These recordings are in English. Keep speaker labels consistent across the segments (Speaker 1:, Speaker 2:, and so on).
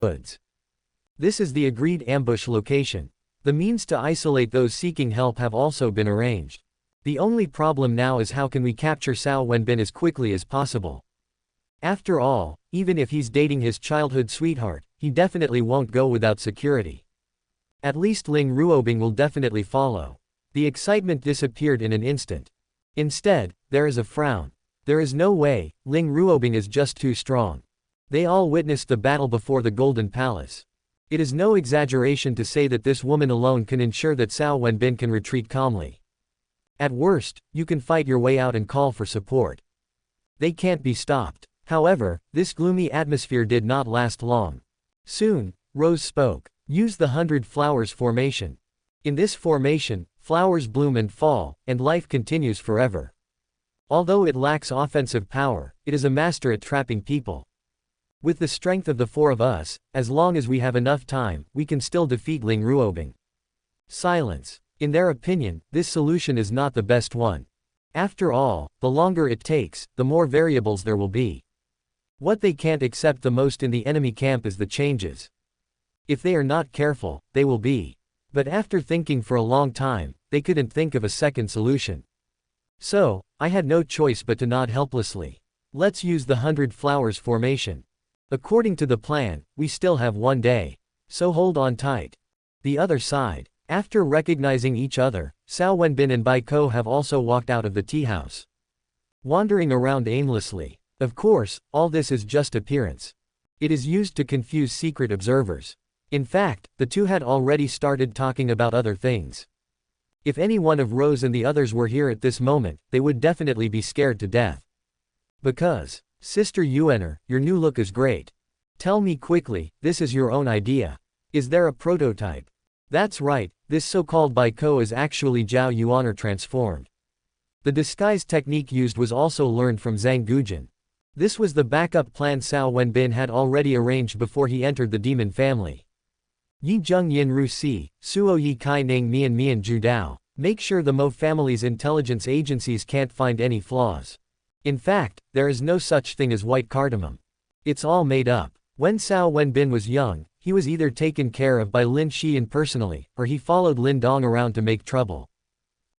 Speaker 1: woods. This is the agreed ambush location. The means to isolate those seeking help have also been arranged. The only problem now is how can we capture Cao Wenbin as quickly as possible. After all, even if he's dating his childhood sweetheart, he definitely won't go without security. At least Ling Ruobing will definitely follow. The excitement disappeared in an instant. Instead, there is a frown. There is no way, Ling Ruobing is just too strong. They all witnessed the battle before the Golden Palace. It is no exaggeration to say that this woman alone can ensure that Cao Wenbin can retreat calmly. At worst, you can fight your way out and call for support. They can't be stopped. However, this gloomy atmosphere did not last long. Soon, Rose spoke. Use the 100 flowers formation. In this formation, flowers bloom and fall, and life continues forever. Although it lacks offensive power, it is a master at trapping people. With the strength of the four of us, as long as we have enough time, we can still defeat Ling Ruobing. Silence. In their opinion, this solution is not the best one. After all, the longer it takes, the more variables there will be. What they can't accept the most in the enemy camp is the changes. If they are not careful, they will be. But after thinking for a long time, they couldn't think of a second solution. So, I had no choice but to nod helplessly. Let's use the 100 flowers formation. According to the plan, we still have one day. So hold on tight. The other side. After recognizing each other, Cao Wenbin and Bai Ko have also walked out of the tea house. Wandering around aimlessly. Of course, all this is just appearance. It is used to confuse secret observers. In fact, the two had already started talking about other things. If any one of Rose and the others were here at this moment, they would definitely be scared to death. Because, Sister Yuener, your new look is great. Tell me quickly, this is your own idea. Is there a prototype? That's right, this so-called Bai Ko is actually Zhao Yuener transformed. The disguise technique used was also learned from Zhang Gujin. This was the backup plan Cao Wenbin had already arranged before he entered the demon family. Yi Zheng Yin Ru Si, Suo Yi Kai Ning Mian Mian Ju Dao. Make sure the Mo family's intelligence agencies can't find any flaws. In fact, there is no such thing as white cardamom. It's all made up. When Cao Wenbin was young, he was either taken care of by Lin Xian personally, or he followed Lin Dong around to make trouble.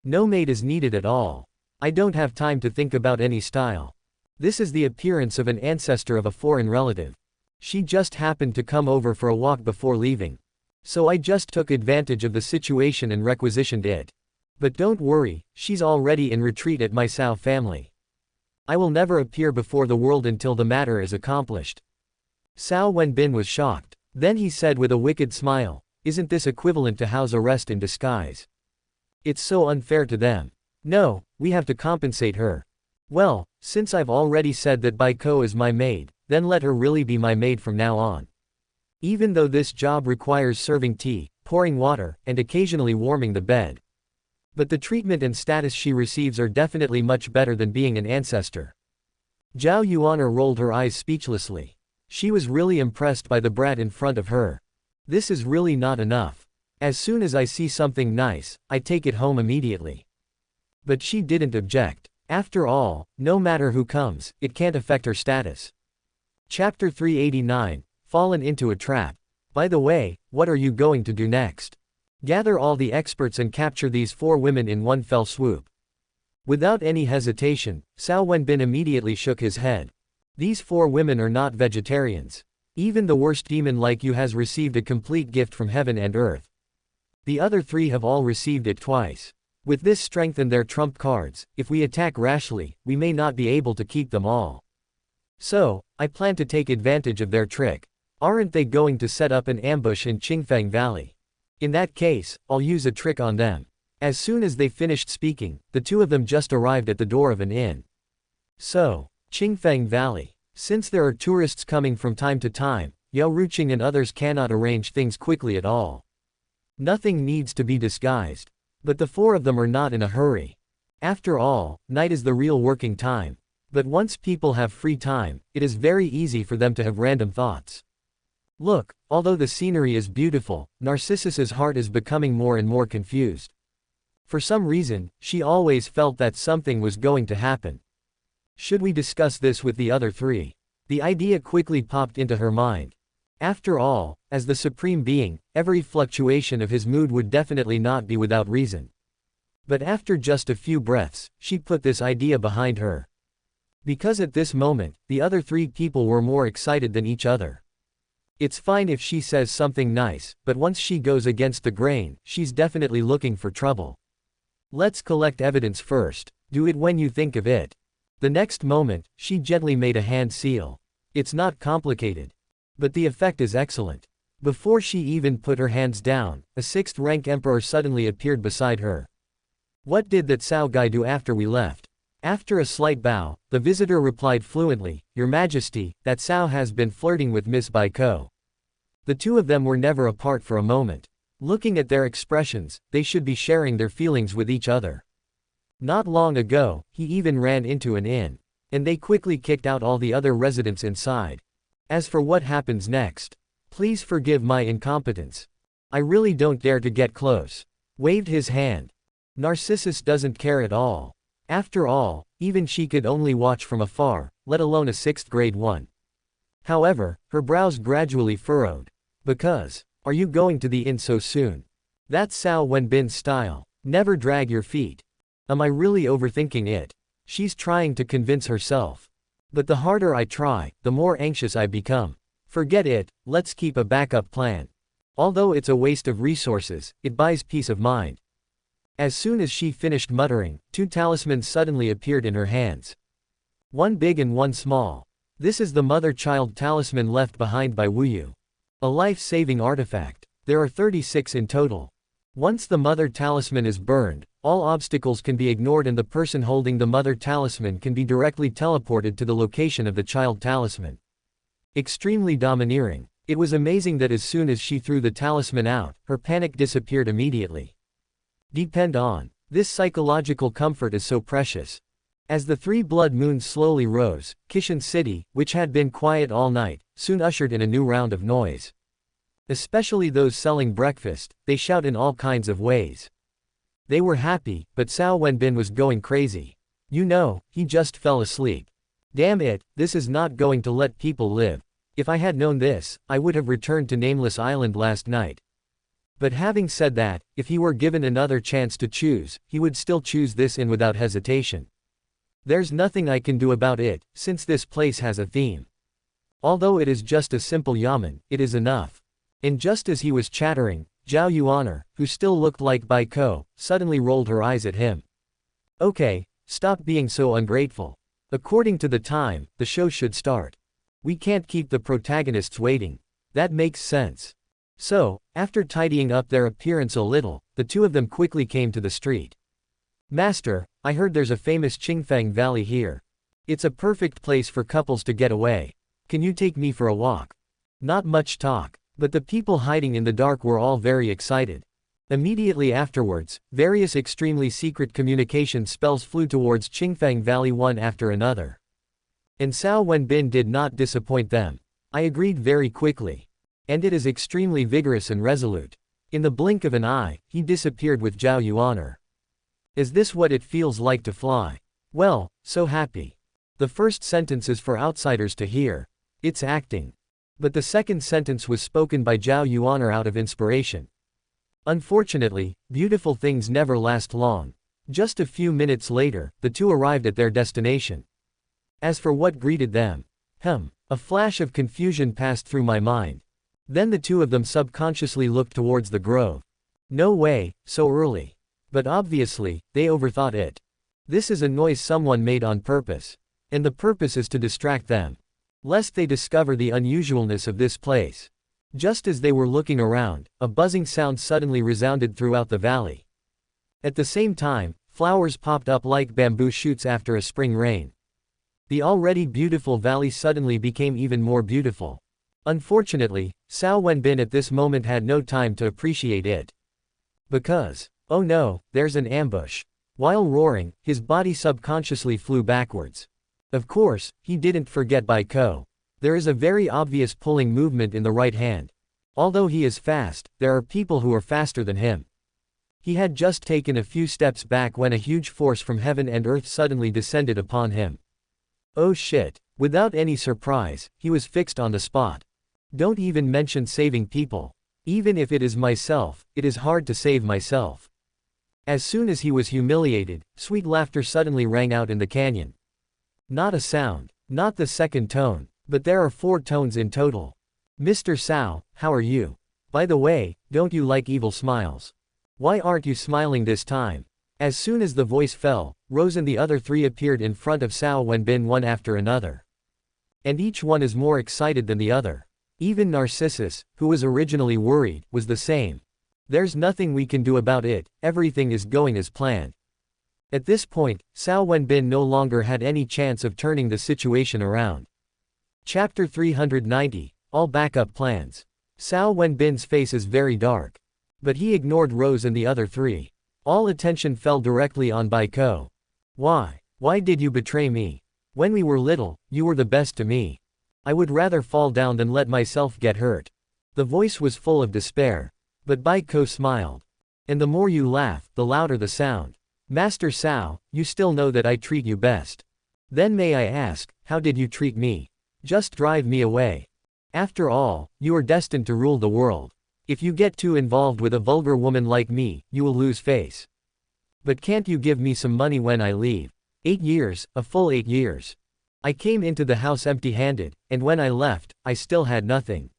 Speaker 1: No maid is needed at all. I don't have time to think about any style. This is the appearance of an ancestor of a foreign relative. She just happened to come over for a walk before leaving. So I just took advantage of the situation and requisitioned it. But don't worry, she's already in retreat at my Cao family. I will never appear before the world until the matter is accomplished. Cao Wenbin was shocked. Then he said with a wicked smile, isn't this equivalent to house arrest in disguise? It's so unfair to them. No, we have to compensate her. Well, since I've already said that Bai Ko is my maid, then let her really be my maid from now on. Even though this job requires serving tea, pouring water, and occasionally warming the bed. But the treatment and status she receives are definitely much better than being an ancestor. Zhao Yuener rolled her eyes speechlessly. She was really impressed by the brat in front of her. This is really not enough. As soon as I see something nice, I take it home immediately. But she didn't object. After all, no matter who comes, it can't affect her status. Chapter 389, Fallen into a Trap. By the way, what are you going to do next? Gather all the experts and capture these 4 women in one fell swoop. Without any hesitation, Cao Wenbin immediately shook his head. These 4 women are not vegetarians. Even the worst demon like you has received a complete gift from heaven and earth. The other 3 have all received it twice. With this strength and their trump cards, if we attack rashly, we may not be able to keep them all. So, I plan to take advantage of their trick. Aren't they going to set up an ambush in Qingfeng Valley? In that case, I'll use a trick on them. As soon as they finished speaking, the 2 of them just arrived at the door of an inn. So, Qingfeng Valley. Since there are tourists coming from time to time, Yao Ruqing and others cannot arrange things quickly at all. Nothing needs to be disguised. But the 4 of them are not in a hurry. After all, night is the real working time. But once people have free time, it is very easy for them to have random thoughts. Look, although the scenery is beautiful, Narcissus's heart is becoming more and more confused. For some reason, she always felt that something was going to happen. Should we discuss this with the other 3? The idea quickly popped into her mind. After all, as the supreme being, every fluctuation of his mood would definitely not be without reason. But after just a few breaths, she put this idea behind her. Because at this moment, the other three people were more excited than each other. It's fine if she says something nice, but once she goes against the grain, she's definitely looking for trouble. Let's collect evidence first. Do it when you think of it. The next moment, she gently made a hand seal. It's not complicated. But the effect is excellent. Before she even put her hands down, a 6th-rank emperor suddenly appeared beside her. What did that Cao guy do after we left? After a slight bow, the visitor replied fluently, Your Majesty, that Cao has been flirting with Miss Baiko. The two of them were never apart for a moment. Looking at their expressions, they should be sharing their feelings with each other. Not long ago, he even ran into an inn. And they quickly kicked out all the other residents inside. As for what happens next, please forgive my incompetence. I really don't dare to get close. Waved his hand. Narcissus doesn't care at all. After all, even she could only watch from afar, let alone a 6th grade one. However, her brows gradually furrowed. Because, are you going to the inn so soon? That's Cao Wenbin's style. Never drag your feet. Am I really overthinking it? She's trying to convince herself. But the harder I try, the more anxious I become. Forget it, let's keep a backup plan. Although it's a waste of resources, it buys peace of mind. As soon as she finished muttering, 2 talismans suddenly appeared in her hands. One big and one small. This is the mother-child talisman left behind by Wuyu. A life-saving artifact. There are 36 in total. Once the mother talisman is burned, all obstacles can be ignored and the person holding the mother talisman can be directly teleported to the location of the child talisman. Extremely domineering. It was amazing that as soon as she threw the talisman out, her panic disappeared immediately. Depend on. This psychological comfort is so precious. As the 3 blood moons slowly rose, Kishan City, which had been quiet all night, soon ushered in a new round of noise. Especially those selling breakfast, they shout in all kinds of ways. They were happy, but Cao Wenbin was going crazy. You know, he just fell asleep. Damn it, this is not going to let people live. If I had known this, I would have returned to Nameless Island last night. But having said that, if he were given another chance to choose, he would still choose this inn without hesitation. There's nothing I can do about it, since this place has a theme. Although it is just a simple yamen, it is enough. And just as he was chattering, Zhao Yuaner, who still looked like Baiko, suddenly rolled her eyes at him. Okay, stop being so ungrateful. According to the time, the show should start. We can't keep the protagonists waiting. That makes sense. So, after tidying up their appearance a little, the two of them quickly came to the street. Master, I heard there's a famous Qingfeng Valley here. It's a perfect place for couples to get away. Can you take me for a walk? Not much talk. But the people hiding in the dark were all very excited. Immediately afterwards, various extremely secret communication spells flew towards Qingfeng Valley one after another. And Cao Wenbin did not disappoint them. I agreed very quickly. And it is extremely vigorous and resolute. In the blink of an eye, he disappeared with Zhao Yuaner. Is this what it feels like to fly? Well, so happy. The first sentence is for outsiders to hear. It's acting. But the second sentence was spoken by Zhao Yuaner out of inspiration. Unfortunately, beautiful things never last long. Just a few minutes later, the two arrived at their destination. As for what greeted them, a flash of confusion passed through my mind. Then the two of them subconsciously looked towards the grove. No way, so early. But obviously, they overthought it. This is a noise someone made on purpose. And the purpose is to distract them. Lest they discover the unusualness of this place. Just as they were looking around, a buzzing sound suddenly resounded throughout the valley. At the same time, flowers popped up like bamboo shoots after a spring rain. The already beautiful valley suddenly became even more beautiful. Unfortunately, Cao Wenbin at this moment had no time to appreciate it. Because, oh no, there's an ambush. While roaring, his body subconsciously flew backwards. Of course, he didn't forget Baiko. There is a very obvious pulling movement in the right hand. Although he is fast, there are people who are faster than him. He had just taken a few steps back when a huge force from heaven and earth suddenly descended upon him. Oh shit. Without any surprise, he was fixed on the spot. Don't even mention saving people. Even if it is myself, it is hard to save myself. As soon as he was humiliated, sweet laughter suddenly rang out in the canyon. Not a sound, not the second tone, but there are 4 tones in total. Mr. Cao, how are you? By the way, don't you like evil smiles? Why aren't you smiling this time? As soon as the voice fell, Rose and the other 3 appeared in front of Cao Wenbin one after another. And each one is more excited than the other. Even Narcissus, who was originally worried, was the same. There's nothing we can do about it, everything is going as planned. At this point, Cao Wenbin no longer had any chance of turning the situation around. Chapter 390, All Backup Plans. Cao Wenbin's face is very dark. But he ignored Rose and the other 3. All attention fell directly on Baiko. Why did you betray me? When we were little, you were the best to me. I would rather fall down than let myself get hurt. The voice was full of despair. But Baiko smiled. And the more you laugh, the louder the sound. Master Cao, you still know that I treat you best. Then may I ask, how did you treat me? Just drive me away. After all, you are destined to rule the world. If you get too involved with a vulgar woman like me, you will lose face. But can't you give me some money when I leave? 8 years, a full 8 years. I came into the house empty-handed, and when I left, I still had nothing.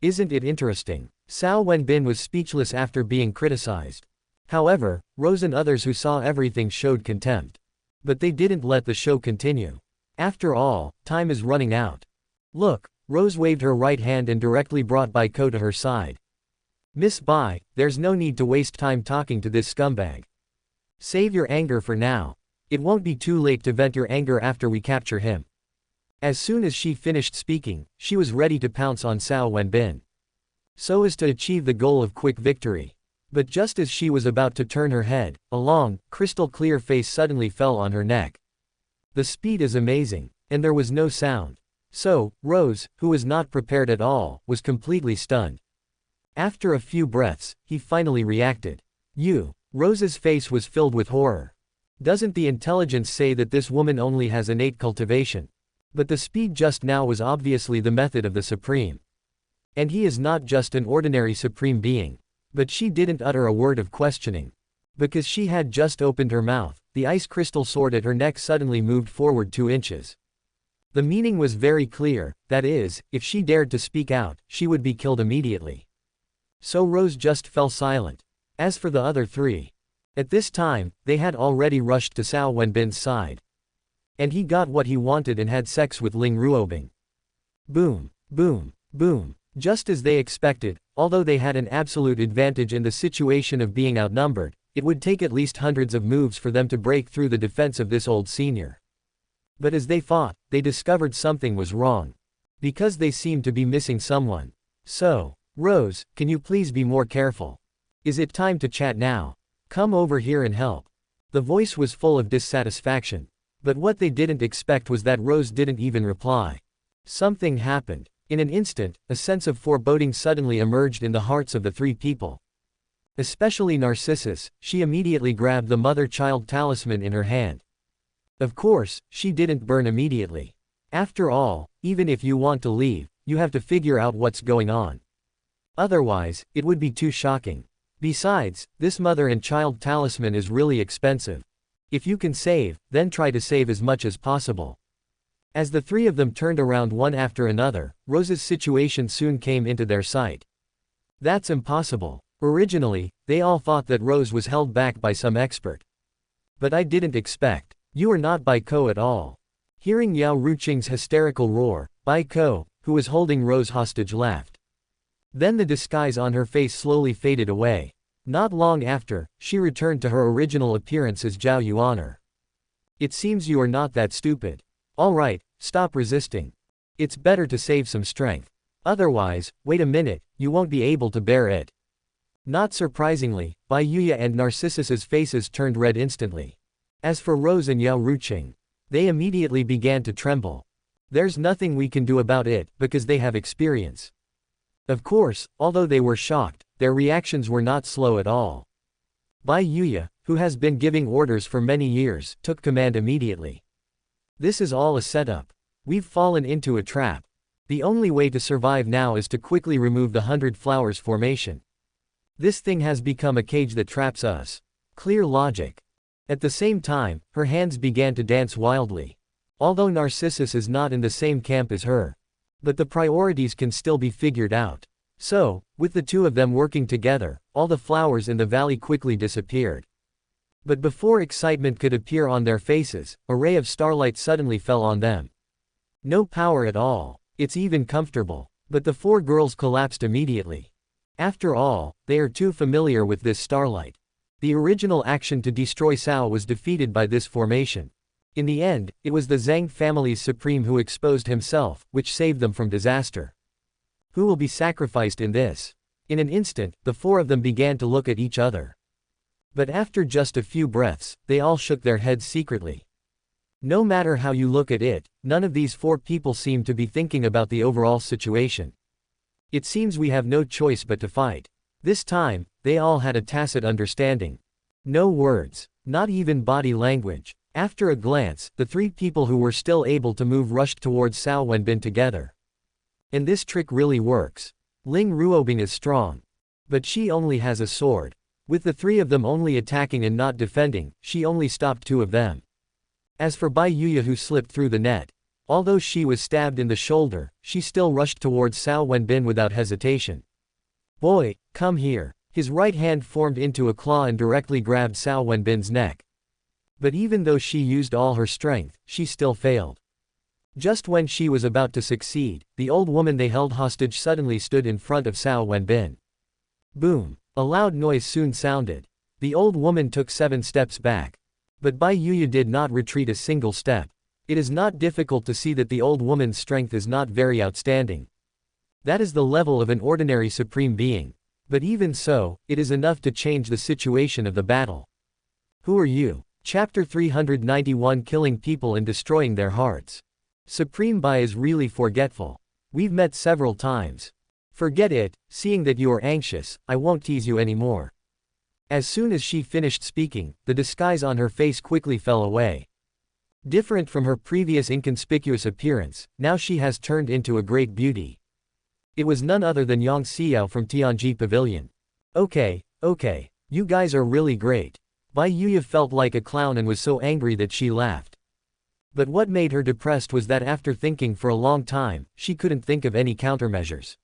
Speaker 1: Isn't it interesting? Cao Wenbin was speechless after being criticized. However, Rose and others who saw everything showed contempt. But they didn't let the show continue. After all, time is running out. Look, Rose waved her right hand and directly brought Baiko to her side. Miss Bai, there's no need to waste time talking to this scumbag. Save your anger for now. It won't be too late to vent your anger after we capture him. As soon as she finished speaking, she was ready to pounce on Cao Wenbin, so as to achieve the goal of quick victory. But just as she was about to turn her head, a long, crystal-clear face suddenly fell on her neck. The speed is amazing, and there was no sound. So, Rose, who was not prepared at all, was completely stunned. After a few breaths, he finally reacted. Rose's face was filled with horror. Doesn't the intelligence say that this woman only has innate cultivation? But the speed just now was obviously the method of the Supreme. And he is not just an ordinary Supreme being. But she didn't utter a word of questioning. Because she had just opened her mouth, the ice crystal sword at her neck suddenly moved forward 2 inches. The meaning was very clear, that is, if she dared to speak out, she would be killed immediately. So Rose just fell silent. As for the other 3, at this time, they had already rushed to Cao Wenbin's side. And he got what he wanted and had sex with Ling Ruobing. Boom, boom, boom. Just as they expected, although they had an absolute advantage in the situation of being outnumbered, it would take at least hundreds of moves for them to break through the defense of this old senior. But as they fought, they discovered something was wrong. Because they seemed to be missing someone. So, Rose, can you please be more careful? Is it time to chat now? Come over here and help. The voice was full of dissatisfaction. But what they didn't expect was that Rose didn't even reply. Something happened. In an instant, a sense of foreboding suddenly emerged in the hearts of the 3 people. Especially Narcissus, she immediately grabbed the mother-child talisman in her hand. Of course, she didn't burn immediately. After all, even if you want to leave, you have to figure out what's going on. Otherwise, it would be too shocking. Besides, this mother and child talisman is really expensive. If you can save, then try to save as much as possible. As the 3 of them turned around one after another, Rose's situation soon came into their sight. That's impossible. Originally, they all thought that Rose was held back by some expert. But I didn't expect. You are not Baiko at all. Hearing Yao Ruqing's hysterical roar, Baiko, who was holding Rose hostage, laughed. Then the disguise on her face slowly faded away. Not long after, she returned to her original appearance as Zhao Yuaner. It seems you are not that stupid. Alright, stop resisting. It's better to save some strength. Otherwise, wait a minute, you won't be able to bear it. Not surprisingly, Bai Yuya and Narcissus's faces turned red instantly. As for Rose and Yao Ruqing, they immediately began to tremble. There's nothing we can do about it, because they have experience. Of course, although they were shocked, their reactions were not slow at all. Bai Yuya, who has been giving orders for many years, took command immediately. This is all a setup. We've fallen into a trap. The only way to survive now is to quickly remove the 100 flowers formation. This thing has become a cage that traps us. Clear logic. At the same time, her hands began to dance wildly. Although Narcissus is not in the same camp as her. But the priorities can still be figured out. So, with the two of them working together, all the flowers in the valley quickly disappeared. But before excitement could appear on their faces, a ray of starlight suddenly fell on them. No power at all. It's even comfortable. But the four girls collapsed immediately. After all, they are too familiar with this starlight. The original action to destroy Cao was defeated by this formation. In the end, it was the Zhang family's supreme who exposed himself, which saved them from disaster. Who will be sacrificed in this? In an instant, the four of them began to look at each other. But after just a few breaths, they all shook their heads secretly. No matter how you look at it, none of these four people seem to be thinking about the overall situation. It seems we have no choice but to fight. This time, they all had a tacit understanding. No words, not even body language. After a glance, the three people who were still able to move rushed towards Cao Wenbin together. And this trick really works. Ling Ruobing is strong. But she only has a sword. With the three of them only attacking and not defending, she only stopped two of them. As for Bai Yuya who slipped through the net, although she was stabbed in the shoulder, she still rushed towards Cao Wenbin without hesitation. Boy, come here. His right hand formed into a claw and directly grabbed Cao Wenbin's neck. But even though she used all her strength, she still failed. Just when she was about to succeed, the old woman they held hostage suddenly stood in front of Cao Wenbin. Boom! A loud noise soon sounded. The old woman took 7 steps back. But Bai Yuya did not retreat a single step. It is not difficult to see that the old woman's strength is not very outstanding. That is the level of an ordinary supreme being. But even so, it is enough to change the situation of the battle. Who are you? Chapter 391 Killing people and destroying their hearts. Supreme Bai is really forgetful. We've met several times. Forget it, seeing that you are anxious, I won't tease you anymore. As soon as she finished speaking, the disguise on her face quickly fell away. Different from her previous inconspicuous appearance, now she has turned into a great beauty. It was none other than Yang Xiao from Tianji Pavilion. Okay, you guys are really great. Bai Yuya felt like a clown and was so angry that she laughed. But what made her depressed was that after thinking for a long time, she couldn't think of any countermeasures.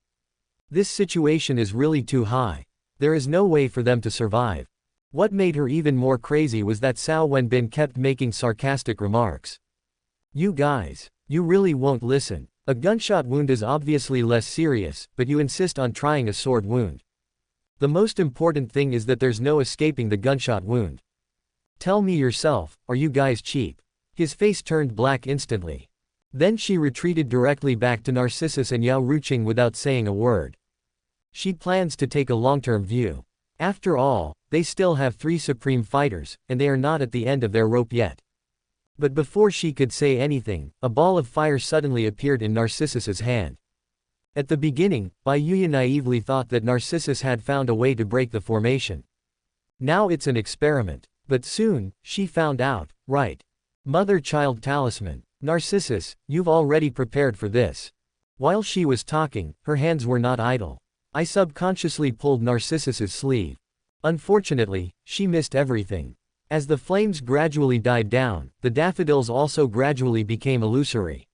Speaker 1: This situation is really too high. There is no way for them to survive. What made her even more crazy was that Cao Wenbin kept making sarcastic remarks. You guys, you really won't listen. A gunshot wound is obviously less serious, but you insist on trying a sword wound. The most important thing is that there's no escaping the gunshot wound. Tell me yourself, are you guys cheap? His face turned black instantly. Then she retreated directly back to Narcissus and Yao Ruqing without saying a word. She plans to take a long-term view. After all, they still have 3 supreme fighters, and they are not at the end of their rope yet. But before she could say anything, a ball of fire suddenly appeared in Narcissus's hand. At the beginning, Bai Yuya naively thought that Narcissus had found a way to break the formation. Now it's an experiment. But soon, she found out, right? Mother-child talisman. Narcissus, you've already prepared for this. While she was talking, her hands were not idle. I subconsciously pulled Narcissus's sleeve. Unfortunately, she missed everything. As the flames gradually died down, the daffodils also gradually became illusory.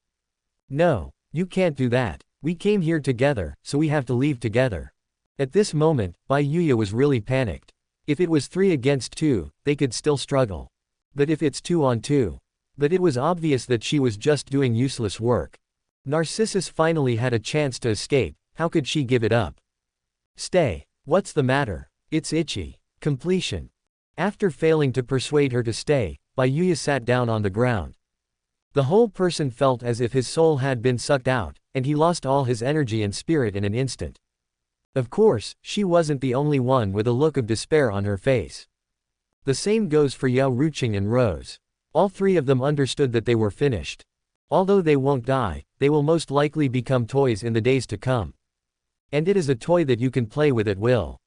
Speaker 1: No, you can't do that. We came here together, so we have to leave together. At this moment, Bai Yuya was really panicked. If it was 3 against 2, they could still struggle. But if it's 2 on 2. But it was obvious that she was just doing useless work. Narcissus finally had a chance to escape, how could she give it up? Stay. What's the matter? It's itchy. Completion. After failing to persuade her to stay, Bai Yuya sat down on the ground. The whole person felt as if his soul had been sucked out, and he lost all his energy and spirit in an instant. Of course, she wasn't the only one with a look of despair on her face. The same goes for Yao Ruqing and Rose. All 3 of them understood that they were finished. Although they won't die, they will most likely become toys in the days to come. And it is a toy that you can play with at will.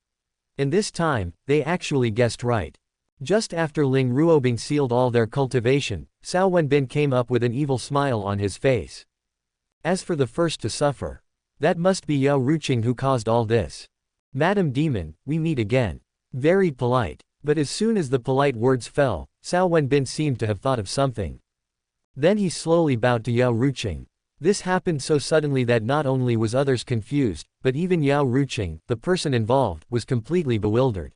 Speaker 1: And this time, they actually guessed right. Just after Ling Ruobing sealed all their cultivation, Cao Wenbin came up with an evil smile on his face. As for the first to suffer, that must be Yao Ruqing who caused all this. Madam Demon, we meet again. Very polite. But as soon as the polite words fell, Cao Wenbin seemed to have thought of something. Then he slowly bowed to Yao Ruqing. This happened so suddenly that not only was others confused, but even Yao Ruqing, the person involved, was completely bewildered.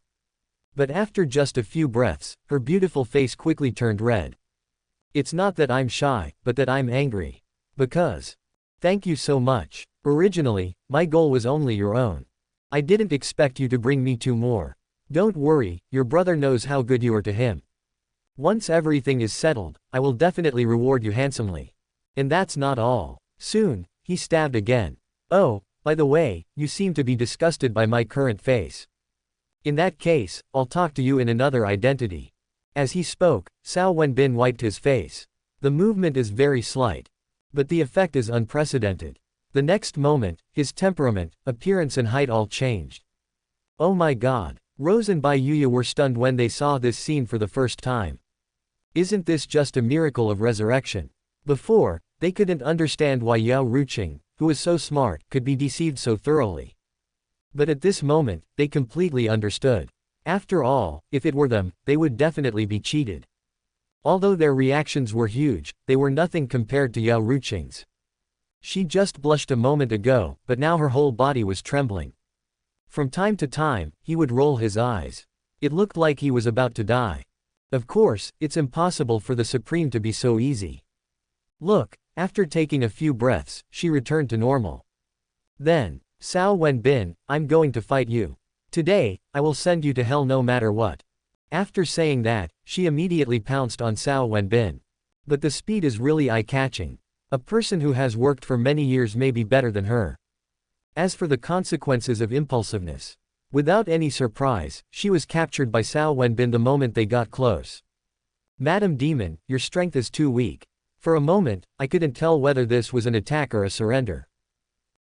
Speaker 1: But after just a few breaths, her beautiful face quickly turned red. It's not that I'm shy, but that I'm angry. Because. Thank you so much. Originally, my goal was only your own. I didn't expect you to bring me two more. Don't worry, your brother knows how good you are to him. Once everything is settled, I will definitely reward you handsomely. And that's not all. Soon, he stabbed again. Oh, by the way, you seem to be disgusted by my current face. In that case, I'll talk to you in another identity. As he spoke, Cao Wenbin wiped his face. The movement is very slight. But the effect is unprecedented. The next moment, his temperament, appearance and height all changed. Oh my god. Rose and Bai Yuya were stunned when they saw this scene for the first time. Isn't this just a miracle of resurrection? Before, they couldn't understand why Yao Ruqing, who was so smart, could be deceived so thoroughly. But at this moment, they completely understood. After all, if it were them, they would definitely be cheated. Although their reactions were huge, they were nothing compared to Yao Ruqing's. She just blushed a moment ago, but now her whole body was trembling. From time to time, he would roll his eyes. It looked like he was about to die. Of course, it's impossible for the Supreme to be so easy. Look, after taking a few breaths, she returned to normal. Then, Cao Wenbin, I'm going to fight you. Today, I will send you to hell no matter what. After saying that, she immediately pounced on Cao Wenbin. But the speed is really eye-catching. A person who has worked for many years may be better than her. As for the consequences of impulsiveness, without any surprise, she was captured by Cao Wenbin the moment they got close. Madam Demon, your strength is too weak. For a moment, I couldn't tell whether this was an attack or a surrender.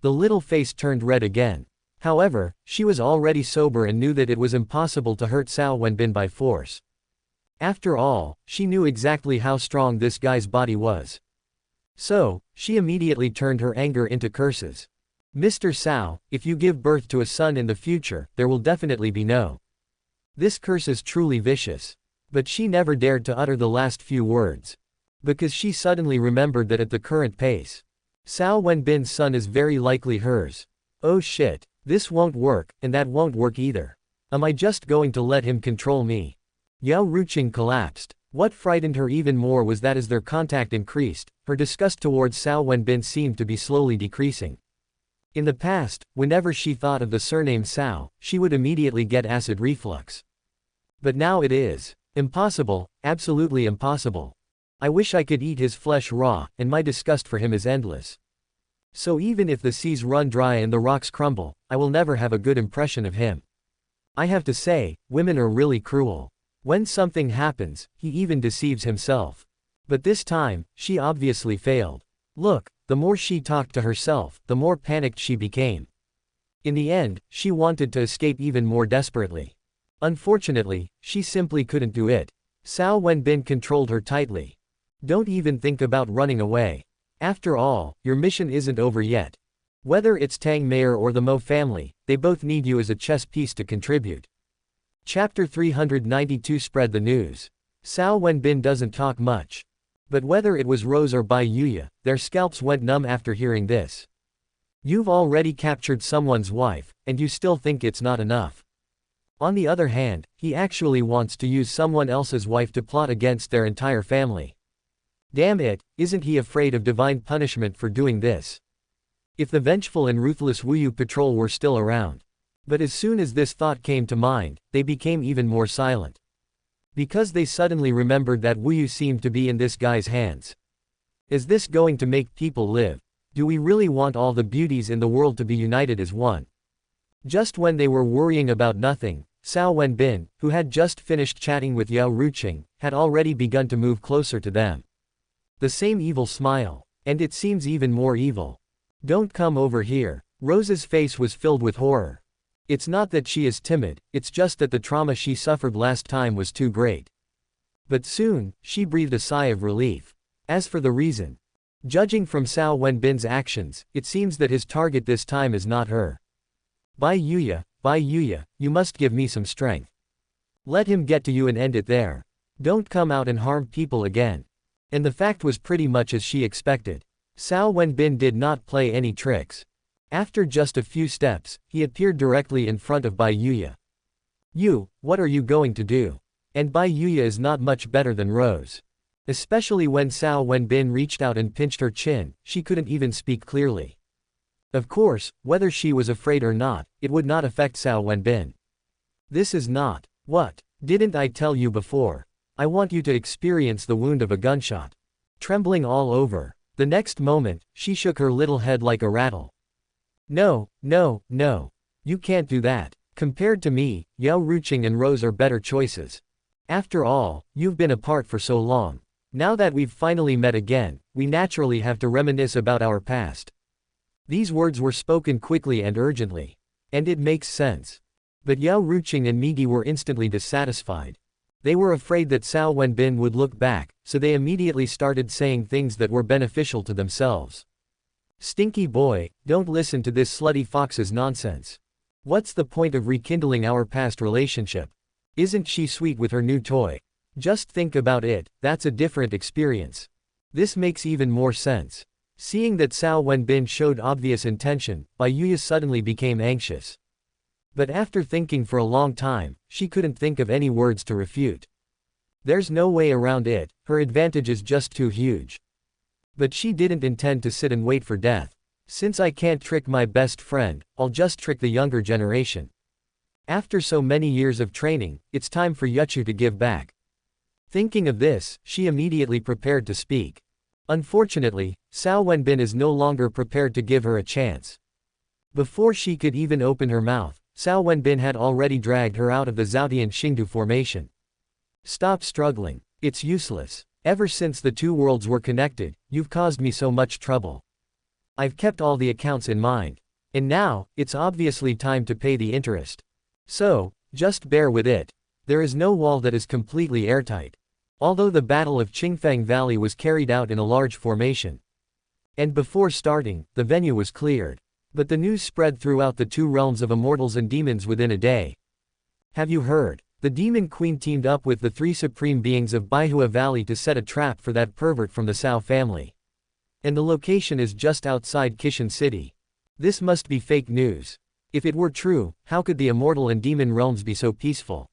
Speaker 1: The little face turned red again. However, she was already sober and knew that it was impossible to hurt Cao Wenbin by force. After all, she knew exactly how strong this guy's body was. So, she immediately turned her anger into curses. Mr. Cao, if you give birth to a son in the future, there will definitely be no. This curse is truly vicious. But she never dared to utter the last few words. Because she suddenly remembered that at the current pace, Cao Wenbin's son is very likely hers. Oh shit, this won't work, and that won't work either. Am I just going to let him control me? Yao Ruqing collapsed. What frightened her even more was that as their contact increased, her disgust towards Cao Wenbin seemed to be slowly decreasing. In the past, whenever she thought of the surname Cao, she would immediately get acid reflux. But now it is impossible, absolutely impossible. I wish I could eat his flesh raw, and my disgust for him is endless. So even if the seas run dry and the rocks crumble, I will never have a good impression of him. I have to say, women are really cruel. When something happens, he even deceives himself. But this time, she obviously failed. Look, the more she talked to herself, the more panicked she became. In the end, she wanted to escape even more desperately. Unfortunately, she simply couldn't do it. Cao Wenbin controlled her tightly. Don't even think about running away. After all, your mission isn't over yet. Whether it's Tang Mayor or the Mo family, they both need you as a chess piece to contribute. Chapter 392 Spread the news. Cao Wenbin doesn't talk much. But whether it was Rose or Bai Yuya, their scalps went numb after hearing this. You've already captured someone's wife, and you still think it's not enough. On the other hand, he actually wants to use someone else's wife to plot against their entire family. Damn it, isn't he afraid of divine punishment for doing this? If the vengeful and ruthless Wuyu patrol were still around. But as soon as this thought came to mind, they became even more silent. Because they suddenly remembered that Wuyu seemed to be in this guy's hands. Is this going to make people live? Do we really want all the beauties in the world to be united as one? Just when they were worrying about nothing, Cao Wenbin, who had just finished chatting with Yao Ruqing, had already begun to move closer to them. The same evil smile. And it seems even more evil. Don't come over here. Rose's face was filled with horror. It's not that she is timid, it's just that the trauma she suffered last time was too great. But soon, she breathed a sigh of relief. As for the reason, Judging from Cao Wenbin's actions, it seems that his target this time is not her. Bai Yuya, you must give me some strength. Let him get to you and end it there. Don't come out and harm people again. And the fact was pretty much as she expected. Cao Wenbin did not play any tricks. After just a few steps, he appeared directly in front of Bai Yuya. What are you going to do? And Bai Yuya is not much better than Rose. Especially when Cao Wenbin reached out and pinched her chin, she couldn't even speak clearly. Of course, whether she was afraid or not, it would not affect Cao Wenbin. This is not. What? Didn't I tell you before? I want you to experience the wound of a gunshot. Trembling all over. The next moment, she shook her little head like a rattle. No. You can't do that. Compared to me, Yao Ruqing and Rose are better choices. After all, you've been apart for so long. Now that we've finally met again, we naturally have to reminisce about our past. These words were spoken quickly and urgently. And it makes sense. But Yao Ruqing and Migi were instantly dissatisfied. They were afraid that Cao Wenbin would look back, so they immediately started saying things that were beneficial to themselves. Stinky boy, don't listen to this slutty fox's nonsense. What's the point of rekindling our past relationship? Isn't she sweet with her new toy? Just think about it, that's a different experience. This makes even more sense. Seeing that Cao Wenbin showed obvious intention, Bai Yuya suddenly became anxious. But after thinking for a long time, she couldn't think of any words to refute. There's no way around it, her advantage is just too huge. But she didn't intend to sit and wait for death. Since I can't trick my best friend, I'll just trick the younger generation. After so many years of training, it's time for Yuchu to give back. Thinking of this, she immediately prepared to speak. Unfortunately, Cao Wenbin is no longer prepared to give her a chance. Before she could even open her mouth, Cao Wenbin had already dragged her out of the Zhaotian Xingdu formation. Stop struggling. It's useless. Ever since the two worlds were connected, you've caused me so much trouble. I've kept all the accounts in mind. And now, it's obviously time to pay the interest. So, just bear with it. There is no wall that is completely airtight. Although the Battle of Qingfeng Valley was carried out in a large formation. And before starting, the venue was cleared. But the news spread throughout the two realms of immortals and demons within a day. Have you heard? The Demon Queen teamed up with the three supreme beings of Baihua Valley to set a trap for that pervert from the Cao family. And the location is just outside Kishan City. This must be fake news. If it were true, how could the immortal and demon realms be so peaceful?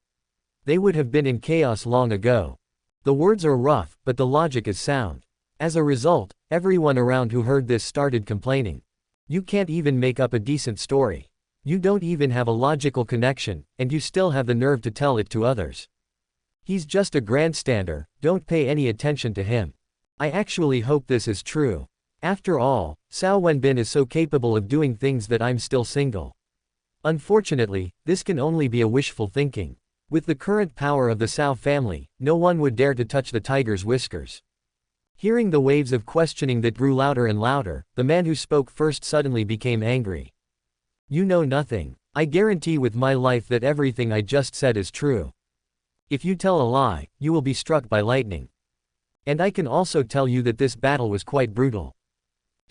Speaker 1: They would have been in chaos long ago. The words are rough, but the logic is sound. As a result, everyone around who heard this started complaining. You can't even make up a decent story. You don't even have a logical connection, and you still have the nerve to tell it to others. He's just a grandstander, don't pay any attention to him. I actually hope this is true. After all, Cao Wenbin is so capable of doing things that I'm still single. Unfortunately, this can only be a wishful thinking. With the current power of the Cao family, no one would dare to touch the tiger's whiskers. Hearing the waves of questioning that grew louder and louder, the man who spoke first suddenly became angry. You know nothing. I guarantee with my life that everything I just said is true. If you tell a lie, you will be struck by lightning. And I can also tell you that this battle was quite brutal.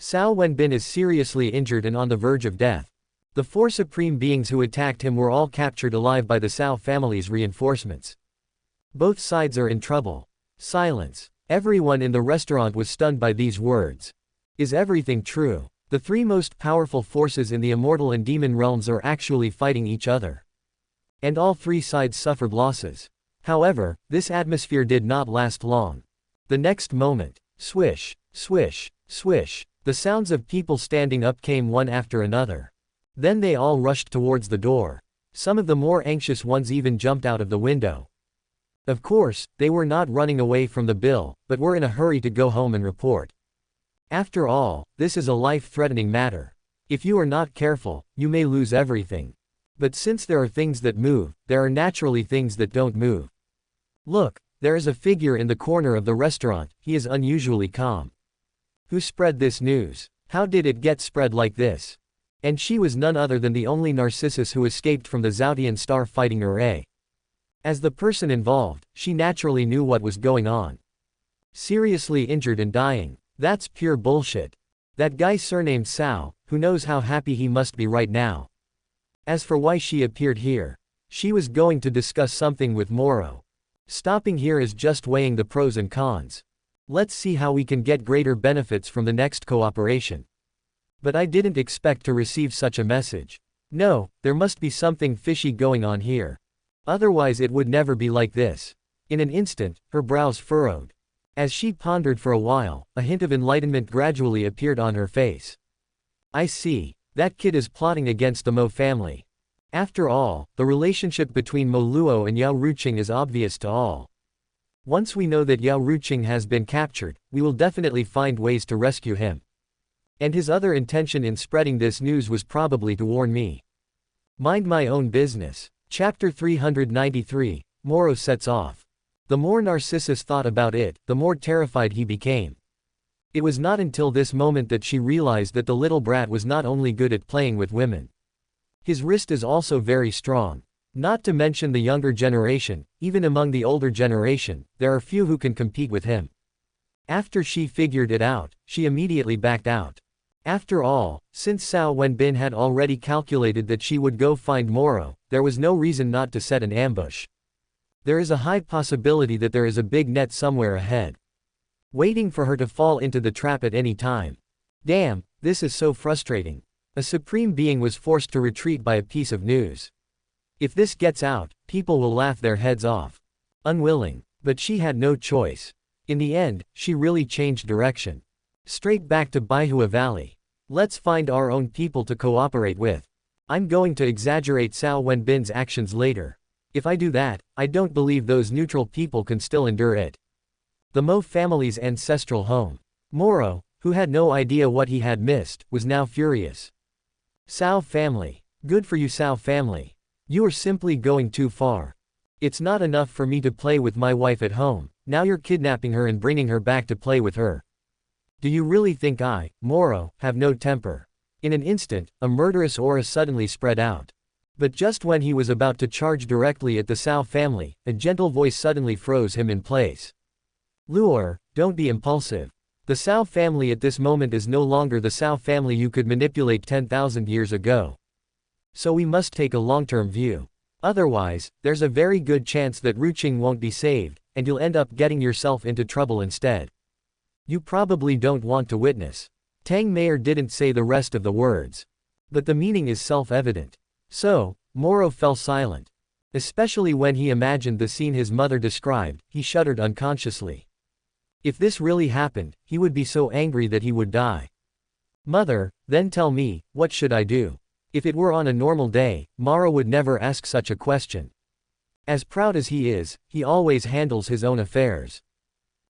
Speaker 1: Cao Wenbin is seriously injured and on the verge of death. The four supreme beings who attacked him were all captured alive by the Cao family's reinforcements. Both sides are in trouble. Silence. Everyone in the restaurant was stunned by these words. Is everything true? The three most powerful forces in the immortal and demon realms are actually fighting each other. And all three sides suffered losses. However, this atmosphere did not last long. The next moment, swish, swish, swish, the sounds of people standing up came one after another. Then they all rushed towards the door. Some of the more anxious ones even jumped out of the window. Of course, they were not running away from the bill, but were in a hurry to go home and report. After all, this is a life-threatening matter. If you are not careful, you may lose everything. But since there are things that move, there are naturally things that don't move. Look, there is a figure in the corner of the restaurant, he is unusually calm. Who spread this news? How did it get spread like this? And she was none other than the only Narcissus who escaped from the Zhaotian star fighting array. As the person involved, she naturally knew what was going on. Seriously injured and dying. That's pure bullshit. That guy surnamed Cao, who knows how happy he must be right now. As for why she appeared here, she was going to discuss something with Moro. Stopping here is just weighing the pros and cons. Let's see how we can get greater benefits from the next cooperation. But I didn't expect to receive such a message. No, there must be something fishy going on here. Otherwise it would never be like this. In an instant, her brows furrowed. As she pondered for a while, a hint of enlightenment gradually appeared on her face. I see. That kid is plotting against the Mo family. After all, the relationship between Mo Luo and Yao Ruqing is obvious to all. Once we know that Yao Ruqing has been captured, we will definitely find ways to rescue him. And his other intention in spreading this news was probably to warn me. Mind my own business. Chapter 393, Moro sets off. The more Narcissus thought about it, the more terrified he became. It was not until this moment that she realized that the little brat was not only good at playing with women. His wrist is also very strong. Not to mention the younger generation, even among the older generation, there are few who can compete with him. After she figured it out, she immediately backed out. After all, since Cao Wenbin had already calculated that she would go find Moro, there was no reason not to set an ambush. There is a high possibility that there is a big net somewhere ahead, waiting for her to fall into the trap at any time. Damn, this is so frustrating. A supreme being was forced to retreat by a piece of news. If this gets out, people will laugh their heads off. Unwilling. But she had no choice. In the end, she really changed direction. Straight back to Baihua Valley. Let's find our own people to cooperate with. I'm going to exaggerate Cao Wenbin's actions later. If I do that, I don't believe those neutral people can still endure it. The Mo family's ancestral home. Moro, who had no idea what he had missed, was now furious. Cao family. Good for you, Cao family. You are simply going too far. It's not enough for me to play with my wife at home, now you're kidnapping her and bringing her back to play with her. Do you really think I, Moro, have no temper? In an instant, a murderous aura suddenly spread out. But just when he was about to charge directly at the Cao family, a gentle voice suddenly froze him in place. Luor, don't be impulsive. The Cao family at this moment is no longer the Cao family you could manipulate 10,000 years ago. So we must take a long-term view. Otherwise, there's a very good chance that Ruqing won't be saved, and you'll end up getting yourself into trouble instead. You probably don't want to witness. Tang Mayer didn't say the rest of the words. But the meaning is self-evident. So, Moro fell silent. Especially when he imagined the scene his mother described, he shuddered unconsciously. If this really happened, he would be so angry that he would die. Mother, then tell me, what should I do? If it were on a normal day, Moro would never ask such a question. As proud as he is, he always handles his own affairs.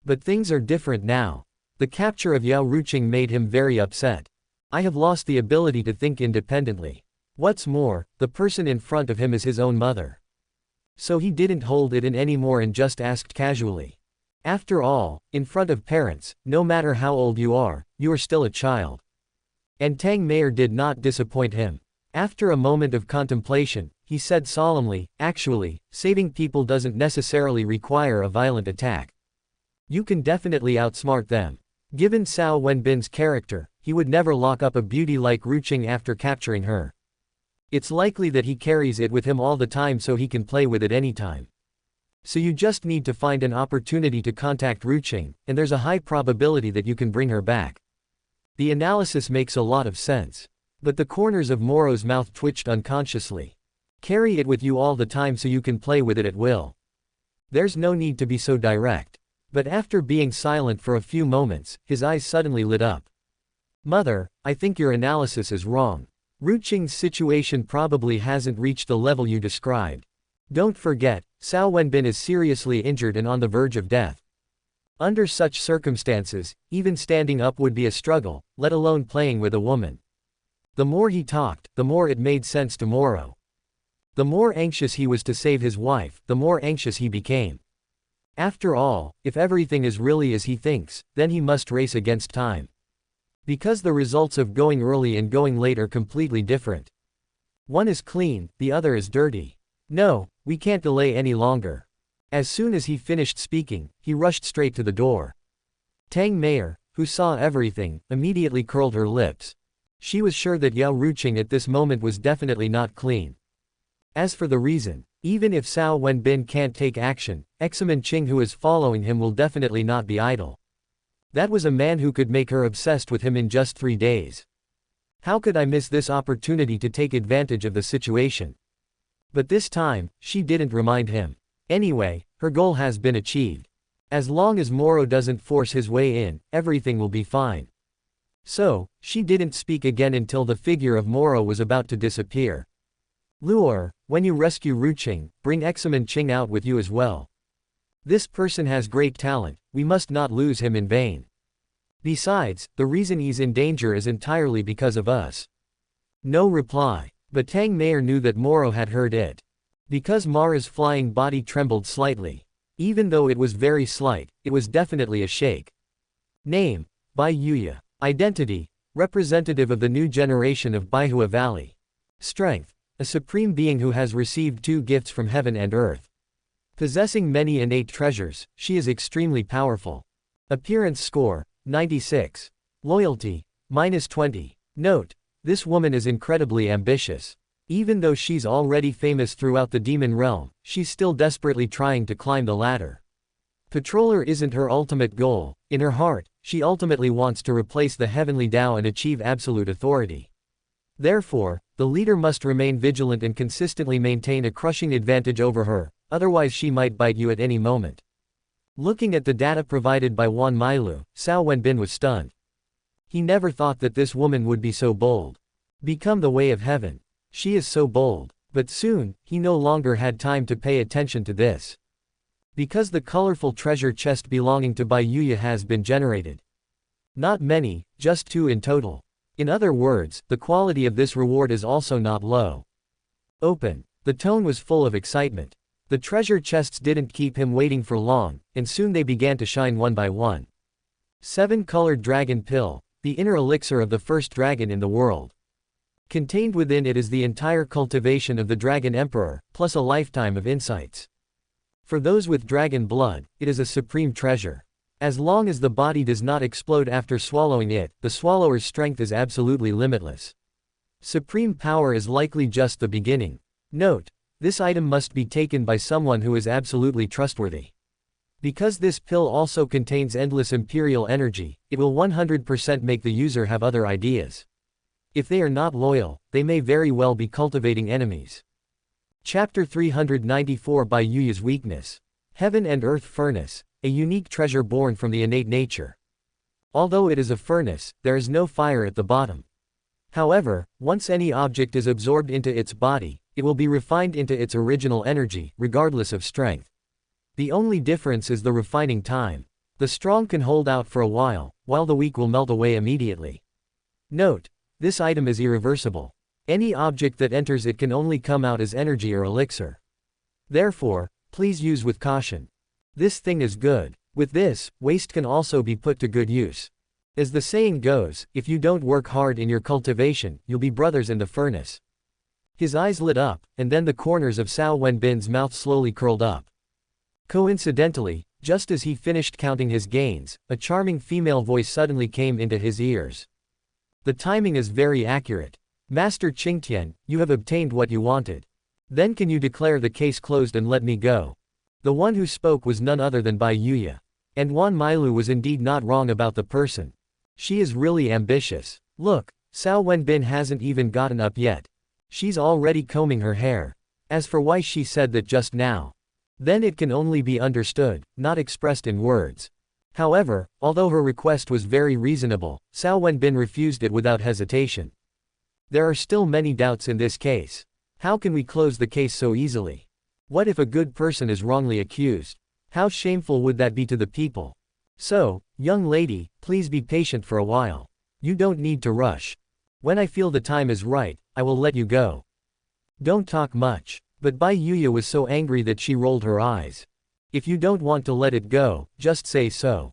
Speaker 1: But things are different now. The capture of Yao Ruqing made him very upset. I have lost the ability to think independently. What's more, the person in front of him is his own mother. So he didn't hold it in anymore and just asked casually. After all, in front of parents, no matter how old you are still a child. And Tang Mayer did not disappoint him. After a moment of contemplation, he said solemnly, actually, saving people doesn't necessarily require a violent attack. You can definitely outsmart them. Given Cao Wenbin's character, he would never lock up a beauty like Ruqing after capturing her. It's likely that he carries it with him all the time so he can play with it anytime. So you just need to find an opportunity to contact Ruqing, and there's a high probability that you can bring her back. The analysis makes a lot of sense. But the corners of Moro's mouth twitched unconsciously. Carry it with you all the time so you can play with it at will. There's no need to be so direct. But after being silent for a few moments, his eyes suddenly lit up. Mother, I think your analysis is wrong. Ruqing's situation probably hasn't reached the level you described. Don't forget, Cao Wenbin is seriously injured and on the verge of death. Under such circumstances, even standing up would be a struggle, let alone playing with a woman. The more he talked, the more it made sense to Moro. The more anxious he was to save his wife, the more anxious he became. After all, if everything is really as he thinks, then he must race against time. Because the results of going early and going late are completely different. One is clean, the other is dirty. No, we can't delay any longer. As soon as he finished speaking, he rushed straight to the door. Tang Mayer, who saw everything, immediately curled her lips. She was sure that Yao Ruqing at this moment was definitely not clean. As for the reason, even if Cao Wenbin can't take action, Examen Qing who is following him will definitely not be idle. That was a man who could make her obsessed with him in just 3 days. How could I miss this opportunity to take advantage of the situation? But this time, she didn't remind him. Anyway, her goal has been achieved. As long as Moro doesn't force his way in, everything will be fine. So, she didn't speak again until the figure of Moro was about to disappear. Luor, when you rescue Ruqing, bring Examen Qing out with you as well. This person has great talent, we must not lose him in vain. Besides, the reason he's in danger is entirely because of us. No reply, but Tang Mayer knew that Moro had heard it. Because Mara's flying body trembled slightly. Even though it was very slight, it was definitely a shake. Name, Bai Yuya. Identity, representative of the new generation of Baihua Valley. Strength, a supreme being who has received 2 gifts from heaven and earth. Possessing many innate treasures, she is extremely powerful. Appearance score, 96. Loyalty, -20. Note, this woman is incredibly ambitious. Even though she's already famous throughout the demon realm, she's still desperately trying to climb the ladder. Patroller isn't her ultimate goal. In her heart, she ultimately wants to replace the heavenly Tao and achieve absolute authority. Therefore, the leader must remain vigilant and consistently maintain a crushing advantage over her, otherwise she might bite you at any moment. Looking at the data provided by Wan Mailu, Cao Wenbin was stunned. He never thought that this woman would be so bold. Become the way of heaven. She is so bold. But soon, he no longer had time to pay attention to this. Because the colorful treasure chest belonging to Bai Yuya has been generated. Not many, just 2 in total. In other words, the quality of this reward is also not low. Open. The tone was full of excitement. The treasure chests didn't keep him waiting for long, and soon they began to shine one by one. 7-colored dragon pill, the inner elixir of the first dragon in the world. Contained within it is the entire cultivation of the Dragon Emperor, plus a lifetime of insights. For those with dragon blood, it is a supreme treasure. As long as the body does not explode after swallowing it, the swallower's strength is absolutely limitless. Supreme power is likely just the beginning. Note, this item must be taken by someone who is absolutely trustworthy. Because this pill also contains endless imperial energy, it will 100% make the user have other ideas. If they are not loyal, they may very well be cultivating enemies. Chapter 394 Bai Yuya's Weakness. Heaven and Earth Furnace, a unique treasure born from the innate nature. Although it is a furnace, there is no fire at the bottom. However, once any object is absorbed into its body, it will be refined into its original energy, regardless of strength. The only difference is the refining time. The strong can hold out for a while the weak will melt away immediately. Note, this item is irreversible. Any object that enters it can only come out as energy or elixir. Therefore, please use with caution. This thing is good. With this, waste can also be put to good use. As the saying goes, if you don't work hard in your cultivation, you'll be brothers in the furnace. His eyes lit up, and then the corners of Cao Wenbin's mouth slowly curled up. Coincidentally, just as he finished counting his gains, a charming female voice suddenly came into his ears. The timing is very accurate. Master Qingtian, you have obtained what you wanted. Then can you declare the case closed and let me go? The one who spoke was none other than Bai Yuya. And Wan Mailu was indeed not wrong about the person. She is really ambitious. Look, Cao Wenbin hasn't even gotten up yet. She's already combing her hair. As for why she said that just now, then it can only be understood, not expressed in words. However, although her request was very reasonable, Cao Wenbin refused it without hesitation. There are still many doubts in this case. How can we close the case so easily? What if a good person is wrongly accused? How shameful would that be to the people? So, young lady, please be patient for a while. You don't need to rush. When I feel the time is right, I will let you go. Don't talk much. But Bai Yuya was so angry that she rolled her eyes. If you don't want to let it go, just say so.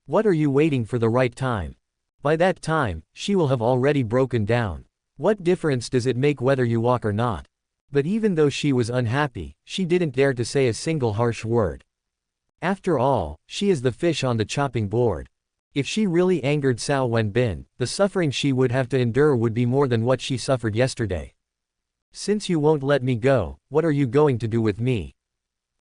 Speaker 1: What are you waiting for the right time? By that time, she will have already broken down. What difference does it make whether you walk or not? But even though she was unhappy, she didn't dare to say a single harsh word. After all, she is the fish on the chopping board. If she really angered Cao Wenbin, the suffering she would have to endure would be more than what she suffered yesterday. Since you won't let me go, what are you going to do with me?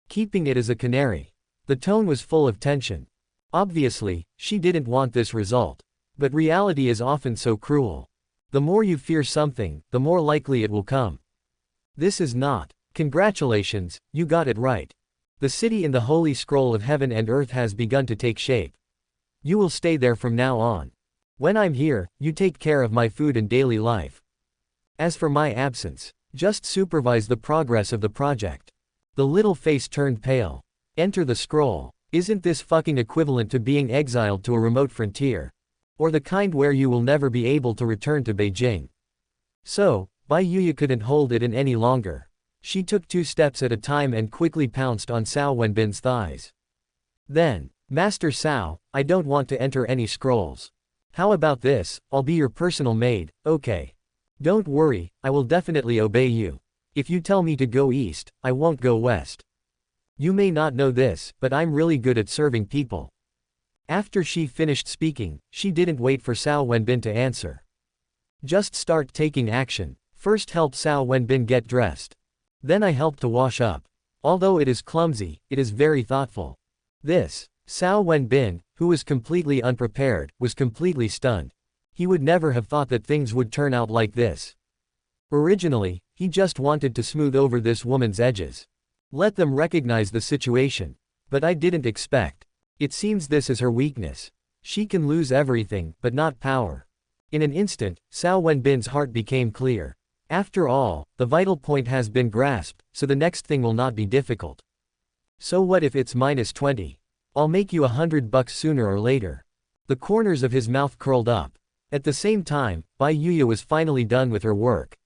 Speaker 1: Keeping it as a canary. The tone was full of tension. Obviously, she didn't want this result. But reality is often so cruel. The more you fear something, the more likely it will come. This is not. Congratulations, you got it right. The city in the holy scroll of heaven and earth has begun to take shape. You will stay there from now on. When I'm here, you take care of my food and daily life. As for my absence, just supervise the progress of the project. The little face turned pale. Enter the scroll. Isn't this fucking equivalent to being exiled to a remote frontier? Or the kind where you will never be able to return to Beijing? So, Bai Yuya couldn't hold it in any longer. She took 2 steps at a time and quickly pounced on Cao Wenbin's thighs. Then, Master Cao, I don't want to enter any scrolls. How about this, I'll be your personal maid, okay? Don't worry, I will definitely obey you. If you tell me to go east, I won't go west. You may not know this, but I'm really good at serving people. After she finished speaking, she didn't wait for Cao Wenbin to answer. Just start taking action. First help Cao Wenbin get dressed. Then I help to wash up. Although it is clumsy, it is very thoughtful. This. Cao Wenbin, who was completely unprepared, was completely stunned. He would never have thought that things would turn out like this. Originally, he just wanted to smooth over this woman's edges. Let them recognize the situation. But I didn't expect. It seems this is her weakness. She can lose everything, but not power. In an instant, Cao Wenbin's heart became clear. After all, the vital point has been grasped, so the next thing will not be difficult. So what if it's -20? I'll make you $100 sooner or later. The corners of his mouth curled up. At the same time, Bai Yuya was finally done with her work.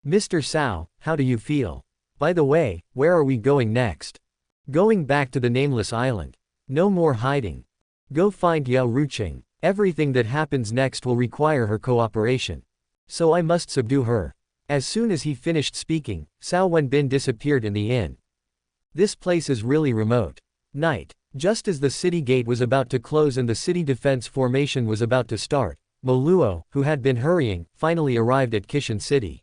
Speaker 1: Mr. Cao, how do you feel? By the way, where are we going next? Going back to the nameless island. No more hiding. Go find Yao Ruqing. Everything that happens next will require her cooperation. So I must subdue her. As soon as he finished speaking, Cao Wenbin disappeared in the inn. This place is really remote. Night. Just as the city gate was about to close and the city defense formation was about to start, Moluo, who had been hurrying, finally arrived at Kishan City.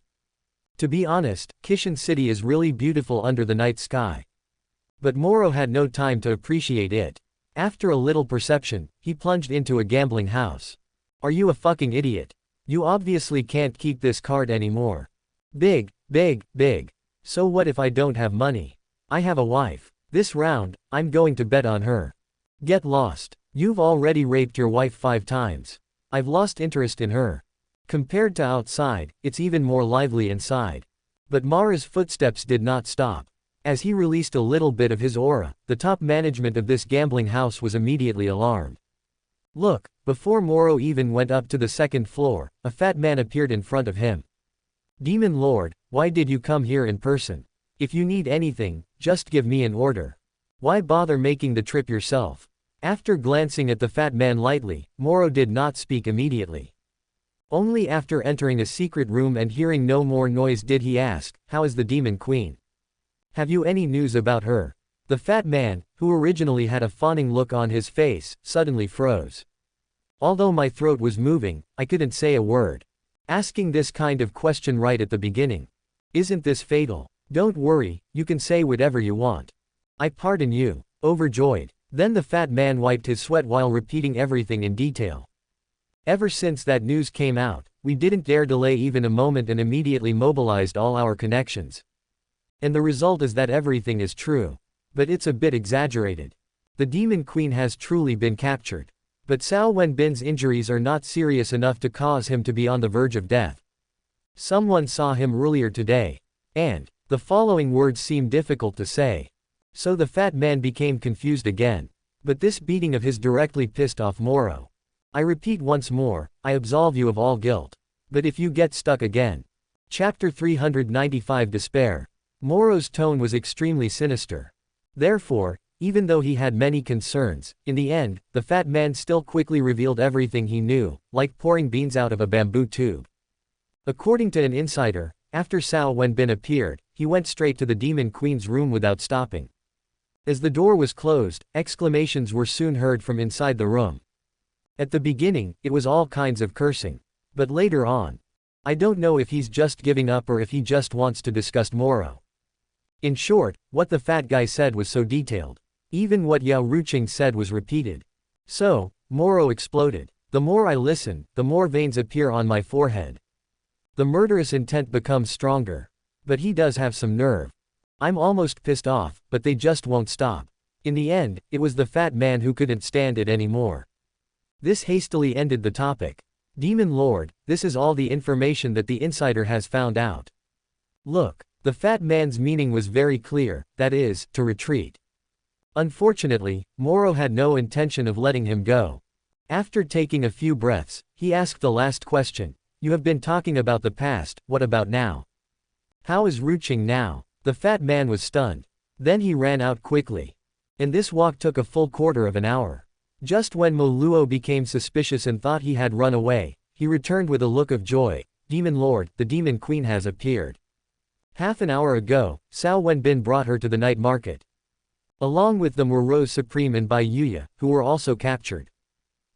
Speaker 1: To be honest, Kishan City is really beautiful under the night sky. But Moro had no time to appreciate it. After a little perception, he plunged into a gambling house. Are you a fucking idiot? You obviously can't keep this card anymore. Big. So what if I don't have money? I have a wife. This round, I'm going to bet on her. Get lost. You've already raped your wife 5 times. I've lost interest in her. Compared to outside, it's even more lively inside. But Mara's footsteps did not stop. As he released a little bit of his aura, the top management of this gambling house was immediately alarmed. Look, before Moro even went up to the 2nd floor, a fat man appeared in front of him. Demon Lord, why did you come here in person? If you need anything, just give me an order. Why bother making the trip yourself? After glancing at the fat man lightly, Moro did not speak immediately. Only after entering a secret room and hearing no more noise did he ask, how is the Demon Queen? Have you any news about her? The fat man, who originally had a fawning look on his face, suddenly froze. Although my throat was moving, I couldn't say a word. Asking this kind of question right at the beginning. Isn't this fatal? Don't worry, you can say whatever you want. I pardon you. Overjoyed. Then the fat man wiped his sweat while repeating everything in detail. Ever since that news came out, we didn't dare delay even a moment and immediately mobilized all our connections. And the result is that everything is true. But it's a bit exaggerated. The Demon Queen has truly been captured. But Cao Wenbin's injuries are not serious enough to cause him to be on the verge of death. Someone saw him earlier today. And the following words seem difficult to say. So the fat man became confused again. But this beating of his directly pissed off Moro. I repeat once more, I absolve you of all guilt. But if you get stuck again. Chapter 395 Despair. Moro's tone was extremely sinister. Therefore, even though he had many concerns, in the end, the fat man still quickly revealed everything he knew, like pouring beans out of a bamboo tube. According to an insider, after Cao Wenbin appeared, he went straight to the Demon Queen's room without stopping. As the door was closed, exclamations were soon heard from inside the room. At the beginning, it was all kinds of cursing. But later on, I don't know if he's just giving up or if he just wants to disgust Moro. In short, what the fat guy said was so detailed. Even what Yao Ruqing said was repeated. So, Moro exploded. The more I listen, the more veins appear on my forehead. The murderous intent becomes stronger. But he does have some nerve. I'm almost pissed off, but they just won't stop. In the end, it was the fat man who couldn't stand it anymore. This hastily ended the topic. Demon Lord, this is all the information that the insider has found out. Look, the fat man's meaning was very clear, that is, to retreat. Unfortunately, Moro had no intention of letting him go. After taking a few breaths, he asked the last question. You have been talking about the past, what about now? How is Ruqing now? The fat man was stunned. Then he ran out quickly. And this walk took a full quarter of an hour. Just when Mo Luo became suspicious and thought he had run away, he returned with a look of joy. Demon Lord, the Demon Queen has appeared. Half an hour ago, Cao Wenbin brought her to the night market. Along with them were Rose Supreme and Bai Yuya, who were also captured.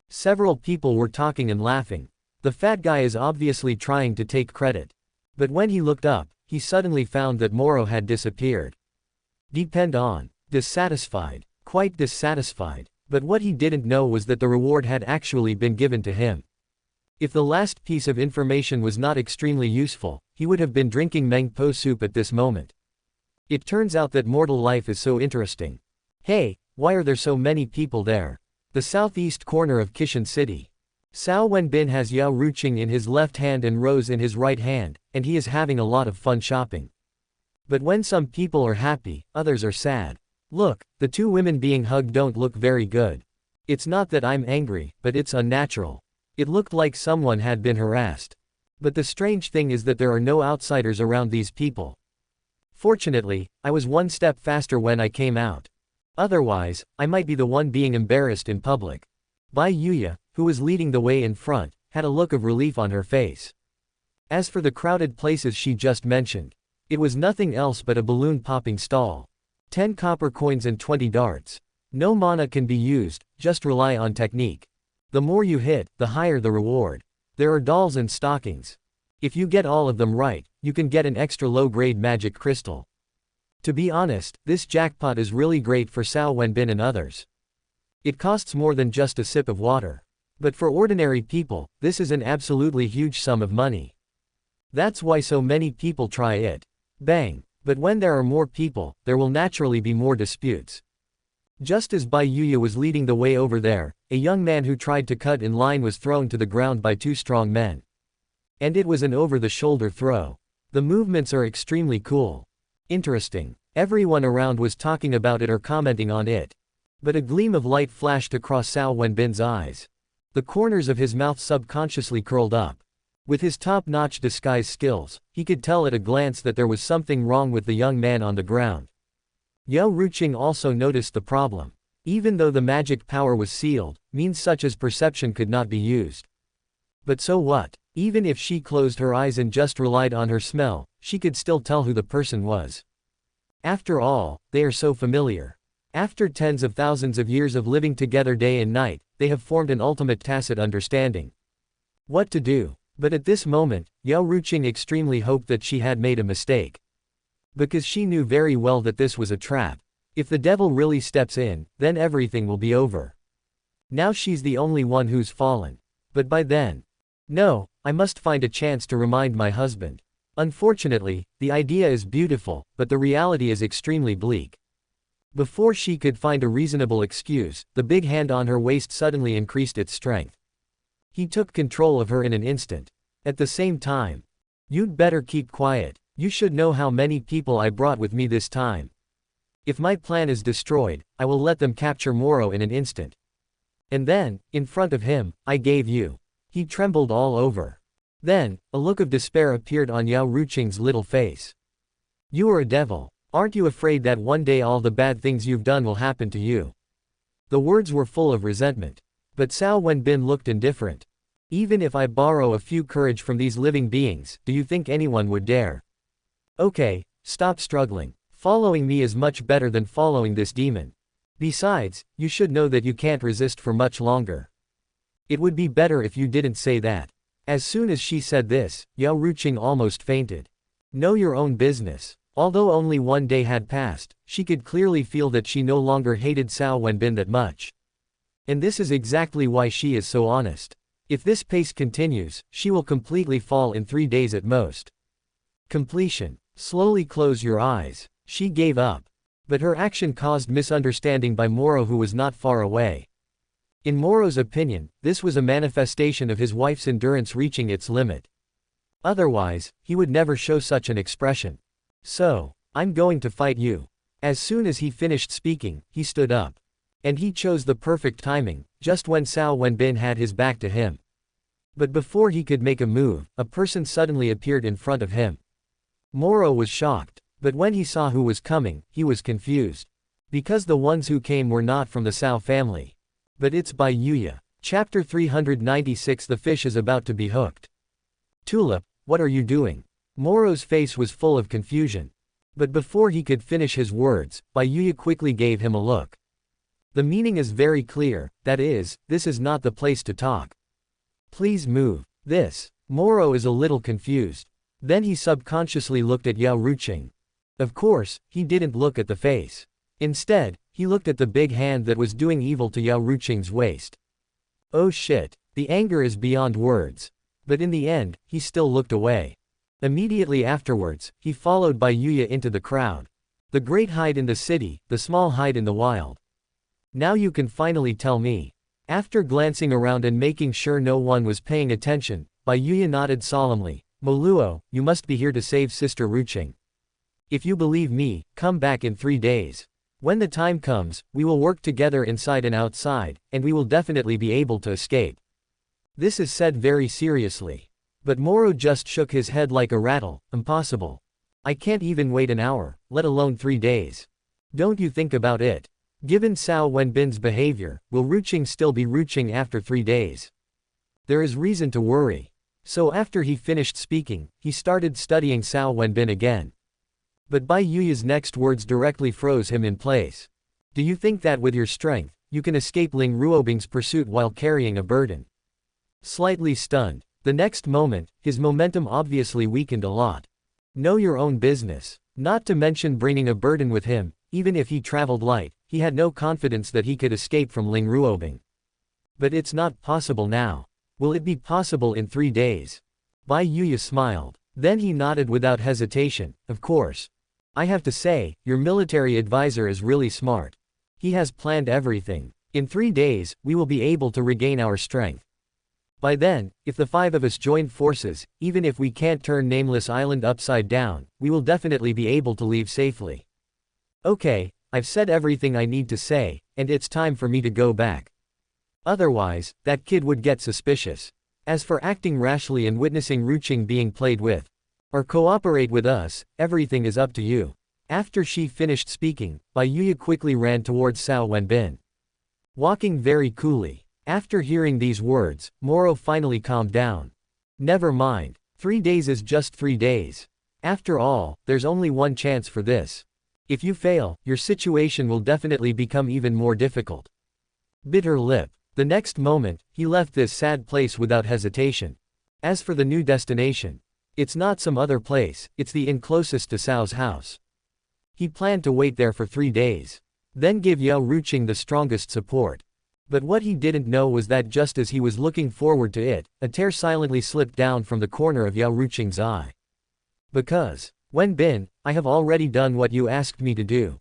Speaker 1: Several people were talking and laughing. The fat guy is obviously trying to take credit. But when he looked up, he suddenly found that Moro had disappeared. Depend on. Dissatisfied. Quite dissatisfied. But what he didn't know was that the reward had actually been given to him. If the last piece of information was not extremely useful, he would have been drinking Meng Po soup at this moment. It turns out that mortal life is so interesting. Hey, why are there so many people there? The southeast corner of Kishan City. Cao Wenbin has Yao Ruqing in his left hand and Rose in his right hand, and he is having a lot of fun shopping. But when some people are happy, others are sad. Look, the two women being hugged don't look very good. It's not that I'm angry, but it's unnatural. It looked like someone had been harassed. But the strange thing is that there are no outsiders around these people. Fortunately, I was one step faster when I came out. Otherwise, I might be the one being embarrassed in public. Bai Yuya, who was leading the way in front, had a look of relief on her face. As for the crowded places she just mentioned, it was nothing else but a balloon-popping stall. 10 copper coins and 20 darts. No mana can be used, just rely on technique. The more you hit, the higher the reward. There are dolls and stockings. If you get all of them right, you can get an extra low-grade magic crystal. To be honest, this jackpot is really great for Cao Wenbin and others. It costs more than just a sip of water. But for ordinary people, this is an absolutely huge sum of money. That's why so many people try it. Bang. But when there are more people, there will naturally be more disputes. Just as Bai Yuya was leading the way over there, a young man who tried to cut in line was thrown to the ground by two strong men. And it was an over-the-shoulder throw. The movements are extremely cool. Interesting. Everyone around was talking about it or commenting on it. But a gleam of light flashed across Cao Wenbin's eyes. The corners of his mouth subconsciously curled up. With his top-notch disguise skills, he could tell at a glance that there was something wrong with the young man on the ground. Yao Ruqing also noticed the problem. Even though the magic power was sealed, means such as perception could not be used. But so what? Even if she closed her eyes and just relied on her smell, she could still tell who the person was. After all, they are so familiar. After tens of thousands of years of living together day and night, they have formed an ultimate tacit understanding. What to do? But at this moment, Yao Ruqing extremely hoped that she had made a mistake. Because she knew very well that this was a trap. If the devil really steps in, then everything will be over. Now she's the only one who's fallen. But by then... No, I must find a chance to remind my husband. Unfortunately, the idea is beautiful, but the reality is extremely bleak. Before she could find a reasonable excuse, the big hand on her waist suddenly increased its strength. He took control of her in an instant. At the same time, you'd better keep quiet. You should know how many people I brought with me this time. If my plan is destroyed, I will let them capture Moro in an instant. And then, in front of him, I gave you. He trembled all over. Then, a look of despair appeared on Yao Ruqing's little face. You are a devil. Aren't you afraid that one day all the bad things you've done will happen to you? The words were full of resentment. But Cao Wenbin looked indifferent. Even if I borrow a few courage from these living beings, do you think anyone would dare? Okay, stop struggling. Following me is much better than following this demon. Besides, you should know that you can't resist for much longer. It would be better if you didn't say that. As soon as she said this, Yao Ruqing almost fainted. Know your own business. Although only one day had passed, she could clearly feel that she no longer hated Cao Wenbin that much. And this is exactly why she is so honest. If this pace continues, she will completely fall in 3 days at most. Completion. Slowly close your eyes. She gave up. But her action caused misunderstanding by Moro, who was not far away. In Moro's opinion, this was a manifestation of his wife's endurance reaching its limit. Otherwise, he would never show such an expression. So, I'm going to fight you. As soon as he finished speaking, he stood up. And he chose the perfect timing, just when Cao Wenbin had his back to him. But before he could make a move, a person suddenly appeared in front of him. Moro was shocked, but when he saw who was coming, he was confused. Because the ones who came were not from the Cao family. But it's Bai Yuya. Chapter 396. The fish is about to be hooked. Tulip, what are you doing? Moro's face was full of confusion. But before he could finish his words, Bai Yuya quickly gave him a look. The meaning is very clear, that is, this is not the place to talk. Please move. This. Moro is a little confused. Then he subconsciously looked at Yao Ruqing. Of course, he didn't look at the face. Instead, he looked at the big hand that was doing evil to Yao Ruqing's waist. Oh shit, the anger is beyond words. But in the end, he still looked away. Immediately afterwards, he followed Bai Yuya into the crowd. The great hide in the city, the small hide in the wild. Now you can finally tell me. After glancing around and making sure no one was paying attention, Bai Yuya nodded solemnly. Moluo, you must be here to save Sister Ruqing. If you believe me, come back in 3 days. When the time comes, we will work together inside and outside, and we will definitely be able to escape. This is said very seriously. But Moro just shook his head like a rattle. Impossible. I can't even wait an hour, let alone 3 days. Don't you think about it. Given Cao Wenbin's behavior, will Ruqing still be Ruqing after 3 days? There is reason to worry. So after he finished speaking, he started studying Cao Wenbin again. But Bai Yuya's next words directly froze him in place. Do you think that with your strength, you can escape Ling Ruobing's pursuit while carrying a burden? Slightly stunned. The next moment, his momentum obviously weakened a lot. Know your own business. Not to mention bringing a burden with him, even if he traveled light, he had no confidence that he could escape from Ling Ruobing. But it's not possible now. Will it be possible in 3 days? Bai Yuya smiled. Then he nodded without hesitation. Of course. I have to say, your military advisor is really smart. He has planned everything. In 3 days, we will be able to regain our strength. By then, if the 5 of us join forces, even if we can't turn Nameless Island upside down, we will definitely be able to leave safely. Okay, I've said everything I need to say, and it's time for me to go back. Otherwise, that kid would get suspicious. As for acting rashly and witnessing Ruqing being played with, or cooperate with us, everything is up to you. After she finished speaking, Bai Yuya quickly ran towards Cao Wenbin. Walking very coolly. After hearing these words, Moro finally calmed down. Never mind. 3 days is just 3 days. After all, there's only one chance for this. If you fail, your situation will definitely become even more difficult. Bit her lip. The next moment, he left this sad place without hesitation. As for the new destination, it's not some other place, it's the inn closest to Cao's house. He planned to wait there for 3 days. Then give Yao Ruqing the strongest support. But what he didn't know was that just as he was looking forward to it, a tear silently slipped down from the corner of Yao Ruqing's eye. Because, Wenbin, I have already done what you asked me to do.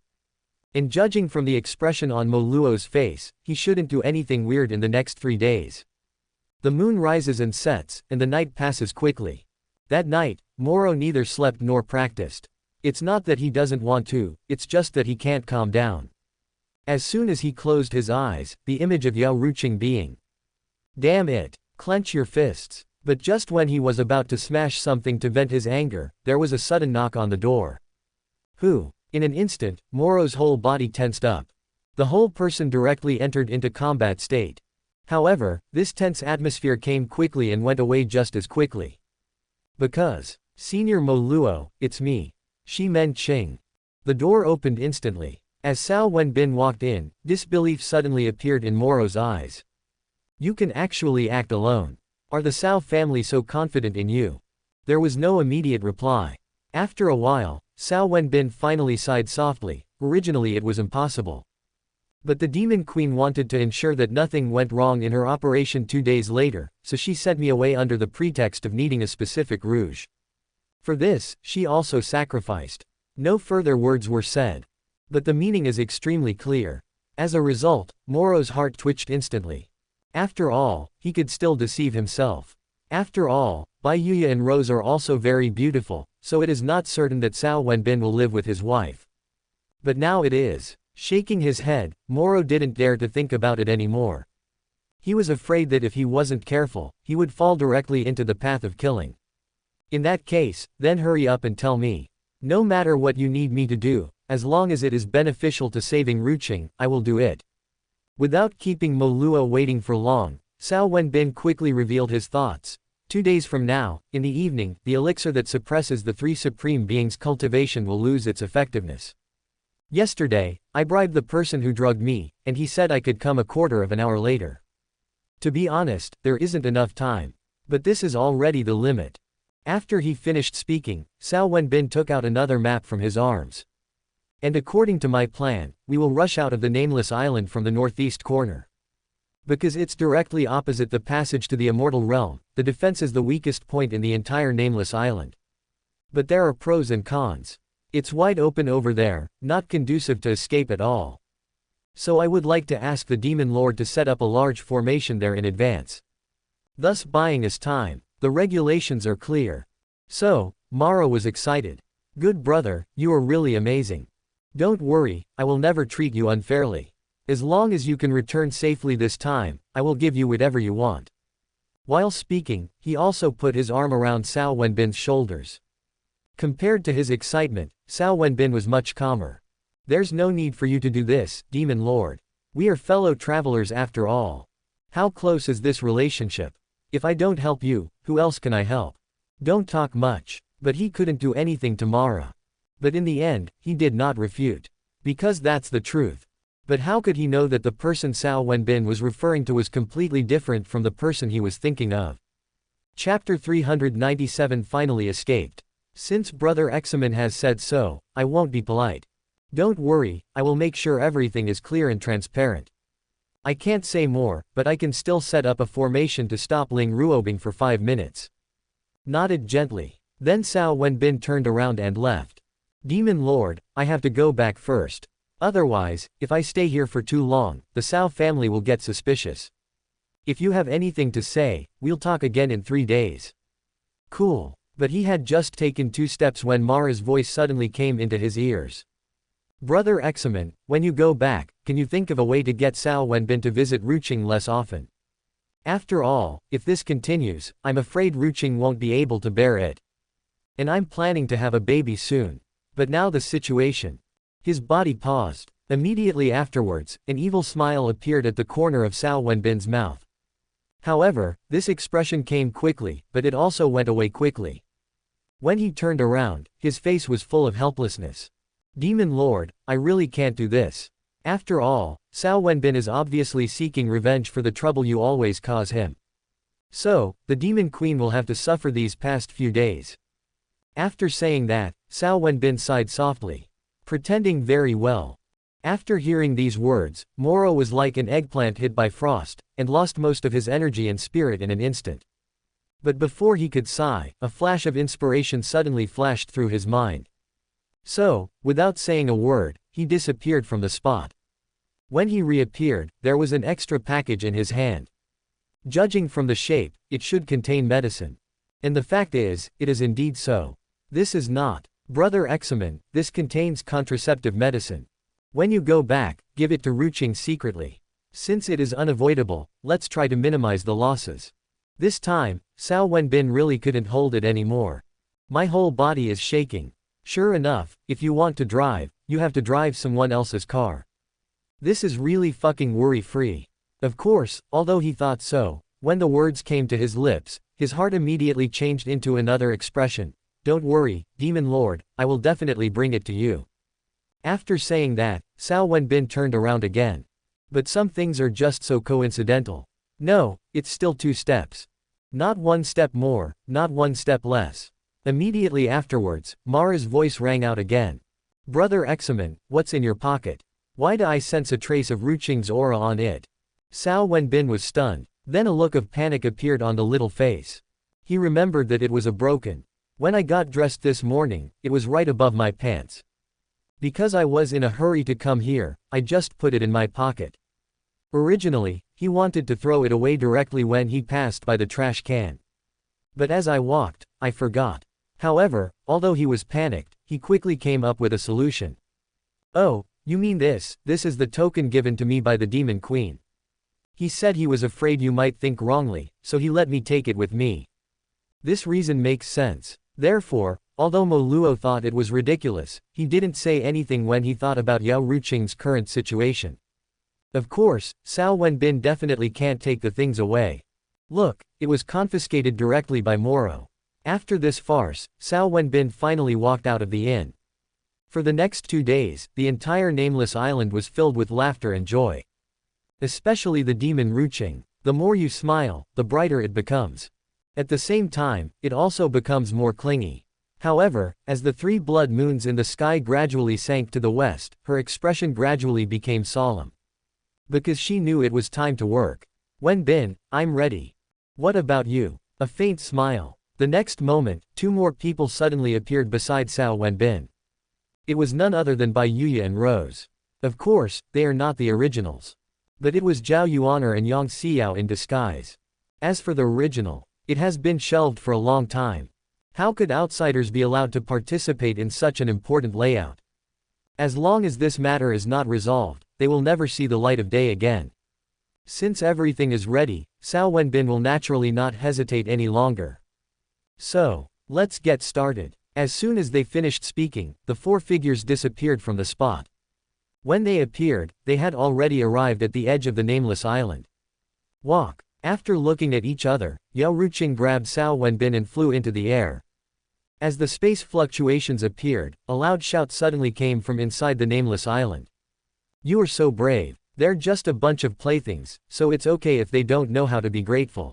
Speaker 1: And judging from the expression on Mo Luo's face, he shouldn't do anything weird in the next 3 days. The moon rises and sets, and the night passes quickly. That night, Moro neither slept nor practiced. It's not that he doesn't want to, it's just that he can't calm down. As soon as he closed his eyes, the image of Yao Ruqing being. Damn it! Clench your fists. But just when he was about to smash something to vent his anger, there was a sudden knock on the door. Who? In an instant, Moro's whole body tensed up. The whole person directly entered into combat state. However, this tense atmosphere came quickly and went away just as quickly. Because, Senior Mo Luo, it's me. Shi Men Qing. The door opened instantly. As Cao Wenbin walked in, disbelief suddenly appeared in Moro's eyes. You can actually act alone. Are the Cao family so confident in you? There was no immediate reply. After a while, Cao Wenbin finally sighed softly. Originally it was impossible. But the Demon Queen wanted to ensure that nothing went wrong in her operation 2 days later, so she sent me away under the pretext of needing a specific rouge. For this, she also sacrificed. No further words were said. But the meaning is extremely clear. As a result, Moro's heart twitched instantly. After all, he could still deceive himself. After all, Bai Yuya and Rose are also very beautiful, so it is not certain that Cao Wenbin will live with his wife. But now it is. Shaking his head, Moro didn't dare to think about it anymore. He was afraid that if he wasn't careful, he would fall directly into the path of killing. In that case, then hurry up and tell me. No matter what you need me to do, as long as it is beneficial to saving Ruqing, I will do it. Without keeping Mo Luo waiting for long, Cao Wenbin quickly revealed his thoughts. 2 days from now, in the evening, the elixir that suppresses the 3 supreme beings' cultivation will lose its effectiveness. Yesterday, I bribed the person who drugged me, and he said I could come a quarter of an hour later. To be honest, there isn't enough time. But this is already the limit. After he finished speaking, Cao Wenbin took out another map from his arms. And according to my plan, we will rush out of the nameless island from the northeast corner. Because it's directly opposite the passage to the immortal realm, the defense is the weakest point in the entire nameless island. But there are pros and cons. It's wide open over there, not conducive to escape at all. So I would like to ask the Demon Lord to set up a large formation there in advance. Thus buying us time. The regulations are clear. So, Moro was excited. Good brother, you are really amazing. Don't worry, I will never treat you unfairly. As long as you can return safely this time, I will give you whatever you want. While speaking, he also put his arm around Cao Wenbin's shoulders. Compared to his excitement, Cao Wenbin was much calmer. There's no need for you to do this, Demon Lord. We are fellow travelers after all. How close is this relationship? If I don't help you, who else can I help? Don't talk much. But he couldn't do anything to Mara. But in the end, he did not refute. Because that's the truth. But how could he know that the person Cao Wenbin was referring to was completely different from the person he was thinking of? Chapter 397 finally escaped. Since Brother Examen has said so, I won't be polite. Don't worry, I will make sure everything is clear and transparent. I can't say more, but I can still set up a formation to stop Ling Ruobing for 5 minutes. Nodded gently. Then Cao Wenbin turned around and left. Demon Lord, I have to go back first. Otherwise, if I stay here for too long, the Cao family will get suspicious. If you have anything to say, we'll talk again in 3 days. Cool. But he had just taken 2 steps when Mara's voice suddenly came into his ears. Brother Examen, when you go back, can you think of a way to get Cao Wenbin to visit Ruqing less often? After all, if this continues, I'm afraid Ruqing won't be able to bear it. And I'm planning to have a baby soon. But now the situation. His body paused. Immediately afterwards, an evil smile appeared at the corner of Cao Wenbin's mouth. However, this expression came quickly, but it also went away quickly. When he turned around, his face was full of helplessness. Demon Lord, I really can't do this. After all, Cao Wenbin is obviously seeking revenge for the trouble you always cause him. So, the Demon Queen will have to suffer these past few days. After saying that, Cao Wenbin sighed softly. Pretending very well. After hearing these words, Moro was like an eggplant hit by frost, and lost most of his energy and spirit in an instant. But before he could sigh, a flash of inspiration suddenly flashed through his mind. So, without saying a word, he disappeared from the spot. When he reappeared, there was an extra package in his hand. Judging from the shape, it should contain medicine. And the fact is, it is indeed so. This is not. Brother Examen, this contains contraceptive medicine. When you go back, give it to Ruqing secretly. Since it is unavoidable, let's try to minimize the losses. This time, Cao Wenbin really couldn't hold it anymore. My whole body is shaking. Sure enough, if you want to drive, you have to drive someone else's car. This is really fucking worry-free. Of course, although he thought so, when the words came to his lips, his heart immediately changed into another expression. Don't worry, Demon Lord, I will definitely bring it to you. After saying that, Cao Wenbin turned around again. But some things are just so coincidental. No, it's still 2 steps. Not 1 step more, not 1 step less. Immediately afterwards, Mara's voice rang out again. Brother Examen, what's in your pocket? Why do I sense a trace of Ruqing's aura on it? Cao Wenbin was stunned. Then a look of panic appeared on the little face. He remembered that it was a broken. When I got dressed this morning, it was right above my pants. Because I was in a hurry to come here, I just put it in my pocket. Originally, he wanted to throw it away directly when he passed by the trash can. But as I walked, I forgot. However, although he was panicked, he quickly came up with a solution. Oh, you mean this is the token given to me by the Demon Queen. He said he was afraid you might think wrongly, so he let me take it with me. This reason makes sense. Therefore, although Mo Luo thought it was ridiculous, he didn't say anything when he thought about Yao Ruqing's current situation. Of course, Cao Wenbin definitely can't take the things away. Look, it was confiscated directly by Moro. After this farce, Cao Wenbin finally walked out of the inn. For the next 2 days, the entire nameless island was filled with laughter and joy. Especially the demon Ruqing. The more you smile, the brighter it becomes. At the same time, it also becomes more clingy. However, as the 3 blood moons in the sky gradually sank to the west, her expression gradually became solemn. Because she knew it was time to work. Wenbin, I'm ready. What about you? A faint smile. The next moment, 2 more people suddenly appeared beside Cao Wenbin. It was none other than Bai Yuya and Rose. Of course, they are not the originals. But it was Zhao Yuaner and Yang Xiao in disguise. As for the original, it has been shelved for a long time. How could outsiders be allowed to participate in such an important layout? As long as this matter is not resolved, they will never see the light of day again. Since everything is ready, Cao Wenbin will naturally not hesitate any longer. So, let's get started. As soon as they finished speaking, the 4 figures disappeared from the spot. When they appeared, they had already arrived at the edge of the nameless island. Walk. After looking at each other, Yao Ruqing grabbed Cao Wenbin and flew into the air. As the space fluctuations appeared, a loud shout suddenly came from inside the nameless island. You are so brave. They're just a bunch of playthings, so it's okay if they don't know how to be grateful.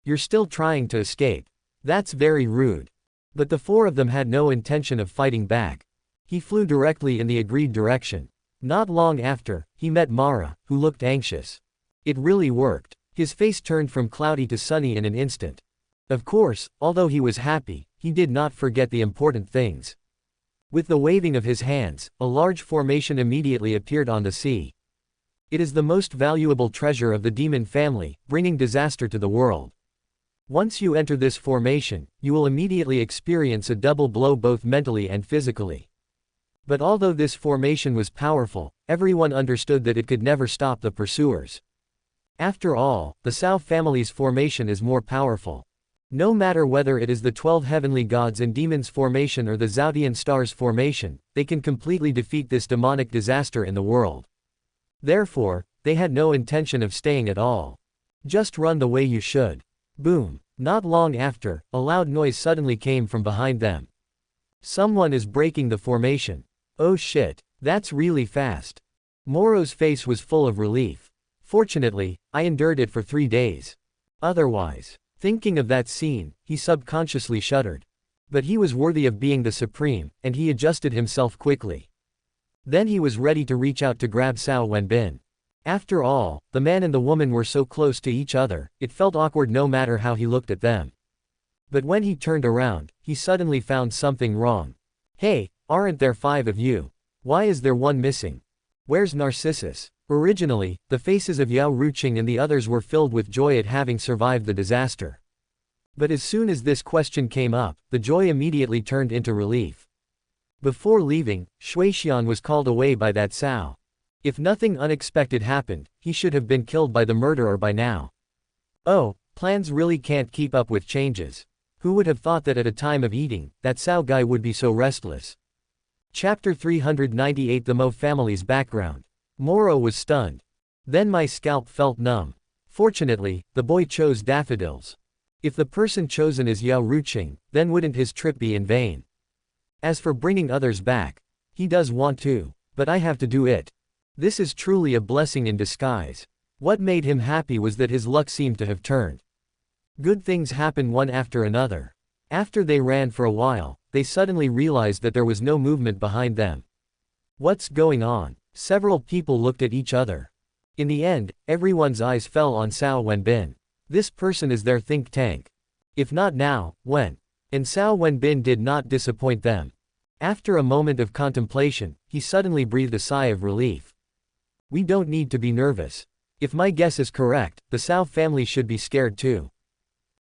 Speaker 1: You're still trying to escape. That's very rude. But the 4 of them had no intention of fighting back. He flew directly in the agreed direction. Not long after, he met Mara, who looked anxious. It really worked. His face turned from cloudy to sunny in an instant. Of course, although he was happy, he did not forget the important things. With the waving of his hands, a large formation immediately appeared on the sea. It is the most valuable treasure of the demon family, bringing disaster to the world. Once you enter this formation, you will immediately experience a double blow both mentally and physically. But although this formation was powerful, everyone understood that it could never stop the pursuers. After all, the Cao family's formation is more powerful. No matter whether it is the 12 heavenly gods and demons formation or the Zhaodian stars formation, they can completely defeat this demonic disaster in the world. Therefore, they had no intention of staying at all. Just run the way you should. Boom. Not long after, a loud noise suddenly came from behind them. Someone is breaking the formation. Oh shit, that's really fast. Moro's face was full of relief. Fortunately, I endured it for 3 days. Otherwise, thinking of that scene, he subconsciously shuddered. But he was worthy of being the supreme, and he adjusted himself quickly. Then he was ready to reach out to grab Cao Wenbin. After all, the man and the woman were so close to each other, it felt awkward no matter how he looked at them. But when he turned around, he suddenly found something wrong. Hey, aren't there 5 of you? Why is there 1 missing? Where's Narcissus? Originally, the faces of Yao Ruqing and the others were filled with joy at having survived the disaster. But as soon as this question came up, the joy immediately turned into relief. Before leaving, Shuixian was called away by that Cao. If nothing unexpected happened, he should have been killed by the murderer by now. Oh, plans really can't keep up with changes. Who would have thought that at a time of eating, that Cao guy would be so restless? Chapter 398 The Mo family's background. Moro was stunned. Then my scalp felt numb. Fortunately, the boy chose daffodils. If the person chosen is Yao Ruqing, then wouldn't his trip be in vain? As for bringing others back, he does want to, but I have to do it. This is truly a blessing in disguise. What made him happy was that his luck seemed to have turned. Good things happened one after another. After they ran for a while, they suddenly realized that there was no movement behind them. What's going on? Several people looked at each other. In the end, everyone's eyes fell on Cao Wenbin. This person is their think tank. If not now, when? And Cao Wenbin did not disappoint them. After a moment of contemplation, he suddenly breathed a sigh of relief. We don't need to be nervous. If my guess is correct, the Cao family should be scared too.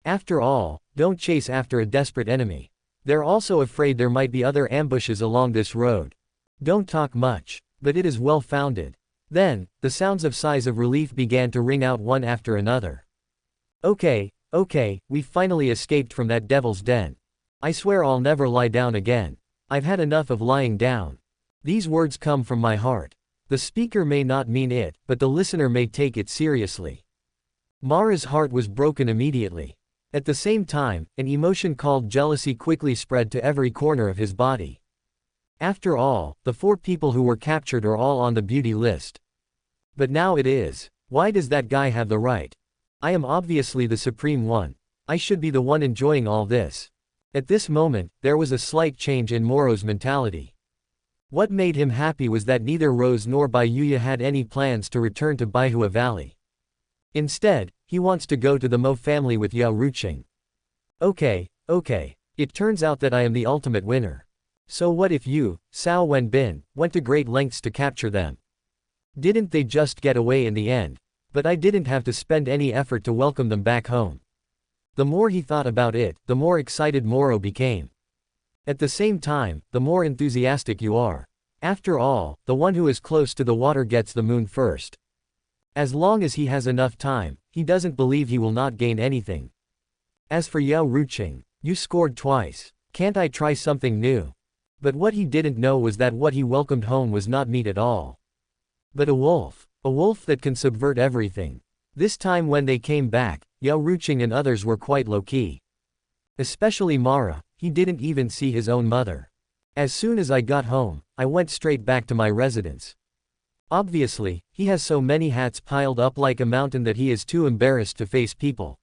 Speaker 1: After all, don't chase after a desperate enemy. They're also afraid there might be other ambushes along this road. Don't talk much, but it is well founded. Then, the sounds of sighs of relief began to ring out one after another. Okay, we finally escaped from that devil's den. I swear I'll never lie down again. I've had enough of lying down. These words come from my heart. The speaker may not mean it, but the listener may take it seriously. Mara's heart was broken immediately. At the same time, an emotion called jealousy quickly spread to every corner of his body. After all, the 4 people who were captured are all on the beauty list. But now it is. Why does that guy have the right? I am obviously the supreme one. I should be the one enjoying all this. At this moment, there was a slight change in Moro's mentality. What made him happy was that neither Rose nor Bai Yuya had any plans to return to Baihua Valley. Instead, he wants to go to the Mo family with Yao Ruqing. Okay. It turns out that I am the ultimate winner. So what if you, Cao Wenbin, went to great lengths to capture them? Didn't they just get away in the end? But I didn't have to spend any effort to welcome them back home. The more he thought about it, the more excited Moro became. At the same time, the more enthusiastic you are. After all, the one who is close to the water gets the moon first. As long as he has enough time, he doesn't believe he will not gain anything. As for Yao Ruqing, you scored twice. Can't I try something new? But what he didn't know was that what he welcomed home was not meat at all. But a wolf that can subvert everything. This time when they came back, Yao Ruqing and others were quite low-key. Especially Mara, he didn't even see his own mother. As soon as I got home, I went straight back to my residence. Obviously, he has so many hats piled up like a mountain that he is too embarrassed to face people.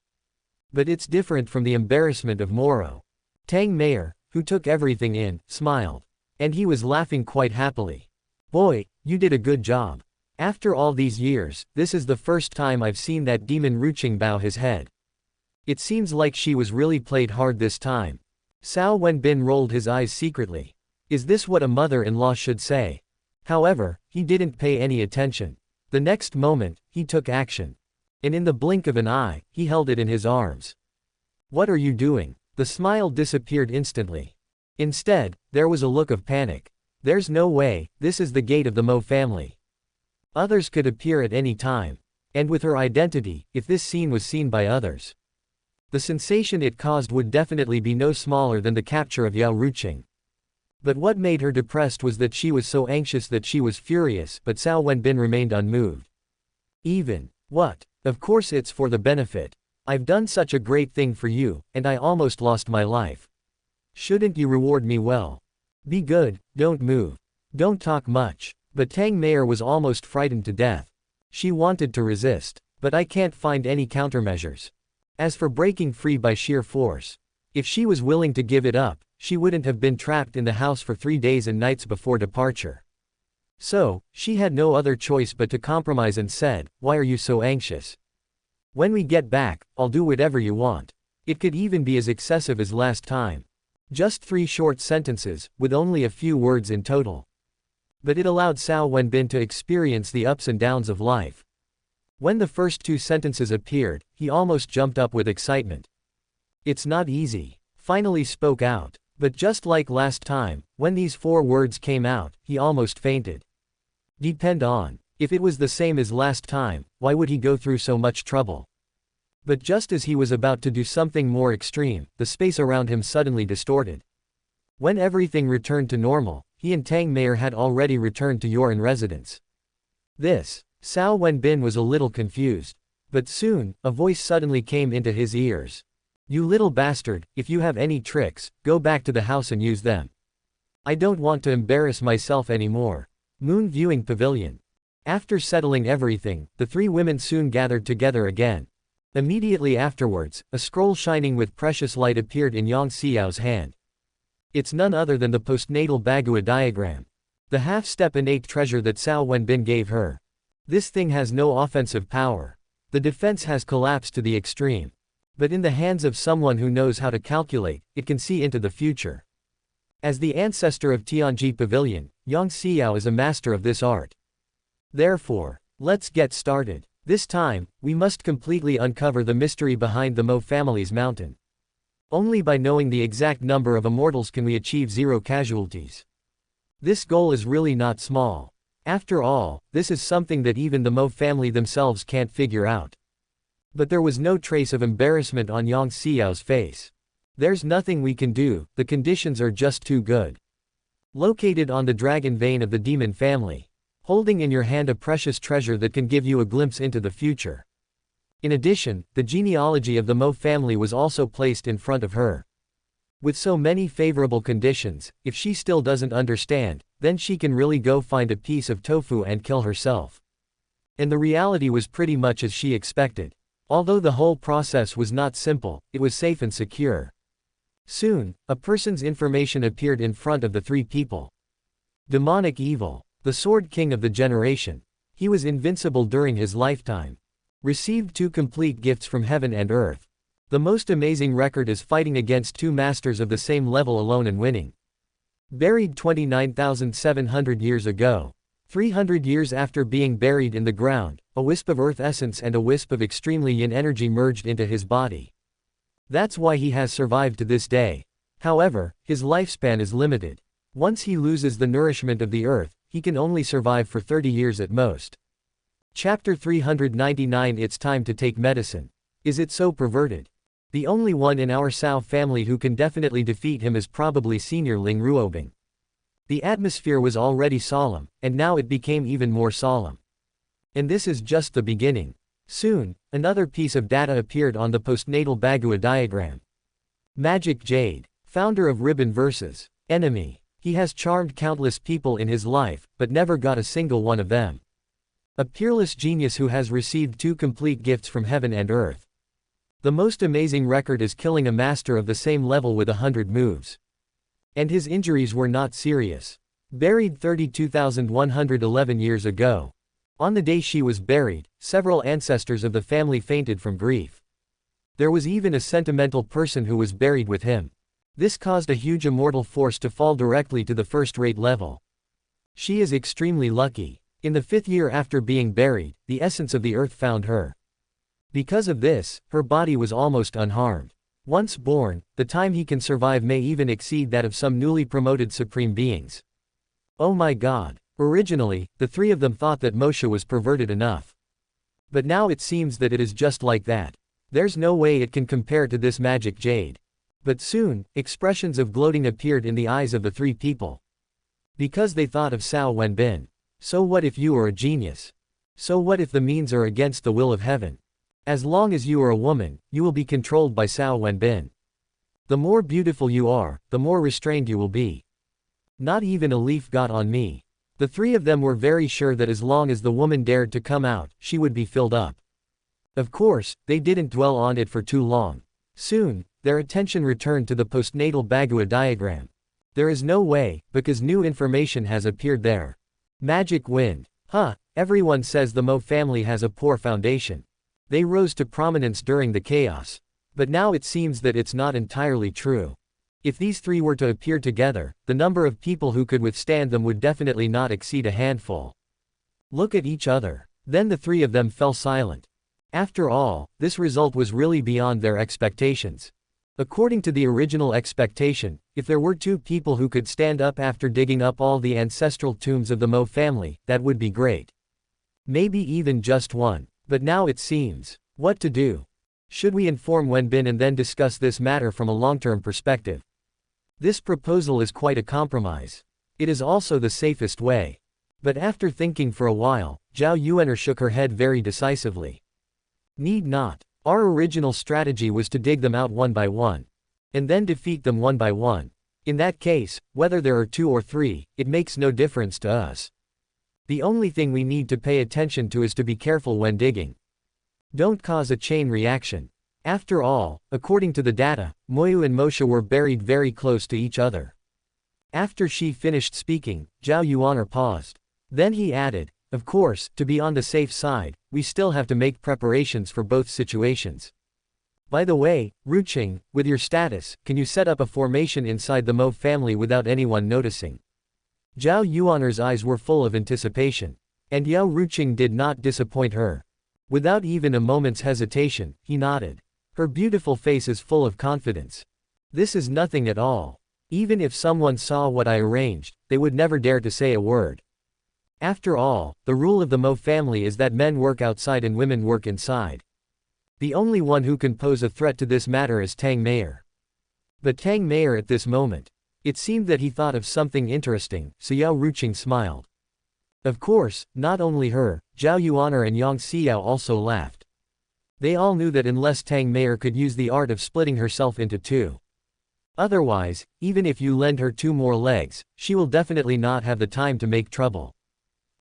Speaker 1: But it's different from the embarrassment of Moro. Tang Mayor, who took everything in, smiled. And he was laughing quite happily. Boy, you did a good job. After all these years, this is the first time I've seen that demon Ruqing bow his head. It seems like she was really played hard this time. Cao Wenbin rolled his eyes secretly. Is this what a mother-in-law should say? However, he didn't pay any attention. The next moment, he took action. And in the blink of an eye, he held it in his arms. What are you doing? The smile disappeared instantly. Instead, there was a look of panic. There's no way, this is the gate of the Mo family. Others could appear at any time. And with her identity, if this scene was seen by others, the sensation it caused would definitely be no smaller than the capture of Yao Ruqing. But what made her depressed was that she was so anxious that she was furious, but Cao Wenbin remained unmoved. What? Of course it's for the benefit. I've done such a great thing for you, and I almost lost my life. Shouldn't you reward me well? Be good, don't move. Don't talk much. But Tang Mayor was almost frightened to death. She wanted to resist. But I can't find any countermeasures. As for breaking free by sheer force, if she was willing to give it up, she wouldn't have been trapped in the house for 3 days and nights before departure. So, she had no other choice but to compromise and said, why are you so anxious? When we get back, I'll do whatever you want. It could even be as excessive as last time. Just 3 short sentences, with only a few words in total. But it allowed Cao Wenbin to experience the ups and downs of life. When the first 2 sentences appeared, he almost jumped up with excitement. It's not easy. Finally spoke out. But just like last time, when these 4 words came out, he almost fainted. Depend on. If it was the same as last time, why would he go through so much trouble? But just as he was about to do something more extreme, the space around him suddenly distorted. When everything returned to normal, he and Tang Mayor had already returned to Yoran residence. Cao Wenbin was a little confused. But soon, a voice suddenly came into his ears. You little bastard, if you have any tricks, go back to the house and use them. I don't want to embarrass myself anymore. Moon Viewing Pavilion. After settling everything, the three women soon gathered together again. Immediately afterwards, a scroll shining with precious light appeared in Yang Xiao's hand. It's none other than the postnatal Bagua diagram. The half-step innate treasure that Cao Wenbin gave her. This thing has no offensive power. The defense has collapsed to the extreme. But in the hands of someone who knows how to calculate, it can see into the future. As the ancestor of Tianji Pavilion, Yang Xiao is a master of this art. Therefore, let's get started. This time, we must completely uncover the mystery behind the Mo family's mountain. Only by knowing the exact number of immortals can we achieve zero casualties. This goal is really not small. After all, this is something that even the Mo family themselves can't figure out. But there was no trace of embarrassment on Yang Xiao's face. There's nothing we can do, the conditions are just too good. Located on the dragon vein of the demon family. Holding in your hand a precious treasure that can give you a glimpse into the future. In addition, the genealogy of the Mo family was also placed in front of her. With so many favorable conditions, if she still doesn't understand, then she can really go find a piece of tofu and kill herself. And the reality was pretty much as she expected. Although the whole process was not simple, it was safe and secure. Soon, a person's information appeared in front of the three people. Demonic evil. The Sword King of the generation. He was invincible during his lifetime. Received 2 complete gifts from heaven and earth. The most amazing record is fighting against 2 masters of the same level alone and winning. Buried 29,700 years ago. 300 years after being buried in the ground, a wisp of earth essence and a wisp of extremely yin energy merged into his body. That's why he has survived to this day. However, his lifespan is limited. Once he loses the nourishment of the earth, he can only survive for 30 years at most. Chapter 399. It's time to take medicine. Is it so perverted? The only one in our Cao family who can definitely defeat him is probably Senior Ling Ruobing. The atmosphere was already solemn, and now it became even more solemn. And this is just the beginning. Soon, another piece of data appeared on the postnatal Bagua diagram. Magic Jade. Founder of Ribbon Verses. Enemy. He has charmed countless people in his life, but never got a single one of them. A peerless genius who has received 2 complete gifts from heaven and earth. The most amazing record is killing a master of the same level with 100 moves. And his injuries were not serious. Buried 32,111 years ago. On the day she was buried, several ancestors of the family fainted from grief. There was even a sentimental person who was buried with him. This caused a huge immortal force to fall directly to the first-rate level. She is extremely lucky. In the 5th year after being buried, the essence of the earth found her. Because of this, her body was almost unharmed. Once born, the time he can survive may even exceed that of some newly promoted supreme beings. Oh my god. Originally, the 3 of them thought that Moshe was perverted enough. But now it seems that it is just like that. There's no way it can compare to this magic jade. But soon, expressions of gloating appeared in the eyes of the 3 people. Because they thought of Cao Wenbin. So what if you are a genius? So what if the means are against the will of heaven? As long as you are a woman, you will be controlled by Cao Wenbin. The more beautiful you are, the more restrained you will be. Not even a leaf got on me. The 3 of them were very sure that as long as the woman dared to come out, she would be filled up. Of course, they didn't dwell on it for too long. Soon, their attention returned to the postnatal Bagua diagram. There is no way, because new information has appeared there. Magic wind. Everyone says the Mo family has a poor foundation. They rose to prominence during the chaos. But now it seems that it's not entirely true. If these 3 were to appear together, the number of people who could withstand them would definitely not exceed a handful. Look at each other. Then the 3 of them fell silent. After all, this result was really beyond their expectations. According to the original expectation, if there were 2 people who could stand up after digging up all the ancestral tombs of the Mo family, that would be great. Maybe even just 1. But now it seems. What to do? Should we inform Wenbin and then discuss this matter from a long-term perspective? This proposal is quite a compromise. It is also the safest way. But after thinking for a while, Zhao Yuaner shook her head very decisively. Need not. Our original strategy was to dig them out one by one. And then defeat them one by one. In that case, whether there are 2 or 3, it makes no difference to us. The only thing we need to pay attention to is to be careful when digging. Don't cause a chain reaction. After all, according to the data, Moyu and Moshe were buried very close to each other. After she finished speaking, Zhao Yuaner paused. Then he added, of course, to be on the safe side, we still have to make preparations for both situations. By the way, Ruqing, with your status, can you set up a formation inside the Mo family without anyone noticing? Zhao Yuaner's eyes were full of anticipation. And Yao Ruqing did not disappoint her. Without even a moment's hesitation, he nodded. Her beautiful face is full of confidence. This is nothing at all. Even if someone saw what I arranged, they would never dare to say a word. After all, the rule of the Mo family is that men work outside and women work inside. The only one who can pose a threat to this matter is Tang Meier. But Tang Meier at this moment. It seemed that he thought of something interesting, so Yao Ruqing smiled. Of course, not only her, Zhao Yuaner and Yang Xiao also laughed. They all knew that unless Tang Meier could use the art of splitting herself into two. Otherwise, even if you lend her 2 more legs, she will definitely not have the time to make trouble.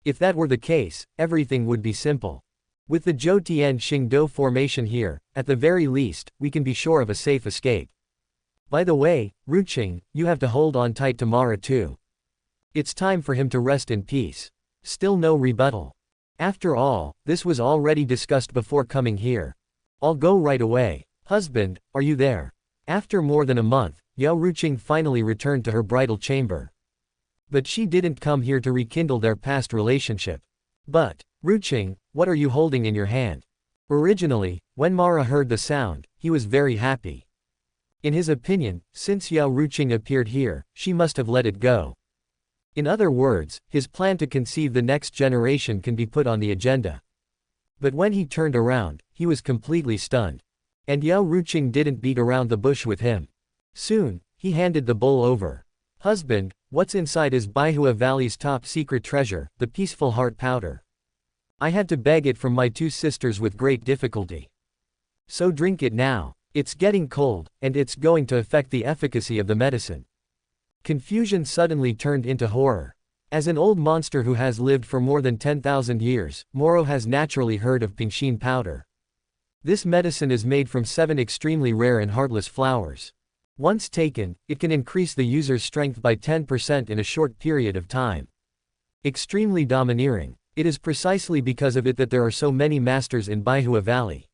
Speaker 1: If that were the case, everything would be simple. With the Zhou Tian Xingdou formation here, at the very least, we can be sure of a safe escape. By the way, Ruqing, you have to hold on tight to Mara too. It's time for him to rest in peace. Still no rebuttal. After all, this was already discussed before coming here. I'll go right away. Husband, are you there? After more than a month, Yao Ruqing finally returned to her bridal chamber. But she didn't come here to rekindle their past relationship. But, Ruqing, what are you holding in your hand? Originally, when Mara heard the sound, he was very happy. In his opinion, since Yao Ruqing appeared here, she must have let it go. In other words, his plan to conceive the next generation can be put on the agenda. But when he turned around, he was completely stunned. And Yao Ruqing didn't beat around the bush with him. Soon, he handed the bowl over. Husband, what's inside is Baihua Valley's top secret treasure, the Peaceful Heart Powder. I had to beg it from my 2 sisters with great difficulty. So drink it now. It's getting cold, and it's going to affect the efficacy of the medicine. Confusion suddenly turned into horror. As an old monster who has lived for more than 10,000 years, Moro has naturally heard of Pingxin powder. This medicine is made from 7 extremely rare and heartless flowers. Once taken, it can increase the user's strength by 10% in a short period of time. Extremely domineering. It is precisely because of it that there are so many masters in Baihua Valley.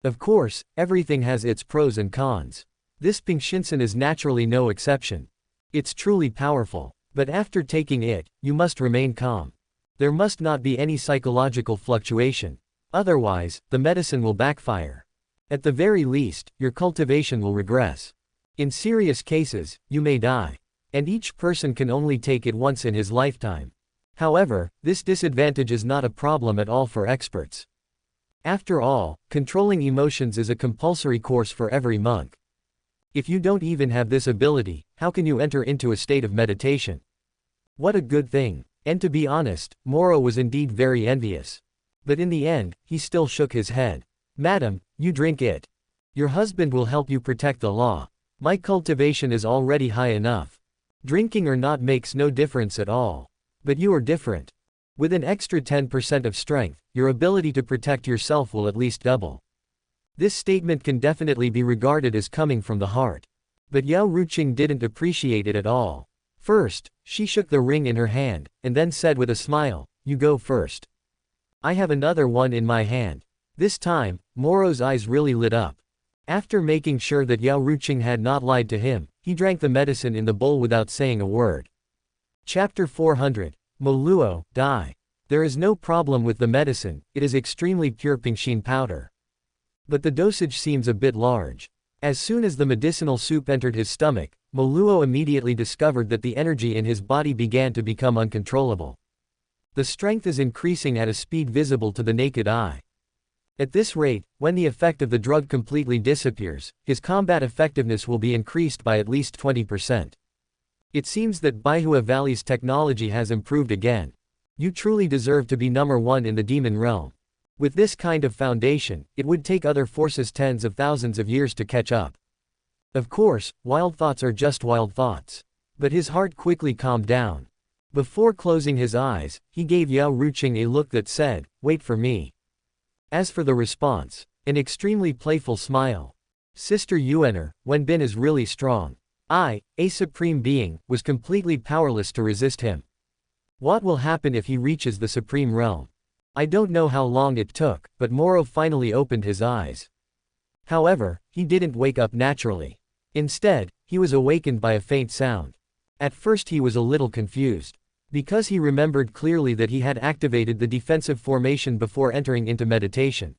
Speaker 1: Of course, everything has its pros and cons. This Pingxinsen is naturally no exception. It's truly powerful. But after taking it, you must remain calm. There must not be any psychological fluctuation. Otherwise, the medicine will backfire. At the very least, your cultivation will regress. In serious cases, you may die. And each person can only take it once in his lifetime. However, this disadvantage is not a problem at all for experts. After all, controlling emotions is a compulsory course for every monk. If you don't even have this ability, how can you enter into a state of meditation? What a good thing. And to be honest, Moro was indeed very envious. But in the end, he still shook his head. Madam, you drink it. Your husband will help you protect the law. My cultivation is already high enough. Drinking or not makes no difference at all. But you are different. With an extra 10% of strength, your ability to protect yourself will at least double. This statement can definitely be regarded as coming from the heart. But Yao Ruqing didn't appreciate it at all. First, she shook the ring in her hand, and then said with a smile, "You go first. I have another one in my hand." This time, Moro's eyes really lit up. After making sure that Yao Ruqing had not lied to him, he drank the medicine in the bowl without saying a word. Chapter 400. Moluo, die. There is no problem with the medicine, it is extremely pure Pingxin powder. But the dosage seems a bit large. As soon as the medicinal soup entered his stomach, Moluo immediately discovered that the energy in his body began to become uncontrollable. The strength is increasing at a speed visible to the naked eye. At this rate, when the effect of the drug completely disappears, his combat effectiveness will be increased by at least 20%. It seems that Baihua Valley's technology has improved again. You truly deserve to be number 1 in the demon realm. With this kind of foundation, it would take other forces tens of thousands of years to catch up. Of course, wild thoughts are just wild thoughts. But his heart quickly calmed down. Before closing his eyes, he gave Yao Ruqing a look that said, "Wait for me." As for the response, an extremely playful smile. Sister Yuener, Wenbin is really strong. I, a supreme being, was completely powerless to resist him. What will happen if he reaches the supreme realm? I don't know how long it took, but Moro finally opened his eyes. However, he didn't wake up naturally. Instead, he was awakened by a faint sound. At first he was a little confused. Because he remembered clearly that he had activated the defensive formation before entering into meditation.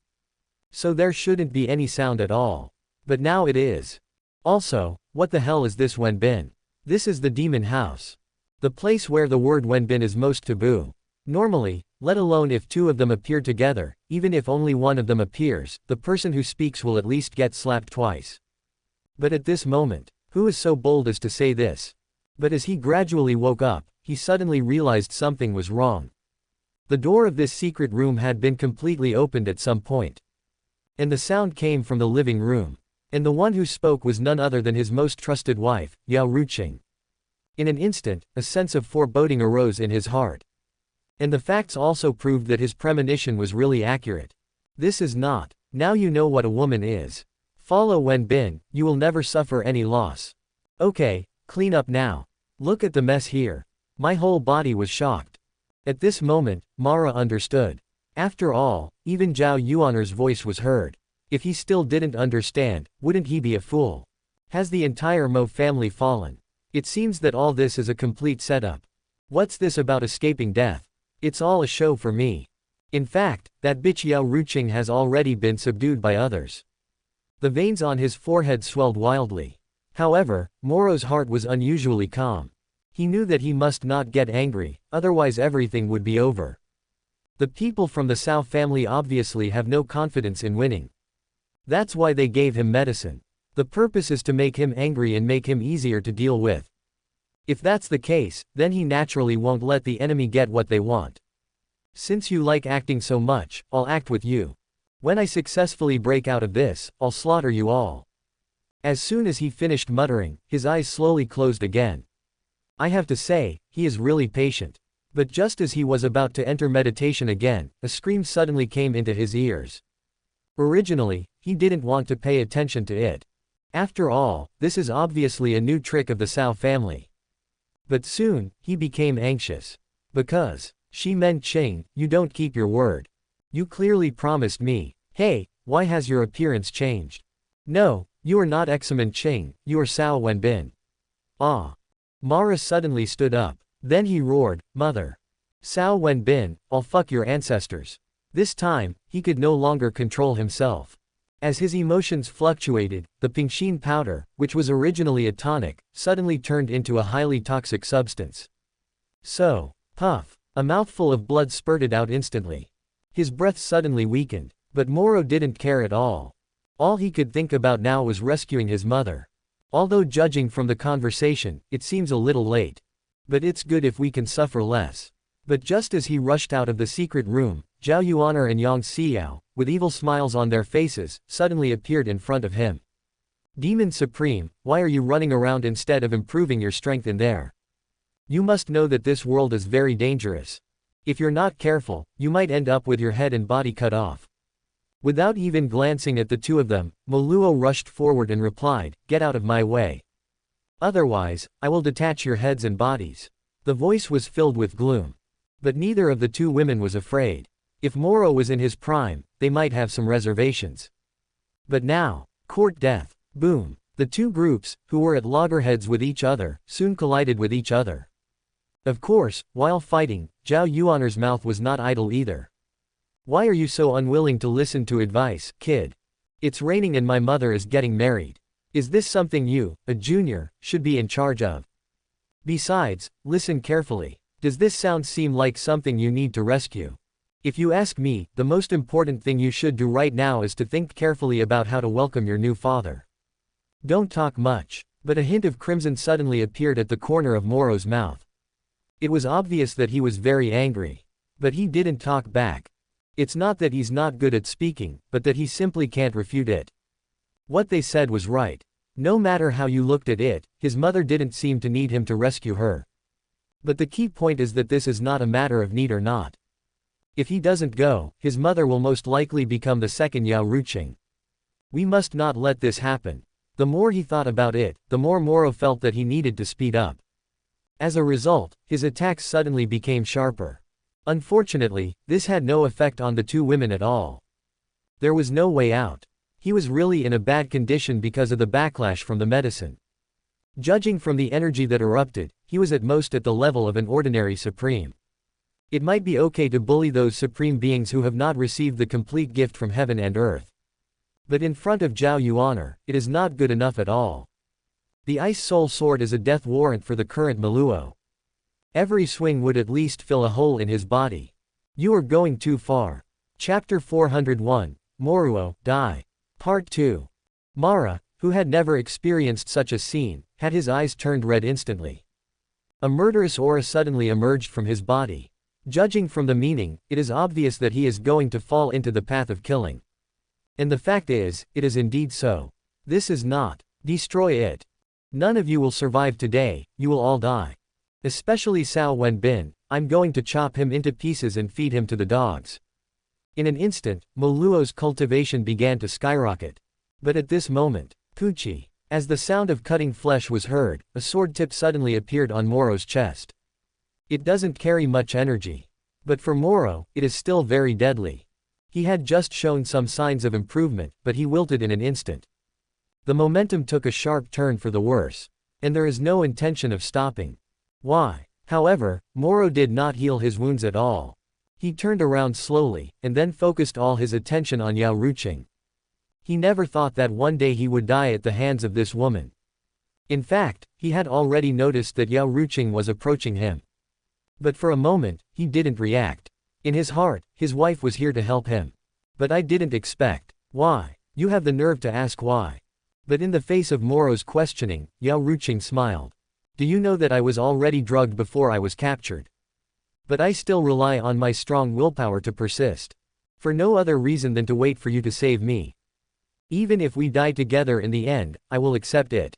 Speaker 1: So there shouldn't be any sound at all. But now it is. Also, what the hell is this Wenbin? This is the demon house. The place where the word Wenbin is most taboo. Normally, let alone if two of them appear together, even if only one of them appears, the person who speaks will at least get slapped twice. But at this moment, who is so bold as to say this? But as he gradually woke up, he suddenly realized something was wrong. The door of this secret room had been completely opened at some point. And the sound came from the living room. And the one who spoke was none other than his most trusted wife, Yao Ruqing. In an instant, a sense of foreboding arose in his heart. And the facts also proved that his premonition was really accurate. This is not. Now you know what a woman is. Follow Wenbin, you will never suffer any loss. Okay, clean up now. Look at the mess here. My whole body was shocked. At this moment, Mara understood. After all, even Zhao Yuaner's voice was heard. If he still didn't understand, wouldn't he be a fool? Has the entire Mo family fallen? It seems that all this is a complete setup. What's this about escaping death? It's all a show for me. In fact, that bitch Yao Ruqing has already been subdued by others. The veins on his forehead swelled wildly. However, Moro's heart was unusually calm. He knew that he must not get angry, otherwise everything would be over. The people from the Cao family obviously have no confidence in winning. That's why they gave him medicine. The purpose is to make him angry and make him easier to deal with. If that's the case, then he naturally won't let the enemy get what they want. Since you like acting so much, I'll act with you. When I successfully break out of this, I'll slaughter you all. As soon as he finished muttering, his eyes slowly closed again. I have to say, he is really patient. But just as he was about to enter meditation again, a scream suddenly came into his ears. Originally, he didn't want to pay attention to it. After all, this is obviously a new trick of the Cao family. But soon, he became anxious. Because, Shi Men Qing, you don't keep your word. You clearly promised me. Hey, why has your appearance changed? No, you are not Examen Qing, you are Cao Wenbin. Ah. Mara suddenly stood up. Then he roared, Mother. Cao Wenbin, I'll fuck your ancestors. This time, he could no longer control himself. As his emotions fluctuated, the Pingxin powder, which was originally a tonic, suddenly turned into a highly toxic substance. So, puff, a mouthful of blood spurted out instantly. His breath suddenly weakened, but Moro didn't care at all. All he could think about now was rescuing his mother. Although judging from the conversation, it seems a little late. But it's good if we can suffer less. But just as he rushed out of the secret room, Zhao Yuaner and Yang Xiao, with evil smiles on their faces, suddenly appeared in front of him. Demon Supreme, why are you running around instead of improving your strength in there? You must know that this world is very dangerous. If you're not careful, you might end up with your head and body cut off. Without even glancing at the two of them, Moluo rushed forward and replied, Get out of my way. Otherwise, I will detach your heads and bodies. The voice was filled with gloom. But neither of the two women was afraid. If Moro was in his prime, they might have some reservations. But now, court death. Boom. The two groups, who were at loggerheads with each other, soon collided with each other. Of course, while fighting, Zhao Yuaner's mouth was not idle either. Why are you so unwilling to listen to advice, kid? It's raining and my mother is getting married. Is this something you, a junior, should be in charge of? Besides, listen carefully. Does this sound seem like something you need to rescue? If you ask me, the most important thing you should do right now is to think carefully about how to welcome your new father. Don't talk much. But a hint of crimson suddenly appeared at the corner of Moro's mouth. It was obvious that he was very angry. But he didn't talk back. It's not that he's not good at speaking, but that he simply can't refute it. What they said was right. No matter how you looked at it, his mother didn't seem to need him to rescue her. But the key point is that this is not a matter of need or not. If he doesn't go, his mother will most likely become the second Yao Ruqing. We must not let this happen. The more he thought about it, the more Moro felt that he needed to speed up. As a result, his attacks suddenly became sharper. Unfortunately, this had no effect on the two women at all. There was no way out. He was really in a bad condition because of the backlash from the medicine. Judging from the energy that erupted, he was at most at the level of an ordinary supreme. It might be okay to bully those supreme beings who have not received the complete gift from heaven and earth. But in front of Zhao Yuan, it is not good enough at all. The Ice Soul Sword is a death warrant for the current Meluo. Every swing would at least fill a hole in his body. You are going too far. Chapter 401, Moruo, Die. Part 2. Mara, who had never experienced such a scene, had his eyes turned red instantly. A murderous aura suddenly emerged from his body. Judging from the meaning, it is obvious that he is going to fall into the path of killing. And the fact is, it is indeed so. This is not. Destroy it. None of you will survive today, you will all die. Especially Cao Wenbin, I'm going to chop him into pieces and feed him to the dogs. In an instant, Meluo's cultivation began to skyrocket. But at this moment, Pucci, as the sound of cutting flesh was heard, a sword tip suddenly appeared on Moro's chest. It doesn't carry much energy. But for Moro, it is still very deadly. He had just shown some signs of improvement, but he wilted in an instant. The momentum took a sharp turn for the worse. And there is no intention of stopping. Why? However, Moro did not heal his wounds at all. He turned around slowly, and then focused all his attention on Yao Ruqing. He never thought that one day he would die at the hands of this woman. In fact, he had already noticed that Yao Ruqing was approaching him. But for a moment, he didn't react. In his heart, his wife was here to help him. But I didn't expect. Why? You have the nerve to ask why. But in the face of Moro's questioning, Yao Ruqing smiled. Do you know that I was already drugged before I was captured? But I still rely on my strong willpower to persist. For no other reason than to wait for you to save me. Even if we die together in the end, I will accept it.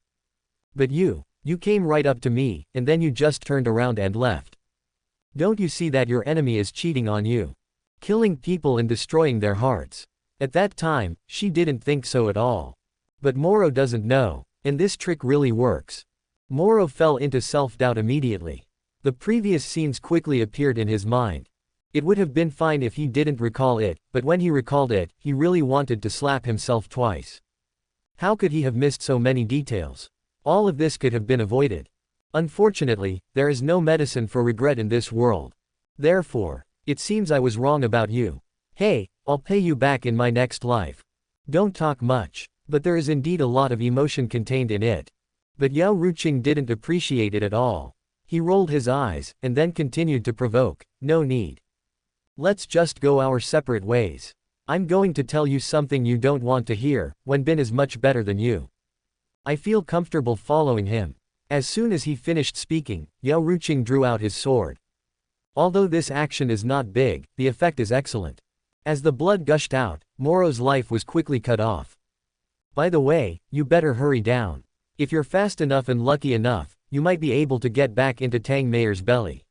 Speaker 1: But you came right up to me, and then you just turned around and left. Don't you see that your enemy is cheating on you? Killing people and destroying their hearts. At that time, she didn't think so at all. But Moro doesn't know, and this trick really works. Moro fell into self-doubt immediately. The previous scenes quickly appeared in his mind. It would have been fine if he didn't recall it, but when he recalled it, he really wanted to slap himself twice. How could he have missed so many details? All of this could have been avoided. Unfortunately, there is no medicine for regret in this world. Therefore, it seems I was wrong about you. Hey, I'll pay you back in my next life. Don't talk much, but there is indeed a lot of emotion contained in it. But Yao Ruqing didn't appreciate it at all. He rolled his eyes, and then continued to provoke, no need. Let's just go our separate ways. I'm going to tell you something you don't want to hear. Wenbin is much better than you. I feel comfortable following him. As soon as he finished speaking, Yao Ruqing drew out his sword. Although this action is not big, the effect is excellent. As the blood gushed out, Moro's life was quickly cut off. By the way, you better hurry down. If you're fast enough and lucky enough, you might be able to get back into Tang Mayor's belly.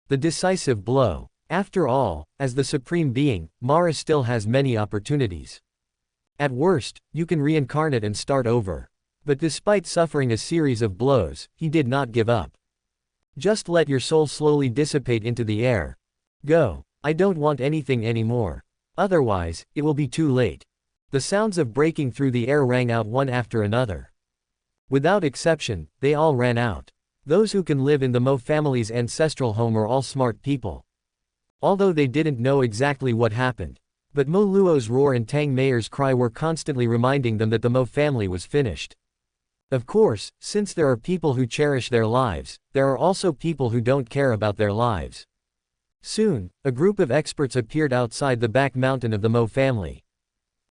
Speaker 1: The decisive blow. After all, as the Supreme Being, Mara still has many opportunities. At worst, you can reincarnate and start over. But despite suffering a series of blows, he did not give up. Just let your soul slowly dissipate into the air. Go. I don't want anything anymore. Otherwise, it will be too late. The sounds of breaking through the air rang out one after another. Without exception, they all ran out. Those who can live in the Mo family's ancestral home are all smart people. Although they didn't know exactly what happened. But Mo Luo's roar and Tang Mayor's cry were constantly reminding them that the Mo family was finished. Of course, since there are people who cherish their lives, there are also people who don't care about their lives. Soon, a group of experts appeared outside the back mountain of the Mo family.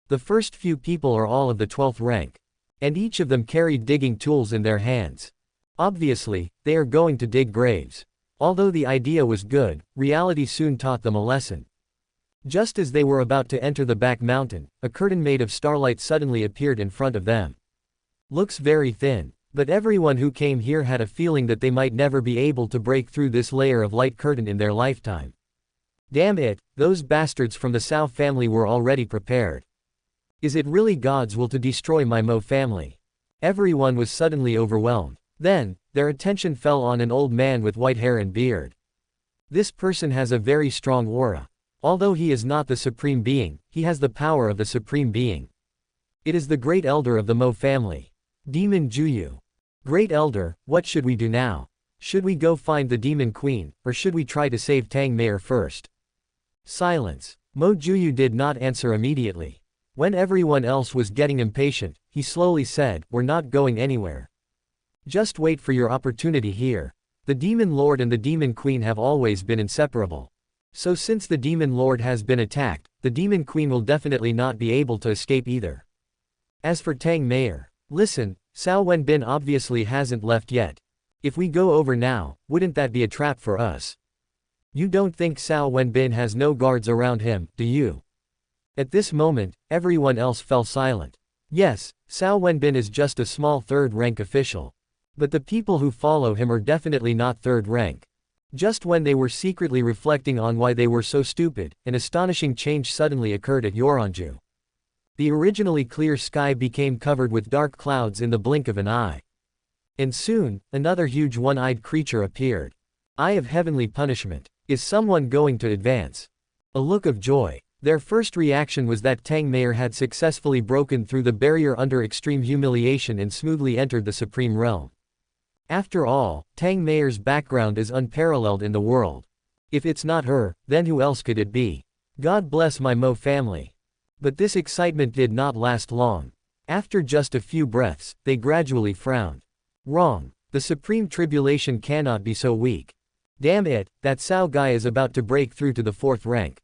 Speaker 1: The first few people are all of the 12th rank. And each of them carried digging tools in their hands. Obviously, they are going to dig graves. Although the idea was good, reality soon taught them a lesson. Just as they were about to enter the back mountain, a curtain made of starlight suddenly appeared in front of them. Looks very thin. But everyone who came here had a feeling that they might never be able to break through this layer of light curtain in their lifetime. Damn it, those bastards from the Cao family were already prepared. Is it really God's will to destroy my Mo family? Everyone was suddenly overwhelmed. Then, their attention fell on an old man with white hair and beard. This person has a very strong aura. Although he is not the supreme being, he has the power of the supreme being. It is the great elder of the Mo family. Demon Juyu. Great elder, what should we do now? Should we go find the demon queen, or should we try to save Tang Mayor first? Silence. Mo Juyu did not answer immediately. When everyone else was getting impatient, he slowly said, "We're not going anywhere. Just wait for your opportunity here. The Demon Lord and the Demon Queen have always been inseparable. So since the Demon Lord has been attacked, the Demon Queen will definitely not be able to escape either. As for Tang Mayor, listen, Cao Wenbin obviously hasn't left yet. If we go over now, wouldn't that be a trap for us? You don't think Cao Wenbin has no guards around him, do you?" At this moment, everyone else fell silent. Yes, Cao Wenbin is just a small third-rank official. But the people who follow him are definitely not third rank. Just when they were secretly reflecting on why they were so stupid, an astonishing change suddenly occurred at Zhongzhou. The originally clear sky became covered with dark clouds in the blink of an eye. And soon, another huge one-eyed creature appeared. Eye of heavenly punishment. Is someone going to advance? A look of joy. Their first reaction was that Tang Mayor had successfully broken through the barrier under extreme humiliation and smoothly entered the Supreme Realm. After all, Tang Mayor's background is unparalleled in the world. If it's not her, then who else could it be? God bless my Mo family. But this excitement did not last long. After just a few breaths, they gradually frowned. Wrong. The Supreme Tribulation cannot be so weak. Damn it, that Cao guy is about to break through to the 4th rank.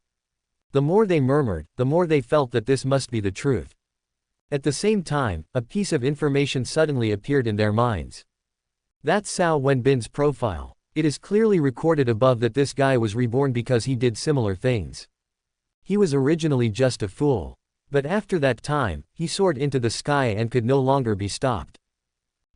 Speaker 1: The more they murmured, the more they felt that this must be the truth. At the same time, a piece of information suddenly appeared in their minds. That's Cao Wenbin's profile. It is clearly recorded above that this guy was reborn because he did similar things. He was originally just a fool. But after that time, he soared into the sky and could no longer be stopped.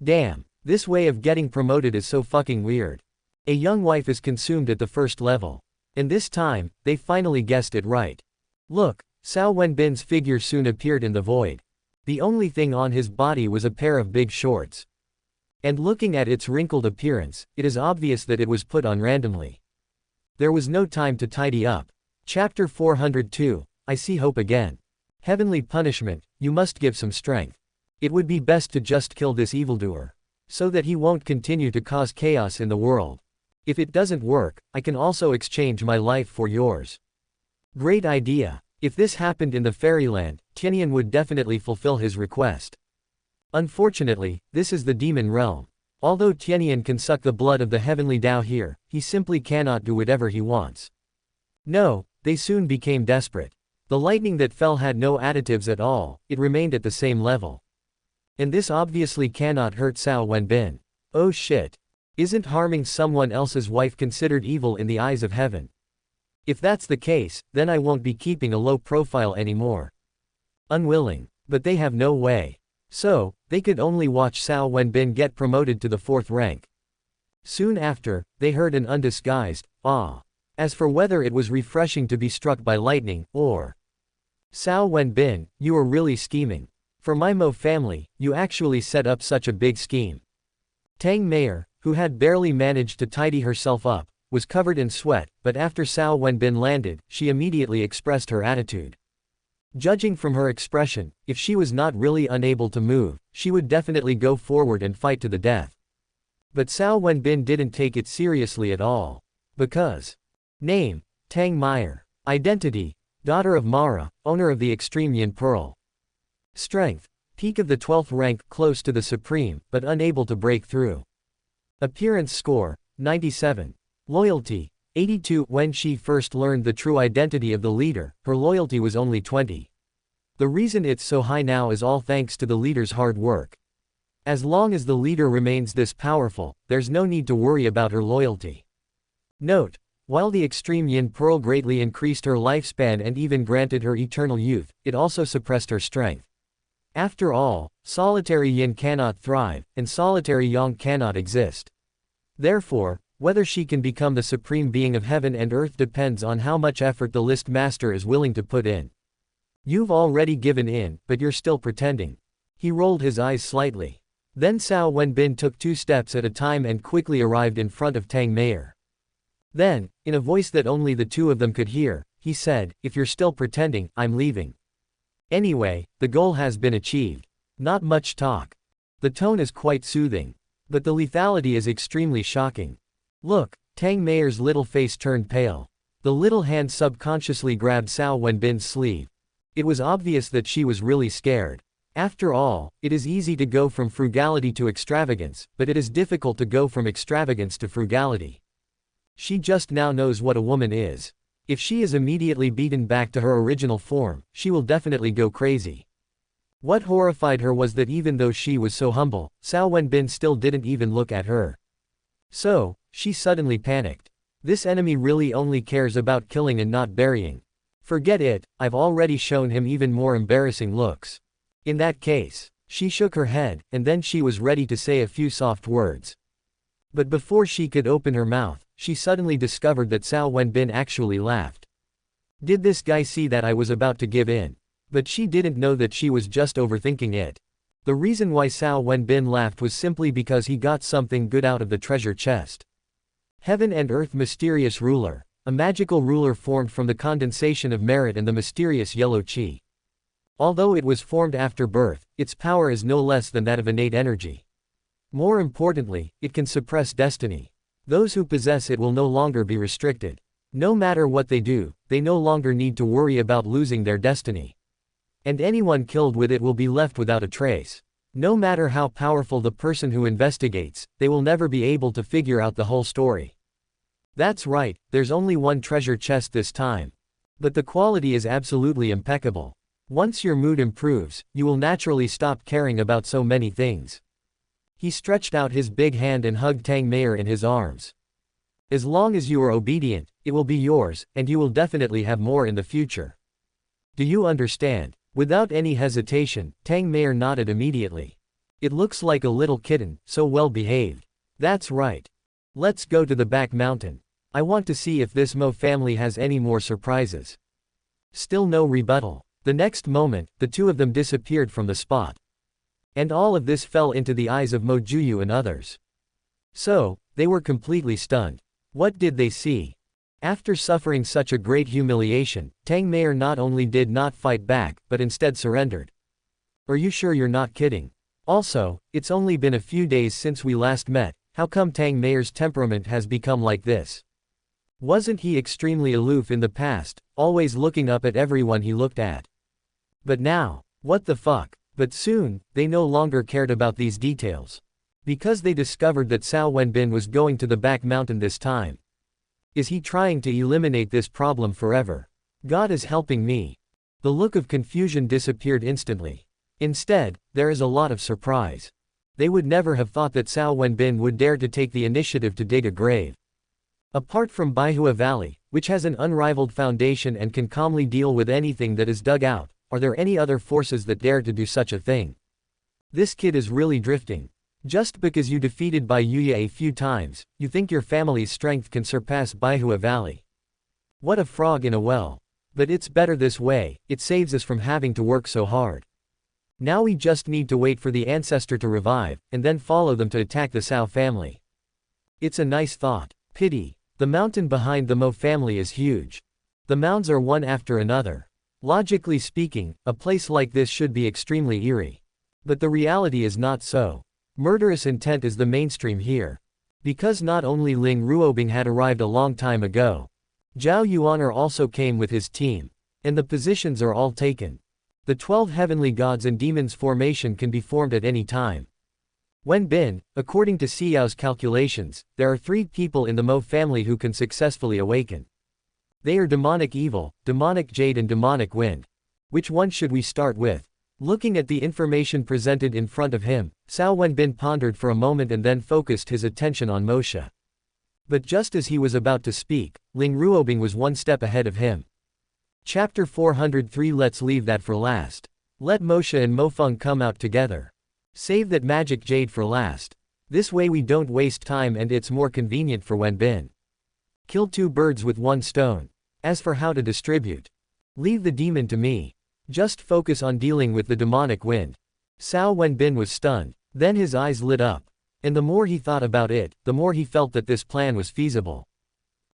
Speaker 1: Damn, this way of getting promoted is so fucking weird. A young wife is consumed at the 1st level. And this time, they finally guessed it right. Look, Cao Wenbin's figure soon appeared in the void. The only thing on his body was a pair of big shorts. And looking at its wrinkled appearance, it is obvious that it was put on randomly. There was no time to tidy up. Chapter 402, I see hope again. Heavenly punishment, you must give some strength. It would be best to just kill this evildoer. So that he won't continue to cause chaos in the world. If it doesn't work, I can also exchange my life for yours. Great idea. If this happened in the fairyland, Tianyan would definitely fulfill his request. Unfortunately, this is the demon realm. Although Tianyan can suck the blood of the heavenly Tao here, he simply cannot do whatever he wants. No, they soon became desperate. The lightning that fell had no additives at all, it remained at the same level. And this obviously cannot hurt Cao Wenbin. Oh shit. Isn't harming someone else's wife considered evil in the eyes of heaven? If that's the case, then I won't be keeping a low profile anymore. Unwilling. But they have no way. So, they could only watch Cao Wenbin get promoted to the 4th rank. Soon after, they heard an undisguised, "Ah." As for whether it was refreshing to be struck by lightning, or Cao Wenbin, you are really scheming. For my Mo family, you actually set up such a big scheme. Tang Mayor, who had barely managed to tidy herself up, was covered in sweat, but after Cao Wenbin landed, she immediately expressed her attitude. Judging from her expression, if she was not really unable to move, she would definitely go forward and fight to the death. But Cao Wenbin didn't take it seriously at all. Because name, Tang Mayor. Identity, daughter of Mara, owner of the Extreme Yin Pearl. Strength, peak of the 12th rank, close to the Supreme, but unable to break through. Appearance score, 97. Loyalty, 82. When she first learned the true identity of the leader, her loyalty was only 20. The reason it's so high now is all thanks to the leader's hard work. As long as the leader remains this powerful, there's no need to worry about her loyalty. Note, while the Extreme Yin Pearl greatly increased her lifespan and even granted her eternal youth, it also suppressed her strength. After all, solitary yin cannot thrive, and solitary yang cannot exist. Therefore, whether she can become the supreme being of heaven and earth depends on how much effort the list master is willing to put in. You've already given in, but you're still pretending. He rolled his eyes slightly. Then Cao Wenbin took 2 steps at a time and quickly arrived in front of Tang Meier. Then, in a voice that only the 2 of them could hear, he said, "If you're still pretending, I'm leaving. Anyway, the goal has been achieved. Not much talk." The tone is quite soothing. But the lethality is extremely shocking. Look, Tang Meier's little face turned pale. The little hand subconsciously grabbed Cao Wenbin's sleeve. It was obvious that she was really scared. After all, it is easy to go from frugality to extravagance, but it is difficult to go from extravagance to frugality. She just now knows what a woman is. If she is immediately beaten back to her original form, she will definitely go crazy. What horrified her was that even though she was so humble, Cao Wenbin still didn't even look at her. So, she suddenly panicked. This enemy really only cares about killing and not burying. Forget it, I've already shown him even more embarrassing looks. In that case, she shook her head, and then she was ready to say a few soft words. But before she could open her mouth, she suddenly discovered that Cao Wenbin actually laughed. Did this guy see that I was about to give in? But she didn't know that she was just overthinking it. The reason why Cao Wenbin laughed was simply because he got something good out of the treasure chest. Heaven and Earth Mysterious Ruler, a magical ruler formed from the condensation of merit and the mysterious yellow qi. Although it was formed after birth, its power is no less than that of innate energy. More importantly, it can suppress destiny. Those who possess it will no longer be restricted. No matter what they do, they no longer need to worry about losing their destiny. And anyone killed with it will be left without a trace. No matter how powerful the person who investigates, they will never be able to figure out the whole story. That's right, there's only one treasure chest this time. But the quality is absolutely impeccable. Once your mood improves, you will naturally stop caring about so many things. He stretched out his big hand and hugged Tang Meier in his arms. As long as you are obedient, it will be yours, and you will definitely have more in the future. Do you understand? Without any hesitation, Tang Meier nodded immediately. It looks like a little kitten, so well behaved. That's right. Let's go to the back mountain. I want to see if this Mo family has any more surprises. Still no rebuttal. The next moment, the 2 of them disappeared from the spot. And all of this fell into the eyes of Mo Juyu and others. So, they were completely stunned. What did they see? After suffering such a great humiliation, Tang Meier not only did not fight back, but instead surrendered. Are you sure you're not kidding? Also, it's only been a few days since we last met, how come Tang Meier's temperament has become like this? Wasn't he extremely aloof in the past, always looking up at everyone he looked at? But now, what the fuck? But soon, they no longer cared about these details. Because they discovered that Cao Wenbin was going to the back mountain this time. Is he trying to eliminate this problem forever? God is helping me. The look of confusion disappeared instantly. Instead, there is a lot of surprise. They would never have thought that Cao Wenbin would dare to take the initiative to dig a grave. Apart from Baihua Valley, which has an unrivaled foundation and can calmly deal with anything that is dug out, are there any other forces that dare to do such a thing? This kid is really drifting. Just because you defeated Baiyuya a few times, you think your family's strength can surpass Baihua Valley. What a frog in a well. But it's better this way, it saves us from having to work so hard. Now we just need to wait for the ancestor to revive, and then follow them to attack the Cao family. It's a nice thought. Pity. The mountain behind the Mo family is huge. The mounds are one after another. Logically speaking, a place like this should be extremely eerie. But the reality is not so. Murderous intent is the mainstream here. Because not only Ling Ruobing had arrived a long time ago. Zhao Yuaner also came with his team. And the positions are all taken. The 12 heavenly gods and demons formation can be formed at any time. Wenbin, according to Xiao's calculations, there are 3 people in the Mo family who can successfully awaken. They are demonic evil, demonic jade and demonic wind. Which one should we start with? Looking at the information presented in front of him, Cao Wenbin pondered for a moment and then focused his attention on Moshe. But just as he was about to speak, Ling Ruobing was one step ahead of him. Chapter 403. Let's leave that for last. Let Moshe and Mofeng come out together. Save that magic jade for last. This way we don't waste time and it's more convenient for Wenbin. Kill 2 birds with 1 stone. As for how to distribute, leave the demon to me. Just focus on dealing with the demonic wind. Cao Wenbin was stunned. Then his eyes lit up. And the more he thought about it, the more he felt that this plan was feasible.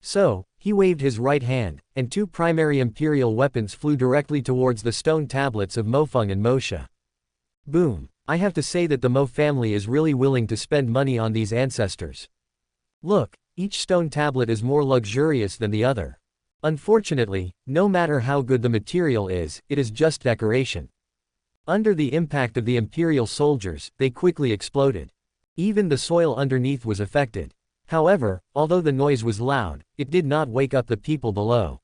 Speaker 1: So, he waved his right hand, and 2 primary imperial weapons flew directly towards the stone tablets of Mofeng and Moshe. Boom. I have to say that the Mo family is really willing to spend money on these ancestors. Look, each stone tablet is more luxurious than the other. Unfortunately, no matter how good the material is, it is just decoration. Under the impact of the imperial soldiers, they quickly exploded. Even the soil underneath was affected. However, although the noise was loud, it did not wake up the people below.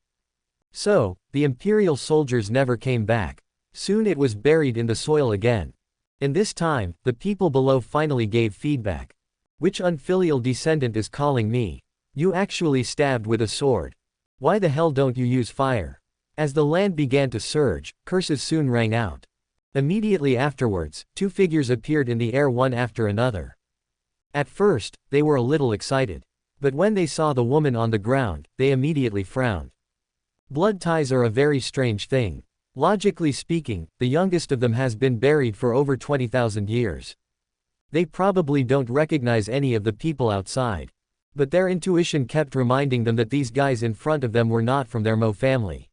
Speaker 1: So, the imperial soldiers never came back. Soon it was buried in the soil again. And this time, the people below finally gave feedback. Which unfilial descendant is calling me? You actually stabbed with a sword. Why the hell don't you use fire? As the land began to surge, curses soon rang out. Immediately afterwards, 2 figures appeared in the air one after another. At first, they were a little excited. But when they saw the woman on the ground, they immediately frowned. Blood ties are a very strange thing. Logically speaking, the youngest of them has been buried for over 20,000 years. They probably don't recognize any of the people outside. But their intuition kept reminding them that these guys in front of them were not from their Mo family.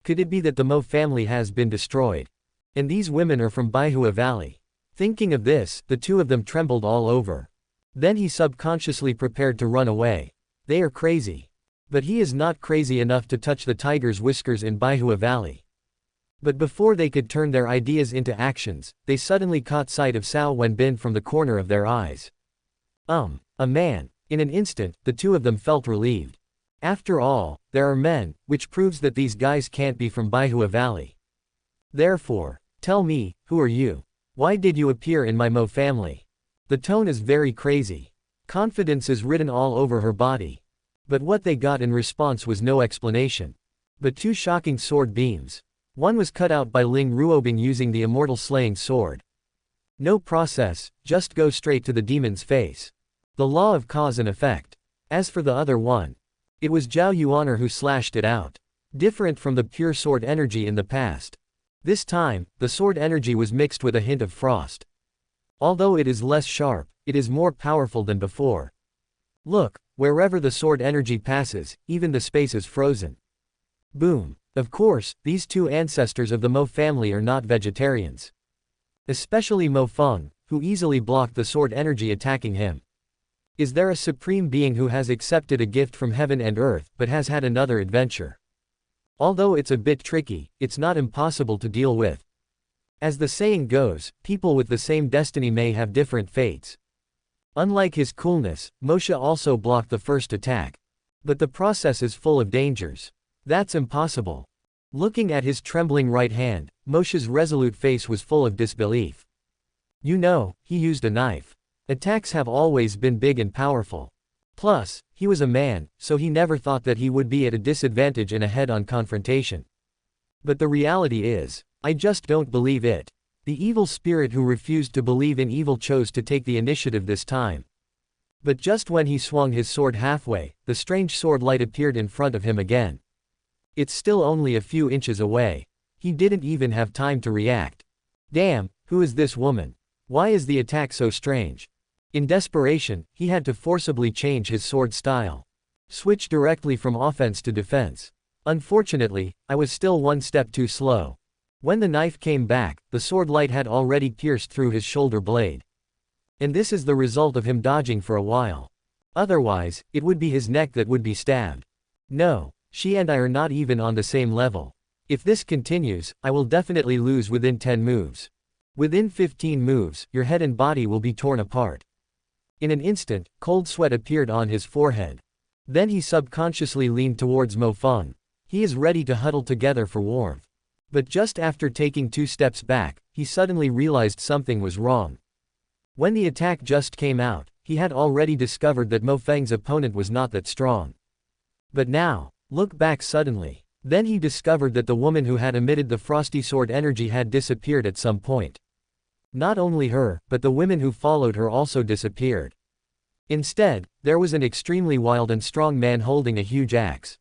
Speaker 1: Could it be that the Mo family has been destroyed? And these women are from Baihua Valley. Thinking of this, the 2 of them trembled all over. Then he subconsciously prepared to run away. They are crazy. But he is not crazy enough to touch the tiger's whiskers in Baihua Valley. But before they could turn their ideas into actions, they suddenly caught sight of Cao Wenbin from the corner of their eyes. A man. In an instant, the 2 of them felt relieved. After all, there are men, which proves that these guys can't be from Baihua Valley. Therefore, tell me, who are you? Why did you appear in my Mo family? The tone is very crazy. Confidence is written all over her body. But what they got in response was no explanation. But 2 shocking sword beams. One was cut out by Ling Ruobing using the immortal slaying sword. No process, just go straight to the demon's face. The law of cause and effect. As for the other one, it was Zhao Yuaner who slashed it out. Different from the pure sword energy in the past. This time, the sword energy was mixed with a hint of frost. Although it is less sharp, it is more powerful than before. Look, wherever the sword energy passes, even the space is frozen. Boom. Of course, these 2 ancestors of the Mo family are not vegetarians. Especially Mofeng, who easily blocked the sword energy attacking him. Is there a supreme being who has accepted a gift from heaven and earth, but has had another adventure? Although it's a bit tricky, it's not impossible to deal with. As the saying goes, people with the same destiny may have different fates. Unlike his coolness, Moshe also blocked the first attack. But the process is full of dangers. That's impossible. Looking at his trembling right hand, Moshe's resolute face was full of disbelief. You know, he used a knife. Attacks have always been big and powerful. Plus, he was a man, so he never thought that he would be at a disadvantage in a head-on confrontation. But the reality is, I just don't believe it. The evil spirit who refused to believe in evil chose to take the initiative this time. But just when he swung his sword halfway, the strange sword light appeared in front of him again. It's still only a few inches away. He didn't even have time to react. Damn, who is this woman? Why is the attack so strange? In desperation, he had to forcibly change his sword style. Switch directly from offense to defense. Unfortunately, I was still one step too slow. When the knife came back, the sword light had already pierced through his shoulder blade. And this is the result of him dodging for a while. Otherwise, it would be his neck that would be stabbed. No, she and I are not even on the same level. If this continues, I will definitely lose within 10 moves. Within 15 moves, your head and body will be torn apart. In an instant, cold sweat appeared on his forehead. Then he subconsciously leaned towards Mofeng. He is ready to huddle together for warmth. But just after taking 2 steps back, he suddenly realized something was wrong. When the attack just came out, he had already discovered that Mofeng's opponent was not that strong. But now, look back suddenly. Then he discovered that the woman who had emitted the frosty sword energy had disappeared at some point. Not only her, but the women who followed her also disappeared. Instead, there was an extremely wild and strong man holding a huge axe.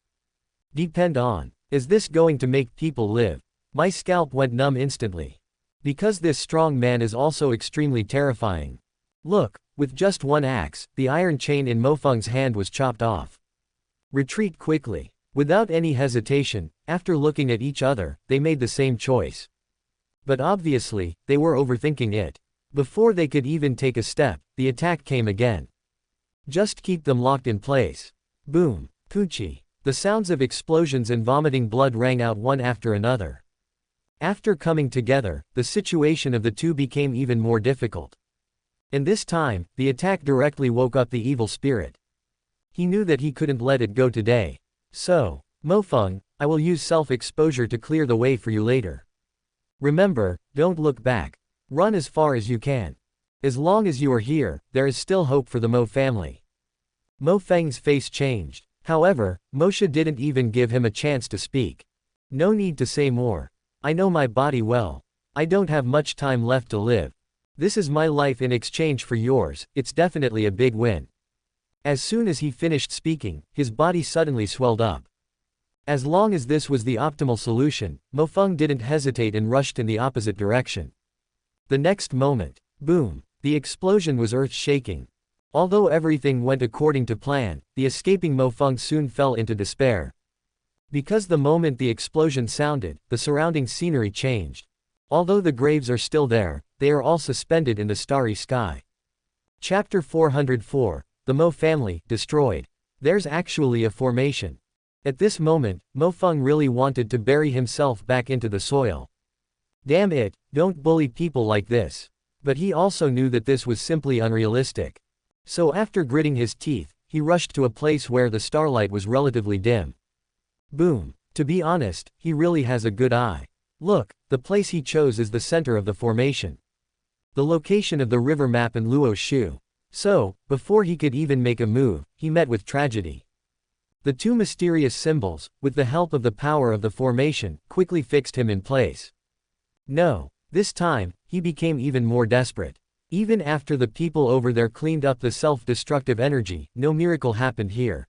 Speaker 1: Depend on. Is this going to make people live? My scalp went numb instantly. Because this strong man is also extremely terrifying. Look, with just one axe, the iron chain in Mofeng's hand was chopped off. Retreat quickly. Without any hesitation, after looking at each other, they made the same choice. But obviously, they were overthinking it. Before they could even take a step, the attack came again. Just keep them locked in place. Boom. Poochie. The sounds of explosions and vomiting blood rang out one after another. After coming together, the situation of the two became even more difficult. And this time, the attack directly woke up the evil spirit. He knew that he couldn't let it go today. So, Mofeng, I will use self-exposure to clear the way for you later. Remember, don't look back. Run as far as you can. As long as you are here, there is still hope for the Mo family. Mofeng's face changed. However, Moshe didn't even give him a chance to speak. No need to say more. I know my body well. I don't have much time left to live. This is my life in exchange for yours, it's definitely a big win. As soon as he finished speaking, his body suddenly swelled up. As long as this was the optimal solution, Mofeng didn't hesitate and rushed in the opposite direction. The next moment, boom, the explosion was earth-shaking. Although everything went according to plan, the escaping Mofeng soon fell into despair. Because the moment the explosion sounded, the surrounding scenery changed. Although the graves are still there, they are all suspended in the starry sky. Chapter 404, The Mo Family, Destroyed. There's actually a formation. At this moment, Mofeng really wanted to bury himself back into the soil. Damn it, don't bully people like this. But he also knew that this was simply unrealistic. So after gritting his teeth, he rushed to a place where the starlight was relatively dim. Boom. To be honest, he really has a good eye. Look, the place he chose is the center of the formation. The location of the river map in Luo's shoe. So, before he could even make a move, he met with tragedy. The two mysterious symbols, with the help of the power of the formation, quickly fixed him in place. No. This time, he became even more desperate. Even after the people over there cleaned up the self-destructive energy, no miracle happened here.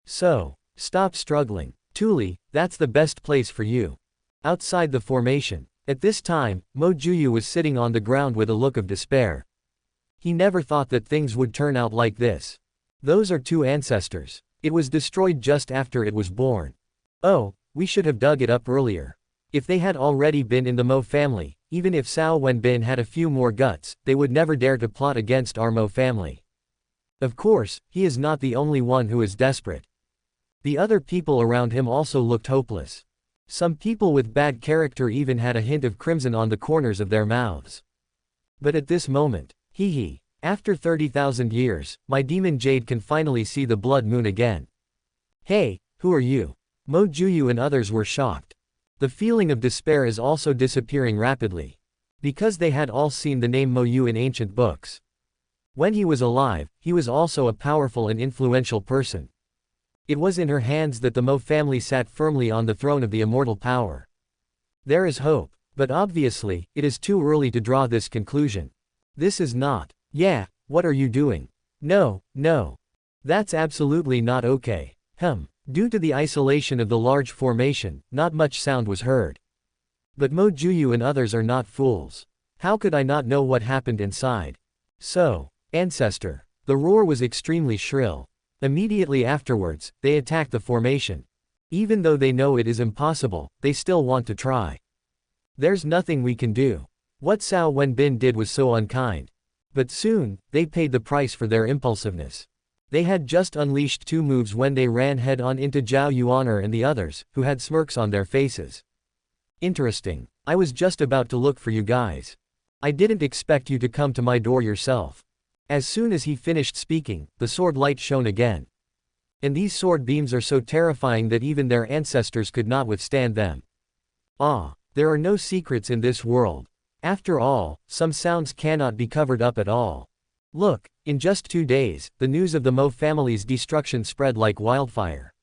Speaker 1: So, stop struggling. Tuli, that's the best place for you. Outside the formation. At this time, Mo Juyu was sitting on the ground with a look of despair. He never thought that things would turn out like this. Those are two ancestors. It was destroyed just after it was born. Oh, we should have dug it up earlier. If they had already been in the Mo family, even if Cao Wenbin had a few more guts, they would never dare to plot against our Mo family. Of course, he is not the only one who is desperate. The other people around him also looked hopeless. Some people with bad character even had a hint of crimson on the corners of their mouths. But at this moment, after 30,000 years, my demon Jade can finally see the blood moon again. Hey, who are you? Mo Juyu and others were shocked. The feeling of despair is also disappearing rapidly. Because they had all seen the name Mo Yu in ancient books. When he was alive, he was also a powerful and influential person. It was in her hands that the Mo family sat firmly on the throne of the immortal power. There is hope, but obviously, it is too early to draw this conclusion. This is not. Yeah, what are you doing? No. That's absolutely not okay. Due to the isolation of the large formation, not much sound was heard. But Mo Juyu and others are not fools. How could I not know what happened inside? So, ancestor. The roar was extremely shrill. Immediately afterwards, they attack the formation. Even though they know it is impossible, they still want to try. There's nothing we can do. What Cao Wenbin did was so unkind. But soon, they paid the price for their impulsiveness. They had just unleashed two moves when they ran head-on into Zhao Yuaner and the others, who had smirks on their faces. Interesting. I was just about to look for you guys. I didn't expect you to come to my door yourself. As soon as he finished speaking, the sword light shone again. And these sword beams are so terrifying that even their ancestors could not withstand them. There are no secrets in this world. After all, some sounds cannot be covered up at all. Look, in just 2 days, the news of the Mo family's destruction spread like wildfire.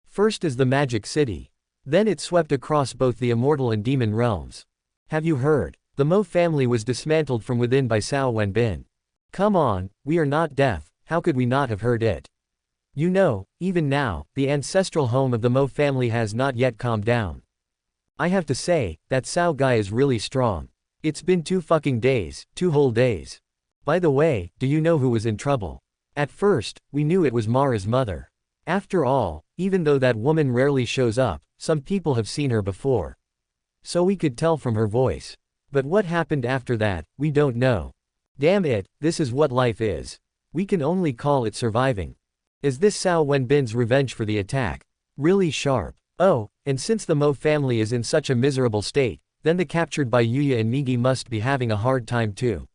Speaker 1: First is the Magic City. Then it swept across both the immortal and demon realms. Have you heard? The Mo family was dismantled from within by Cao Wenbin. Come on, we are not deaf, how could we not have heard it? You know, even now, the ancestral home of the Mo family has not yet calmed down. I have to say, that Cao guy is really strong. It's been 2 fucking days, 2 whole days. By the way, do you know who was in trouble? At first, we knew it was Mara's mother. After all, even though that woman rarely shows up, some people have seen her before. So we could tell from her voice. But what happened after that, we don't know. Damn it, this is what life is. We can only call it surviving. Is this Cao Wenbin's revenge for the attack? Really sharp. Oh, and since the Mo family is in such a miserable state, then the captured by Yuya and Migi must be having a hard time too.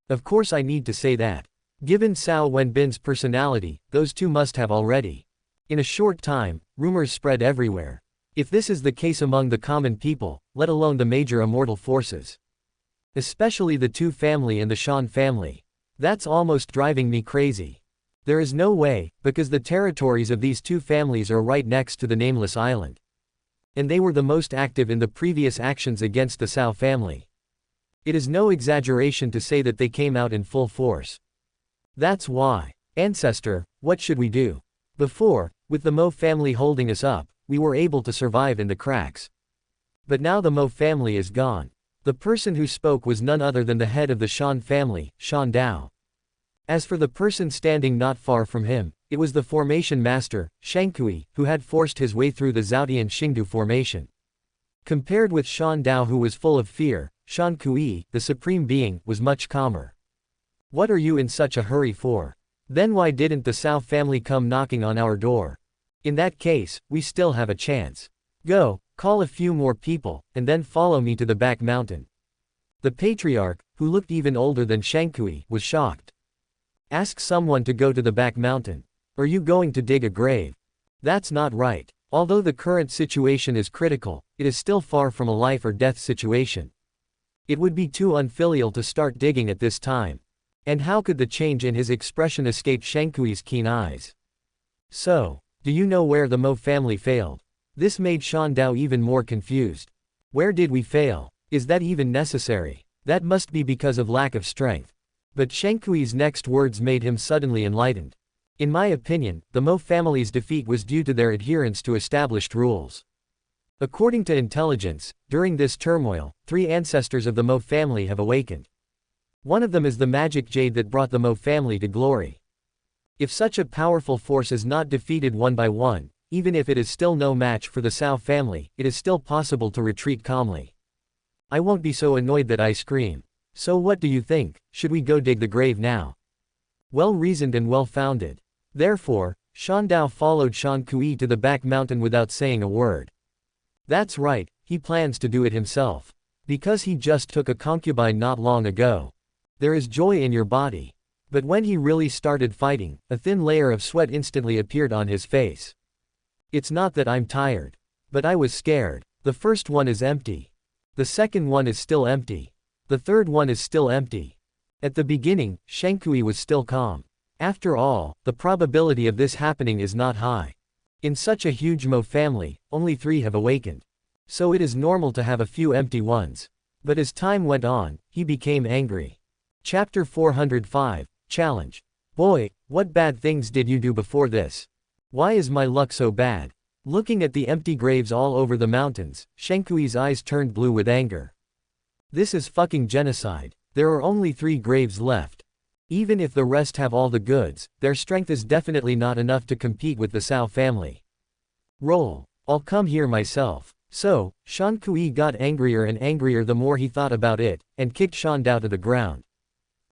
Speaker 1: Of course I need to say that. Given Cao Wenbin's personality, those two must have already. In a short time, rumors spread everywhere. If this is the case among the common people, let alone the major immortal forces. Especially the Tu family and the Shan family. That's almost driving me crazy. There is no way, because the territories of these 2 families are right next to the Nameless Island. And they were the most active in the previous actions against the Cao family. It is no exaggeration to say that they came out in full force. That's why. Ancestor, what should we do? Before, with the Mo family holding us up, we were able to survive in the cracks. But now the Mo family is gone. The person who spoke was none other than the head of the Shan family, Shan Dao. As for the person standing not far from him, it was the formation master, Shangkui, who had forced his way through the Zhaotian Xingdu formation. Compared with Shan Dao, who was full of fear, Shangkui, the supreme being, was much calmer. What are you in such a hurry for? Then why didn't the Cao family come knocking on our door? In that case, we still have a chance. Go, call a few more people, and then follow me to the back mountain. The patriarch, who looked even older than Shangkui, was shocked. Ask someone to go to the back mountain. Are you going to dig a grave? That's not right. Although the current situation is critical, it is still far from a life or death situation. It would be too unfilial to start digging at this time. And how could the change in his expression escape Shangkui's keen eyes? So, do you know where the Mo family failed? This made Shan Dao even more confused. Where did we fail? Is that even necessary? That must be because of lack of strength. But Shangkui's next words made him suddenly enlightened. In my opinion, the Mo family's defeat was due to their adherence to established rules. According to intelligence, during this turmoil, 3 ancestors of the Mo family have awakened. One of them is the magic jade that brought the Mo family to glory. If such a powerful force is not defeated one by one, even if it is still no match for the Cao family, it is still possible to retreat calmly. I won't be so annoyed that I scream. So what do you think, should we go dig the grave now? Well reasoned and well founded. Therefore, Shan Dao followed Shangkui to the back mountain without saying a word. That's right, he plans to do it himself. Because he just took a concubine not long ago. There is joy in your body. But when he really started fighting, a thin layer of sweat instantly appeared on his face. It's not that I'm tired. But I was scared. The first one is empty. The second one is still empty. The third one is still empty. At the beginning, Shangkui was still calm. After all, the probability of this happening is not high. In such a huge Mo family, only 3 have awakened. So it is normal to have a few empty ones. But as time went on, he became angry. Chapter 405, Challenge. Boy, what bad things did you do before this? Why is my luck so bad? Looking at the empty graves all over the mountains, Shangkui's eyes turned blue with anger. This is fucking genocide. There are only 3 graves left. Even if the rest have all the goods, their strength is definitely not enough to compete with the Cao family. Roll. I'll come here myself. So, Shangkui got angrier and angrier the more he thought about it, and kicked Shan Dao to the ground.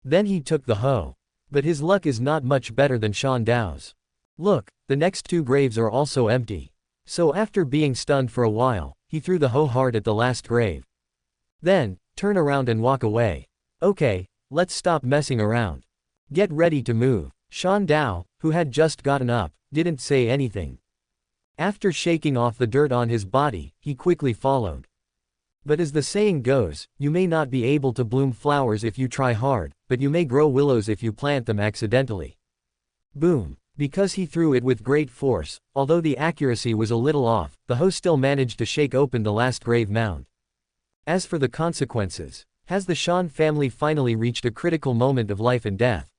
Speaker 1: Then he took the hoe. But his luck is not much better than Shan Dao's. Look, the next 2 graves are also empty. So after being stunned for a while, he threw the hoe hard at the last grave. Then, turn around and walk away. Okay, let's stop messing around. Get ready to move. Shan Dao, who had just gotten up, didn't say anything. After shaking off the dirt on his body, he quickly followed. But as the saying goes, you may not be able to bloom flowers if you try hard, but you may grow willows if you plant them accidentally. Boom. Because he threw it with great force, although the accuracy was a little off, the host still managed to shake open the last grave mound. As for the consequences, has the Shan family finally reached a critical moment of life and death?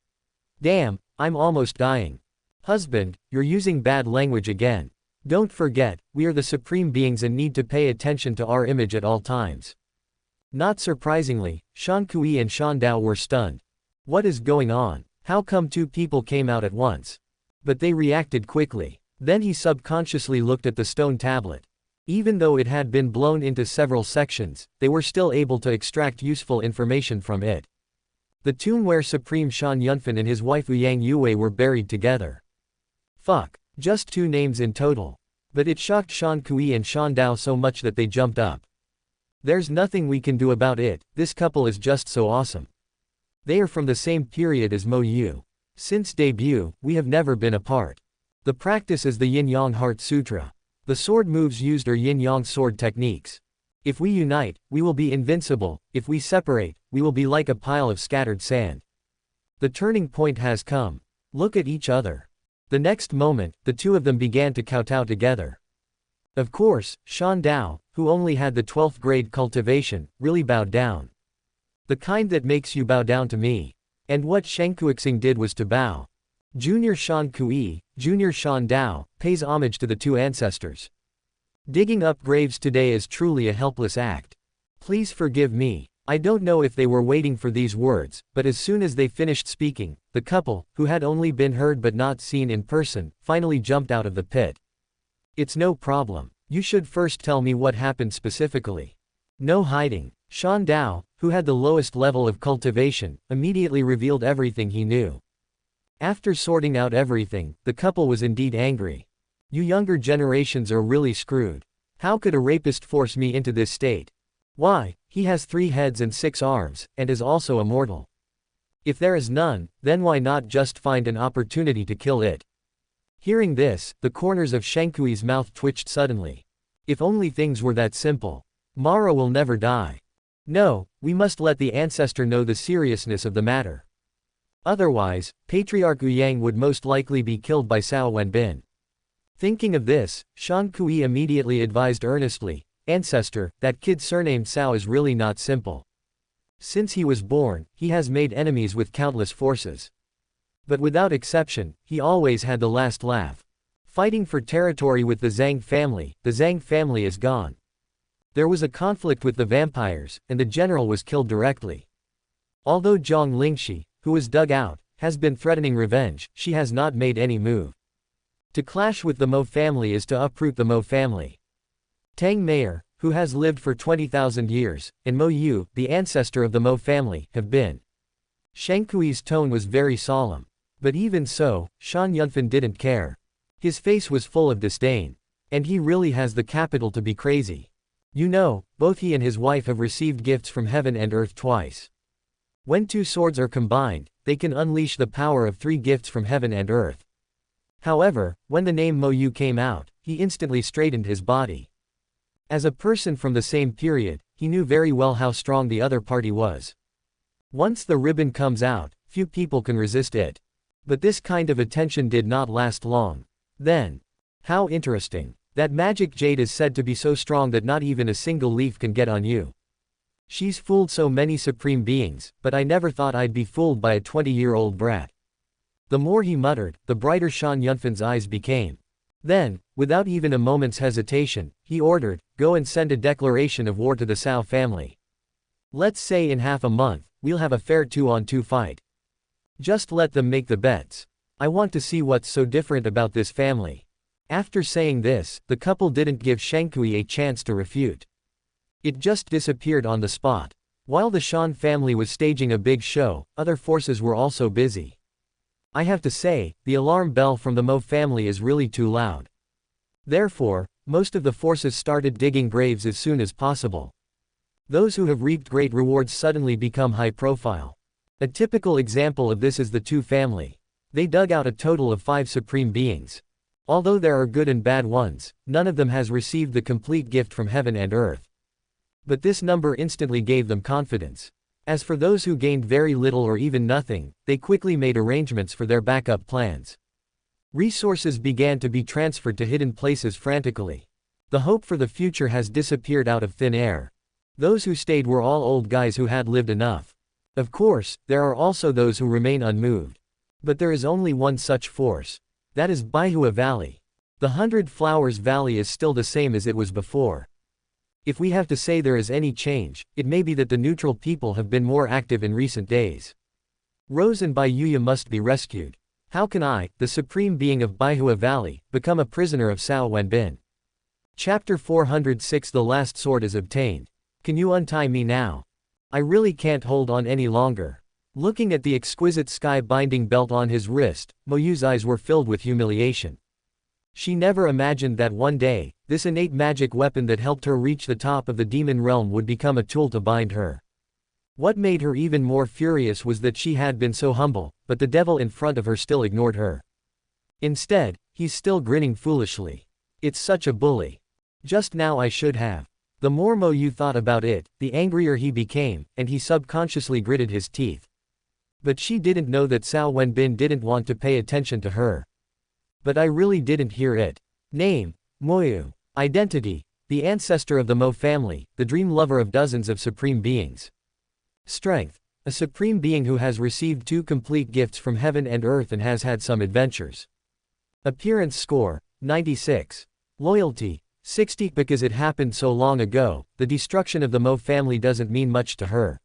Speaker 1: Damn, I'm almost dying. Husband, you're using bad language again. Don't forget, we are the supreme beings and need to pay attention to our image at all times. Not surprisingly, Shan Kui and Shan Dao were stunned. What is going on? How come two people came out at once? But they reacted quickly. Then he subconsciously looked at the stone tablet. Even though it had been blown into several sections, they were still able to extract useful information from it. The tomb where Supreme Shan Yunfan and his wife Yang Yue were buried together. Fuck. Just 2 names in total. But it shocked Shan Kui and Shan Dao so much that they jumped up. There's nothing we can do about it, this couple is just so awesome. They are from the same period as Mo Yu. Since debut, we have never been apart. The practice is the Yin-Yang Heart Sutra. The sword moves used are Yin-Yang sword techniques. If we unite, we will be invincible, if we separate, we will be like a pile of scattered sand. The turning point has come. Look at each other. The next moment, the two of them began to kowtow together. Of course, Shan Dao, who only had the 12th grade cultivation, really bowed down. The kind that makes you bow down to me. And what Shengkuixing did was to bow. Junior Shan Kui, Junior Shan Dao, pays homage to the two ancestors. Digging up graves today is truly a helpless act. Please forgive me. I don't know if they were waiting for these words, but as soon as they finished speaking, the couple, who had only been heard but not seen in person, finally jumped out of the pit. It's no problem. You should first tell me what happened specifically. No hiding. Shan Dao, who had the lowest level of cultivation, immediately revealed everything he knew. After sorting out everything, the couple was indeed angry. You younger generations are really screwed. How could a rapist force me into this state? Why, he has 3 heads and 6 arms, and is also immortal. If there is none, then why not just find an opportunity to kill it? Hearing this, the corners of Shengkui's mouth twitched suddenly. If only things were that simple. Mara will never die. No, we must let the ancestor know the seriousness of the matter. Otherwise, Patriarch Yang would most likely be killed by Cao Wenbin. Thinking of this, Shan Kui immediately advised earnestly, Ancestor, that kid surnamed Cao is really not simple. Since he was born, he has made enemies with countless forces. But without exception, he always had the last laugh. Fighting for territory with the Zhang family is gone. There was a conflict with the vampires, and the general was killed directly. Although Zhang Lingxi, who was dug out, has been threatening revenge, she has not made any move. To clash with the Mo family is to uproot the Mo family. Tang Mayer, who has lived for 20,000 years, and Mo Yu, the ancestor of the Mo family, have been. Shengkui's tone was very solemn. But even so, Shan Yunfan didn't care. His face was full of disdain. And he really has the capital to be crazy. You know, both he and his wife have received gifts from heaven and earth twice. When 2 swords are combined, they can unleash the power of 3 gifts from heaven and earth. However, when the name Mo Yu came out, he instantly straightened his body. As a person from the same period, he knew very well how strong the other party was. Once the ribbon comes out, few people can resist it. But this kind of attention did not last long. Then. How interesting. That magic jade is said to be so strong that not even a single leaf can get on you. She's fooled so many supreme beings, but I never thought I'd be fooled by a 20-year-old brat. The more he muttered, the brighter Shan Yunfan's eyes became. Then, without even a moment's hesitation, he ordered, go and send a declaration of war to the Cao family. Let's say in half a month, we'll have a fair 2-on-2 fight. Just let them make the bets. I want to see what's so different about this family. After saying this, the couple didn't give Shengkui a chance to refute. It just disappeared on the spot. While the Shan family was staging a big show, other forces were also busy. I have to say, the alarm bell from the Mo family is really too loud. Therefore, most of the forces started digging graves as soon as possible. Those who have reaped great rewards suddenly become high profile. A typical example of this is the Tu family. They dug out a total of 5 supreme beings. Although there are good and bad ones, none of them has received the complete gift from heaven and earth. But this number instantly gave them confidence. As for those who gained very little or even nothing, they quickly made arrangements for their backup plans. Resources began to be transferred to hidden places frantically. The hope for the future has disappeared out of thin air. Those who stayed were all old guys who had lived enough. Of course, there are also those who remain unmoved. But there is only one such force. That is Baihua Valley. The 100 Flowers Valley is still the same as it was before. If we have to say there is any change, it may be that the neutral people have been more active in recent days. Rose and Baiyuya must be rescued. How can I, the supreme being of Baihua Valley, become a prisoner of Cao Wenbin? Chapter 406 The Last Sword is obtained. Can you untie me now? I really can't hold on any longer. Looking at the exquisite sky binding belt on his wrist, Mo Yu's eyes were filled with humiliation. She never imagined that one day, this innate magic weapon that helped her reach the top of the demon realm would become a tool to bind her. What made her even more furious was that she had been so humble, but the devil in front of her still ignored her. Instead, he's still grinning foolishly. It's such a bully. Just now I should have. The more Mo Yu thought about it, the angrier he became, and he subconsciously gritted his teeth. But she didn't know that Cao Wenbin didn't want to pay attention to her. But I really didn't hear it. Name, Mo Yu. Identity, the ancestor of the Mo family, the dream lover of dozens of supreme beings. Strength, a supreme being who has received 2 complete gifts from heaven and earth and has had some adventures. Appearance score, 96. Loyalty, 60. Because it happened so long ago, the destruction of the Mo family doesn't mean much to her.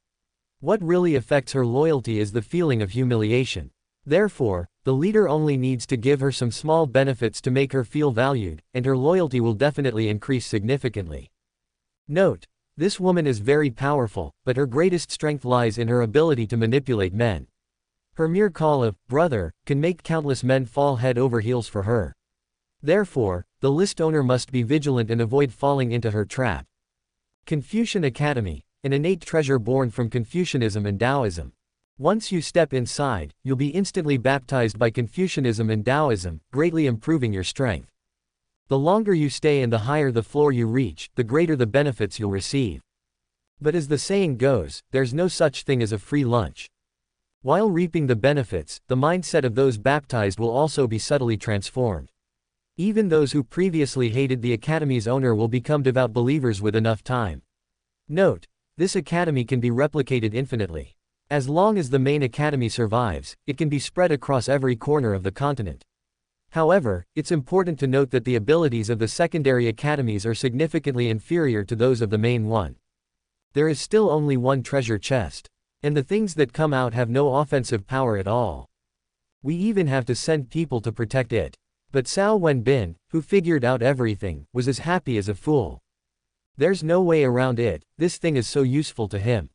Speaker 1: What really affects her loyalty is the feeling of humiliation. Therefore, the leader only needs to give her some small benefits to make her feel valued, and her loyalty will definitely increase significantly. Note: this woman is very powerful, but her greatest strength lies in her ability to manipulate men. Her mere call of brother can make countless men fall head over heels for her. Therefore, the list owner must be vigilant and avoid falling into her trap. Confucian Academy, an innate treasure born from Confucianism and Taoism. Once you step inside, you'll be instantly baptized by Confucianism and Taoism, greatly improving your strength. The longer you stay and the higher the floor you reach, the greater the benefits you'll receive. But as the saying goes, there's no such thing as a free lunch. While reaping the benefits, the mindset of those baptized will also be subtly transformed. Even those who previously hated the academy's owner will become devout believers with enough time. Note: this academy can be replicated infinitely. As long as the main academy survives, it can be spread across every corner of the continent. However, it's important to note that the abilities of the secondary academies are significantly inferior to those of the main one. There is still only one treasure chest. And the things that come out have no offensive power at all. We even have to send people to protect it. But Cao Wenbin, who figured out everything, was as happy as a fool. There's no way around it, this thing is so useful to him.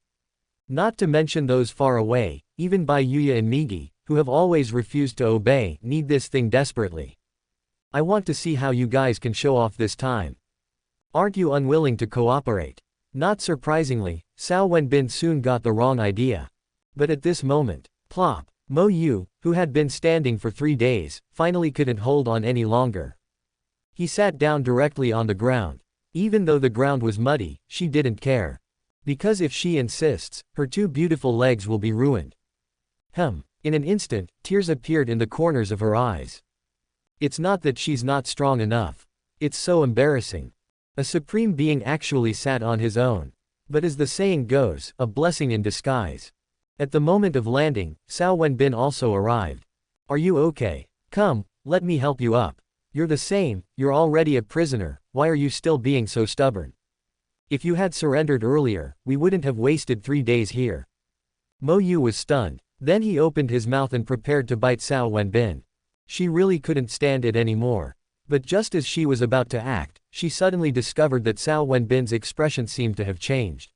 Speaker 1: Not to mention those far away, even Baiyuya and Migi, who have always refused to obey, need this thing desperately. I want to see how you guys can show off this time. Aren't you unwilling to cooperate? Not surprisingly, Cao Wenbin soon got the wrong idea. But at this moment, plop, Mo Yu, who had been standing for 3 days, finally couldn't hold on any longer. He sat down directly on the ground. Even though the ground was muddy, she didn't care. Because if she insists, her 2 beautiful legs will be ruined. In an instant, tears appeared in the corners of her eyes. It's not that she's not strong enough. It's so embarrassing. A supreme being actually sat on his own. But as the saying goes, a blessing in disguise. At the moment of landing, Cao Wenbin also arrived. Are you okay? Come, let me help you up. You're the same, you're already a prisoner, why are you still being so stubborn? If you had surrendered earlier, we wouldn't have wasted 3 days here. Mo Yu was stunned. Then he opened his mouth and prepared to bite Cao Wenbin. She really couldn't stand it anymore. But just as she was about to act, she suddenly discovered that Cao Wenbin's expression seemed to have changed.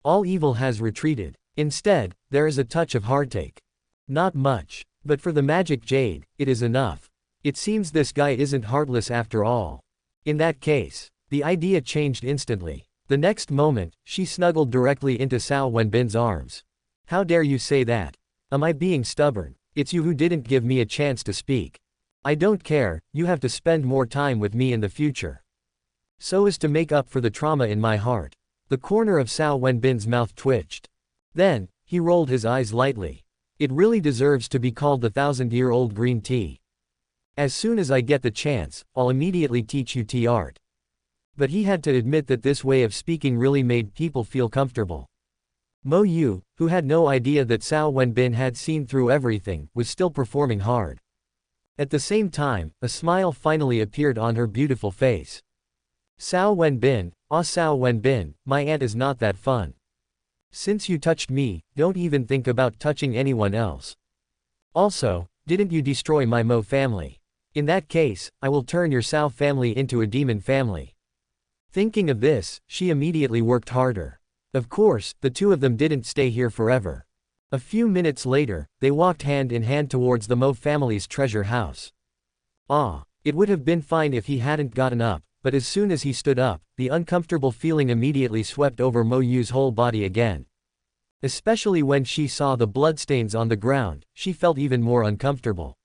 Speaker 1: All evil has retreated. Instead, there is a touch of heartache. Not much. But for the magic jade, it is enough. It seems this guy isn't heartless after all. In that case, the idea changed instantly. The next moment, she snuggled directly into Cao Wenbin's arms. How dare you say that? Am I being stubborn? It's you who didn't give me a chance to speak. I don't care, you have to spend more time with me in the future. So as to make up for the trauma in my heart. The corner of Cao Wenbin's mouth twitched. Then, he rolled his eyes lightly. It really deserves to be called the 1,000-year-old green tea. As soon as I get the chance, I'll immediately teach you tea art. But he had to admit that this way of speaking really made people feel comfortable. Mo Yu, who had no idea that Cao Wenbin had seen through everything, was still performing hard. At the same time, a smile finally appeared on her beautiful face. Cao Wenbin, Cao Wenbin, my aunt is not that fun. Since you touched me, don't even think about touching anyone else. Also, didn't you destroy my Mo family? In that case, I will turn your Cao family into a demon family. Thinking of this, she immediately worked harder. Of course, the two of them didn't stay here forever. A few minutes later, they walked hand in hand towards the Mo family's treasure house. It would have been fine if he hadn't gotten up, but as soon as he stood up, the uncomfortable feeling immediately swept over Mo Yu's whole body again. Especially when she saw the bloodstains on the ground, she felt even more uncomfortable.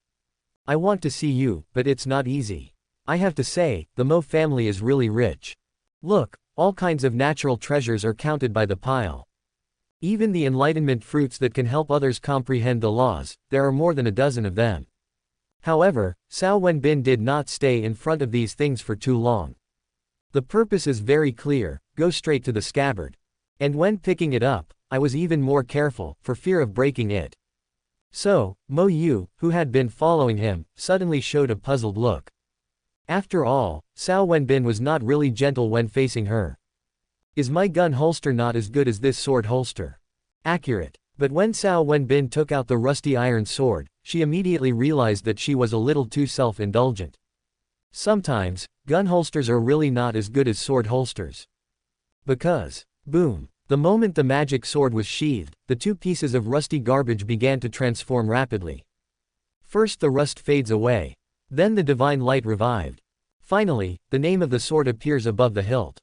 Speaker 1: I want to see you, but it's not easy. I have to say, the Mo family is really rich. Look, all kinds of natural treasures are counted by the pile. Even the enlightenment fruits that can help others comprehend the laws, there are more than a dozen of them. However, Cao Wenbin did not stay in front of these things for too long. The purpose is very clear, go straight to the scabbard. And when picking it up, I was even more careful, for fear of breaking it. So, Mo Yu, who had been following him, suddenly showed a puzzled look. After all, Cao Wenbin was not really gentle when facing her. Is my gun holster not as good as this sword holster? Accurate. But when Cao Wenbin took out the rusty iron sword, she immediately realized that she was a little too self-indulgent. Sometimes, gun holsters are really not as good as sword holsters. Because, boom, the moment the magic sword was sheathed, the two pieces of rusty garbage began to transform rapidly. First the rust fades away. Then the divine light revived. Finally, the name of the sword appears above the hilt.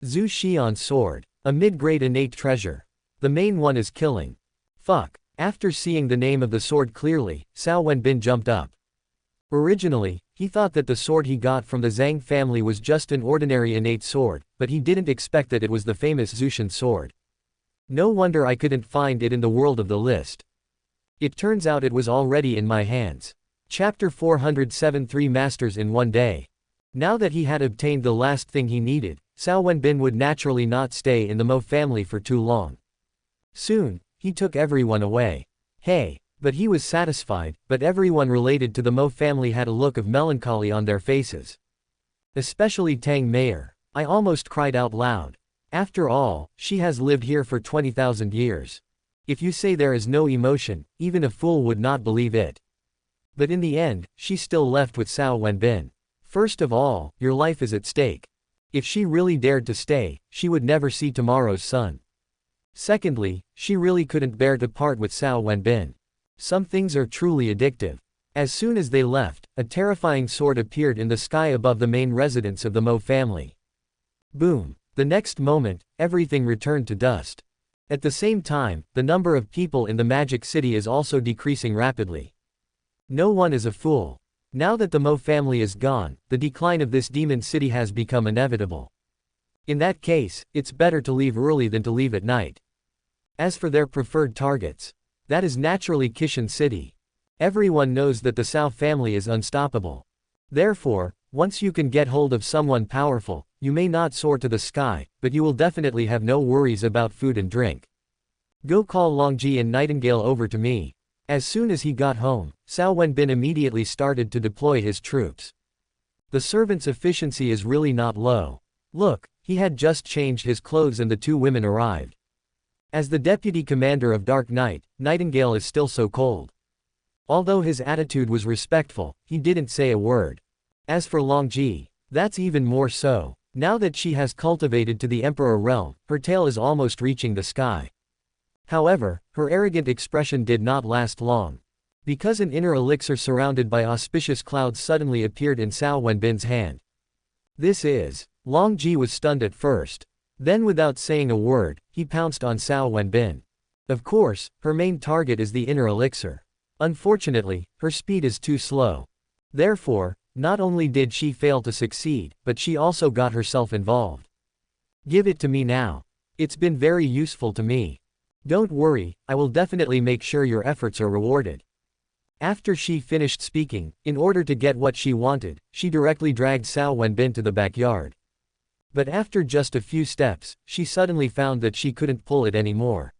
Speaker 1: Zhu Xian's sword. A mid-grade innate treasure. The main one is killing. Fuck. After seeing the name of the sword clearly, Cao Wenbin jumped up. Originally, he thought that the sword he got from the Zhang family was just an ordinary innate sword, but he didn't expect that it was the famous Zhushan sword. No wonder I couldn't find it in the world of the list. It turns out it was already in my hands. Chapter 407 3 Masters in One Day. Now that he had obtained the last thing he needed, Cao Wenbin would naturally not stay in the Mo family for too long. Soon, he took everyone away. Hey, but he was satisfied, but everyone related to the Mo family had a look of melancholy on their faces. Especially Tang Meier. I almost cried out loud. After all, she has lived here for 20,000 years. If you say there is no emotion, even a fool would not believe it. But in the end, she still left with Cao Wenbin. First of all, your life is at stake. If she really dared to stay, she would never see tomorrow's sun. Secondly, she really couldn't bear to part with Cao Wenbin. Some things are truly addictive. As soon as they left, a terrifying sword appeared in the sky above the main residence of the Mo family. Boom. The next moment, everything returned to dust. At the same time, the number of people in the Magic City is also decreasing rapidly. No one is a fool. Now that the Mo family is gone, the decline of this demon city has become inevitable. In that case, it's better to leave early than to leave at night. As for their preferred targets, that is naturally Kishan City. Everyone knows that the Cao family is unstoppable. Therefore, once you can get hold of someone powerful, you may not soar to the sky, but you will definitely have no worries about food and drink. Go call Longji and Nightingale over to me. As soon as he got home, Cao Wenbin immediately started to deploy his troops. The servant's efficiency is really not low. Look, he had just changed his clothes and the two women arrived. As the deputy commander of Dark Knight, Nightingale is still so cold. Although his attitude was respectful, he didn't say a word. As for Longji, that's even more so. Now that she has cultivated to the Emperor realm, her tail is almost reaching the sky. However, her arrogant expression did not last long. Because an inner elixir surrounded by auspicious clouds suddenly appeared in Cao Wenbin's hand. This is. Longji was stunned at first. Then without saying a word, he pounced on Cao Wenbin. Of course, her main target is the inner elixir. Unfortunately, her speed is too slow. Therefore, not only did she fail to succeed, but she also got herself involved. Give it to me now. It's been very useful to me. Don't worry, I will definitely make sure your efforts are rewarded. After she finished speaking, in order to get what she wanted, she directly dragged Cao Wenbin to the backyard. But after just a few steps, she suddenly found that she couldn't pull it anymore.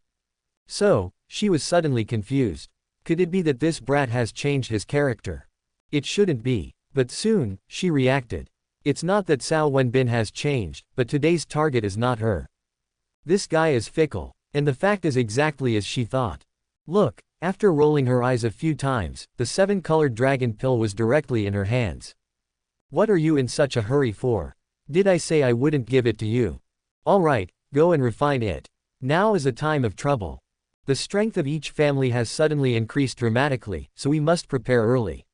Speaker 1: So, she was suddenly confused. Could it be that this brat has changed his character? It shouldn't be. But soon, she reacted. It's not that Cao Wenbin has changed, but today's target is not her. This guy is fickle. And the fact is exactly as she thought. Look, after rolling her eyes a few times, the 7-colored dragon pill was directly in her hands. What are you in such a hurry for? Did I say I wouldn't give it to you? Alright, go and refine it. Now is a time of trouble. The strength of each family has suddenly increased dramatically, so we must prepare early.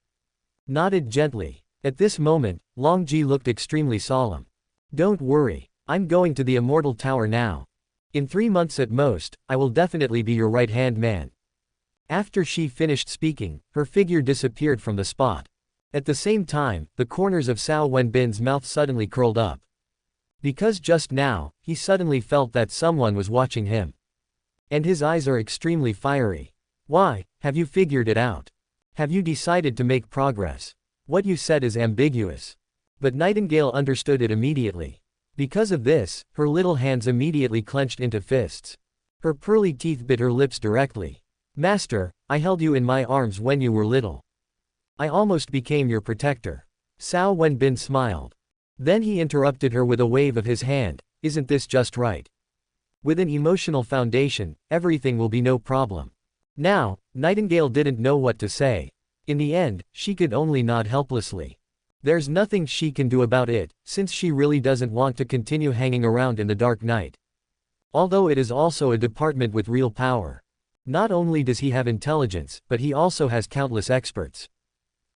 Speaker 1: Nodded gently. At this moment, Longji looked extremely solemn. Don't worry. I'm going to the Immortal Tower now. In 3 months at most, I will definitely be your right-hand man. After she finished speaking, her figure disappeared from the spot. At the same time, the corners of Cao Wenbin's mouth suddenly curled up. Because just now, he suddenly felt that someone was watching him. And his eyes are extremely fiery. Why, have you figured it out? Have you decided to make progress? What you said is ambiguous. But Nightingale understood it immediately. Because of this, her little hands immediately clenched into fists. Her pearly teeth bit her lips directly. Master, I held you in my arms when you were little. I almost became your protector. Cao Wenbin smiled. Then he interrupted her with a wave of his hand. Isn't this just right? With an emotional foundation, everything will be no problem. Now, Nightingale didn't know what to say. In the end, she could only nod helplessly. There's nothing she can do about it, since she really doesn't want to continue hanging around in the dark night. Although it is also a department with real power. Not only does he have intelligence, but he also has countless experts.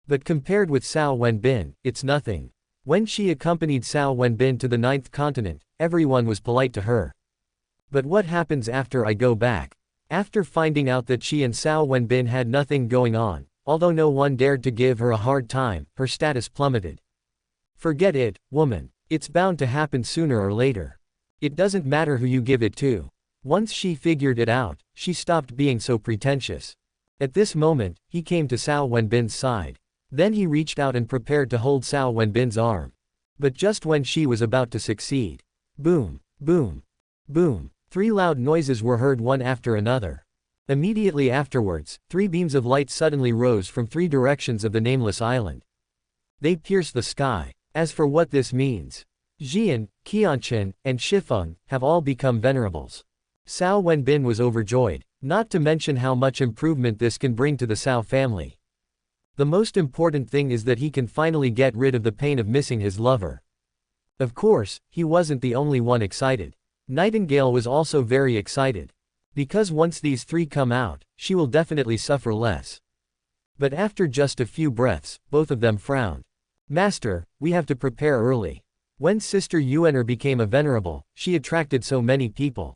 Speaker 1: But compared with Cao Wenbin, it's nothing. When she accompanied Cao Wenbin to the 9th continent, everyone was polite to her. But what happens after I go back? After finding out that she and Cao Wenbin had nothing going on, although no one dared to give her a hard time, her status plummeted. Forget it, woman. It's bound to happen sooner or later. It doesn't matter who you give it to. Once she figured it out, she stopped being so pretentious. At this moment, he came to Cao Wenbin's side. Then he reached out and prepared to hold Cao Wenbin's arm. But just when she was about to succeed. Boom, boom, boom. 3 loud noises were heard one after another. Immediately afterwards, 3 beams of light suddenly rose from 3 directions of the nameless island. They pierced the sky. As for what this means, Jian, Qianchen, and Shifeng have all become venerables. Cao Wenbin was overjoyed, not to mention how much improvement this can bring to the Cao family. The most important thing is that he can finally get rid of the pain of missing his lover. Of course, he wasn't the only one excited. Nightingale was also very excited. Because once these 3 come out, she will definitely suffer less. But after just a few breaths, both of them frowned. Master, we have to prepare early. When Sister Yuener became a venerable, she attracted so many people.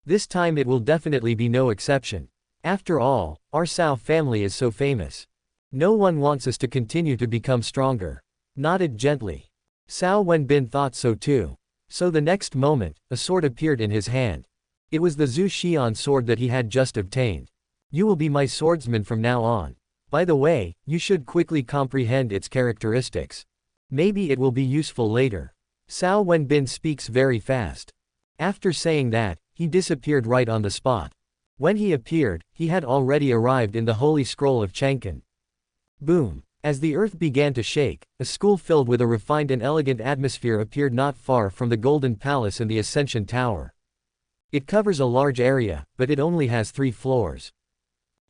Speaker 1: This time it will definitely be no exception. After all, our Cao family is so famous. No one wants us to continue to become stronger. Nodded gently. Cao Wenbin thought so too. So the next moment, a sword appeared in his hand. It was the Zhu Xian sword that he had just obtained. You will be my swordsman from now on. By the way, you should quickly comprehend its characteristics. Maybe it will be useful later. Cao Wenbin speaks very fast. After saying that, he disappeared right on the spot. When he appeared, he had already arrived in the Holy Scroll of Chengken. Boom. As the earth began to shake, a school filled with a refined and elegant atmosphere appeared not far from the Golden Palace and the Ascension Tower. It covers a large area, but it only has 3 floors.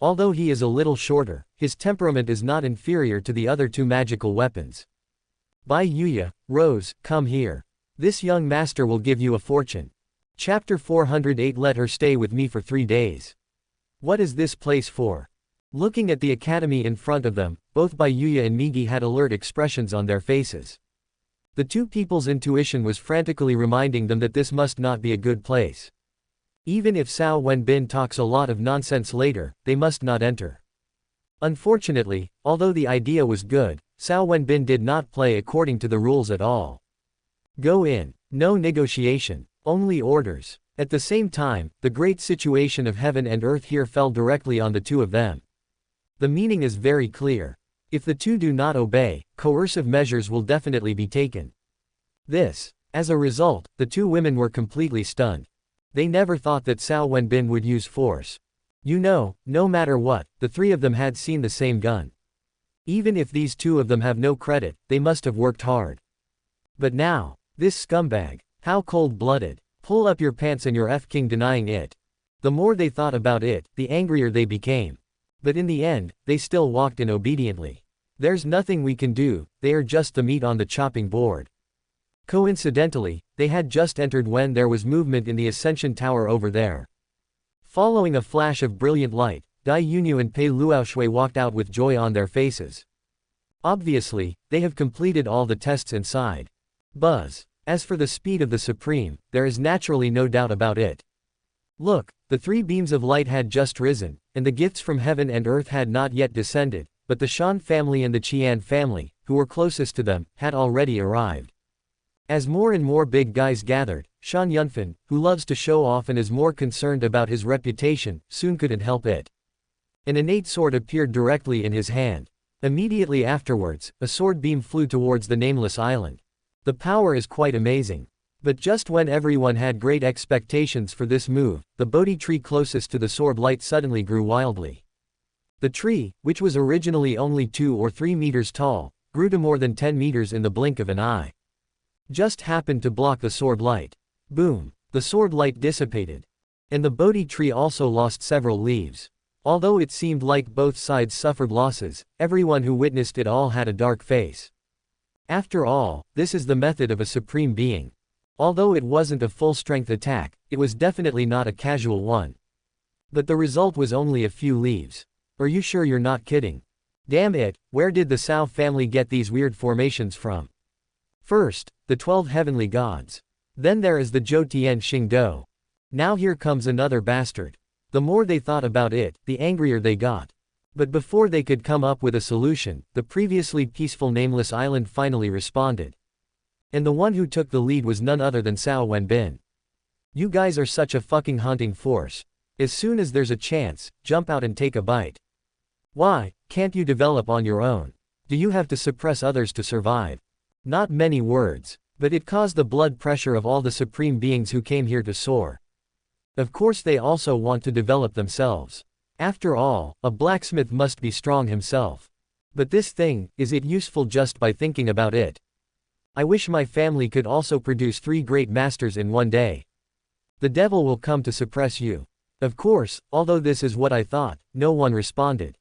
Speaker 1: Although he is a little shorter, his temperament is not inferior to the other 2 magical weapons. Bai Yuya, Rose, come here. This young master will give you a fortune. Chapter 408. Let her stay with me for 3 days. What is this place for? Looking at the academy in front of them, both Bai Yuya and Migi had alert expressions on their faces. The 2 people's intuition was frantically reminding them that this must not be a good place. Even if Cao Wenbin talks a lot of nonsense later, they must not enter. Unfortunately, although the idea was good, Cao Wenbin did not play according to the rules at all. Go in. No negotiation. Only orders. At the same time, the great situation of heaven and earth here fell directly on the 2 of them. The meaning is very clear. If the two do not obey, coercive measures will definitely be taken. As a result, the two women were completely stunned. They never thought that Cao Wenbin would use force. No matter what, the three of them had seen the same gun. Even if these two of them have no credit, they must have worked hard. But now, this scumbag, how cold-blooded. Pull up your pants and your F-king denying it. The more they thought about it, the angrier they became. But in the end, they still walked in obediently. There's nothing we can do, they are just the meat on the chopping board. Coincidentally, they had just entered when there was movement in the Ascension Tower over there. Following a flash of brilliant light, Dai Yunyu and Pei Luoxue walked out with joy on their faces. Obviously, they have completed all the tests inside. Buzz. As for the speed of the Supreme, there is naturally no doubt about it. Look, the three beams of light had just risen, and the gifts from heaven and earth had not yet descended, but the Shan family and the Qian family, who were closest to them, had already arrived. As more and more big guys gathered, Shan Yunfan, who loves to show off and is more concerned about his reputation, soon couldn't help it. An innate sword appeared directly in his hand. Immediately afterwards, a sword beam flew towards the nameless island. The power is quite amazing. But just when everyone had great expectations for this move, the Bodhi tree closest to the sword light suddenly grew wildly. The tree, which was originally only 2 or 3 meters tall, grew to more than 10 meters in the blink of an eye. Just happened to block the sword light. Boom! The sword light dissipated. And the Bodhi tree also lost several leaves. Although it seemed like both sides suffered losses, everyone who witnessed it all had a dark face. After all, this is the method of a supreme being. Although it wasn't a full-strength attack, it was definitely not a casual one. But the result was only a few leaves. Are you sure you're not kidding? Damn it, where did the Cao family get these weird formations from? First, the 12 heavenly gods. Then there is the Zhou Tian Xing Do. Now here comes another bastard. The more they thought about it, the angrier they got. But before they could come up with a solution, the previously peaceful nameless island finally responded. And the one who took the lead was none other than Cao Wenbin. You guys are such a fucking haunting force. As soon as there's a chance, jump out and take a bite. Why, can't you develop on your own? Do you have to suppress others to survive? Not many words, but it caused the blood pressure of all the supreme beings who came here to soar. Of course they also want to develop themselves. After all, a blacksmith must be strong himself. But this thing, is it useful just by thinking about it? I wish my family could also produce 3 great masters in one day. The devil will come to suppress you. Of course, although this is what I thought, no one responded.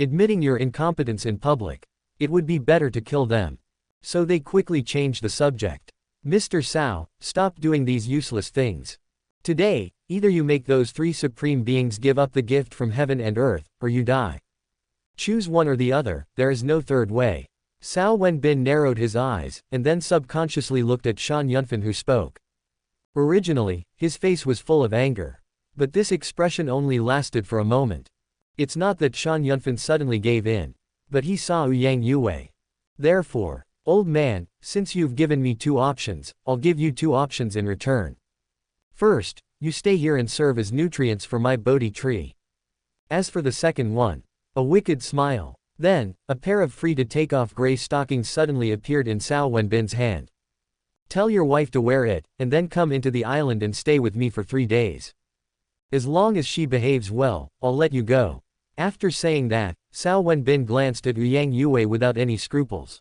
Speaker 1: Admitting your incompetence in public. It would be better to kill them. So they quickly changed the subject. Mr. Cao, stop doing these useless things. Today, either you make those 3 supreme beings give up the gift from heaven and earth, or you die. Choose one or the other, there is no third way. Cao Wenbin narrowed his eyes, and then subconsciously looked at Shan Yunfan who spoke. Originally, his face was full of anger. But this expression only lasted for a moment. It's not that Shan Yunfan suddenly gave in. But he saw Yang Yue. Therefore, old man, since you've given me 2 options, I'll give you 2 options in return. First, you stay here and serve as nutrients for my Bodhi tree. As for the second one, a wicked smile. Then, a pair of free-to-take-off gray stockings suddenly appeared in Cao Wenbin's hand. Tell your wife to wear it, and then come into the island and stay with me for 3 days. As long as she behaves well, I'll let you go. After saying that, Cao Wenbin glanced at Yang Yue without any scruples.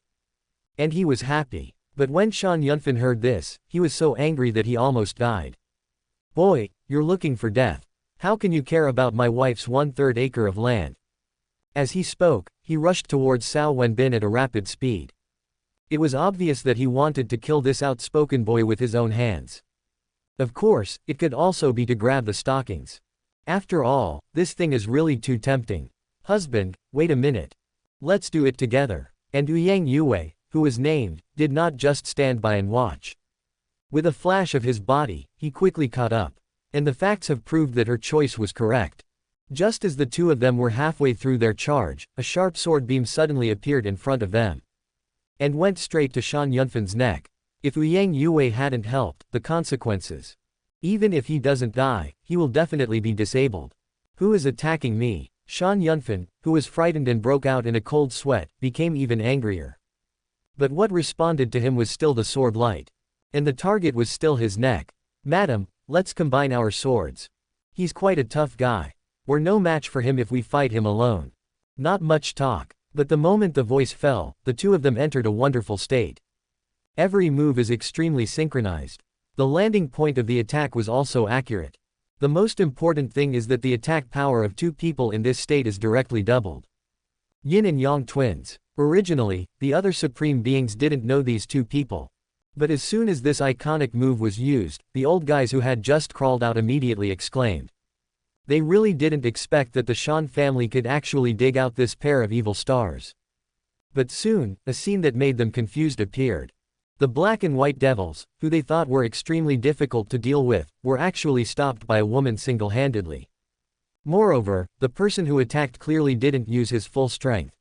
Speaker 1: And he was happy. But when Shan Yunfan heard this, he was so angry that he almost died. Boy, you're looking for death. How can you care about my wife's 1/3 acre of land? As he spoke, he rushed towards Cao Wenbin at a rapid speed. It was obvious that he wanted to kill this outspoken boy with his own hands. Of course, it could also be to grab the stockings. After all, this thing is really too tempting. Husband, wait a minute. Let's do it together. And Yang Yue, who was named, did not just stand by and watch. With a flash of his body, he quickly caught up. And the facts have proved that her choice was correct. Just as the two of them were halfway through their charge, a sharp sword beam suddenly appeared in front of them. And went straight to Shan Yunfan's neck. If Yang Yue hadn't helped, the consequences. Even if he doesn't die, he will definitely be disabled. Who is attacking me? Shan Yunfan, who was frightened and broke out in a cold sweat, became even angrier. But what responded to him was still the sword light. And the target was still his neck. "Madam, let's combine our swords. He's quite a tough guy. We're no match for him if we fight him alone." Not much talk. But the moment the voice fell, the two of them entered a wonderful state. Every move is extremely synchronized. The landing point of the attack was also accurate. The most important thing is that the attack power of two people in this state is directly doubled. Yin and Yang twins. Originally, the other supreme beings didn't know these two people. But as soon as this iconic move was used, the old guys who had just crawled out immediately exclaimed. They really didn't expect that the Shan family could actually dig out this pair of evil stars. But soon, a scene that made them confused appeared. The black and white devils, who they thought were extremely difficult to deal with, were actually stopped by a woman single-handedly. Moreover, the person who attacked clearly didn't use his full strength.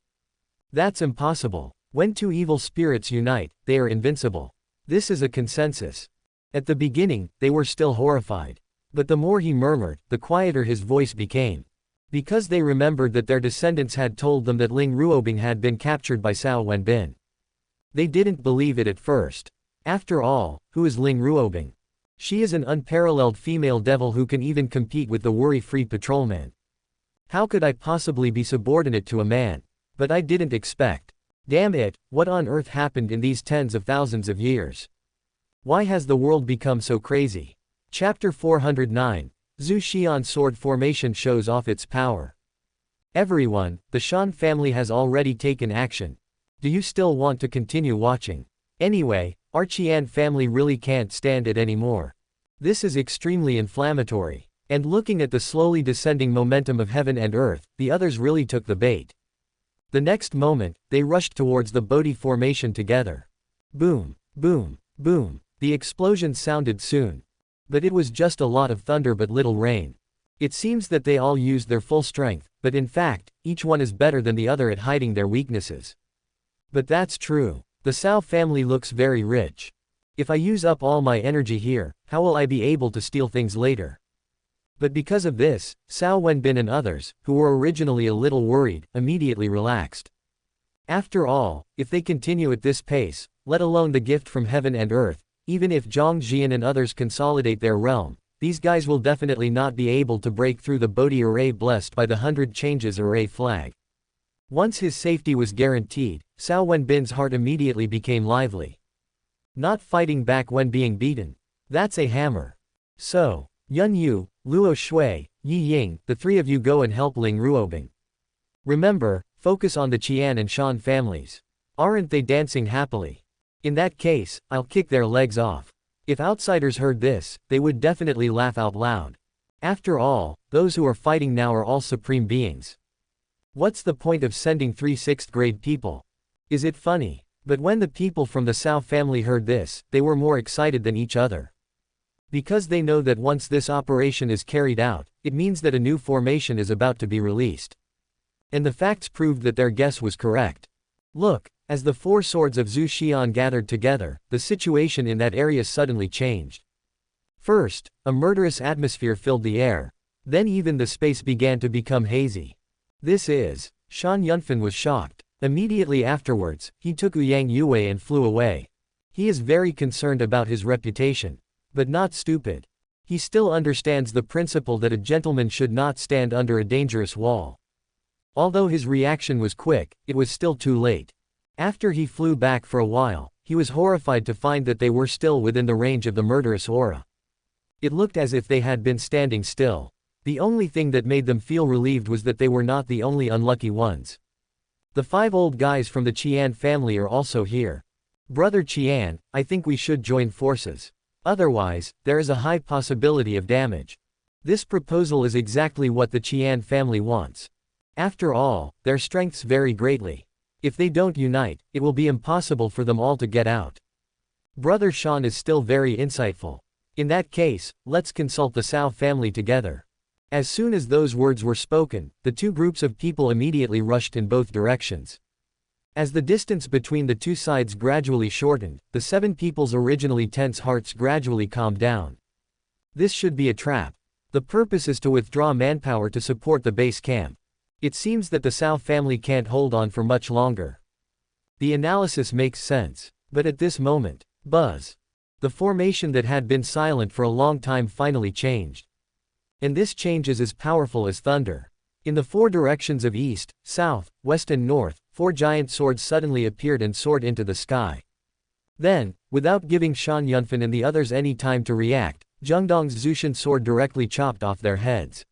Speaker 1: That's impossible. When two evil spirits unite, they are invincible. This is a consensus. At the beginning, they were still horrified. But the more he murmured, the quieter his voice became. Because they remembered that their descendants had told them that Ling Ruobing had been captured by Cao Wenbin. They didn't believe it at first. After all, who is Ling Ruobing? She is an unparalleled female devil who can even compete with the worry-free patrolman. How could I possibly be subordinate to a man? But I didn't expect. Damn it, what on earth happened in these tens of thousands of years? Why has the world become so crazy? Chapter 409, Zhu Xian sword formation shows off its power. Everyone, the Shan family has already taken action. Do you still want to continue watching? Anyway, our Qian family really can't stand it anymore. This is extremely inflammatory. And looking at the slowly descending momentum of heaven and earth, the others really took the bait. The next moment, they rushed towards the Bodhi formation together. Boom, boom, boom. The explosion sounded soon. But it was just a lot of thunder but little rain. It seems that they all used their full strength, but in fact, each one is better than the other at hiding their weaknesses. But that's true. The Cao family looks very rich. If I use up all my energy here, how will I be able to steal things later? But because of this, Cao Wenbin and others, who were originally a little worried, immediately relaxed. After all, if they continue at this pace, let alone the gift from heaven and earth, even if Zhongzhou and others consolidate their realm, these guys will definitely not be able to break through the Bodhi array blessed by the 100 changes array flag. Once his safety was guaranteed, Cao Wenbin's heart immediately became lively. Not fighting back when being beaten. That's a hammer. So, Yun Yu, Luo Shui, Yi Ying, the three of you go and help Ling Ruobing. Remember, focus on the Qian and Shan families. Aren't they dancing happily? In that case, I'll kick their legs off. If outsiders heard this, they would definitely laugh out loud. After all, those who are fighting now are all supreme beings. What's the point of sending 3 6th grade people? Is it funny? But when the people from the Cao family heard this, they were more excited than each other. Because they know that once this operation is carried out, it means that a new formation is about to be released. And the facts proved that their guess was correct. Look, as the 4 swords of Zhu Xian gathered together, the situation in that area suddenly changed. First, a murderous atmosphere filled the air. Then even the space began to become hazy. This is. Shan Yunfan was shocked. Immediately afterwards, he took Ouyang Yue and flew away. He is very concerned about his reputation. But not stupid. He still understands the principle that a gentleman should not stand under a dangerous wall. Although his reaction was quick, it was still too late. After he flew back for a while, he was horrified to find that they were still within the range of the murderous aura. It looked as if they had been standing still. The only thing that made them feel relieved was that they were not the only unlucky ones. The 5 old guys from the Qian family are also here. Brother Qian, I think we should join forces. Otherwise, there is a high possibility of damage. This proposal is exactly what the Qian family wants. After all, their strengths vary greatly. If they don't unite, it will be impossible for them all to get out. Brother Shan is still very insightful. In that case, let's consult the Cao family together. As soon as those words were spoken, the 2 groups of people immediately rushed in both directions. As the distance between the 2 sides gradually shortened, the 7 people's originally tense hearts gradually calmed down. This should be a trap. The purpose is to withdraw manpower to support the base camp. It seems that the Cao family can't hold on for much longer. The analysis makes sense. But at this moment, buzz. The formation that had been silent for a long time finally changed. And this change is as powerful as thunder. In the four directions of east, south, west and north, four giant swords suddenly appeared and soared into the sky. Then, without giving Shan Yunfan and the others any time to react, Zhongdong's Zushan sword directly chopped off their heads.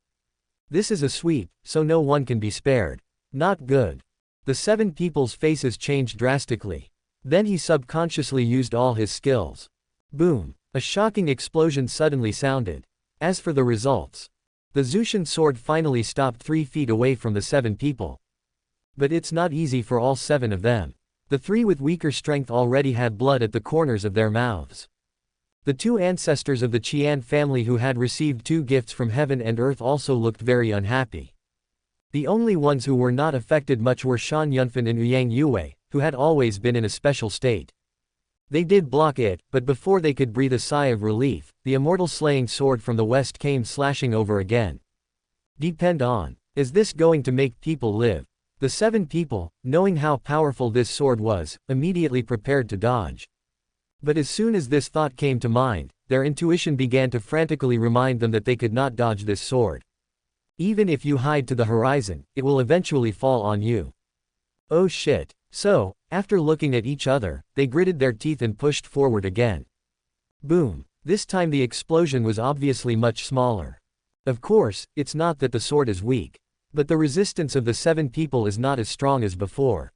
Speaker 1: This is a sweep, so no one can be spared. Not good. The seven people's faces changed drastically. Then he subconsciously used all his skills. Boom! A shocking explosion suddenly sounded. As for the results, the Zushan sword finally stopped 3 feet away from the 7 people. But it's not easy for all 7 of them. The 3 with weaker strength already had blood at the corners of their mouths. The 2 ancestors of the Qian family who had received 2 gifts from heaven and earth also looked very unhappy. The only ones who were not affected much were Shan Yunfan and Yang Yue, who had always been in a special state. They did block it, but before they could breathe a sigh of relief, the immortal slaying sword from the west came slashing over again. Depend on. Is this going to make people live? The 7 people, knowing how powerful this sword was, immediately prepared to dodge. But as soon as this thought came to mind, their intuition began to frantically remind them that they could not dodge this sword. Even if you hide to the horizon, it will eventually fall on you. Oh shit. So, after looking at each other, they gritted their teeth and pushed forward again. Boom. This time the explosion was obviously much smaller. Of course, it's not that the sword is weak. But the resistance of the 7 people is not as strong as before.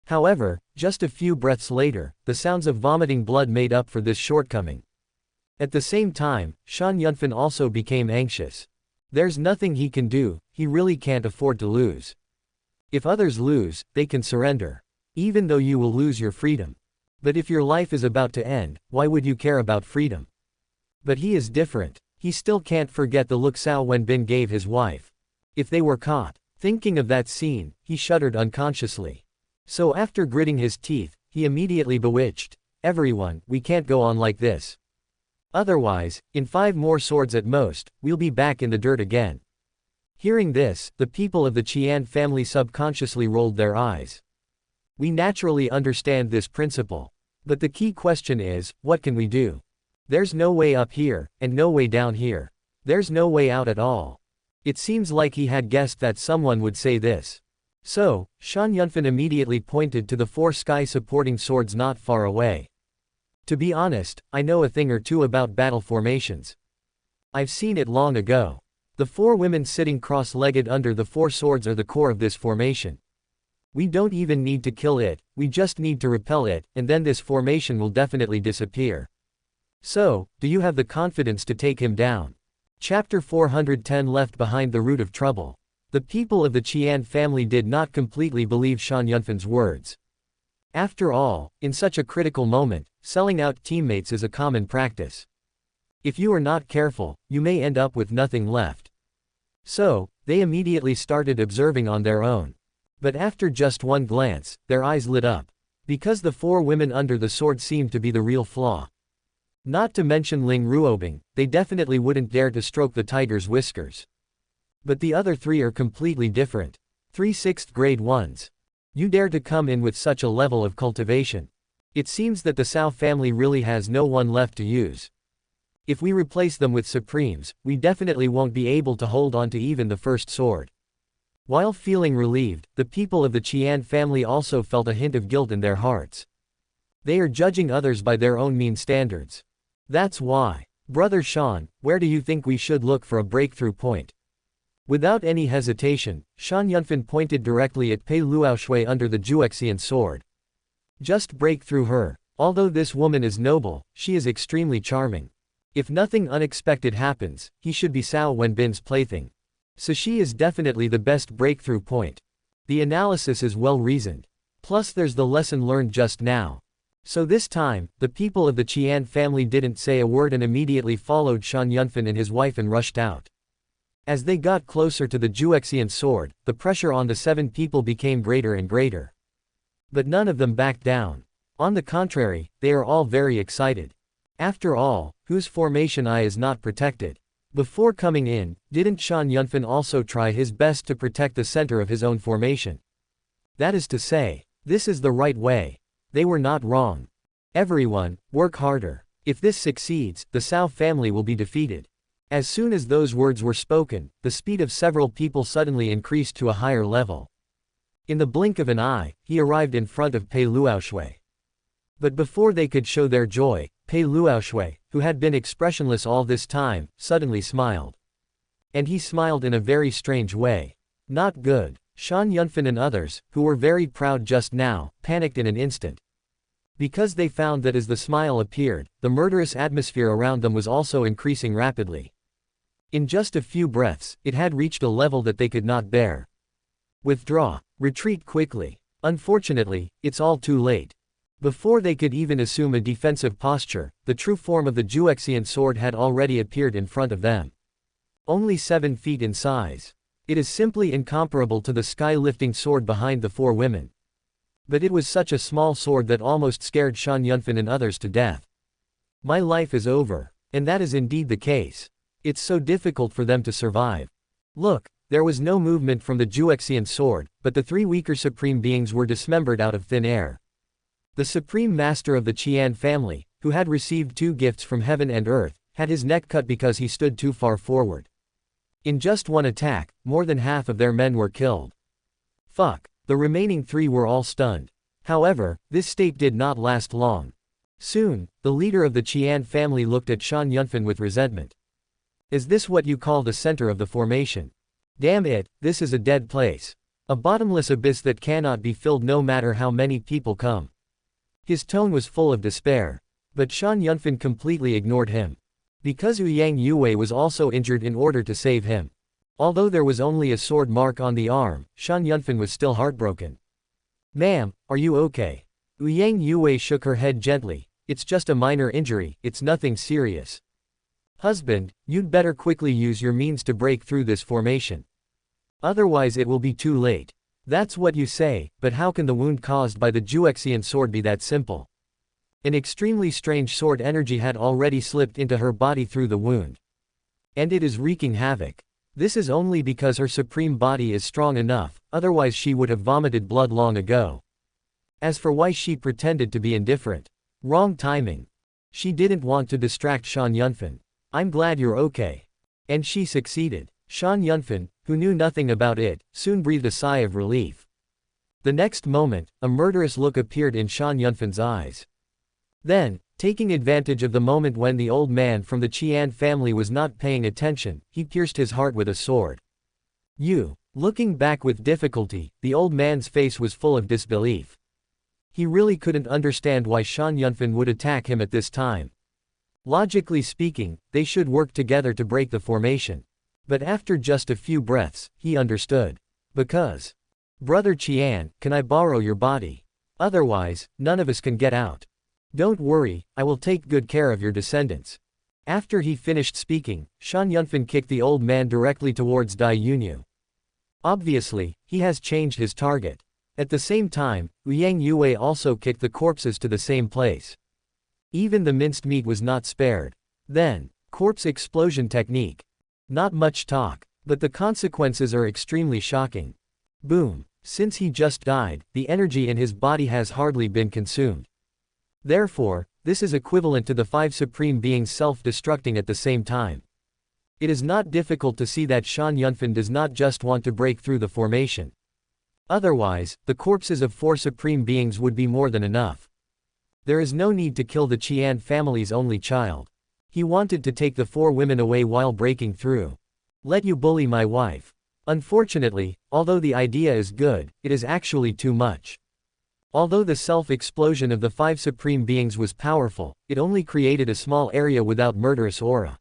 Speaker 1: However, just a few breaths later, the sounds of vomiting blood made up for this shortcoming. At the same time, Shan Yunfan also became anxious. There's nothing he can do, he really can't afford to lose. If others lose, they can surrender. Even though you will lose your freedom. But if your life is about to end, why would you care about freedom? But he is different. He still can't forget the look Cao Wenbin gave his wife. If they were caught. Thinking of that scene, he shuddered unconsciously. So after gritting his teeth, he immediately bewitched, "Everyone, we can't go on like this. Otherwise, in 5 more swords at most, we'll be back in the dirt again." Hearing this, the people of the Qian family subconsciously rolled their eyes. We naturally understand this principle. But the key question is, what can we do? There's no way up here, and no way down here. There's no way out at all. It seems like he had guessed that someone would say this. So, Shan Yunfan immediately pointed to the 4 sky-supporting swords not far away. To be honest, I know a thing or two about battle formations. I've seen it long ago. The 4 women sitting cross-legged under the 4 swords are the core of this formation. We don't even need to kill it, we just need to repel it, and then this formation will definitely disappear. So, do you have the confidence to take him down? Chapter 410 Left behind the root of trouble. The people of the Qian family did not completely believe Shan Yunfan's words. After all, in such a critical moment, selling out teammates is a common practice. If you are not careful, you may end up with nothing left. So, they immediately started observing on their own. But after just one glance, their eyes lit up. Because the 4 women under the sword seemed to be the real flaw. Not to mention Ling Ruobing, they definitely wouldn't dare to stroke the tiger's whiskers. But the other 3 are completely different. 3 6th grade ones. You dare to come in with such a level of cultivation. It seems that the Cao family really has no one left to use. If we replace them with Supremes, we definitely won't be able to hold on to even the first sword. While feeling relieved, the people of the Qian family also felt a hint of guilt in their hearts. They are judging others by their own mean standards. That's why. Brother Shan, where do you think we should look for a breakthrough point? Without any hesitation, Shan Yunfan pointed directly at Pei Luoxue under the Juexian sword. Just break through her. Although this woman is noble, she is extremely charming. If nothing unexpected happens, he should be Cao Wenbin's plaything. So she is definitely the best breakthrough point. The analysis is well reasoned. Plus there's the lesson learned just now. So this time, the people of the Qian family didn't say a word and immediately followed Shan Yunfan and his wife and rushed out. As they got closer to the Juexian sword, the pressure on the 7 people became greater and greater. But none of them backed down. On the contrary, they are all very excited. After all, whose formation eye is not protected? Before coming in, didn't Shan Yunfan also try his best to protect the center of his own formation? That is to say, this is the right way. They were not wrong. Everyone, work harder. If this succeeds, the Cao family will be defeated. As soon as those words were spoken, the speed of several people suddenly increased to a higher level. In the blink of an eye, he arrived in front of Pei Luoxue. But before they could show their joy, Pei Luoxue, who had been expressionless all this time, suddenly smiled. And he smiled in a very strange way. Not good. Shan Yunfan and others, who were very proud just now, panicked in an instant. Because they found that as the smile appeared, the murderous atmosphere around them was also increasing rapidly. In just a few breaths, it had reached a level that they could not bear. Withdraw. Retreat quickly. Unfortunately, it's all too late. Before they could even assume a defensive posture, the true form of the Juexian sword had already appeared in front of them. Only 7 feet in size. It is simply incomparable to the sky-lifting sword behind the 4 women. But it was such a small sword that almost scared Shan Yunfan and others to death. My life is over. And that is indeed the case. It's so difficult for them to survive. Look, there was no movement from the Juexian sword, but the 3 weaker supreme beings were dismembered out of thin air. The supreme master of the Qian family, who had received 2 gifts from heaven and earth, had his neck cut because he stood too far forward. In just one attack, more than half of their men were killed. Fuck. The remaining 3 were all stunned. However, this state did not last long. Soon, the leader of the Qian family looked at Shan Yunfan with resentment. Is this what you call the center of the formation? Damn it, this is a dead place. A bottomless abyss that cannot be filled no matter how many people come. His tone was full of despair. But Shan Yunfan completely ignored him. Because Yang Yue was also injured in order to save him. Although there was only a sword mark on the arm, Shan Yunfan was still heartbroken. Ma'am, are you okay? Yang Yue shook her head gently. It's just a minor injury, it's nothing serious. Husband, you'd better quickly use your means to break through this formation. Otherwise it will be too late. That's what you say, but how can the wound caused by the Juexian sword be that simple? An extremely strange sword energy had already slipped into her body through the wound. And it is wreaking havoc. This is only because her supreme body is strong enough, otherwise she would have vomited blood long ago. As for why she pretended to be indifferent. Wrong timing. She didn't want to distract Shan Yunfan. I'm glad you're okay. And she succeeded. Shan Yunfan, who knew nothing about it, soon breathed a sigh of relief. The next moment, a murderous look appeared in Shan Yunfan's eyes. Then, taking advantage of the moment when the old man from the Qian family was not paying attention, he pierced his heart with a sword. You. Looking back with difficulty, the old man's face was full of disbelief. He really couldn't understand why Shan Yunfan would attack him at this time. Logically speaking, they should work together to break the formation. But after just a few breaths, he understood. Because. Brother Qian, can I borrow your body? Otherwise, none of us can get out. Don't worry, I will take good care of your descendants. After he finished speaking, Shan Yunfan kicked the old man directly towards Dai Yunyu. Obviously, he has changed his target. At the same time, Yang Yue also kicked the corpses to the same place. Even the minced meat was not spared. Then, corpse explosion technique. Not much talk, but the consequences are extremely shocking. Boom. Since he just died, the energy in his body has hardly been consumed. Therefore, this is equivalent to the 5 supreme beings self-destructing at the same time. It is not difficult to see that Shan Yunfan does not just want to break through the formation. Otherwise, the corpses of 4 supreme beings would be more than enough. There is no need to kill the Qian family's only child. He wanted to take the 4 women away while breaking through. Let you bully my wife. Unfortunately, although the idea is good, it is actually too much. Although the self-explosion of the 5 supreme beings was powerful, it only created a small area without murderous aura.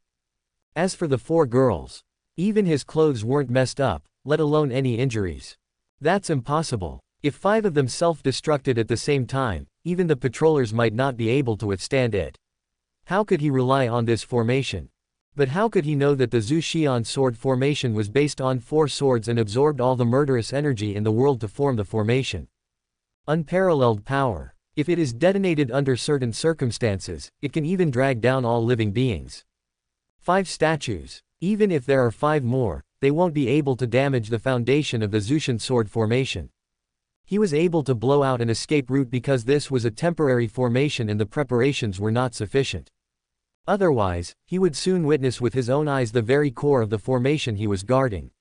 Speaker 1: As for the 4 girls, even his clothes weren't messed up, let alone any injuries. That's impossible. If 5 of them self-destructed at the same time, even the patrollers might not be able to withstand it. How could he rely on this formation? But how could he know that the Zhu Xian sword formation was based on 4 swords and absorbed all the murderous energy in the world to form the formation? Unparalleled power. If it is detonated under certain circumstances, it can even drag down all living beings. 5 statues. Even if there are 5 more, they won't be able to damage the foundation of the Zushan sword formation. He was able to blow out an escape route because this was a temporary formation and the preparations were not sufficient. Otherwise, he would soon witness with his own eyes the very core of the formation he was guarding.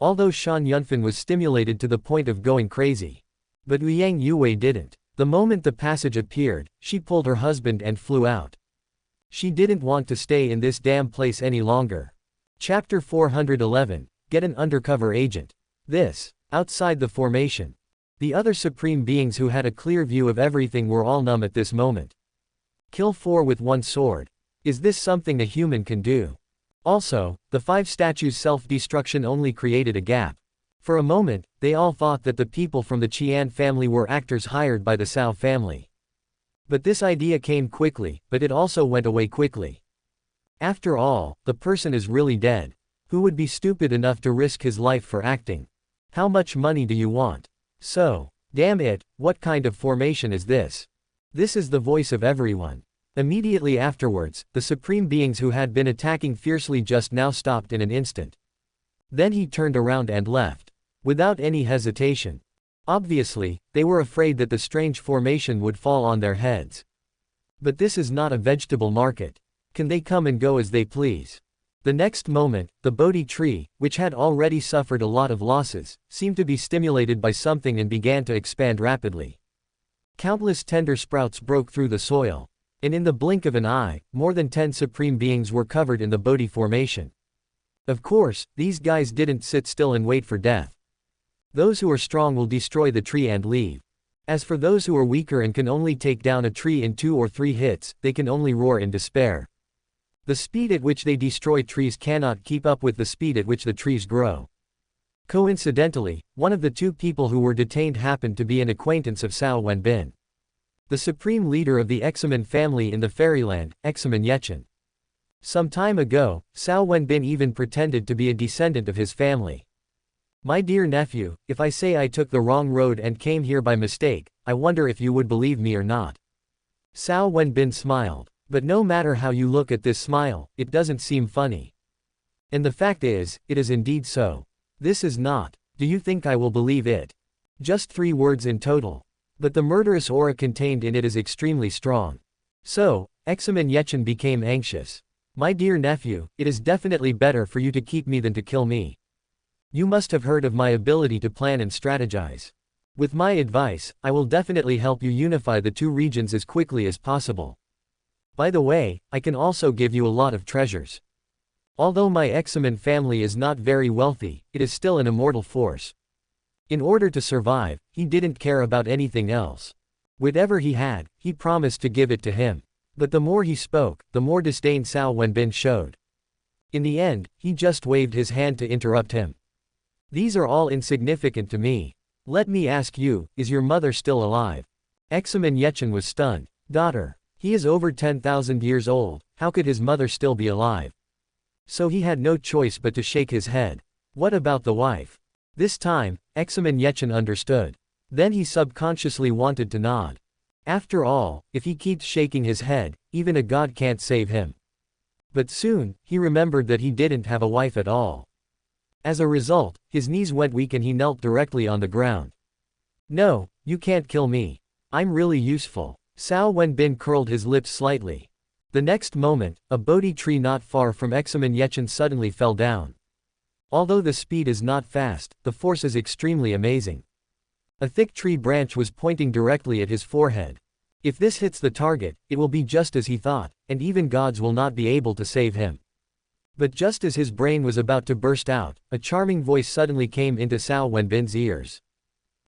Speaker 1: Although Shan Yunfan was stimulated to the point of going crazy. But Liang Yuwei didn't. The moment the passage appeared, she pulled her husband and flew out. She didn't want to stay in this damn place any longer. Chapter 411, Get an Undercover Agent. Outside the formation. The other supreme beings who had a clear view of everything were all numb at this moment. Kill 4 with 1 sword. Is this something a human can do? Also, the 5 statues' self-destruction only created a gap. For a moment, they all thought that the people from the Qian family were actors hired by the Cao family. But this idea came quickly, but it also went away quickly. After all, the person is really dead. Who would be stupid enough to risk his life for acting? How much money do you want? So, damn it, what kind of formation is this? This is the voice of everyone. Immediately afterwards, the supreme beings who had been attacking fiercely just now stopped in an instant. Then he turned around and left. Without any hesitation. Obviously, they were afraid that the strange formation would fall on their heads. But this is not a vegetable market. Can they come and go as they please? The next moment, the Bodhi tree, which had already suffered a lot of losses, seemed to be stimulated by something and began to expand rapidly. Countless tender sprouts broke through the soil. And in the blink of an eye, more than 10 supreme beings were covered in the Bodhi formation. Of course, these guys didn't sit still and wait for death. Those who are strong will destroy the tree and leave. As for those who are weaker and can only take down a tree in 2 or 3 hits, they can only roar in despair. The speed at which they destroy trees cannot keep up with the speed at which the trees grow. Coincidentally, one of the 2 people who were detained happened to be an acquaintance of Cao Wenbin. The supreme leader of the Examen family in the fairyland, Examen Yechen. Some time ago, Cao Wenbin even pretended to be a descendant of his family. My dear nephew, if I say I took the wrong road and came here by mistake, I wonder if you would believe me or not. Cao Wenbin smiled. But no matter how you look at this smile, it doesn't seem funny. And the fact is, it is indeed so. This is not. Do you think I will believe it? Just 3 words in total. But the murderous aura contained in it is extremely strong. So, Examen Yechen became anxious. My dear nephew, it is definitely better for you to keep me than to kill me. You must have heard of my ability to plan and strategize. With my advice, I will definitely help you unify the 2 regions as quickly as possible. By the way, I can also give you a lot of treasures. Although my Examen family is not very wealthy, it is still an immortal force. In order to survive, he didn't care about anything else. Whatever he had, he promised to give it to him. But the more he spoke, the more disdain Cao Wenbin showed. In the end, he just waved his hand to interrupt him. These are all insignificant to me. Let me ask you, is your mother still alive? Examen Yechen was stunned. Daughter. He is over 10,000 years old, how could his mother still be alive? So he had no choice but to shake his head. What about the wife? This time, Examen Yechen understood. Then he subconsciously wanted to nod. After all, if he keeps shaking his head, even a god can't save him. But soon, he remembered that he didn't have a wife at all. As a result, his knees went weak and he knelt directly on the ground. No, you can't kill me. I'm really useful. Cao Wenbin curled his lips slightly. The next moment, a Bodhi tree not far from Examen Yechen suddenly fell down. Although the speed is not fast, the force is extremely amazing. A thick tree branch was pointing directly at his forehead. If this hits the target, it will be just as he thought, and even gods will not be able to save him. But just as his brain was about to burst out, a charming voice suddenly came into Cao Wenbin's ears.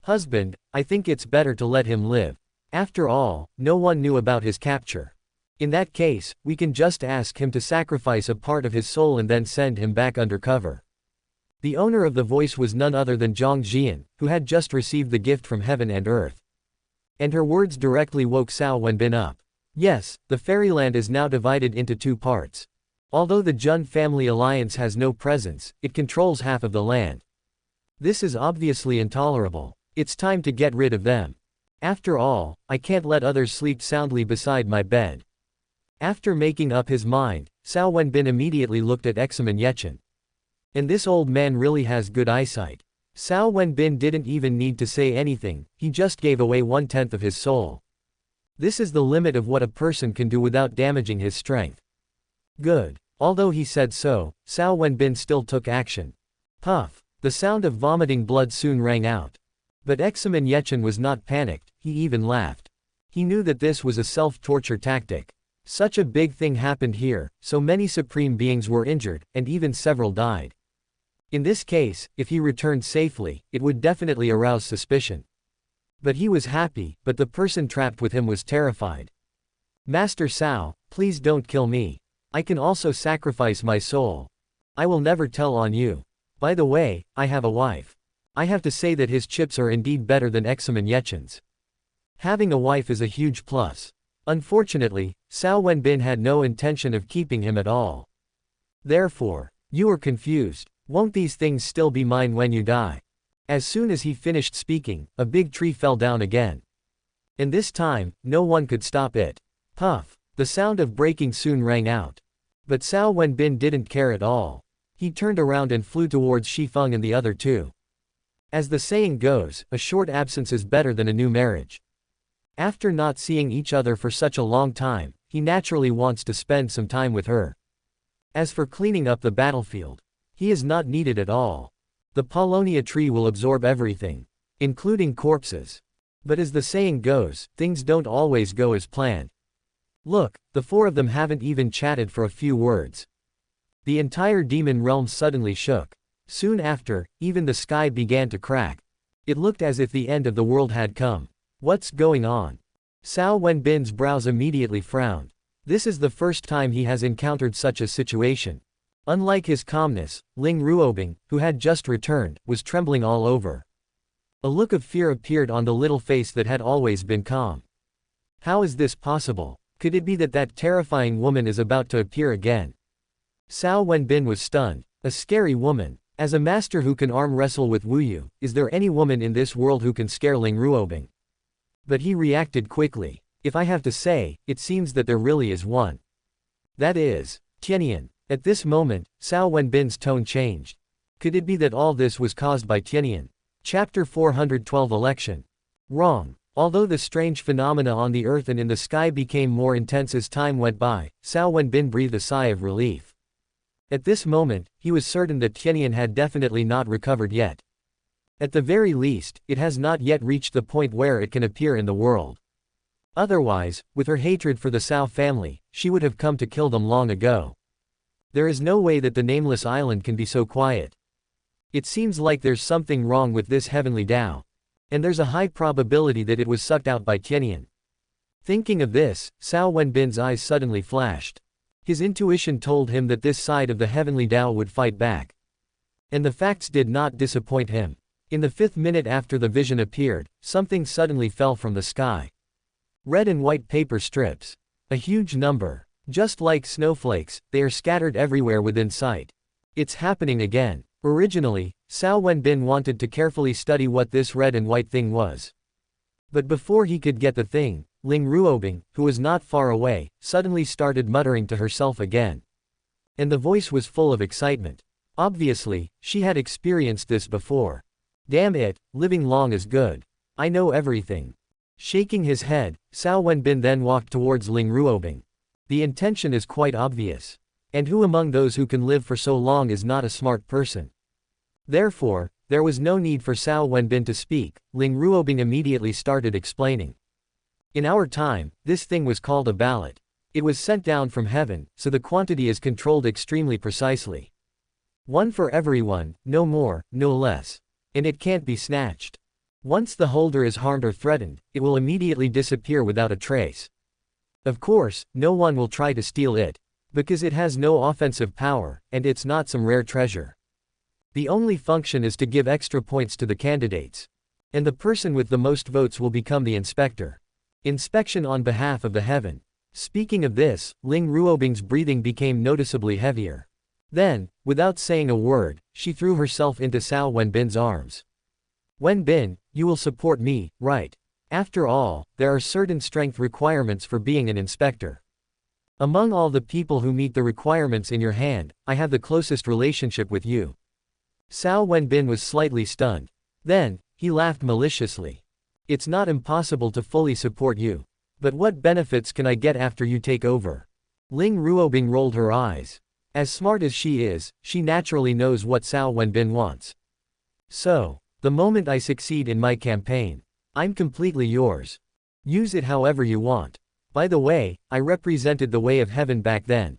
Speaker 1: Husband, I think it's better to let him live. After all, no one knew about his capture. In that case, we can just ask him to sacrifice a part of his soul and then send him back undercover. The owner of the voice was none other than Zhongzhou, who had just received the gift from heaven and earth. And her words directly woke Cao Wenbin up. Yes, the fairyland is now divided into 2 parts. Although the Jun family alliance has no presence, it controls half of the land. This is obviously intolerable. It's time to get rid of them. After all, I can't let others sleep soundly beside my bed. After making up his mind, Cao Wenbin immediately looked at Examen Yechen. And this old man really has good eyesight. Cao Wenbin didn't even need to say anything, he just gave away 1/10 of his soul. This is the limit of what a person can do without damaging his strength. Good. Although he said so, Cao Wenbin still took action. Puff. The sound of vomiting blood soon rang out. But Examen Yechen was not panicked, he even laughed. He knew that this was a self-torture tactic. Such a big thing happened here, so many supreme beings were injured, and even several died. In this case, if he returned safely, it would definitely arouse suspicion. But he was happy, but the person trapped with him was terrified. Master Cao, please don't kill me. I can also sacrifice my soul. I will never tell on you. By the way, I have a wife. I have to say that his chips are indeed better than Examen Yechen's. Having a wife is a huge plus. Unfortunately, Cao Wenbin had no intention of keeping him at all. Therefore, you are confused. Won't these things still be mine when you die? As soon as he finished speaking, a big tree fell down again. And this time, no one could stop it. Puff. The sound of breaking soon rang out. But Cao Wenbin didn't care at all. He turned around and flew towards Shifeng and the other two. As the saying goes, a short absence is better than a new marriage. After not seeing each other for such a long time, he naturally wants to spend some time with her. As for cleaning up the battlefield, he is not needed at all. The Paulownia tree will absorb everything, including corpses. But as the saying goes, things don't always go as planned. Look, the four of them haven't even chatted for a few words. The entire demon realm suddenly shook. Soon after, even the sky began to crack. It looked as if the end of the world had come. What's going on? Cao Wenbin's brows immediately frowned. This is the first time he has encountered such a situation. Unlike his calmness, Ling Ruobing, who had just returned, was trembling all over. A look of fear appeared on the little face that had always been calm. How is this possible? Could it be that that terrifying woman is about to appear again? Cao Wenbin was stunned. A scary woman. As a master who can arm wrestle with Wu Yu, is there any woman in this world who can scare Ling Ruobing? But he reacted quickly. If I have to say, it seems that there really is one. That is, Tianyan. At this moment, Cao Wenbin's tone changed. Could it be that all this was caused by Tianyan? Chapter 412 Election. Wrong. Although the strange phenomena on the earth and in the sky became more intense as time went by, Cao Wenbin breathed a sigh of relief. At this moment, he was certain that Tianyan had definitely not recovered yet. At the very least, it has not yet reached the point where it can appear in the world. Otherwise, with her hatred for the Cao family, she would have come to kill them long ago. There is no way that the nameless island can be so quiet. It seems like there's something wrong with this heavenly Tao. And there's a high probability that it was sucked out by Tianyan. Thinking of this, Cao Wenbin's eyes suddenly flashed. His intuition told him that this side of the heavenly Tao would fight back. And the facts did not disappoint him. In the 5th minute after the vision appeared, something suddenly fell from the sky. Red and white paper strips. A huge number. Just like snowflakes, they are scattered everywhere within sight. It's happening again. Originally, Cao Wenbin wanted to carefully study what this red and white thing was. But before he could get the thing, Ling Ruobing, who was not far away, suddenly started muttering to herself again. And the voice was full of excitement. Obviously, she had experienced this before. Damn it, living long is good. I know everything. Shaking his head, Cao Wenbin then walked towards Ling Ruobing. The intention is quite obvious. And who among those who can live for so long is not a smart person? Therefore, there was no need for Cao Wenbin to speak. Ling Ruobing immediately started explaining. In our time, this thing was called a ballot. It was sent down from heaven, so the quantity is controlled extremely precisely. One for everyone, no more, no less. And it can't be snatched. Once the holder is harmed or threatened, it will immediately disappear without a trace. Of course, no one will try to steal it. Because it has no offensive power, and it's not some rare treasure. The only function is to give extra points to the candidates. And the person with the most votes will become the inspector. Inspection on behalf of the heaven. Speaking of this, Ling Ruobing's breathing became noticeably heavier. Then, without saying a word, she threw herself into Cao Wenbin's arms. Wenbin, you will support me, right? After all, there are certain strength requirements for being an inspector. Among all the people who meet the requirements in your hand, I have the closest relationship with you. Cao Wenbin was slightly stunned. Then, he laughed maliciously. It's not impossible to fully support you. But what benefits can I get after you take over? Ling Ruobing rolled her eyes. As smart as she is, she naturally knows what Cao Wenbin wants. So, the moment I succeed in my campaign, I'm completely yours. Use it however you want. By the way, I represented the way of heaven back then.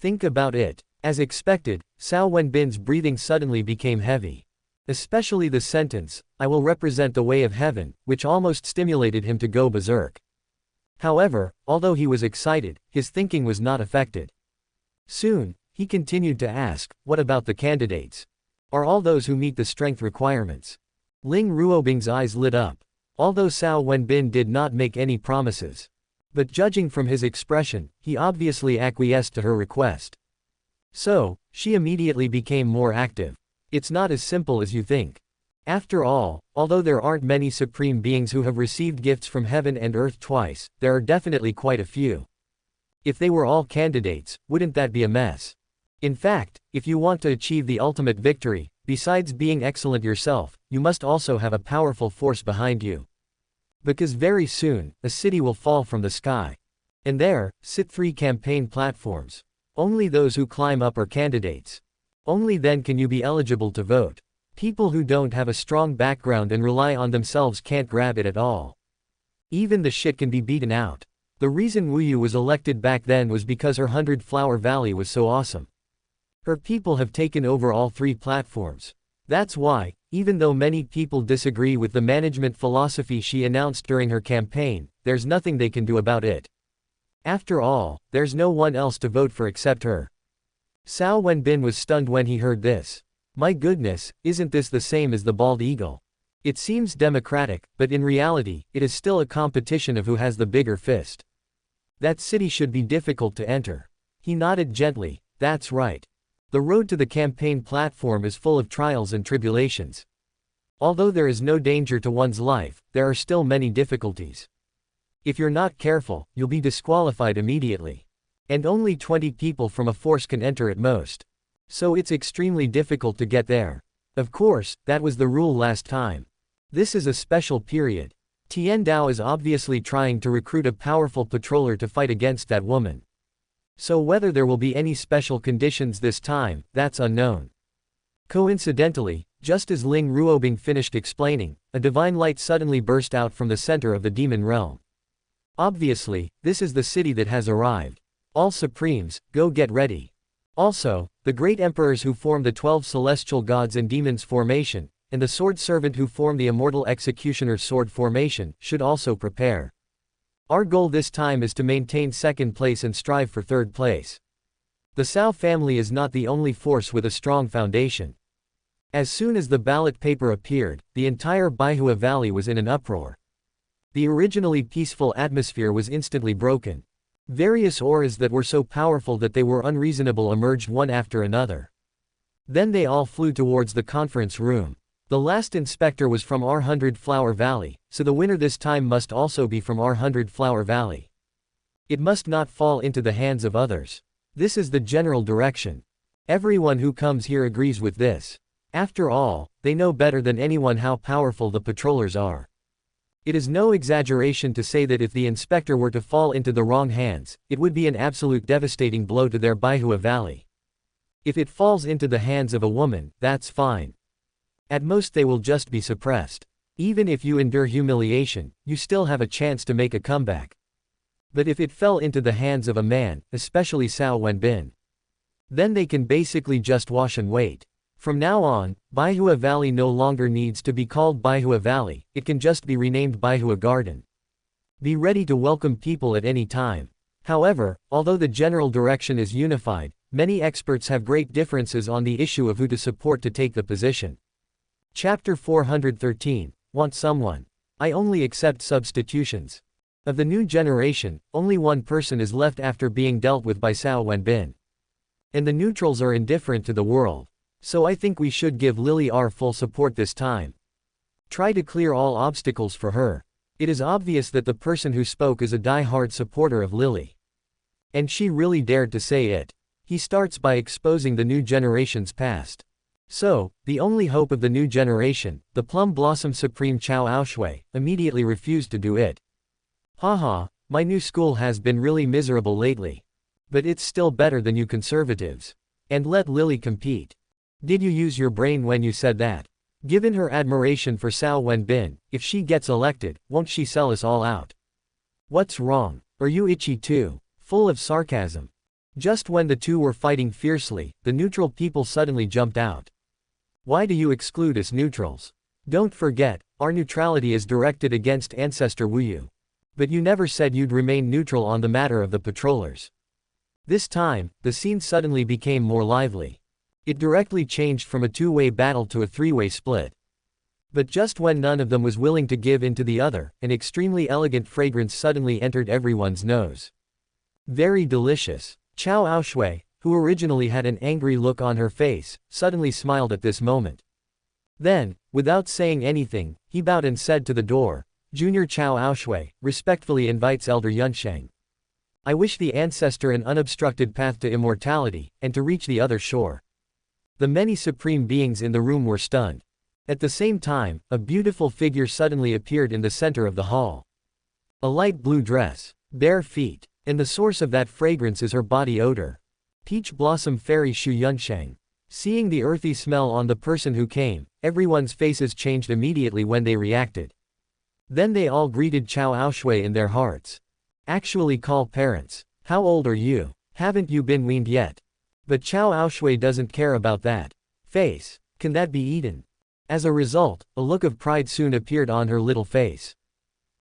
Speaker 1: Think about it. As expected, Cao Wenbin's breathing suddenly became heavy. Especially the sentence, I will represent the way of heaven, which almost stimulated him to go berserk. However, although he was excited, his thinking was not affected. Soon, he continued to ask, what about the candidates? Are all those who meet the strength requirements? Ling Ruobing's eyes lit up. Although Cao Wenbin did not make any promises. But judging from his expression, he obviously acquiesced to her request. So, she immediately became more active. It's not as simple as you think. After all, although there aren't many supreme beings who have received gifts from heaven and earth twice, there are definitely quite a few. If they were all candidates, wouldn't that be a mess? In fact, if you want to achieve the ultimate victory, besides being excellent yourself, you must also have a powerful force behind you. Because very soon, a city will fall from the sky. And there, sit 3 campaign platforms. Only those who climb up are candidates. Only then can you be eligible to vote. People who don't have a strong background and rely on themselves can't grab it at all. Even the shit can be beaten out. The reason Wu Yu was elected back then was because her 100-flower valley was so awesome. Her people have taken over all 3 platforms. That's why, even though many people disagree with the management philosophy she announced during her campaign, there's nothing they can do about it. After all, there's no one else to vote for except her. Cao Wenbin was stunned when he heard this. My goodness, isn't this the same as the bald eagle? It seems democratic, but in reality, it is still a competition of who has the bigger fist. That city should be difficult to enter. He nodded gently. That's right. The road to the campaign platform is full of trials and tribulations. Although there is no danger to one's life, there are still many difficulties. If you're not careful, you'll be disqualified immediately. And only 20 people from a force can enter at most. So it's extremely difficult to get there. Of course, that was the rule last time. This is a special period. Tian Dao is obviously trying to recruit a powerful patroller to fight against that woman. So whether there will be any special conditions this time, that's unknown. Coincidentally, just as Ling Ruobing finished explaining, a divine light suddenly burst out from the center of the demon realm. Obviously, this is the city that has arrived. All Supremes, go get ready. Also, the great emperors who form the 12 celestial gods and demons formation, and the sword servant who form the immortal executioner's sword formation, should also prepare. Our goal this time is to maintain 2nd place and strive for 3rd place. The Cao family is not the only force with a strong foundation. As soon as the ballot paper appeared, the entire Baihua Valley was in an uproar. The originally peaceful atmosphere was instantly broken. Various auras that were so powerful that they were unreasonable emerged one after another. Then they all flew towards the conference room. The last inspector was from our 100-flower valley, so the winner this time must also be from our 100-flower valley. It must not fall into the hands of others. This is the general direction. Everyone who comes here agrees with this. After all, they know better than anyone how powerful the patrollers are. It is no exaggeration to say that if the inspector were to fall into the wrong hands, it would be an absolute devastating blow to their Baihua Valley. If it falls into the hands of a woman, that's fine. At most they will just be suppressed. Even if you endure humiliation, you still have a chance to make a comeback. But if it fell into the hands of a man, especially Cao Wenbin, then they can basically just wash and wait. From now on, Baihua Valley no longer needs to be called Baihua Valley, it can just be renamed Baihua Garden. Be ready to welcome people at any time. However, although the general direction is unified, many experts have great differences on the issue of who to support to take the position. Chapter 413, Want Someone. I only accept substitutions. Of the new generation, only one person is left after being dealt with by Cao Wenbin. And the neutrals are indifferent to the world. So I think we should give Lily our full support this time. Try to clear all obstacles for her. It is obvious that the person who spoke is a die-hard supporter of Lily. And she really dared to say it. He starts by exposing the new generation's past. So, the only hope of the new generation, the Plum Blossom Supreme Cao Wenbin, immediately refused to do it. Haha, my new school has been really miserable lately. But it's still better than you conservatives. And let Lily compete. Did you use your brain when you said that? Given her admiration for Cao Wenbin, if she gets elected, won't she sell us all out? What's wrong? Are you itchy too? Full of sarcasm. Just when the two were fighting fiercely, the neutral people suddenly jumped out. Why do you exclude us neutrals? Don't forget, our neutrality is directed against Ancestor Wuyu. But you never said you'd remain neutral on the matter of the patrollers. This time, the scene suddenly became more lively. It directly changed from a two-way battle to a three-way split. But just when none of them was willing to give in to the other, an extremely elegant fragrance suddenly entered everyone's nose. Very delicious. Cao Wenbin, who originally had an angry look on her face, suddenly smiled at this moment. Then, without saying anything, he bowed and said to the door, Junior Cao Wenbin respectfully invites Elder Yunsheng. I wish the ancestor an unobstructed path to immortality, and to reach the other shore. The many supreme beings in the room were stunned. At the same time, a beautiful figure suddenly appeared in the center of the hall. A light blue dress, bare feet, and the source of that fragrance is her body odor. Peach Blossom Fairy Shu Yunsheng. Seeing the earthy smell on the person who came, everyone's faces changed immediately when they reacted. Then they all greeted Cao Wenbin in their hearts. Actually call parents. How old are you? Haven't you been weaned yet? But Cao Wenbin doesn't care about that. Face. Can that be eaten? As a result, a look of pride soon appeared on her little face.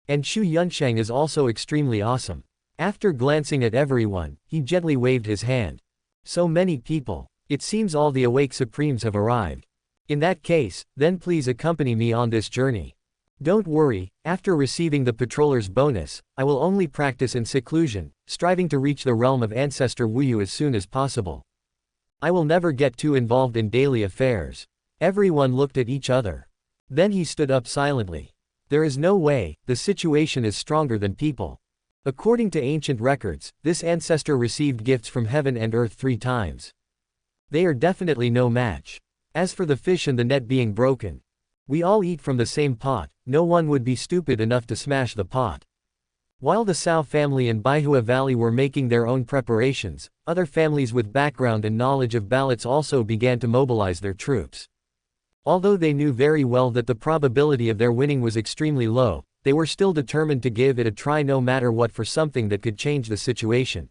Speaker 1: And Shu Yunsheng is also extremely awesome. After glancing at everyone, he gently waved his hand. So many people. It seems all the awake supremes have arrived. In that case, then please accompany me on this journey. Don't worry, after receiving the patroller's bonus, I will only practice in seclusion, striving to reach the realm of Ancestor Wuyu as soon as possible. I will never get too involved in daily affairs. Everyone looked at each other. Then he stood up silently. There is no way, the situation is stronger than people. According to ancient records, this ancestor received gifts from heaven and earth 3 times. They are definitely no match. As for the fish and the net being broken, we all eat from the same pot, no one would be stupid enough to smash the pot. While the Cao family and Baihua Valley were making their own preparations, other families with background and knowledge of ballots also began to mobilize their troops. Although they knew very well that the probability of their winning was extremely low, they were still determined to give it a try no matter what for something that could change the situation.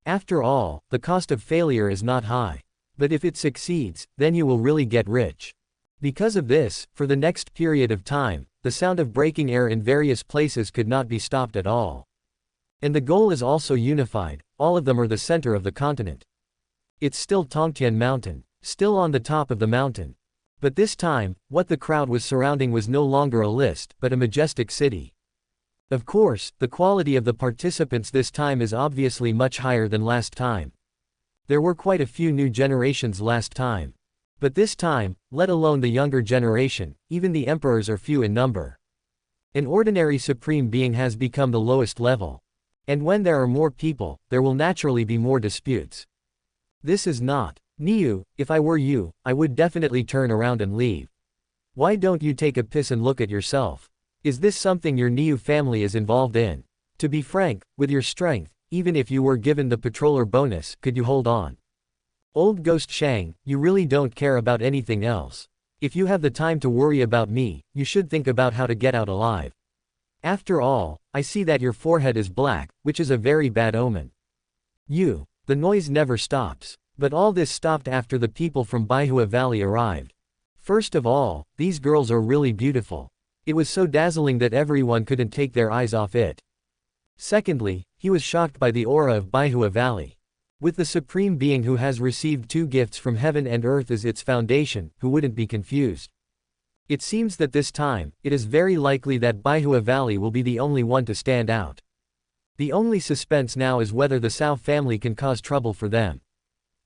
Speaker 1: After all, the cost of failure is not high. But if it succeeds, then you will really get rich. Because of this, for the next period of time, the sound of breaking air in various places could not be stopped at all. And the goal is also unified, all of them are the center of the continent. It's still Tongtian Mountain, still on the top of the mountain. But this time, what the crowd was surrounding was no longer a list, but a majestic city. Of course, the quality of the participants this time is obviously much higher than last time. There were quite a few new generations last time. But this time, let alone the younger generation, even the emperors are few in number. An ordinary supreme being has become the lowest level. And when there are more people, there will naturally be more disputes. This is not. Niu, if I were you, I would definitely turn around and leave. Why don't you take a piss and look at yourself? Is this something your Niu family is involved in? To be frank, with your strength, even if you were given the patroller bonus, could you hold on? Old Ghost Shang, you really don't care about anything else. If you have the time to worry about me, you should think about how to get out alive. After all, I see that your forehead is black, which is a very bad omen. The noise never stops. But all this stopped after the people from Baihua Valley arrived. First of all, these girls are really beautiful. It was so dazzling that everyone couldn't take their eyes off it. Secondly, he was shocked by the aura of Baihua Valley. With the Supreme Being who has received 2 gifts from heaven and earth as its foundation, who wouldn't be confused? It seems that this time, it is very likely that Baihua Valley will be the only one to stand out. The only suspense now is whether the Cao family can cause trouble for them.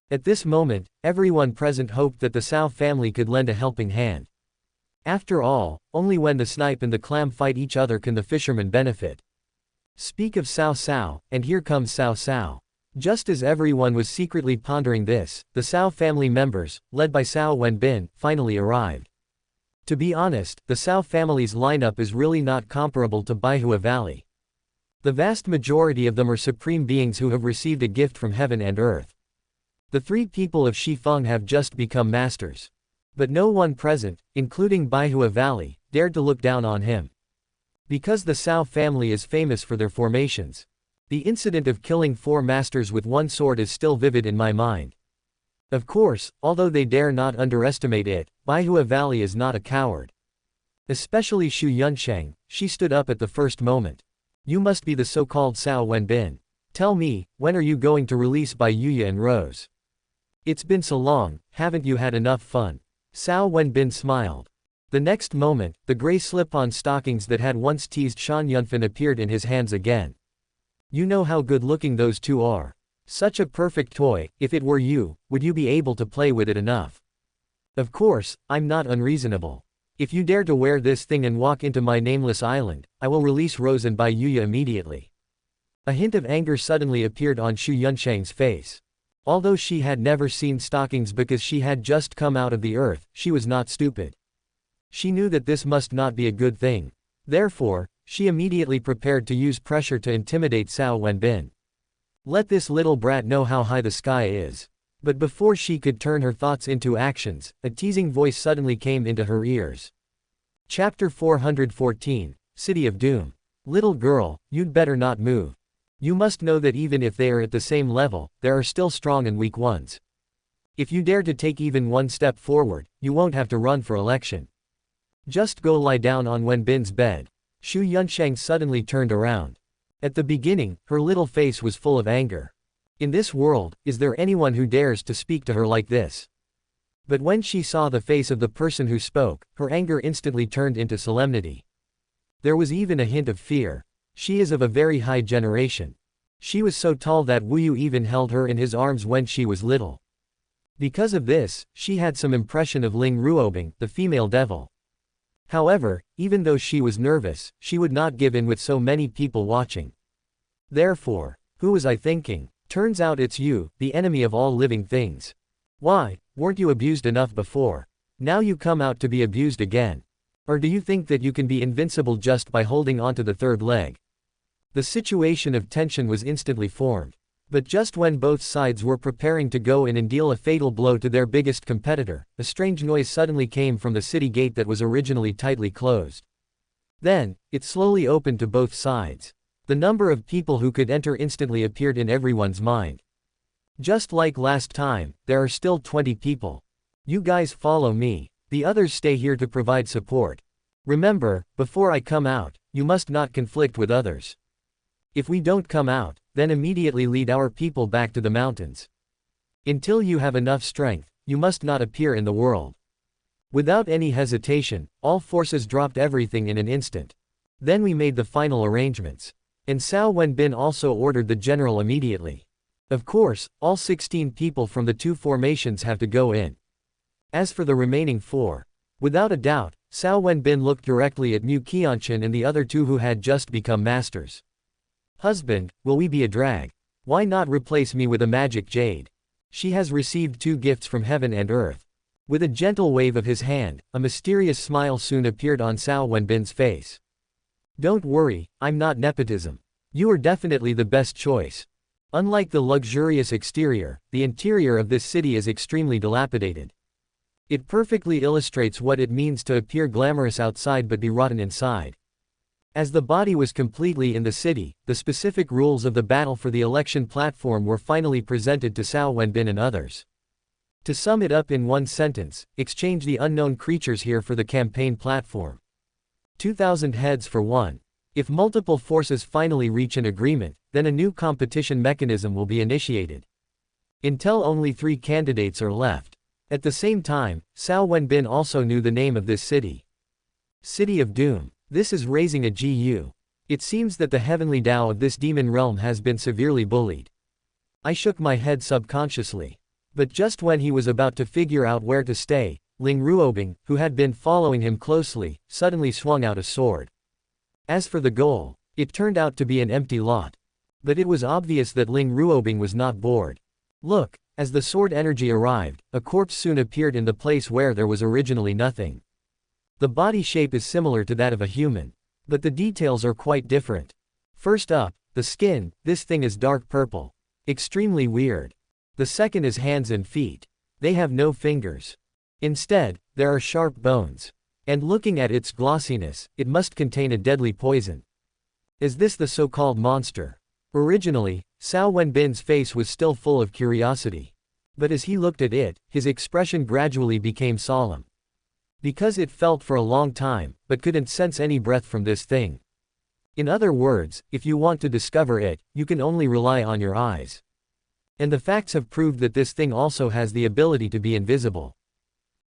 Speaker 1: At this moment, everyone present hoped that the Cao family could lend a helping hand. After all, only when the snipe and the clam fight each other can the fisherman benefit. Speak of Cao Cao, and here comes Cao Cao. Just as everyone was secretly pondering this, the Cao family members, led by Cao Wenbin, finally arrived. To be honest, the Cao family's lineup is really not comparable to Baihua Valley. The vast majority of them are supreme beings who have received a gift from heaven and earth. The three people of Shifeng have just become masters. But no one present, including Baihua Valley, dared to look down on him. Because the Cao family is famous for their formations. The incident of killing 4 masters with one sword is still vivid in my mind. Of course, although they dare not underestimate it, Baihua Valley is not a coward. Especially Xu Yunsheng, she stood up at the first moment. You must be the so-called Cao Wenbin. Tell me, when are you going to release Bai Yuya and Rose? It's been so long, haven't you had enough fun? Cao Wenbin smiled. The next moment, the gray slip-on stockings that had once teased Shan Yunfan appeared in his hands again. You know how good-looking those two are. Such a perfect toy, if it were you, would you be able to play with it enough? Of course, I'm not unreasonable. If you dare to wear this thing and walk into my nameless island, I will release Rose and Bai Yuya immediately. A hint of anger suddenly appeared on Xu Yunsheng's face. Although she had never seen stockings because she had just come out of the earth, she was not stupid. She knew that this must not be a good thing. Therefore, she immediately prepared to use pressure to intimidate Cao Wenbin. Let this little brat know how high the sky is. But before she could turn her thoughts into actions, a teasing voice suddenly came into her ears. Chapter 414, City of Doom. Little girl, you'd better not move. You must know that even if they are at the same level, there are still strong and weak ones. If you dare to take even one step forward, you won't have to run for election. Just go lie down on Wenbin's bed. Xu Yunsheng suddenly turned around. At the beginning, her little face was full of anger. In this world, is there anyone who dares to speak to her like this? But when she saw the face of the person who spoke, her anger instantly turned into solemnity. There was even a hint of fear. She is of a very high generation. She was so tall that Wu Yu even held her in his arms when she was little. Because of this, she had some impression of Ling Ruobing, the female devil. However, even though she was nervous, she would not give in with so many people watching. Therefore, who was I thinking? Turns out it's you, the enemy of all living things. Why, weren't you abused enough before? Now you come out to be abused again. Or do you think that you can be invincible just by holding onto the third leg? The situation of tension was instantly formed. But just when both sides were preparing to go in and deal a fatal blow to their biggest competitor, a strange noise suddenly came from the city gate that was originally tightly closed. Then, it slowly opened to both sides. The number of people who could enter instantly appeared in everyone's mind. Just like last time, there are still 20 people. You guys follow me. The others stay here to provide support. Remember, before I come out, you must not conflict with others. If we don't come out, then immediately lead our people back to the mountains. Until you have enough strength, you must not appear in the world. Without any hesitation, all forces dropped everything in an instant. Then we made the final arrangements. And Cao Wenbin also ordered the general immediately. Of course, all 16 people from the 2 formations have to go in. As for the remaining 4, without a doubt, Cao Wenbin looked directly at Mu Qianshan and the other 2 who had just become masters. Husband, will we be a drag? Why not replace me with a magic jade? She has received 2 gifts from heaven and earth. With a gentle wave of his hand, a mysterious smile soon appeared on Cao Wenbin's face. Don't worry, I'm not nepotism. You are definitely the best choice. Unlike the luxurious exterior, the interior of this city is extremely dilapidated. It perfectly illustrates what it means to appear glamorous outside but be rotten inside. As the body was completely in the city, the specific rules of the battle for the election platform were finally presented to Cao Wenbin and others. To sum it up in one sentence, exchange the unknown creatures here for the campaign platform. 2,000 heads for 1. If multiple forces finally reach an agreement, then a new competition mechanism will be initiated. Until only 3 candidates are left. At the same time, Cao Wenbin also knew the name of this city. City of Doom. This is raising a GU. It seems that the heavenly Tao of this demon realm has been severely bullied. I shook my head subconsciously. But just when he was about to figure out where to stay, Ling Ruobing, who had been following him closely, suddenly swung out a sword. As for the goal, it turned out to be an empty lot. But it was obvious that Ling Ruobing was not bored. Look, as the sword energy arrived, a corpse soon appeared in the place where there was originally nothing. The body shape is similar to that of a human, but the details are quite different. First up, the skin, this thing is dark purple. Extremely weird. The second is hands and feet. They have no fingers. Instead, there are sharp bones. And looking at its glossiness, it must contain a deadly poison. Is this the so-called monster? Originally, Cao Wenbin's face was still full of curiosity. But as he looked at it, his expression gradually became solemn. Because it felt for a long time, but couldn't sense any breath from this thing. In other words, if you want to discover it, you can only rely on your eyes. And the facts have proved that this thing also has the ability to be invisible.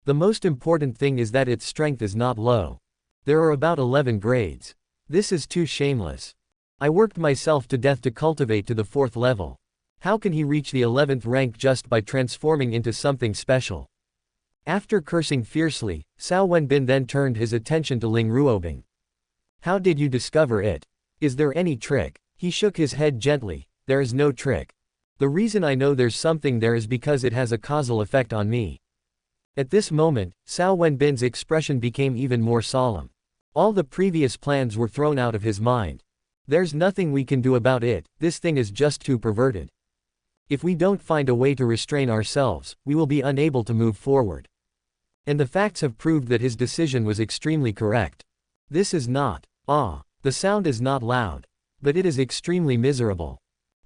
Speaker 1: The most important thing is that its strength is not low. There are about 11 grades. This is too shameless. I worked myself to death to cultivate to the 4th level. How can he reach the 11th rank just by transforming into something special? After cursing fiercely, Cao Wenbin then turned his attention to Ling Ruobing. How did you discover it? Is there any trick? He shook his head gently. There is no trick. The reason I know there's something there is because it has a causal effect on me. At this moment, Cao Wenbin's expression became even more solemn. All the previous plans were thrown out of his mind. There's nothing we can do about it, this thing is just too perverted. If we don't find a way to restrain ourselves, we will be unable to move forward. And the facts have proved that his decision was extremely correct. This is not, the sound is not loud. But it is extremely miserable.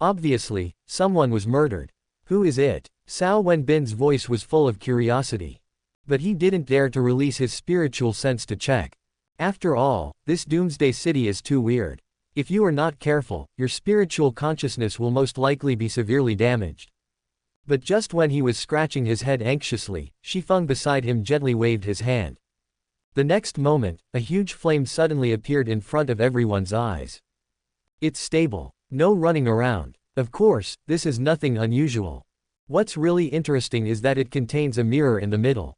Speaker 1: Obviously, someone was murdered. Who is it? Cao Wenbin's voice was full of curiosity. But he didn't dare to release his spiritual sense to check. After all, this doomsday city is too weird. If you are not careful, your spiritual consciousness will most likely be severely damaged. But just when he was scratching his head anxiously, Shifeng beside him gently waved his hand. The next moment, a huge flame suddenly appeared in front of everyone's eyes. It's stable. No running around. Of course, this is nothing unusual. What's really interesting is that it contains a mirror in the middle.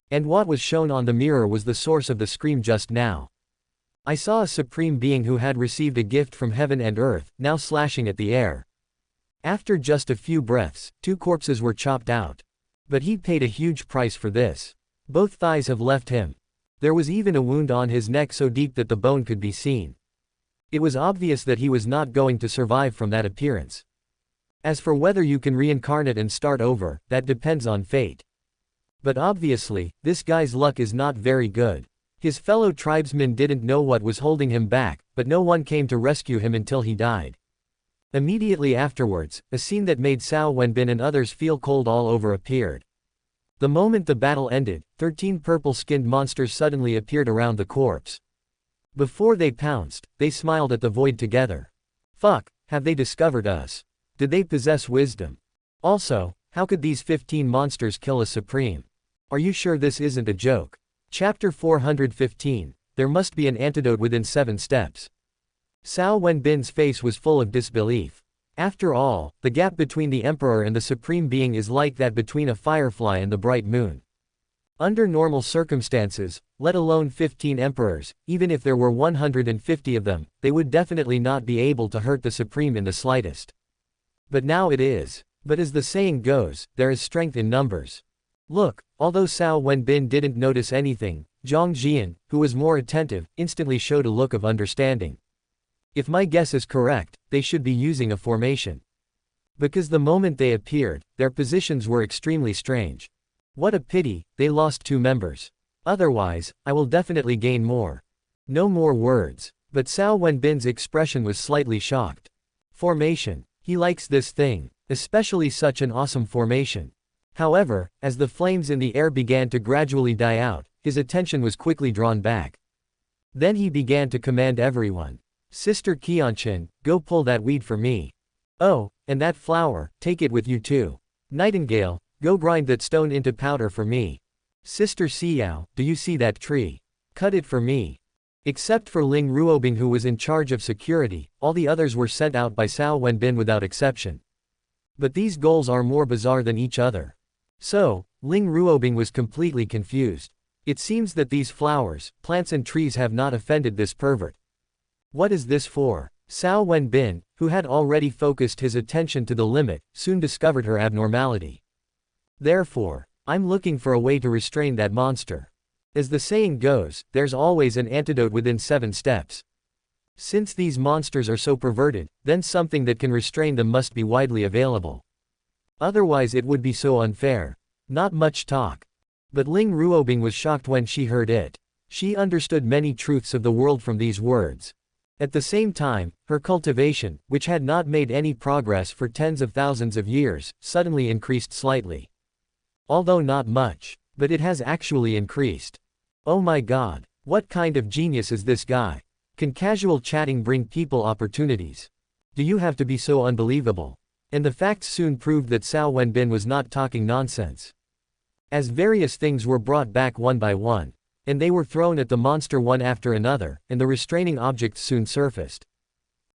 Speaker 1: And what was shown on the mirror was the source of the scream just now. I saw a supreme being who had received a gift from heaven and earth, now slashing at the air. After just a few breaths, 2 corpses were chopped out. But he paid a huge price for this. Both thighs have left him. There was even a wound on his neck so deep that the bone could be seen. It was obvious that he was not going to survive from that appearance. As for whether you can reincarnate and start over, that depends on fate. But obviously, this guy's luck is not very good. His fellow tribesmen didn't know what was holding him back, but no one came to rescue him until he died. Immediately afterwards, a scene that made Cao Wenbin and others feel cold all over appeared. The moment the battle ended, 13 purple-skinned monsters suddenly appeared around the corpse. Before they pounced, they smiled at the void together. Fuck, have they discovered us? Did they possess wisdom? Also, how could these 15 monsters kill a supreme? Are you sure this isn't a joke? Chapter 415, There must be an antidote within 7 steps. Cao Wenbin's face was full of disbelief. After all, the gap between the emperor and the supreme being is like that between a firefly and the bright moon. Under normal circumstances, let alone 15 emperors, even if there were 150 of them, they would definitely not be able to hurt the supreme in the slightest. But now it is. But as the saying goes, there is strength in numbers. Look, although Cao Wenbin didn't notice anything, Zhongzhou, who was more attentive, instantly showed a look of understanding. If my guess is correct, they should be using a formation. Because the moment they appeared, their positions were extremely strange. What a pity, they lost 2 members. Otherwise, I will definitely gain more. No more words. But Cao Wenbin's expression was slightly shocked. Formation. He likes this thing, especially such an awesome formation. However, as the flames in the air began to gradually die out, his attention was quickly drawn back. Then he began to command everyone. Sister Qianchen, go pull that weed for me. Oh, and that flower, take it with you too. Nightingale, go grind that stone into powder for me. Sister Xiao, do you see that tree? Cut it for me. Except for Ling Ruobing who was in charge of security, all the others were sent out by Cao Wenbin without exception. But these goals are more bizarre than each other. So, Ling Ruobing was completely confused. It seems that these flowers, plants and trees have not offended this pervert. What is this for? Cao Wenbin, who had already focused his attention to the limit, soon discovered her abnormality. Therefore, I'm looking for a way to restrain that monster. As the saying goes, there's always an antidote within 7 steps. Since these monsters are so perverted, then something that can restrain them must be widely available. Otherwise it would be so unfair. Not much talk. But Ling Ruobing was shocked when she heard it. She understood many truths of the world from these words. At the same time, her cultivation, which had not made any progress for tens of thousands of years, suddenly increased slightly. Although not much, but it has actually increased. Oh my god, what kind of genius is this guy? Can casual chatting bring people opportunities? Do you have to be so unbelievable? And the facts soon proved that Cao Wenbin was not talking nonsense. As various things were brought back one by one, and they were thrown at the monster one after another, and the restraining objects soon surfaced.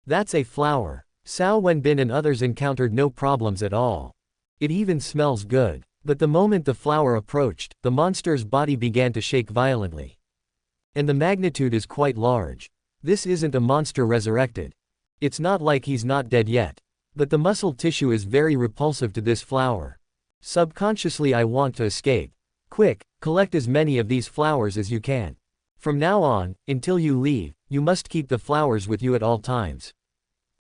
Speaker 1: That's a flower. Cao Wenbin and others encountered no problems at all. It even smells good. But the moment the flower approached, the monster's body began to shake violently. And the magnitude is quite large. This isn't a monster resurrected. It's not like he's not dead yet. But the muscle tissue is very repulsive to this flower. Subconsciously I want to escape. Quick, collect as many of these flowers as you can. From now on, until you leave, you must keep the flowers with you at all times.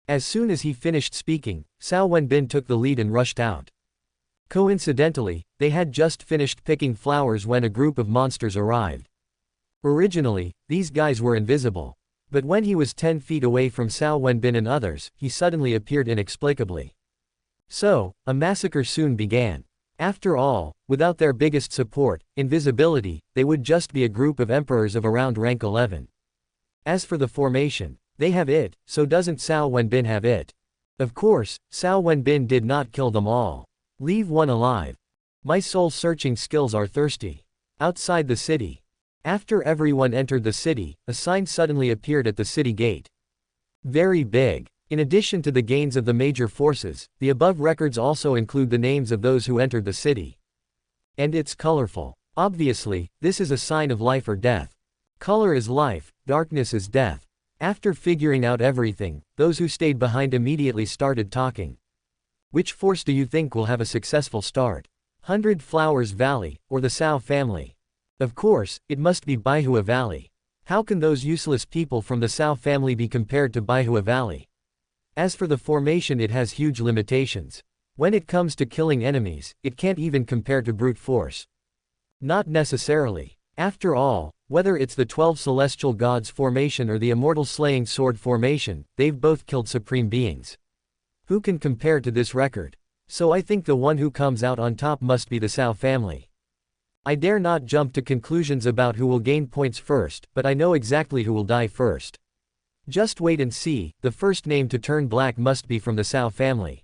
Speaker 1: As soon as he finished speaking, Cao Wenbin took the lead and rushed out. Coincidentally, they had just finished picking flowers when a group of monsters arrived. Originally, these guys were invisible. But when he was 10 feet away from Cao Wenbin and others, he suddenly appeared inexplicably. So, a massacre soon began. After all, without their biggest support, invisibility, they would just be a group of emperors of around rank 11. As for the formation, they have it, so doesn't Cao Wenbin have it? Of course, Cao Wenbin did not kill them all. Leave one alive. My soul-searching skills are thirsty. Outside the city. After everyone entered the city, a sign suddenly appeared at the city gate. Very big. In addition to the gains of the major forces, the above records also include the names of those who entered the city. And it's colorful. Obviously, this is a sign of life or death. Color is life, darkness is death. After figuring out everything, those who stayed behind immediately started talking. Which force do you think will have a successful start? 100 Flowers Valley, or the Cao family? Of course, it must be Baihua Valley. How can those useless people from the Cao family be compared to Baihua Valley? As for the formation, it has huge limitations. When it comes to killing enemies, it can't even compare to brute force. Not necessarily. After all, whether it's the 12 celestial gods formation or the immortal slaying sword formation, they've both killed supreme beings. Who can compare to this record? So I think the one who comes out on top must be the Cao family. I dare not jump to conclusions about who will gain points first, but I know exactly who will die first. Just wait and see, the first name to turn black must be from the Cao family.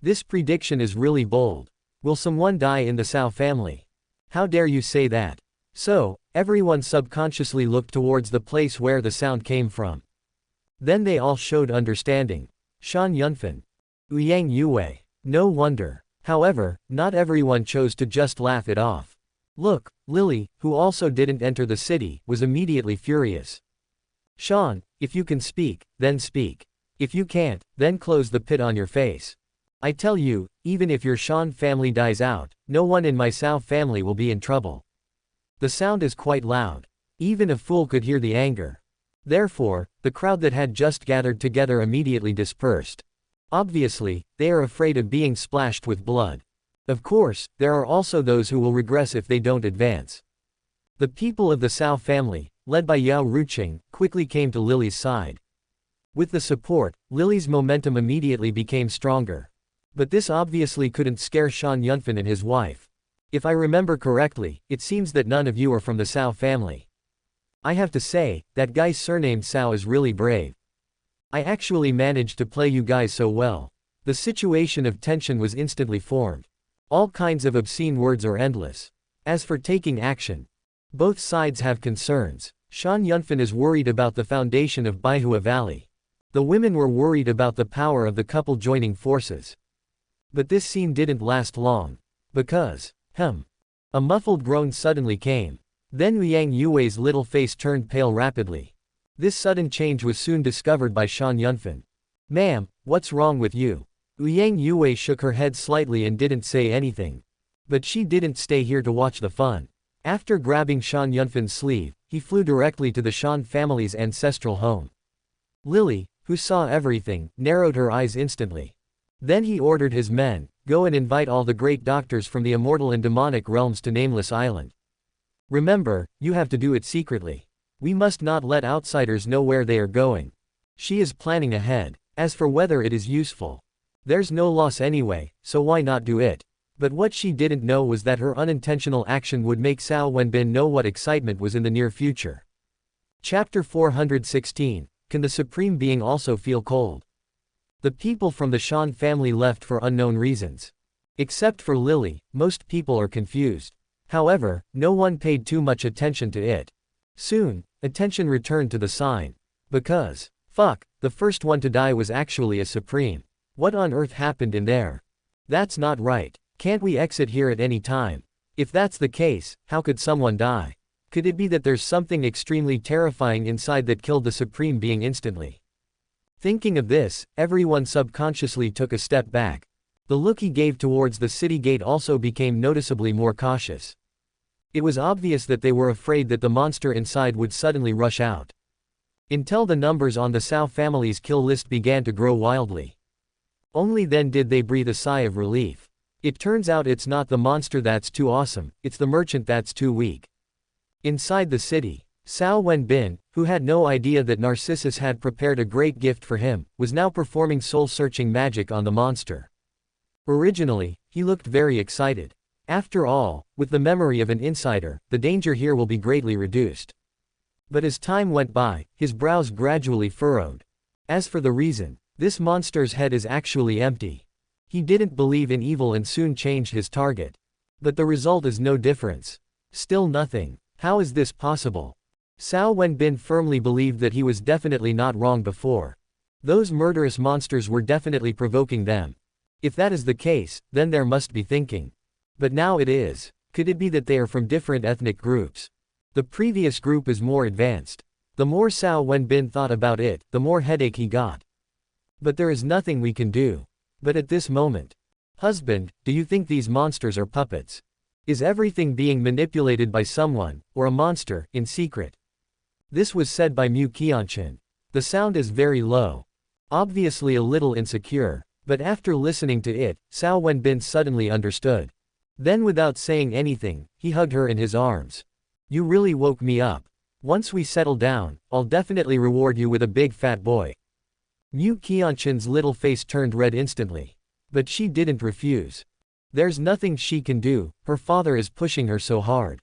Speaker 1: This prediction is really bold. Will someone die in the Cao family? How dare you say that? So, everyone subconsciously looked towards the place where the sound came from. Then they all showed understanding. Shan Yunfan. Liang Yue. No wonder. However, not everyone chose to just laugh it off. Look, Lily, who also didn't enter the city, was immediately furious. Shan, if you can speak, then speak. If you can't, then close the pit on your face. I tell you, even if your Shan family dies out, no one in my Cao family will be in trouble. The sound is quite loud. Even a fool could hear the anger. Therefore, the crowd that had just gathered together immediately dispersed. Obviously, they are afraid of being splashed with blood. Of course, there are also those who will regress if they don't advance. The people of the Cao family, led by Yao Ruqing, quickly came to Lily's side. With the support, Lily's momentum immediately became stronger. But this obviously couldn't scare Shan Yunfan and his wife. If I remember correctly, it seems that none of you are from the Cao family. I have to say, that guy surnamed Cao is really brave. I actually managed to play you guys so well. The situation of tension was instantly formed. All kinds of obscene words are endless. As for taking action, both sides have concerns. Shan Yunfan is worried about the foundation of Baihua Valley. The women were worried about the power of the couple joining forces. But this scene didn't last long. Because, a muffled groan suddenly came. Then Liang Yue's little face turned pale rapidly. This sudden change was soon discovered by Shan Yunfan. "Ma'am, what's wrong with you?" Liang Yue shook her head slightly and didn't say anything. But she didn't stay here to watch the fun. After grabbing Shan Yunfan's sleeve, he flew directly to the Shan family's ancestral home. Lily, who saw everything, narrowed her eyes instantly. Then he ordered his men, "Go and invite all the great doctors from the immortal and demonic realms to Nameless Island. Remember, you have to do it secretly. We must not let outsiders know where they are going." She is planning ahead. As for whether it is useful, there's no loss anyway, so why not do it? But what she didn't know was that her unintentional action would make Cao Wenbin know what excitement was in the near future. Chapter 416. Can the Supreme Being also feel cold? The people from the Shan family left for unknown reasons. Except for Lily, most people are confused. However, no one paid too much attention to it. Soon, attention returned to the sign. Because, fuck, the first one to die was actually a Supreme. What on earth happened in there? That's not right. Can't we exit here at any time? If that's the case, how could someone die? Could it be that there's something extremely terrifying inside that killed the Supreme Being instantly? Thinking of this, everyone subconsciously took a step back. The look he gave towards the city gate also became noticeably more cautious. It was obvious that they were afraid that the monster inside would suddenly rush out. Until the numbers on the Cao family's kill list began to grow wildly. Only then did they breathe a sigh of relief. It turns out it's not the monster that's too awesome, it's the merchant that's too weak. Inside the city, Cao Wenbin, who had no idea that Narcissus had prepared a great gift for him, was now performing soul-searching magic on the monster. Originally, he looked very excited. After all, with the memory of an insider, the danger here will be greatly reduced. But as time went by, his brows gradually furrowed. As for the reason, this monster's head is actually empty. He didn't believe in evil and soon changed his target. But the result is no difference. Still nothing. How is this possible? Cao Wenbin firmly believed that he was definitely not wrong before. Those murderous monsters were definitely provoking them. If that is the case, then there must be thinking. But now it is. Could it be that they are from different ethnic groups? The previous group is more advanced. The more Cao Wenbin thought about it, the more headache he got. But there is nothing we can do. But at this moment, husband, do you think these monsters are puppets? Is everything being manipulated by someone, or a monster, in secret? This was said by Mu Qianchen. The sound is very low. Obviously a little insecure, but after listening to it, Cao Wenbin suddenly understood. Then without saying anything, he hugged her in his arms. You really woke me up. Once we settle down, I'll definitely reward you with a big fat boy. Mu Qianchen's little face turned red instantly. But she didn't refuse. There's nothing she can do, her father is pushing her so hard.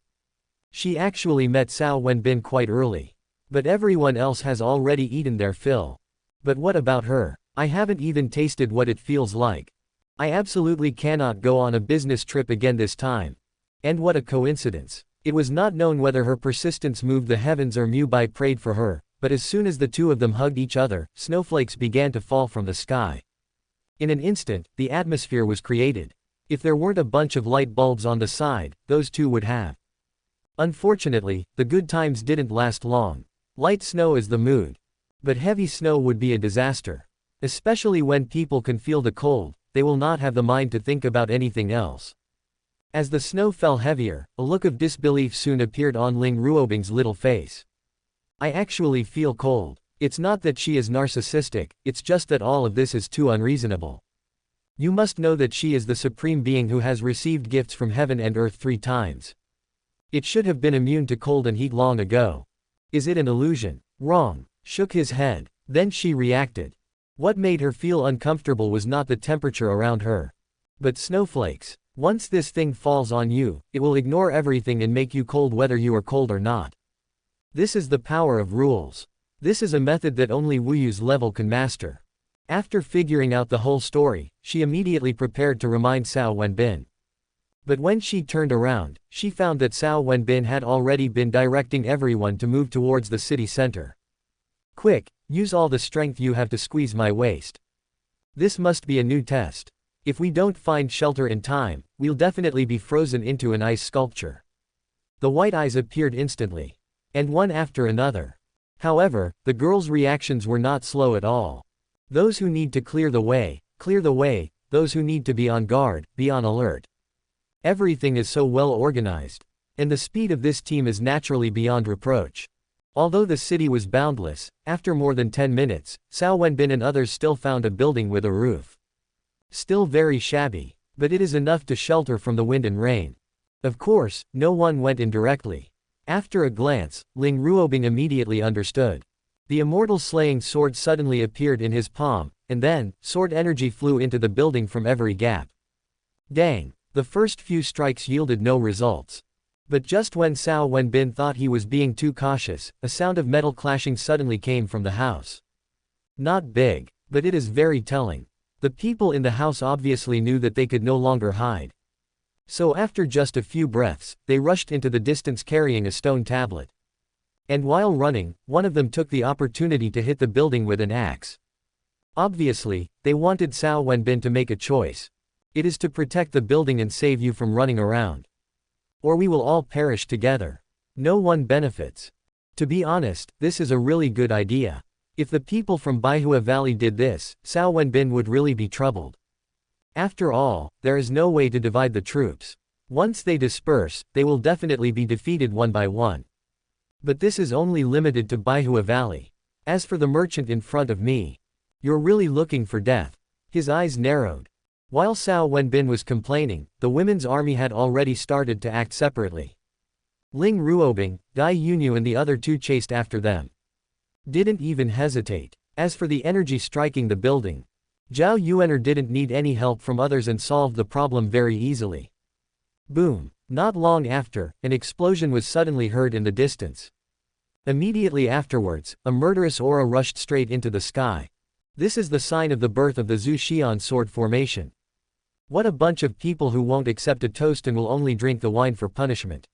Speaker 1: She actually met Cao Wenbin quite early. But everyone else has already eaten their fill. But what about her? I haven't even tasted what it feels like. I absolutely cannot go on a business trip again this time. And what a coincidence. It was not known whether her persistence moved the heavens or Mu Bai prayed for her, but as soon as the two of them hugged each other, snowflakes began to fall from the sky. In an instant, the atmosphere was created. If there weren't a bunch of light bulbs on the side, those two would have. Unfortunately, the good times didn't last long. Light snow is the mood. But heavy snow would be a disaster. Especially when people can feel the cold, they will not have the mind to think about anything else. As the snow fell heavier, a look of disbelief soon appeared on Ling Ruobing's little face. I actually feel cold. It's not that she is narcissistic, it's just that all of this is too unreasonable. You must know that she is the Supreme Being who has received gifts from heaven and earth 3 times. It should have been immune to cold and heat long ago. Is it an illusion? Wrong. Shook his head. Then she reacted. What made her feel uncomfortable was not the temperature around her, but snowflakes. Once this thing falls on you, it will ignore everything and make you cold whether you are cold or not. This is the power of rules. This is a method that only Wu Yu's level can master. After figuring out the whole story, she immediately prepared to remind Cao Wenbin. But when she turned around, she found that Cao Wenbin had already been directing everyone to move towards the city center. Quick, use all the strength you have to squeeze my waist. This must be a new test. If we don't find shelter in time, we'll definitely be frozen into an ice sculpture. The white eyes appeared instantly. And one after another. However, the girls' reactions were not slow at all. Those who need to clear the way, clear the way, those who need to be on guard, be on alert. Everything is so well organized. And the speed of this team is naturally beyond reproach. Although the city was boundless, after more than 10 minutes, Cao Wenbin and others still found a building with a roof. Still very shabby, but it is enough to shelter from the wind and rain. Of course, no one went in directly. After a glance, Ling Ruobing immediately understood. The immortal slaying sword suddenly appeared in his palm, and then, sword energy flew into the building from every gap. Dang, the first few strikes yielded no results. But just when Cao Wenbin thought he was being too cautious, a sound of metal clashing suddenly came from the house. Not big, but it is very telling. The people in the house obviously knew that they could no longer hide. So after just a few breaths, they rushed into the distance carrying a stone tablet. And while running, one of them took the opportunity to hit the building with an axe. Obviously, they wanted Cao Wenbin to make a choice. It is to protect the building and save you from running around. Or we will all perish together. No one benefits. To be honest, this is a really good idea. If the people from Baihua Valley did this, Cao Wenbin would really be troubled. After all, there is no way to divide the troops. Once they disperse, they will definitely be defeated one by one. But this is only limited to Baihua Valley. As for the merchant in front of me, you're really looking for death. His eyes narrowed. While Cao Wenbin was complaining, the women's army had already started to act separately. Ling Ruobing, Dai Yunyu and the other two chased after them. Didn't even hesitate. As for the energy striking the building, Zhao Yuaner didn't need any help from others and solved the problem very easily. Boom. Not long after, an explosion was suddenly heard in the distance. Immediately afterwards, a murderous aura rushed straight into the sky. This is the sign of the birth of the Zhu Xian sword formation. What a bunch of people who won't accept a toast and will only drink the wine for punishment.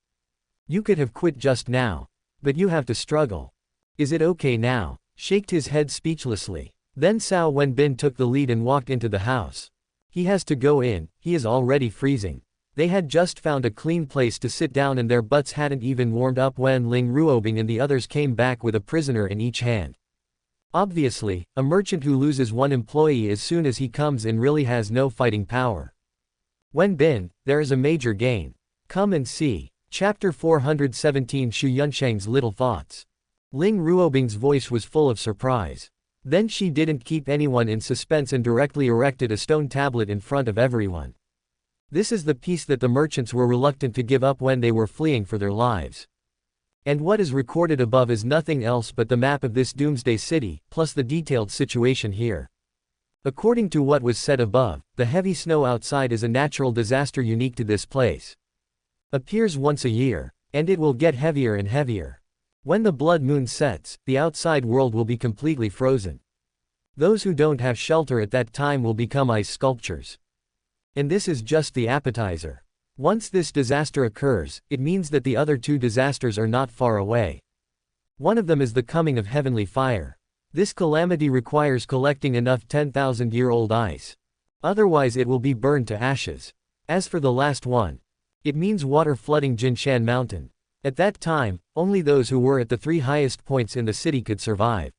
Speaker 1: You could have quit just now. But you have to struggle. Is it okay now? Shaked his head speechlessly. Then Cao Wenbin took the lead and walked into the house. He has to go in, he is already freezing. They had just found a clean place to sit down and their butts hadn't even warmed up when Ling Ruobing and the others came back with a prisoner in each hand. Obviously, a merchant who loses one employee as soon as he comes in really has no fighting power. Wenbin, there is a major gain. Come and see. Chapter 417 Xu Yunsheng's Little Thoughts. Ling Ruobing's voice was full of surprise. Then she didn't keep anyone in suspense and directly erected a stone tablet in front of everyone. This is the piece that the merchants were reluctant to give up when they were fleeing for their lives. And what is recorded above is nothing else but the map of this doomsday city, plus the detailed situation here. According to what was said above, the heavy snow outside is a natural disaster unique to this place. Appears once a year, and it will get heavier and heavier. When the blood moon sets, the outside world will be completely frozen. Those who don't have shelter at that time will become ice sculptures. And this is just the appetizer. Once this disaster occurs, it means that the other two disasters are not far away. One of them is the coming of heavenly fire. This calamity requires collecting enough 10,000-year-old ice. Otherwise it will be burned to ashes. As for the last one, it means water flooding Jinshan Mountain. At that time, only those who were at the three highest points in the city could survive.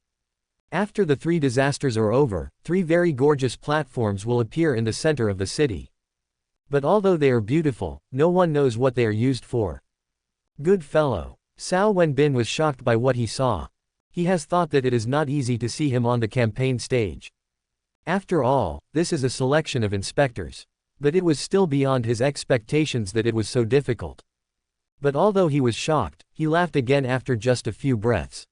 Speaker 1: After the three disasters are over, three very gorgeous platforms will appear in the center of the city. But although they are beautiful, no one knows what they are used for. Good fellow. Cao Wenbin was shocked by what he saw. He has thought that it is not easy to see him on the campaign stage. After all, this is a selection of inspectors. But it was still beyond his expectations that it was so difficult. But although he was shocked, he laughed again after just a few breaths.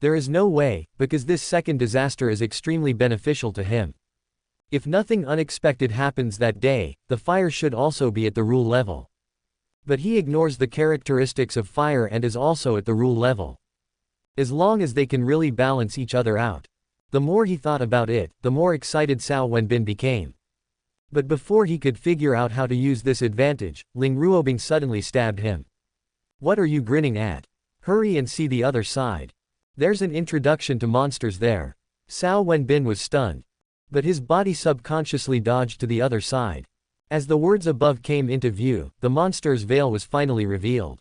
Speaker 1: There is no way, because this second disaster is extremely beneficial to him. If nothing unexpected happens that day, the fire should also be at the rule level. But he ignores the characteristics of fire and is also at the rule level. As long as they can really balance each other out. The more he thought about it, the more excited Cao Wenbin became. But before he could figure out how to use this advantage, Ling Ruobing suddenly stabbed him. What are you grinning at? Hurry and see the other side. There's an introduction to monsters there. Cao Wenbin was stunned. But his body subconsciously dodged to the other side. As the words above came into view, the monster's veil was finally revealed.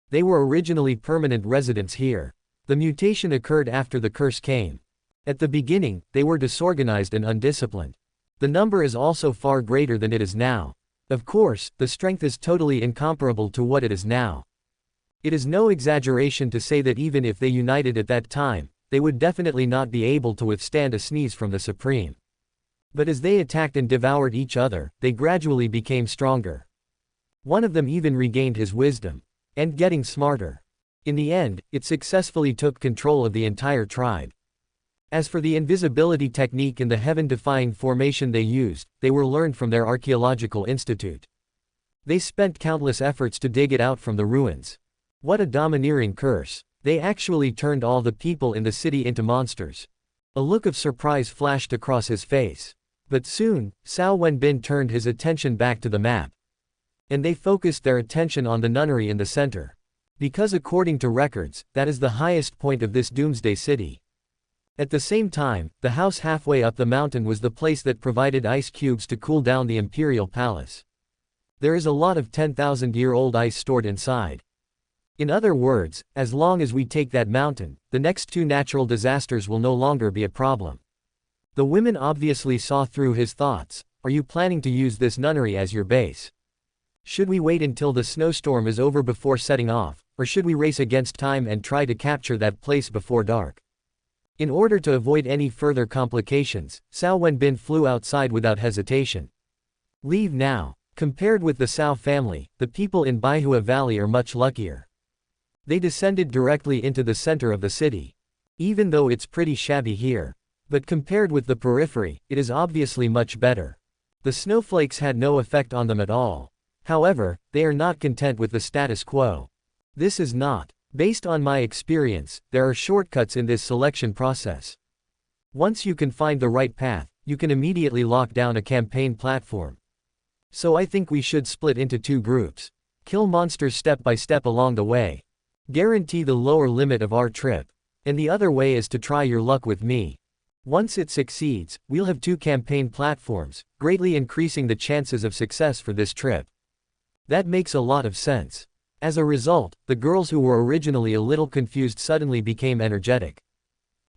Speaker 1: They were originally permanent residents here. The mutation occurred after the curse came. At the beginning, they were disorganized and undisciplined. The number is also far greater than it is now. Of course, the strength is totally incomparable to what it is now. It is no exaggeration to say that even if they united at that time, they would definitely not be able to withstand a sneeze from the Supreme. But as they attacked and devoured each other, they gradually became stronger. One of them even regained his wisdom. And getting smarter. In the end, it successfully took control of the entire tribe. As for the invisibility technique and the heaven-defying formation they used, they were learned from their archaeological institute. They spent countless efforts to dig it out from the ruins. What a domineering curse. They actually turned all the people in the city into monsters. A look of surprise flashed across his face. But soon, Cao Wenbin turned his attention back to the map. And they focused their attention on the nunnery in the center. Because according to records, that is the highest point of this doomsday city. At the same time, the house halfway up the mountain was the place that provided ice cubes to cool down the imperial palace. There is a lot of 10,000-year-old ice stored inside. In other words, as long as we take that mountain, the next 2 natural disasters will no longer be a problem. The women obviously saw through his thoughts. Are you planning to use this nunnery as your base? Should we wait until the snowstorm is over before setting off, or should we race against time and try to capture that place before dark? In order to avoid any further complications, Cao Wenbin flew outside without hesitation. Leave now. Compared with the Cao family, the people in Baihua Valley are much luckier. They descended directly into the center of the city. Even though it's pretty shabby here. But compared with the periphery, it is obviously much better. The snowflakes had no effect on them at all. However, they are not content with the status quo. This is not. Based on my experience, there are shortcuts in this selection process. Once you can find the right path, you can immediately lock down a campaign platform. So I think we should split into 2 groups. Kill monsters step by step along the way. Guarantee the lower limit of our trip. And the other way is to try your luck with me. Once it succeeds, we'll have 2 campaign platforms, greatly increasing the chances of success for this trip. That makes a lot of sense. As a result, the girls who were originally a little confused suddenly became energetic.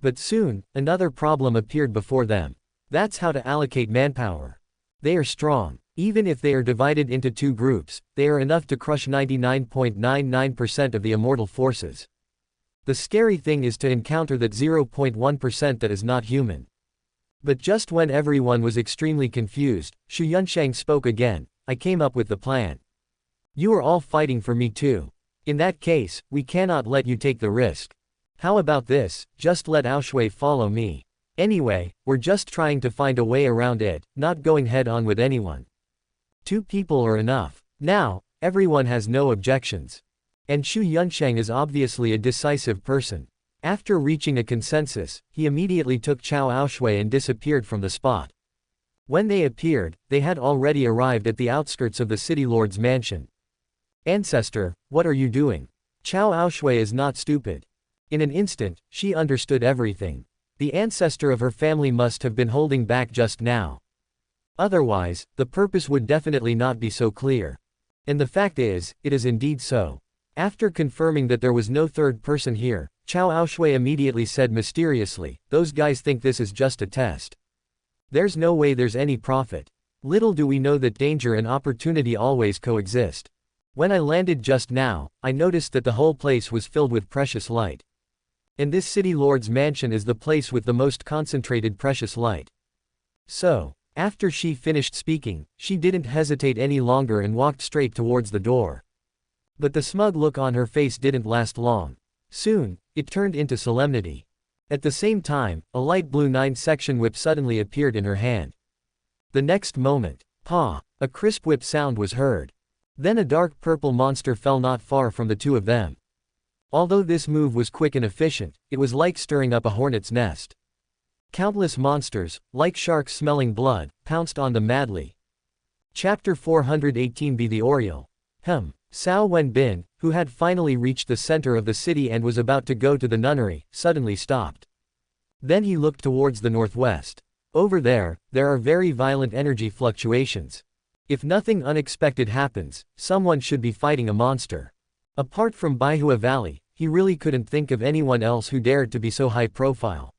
Speaker 1: But soon, another problem appeared before them. That's how to allocate manpower. They are strong. Even if they are divided into 2 groups, they are enough to crush 99.99% of the immortal forces. The scary thing is to encounter that 0.1% that is not human. But just when everyone was extremely confused, Shu Yunsheng spoke again. I came up with the plan. You are all fighting for me too. In that case, we cannot let you take the risk. How about this, just let Aoshui follow me. Anyway, we're just trying to find a way around it, not going head-on with anyone. 2 people are enough. Now, everyone has no objections. And Shu Yunsheng is obviously a decisive person. After reaching a consensus, he immediately took Cao Aoshui and disappeared from the spot. When they appeared, they had already arrived at the outskirts of the city lord's mansion. Ancestor, what are you doing? Cao Aoshui is not stupid. In an instant, she understood everything. The ancestor of her family must have been holding back just now. Otherwise, the purpose would definitely not be so clear. And the fact is, it is indeed so. After confirming that there was no third person here, Cao Aoshui immediately said mysteriously, those guys think this is just a test. There's no way there's any profit. Little do we know that danger and opportunity always coexist. When I landed just now, I noticed that the whole place was filled with precious light. And this city lord's mansion is the place with the most concentrated precious light. So, after she finished speaking, she didn't hesitate any longer and walked straight towards the door. But the smug look on her face didn't last long. Soon, it turned into solemnity. At the same time, a light blue 9-section whip suddenly appeared in her hand. The next moment, "Paw!" a crisp whip sound was heard. Then a dark purple monster fell not far from the 2 of them. Although this move was quick and efficient, it was like stirring up a hornet's nest. Countless monsters, like sharks smelling blood, pounced on them madly. Chapter 418b The Oriole. Cao Wenbin, who had finally reached the center of the city and was about to go to the nunnery, suddenly stopped. Then he looked towards the northwest. Over there are very violent energy fluctuations. If nothing unexpected happens, someone should be fighting a monster. Apart from Baihua Valley, he really couldn't think of anyone else who dared to be so high profile.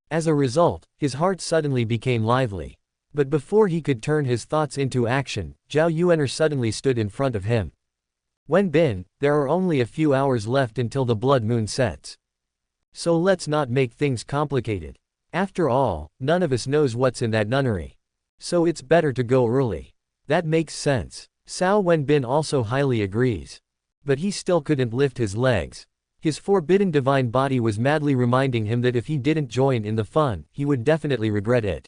Speaker 1: As a result, his heart suddenly became lively. But before he could turn his thoughts into action, Zhao Yuan'er suddenly stood in front of him. Wenbin, there are only a few hours left until the blood moon sets. So let's not make things complicated. After all, none of us knows what's in that nunnery. So it's better to go early. That makes sense. Cao Wenbin also highly agrees. But he still couldn't lift his legs. His forbidden divine body was madly reminding him that if he didn't join in the fun, he would definitely regret it.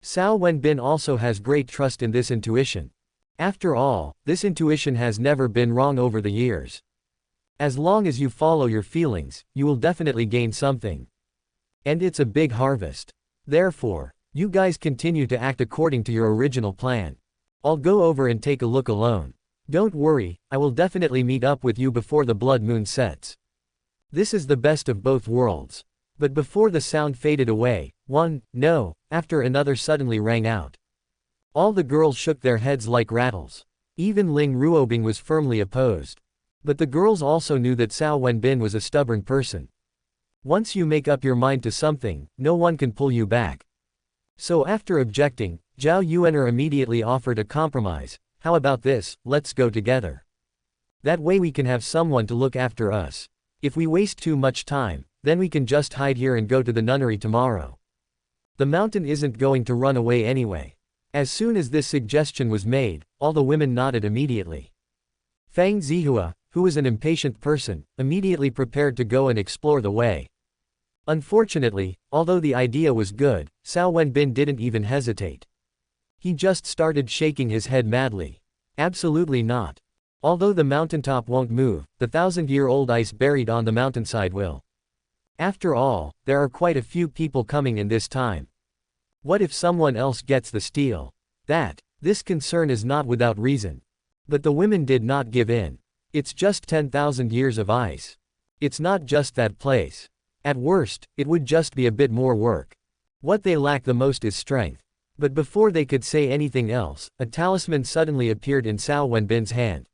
Speaker 1: Cao Wenbin also has great trust in this intuition. After all, this intuition has never been wrong over the years. As long as you follow your feelings, you will definitely gain something. And it's a big harvest. Therefore, you guys continue to act according to your original plan. I'll go over and take a look alone. Don't worry, I will definitely meet up with you before the blood moon sets. This is the best of both worlds. But before the sound faded away, one, no, after another suddenly rang out. All the girls shook their heads like rattles. Even Ling Ruobing was firmly opposed. But the girls also knew that Cao Wenbin was a stubborn person. Once you make up your mind to something, no one can pull you back. So after objecting, Zhao Yuan'er immediately offered a compromise. How about this, let's go together. That way we can have someone to look after us. If we waste too much time, then we can just hide here and go to the nunnery tomorrow. The mountain isn't going to run away anyway. As soon as this suggestion was made, all the women nodded immediately. Fang Zihua, who was an impatient person, immediately prepared to go and explore the way. Unfortunately, although the idea was good, Cao Wenbin didn't even hesitate. He just started shaking his head madly. Absolutely not. Although the mountaintop won't move, the 1,000-year-old ice buried on the mountainside will. After all, there are quite a few people coming in this time. What if someone else gets the steal? This concern is not without reason. But the women did not give in. It's just 10,000 years of ice. It's not just that place. At worst, it would just be a bit more work. What they lack the most is strength. But before they could say anything else, a talisman suddenly appeared in Cao Wenbin's hand.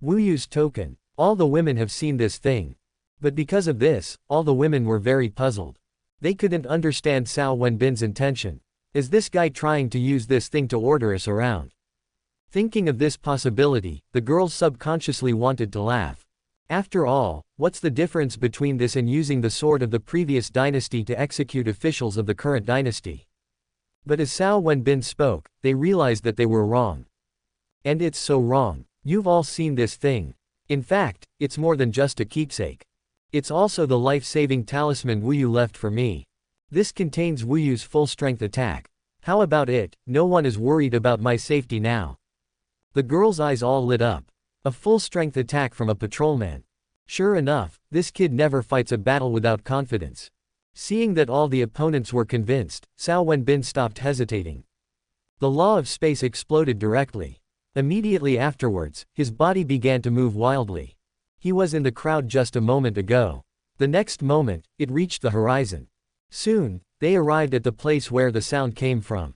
Speaker 1: Wu Yu's token. All the women have seen this thing. But because of this, all the women were very puzzled. They couldn't understand Cao Wenbin's intention. Is this guy trying to use this thing to order us around? Thinking of this possibility, the girls subconsciously wanted to laugh. After all, what's the difference between this and using the sword of the previous dynasty to execute officials of the current dynasty? But as Cao Wenbin spoke, they realized that they were wrong. And it's so wrong. You've all seen this thing. In fact, it's more than just a keepsake. It's also the life-saving talisman Wu Yu left for me. This contains Wu Yu's full-strength attack. How about it? No one is worried about my safety now. The girls' eyes all lit up. A full-strength attack from a patrolman. Sure enough, this kid never fights a battle without confidence. Seeing that all the opponents were convinced, Cao Wenbin stopped hesitating. The law of space exploded directly. Immediately afterwards, his body began to move wildly. He was in the crowd just a moment ago. The next moment, it reached the horizon. Soon, they arrived at the place where the sound came from.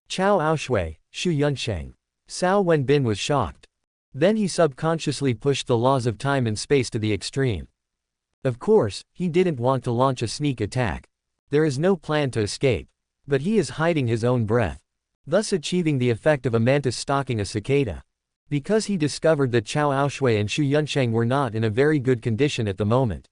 Speaker 1: Chao Aoshui, Shu Yunsheng. Cao Wenbin was shocked. Then he subconsciously pushed the laws of time and space to the extreme. Of course, he didn't want to launch a sneak attack. There is no plan to escape. But he is hiding his own breath, thus achieving the effect of a mantis stalking a cicada. Because he discovered that Chao Aoshui and Shu Yunsheng were not in a very good condition at the moment.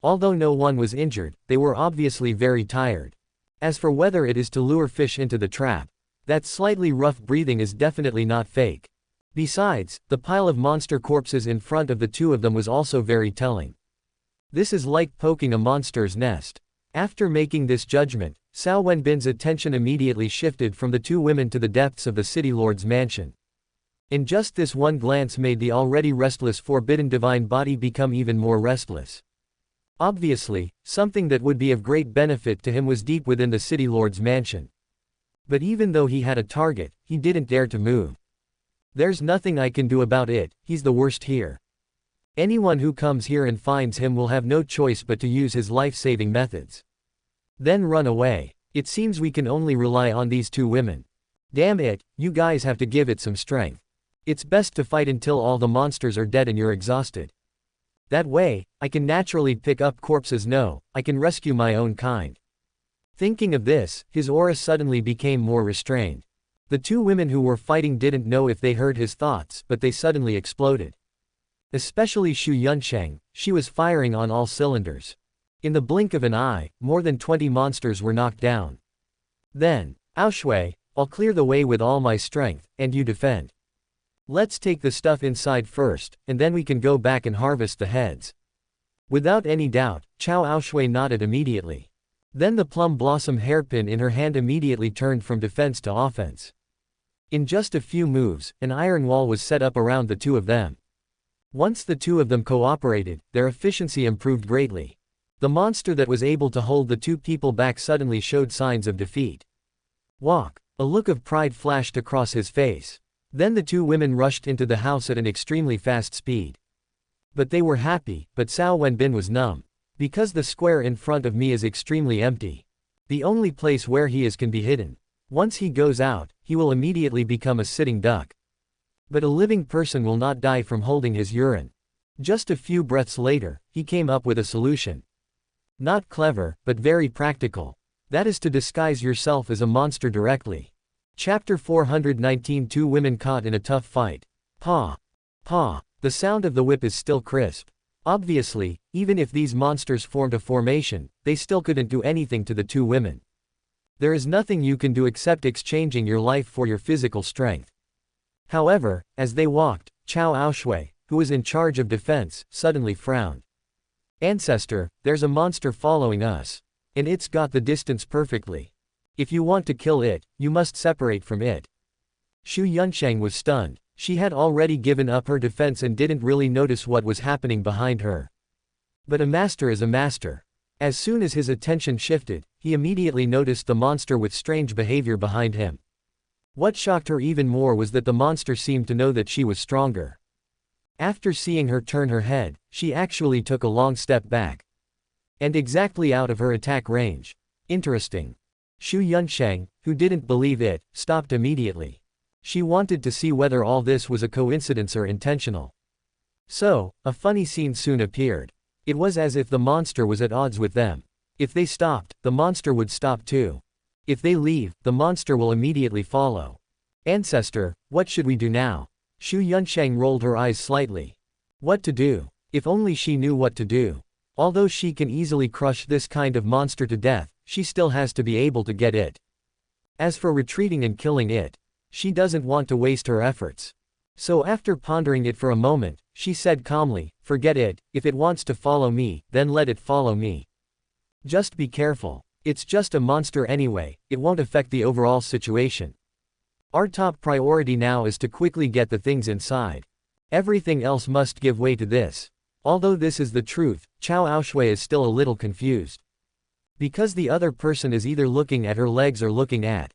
Speaker 1: Although no one was injured, they were obviously very tired. As for whether it is to lure fish into the trap, that slightly rough breathing is definitely not fake. Besides, the pile of monster corpses in front of the two of them was also very telling. This is like poking a monster's nest. After making this judgment, Cao Wenbin's attention immediately shifted from the two women to the depths of the city lord's mansion. In just this one glance made the already restless forbidden divine body become even more restless. Obviously, something that would be of great benefit to him was deep within the city lord's mansion. But even though he had a target, he didn't dare to move. There's nothing I can do about it, he's the worst here. Anyone who comes here and finds him will have no choice but to use his life-saving methods. Then run away. It seems we can only rely on these two women. Damn it, you guys have to give it some strength. It's best to fight until all the monsters are dead and you're exhausted. That way, I can naturally pick up corpses. No, I can rescue my own kind. Thinking of this, his aura suddenly became more restrained. The two women who were fighting didn't know if they heard his thoughts, but they suddenly exploded. Especially Xu Yunsheng, she was firing on all cylinders. In the blink of an eye, more than 20 monsters were knocked down. Then, Aoshui, I'll clear the way with all my strength, and you defend. Let's take the stuff inside first, and then we can go back and harvest the heads. Without any doubt, Cao Aoshui nodded immediately. Then the plum blossom hairpin in her hand immediately turned from defense to offense. In just a few moves, an iron wall was set up around the two of them. Once the two of them cooperated, their efficiency improved greatly. The monster that was able to hold the two people back suddenly showed signs of defeat. Walk! A look of pride flashed across his face. Then the two women rushed into the house at an extremely fast speed. But they were happy, but Cao Wenbin was numb. Because the square in front of me is extremely empty. The only place where he is can be hidden. Once he goes out, he will immediately become a sitting duck. But a living person will not die from holding his urine. Just a few breaths later, he came up with a solution. Not clever, but very practical. That is to disguise yourself as a monster directly. Chapter 419. Two women caught in a tough fight. Paw! Paw! The sound of the whip is still crisp. Obviously, even if these monsters formed a formation, they still couldn't do anything to the two women. There is nothing you can do except exchanging your life for your physical strength. However, as they walked, Cao Aoshui, who was in charge of defense, suddenly frowned. Ancestor, there's a monster following us. And it's got the distance perfectly. If you want to kill it, you must separate from it. Xu Yunsheng was stunned. She had already given up her defense and didn't really notice what was happening behind her. But a master is a master. As soon as his attention shifted, he immediately noticed the monster with strange behavior behind him. What shocked her even more was that the monster seemed to know that she was stronger. After seeing her turn her head, she actually took a long step back. And exactly out of her attack range. Interesting. Xu Yunsheng, who didn't believe it, stopped immediately. She wanted to see whether all this was a coincidence or intentional. So, a funny scene soon appeared. It was as if the monster was at odds with them. If they stopped, the monster would stop too. If they leave, the monster will immediately follow. Ancestor, what should we do now? Xu Yunsheng rolled her eyes slightly. What to do? If only she knew what to do. Although she can easily crush this kind of monster to death, she still has to be able to get it. As for retreating and killing it, she doesn't want to waste her efforts. So after pondering it for a moment, she said calmly, forget it, if it wants to follow me, then let it follow me. Just be careful. It's just a monster anyway, it won't affect the overall situation. Our top priority now is to quickly get the things inside. Everything else must give way to this. Although this is the truth, Cao Aoshui is still a little confused. Because the other person is either looking at her legs or looking at.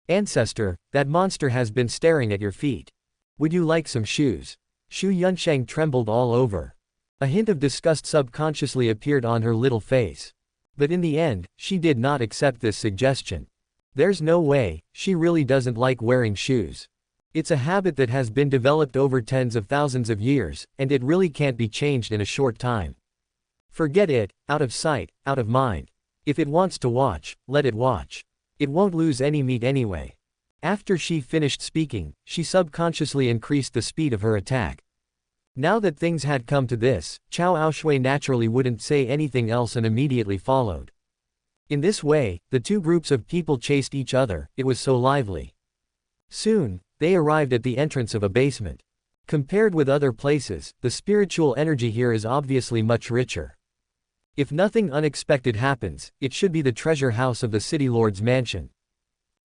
Speaker 1: Ancestor, that monster has been staring at your feet. Would you like some shoes? Xu Yunsheng trembled all over. A hint of disgust subconsciously appeared on her little face. But in the end, she did not accept this suggestion. There's no way, she really doesn't like wearing shoes. It's a habit that has been developed over tens of thousands of years, and it really can't be changed in a short time. Forget it, out of sight, out of mind. If it wants to watch, let it watch. It won't lose any meat anyway. After she finished speaking, she subconsciously increased the speed of her attack. Now that things had come to this, Cao Aoshui naturally wouldn't say anything else and immediately followed. In this way, the two groups of people chased each other, it was so lively. Soon, they arrived at the entrance of a basement. Compared with other places, the spiritual energy here is obviously much richer. If nothing unexpected happens, it should be the treasure house of the city lord's mansion.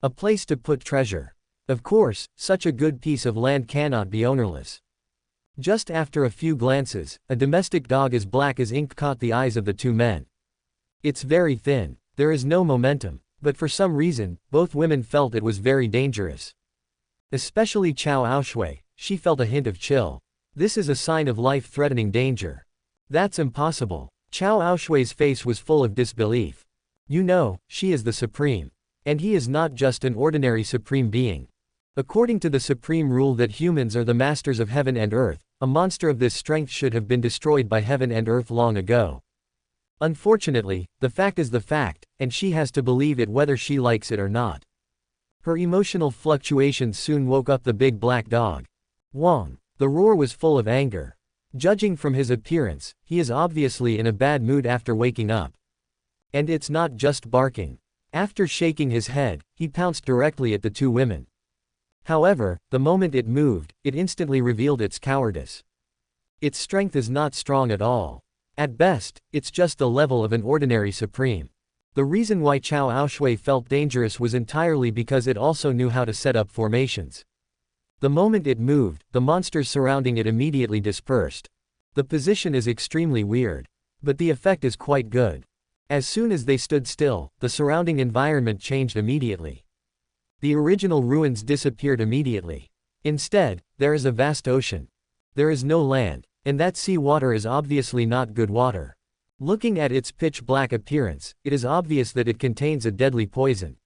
Speaker 1: A place to put treasure. Of course, such a good piece of land cannot be ownerless. Just after a few glances, a domestic dog as black as ink caught the eyes of the two men. It's very thin. There is no momentum, but for some reason, both women felt it was very dangerous. Especially Cao Aoshui, she felt a hint of chill. This is a sign of life-threatening danger. That's impossible. Cao Aoshui's face was full of disbelief. You know, she is the supreme. And he is not just an ordinary supreme being. According to the supreme rule that humans are the masters of heaven and earth, A monster of this strength should have been destroyed by heaven and earth long ago. Unfortunately, the fact is the fact, and she has to believe it whether she likes it or not. Her emotional fluctuations soon woke up the big black dog. Wong. The roar was full of anger. Judging from his appearance, he is obviously in a bad mood after waking up. And it's not just barking. After shaking his head, he pounced directly at the two women. However, the moment it moved, it instantly revealed its cowardice. Its strength is not strong at all. At best, it's just the level of an ordinary supreme. The reason why Cao Wenbin felt dangerous was entirely because it also knew how to set up formations. The moment it moved, the monsters surrounding it immediately dispersed. The position is extremely weird. But the effect is quite good. As soon as they stood still, the surrounding environment changed immediately. The original ruins disappeared immediately. Instead, there is a vast ocean. There is no land, and that sea water is obviously not good water. Looking at its pitch black appearance, it is obvious that it contains a deadly poison.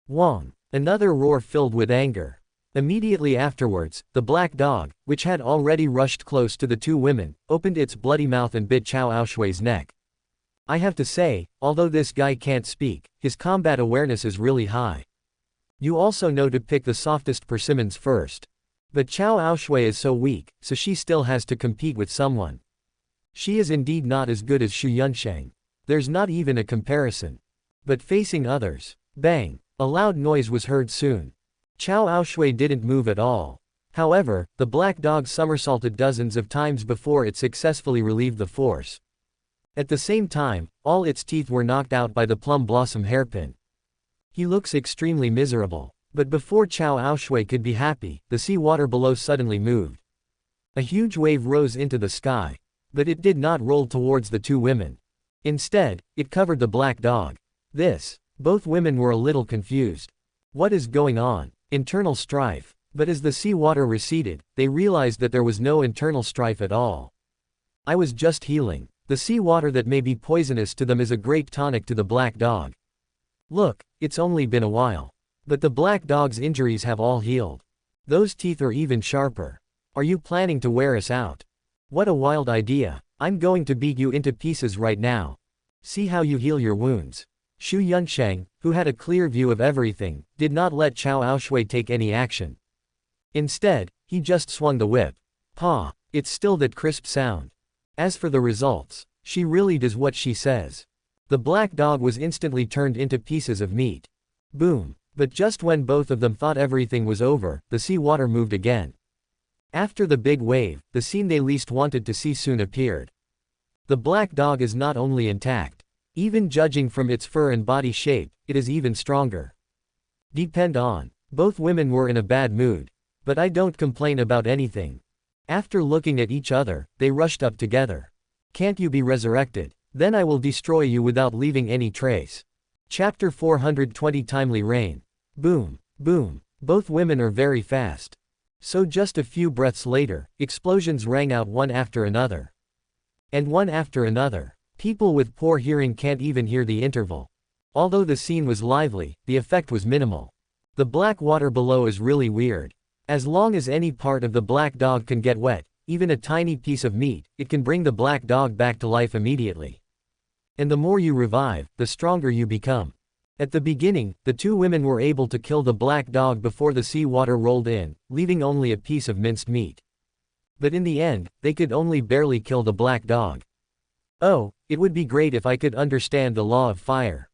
Speaker 1: Wong. Another roar filled with anger. Immediately afterwards, the black dog, which had already rushed close to the two women, opened its bloody mouth and bit Cao Wenbin's neck. I have to say, although this guy can't speak, his combat awareness is really high. You also know to pick the softest persimmons first. But Cao Wenbin is so weak, so she still has to compete with someone. She is indeed not as good as Xu Yunsheng. There's not even a comparison. But facing others. Bang! A loud noise was heard soon. Cao Wenbin didn't move at all. However, the black dog somersaulted dozens of times before it successfully relieved the force. At the same time, all its teeth were knocked out by the plum blossom hairpin. He looks extremely miserable. But before Cao Wenbin could be happy, the sea water below suddenly moved. A huge wave rose into the sky. But it did not roll towards the two women. Instead, it covered the black dog. Both women were a little confused. What is going on? Internal strife. But as the sea water receded, they realized that there was no internal strife at all. I was just healing. The sea water that may be poisonous to them is a great tonic to the black dog. Look, it's only been a while. But the black dog's injuries have all healed. Those teeth are even sharper. Are you planning to wear us out? What a wild idea. I'm going to beat you into pieces right now. See how you heal your wounds. Xu Yunsheng, who had a clear view of everything, did not let Cao Wenbin take any action. Instead, he just swung the whip. Paw! It's still that crisp sound. As for the results, she really does what she says. The black dog was instantly turned into pieces of meat. Boom! But just when both of them thought everything was over, the sea water moved again. After the big wave, the scene they least wanted to see soon appeared. The black dog is not only intact. Even judging from its fur and body shape, it is even stronger. Depend on. Both women were in a bad mood. But I don't complain about anything. After looking at each other, they rushed up together. Can't you be resurrected? Then I will destroy you without leaving any trace. Chapter 420 Timely Rain. Boom, boom. Both women are very fast. So just a few breaths later, explosions rang out one after another. And one after another. People with poor hearing can't even hear the interval. Although the scene was lively, the effect was minimal. The black water below is really weird. As long as any part of the black dog can get wet, even a tiny piece of meat, it can bring the black dog back to life immediately. And the more you revive, the stronger you become. At the beginning, the two women were able to kill the black dog before the sea water rolled in, leaving only a piece of minced meat. But in the end, they could only barely kill the black dog. Oh, it would be great if I could understand the law of fire.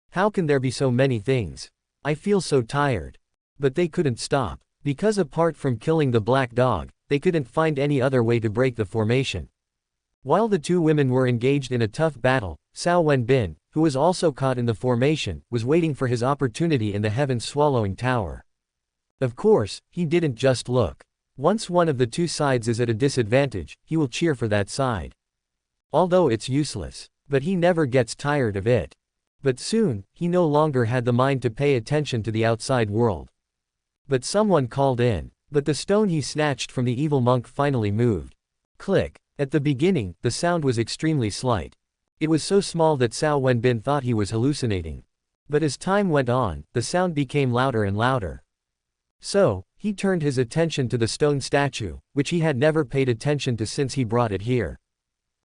Speaker 1: How can there be so many things? I feel so tired. But they couldn't stop. Because apart from killing the black dog, they couldn't find any other way to break the formation. While the two women were engaged in a tough battle, Cao Wenbin, who was also caught in the formation, was waiting for his opportunity in the heaven-swallowing tower. Of course, he didn't just look. Once one of the two sides is at a disadvantage, he will cheer for that side. Although it's useless. But he never gets tired of it. But soon, he no longer had the mind to pay attention to the outside world. But someone called in. But the stone he snatched from the evil monk finally moved. Click. At the beginning, the sound was extremely slight. It was so small that Cao Wenbin thought he was hallucinating. But as time went on, the sound became louder and louder. So, he turned his attention to the stone statue, which he had never paid attention to since he brought it here.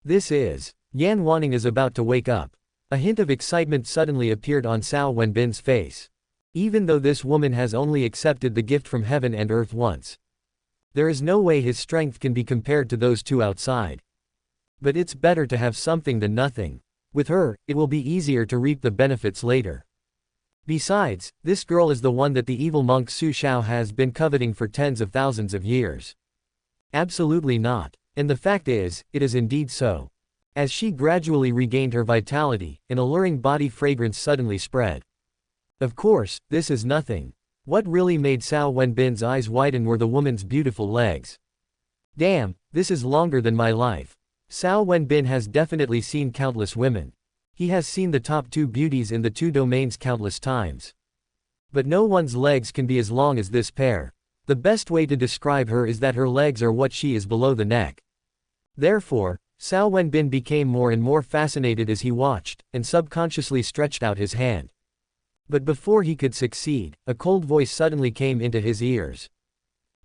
Speaker 1: This is. Yan Wanning is about to wake up. A hint of excitement suddenly appeared on Cao Wenbin's face. Even though this woman has only accepted the gift from heaven and earth once, there is no way his strength can be compared to those two outside. But it's better to have something than nothing. With her, it will be easier to reap the benefits later. Besides, this girl is the one that the evil monk Su Xiao has been coveting for tens of thousands of years. Absolutely not. And the fact is, it is indeed so. As she gradually regained her vitality, an alluring body fragrance suddenly spread. Of course, this is nothing. What really made Cao Wenbin's eyes widen were the woman's beautiful legs. Damn, this is longer than my life. Cao Wenbin has definitely seen countless women. He has seen the top two beauties in the two domains countless times. But no one's legs can be as long as this pair. The best way to describe her is that her legs are what she is below the neck. Therefore, Cao Wenbin became more and more fascinated as he watched, and subconsciously stretched out his hand. But before he could succeed, a cold voice suddenly came into his ears.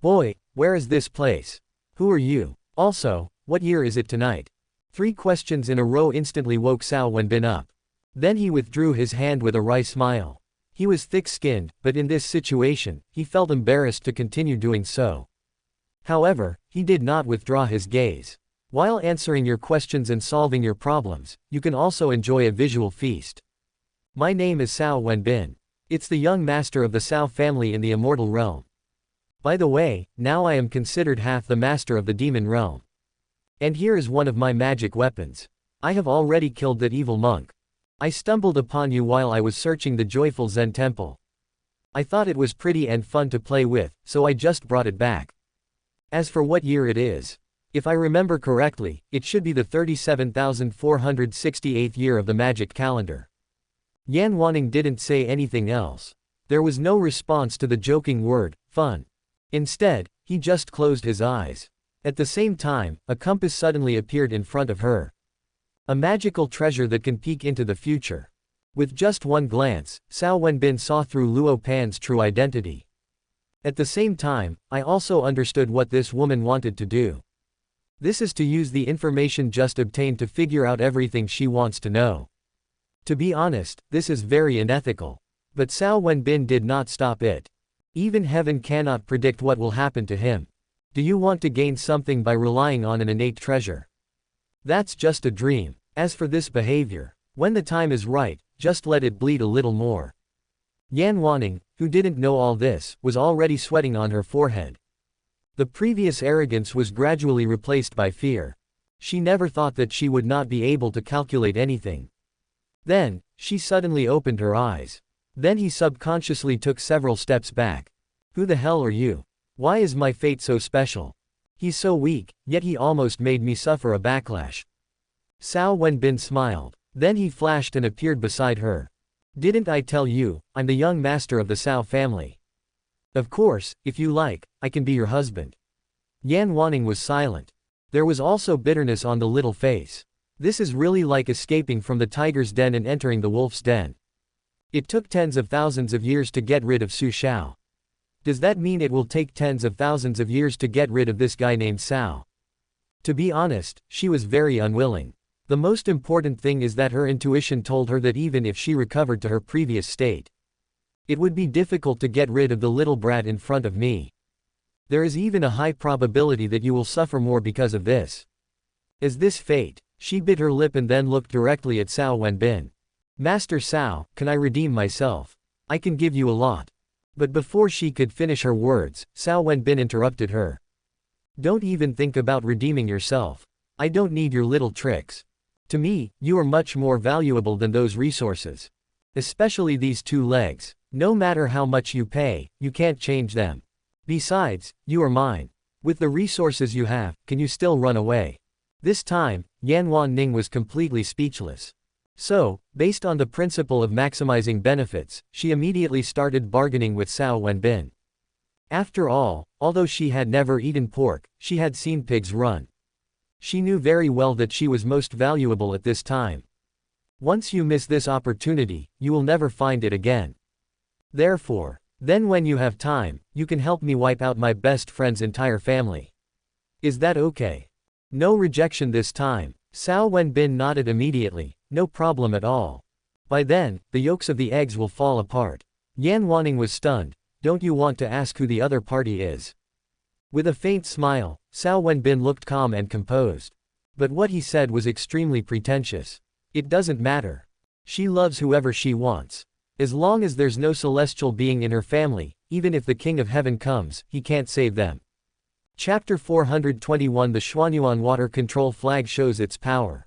Speaker 1: Boy, where is this place? Who are you? Also, what year is it tonight? 3 questions in a row instantly woke Cao Wenbin up. Then he withdrew his hand with a wry smile. He was thick-skinned, but in this situation, he felt embarrassed to continue doing so. However, he did not withdraw his gaze. While answering your questions and solving your problems, you can also enjoy a visual feast. My name is Cao Wenbin. It's the young master of the Cao family in the immortal realm. By the way, now I am considered half the master of the demon realm. And here is one of my magic weapons. I have already killed that evil monk. I stumbled upon you while I was searching the joyful Zen temple. I thought it was pretty and fun to play with, so I just brought it back. As for what year it is, if I remember correctly, it should be the 37,468th year of the magic calendar. Yan Wanning didn't say anything else. There was no response to the joking word, fun. Instead, he just closed his eyes. At the same time, a compass suddenly appeared in front of her. A magical treasure that can peek into the future. With just one glance, Cao Wenbin saw through Luo Pan's true identity. At the same time, I also understood what this woman wanted to do. This is to use the information just obtained to figure out everything she wants to know. To be honest, this is very unethical. But Cao Wenbin did not stop it. Even heaven cannot predict what will happen to him. Do you want to gain something by relying on an innate treasure? That's just a dream. As for this behavior, when the time is right, just let it bleed a little more. Yan Wanning, who didn't know all this, was already sweating on her forehead. The previous arrogance was gradually replaced by fear. She never thought that she would not be able to calculate anything. Then, she suddenly opened her eyes. Then he subconsciously took several steps back. Who the hell are you? Why is my fate so special? He's so weak, yet he almost made me suffer a backlash. Cao Wenbin smiled. Then he flashed and appeared beside her. Didn't I tell you, I'm the young master of the Cao family? Of course, if you like, I can be your husband. Yan Wanning was silent. There was also bitterness on the little face. This is really like escaping from the tiger's den and entering the wolf's den. It took tens of thousands of years to get rid of Su Xiao. Does that mean it will take tens of thousands of years to get rid of this guy named Cao? To be honest, she was very unwilling. The most important thing is that her intuition told her that even if she recovered to her previous state, it would be difficult to get rid of the little brat in front of me. There is even a high probability that you will suffer more because of this. Is this fate? She bit her lip and then looked directly at Cao Wenbin. Master Cao, can I redeem myself? I can give you a lot. But before she could finish her words, Cao Wenbin interrupted her. Don't even think about redeeming yourself. I don't need your little tricks. To me, you are much more valuable than those resources. Especially these 2 legs. No matter how much you pay, you can't change them. Besides, you are mine. With the resources you have, can you still run away? This time, Yan Wanning was completely speechless. So, based on the principle of maximizing benefits, she immediately started bargaining with Cao Wenbin. After all, although she had never eaten pork, she had seen pigs run. She knew very well that she was most valuable at this time. Once you miss this opportunity, you will never find it again. Therefore, Then when you have time, you can help me wipe out my best friend's entire family. Is that okay? No rejection this time. Cao Wenbin nodded immediately, no problem at all. By then, the yolks of the eggs will fall apart. Yan Wanning was stunned. Don't you want to ask who the other party is? With a faint smile, Cao Wenbin looked calm and composed. But what he said was extremely pretentious. It doesn't matter. She loves whoever she wants. As long as there's no celestial being in her family, even if the King of Heaven comes, he can't save them. Chapter 421 The Xuanyuan water control flag shows its power.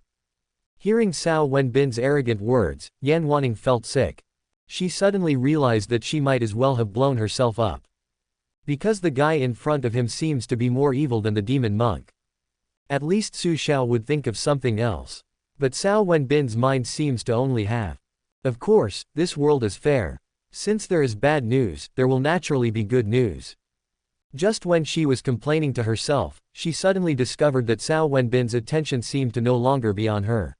Speaker 1: Hearing Cao Wenbin's arrogant words, Yan Wanning felt sick. She suddenly realized that she might as well have blown herself up. Because the guy in front of him seems to be more evil than the demon monk. At least Su Xiao would think of something else. But Cao Wenbin's mind seems to only have. Of course, this world is fair. Since there is bad news, there will naturally be good news. Just when she was complaining to herself, she suddenly discovered that Cao Wenbin's attention seemed to no longer be on her.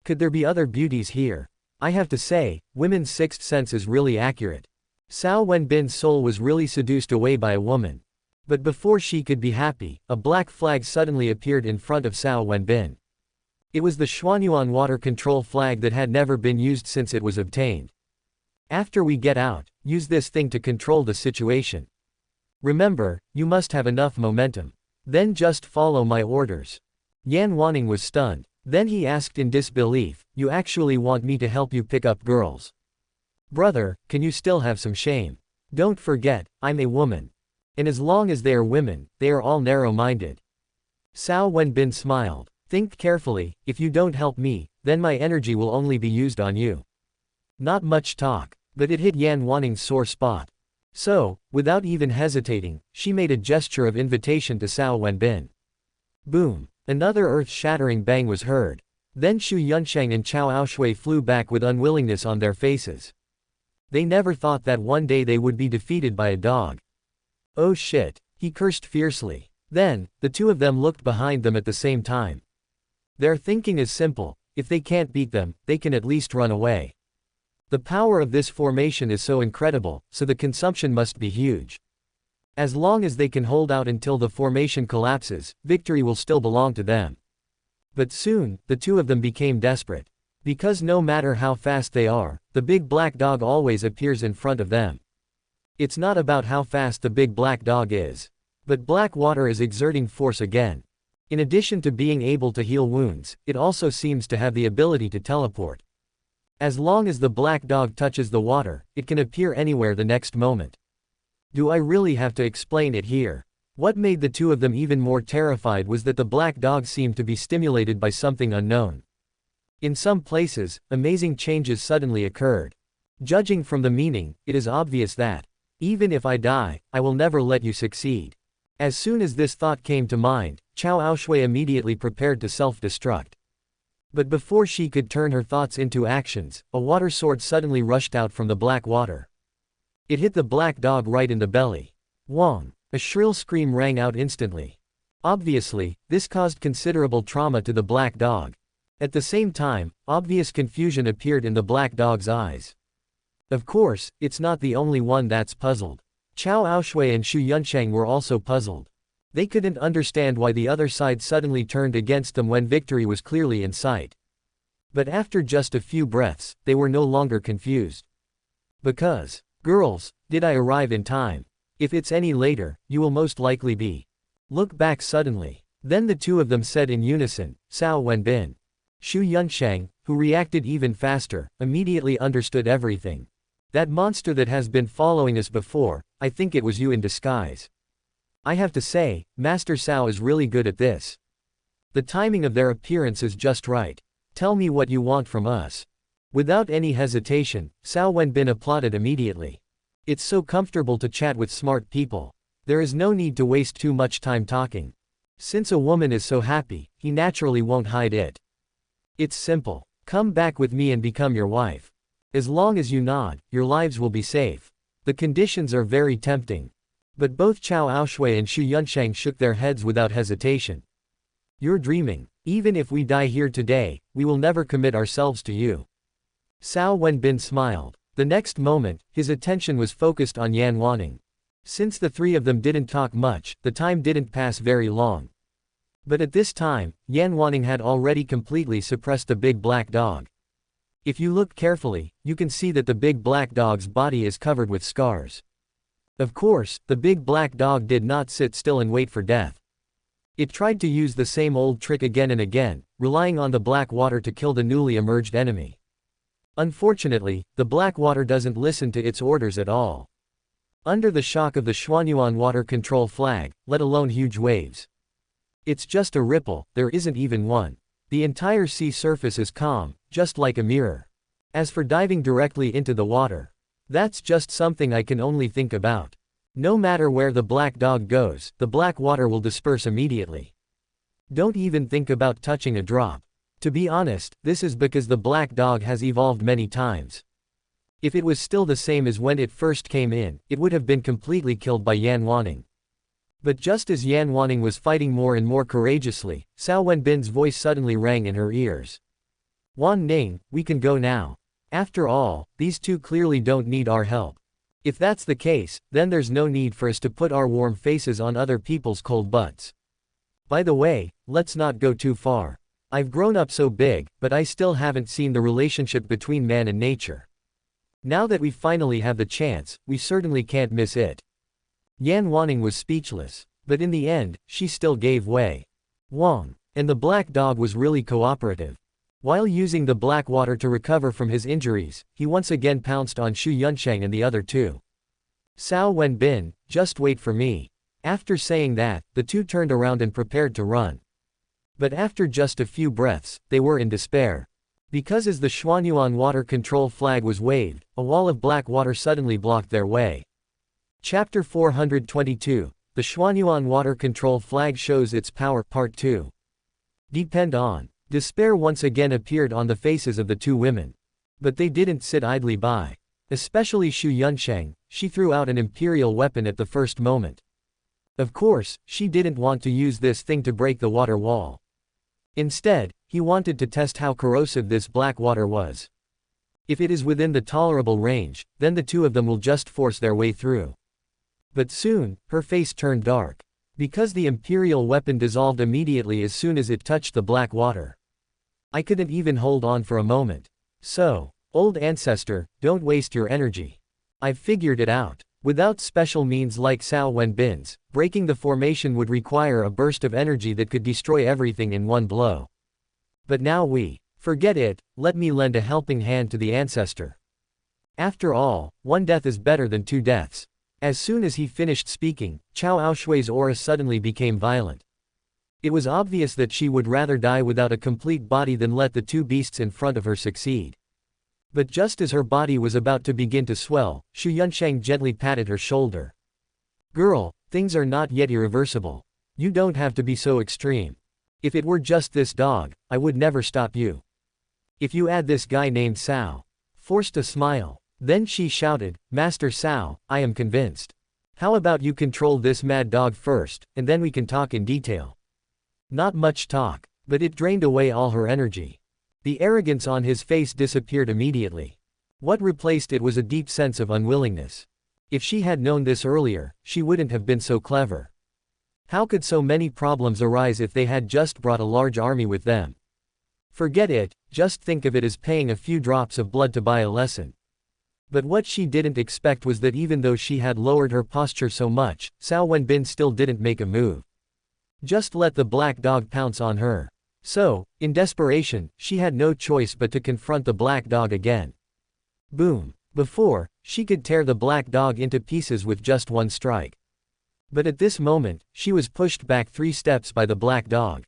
Speaker 1: Could there be other beauties here? I have to say, women's sixth sense is really accurate. Cao Wenbin's soul was really seduced away by a woman. But before she could be happy, a black flag suddenly appeared in front of Cao Wenbin. It was the Xuanyuan water control flag that had never been used since it was obtained. After we get out, use this thing to control the situation. Remember, you must have enough momentum. Then just follow my orders. Yan Wanning was stunned. Then he asked in disbelief, you actually want me to help you pick up girls? Brother, can you still have some shame? Don't forget, I'm a woman. And as long as they are women, they are all narrow-minded. Cao Wenbin smiled. Think carefully, if you don't help me, then my energy will only be used on you. Not much talk, but it hit Yan Wanning's sore spot. So, without even hesitating, she made a gesture of invitation to Cao Wenbin. Boom! Another earth-shattering bang was heard. Then Xu Yunsheng and Cao Aoshui flew back with unwillingness on their faces. They never thought that one day they would be defeated by a dog. Oh shit! He cursed fiercely. Then, the two of them looked behind them at the same time. Their thinking is simple, if they can't beat them, they can at least run away. The power of this formation is so incredible, so the consumption must be huge. As long as they can hold out until the formation collapses, victory will still belong to them. But soon, the two of them became desperate. Because no matter how fast they are, the big black dog always appears in front of them. It's not about how fast the big black dog is. But black water is exerting force again. In addition to being able to heal wounds, it also seems to have the ability to teleport. As long as the black dog touches the water, it can appear anywhere the next moment. Do I really have to explain it here? What made the two of them even more terrified was that the black dog seemed to be stimulated by something unknown. In some places, amazing changes suddenly occurred. Judging from the meaning, it is obvious that, even if I die, I will never let you succeed. As soon as this thought came to mind, Cao Aoshui immediately prepared to self-destruct. But before she could turn her thoughts into actions, a water sword suddenly rushed out from the black water. It hit the black dog right in the belly. Wong! A shrill scream rang out instantly. Obviously, this caused considerable trauma to the black dog. At the same time, obvious confusion appeared in the black dog's eyes. Of course, it's not the only one that's puzzled. Cao Aoshui and Xu Yunsheng were also puzzled. They couldn't understand why the other side suddenly turned against them when victory was clearly in sight. But after just a few breaths, they were no longer confused. Because, girls, did I arrive in time? If it's any later, you will most likely be. Look back suddenly. Then the two of them said in unison, Cao Wenbin. Xu Yunsheng, who reacted even faster, immediately understood everything. That monster that has been following us before, I think it was you in disguise. I have to say, Master Cao is really good at this. The timing of their appearance is just right. Tell me what you want from us. Without any hesitation, Cao Wenbin applauded immediately. It's so comfortable to chat with smart people. There is no need to waste too much time talking. Since a woman is so happy, he naturally won't hide it. It's simple. Come back with me and become your wife. As long as you nod, your lives will be safe. The conditions are very tempting. But both Cao Aoshui and Xu Yunsheng shook their heads without hesitation. You're dreaming. Even if we die here today, we will never commit ourselves to you. Cao Wenbin smiled. The next moment, his attention was focused on Yan Wanning. Since the three of them didn't talk much, the time didn't pass very long. But at this time, Yan Wanning had already completely suppressed the big black dog. If you look carefully, you can see that the big black dog's body is covered with scars. Of course, the big black dog did not sit still and wait for death. It tried to use the same old trick again and again, relying on the black water to kill the newly emerged enemy. Unfortunately, the black water doesn't listen to its orders at all. Under the shock of the Xuanyuan water control flag, let alone huge waves. It's just a ripple, there isn't even one. The entire sea surface is calm, just like a mirror. As for diving directly into the water, that's just something I can only think about. No matter where the black dog goes, the black water will disperse immediately. Don't even think about touching a drop. To be honest, this is because the black dog has evolved many times. If it was still the same as when it first came in, it would have been completely killed by Yan Wanning. But just as Yan Wanning was fighting more and more courageously, Cao Wenbin's voice suddenly rang in her ears. Wan Ning, we can go now. After all, these two clearly don't need our help. If that's the case, then there's no need for us to put our warm faces on other people's cold butts. By the way, let's not go too far. I've grown up so big, but I still haven't seen the relationship between man and nature. Now that we finally have the chance, we certainly can't miss it. Yan Wanning was speechless, but in the end, she still gave way. Wang, and the black dog was really cooperative. While using the black water to recover from his injuries, he once again pounced on Xu Yunsheng and the other two. Cao Wenbin, just wait for me. After saying that, the two turned around and prepared to run. But after just a few breaths, they were in despair. Because as the Xuanyuan water control flag was waved, a wall of black water suddenly blocked their way. Chapter 422, The Xuanyuan Water Control Flag Shows Its Power, Part 2. Depend on. Despair once again appeared on the faces of the two women. But they didn't sit idly by. Especially Xu Yunsheng, she threw out an imperial weapon at the first moment. Of course, she didn't want to use this thing to break the water wall. Instead, he wanted to test how corrosive this black water was. If it is within the tolerable range, then the two of them will just force their way through. But soon, her face turned dark. Because the imperial weapon dissolved immediately as soon as it touched the black water. I couldn't even hold on for a moment. So, old ancestor, don't waste your energy. I've figured it out. Without special means like Cao Wenbin's, breaking the formation would require a burst of energy that could destroy everything in one blow. But now forget it, let me lend a helping hand to the ancestor. After all, one death is better than two deaths. As soon as he finished speaking, Cao Aoshui's aura suddenly became violent. It was obvious that she would rather die without a complete body than let the two beasts in front of her succeed. But just as her body was about to begin to swell, Xu Yunsheng gently patted her shoulder. Girl, things are not yet irreversible. You don't have to be so extreme. If it were just this dog, I would never stop you. If you add this guy named Cao. Forced a smile. Then she shouted, Master Cao, I am convinced. How about you control this mad dog first, and then we can talk in detail. Not much talk, but it drained away all her energy. The arrogance on his face disappeared immediately. What replaced it was a deep sense of unwillingness. If she had known this earlier, she wouldn't have been so clever. How could so many problems arise if they had just brought a large army with them? Forget it, just think of it as paying a few drops of blood to buy a lesson. But what she didn't expect was that even though she had lowered her posture so much, Cao Wenbin still didn't make a move. Just let the black dog pounce on her. So, in desperation, she had no choice but to confront the black dog again. Boom. Before, she could tear the black dog into pieces with just one strike. But at this moment, she was pushed back 3 steps by the black dog.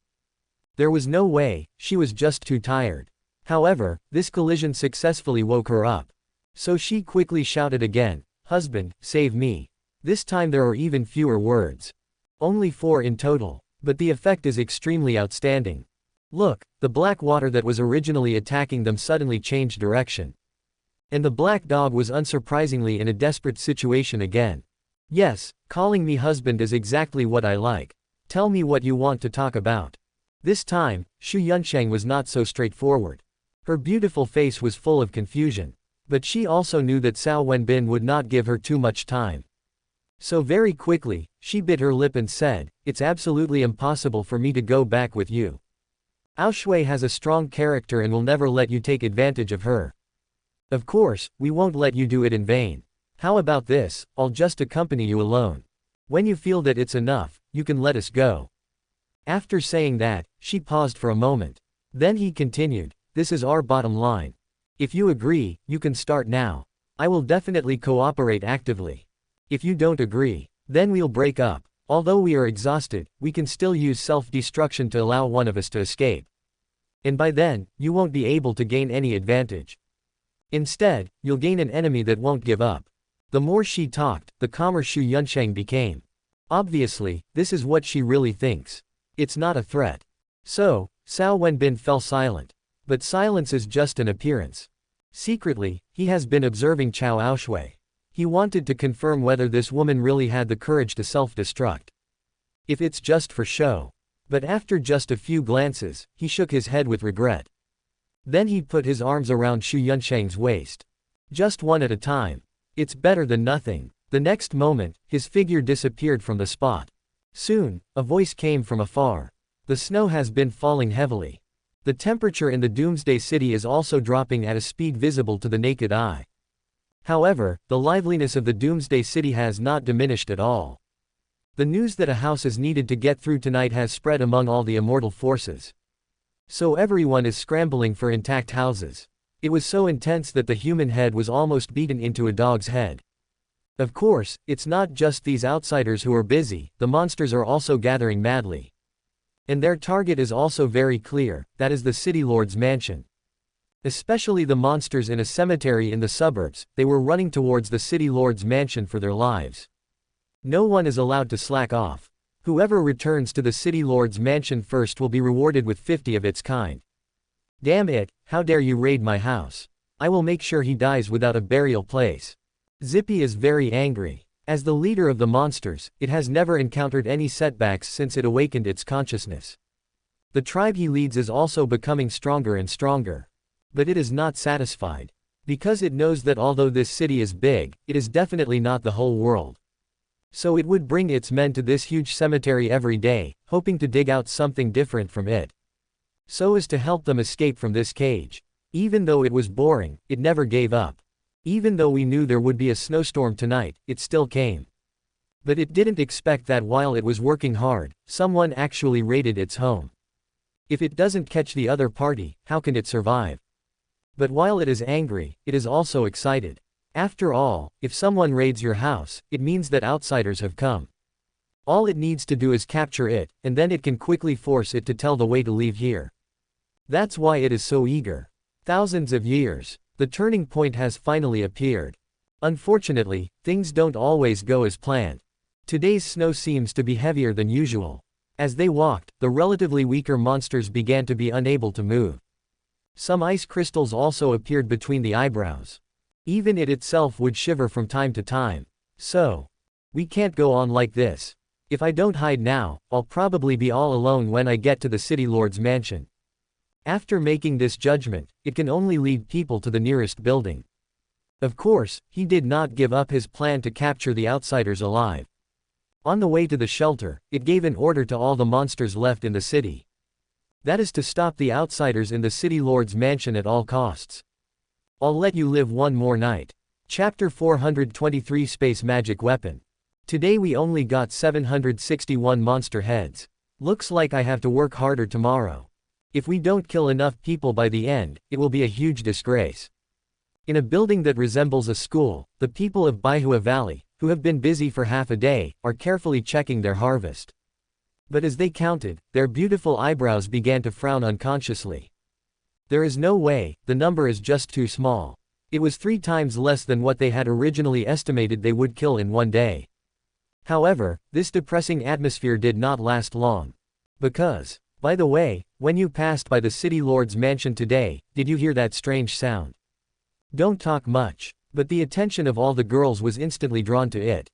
Speaker 1: There was no way, she was just too tired. However, this collision successfully woke her up. So she quickly shouted again, Husband, save me. This time there are even fewer words. Only 4 in total. But the effect is extremely outstanding. Look, the black water that was originally attacking them suddenly changed direction. And the black dog was unsurprisingly in a desperate situation again. Yes, calling me husband is exactly what I like. Tell me what you want to talk about. This time, Xu Yunsheng was not so straightforward. Her beautiful face was full of confusion. But she also knew that Cao Wenbin would not give her too much time. So very quickly, she bit her lip and said, "It's absolutely impossible for me to go back with you. Aoshui has a strong character and will never let you take advantage of her. Of course, we won't let you do it in vain. How about this, I'll just accompany you alone. When you feel that it's enough, you can let us go." After saying that, she paused for a moment. Then he continued, "This is our bottom line. If you agree, you can start now. I will definitely cooperate actively. If you don't agree, then we'll break up. Although we are exhausted, we can still use self-destruction to allow one of us to escape. And by then, you won't be able to gain any advantage. Instead, you'll gain an enemy that won't give up." The more she talked, the calmer Xu Yunsheng became. Obviously, this is what she really thinks. It's not a threat. So, Cao Wenbin fell silent. But silence is just an appearance. Secretly, he has been observing Cao Aoshui. He wanted to confirm whether this woman really had the courage to self-destruct. If it's just for show. But after just a few glances, he shook his head with regret. Then he put his arms around Xu Yunsheng's waist. Just one at a time. It's better than nothing. The next moment, his figure disappeared from the spot. Soon, a voice came from afar. The snow has been falling heavily. The temperature in the Doomsday City is also dropping at a speed visible to the naked eye. However, the liveliness of the Doomsday City has not diminished at all. The news that a house is needed to get through tonight has spread among all the immortal forces. So everyone is scrambling for intact houses. It was so intense that the human head was almost beaten into a dog's head. Of course, it's not just these outsiders who are busy, the monsters are also gathering madly. And their target is also very clear, that is the City Lord's mansion. Especially the monsters in a cemetery in the suburbs, they were running towards the City Lord's mansion for their lives. No one is allowed to slack off. Whoever returns to the City Lord's mansion first will be rewarded with 50 of its kind. Damn it, how dare you raid my house? I will make sure he dies without a burial place. Zippy is very angry. As the leader of the monsters, it has never encountered any setbacks since it awakened its consciousness. The tribe he leads is also becoming stronger and stronger. But it is not satisfied. Because it knows that although this city is big, it is definitely not the whole world. So it would bring its men to this huge cemetery every day, hoping to dig out something different from it. So as to help them escape from this cage. Even though it was boring, it never gave up. Even though we knew there would be a snowstorm tonight, it still came. But it didn't expect that while it was working hard, someone actually raided its home. If it doesn't catch the other party, how can it survive? But while it is angry, it is also excited. After all, if someone raids your house, it means that outsiders have come. All it needs to do is capture it, and then it can quickly force it to tell the way to leave here. That's why it is so eager. Thousands of years. The turning point has finally appeared. Unfortunately, things don't always go as planned. Today's snow seems to be heavier than usual. As they walked, the relatively weaker monsters began to be unable to move. Some ice crystals also appeared between the eyebrows. Even it itself would shiver from time to time. So, we can't go on like this. If I don't hide now, I'll probably be all alone when I get to the City Lord's mansion. After making this judgment, it can only lead people to the nearest building. Of course, he did not give up his plan to capture the outsiders alive. On the way to the shelter, it gave an order to all the monsters left in the city. That is to stop the outsiders in the City Lord's mansion at all costs. I'll let you live one more night. Chapter 423 Space Magic Weapon. Today we only got 761 monster heads. Looks like I have to work harder tomorrow. If we don't kill enough people by the end, it will be a huge disgrace. In a building that resembles a school, the people of Baihua Valley, who have been busy for half a day, are carefully checking their harvest. But as they counted, their beautiful eyebrows began to frown unconsciously. There is no way, the number is just too small. It was 3 times less than what they had originally estimated they would kill in one day. However, this depressing atmosphere did not last long. Because, by the way, when you passed by the City Lord's mansion today, did you hear that strange sound? Don't talk much. But the attention of all the girls was instantly drawn to it.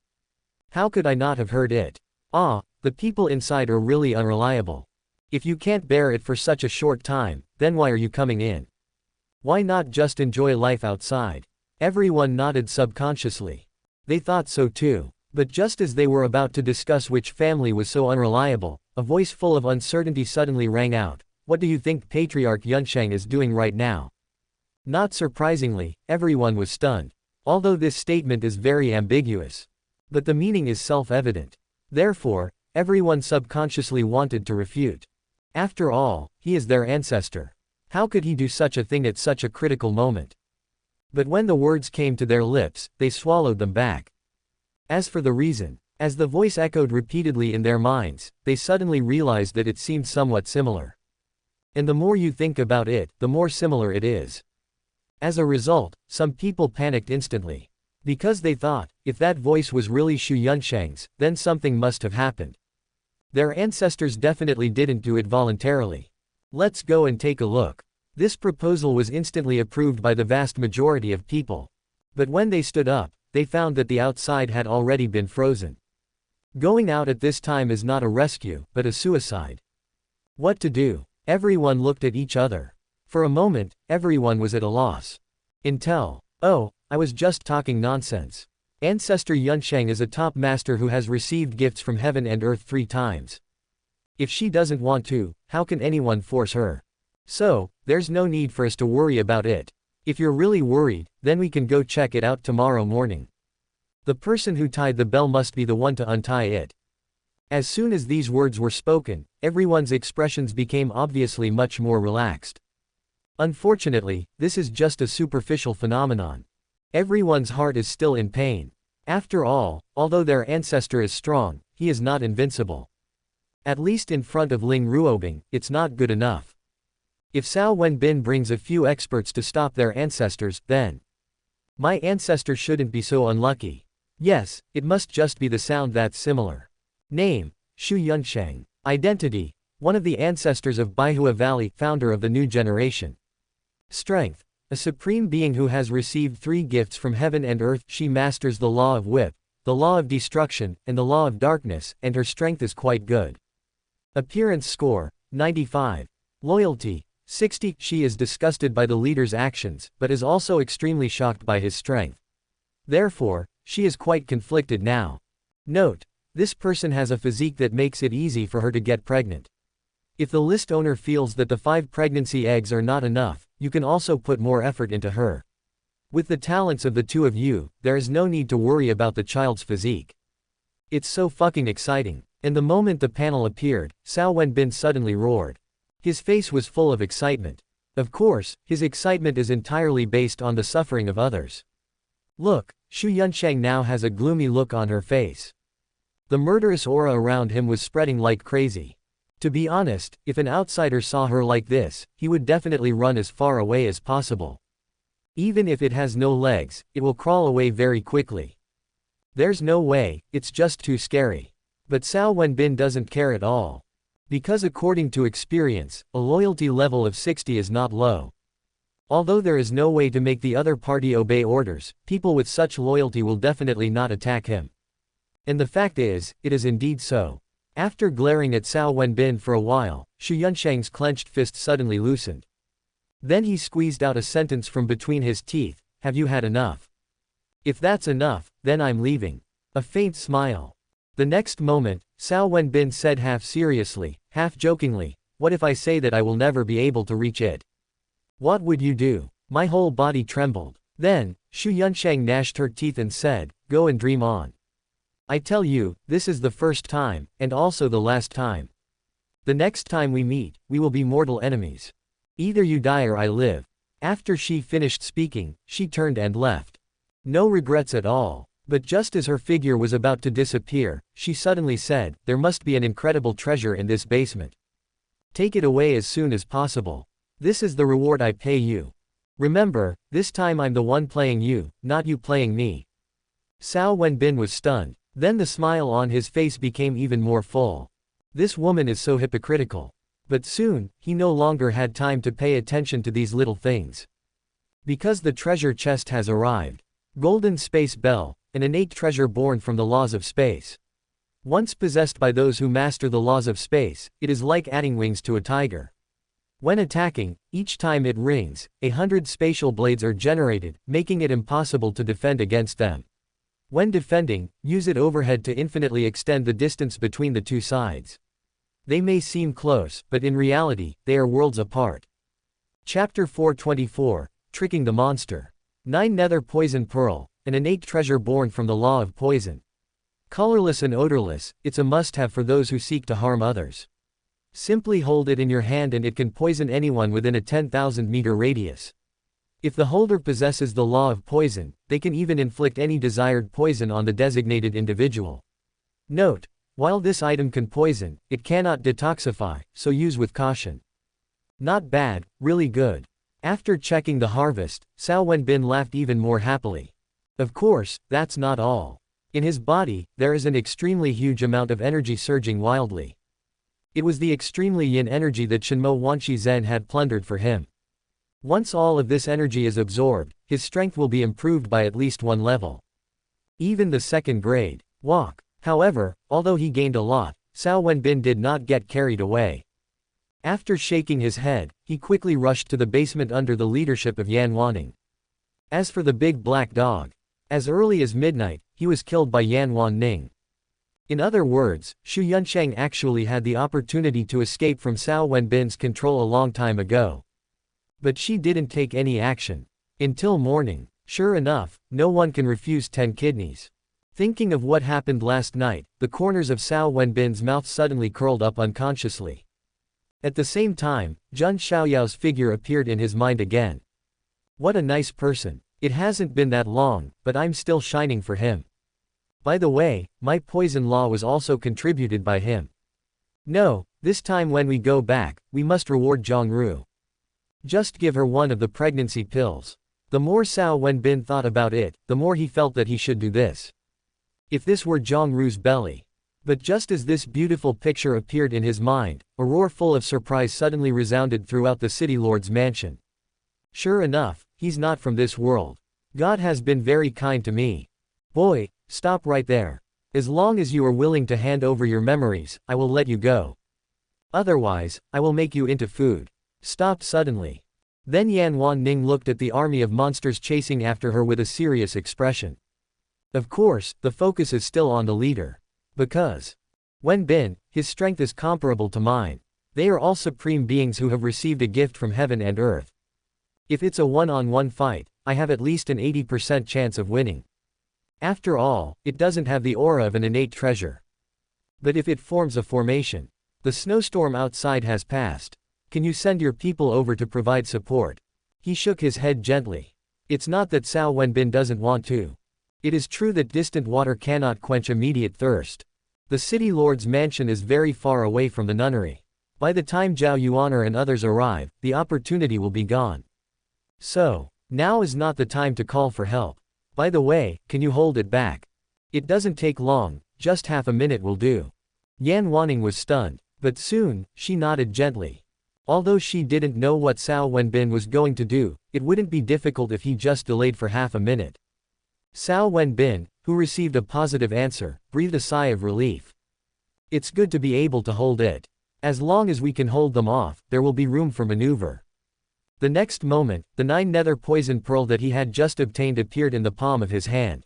Speaker 1: How could I not have heard it? Ah, the people inside are really unreliable. If you can't bear it for such a short time, then why are you coming in? Why not just enjoy life outside? Everyone nodded subconsciously. They thought so too. But just as they were about to discuss which family was so unreliable, a voice full of uncertainty suddenly rang out. What do you think Patriarch Yunsheng is doing right now? Not surprisingly, everyone was stunned. Although this statement is very ambiguous. But the meaning is self-evident. Therefore, everyone subconsciously wanted to refute. After all, he is their ancestor. How could he do such a thing at such a critical moment? But when the words came to their lips, they swallowed them back. As for the reason, as the voice echoed repeatedly in their minds, they suddenly realized that it seemed somewhat similar. And the more you think about it, the more similar it is. As a result, some people panicked instantly. Because they thought, if that voice was really Xu Yunsheng's, then something must have happened. Their ancestors definitely didn't do it voluntarily. Let's go and take a look. This proposal was instantly approved by the vast majority of people. But when they stood up, they found that the outside had already been frozen. Going out at this time is not a rescue, but a suicide. What to do? Everyone looked at each other. For a moment, everyone was at a loss. Until, oh, I was just talking nonsense. Ancestor Yunsheng is a top master who has received gifts from heaven and earth 3 times. If she doesn't want to, how can anyone force her? So, there's no need for us to worry about it. If you're really worried, then we can go check it out tomorrow morning. The person who tied the bell must be the one to untie it. As soon as these words were spoken, everyone's expressions became obviously much more relaxed. Unfortunately, this is just a superficial phenomenon. Everyone's heart is still in pain. After all, although their ancestor is strong, he is not invincible. At least in front of Ling Ruobing, it's not good enough. If Cao Wenbin brings a few experts to stop their ancestors, then my ancestor shouldn't be so unlucky. Yes, it must just be the sound that's similar. Name, Xu Yunsheng. Identity, one of the ancestors of Baihua Valley, founder of the new generation. Strength, a supreme being who has received 3 gifts from heaven and earth. She masters the law of whip, the law of destruction, and the law of darkness, and her strength is quite good. Appearance score, 95. Loyalty, 60. She is disgusted by the leader's actions, but is also extremely shocked by his strength. Therefore, she is quite conflicted now. Note, this person has a physique that makes it easy for her to get pregnant. If the list owner feels that the 5 pregnancy eggs are not enough, you can also put more effort into her. With the talents of the 2 of you, there is no need to worry about the child's physique. It's so fucking exciting. And the moment the panel appeared, Cao Wenbin suddenly roared. His face was full of excitement. Of course, his excitement is entirely based on the suffering of others. Look, Xu Yunsheng now has a gloomy look on her face. The murderous aura around him was spreading like crazy. To be honest, if an outsider saw her like this, he would definitely run as far away as possible. Even if it has no legs, it will crawl away very quickly. There's no way, it's just too scary. But Cao Wenbin doesn't care at all. Because according to experience, a loyalty level of 60 is not low. Although there is no way to make the other party obey orders, people with such loyalty will definitely not attack him. And the fact is, it is indeed so. After glaring at Cao Wenbin for a while, Xu Yunsheng's clenched fist suddenly loosened. Then he squeezed out a sentence from between his teeth, "Have you had enough? If that's enough, then I'm leaving." A faint smile. The next moment, Cao Wenbin said half seriously, half jokingly, "What if I say that I will never be able to reach it? What would you do?" My whole body trembled. Then, Xu Yunsheng gnashed her teeth and said, "Go and dream on. I tell you, this is the first time, and also the last time. The next time we meet, we will be mortal enemies. Either you die or I live." After she finished speaking, she turned and left. No regrets at all. But just as her figure was about to disappear, she suddenly said, "There must be an incredible treasure in this basement. Take it away as soon as possible. This is the reward I pay you. Remember, this time I'm the one playing you, not you playing me." Cao Wenbin was stunned. Then the smile on his face became even more full. This woman is so hypocritical. But soon, he no longer had time to pay attention to these little things. Because the treasure chest has arrived. Golden Space Bell, an innate treasure born from the laws of space. Once possessed by those who master the laws of space, it is like adding wings to a tiger. When attacking, each time it rings, 100 spatial blades are generated, making it impossible to defend against them. When defending, use it overhead to infinitely extend the distance between the two sides. They may seem close, but in reality, they are worlds apart. Chapter 424, Tricking the Monster. 9 Nether Poison Pearl, an innate treasure born from the law of poison. Colorless and odorless, it's a must-have for those who seek to harm others. Simply hold it in your hand and it can poison anyone within a 10,000-meter radius. If the holder possesses the law of poison, they can even inflict any desired poison on the designated individual. Note: while this item can poison, it cannot detoxify, so use with caution. Not bad, really good. After checking the harvest, Cao Wenbin laughed even more happily. Of course, that's not all. In his body, there is an extremely huge amount of energy surging wildly. It was the extremely yin energy that Shenmo Wanshi Zhen had plundered for him. Once all of this energy is absorbed, his strength will be improved by at least 1 level. Even the 2nd grade walk. However, although he gained a lot, Cao Wenbin did not get carried away. After shaking his head, he quickly rushed to the basement under the leadership of Yan Wanning. As for the big black dog, as early as midnight, he was killed by Yan Wanning. In other words, Xu Yunsheng actually had the opportunity to escape from Cao Wenbin's control a long time ago. But she didn't take any action. Until morning. Sure enough, no one can refuse 10 kidneys. Thinking of what happened last night, the corners of Cao Wenbin's mouth suddenly curled up unconsciously. At the same time, Zhun Xiaoyao's figure appeared in his mind again. What a nice person. It hasn't been that long, but I'm still shining for him. By the way, my poison law was also contributed by him. No, this time when we go back, we must reward Zhongzhou. Just give her one of the pregnancy pills. The more Cao Wenbin thought about it, the more he felt that he should do this. If this were Zhongzhou's belly. But just as this beautiful picture appeared in his mind, a roar full of surprise suddenly resounded throughout the city lord's mansion. Sure enough, he's not from this world. God has been very kind to me. Boy, stop right there. As long as you are willing to hand over your memories, I will let you go. Otherwise, I will make you into food. Stopped suddenly. Then Yan Wanning looked at the army of monsters chasing after her with a serious expression. Of course, the focus is still on the leader. Because Wenbin, his strength is comparable to mine. They are all supreme beings who have received a gift from heaven and earth. If it's a one-on-one fight, I have at least an 80% chance of winning. After all, it doesn't have the aura of an innate treasure. But if it forms a formation, the snowstorm outside has passed. Can you send your people over to provide support? He shook his head gently. It's not that Cao Wenbin doesn't want to. It is true that distant water cannot quench immediate thirst. The city lord's mansion is very far away from the nunnery. By the time Zhao Yuaner and others arrive, the opportunity will be gone. So, now is not the time to call for help. By the way, can you hold it back? It doesn't take long, just half a minute will do. Yan Wanning was stunned, but soon, she nodded gently. Although she didn't know what Cao Wenbin was going to do, it wouldn't be difficult if he just delayed for half a minute. Cao Wenbin, who received a positive answer, breathed a sigh of relief. It's good to be able to hold it. As long as we can hold them off, there will be room for maneuver. The next moment, the 9 nether poison pearl that he had just obtained appeared in the palm of his hand.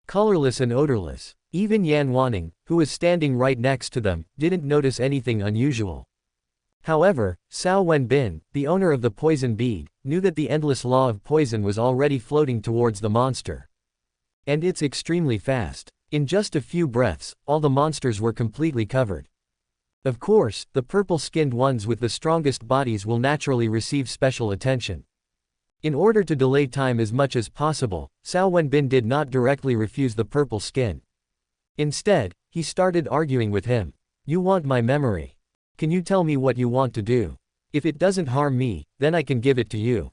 Speaker 1: Colorless and odorless. Even Yan Wanning, who was standing right next to them, didn't notice anything unusual. However, Cao Wenbin, the owner of the poison bead, knew that the endless law of poison was already floating towards the monster. And it's extremely fast. In just a few breaths, all the monsters were completely covered. Of course, the purple-skinned ones with the strongest bodies will naturally receive special attention. In order to delay time as much as possible, Cao Wenbin did not directly refuse the purple skin. Instead, he started arguing with him. You want my memory? Can you tell me what you want to do? If it doesn't harm me, then I can give it to you.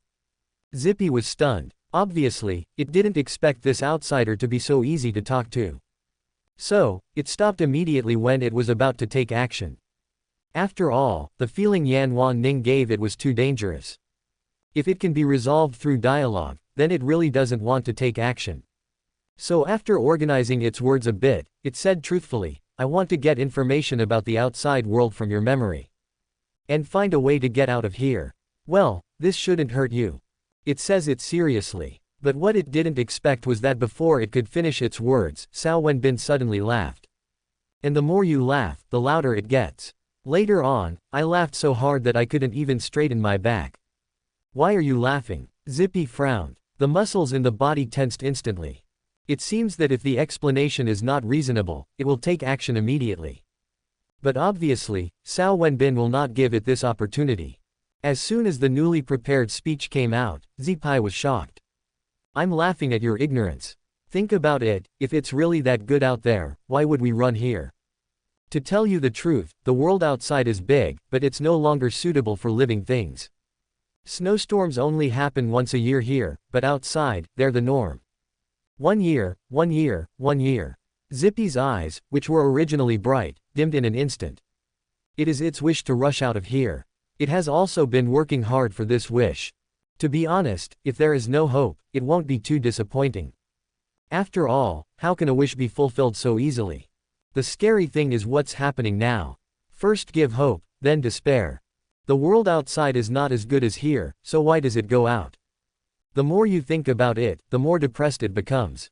Speaker 1: Zippy was stunned. Obviously, it didn't expect this outsider to be so easy to talk to. So, it stopped immediately when it was about to take action. After all, the feeling Yan Wanning gave it was too dangerous. If it can be resolved through dialogue, then it really doesn't want to take action. So after organizing its words a bit, it said truthfully, I want to get information about the outside world from your memory. And find a way to get out of here. Well, this shouldn't hurt you. It says it seriously. But what it didn't expect was that before it could finish its words, Cao Wenbin suddenly laughed. And the more you laugh, the louder it gets. Later on, I laughed so hard that I couldn't even straighten my back. Why are you laughing? Zippy frowned. The muscles in the body tensed instantly. It seems that if the explanation is not reasonable, it will take action immediately. But obviously, Cao Wenbin will not give it this opportunity. As soon as the newly prepared speech came out, Zipai was shocked. I'm laughing at your ignorance. Think about it, if it's really that good out there, why would we run here? To tell you the truth, the world outside is big, but it's no longer suitable for living things. Snowstorms only happen once a year here, but outside, they're the norm. 1 year, 1 year, 1 year. Zippy's eyes, which were originally bright, dimmed in an instant. It is its wish to rush out of here. It has also been working hard for this wish. To be honest, if there is no hope, it won't be too disappointing. After all, how can a wish be fulfilled so easily? The scary thing is what's happening now. First give hope, then despair. The world outside is not as good as here, so why does it go out? The more you think about it, the more depressed it becomes.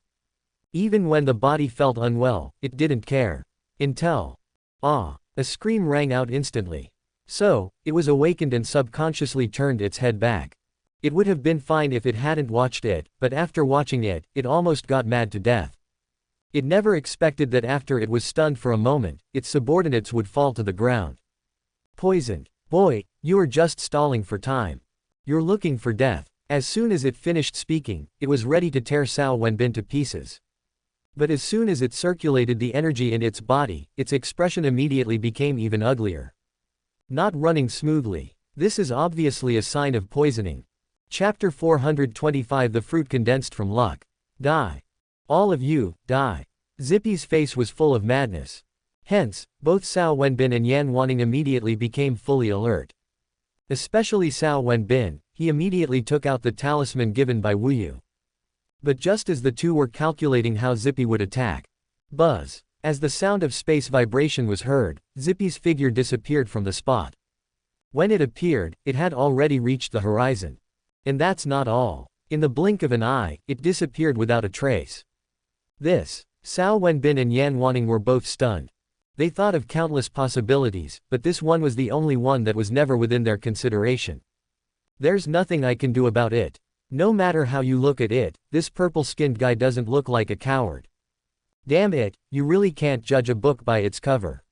Speaker 1: Even when the body felt unwell, it didn't care. Until. A scream rang out instantly. So, it was awakened and subconsciously turned its head back. It would have been fine if it hadn't watched it, but after watching it, it almost got mad to death. It never expected that after it was stunned for a moment, its subordinates would fall to the ground. Poisoned. Boy, you are just stalling for time. You're looking for death. As soon as it finished speaking, it was ready to tear Cao Wenbin to pieces. But as soon as it circulated the energy in its body, its expression immediately became even uglier. Not running smoothly. This is obviously a sign of poisoning. Chapter 425 The fruit condensed from luck. Die. All of you, die. Zippy's face was full of madness. Hence, both Cao Wenbin and Yan Wanning immediately became fully alert. Especially Cao Wenbin, he immediately took out the talisman given by Wu Yu. But just as the two were calculating how Zippy would attack. Buzz. As the sound of space vibration was heard, Zippy's figure disappeared from the spot. When it appeared, it had already reached the horizon. And that's not all. In the blink of an eye, it disappeared without a trace. Cao Wenbin and Yan Wanning were both stunned. They thought of countless possibilities, but this one was the only one that was never within their consideration. There's nothing I can do about it. No matter how you look at it, this purple-skinned guy doesn't look like a coward. Damn it, you really can't judge a book by its cover.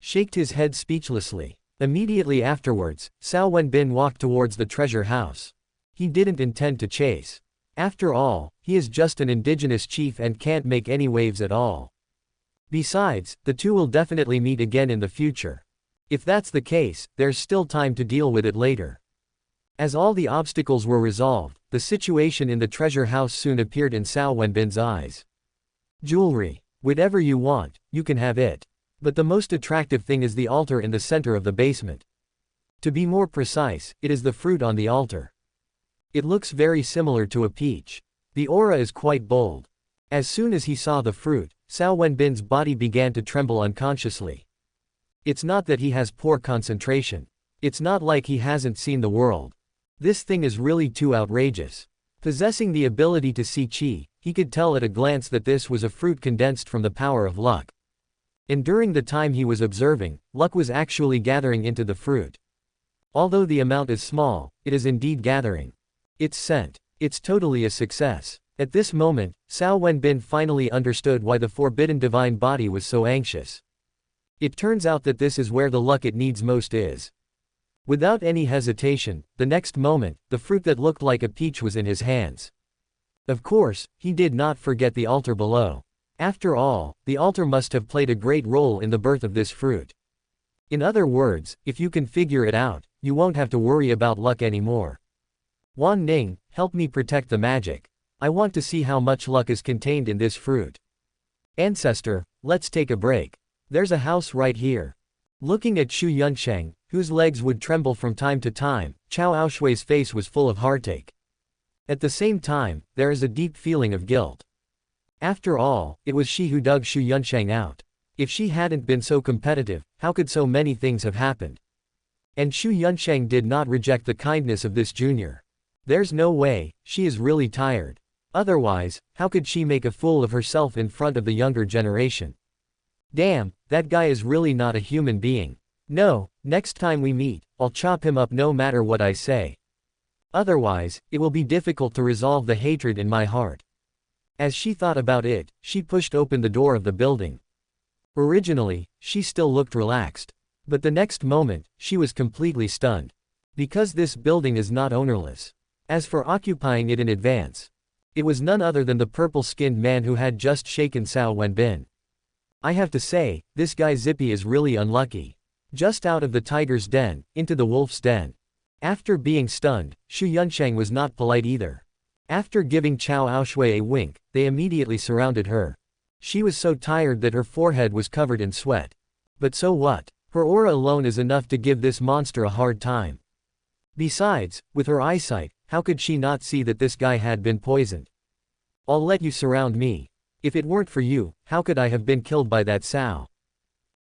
Speaker 1: Shaked his head speechlessly. Immediately afterwards, Cao Wenbin walked towards the treasure house. He didn't intend to chase. After all, he is just an indigenous chief and can't make any waves at all. Besides, the two will definitely meet again in the future. If that's the case, there's still time to deal with it later. As all the obstacles were resolved, the situation in the treasure house soon appeared in Cao Wenbin's eyes. Jewelry. Whatever you want, you can have it. But the most attractive thing is the altar in the center of the basement. To be more precise, it is the fruit on the altar. It looks very similar to a peach. The aura is quite bold. As soon as he saw the fruit, Cao Wenbin's body began to tremble unconsciously. It's not that he has poor concentration. It's not like he hasn't seen the world. This thing is really too outrageous. Possessing the ability to see qi, he could tell at a glance that this was a fruit condensed from the power of luck. And during the time he was observing, luck was actually gathering into the fruit. Although the amount is small, it is indeed gathering. It's scent. It's totally a success. At this moment, Cao Wenbin finally understood why the forbidden divine body was so anxious. It turns out that this is where the luck it needs most is. Without any hesitation, the next moment, the fruit that looked like a peach was in his hands. Of course, he did not forget the altar below. After all, the altar must have played a great role in the birth of this fruit. In other words, if you can figure it out, you won't have to worry about luck anymore. Wan Ning, help me protect the magic. I want to see how much luck is contained in this fruit. Ancestor, let's take a break. There's a house right here. Looking at Xu Yunsheng, whose legs would tremble from time to time, Cao Aoshui's face was full of heartache. At the same time, there is a deep feeling of guilt. After all, it was she who dug Xu Yunsheng out. If she hadn't been so competitive, how could so many things have happened? And Xu Yunsheng did not reject the kindness of this junior. There's no way, she is really tired. Otherwise, how could she make a fool of herself in front of the younger generation? Damn, that guy is really not a human being. No, next time we meet, I'll chop him up no matter what I say. Otherwise, it will be difficult to resolve the hatred in my heart. As she thought about it, she pushed open the door of the building. Originally, she still looked relaxed. But the next moment, she was completely stunned. Because this building is not ownerless. As for occupying it in advance, it was none other than the purple-skinned man who had just shaken Cao Wenbin. I have to say, this guy Zippy is really unlucky. Just out of the tiger's den, into the wolf's den. After being stunned, Xu Yunsheng was not polite either. After giving Cao Aoshui a wink, they immediately surrounded her. She was so tired that her forehead was covered in sweat. But so what? Her aura alone is enough to give this monster a hard time. Besides, with her eyesight, how could she not see that this guy had been poisoned? I'll let you surround me. If it weren't for you, how could I have been killed by that Cao?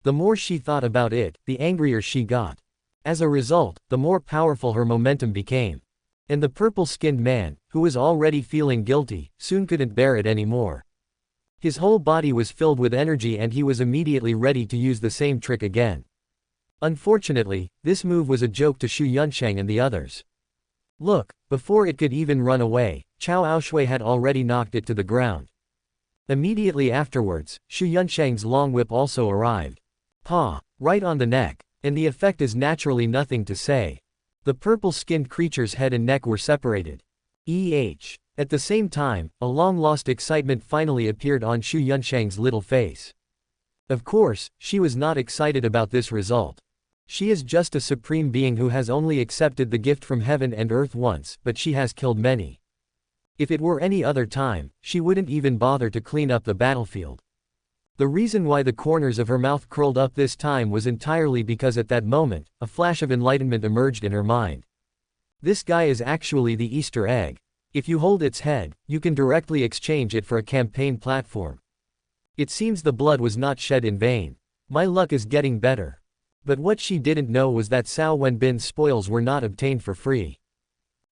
Speaker 1: The more she thought about it, the angrier she got. As a result, the more powerful her momentum became. And the purple-skinned man, who was already feeling guilty, soon couldn't bear it anymore. His whole body was filled with energy and he was immediately ready to use the same trick again. Unfortunately, this move was a joke to Xu Yunsheng and the others. Look, before it could even run away, Cao Aoshui had already knocked it to the ground. Immediately afterwards, Xu Yunsheng's long whip also arrived. Pa! Right on the neck. And the effect is naturally nothing to say. The purple-skinned creature's head and neck were separated. At the same time, a long-lost excitement finally appeared on Xu Yunsheng's little face. Of course, she was not excited about this result. She is just a supreme being who has only accepted the gift from heaven and earth once, but she has killed many. If it were any other time, she wouldn't even bother to clean up the battlefield. The reason why the corners of her mouth curled up this time was entirely because at that moment, a flash of enlightenment emerged in her mind. This guy is actually the Easter egg. If you hold its head, you can directly exchange it for a campaign platform. It seems the blood was not shed in vain. My luck is getting better. But what she didn't know was that Cao Wenbin's spoils were not obtained for free.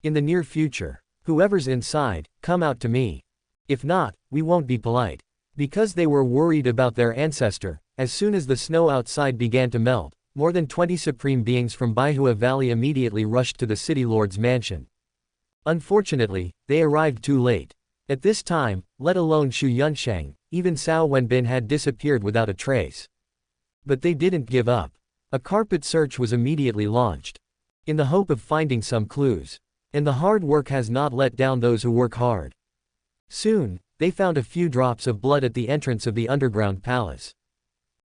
Speaker 1: In the near future, whoever's inside, come out to me. If not, we won't be polite. Because they were worried about their ancestor, as soon as the snow outside began to melt, more than 20 supreme beings from Baihua Valley immediately rushed to the city lord's mansion. Unfortunately, they arrived too late. At this time, let alone Xu Yunsheng, even Cao Wenbin had disappeared without a trace. But they didn't give up. A carpet search was immediately launched. In the hope of finding some clues. And the hard work has not let down those who work hard. Soon, they found a few drops of blood at the entrance of the underground palace.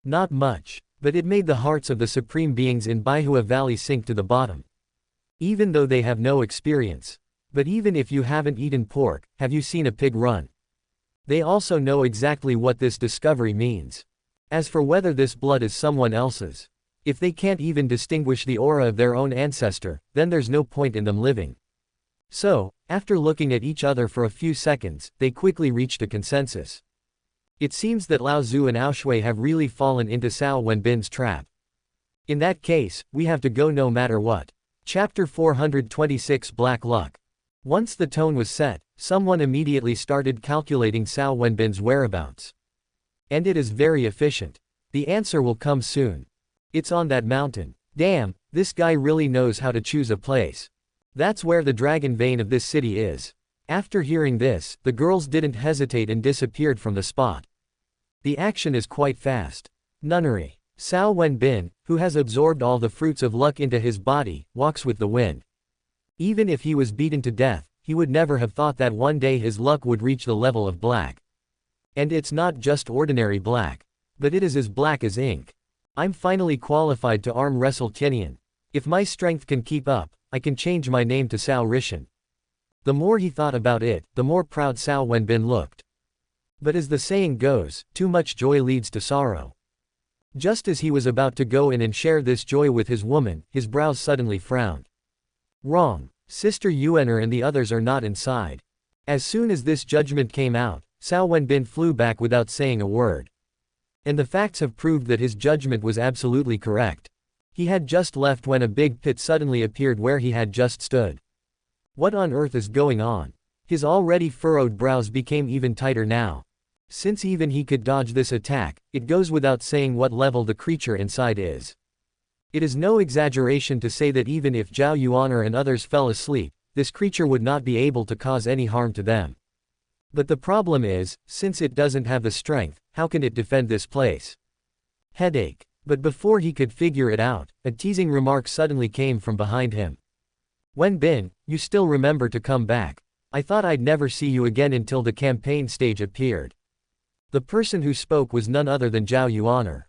Speaker 1: Not much, but it made the hearts of the supreme beings in Baihua Valley sink to the bottom. Even though they have no experience. But even if you haven't eaten pork, have you seen a pig run? They also know exactly what this discovery means. As for whether this blood is someone else's, if they can't even distinguish the aura of their own ancestor, then there's no point in them living. So, after looking at each other for a few seconds, they quickly reached a consensus. It seems that Lao Zhu and Aoshui have really fallen into Cao Wenbin's trap. In that case, we have to go no matter what. Chapter 426 Black Luck. Once the tone was set, someone immediately started calculating Cao Wenbin's whereabouts. And it is very efficient. The answer will come soon. It's on that mountain. Damn, this guy really knows how to choose a place. That's where the dragon vein of this city is. After hearing this, the girls didn't hesitate and disappeared from the spot. The action is quite fast. Nunnery. Cao Wenbin, who has absorbed all the fruits of luck into his body, walks with the wind. Even if he was beaten to death, he would never have thought that one day his luck would reach the level of black. And it's not just ordinary black. But it is as black as ink. I'm finally qualified to arm wrestle Tianyan. If my strength can keep up, I can change my name to Cao Rishan. The more he thought about it, the more proud Cao Wenbin looked. But as the saying goes, too much joy leads to sorrow. Just as he was about to go in and share this joy with his woman, his brows suddenly frowned. Wrong. Sister Yuener and the others are not inside. As soon as this judgment came out, Cao Wenbin flew back without saying a word. And the facts have proved that his judgment was absolutely correct. He had just left when a big pit suddenly appeared where he had just stood. What on earth is going on? His already furrowed brows became even tighter now. Since even he could dodge this attack, it goes without saying what level the creature inside is. It is no exaggeration to say that even if Zhao Yuaner and others fell asleep, this creature would not be able to cause any harm to them. But the problem is, since it doesn't have the strength, how can it defend this place? Headache. But before he could figure it out, a teasing remark suddenly came from behind him. Wenbin, you still remember to come back. I thought I'd never see you again until the campaign stage appeared. The person who spoke was none other than Zhao Yuaner.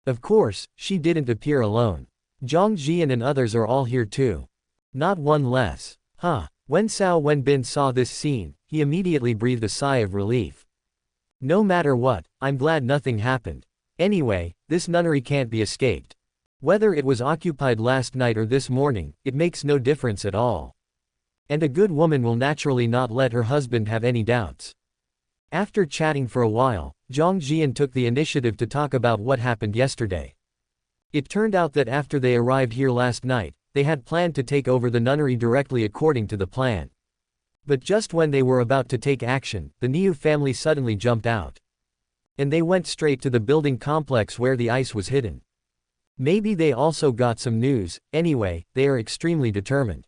Speaker 1: Of course, she didn't appear alone. Zhongzhou and others are all here too. Not one less. When Cao Wenbin saw this scene, he immediately breathed a sigh of relief. No matter what, I'm glad nothing happened. Anyway, this nunnery can't be escaped. Whether it was occupied last night or this morning, it makes no difference at all. And a good woman will naturally not let her husband have any doubts. After chatting for a while, Zhang Jian took the initiative to talk about what happened yesterday. It turned out that after they arrived here last night, they had planned to take over the nunnery directly according to the plan. But just when they were about to take action, the Niu family suddenly jumped out. And they went straight to the building complex where the ice was hidden. Maybe they also got some news. Anyway, they are extremely determined.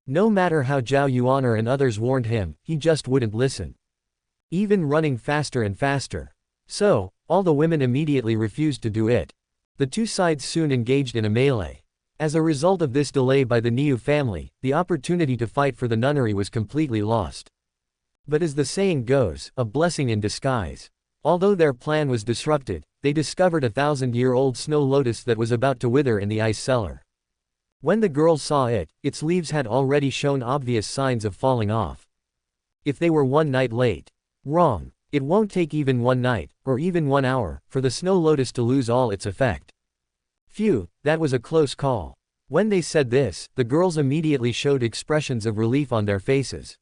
Speaker 1: No matter how Zhao Yuaner and others warned him, he just wouldn't listen. Even running faster and faster. So, all the women immediately refused to do it. The two sides soon engaged in a melee. As a result of this delay by the Niu family, the opportunity to fight for the nunnery was completely lost. But as the saying goes, a blessing in disguise. Although their plan was disrupted, they discovered a 1,000-year-old snow lotus that was about to wither in the ice cellar. When the girls saw it, its leaves had already shown obvious signs of falling off. If they were 1 night late. Wrong. It won't take even 1 night, or even 1 hour, for the snow lotus to lose all its effect. Phew, that was a close call. When they said this, the girls immediately showed expressions of relief on their faces.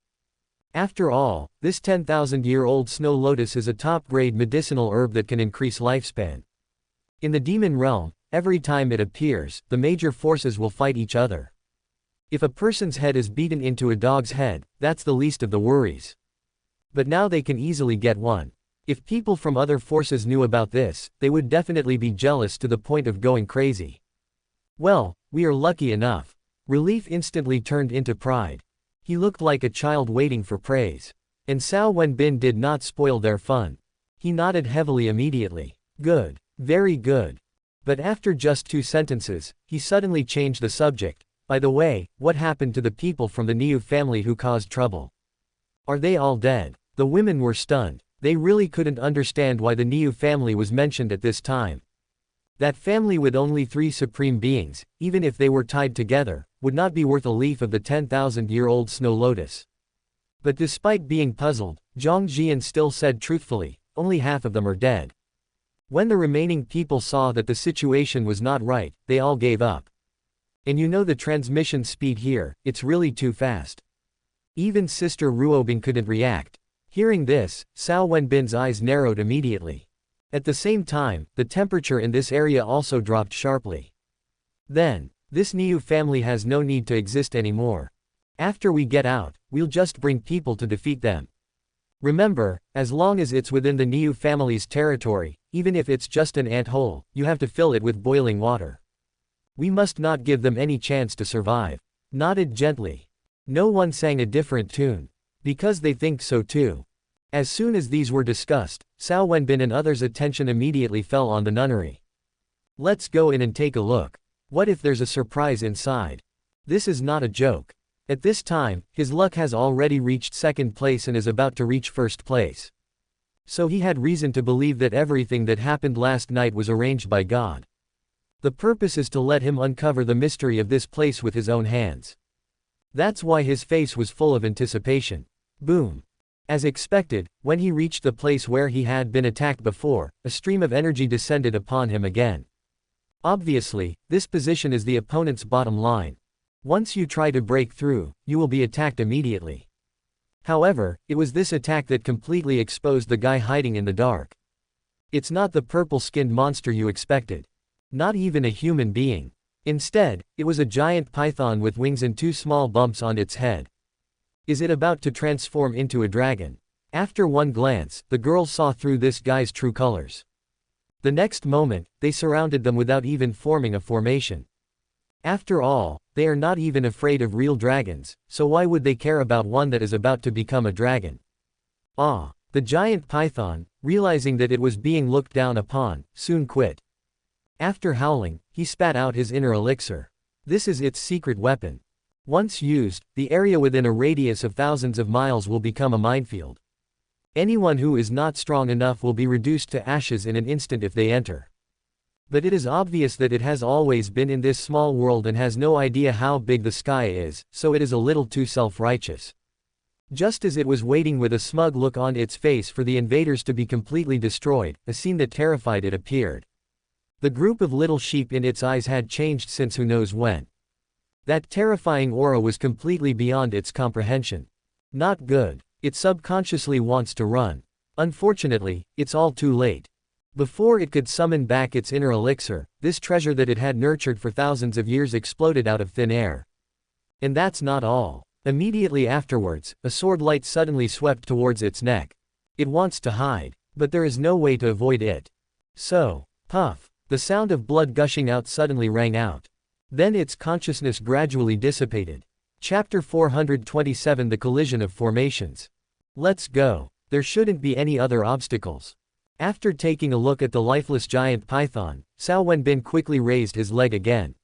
Speaker 1: After all, this 10,000-year-old snow lotus is a top-grade medicinal herb that can increase lifespan. In the demon realm, every time it appears, the major forces will fight each other. If a person's head is beaten into a dog's head, that's the least of the worries. But now they can easily get one. If people from other forces knew about this, they would definitely be jealous to the point of going crazy. Well, we are lucky enough. Relief instantly turned into pride. He looked like a child waiting for praise. And Cao Wenbin did not spoil their fun. He nodded heavily immediately. Good. Very good. But after just 2 sentences, he suddenly changed the subject. By the way, what happened to the people from the Niu family who caused trouble? Are they all dead? The women were stunned. They really couldn't understand why the Niu family was mentioned at this time. That family with only 3 supreme beings, even if they were tied together, would not be worth a leaf of the 10,000-year-old snow lotus. But despite being puzzled, Zhang Jian still said truthfully, only half of them are dead. When the remaining people saw that the situation was not right, they all gave up. And you know the transmission speed here, it's really too fast. Even Sister Ruobing couldn't react. Hearing this, Cao Wenbin's eyes narrowed immediately. At the same time, the temperature in this area also dropped sharply. Then, this Niu family has no need to exist anymore. After we get out, we'll just bring people to defeat them. Remember, as long as it's within the Niu family's territory, even if it's just an ant hole, you have to fill it with boiling water. We must not give them any chance to survive. Nodded gently. No one sang a different tune. Because they think so too. As soon as these were discussed, Cao Wenbin and others' attention immediately fell on the nunnery. Let's go in and take a look. What if there's a surprise inside? This is not a joke. At this time, his luck has already reached 2nd place and is about to reach 1st place. So he had reason to believe that everything that happened last night was arranged by God. The purpose is to let him uncover the mystery of this place with his own hands. That's why his face was full of anticipation. Boom. As expected, when he reached the place where he had been attacked before, a stream of energy descended upon him again. Obviously, this position is the opponent's bottom line. Once you try to break through, you will be attacked immediately. However, it was this attack that completely exposed the guy hiding in the dark. It's not the purple-skinned monster you expected. Not even a human being. Instead, it was a giant python with wings and two small bumps on its head. Is it about to transform into a dragon? After one glance, the girls saw through this guy's true colors. The next moment, they surrounded them without even forming a formation. After all, they are not even afraid of real dragons, so why would they care about one that is about to become a dragon? Ah! The giant python, realizing that it was being looked down upon, soon quit. After howling, he spat out his inner elixir. This is its secret weapon. Once used, the area within a radius of thousands of miles will become a minefield. Anyone who is not strong enough will be reduced to ashes in an instant if they enter. But it is obvious that it has always been in this small world and has no idea how big the sky is, so it is a little too self-righteous. Just as it was waiting with a smug look on its face for the invaders to be completely destroyed, a scene that terrified it appeared. The group of little sheep in its eyes had changed since who knows when. That terrifying aura was completely beyond its comprehension. Not good. It subconsciously wants to run. Unfortunately, it's all too late. Before it could summon back its inner elixir, this treasure that it had nurtured for thousands of years exploded out of thin air. And that's not all. Immediately afterwards, a sword light suddenly swept towards its neck. It wants to hide, but there is no way to avoid it. So, puff, the sound of blood gushing out suddenly rang out. Then its consciousness gradually dissipated. Chapter 427 The Collision of Formations. Let's go. There shouldn't be any other obstacles. After taking a look at the lifeless giant python, Cao Wenbin quickly raised his leg again.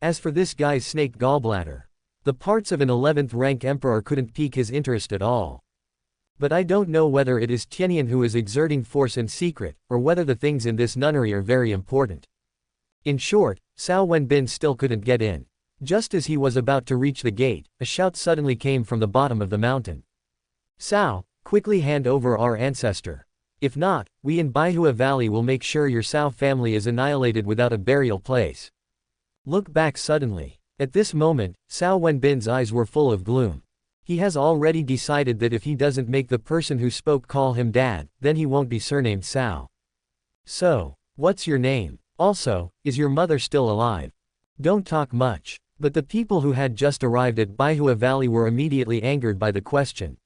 Speaker 1: As for this guy's snake gallbladder, the parts of an 11th rank emperor couldn't pique his interest at all. But I don't know whether it is Tianyan who is exerting force in secret, or whether the things in this nunnery are very important. In short, Cao Wenbin still couldn't get in. Just as he was about to reach the gate, a shout suddenly came from the bottom of the mountain. Cao, quickly hand over our ancestor. If not, we in Baihua Valley will make sure your Cao family is annihilated without a burial place. Look back suddenly. At this moment, Cao Wenbin's eyes were full of gloom. He has already decided that if he doesn't make the person who spoke call him dad, then he won't be surnamed Cao. So, what's your name? Also, is your mother still alive? Don't talk much. But the people who had just arrived at Baihua Valley were immediately angered by the question.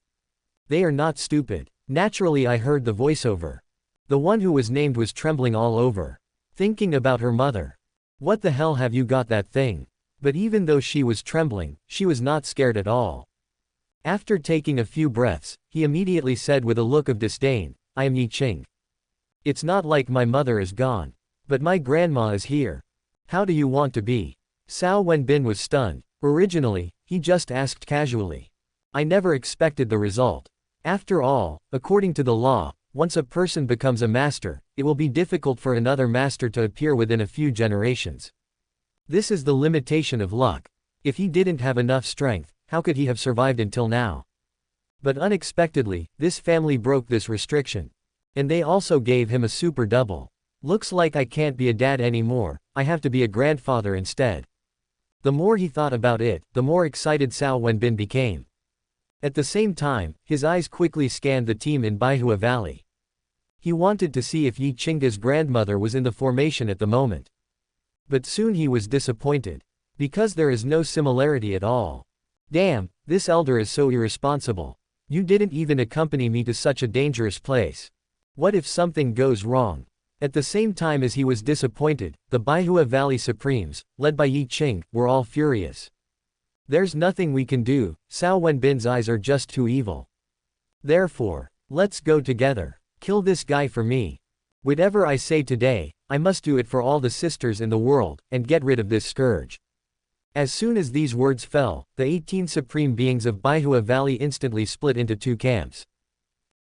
Speaker 1: They are not stupid. Naturally, I heard the voiceover. The one who was named was trembling all over. Thinking about her mother. What the hell have you got that thing? But even though she was trembling, she was not scared at all. After taking a few breaths, he immediately said with a look of disdain, I am Yi Qing. It's not like my mother is gone. But my grandma is here. How do you want to be? Cao Wenbin was stunned. Originally, he just asked casually. I never expected the result. After all, according to the law, once a person becomes a master, it will be difficult for another master to appear within a few generations. This is the limitation of luck. If he didn't have enough strength, how could he have survived until now? But unexpectedly, this family broke this restriction. And they also gave him a super double. Looks like I can't be a dad anymore, I have to be a grandfather instead. The more he thought about it, the more excited Cao Wenbin became. At the same time, his eyes quickly scanned the team in Baihua Valley. He wanted to see if Yi Qing's grandmother was in the formation at the moment. But soon he was disappointed. Because there is no similarity at all. Damn, this elder is so irresponsible. You didn't even accompany me to such a dangerous place. What if something goes wrong? At the same time as he was disappointed, the Baihua Valley Supremes, led by Yi Qing, were all furious. There's nothing we can do, Cao Wenbin's eyes are just too evil. Therefore, let's go together. Kill this guy for me. Whatever I say today, I must do it for all the sisters in the world, and get rid of this scourge. As soon as these words fell, the 18 supreme beings of Baihua Valley instantly split into two camps.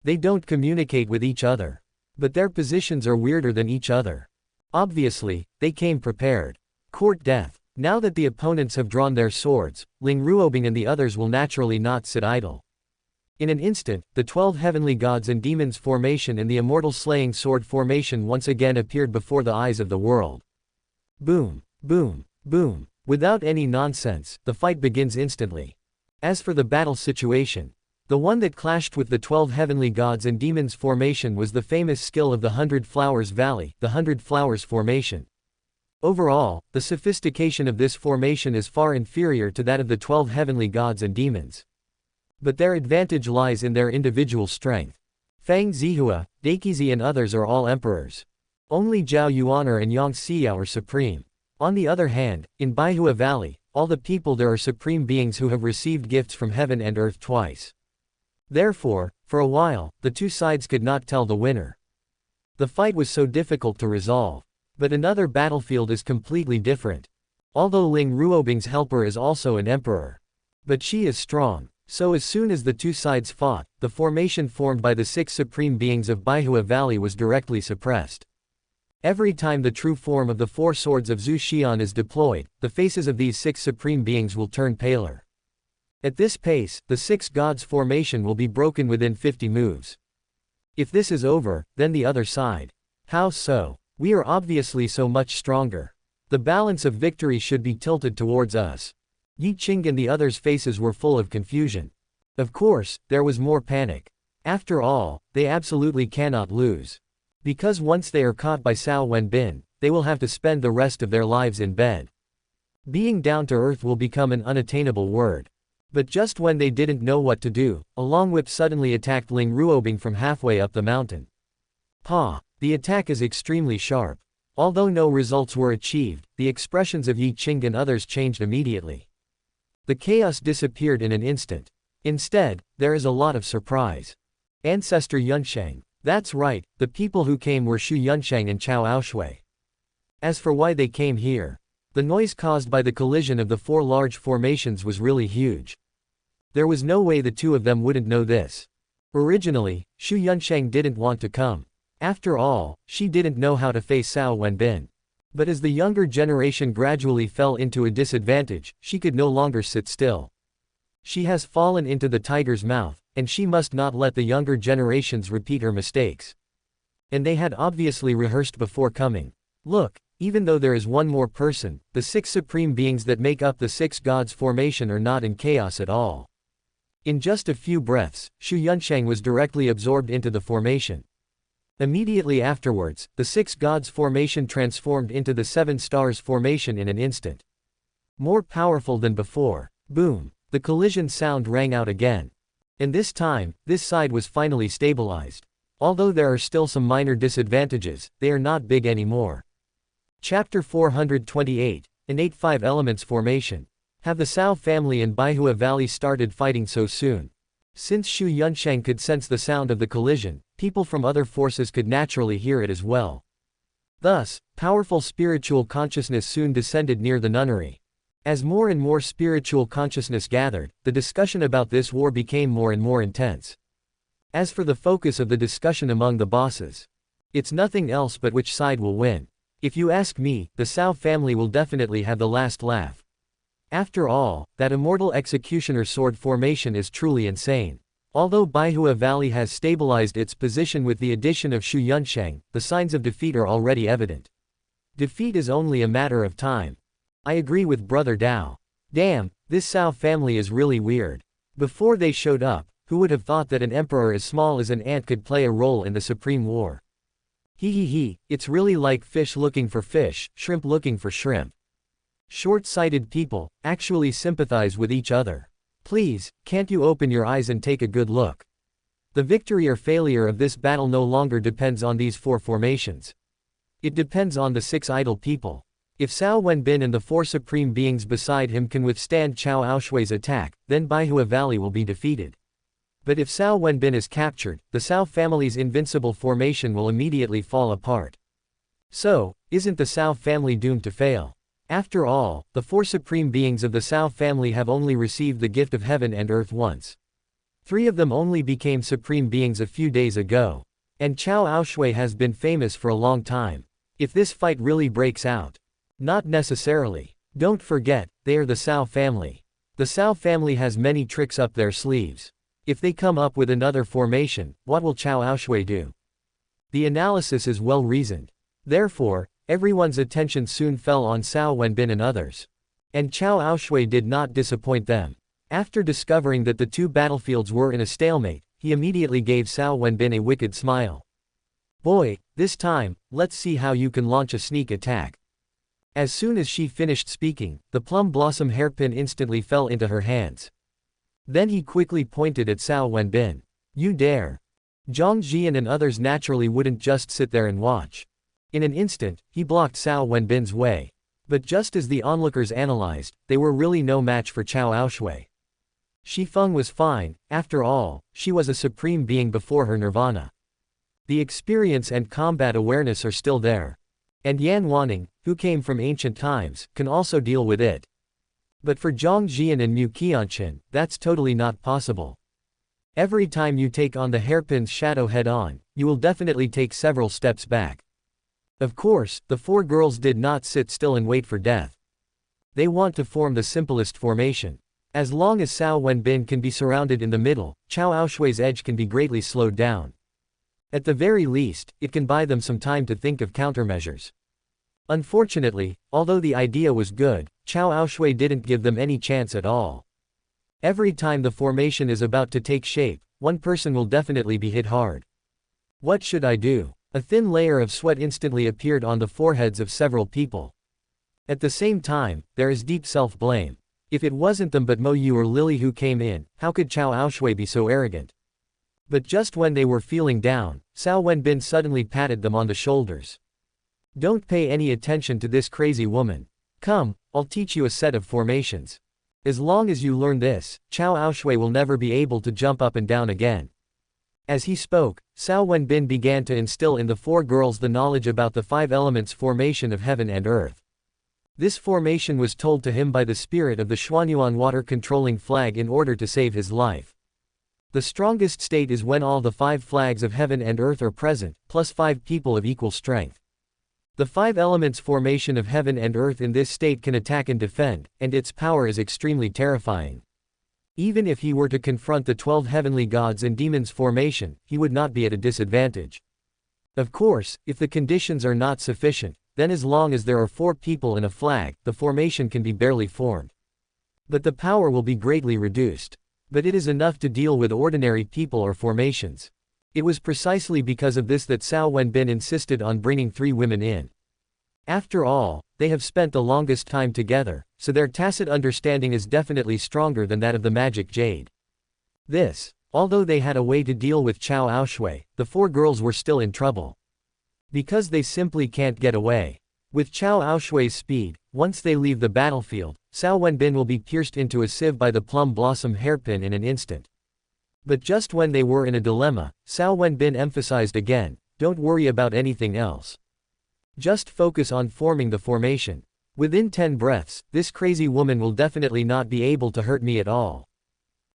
Speaker 1: They don't communicate with each other. But their positions are weirder than each other. Obviously, they came prepared. Court death. Now that the opponents have drawn their swords, Ling Ruobing and the others will naturally not sit idle. In an instant, the 12 heavenly gods and demons formation and the immortal slaying sword formation once again appeared before the eyes of the world. Boom, boom, boom. Without any nonsense, the fight begins instantly. As for the battle situation, the one that clashed with the 12 heavenly gods and demons formation was the famous skill of the 100 Flowers Valley, the 100 Flowers formation. Overall, the sophistication of this formation is far inferior to that of the 12 heavenly gods and demons. But their advantage lies in their individual strength. Fang Zihua, Daikizi and others are all emperors. Only Zhao Yuaner and Yang Xiao are supreme. On the other hand, in Baihua Valley, all the people there are supreme beings who have received gifts from heaven and earth twice. Therefore, for a while, the two sides could not tell the winner. The fight was so difficult to resolve. But another battlefield is completely different. Although Ling Ruobing's helper is also an emperor. But she is strong. So as soon as the two sides fought, the formation formed by the 6 supreme beings of Baihua Valley was directly suppressed. Every time the true form of the 4 swords of Zhu Xian is deployed, the faces of these 6 supreme beings will turn paler. At this pace, the 6 gods formation will be broken within 50 moves. If this is over, then the other side. How so? We are obviously so much stronger. The balance of victory should be tilted towards us. Yi Qing and the others' faces were full of confusion. Of course, there was more panic. After all, they absolutely cannot lose. Because once they are caught by Cao Wenbin, they will have to spend the rest of their lives in bed. Being down to earth will become an unattainable word. But just when they didn't know what to do, a long whip suddenly attacked Ling Ruobing from halfway up the mountain. Pa! The attack is extremely sharp. Although no results were achieved, the expressions of Yi Qing and others changed immediately. The chaos disappeared in an instant. Instead, there is a lot of surprise. Ancestor Yunsheng. That's right, the people who came were Shu Yunsheng and Cao Aoshui. As for why they came here, the noise caused by the collision of the 4 large formations was really huge. There was no way the two of them wouldn't know this. Originally, Shu Yunsheng didn't want to come. After all, she didn't know how to face Cao Wenbin. But as the younger generation gradually fell into a disadvantage, she could no longer sit still. She has fallen into the tiger's mouth, and she must not let the younger generations repeat her mistakes. And they had obviously rehearsed before coming. Look, even though there is one more person, the 6 supreme beings that make up the 6 gods formation are not in chaos at all. In just a few breaths, Shu Yunsheng was directly absorbed into the formation. Immediately afterwards, the 6 gods formation transformed into the 7 stars formation in an instant. More powerful than before. Boom! The collision sound rang out again. And this time, this side was finally stabilized. Although there are still some minor disadvantages, they are not big anymore. Chapter 428, Innate 5 Elements Formation. Have the Cao family and Baihua Valley started fighting so soon? Since Shu Yunsheng could sense the sound of the collision, people from other forces could naturally hear it as well. Thus, powerful spiritual consciousness soon descended near the nunnery. As more and more spiritual consciousness gathered, the discussion about this war became more and more intense. As for the focus of the discussion among the bosses, it's nothing else but which side will win. If you ask me, the Cao family will definitely have the last laugh. After all, that immortal executioner sword formation is truly insane. Although Baihua Valley has stabilized its position with the addition of Shu Yunsheng, the signs of defeat are already evident. Defeat is only a matter of time. I agree with Brother Dao. Damn, this Cao family is really weird. Before they showed up, who would have thought that an emperor as small as an ant could play a role in the supreme war? Hee, it's really like fish looking for fish, shrimp looking for shrimp. Short-sighted people actually sympathize with each other. Please, can't you open your eyes and take a good look? The victory or failure of this battle no longer depends on these 4 formations. It depends on the 6 idle people. If Cao Wenbin and the 4 supreme beings beside him can withstand Cao Aoshui's attack, then Baihua Valley will be defeated. But if Cao Wenbin is captured, the Cao family's invincible formation will immediately fall apart. So, isn't the Cao family doomed to fail? After all, the 4 supreme beings of the Cao family have only received the gift of heaven and earth once. 3 of them only became supreme beings a few days ago. And Cao Aoshui has been famous for a long time. If this fight really breaks out. Not necessarily. Don't forget, they are the Cao family. The Cao family has many tricks up their sleeves. If they come up with another formation, what will Cao Aoshui do? The analysis is well reasoned. Therefore, everyone's attention soon fell on Cao Wenbin and others. And Cao Aoshui did not disappoint them. After discovering that the 2 battlefields were in a stalemate, he immediately gave Cao Wenbin a wicked smile. Boy, this time, let's see how you can launch a sneak attack. As soon as she finished speaking, the plum blossom hairpin instantly fell into her hands. Then he quickly pointed at Cao Wenbin. You dare. Zhongzhou and others naturally wouldn't just sit there and watch. In an instant, he blocked Cao Wenbin's way. But just as the onlookers analyzed, they were really no match for Cao Shui. Shi Feng was fine, after all, she was a supreme being before her nirvana. The experience and combat awareness are still there. And Yan Wanning, who came from ancient times, can also deal with it. But for Zhang Jian and Mu Qianchen, that's totally not possible. Every time you take on the hairpin's shadow head-on, you will definitely take several steps back. Of course, the four girls did not sit still and wait for death. They want to form the simplest formation. As long as Cao Wenbin can be surrounded in the middle, Cao Shui's edge can be greatly slowed down. At the very least, it can buy them some time to think of countermeasures. Unfortunately, although the idea was good, Cao Shui didn't give them any chance at all. Every time the formation is about to take shape, one person will definitely be hit hard. What should I do? A thin layer of sweat instantly appeared on the foreheads of several people. At the same time, there is deep self-blame. If it wasn't them but Mo Yu or Lily who came in, how could Cao Shui be so arrogant? But just when they were feeling down, Cao Wenbin suddenly patted them on the shoulders. Don't pay any attention to this crazy woman. Come, I'll teach you a set of formations. As long as you learn this, Cao Shui will never be able to jump up and down again. As he spoke, Cao Wenbin began to instill in the four girls the knowledge about the five elements formation of heaven and earth. This formation was told to him by the spirit of the Xuanyuan water-controlling flag in order to save his life. The strongest state is when all the five flags of heaven and earth are present, plus 5 people of equal strength. The five elements formation of heaven and earth in this state can attack and defend, and its power is extremely terrifying. Even if he were to confront the 12 heavenly gods and demons formation, he would not be at a disadvantage. Of course, if the conditions are not sufficient, then as long as there are 4 people in a flag, the formation can be barely formed. But the power will be greatly reduced. But it is enough to deal with ordinary people or formations. It was precisely because of this that Cao Wenbin insisted on bringing 3 women in. After all, they have spent the longest time together, so their tacit understanding is definitely stronger than that of the magic jade. Although they had a way to deal with Cao Shui, the 4 girls were still in trouble. Because they simply can't get away. With Cao Shui's speed, once they leave the battlefield, Cao Wenbin will be pierced into a sieve by the plum blossom hairpin in an instant. But just when they were in a dilemma, Cao Wenbin emphasized again, don't worry about anything else. Just focus on forming the formation. Within 10 breaths, this crazy woman will definitely not be able to hurt me at all.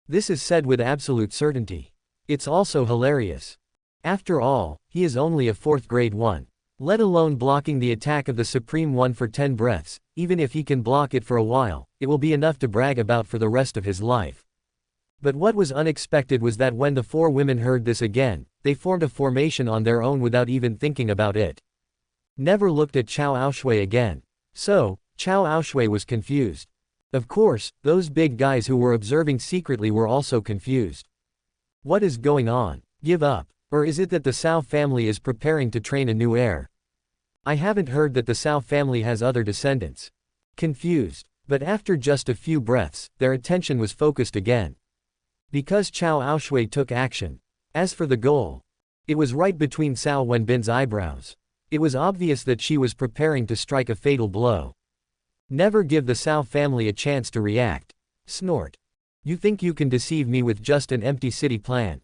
Speaker 1: This is said with absolute certainty. It's also hilarious. After all, he is only a 4th grade one. Let alone blocking the attack of the Supreme One for 10 breaths, even if he can block it for a while, it will be enough to brag about for the rest of his life. But what was unexpected was that when the 4 women heard this again, they formed a formation on their own without even thinking about it. Never looked at Cao Shui again. So, Cao Shui was confused. Of course, those big guys who were observing secretly were also confused. What is going on? Give up. Or is it that the Cao family is preparing to train a new heir? I haven't heard that the Cao family has other descendants. Confused. But after just a few breaths, their attention was focused again. Because Cao Shui took action. As for the goal, it was right between Cao Wenbin's eyebrows. It was obvious that she was preparing to strike a fatal blow. Never give the Cao family a chance to react. Snort. You think you can deceive me with just an empty city plan?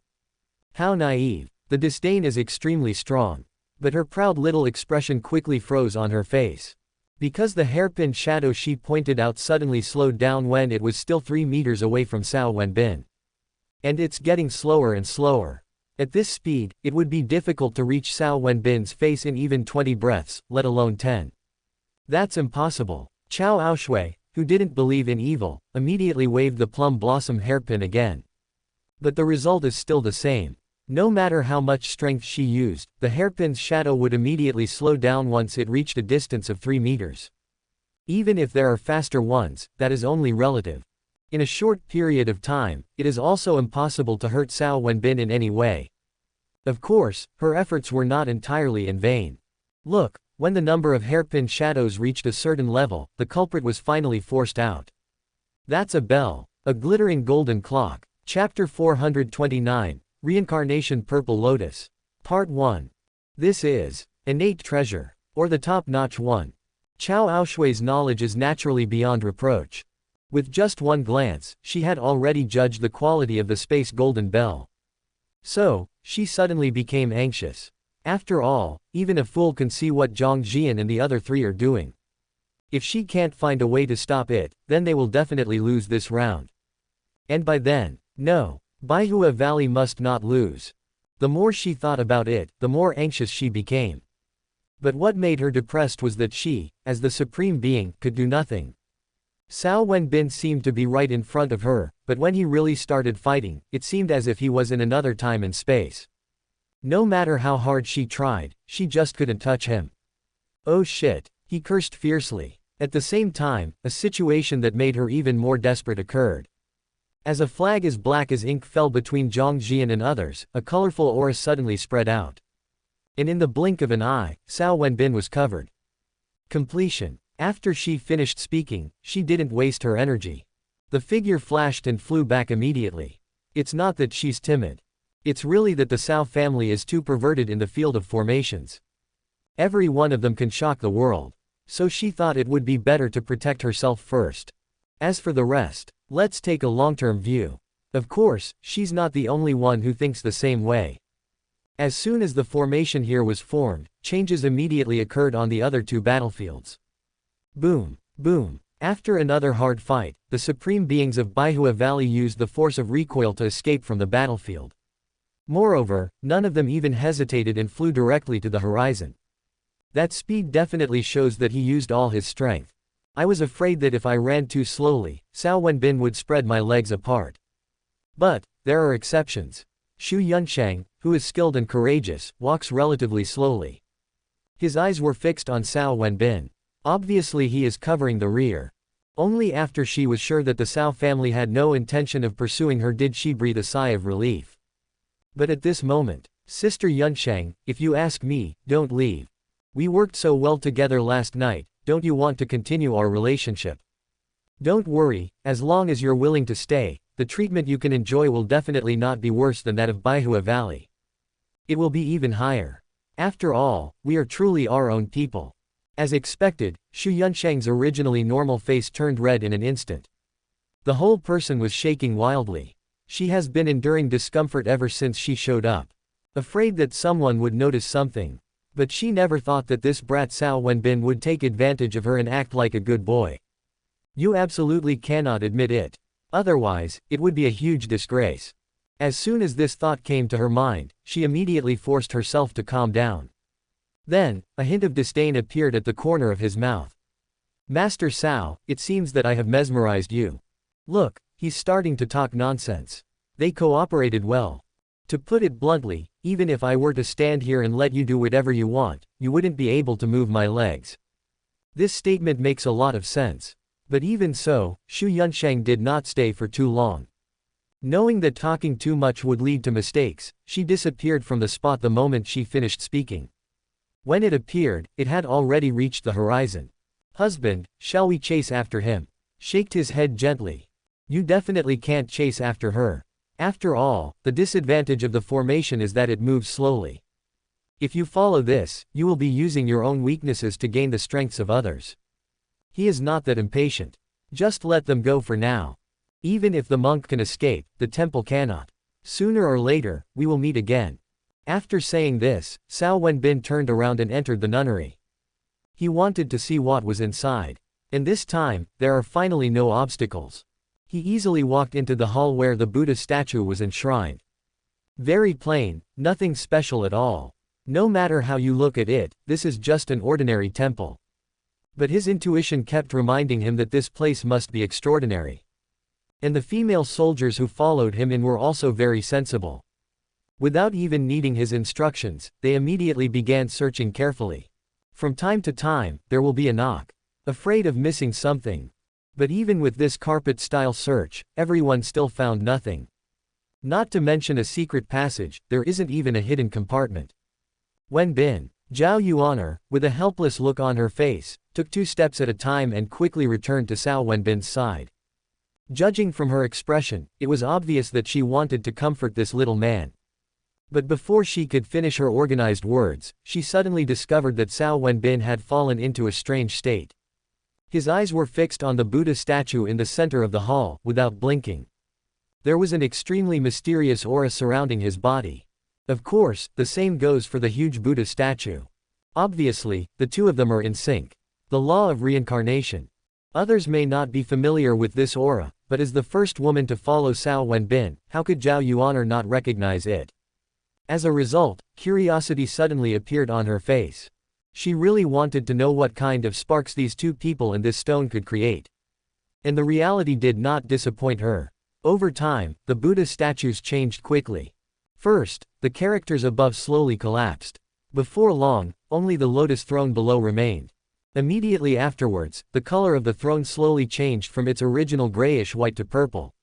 Speaker 1: How naive. The disdain is extremely strong. But her proud little expression quickly froze on her face. Because the hairpin shadow she pointed out suddenly slowed down when it was still 3 meters away from Cao Wenbin. And it's getting slower and slower. At this speed, it would be difficult to reach Cao Wenbin's face in even 20 breaths, let alone 10. That's impossible. Cao Shui, who didn't believe in evil, immediately waved the plum blossom hairpin again. But the result is still the same. No matter how much strength she used, the hairpin's shadow would immediately slow down once it reached a distance of 3 meters. Even if there are faster ones, that is only relative. In a short period of time, it is also impossible to hurt Cao Wenbin in any way. Of course, her efforts were not entirely in vain. Look, When the number of hairpin shadows reached a certain level, the culprit was finally forced out. That's a bell. A glittering golden clock. Chapter 429, Reincarnation Purple Lotus. Part 1. This is innate treasure, or the top-notch one. Cao Aoshui's knowledge is naturally beyond reproach. With just one glance, she had already judged the quality of the space golden bell. So, she suddenly became anxious. After all, even a fool can see what Zhongzhou and the other three are doing. If she can't find a way to stop it, then they will definitely lose this round. And by then, no, Baihua Valley must not lose. The more she thought about it, the more anxious she became. But what made her depressed was that she, as the supreme being, could do nothing. Cao Wenbin seemed to be right in front of her, but when he really started fighting, it seemed as if he was in another time and space. No matter how hard she tried, she just couldn't touch him. Oh shit, he cursed fiercely. At the same time, a situation that made her even more desperate occurred. As a flag as black as ink fell between Zhongzhou and others, a colorful aura suddenly spread out. And in the blink of an eye, Cao Wenbin was covered. Completion. After she finished speaking, she didn't waste her energy. The figure flashed and flew back immediately. It's not that she's timid. It's really that the Cao family is too perverted in the field of formations. Every one of them can shock the world. So she thought it would be better to protect herself first. As for the rest, let's take a long-term view. Of course, she's not the only one who thinks the same way. As soon as the formation here was formed, changes immediately occurred on the other two battlefields. Boom, boom. After another hard fight, the supreme beings of Baihua Valley used the force of recoil to escape from the battlefield. Moreover, none of them even hesitated and flew directly to the horizon. That speed definitely shows that he used all his strength. I was afraid that if I ran too slowly, Cao Wenbin would spread my legs apart. But there are exceptions. Xu Yunsheng, who is skilled and courageous, walks relatively slowly. His eyes were fixed on Cao Wenbin. Obviously he is covering the rear. Only after she was sure that the Cao family had no intention of pursuing her did she breathe a sigh of relief. But at this moment, Sister Yunsheng, if you ask me, don't leave. We worked so well together last night, don't you want to continue our relationship? Don't worry, as long as you're willing to stay, the treatment you can enjoy will definitely not be worse than that of Baihua Valley. It will be even higher. After all, we are truly our own people. As expected, Xu Yunsheng's originally normal face turned red in an instant. The whole person was shaking wildly. She has been enduring discomfort ever since she showed up. Afraid that someone would notice something. But she never thought that this brat Cao Wenbin would take advantage of her and act like a good boy. You absolutely cannot admit it. Otherwise, it would be a huge disgrace. As soon as this thought came to her mind, she immediately forced herself to calm down. Then, a hint of disdain appeared at the corner of his mouth. Master Cao, it seems that I have mesmerized you. Look, he's starting to talk nonsense. They cooperated well. To put it bluntly, even if I were to stand here and let you do whatever you want, you wouldn't be able to move my legs. This statement makes a lot of sense. But even so, Xu Yunsheng did not stay for too long. Knowing that talking too much would lead to mistakes, she disappeared from the spot the moment she finished speaking. When it appeared, it had already reached the horizon. Husband, shall we chase after him? Shaked his head gently. You definitely can't chase after her. After all, the disadvantage of the formation is that it moves slowly. If you follow this, you will be using your own weaknesses to gain the strengths of others. He is not that impatient. Just let them go for now. Even if the monk can escape, the temple cannot. Sooner or later, we will meet again. After saying this, Cao Wenbin turned around and entered the nunnery. He wanted to see what was inside. And this time, there are finally no obstacles. He easily walked into the hall where the Buddha statue was enshrined. Very plain, nothing special at all. No matter how you look at it, this is just an ordinary temple. But his intuition kept reminding him that this place must be extraordinary. And the female soldiers who followed him in were also very sensible. Without even needing his instructions, they immediately began searching carefully. From time to time, there will be a knock. Afraid of missing something. But even with this carpet-style search, everyone still found nothing. Not to mention a secret passage, there isn't even a hidden compartment. Wenbin, Zhao Yuan'er, with a helpless look on her face, took 2 steps at a time and quickly returned to Cao Wenbin's side. Judging from her expression, it was obvious that she wanted to comfort this little man. But before she could finish her organized words, she suddenly discovered that Cao Wenbin had fallen into a strange state. His eyes were fixed on the Buddha statue in the center of the hall, without blinking. There was an extremely mysterious aura surrounding his body. Of course, the same goes for the huge Buddha statue. Obviously, the two of them are in sync. The law of reincarnation. Others may not be familiar with this aura, but as the first woman to follow Cao Wenbin, how could Zhao Yuan'er not recognize it? As a result, curiosity suddenly appeared on her face. She really wanted to know what kind of sparks these two people and this stone could create. And the reality did not disappoint her. Over time, the Buddha statues changed quickly. First, the characters above slowly collapsed. Before long, only the lotus throne below remained. Immediately afterwards, the color of the throne slowly changed from its original grayish-white to purple.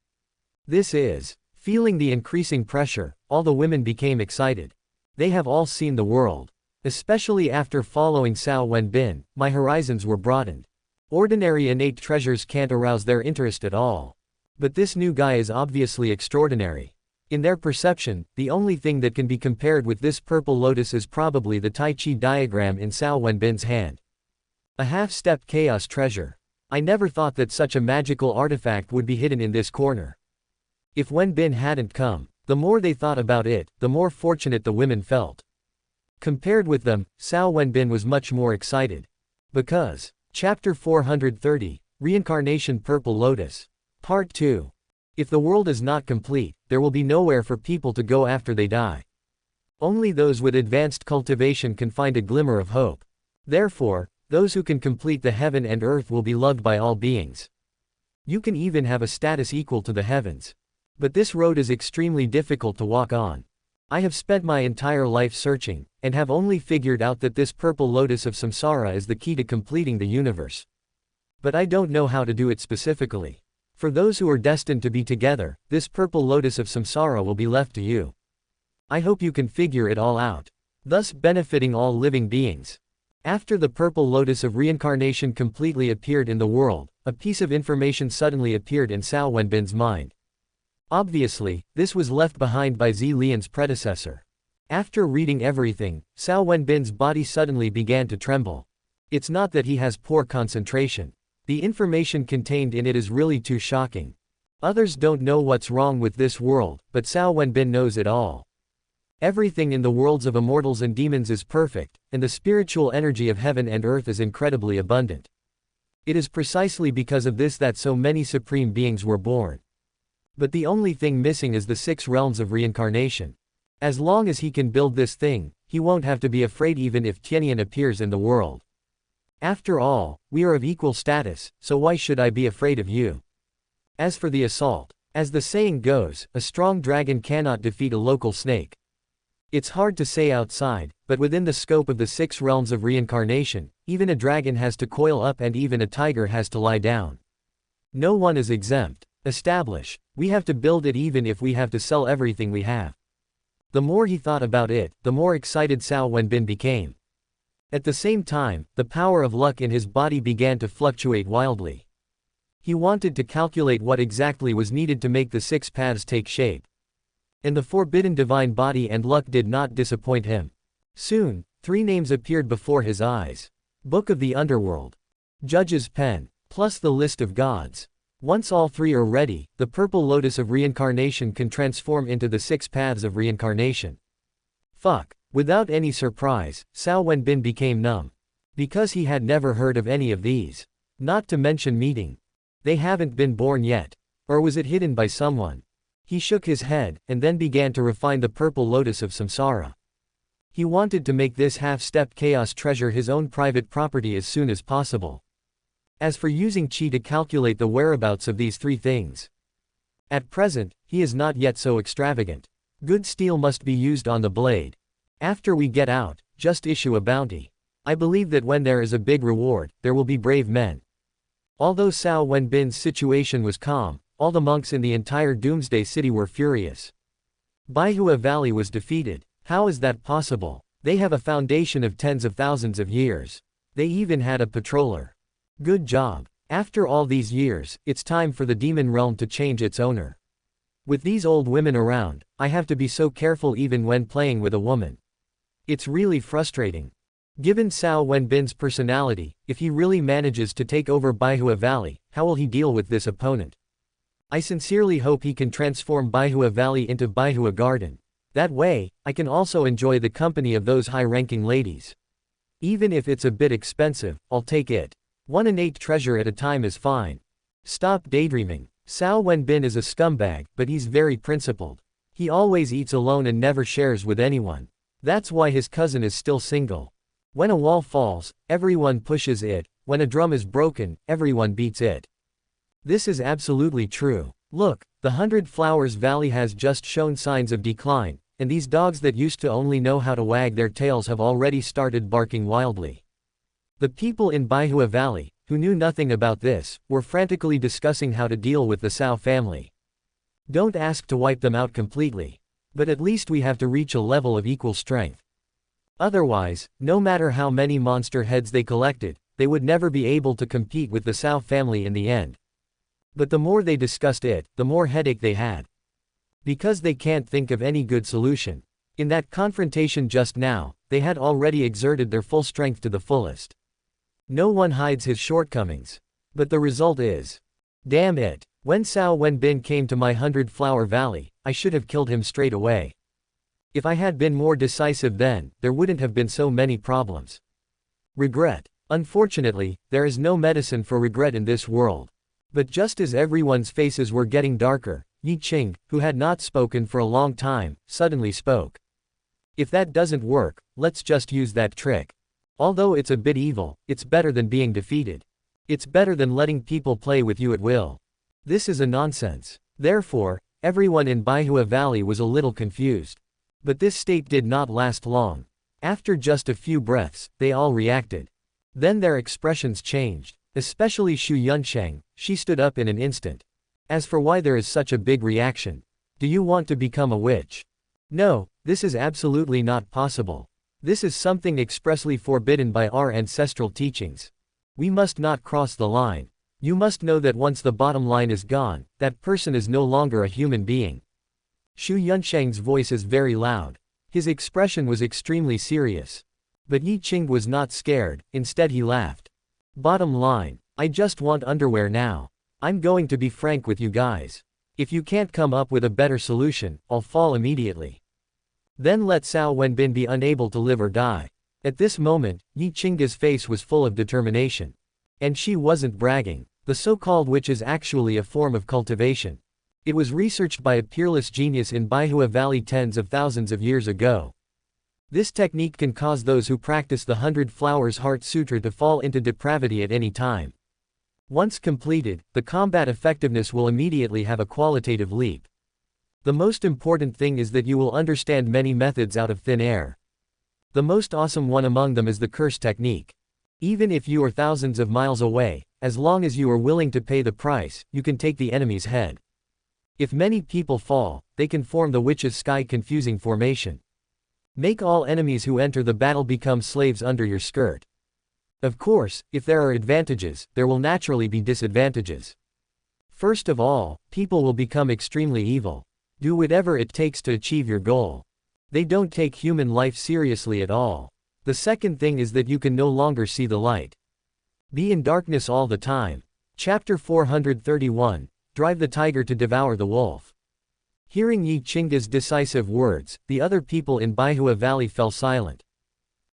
Speaker 1: This is. Feeling the increasing pressure, all the women became excited. They have all seen the world. Especially after following Cao Wenbin, my horizons were broadened. Ordinary innate treasures can't arouse their interest at all. But this new guy is obviously extraordinary. In their perception, the only thing that can be compared with this purple lotus is probably the Tai Chi diagram in Cao Wenbin's hand. A half-step chaos treasure. I never thought that such a magical artifact would be hidden in this corner. If Wenbin hadn't come, the more they thought about it, the more fortunate the women felt. Compared with them, Cao Wenbin was much more excited. Because. Chapter 430, Reincarnation Purple Lotus. Part 2. If the world is not complete, there will be nowhere for people to go after they die. Only those with advanced cultivation can find a glimmer of hope. Therefore, those who can complete the heaven and earth will be loved by all beings. You can even have a status equal to the heavens. But this road is extremely difficult to walk on. I have spent my entire life searching, and have only figured out that this purple lotus of samsara is the key to completing the universe. But I don't know how to do it specifically. For those who are destined to be together, this purple lotus of samsara will be left to you. I hope you can figure it all out, thus benefiting all living beings. After the purple lotus of reincarnation completely appeared in the world, a piece of information suddenly appeared in Cao Wenbin's mind. Obviously, this was left behind by Zi Lian's predecessor. After reading everything, Cao Wenbin's body suddenly began to tremble. It's not that he has poor concentration. The information contained in it is really too shocking. Others don't know what's wrong with this world, but Cao Wenbin knows it all. Everything in the worlds of immortals and demons is perfect, and the spiritual energy of heaven and earth is incredibly abundant. It is precisely because of this that so many supreme beings were born. But the only thing missing is the 6 realms of reincarnation. As long as he can build this thing, he won't have to be afraid even if Tianyan appears in the world. After all, we are of equal status, so why should I be afraid of you? As for the assault, as the saying goes, a strong dragon cannot defeat a local snake. It's hard to say outside, but within the scope of the 6 realms of reincarnation, even a dragon has to coil up and even a tiger has to lie down. No one is exempt. Establish. We have to build it even if we have to sell everything we have. The more he thought about it, the more excited Cao Wenbin became. At the same time, the power of luck in his body began to fluctuate wildly. He wanted to calculate what exactly was needed to make the 6 paths take shape. And the forbidden divine body and luck did not disappoint him. Soon, 3 names appeared before his eyes. Book of the Underworld. Judge's Pen. Plus the list of gods. Once all 3 are ready, the purple lotus of reincarnation can transform into the 6 paths of reincarnation. Fuck. Without any surprise, Cao Wenbin became numb. Because he had never heard of any of these. Not to mention meeting. They haven't been born yet. Or was it hidden by someone? He shook his head, and then began to refine the purple lotus of samsara. He wanted to make this half-step chaos treasure his own private property as soon as possible. As for using qi to calculate the whereabouts of these 3 things. At present, he is not yet so extravagant. Good steel must be used on the blade. After we get out, just issue a bounty. I believe that when there is a big reward, there will be brave men. Although Cao Wenbin's situation was calm, all the monks in the entire Doomsday City were furious. Baihua Valley was defeated. How is that possible? They have a foundation of tens of thousands of years. They even had a patroller. Good job. After all these years, it's time for the demon realm to change its owner. With these old women around, I have to be so careful even when playing with a woman. It's really frustrating. Given Cao Wenbin's personality, if he really manages to take over Baihua Valley, how will he deal with this opponent? I sincerely hope he can transform Baihua Valley into Baihua Garden. That way, I can also enjoy the company of those high-ranking ladies. Even if it's a bit expensive, I'll take it. One innate treasure at a time is fine. Stop daydreaming. Cao Wenbin is a scumbag, but he's very principled. He always eats alone and never shares with anyone. That's why his cousin is still single. When a wall falls, everyone pushes it. When a drum is broken, everyone beats it. This is absolutely true. Look, the 100 Flowers Valley has just shown signs of decline, and these dogs that used to only know how to wag their tails have already started barking wildly. The people in Baihua Valley, who knew nothing about this, were frantically discussing how to deal with the Cao family. Don't ask to wipe them out completely. But at least we have to reach a level of equal strength. Otherwise, no matter how many monster heads they collected, they would never be able to compete with the Cao family in the end. But the more they discussed it, the more headache they had. Because they can't think of any good solution. In that confrontation just now, they had already exerted their full strength to the fullest. No one hides his shortcomings. But the result is, damn it, when Cao Wenbin came to my 100 Flower Valley, I should have killed him straight away. If I had been more decisive then, there wouldn't have been so many problems. Regret. Unfortunately, there is no medicine for regret in this world. But just as everyone's faces were getting darker, Yi Qing, who had not spoken for a long time, suddenly spoke. If that doesn't work, let's just use that trick. Although it's a bit evil, it's better than being defeated. It's better than letting people play with you at will. This is a nonsense. Therefore, everyone in Baihua Valley was a little confused. But this state did not last long. After just a few breaths, they all reacted. Then their expressions changed. Especially Xu Yunsheng, she stood up in an instant. As for why there is such a big reaction. Do you want to become a witch? No, this is absolutely not possible. This is something expressly forbidden by our ancestral teachings. We must not cross the line. You must know that once the bottom line is gone, that person is no longer a human being. Xu Yunsheng's voice is very loud. His expression was extremely serious. But Yi Qing was not scared, instead he laughed. Bottom line, I just want underwear now. I'm going to be frank with you guys. If you can't come up with a better solution, I'll fall immediately. Then let Cao Wenbin be unable to live or die. At this moment, Yi Qing's face was full of determination. And she wasn't bragging. The so-called witch is actually a form of cultivation. It was researched by a peerless genius in Baihua Valley tens of thousands of years ago. This technique can cause those who practice the 100 Flowers Heart Sutra to fall into depravity at any time. Once completed, the combat effectiveness will immediately have a qualitative leap. The most important thing is that you will understand many methods out of thin air. The most awesome one among them is the curse technique. Even if you are thousands of miles away, as long as you are willing to pay the price, you can take the enemy's head. If many people fall, they can form the witch's sky confusing formation. Make all enemies who enter the battle become slaves under your skirt. Of course, if there are advantages, there will naturally be disadvantages. First of all, people will become extremely evil. Do whatever it takes to achieve your goal. They don't take human life seriously at all. The second thing is that you can no longer see the light. Be in darkness all the time. Chapter 431, Drive the Tiger to Devour the Wolf. Hearing Yi Qing's decisive words, the other people in Baihua Valley fell silent.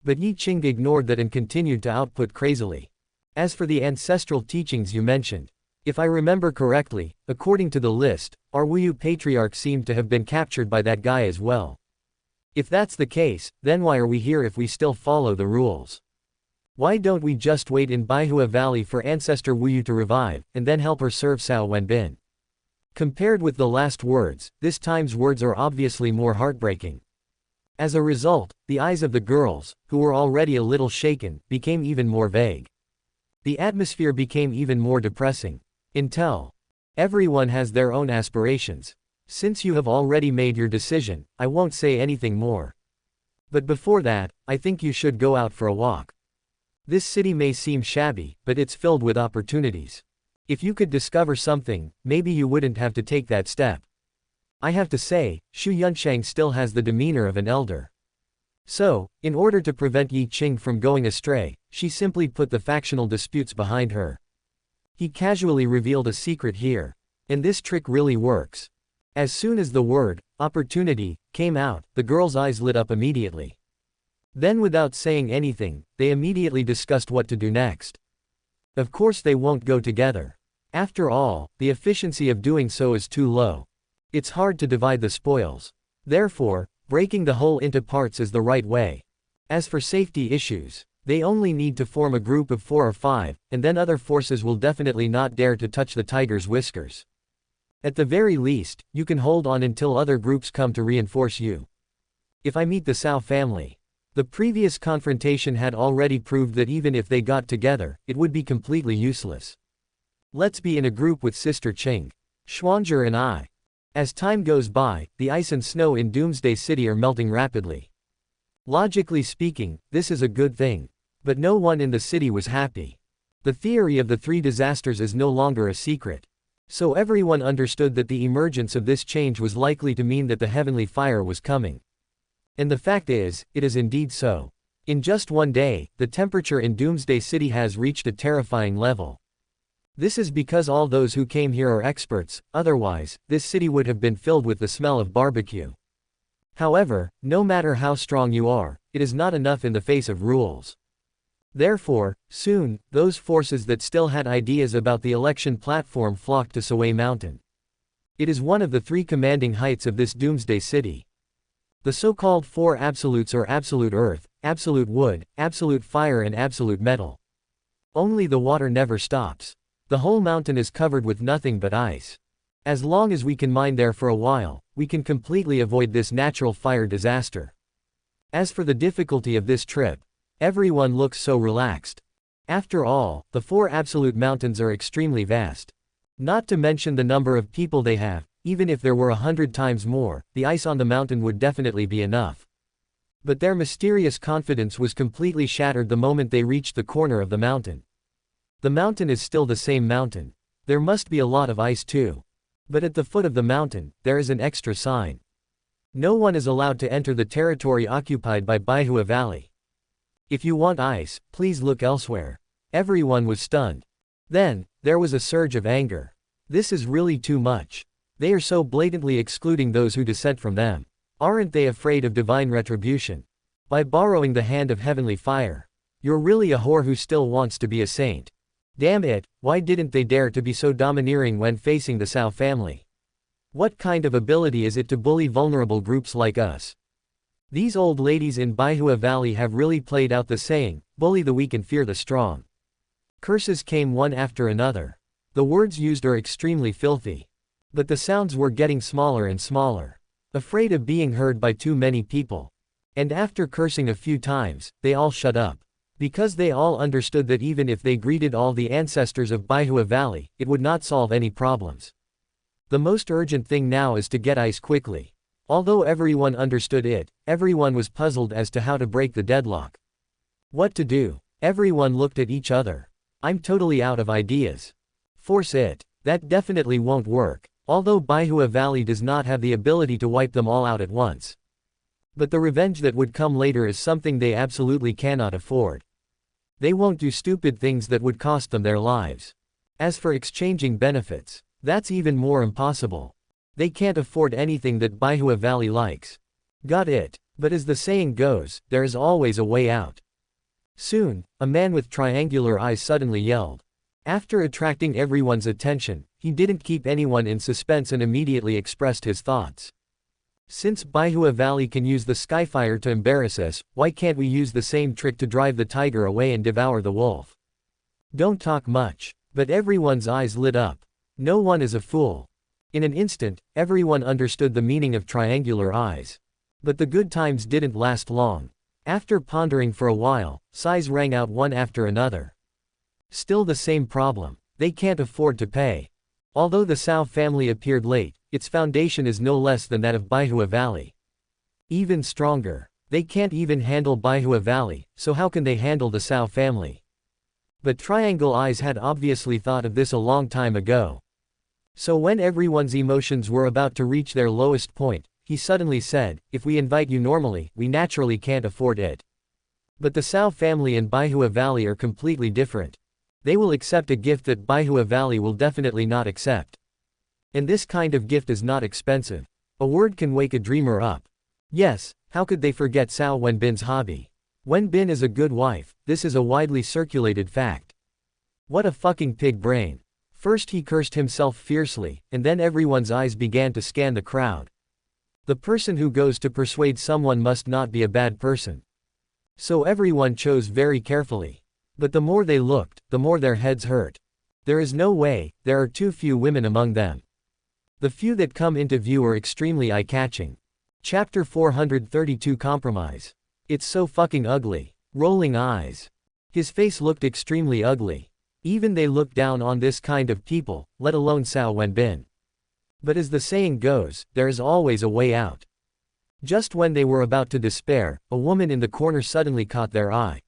Speaker 1: But Yi Qing ignored that and continued to output crazily. As for the ancestral teachings you mentioned, if I remember correctly, according to the list, our Wuyu patriarch seemed to have been captured by that guy as well. If that's the case, then why are we here if we still follow the rules? Why don't we just wait in Baihua Valley for Ancestor Wuyu to revive, and then help her serve Cao Wenbin? Compared with the last words, this time's words are obviously more heartbreaking. As a result, the eyes of the girls, who were already a little shaken, became even more vague. The atmosphere became even more depressing. Until everyone has their own aspirations. Since you have already made your decision, I won't say anything more. But before that, I think you should go out for a walk. This city may seem shabby, but it's filled with opportunities. If you could discover something, maybe you wouldn't have to take that step. I have to say, Xu Yunsheng still has the demeanor of an elder. So, in order to prevent Yi Qing from going astray, she simply put the factional disputes behind her. He casually revealed a secret here. And this trick really works. As soon as the word, opportunity, came out, the girl's eyes lit up immediately. Then without saying anything, they immediately discussed what to do next. Of course they won't go together. After all, the efficiency of doing so is too low. It's hard to divide the spoils. Therefore, breaking the whole into parts is the right way. As for safety issues, they only need to form a group of 4 or 5, and then other forces will definitely not dare to touch the tiger's whiskers. At the very least, you can hold on until other groups come to reinforce you. If I meet the Cao family. The previous confrontation had already proved that even if they got together, it would be completely useless. Let's be in a group with Sister Qing, Xuanzhi and I. As time goes by, the ice and snow in Doomsday City are melting rapidly. Logically speaking, this is a good thing. But no one in the city was happy. The theory of the 3 disasters is no longer a secret. So everyone understood that the emergence of this change was likely to mean that the heavenly fire was coming. And the fact is, it is indeed so. In just one day, the temperature in Doomsday City has reached a terrifying level. This is because all those who came here are experts, otherwise, this city would have been filled with the smell of barbecue. However, no matter how strong you are, it is not enough in the face of rules. Therefore, soon, those forces that still had ideas about the election platform flocked to Sawei Mountain. It is one of the 3 commanding heights of this Doomsday City. The so-called 4 absolutes are absolute earth, absolute wood, absolute fire and absolute metal. Only the water never stops. The whole mountain is covered with nothing but ice. As long as we can mine there for a while, we can completely avoid this natural fire disaster. As for the difficulty of this trip, everyone looks so relaxed. After all, the 4 absolute mountains are extremely vast. Not to mention the number of people they have, even if there were 100 times more, the ice on the mountain would definitely be enough. But their mysterious confidence was completely shattered the moment they reached the corner of the mountain. The mountain is still the same mountain. There must be a lot of ice too. But at the foot of the mountain, there is an extra sign. No one is allowed to enter the territory occupied by Baihua Valley. If you want ice, please look elsewhere. Everyone was stunned. Then, there was a surge of anger. This is really too much. They are so blatantly excluding those who dissent from them. Aren't they afraid of divine retribution? By borrowing the hand of heavenly fire. You're really a whore who still wants to be a saint. Damn it, why didn't they dare to be so domineering when facing the Cao family? What kind of ability is it to bully vulnerable groups like us? These old ladies in Baihua Valley have really played out the saying, bully the weak and fear the strong. Curses came one after another. The words used are extremely filthy. But the sounds were getting smaller and smaller. Afraid of being heard by too many people. And after cursing a few times, they all shut up. Because they all understood that even if they greeted all the ancestors of Baihua Valley, it would not solve any problems. The most urgent thing now is to get ice quickly. Although everyone understood it, everyone was puzzled as to how to break the deadlock. What to do? Everyone looked at each other. I'm totally out of ideas. Force it. That definitely won't work. Although Baihua Valley does not have the ability to wipe them all out at once. But the revenge that would come later is something they absolutely cannot afford. They won't do stupid things that would cost them their lives. As for exchanging benefits, that's even more impossible. They can't afford anything that Baihua Valley likes. Got it. But as the saying goes, there is always a way out. Soon, a man with triangular eyes suddenly yelled. After attracting everyone's attention, he didn't keep anyone in suspense and immediately expressed his thoughts. Since Baihua Valley can use the skyfire to embarrass us, why can't we use the same trick to drive the tiger away and devour the wolf? Don't talk much. But everyone's eyes lit up. No one is a fool. In an instant, everyone understood the meaning of triangular eyes. But the good times didn't last long. After pondering for a while, sighs rang out one after another. Still the same problem. They can't afford to pay. Although the Cao family appeared late, its foundation is no less than that of Baihua Valley. Even stronger. They can't even handle Baihua Valley, so how can they handle the Cao family? But Triangle Eyes had obviously thought of this a long time ago. So when everyone's emotions were about to reach their lowest point, he suddenly said, if we invite you normally, we naturally can't afford it. But the Cao family and Baihua Valley are completely different. They will accept a gift that Baihua Valley will definitely not accept. And this kind of gift is not expensive. A word can wake a dreamer up. Yes, how could they forget Cao Wenbin's hobby? Wenbin is a good wife, this is a widely circulated fact. What a fucking pig brain. First he cursed himself fiercely, and then everyone's eyes began to scan the crowd. The person who goes to persuade someone must not be a bad person. So everyone chose very carefully. But the more they looked, the more their heads hurt. There is no way, there are too few women among them. The few that come into view are extremely eye-catching. Chapter 432 Compromise. It's so fucking ugly. Rolling eyes. His face looked extremely ugly. Even they look down on this kind of people, let alone Cao Wenbin. But as the saying goes, there is always a way out. Just when they were about to despair, a woman in the corner suddenly caught their eye.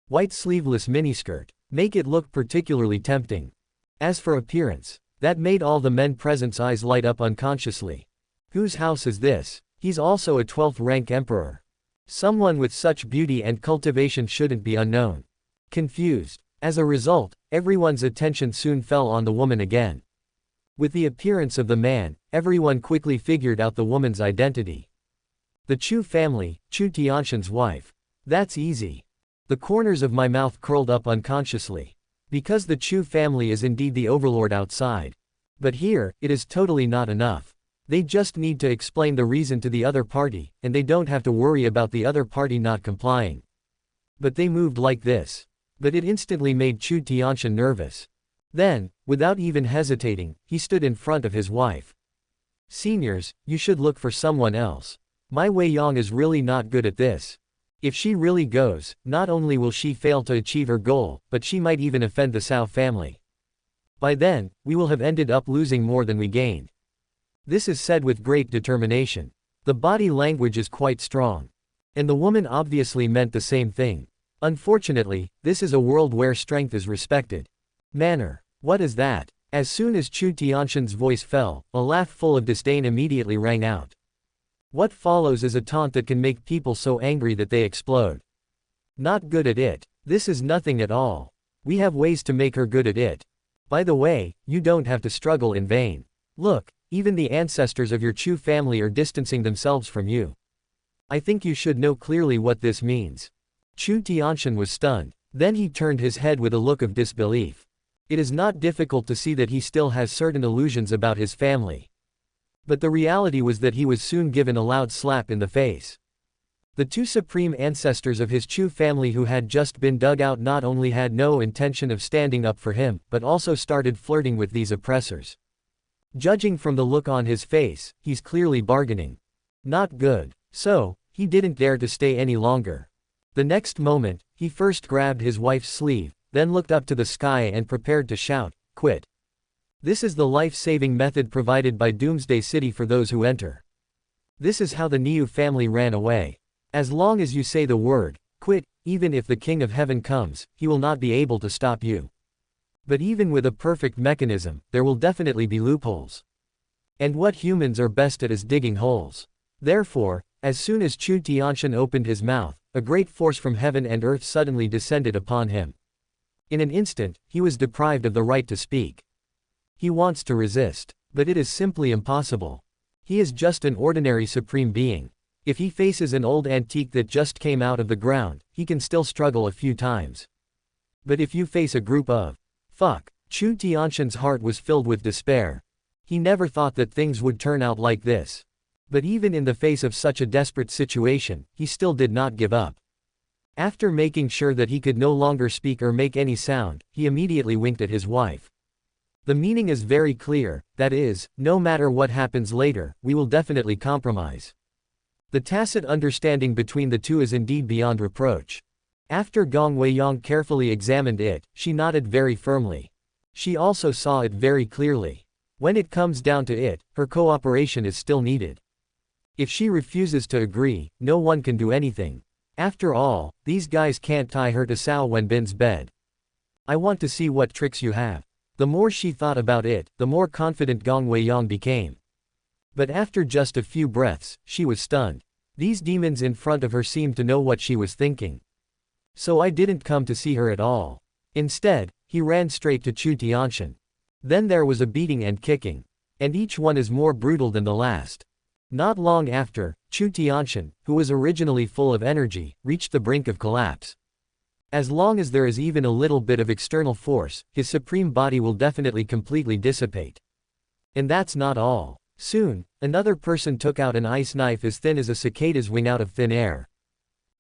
Speaker 1: White sleeveless miniskirt. Make it look particularly tempting. As for appearance, that made all the men present's eyes light up unconsciously. Whose house is this? He's also a 12th rank emperor. Someone with such beauty and cultivation shouldn't be unknown. Confused. As a result, everyone's attention soon fell on the woman again. With the appearance of the man, everyone quickly figured out the woman's identity. The Chu family, Chu Tianshan's wife. That's easy. The corners of my mouth curled up unconsciously. Because the Chu family is indeed the overlord outside. But here, it is totally not enough. They just need to explain the reason to the other party, and they don't have to worry about the other party not complying. But they moved like this. But it instantly made Chu Tianshan nervous. Then, without even hesitating, he stood in front of his wife. Seniors, you should look for someone else. My Wei Yang is really not good at this. If she really goes, not only will she fail to achieve her goal, but she might even offend the Cao family. By then, we will have ended up losing more than we gained. This is said with great determination. The body language is quite strong. And the woman obviously meant the same thing. Unfortunately, this is a world where strength is respected. Manner. What is that? As soon as Chu Tianshan's voice fell, a laugh full of disdain immediately rang out. What follows is a taunt that can make people so angry that they explode. Not good at it. This is nothing at all. We have ways to make her good at it. By the way, you don't have to struggle in vain. Look, even the ancestors of your Chu family are distancing themselves from you. I think you should know clearly what this means. Chu Tianshan was stunned. Then he turned his head with a look of disbelief. It is not difficult to see that he still has certain illusions about his family. But the reality was that he was soon given a loud slap in the face. The two supreme ancestors of his Chu family who had just been dug out not only had no intention of standing up for him, but also started flirting with these oppressors. Judging from the look on his face, he's clearly bargaining. Not good. So, he didn't dare to stay any longer. The next moment, he first grabbed his wife's sleeve, then looked up to the sky and prepared to shout, "Quit." This is the life-saving method provided by Doomsday City for those who enter. This is how the Niu family ran away. As long as you say the word, "Quit," even if the King of Heaven comes, he will not be able to stop you. But even with a perfect mechanism, there will definitely be loopholes. And what humans are best at is digging holes. Therefore, as soon as Chu Tianshan opened his mouth, a great force from heaven and earth suddenly descended upon him. In an instant, he was deprived of the right to speak. He wants to resist, but it is simply impossible. He is just an ordinary supreme being. If he faces an old antique that just came out of the ground, he can still struggle a few times. But if you face a group of fuck, Chu Tianshan's heart was filled with despair. He never thought that things would turn out like this. But even in the face of such a desperate situation, he still did not give up. After making sure that he could no longer speak or make any sound, he immediately winked at his wife. The meaning is very clear, that is, no matter what happens later, we will definitely compromise. The tacit understanding between the two is indeed beyond reproach. After Gong Weiyang carefully examined it, she nodded very firmly. She also saw it very clearly. When it comes down to it, her cooperation is still needed. If she refuses to agree, no one can do anything. After all, these guys can't tie her to Cao Wenbin's bed. I want to see what tricks you have. The more she thought about it, the more confident Gong Weiyang became. But after just a few breaths, she was stunned. These demons in front of her seemed to know what she was thinking. So I didn't come to see her at all. Instead, he ran straight to Chu Tianshan. Then there was a beating and kicking. And each one is more brutal than the last. Not long after, Chu Tianshan, who was originally full of energy, reached the brink of collapse. As long as there is even a little bit of external force, his supreme body will definitely completely dissipate. And that's not all. Soon, another person took out an ice knife as thin as a cicada's wing out of thin air.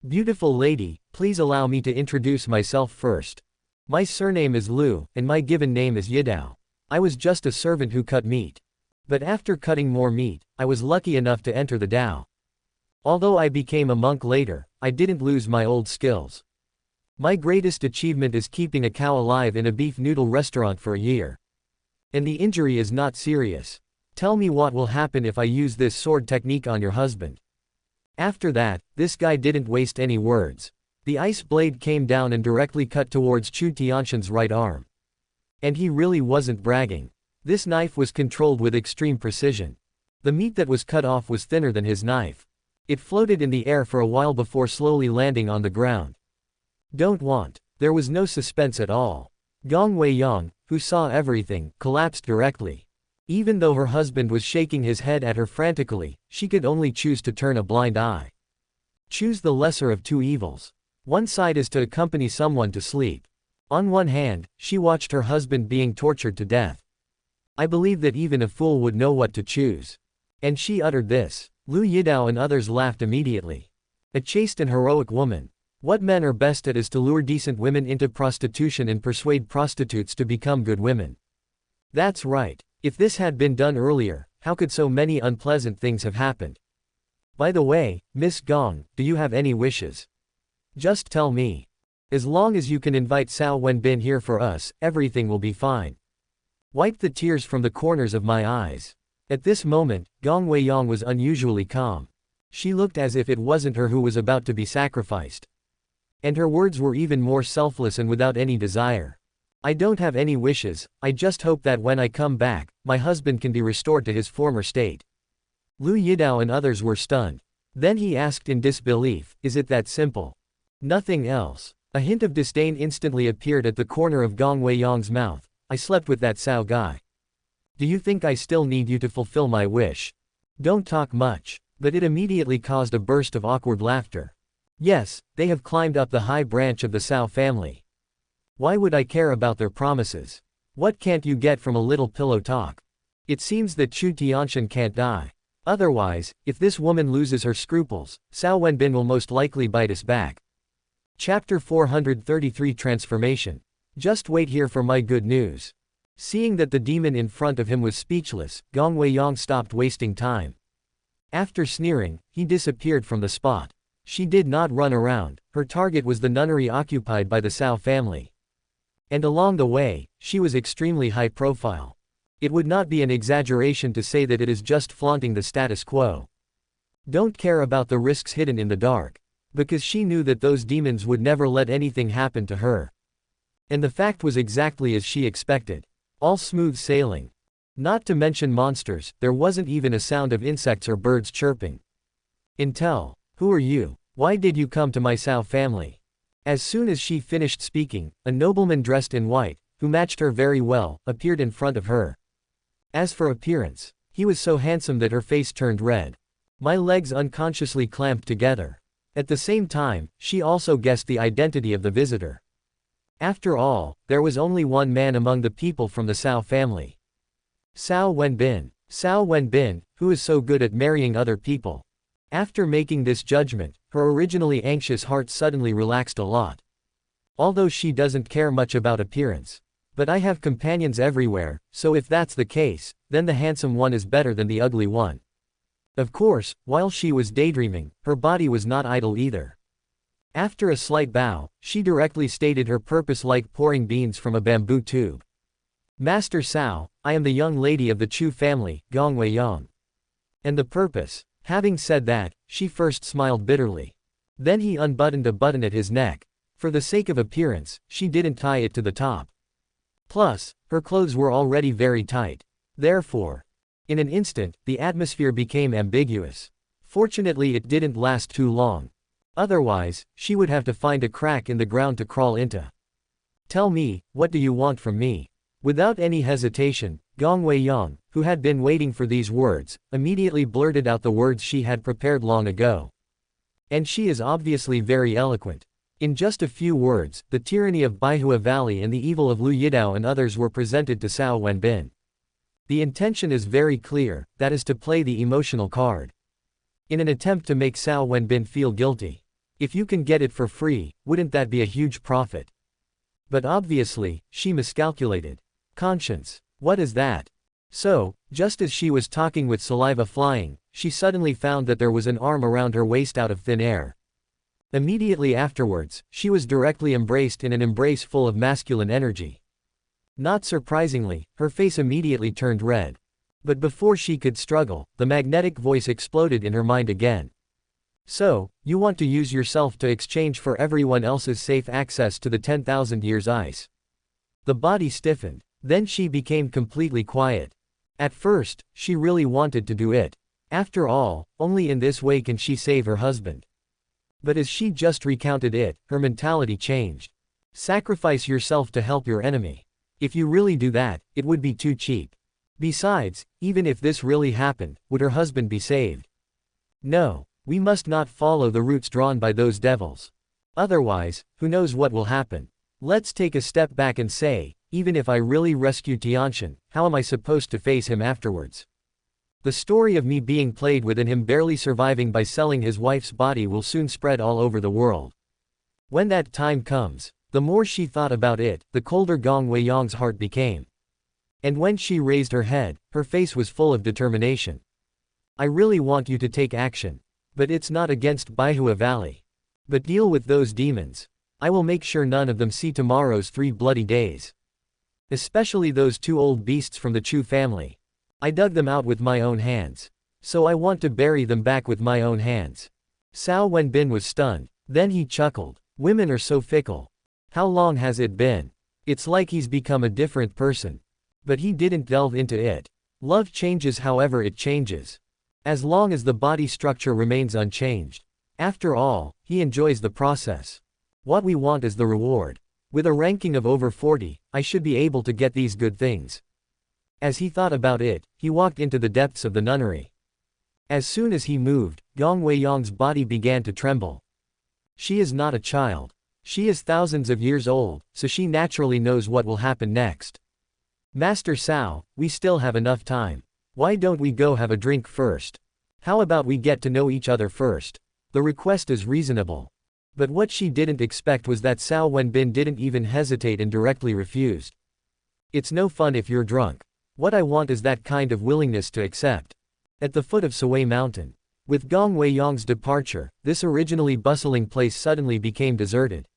Speaker 1: Beautiful lady, please allow me to introduce myself first. My surname is Liu, and my given name is Yidao. I was just a servant who cut meat. But after cutting more meat, I was lucky enough to enter the Tao. Although I became a monk later, I didn't lose my old skills. My greatest achievement is keeping a cow alive in a beef noodle restaurant for a year. And the injury is not serious. Tell me what will happen if I use this sword technique on your husband. After that, this guy didn't waste any words. The ice blade came down and directly cut towards Chu Tianshan's right arm. And he really wasn't bragging. This knife was controlled with extreme precision. The meat that was cut off was thinner than his knife. It floated in the air for a while before slowly landing on the ground. Don't want. There was no suspense at all. Gong Weiyang, who saw everything, collapsed directly. Even though her husband was shaking his head at her frantically, she could only choose to turn a blind eye. Choose the lesser of two evils. One side is to accompany someone to sleep. On one hand, she watched her husband being tortured to death. I believe that even a fool would know what to choose. And she uttered this. Liu Yidao and others laughed immediately. A chaste and heroic woman. What men are best at is to lure decent women into prostitution and persuade prostitutes to become good women. That's right. If this had been done earlier, how could so many unpleasant things have happened? By the way, Miss Gong, do you have any wishes? Just tell me. As long as you can invite Cao Wenbin here for us, everything will be fine. Wipe the tears from the corners of my eyes. At this moment, Gong Weiyang was unusually calm. She looked as if it wasn't her who was about to be sacrificed. And her words were even more selfless and without any desire. I don't have any wishes, I just hope that when I come back, my husband can be restored to his former state. Liu Yidao and others were stunned. Then he asked in disbelief, is it that simple? Nothing else. A hint of disdain instantly appeared at the corner of Gong Weiyang's mouth. I slept with that Cao guy. Do you think I still need you to fulfill my wish? Don't talk much. But it immediately caused a burst of awkward laughter. Yes, they have climbed up the high branch of the Cao family. Why would I care about their promises? What can't you get from a little pillow talk? It seems that Chu Tianshan can't die. Otherwise, if this woman loses her scruples, Cao Wenbin will most likely bite us back. Chapter 433 Transformation. Just wait here for my good news. Seeing that the demon in front of him was speechless, Gong Weiyang stopped wasting time. After sneering, he disappeared from the spot. She did not run around, her target was the nunnery occupied by the Cao family. And along the way, she was extremely high profile. It would not be an exaggeration to say that it is just flaunting the status quo. Don't care about the risks hidden in the dark. Because she knew that those demons would never let anything happen to her. And the fact was exactly as she expected. All smooth sailing. Not to mention monsters, there wasn't even a sound of insects or birds chirping. Intel, who are you? Why did you come to my Cao family? As soon as she finished speaking, a nobleman dressed in white, who matched her very well, appeared in front of her. As for appearance, he was so handsome that her face turned red. My legs unconsciously clamped together. At the same time, she also guessed the identity of the visitor. After all, there was only one man among the people from the Cao family. Cao Wenbin. Cao Wenbin, who is so good at marrying other people. After making this judgment, her originally anxious heart suddenly relaxed a lot. Although she doesn't care much about appearance. But I have companions everywhere, so if that's the case, then the handsome one is better than the ugly one. Of course, while she was daydreaming, her body was not idle either. After a slight bow, she directly stated her purpose like pouring beans from a bamboo tube. Master Cao, I am the young lady of the Chu family, Gong Weiyang. And the purpose? Having said that, she first smiled bitterly. Then he unbuttoned a button at his neck. For the sake of appearance, she didn't tie it to the top. Plus, her clothes were already very tight. Therefore, in an instant, the atmosphere became ambiguous. Fortunately, it didn't last too long. Otherwise, she would have to find a crack in the ground to crawl into. Tell me, what do you want from me? Without any hesitation, Gong Weiyang, who had been waiting for these words, immediately blurted out the words she had prepared long ago. And she is obviously very eloquent. In just a few words, the tyranny of Baihua Valley and the evil of Lu Yidao and others were presented to Cao Wenbin. The intention is very clear, that is to play the emotional card. In an attempt to make Cao Wenbin feel guilty. If you can get it for free, wouldn't that be a huge profit? But obviously, she miscalculated. Conscience. What is that? So, just as she was talking with saliva flying, she suddenly found that there was an arm around her waist out of thin air. Immediately afterwards, she was directly embraced in an embrace full of masculine energy. Not surprisingly, her face immediately turned red. But before she could struggle, the magnetic voice exploded in her mind again. So, you want to use yourself to exchange for everyone else's safe access to the 10,000 years ice. The body stiffened. Then she became completely quiet. At first, she really wanted to do it. After all, only in this way can she save her husband. But as she just recounted it, her mentality changed. Sacrifice yourself to help your enemy. If you really do that, it would be too cheap. Besides, even if this really happened, would her husband be saved? No, we must not follow the routes drawn by those devils. Otherwise, who knows what will happen? Let's take a step back and say, even if I really rescue Tianxian, how am I supposed to face him afterwards? The story of me being played with and him barely surviving by selling his wife's body will soon spread all over the world. When that time comes, the more she thought about it, the colder Gong Weiyang's heart became. And when she raised her head, her face was full of determination. I really want you to take action. But it's not against Baihua Valley. But deal with those demons. I will make sure none of them see tomorrow's 3 bloody days. Especially those 2 old beasts from the Chu family. I dug them out with my own hands. So I want to bury them back with my own hands. Cao Wenbin was stunned. Then he chuckled. Women are so fickle. How long has it been? It's like he's become a different person. But he didn't delve into it. Love changes however it changes. As long as the body structure remains unchanged. After all, he enjoys the process. What we want is the reward. With a ranking of over 40, I should be able to get these good things. As he thought about it, he walked into the depths of the nunnery. As soon as he moved, Gong Weiyang's body began to tremble. She is not a child. She is thousands of years old, so she naturally knows what will happen next. Master Cao, we still have enough time. Why don't we go have a drink first? How about we get to know each other first? The request is reasonable. But what she didn't expect was that Cao Wenbin didn't even hesitate and directly refused. It's no fun if you're drunk. What I want is that kind of willingness to accept. At the foot of Sui Mountain. With Gong Weiyang's departure, this originally bustling place suddenly became deserted.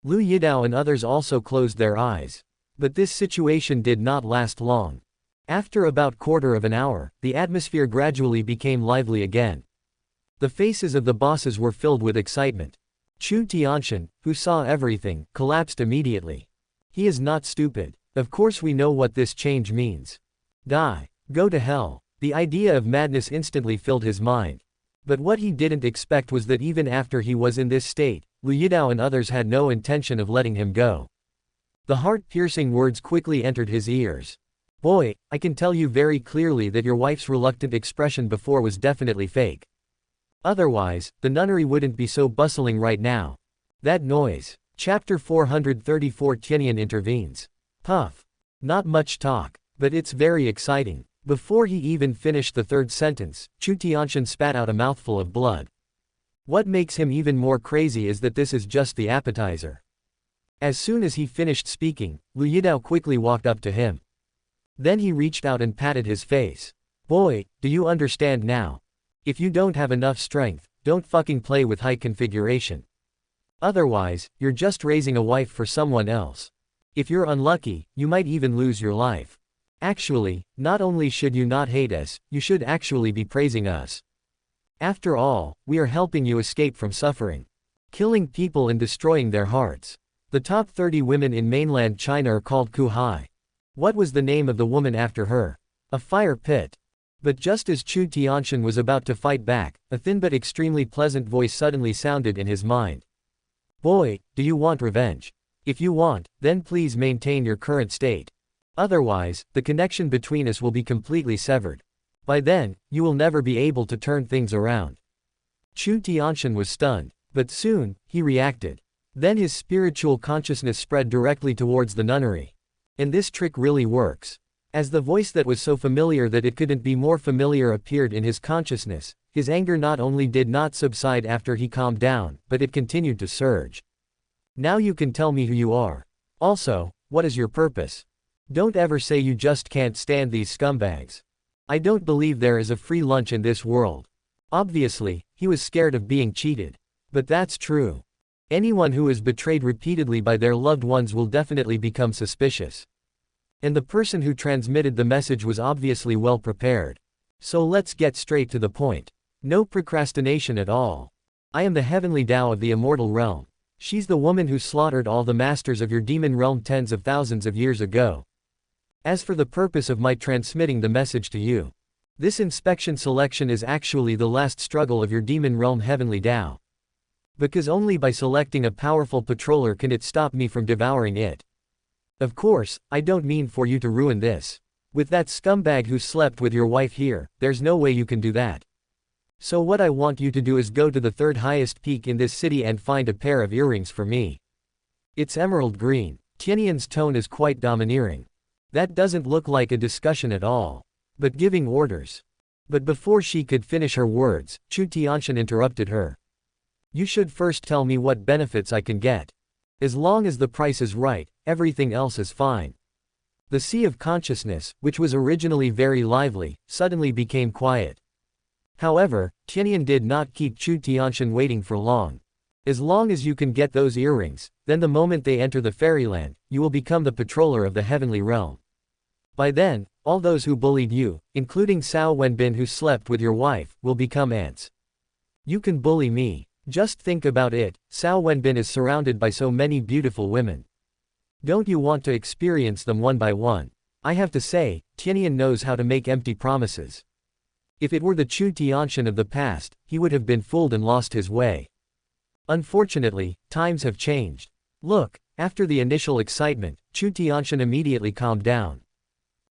Speaker 1: Lu Yidao and others also closed their eyes. But this situation did not last long. After about quarter of an hour, the atmosphere gradually became lively again. The faces of the bosses were filled with excitement. Chu Tianxian, who saw everything, collapsed immediately. He is not stupid. Of course we know what this change means. Die. Go to hell. The idea of madness instantly filled his mind. But what he didn't expect was that even after he was in this state, Lu Yidao and others had no intention of letting him go. The heart-piercing words quickly entered his ears. Boy, I can tell you very clearly that your wife's reluctant expression before was definitely fake. Otherwise, the nunnery wouldn't be so bustling right now. That noise. Chapter 434 Tianyan intervenes. Puff. Not much talk. But it's very exciting. Before he even finished the 3rd sentence, Chu Tianxian spat out a mouthful of blood. What makes him even more crazy is that this is just the appetizer. As soon as he finished speaking, Lu Yidao quickly walked up to him. Then he reached out and patted his face. Boy, do you understand now? If you don't have enough strength, don't fucking play with height configuration. Otherwise, you're just raising a wife for someone else. If you're unlucky, you might even lose your life. Actually, not only should you not hate us, you should actually be praising us. After all, we are helping you escape from suffering. Killing people and destroying their hearts. The top 30 women in mainland China are called Kuhai. What was the name of the woman after her? A fire pit. But just as Chu Tianshan was about to fight back, a thin but extremely pleasant voice suddenly sounded in his mind. Boy, do you want revenge? If you want, then please maintain your current state. Otherwise, the connection between us will be completely severed. By then, you will never be able to turn things around. Chu Tianshan was stunned, but soon, he reacted. Then his spiritual consciousness spread directly towards the nunnery. And this trick really works. As the voice that was so familiar that it couldn't be more familiar appeared in his consciousness, his anger not only did not subside after he calmed down, but it continued to surge. Now you can tell me who you are. Also, what is your purpose? Don't ever say you just can't stand these scumbags. I don't believe there is a free lunch in this world. Obviously, he was scared of being cheated. But that's true. Anyone who is betrayed repeatedly by their loved ones will definitely become suspicious. And the person who transmitted the message was obviously well prepared. So let's get straight to the point. No procrastination at all. I am the heavenly Tao of the immortal realm. She's the woman who slaughtered all the masters of your demon realm tens of thousands of years ago. As for the purpose of my transmitting the message to you, this inspection selection is actually the last struggle of your demon realm heavenly Tao. Because only by selecting a powerful patroller can it stop me from devouring it. Of course, I don't mean for you to ruin this. With that scumbag who slept with your wife here, there's no way you can do that. So what I want you to do is go to the third highest peak in this city and find a pair of earrings for me. It's emerald green. Tianyan's tone is quite domineering. That doesn't look like a discussion at all. But giving orders. But before she could finish her words, Chu Tianshan interrupted her. You should first tell me what benefits I can get. As long as the price is right, everything else is fine. The sea of consciousness, which was originally very lively, suddenly became quiet. However, Tianyan did not keep Chu Tianshan waiting for long. As long as you can get those earrings, then the moment they enter the fairyland, you will become the patroller of the heavenly realm. By then, all those who bullied you, including Cao Wenbin who slept with your wife, will become ants. You can bully me. Just think about it, Cao Wenbin is surrounded by so many beautiful women. Don't you want to experience them one by one? I have to say, Tianyan knows how to make empty promises. If it were the Chu Tianshan of the past, he would have been fooled and lost his way. Unfortunately, times have changed. Look, after the initial excitement, Chu Tianshan immediately calmed down.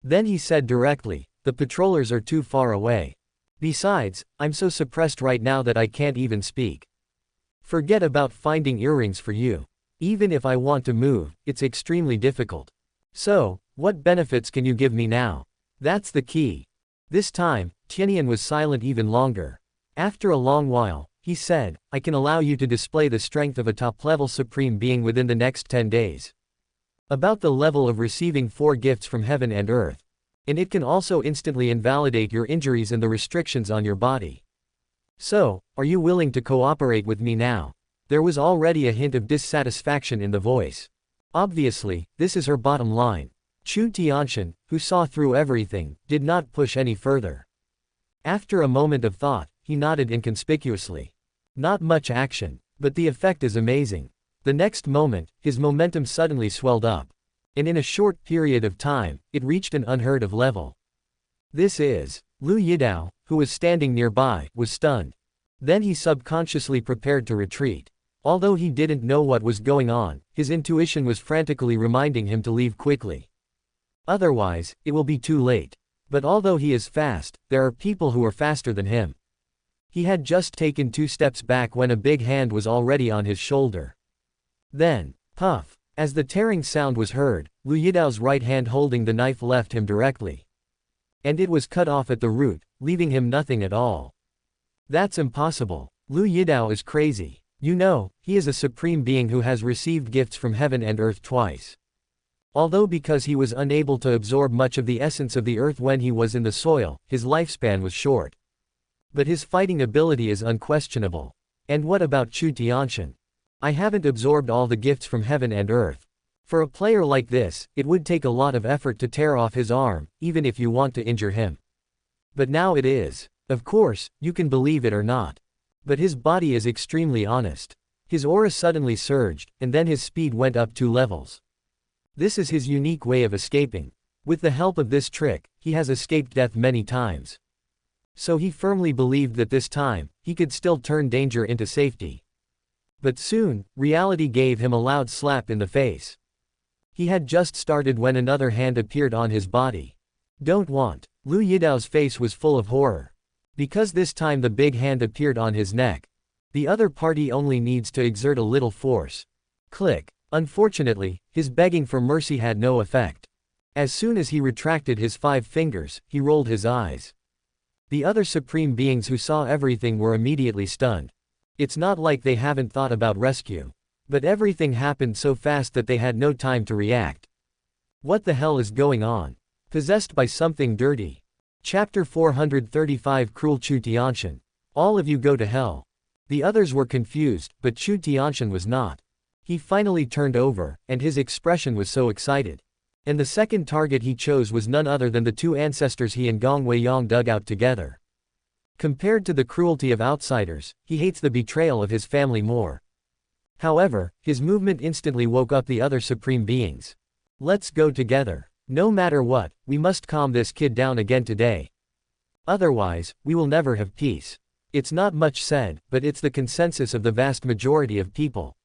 Speaker 1: Then he said directly, the patrollers are too far away. Besides, I'm so suppressed right now that I can't even speak. Forget about finding earrings for you. Even if I want to move, it's extremely difficult. So, what benefits can you give me now? That's the key. This time, Tianyan was silent even longer. After a long while, he said, I can allow you to display the strength of a top-level supreme being within the next 10 days. About the level of receiving 4 gifts from heaven and earth. And it can also instantly invalidate your injuries and the restrictions on your body. So, are you willing to cooperate with me now? There was already a hint of dissatisfaction in the voice. Obviously, this is her bottom line. Chu Tianshan, who saw through everything, did not push any further. After a moment of thought, he nodded inconspicuously. Not much action, but the effect is amazing. The next moment, his momentum suddenly swelled up. And in a short period of time, it reached an unheard of level. This is. Lu Yidao, who was standing nearby, was stunned. Then he subconsciously prepared to retreat. Although he didn't know what was going on, his intuition was frantically reminding him to leave quickly. Otherwise, it will be too late. But although he is fast, there are people who are faster than him. He had just taken 2 steps back when a big hand was already on his shoulder. Then, puff, as the tearing sound was heard, Lu Yidao's right hand holding the knife left him directly. And it was cut off at the root, leaving him nothing at all. That's impossible. Lu Yidao is crazy. You know, he is a supreme being who has received gifts from heaven and earth twice. Although because he was unable to absorb much of the essence of the earth when he was in the soil, his lifespan was short. But his fighting ability is unquestionable. And what about Chu Tianshan? I haven't absorbed all the gifts from heaven and earth. For a player like this, it would take a lot of effort to tear off his arm, even if you want to injure him. But now it is. Of course, you can believe it or not. But his body is extremely honest. His aura suddenly surged, and then his speed went up 2 levels. This is his unique way of escaping. With the help of this trick, he has escaped death many times. So he firmly believed that this time, he could still turn danger into safety. But soon, reality gave him a loud slap in the face. He had just started when another hand appeared on his body. Don't want. Lu Yidao's face was full of horror. Because this time the big hand appeared on his neck. The other party only needs to exert a little force. Click. Unfortunately, his begging for mercy had no effect. As soon as he retracted his 5 fingers, he rolled his eyes. The other supreme beings who saw everything were immediately stunned. It's not like they haven't thought about rescue. But everything happened so fast that they had no time to react. What the hell is going on? Possessed by something dirty. Chapter 435 Cruel Chu Tianshan. All of you go to hell. The others were confused, but Chu Tianshan was not. He finally turned over, and his expression was so excited. And the second target he chose was none other than the 2 ancestors he and Gong Weiyang dug out together. Compared to the cruelty of outsiders, he hates the betrayal of his family more. However, his movement instantly woke up the other supreme beings. Let's go together. No matter what, we must calm this kid down again today. Otherwise, we will never have peace. It's not much said, but it's the consensus of the vast majority of people.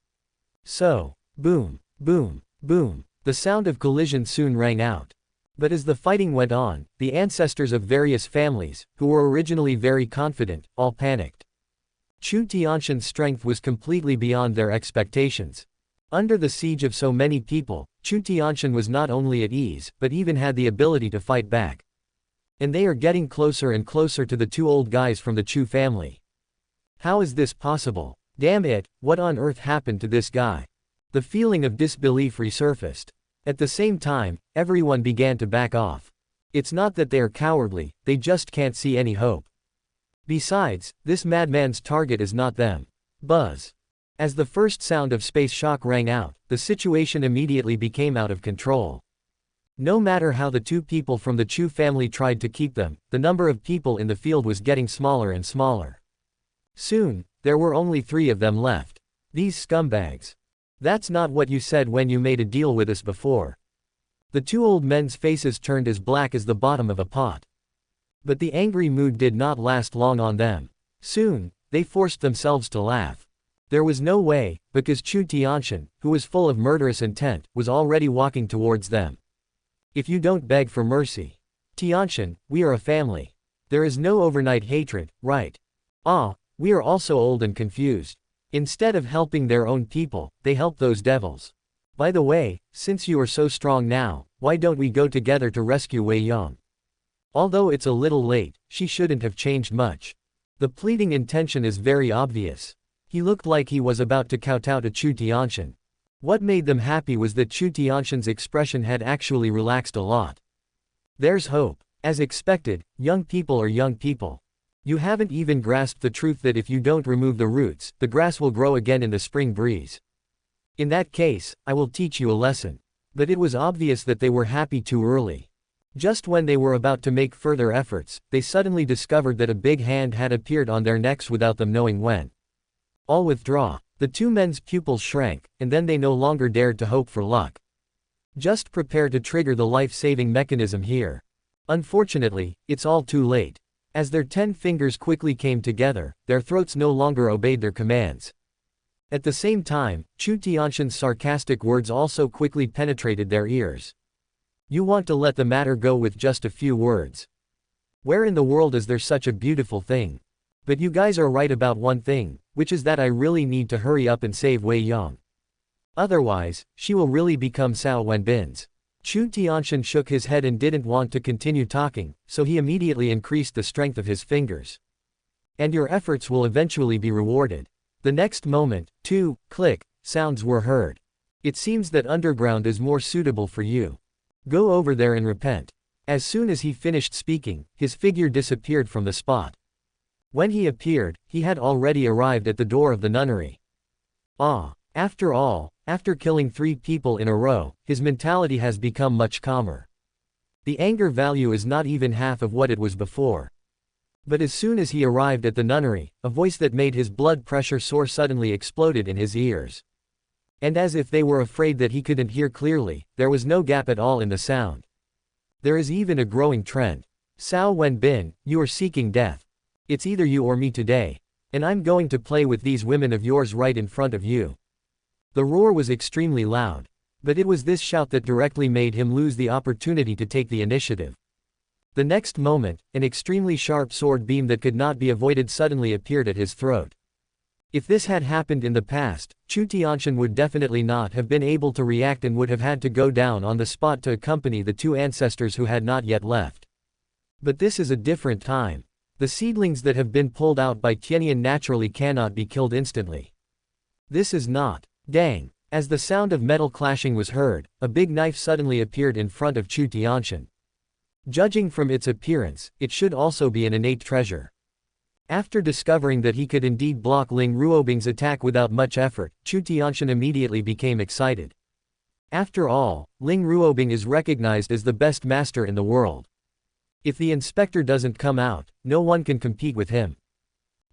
Speaker 1: So, boom, boom, boom, the sound of collision soon rang out. But as the fighting went on, the ancestors of various families, who were originally very confident, all panicked. Chu Tianshan's strength was completely beyond their expectations. Under the siege of so many people, Chu Tianshan was not only at ease, but even had the ability to fight back. And they are getting closer and closer to the 2 old guys from the Chu family. How is this possible? Damn it, what on earth happened to this guy? The feeling of disbelief resurfaced. At the same time, everyone began to back off. It's not that they are cowardly, they just can't see any hope. Besides, this madman's target is not them. Buzz. As the first sound of space shock rang out, the situation immediately became out of control. No matter how the 2 people from the Chu family tried to keep them, the number of people in the field was getting smaller and smaller. Soon, there were only 3 of them left. These scumbags. That's not what you said when you made a deal with us before. The 2 old men's faces turned as black as the bottom of a pot. But the angry mood did not last long on them. Soon, they forced themselves to laugh. There was no way, because Chu Tianshan, who was full of murderous intent, was already walking towards them. If you don't beg for mercy. Tianshan, we are a family. There is no overnight hatred, right? We are also old and confused. Instead of helping their own people, they help those devils. By the way, since you are so strong now, why don't we go together to rescue Weiyang? Although it's a little late, she shouldn't have changed much. The pleading intention is very obvious. He looked like he was about to kowtow to Chu Tianshan. What made them happy was that Chu Tianshan's expression had actually relaxed a lot. There's hope. As expected, young people are young people. You haven't even grasped the truth that if you don't remove the roots, the grass will grow again in the spring breeze. In that case, I will teach you a lesson. But it was obvious that they were happy too early. Just when they were about to make further efforts, they suddenly discovered that a big hand had appeared on their necks without them knowing when. All withdraw. The 2 men's pupils shrank, and then they no longer dared to hope for luck. Just prepare to trigger the life-saving mechanism here. Unfortunately, it's all too late. As their 10 fingers quickly came together, their throats no longer obeyed their commands. At the same time, Chu Tianshan's sarcastic words also quickly penetrated their ears. You want to let the matter go with just a few words. Where in the world is there such a beautiful thing? But you guys are right about one thing, which is that I really need to hurry up and save Weiyang. Otherwise, she will really become Cao Wenbin's. Chu Tianshan shook his head and didn't want to continue talking, so he immediately increased the strength of his fingers. And your efforts will eventually be rewarded. The next moment, 2 click sounds were heard. It seems that underground is more suitable for you. Go over there and repent. As soon as he finished speaking, his figure disappeared from the spot. When he appeared, he had already arrived at the door of the nunnery. After all, after killing 3 people in a row, his mentality has become much calmer. The anger value is not even half of what it was before. But as soon as he arrived at the nunnery, a voice that made his blood pressure soar suddenly exploded in his ears. And as if they were afraid that he couldn't hear clearly, there was no gap at all in the sound. There is even a growing trend. Cao Wenbin, you are seeking death. It's either you or me today. And I'm going to play with these women of yours right in front of you. The roar was extremely loud. But it was this shout that directly made him lose the opportunity to take the initiative. The next moment, an extremely sharp sword beam that could not be avoided suddenly appeared at his throat. If this had happened in the past, Chu Tianxian would definitely not have been able to react and would have had to go down on the spot to accompany the two ancestors who had not yet left. But this is a different time. The seedlings that have been pulled out by Tianyan naturally cannot be killed instantly. This is not. Dang. As the sound of metal clashing was heard, a big knife suddenly appeared in front of Chu Tianxian. Judging from its appearance, it should also be an innate treasure. After discovering that he could indeed block Ling Ruobing's attack without much effort, Chu Tianxian immediately became excited. After all, Ling Ruobing is recognized as the best master in the world. If the inspector doesn't come out, no one can compete with him.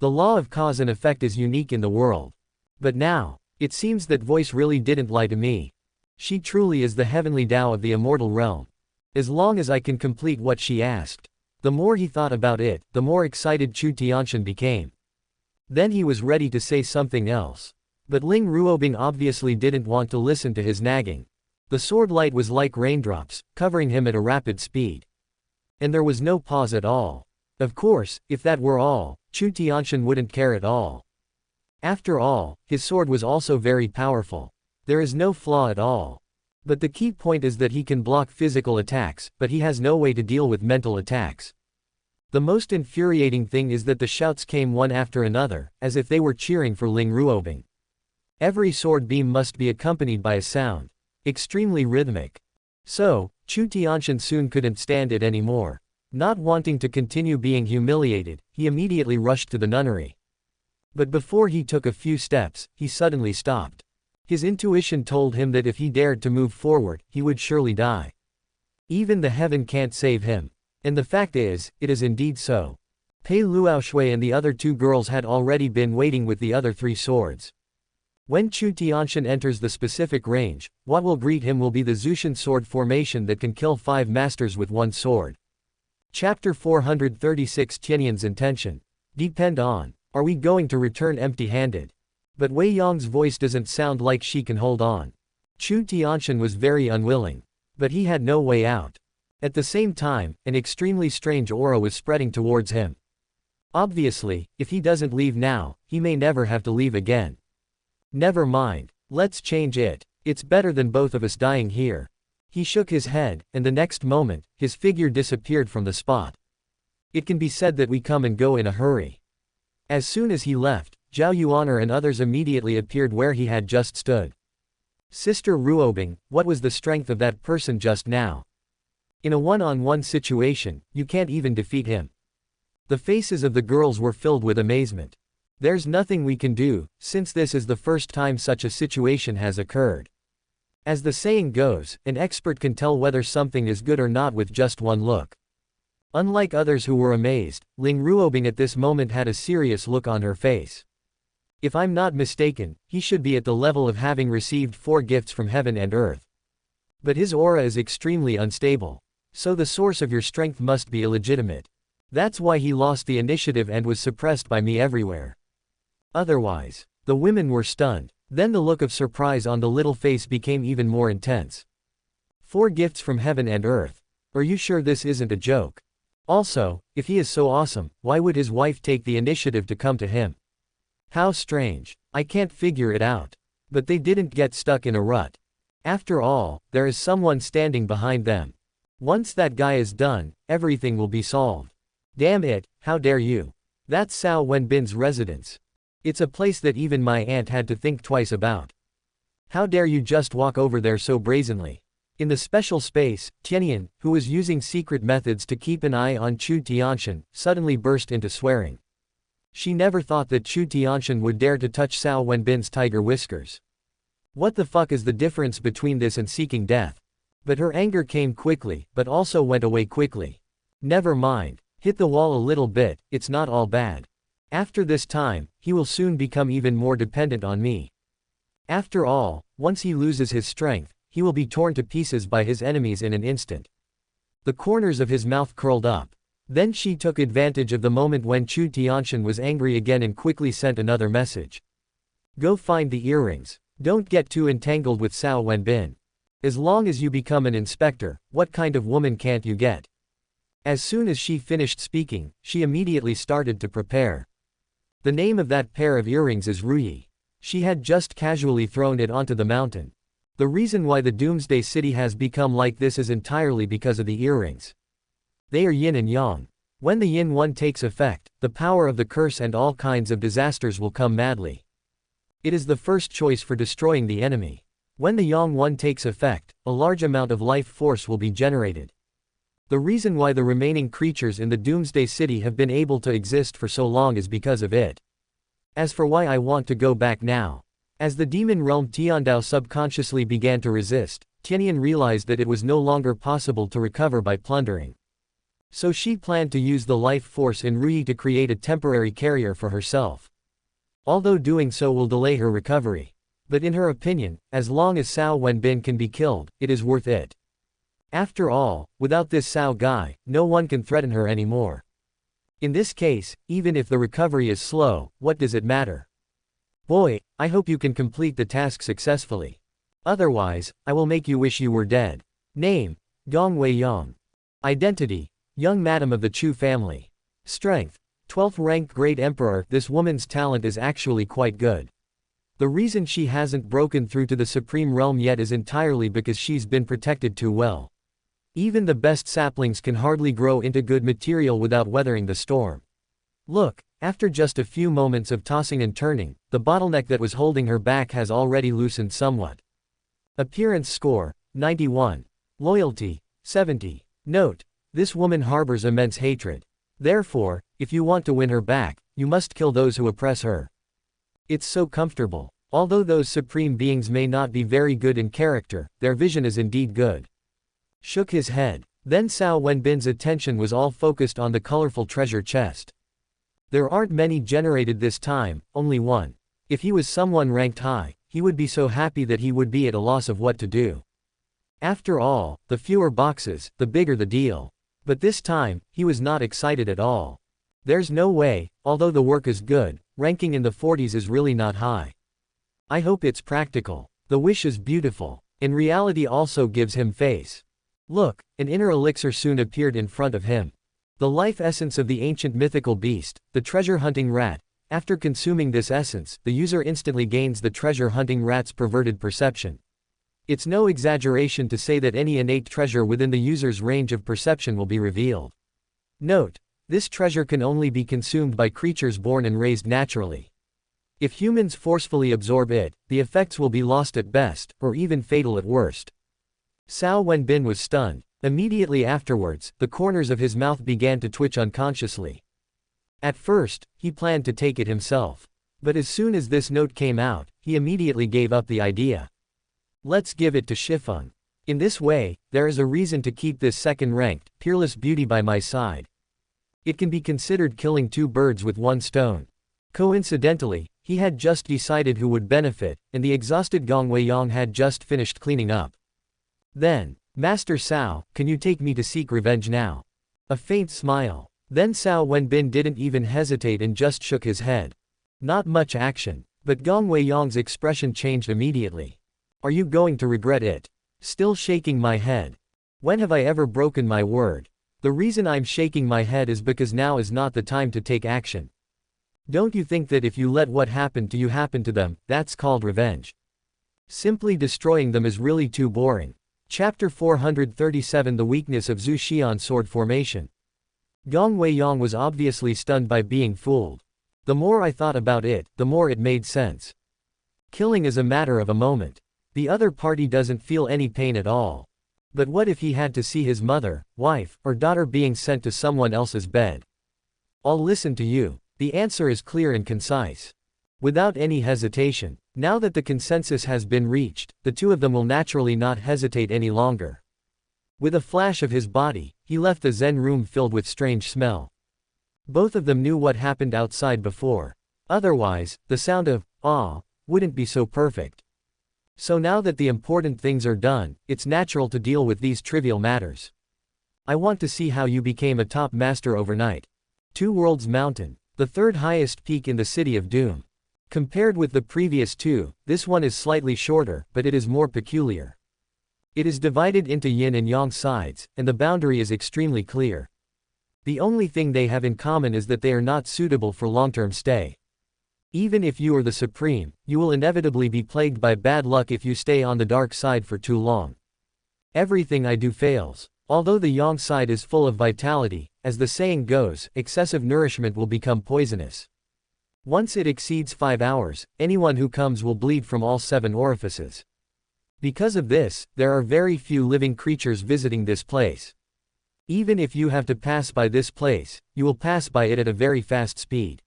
Speaker 1: The law of cause and effect is unique in the world. But now, it seems that voice really didn't lie to me. She truly is the heavenly Tao of the immortal realm. As long as I can complete what she asked. The more he thought about it, the more excited Chu Tianxian became. Then he was ready to say something else. But Ling Ruobing obviously didn't want to listen to his nagging. The sword light was like raindrops, covering him at a rapid speed. And there was no pause at all. Of course, if that were all, Chu Tianxian wouldn't care at all. After all, his sword was also very powerful. There is no flaw at all. But the key point is that he can block physical attacks, but he has no way to deal with mental attacks. The most infuriating thing is that the shouts came one after another, as if they were cheering for Ling Ruobing. Every sword beam must be accompanied by a sound. Extremely rhythmic. So, Chu Tianxian soon couldn't stand it anymore. Not wanting to continue being humiliated, he immediately rushed to the nunnery. But before he took a few steps, he suddenly stopped. His intuition told him that if he dared to move forward, he would surely die. Even the heaven can't save him. And the fact is, it is indeed so. Pei Luoxue and the other two girls had already been waiting with the other three swords. When Chu Tianxian enters the specific range, what will greet him will be the Zhuxian sword formation that can kill 5 masters with one sword. Chapter 436 Tianyan's intention. Depend on. Are we going to return empty-handed? But Wei Yang's voice doesn't sound like she can hold on. Chu Tianxian was very unwilling. But he had no way out. At the same time, an extremely strange aura was spreading towards him. Obviously, if he doesn't leave now, he may never have to leave again. Never mind. Let's change it. It's better than both of us dying here. He shook his head, and the next moment, his figure disappeared from the spot. It can be said that we come and go in a hurry. As soon as he left, Zhao Yuan'er and others immediately appeared where he had just stood. Sister Ruobing, what was the strength of that person just now? In a one-on-one situation, you can't even defeat him. The faces of the girls were filled with amazement. There's nothing we can do, since this is the first time such a situation has occurred. As the saying goes, an expert can tell whether something is good or not with just one look. Unlike others who were amazed, Ling Ruobing at this moment had a serious look on her face. If I'm not mistaken, he should be at the level of having received 4 gifts from heaven and earth. But his aura is extremely unstable. So the source of your strength must be illegitimate. That's why he lost the initiative and was suppressed by me everywhere. Otherwise, the women were stunned. Then the look of surprise on the little face became even more intense. 4 gifts from heaven and earth. Are you sure this isn't a joke? Also, if he is so awesome, why would his wife take the initiative to come to him? How strange. I can't figure it out. But they didn't get stuck in a rut. After all, there is someone standing behind them. Once that guy is done, everything will be solved. Damn it, how dare you? That's Cao Wenbin's residence. It's a place that even my aunt had to think twice about. How dare you just walk over there so brazenly? In the special space, Tianyan, who was using secret methods to keep an eye on Chu Tianxian, suddenly burst into swearing. She never thought that Chu Tianxian would dare to touch Cao Wenbin's tiger whiskers. What the fuck is the difference between this and seeking death? But her anger came quickly, but also went away quickly. Never mind. Hit the wall a little bit, it's not all bad. After this time, he will soon become even more dependent on me. After all, once he loses his strength, he will be torn to pieces by his enemies in an instant. The corners of his mouth curled up. Then she took advantage of the moment when Chu Tianshan was angry again and quickly sent another message. Go find the earrings. Don't get too entangled with Cao Wenbin. As long as you become an inspector, what kind of woman can't you get? As soon as she finished speaking, she immediately started to prepare. The name of that pair of earrings is Ruyi. She had just casually thrown it onto the mountain. The reason why the Doomsday City has become like this is entirely because of the earrings. They are yin and yang. When the yin one takes effect, the power of the curse and all kinds of disasters will come madly. It is the first choice for destroying the enemy. When the yang one takes effect, a large amount of life force will be generated. The reason why the remaining creatures in the Doomsday City have been able to exist for so long is because of it. As for why I want to go back now. As the demon realm Tiandao subconsciously began to resist, Tianyan realized that it was no longer possible to recover by plundering. So she planned to use the life force in Ruyi to create a temporary carrier for herself. Although doing so will delay her recovery. But in her opinion, as long as Cao Wenbin can be killed, it is worth it. After all, without this Cao guy, no one can threaten her anymore. In this case, even if the recovery is slow, what does it matter? Boy, I hope you can complete the task successfully. Otherwise, I will make you wish you were dead. Name: Gong Weiyang. Identity: young madam of the Chu family. Strength: 12th rank Great Emperor. This woman's talent is actually quite good. The reason she hasn't broken through to the Supreme Realm yet is entirely because she's been protected too well. Even the best saplings can hardly grow into good material without weathering the storm. Look, after just a few moments of tossing and turning, the bottleneck that was holding her back has already loosened somewhat. Appearance score: 91. Loyalty: 70. Note: this woman harbors immense hatred. Therefore, if you want to win her back, you must kill those who oppress her. It's so comfortable. Although those supreme beings may not be very good in character, their vision is indeed good. Shook his head. Then Cao Wenbin's attention was all focused on the colorful treasure chest. There aren't many generated this time, only one. If he was someone ranked high, he would be so happy that he would be at a loss of what to do. After all, the fewer boxes, the bigger the deal. But this time, he was not excited at all. There's no way, although the work is good, ranking in the 40s is really not high. I hope it's practical. The wish is beautiful. In reality also gives him face. Look, an inner elixir soon appeared in front of him. The life essence of the ancient mythical beast, the treasure-hunting rat. After consuming this essence, the user instantly gains the treasure-hunting rat's perverted perception. It's no exaggeration to say that any innate treasure within the user's range of perception will be revealed. Note: this treasure can only be consumed by creatures born and raised naturally. If humans forcefully absorb it, the effects will be lost at best, or even fatal at worst. Cao Wenbin was stunned. Immediately afterwards, the corners of his mouth began to twitch unconsciously. At first, he planned to take it himself. But as soon as this note came out, he immediately gave up the idea. Let's give it to Shifeng. In this way, there is a reason to keep this second-ranked, peerless beauty by my side. It can be considered killing two birds with one stone. Coincidentally, he had just decided who would benefit, and the exhausted Gong Weiyang had just finished cleaning up. Then, Master Cao, can you take me to seek revenge now? A faint smile. Then Cao Wenbin didn't even hesitate and just shook his head. Not much action, but Gong Weiyang's expression changed immediately. Are you going to regret it? Still shaking my head. When have I ever broken my word? The reason I'm shaking my head is because now is not the time to take action. Don't you think that if you let what happened to you happen to them, that's called revenge? Simply destroying them is really too boring. Chapter 437: The Weakness of Zhu Xian Sword Formation. Gong Weiyang was obviously stunned by being fooled. The more I thought about it, the more it made sense. Killing is a matter of a moment. The other party doesn't feel any pain at all. But what if he had to see his mother, wife, or daughter being sent to someone else's bed? I'll listen to you. The answer is clear and concise. Without any hesitation. Now that the consensus has been reached, the two of them will naturally not hesitate any longer. With a flash of his body, he left the Zen room filled with strange smell. Both of them knew what happened outside before. Otherwise, the sound of "ah" wouldn't be so perfect. So now that the important things are done, it's natural to deal with these trivial matters. I want to see how you became a top master overnight. Two Worlds Mountain, the third highest peak in the City of Doom. Compared with the previous two, this one is slightly shorter, but it is more peculiar. It is divided into yin and yang sides, and the boundary is extremely clear. The only thing they have in common is that they are not suitable for long-term stay. Even if you are the supreme, you will inevitably be plagued by bad luck if you stay on the dark side for too long. Everything I do fails. Although the yang side is full of vitality, as the saying goes, excessive nourishment will become poisonous. Once it exceeds 5 hours, anyone who comes will bleed from all 7 orifices. Because of this, there are very few living creatures visiting this place. Even if you have to pass by this place, you will pass by it at a very fast speed.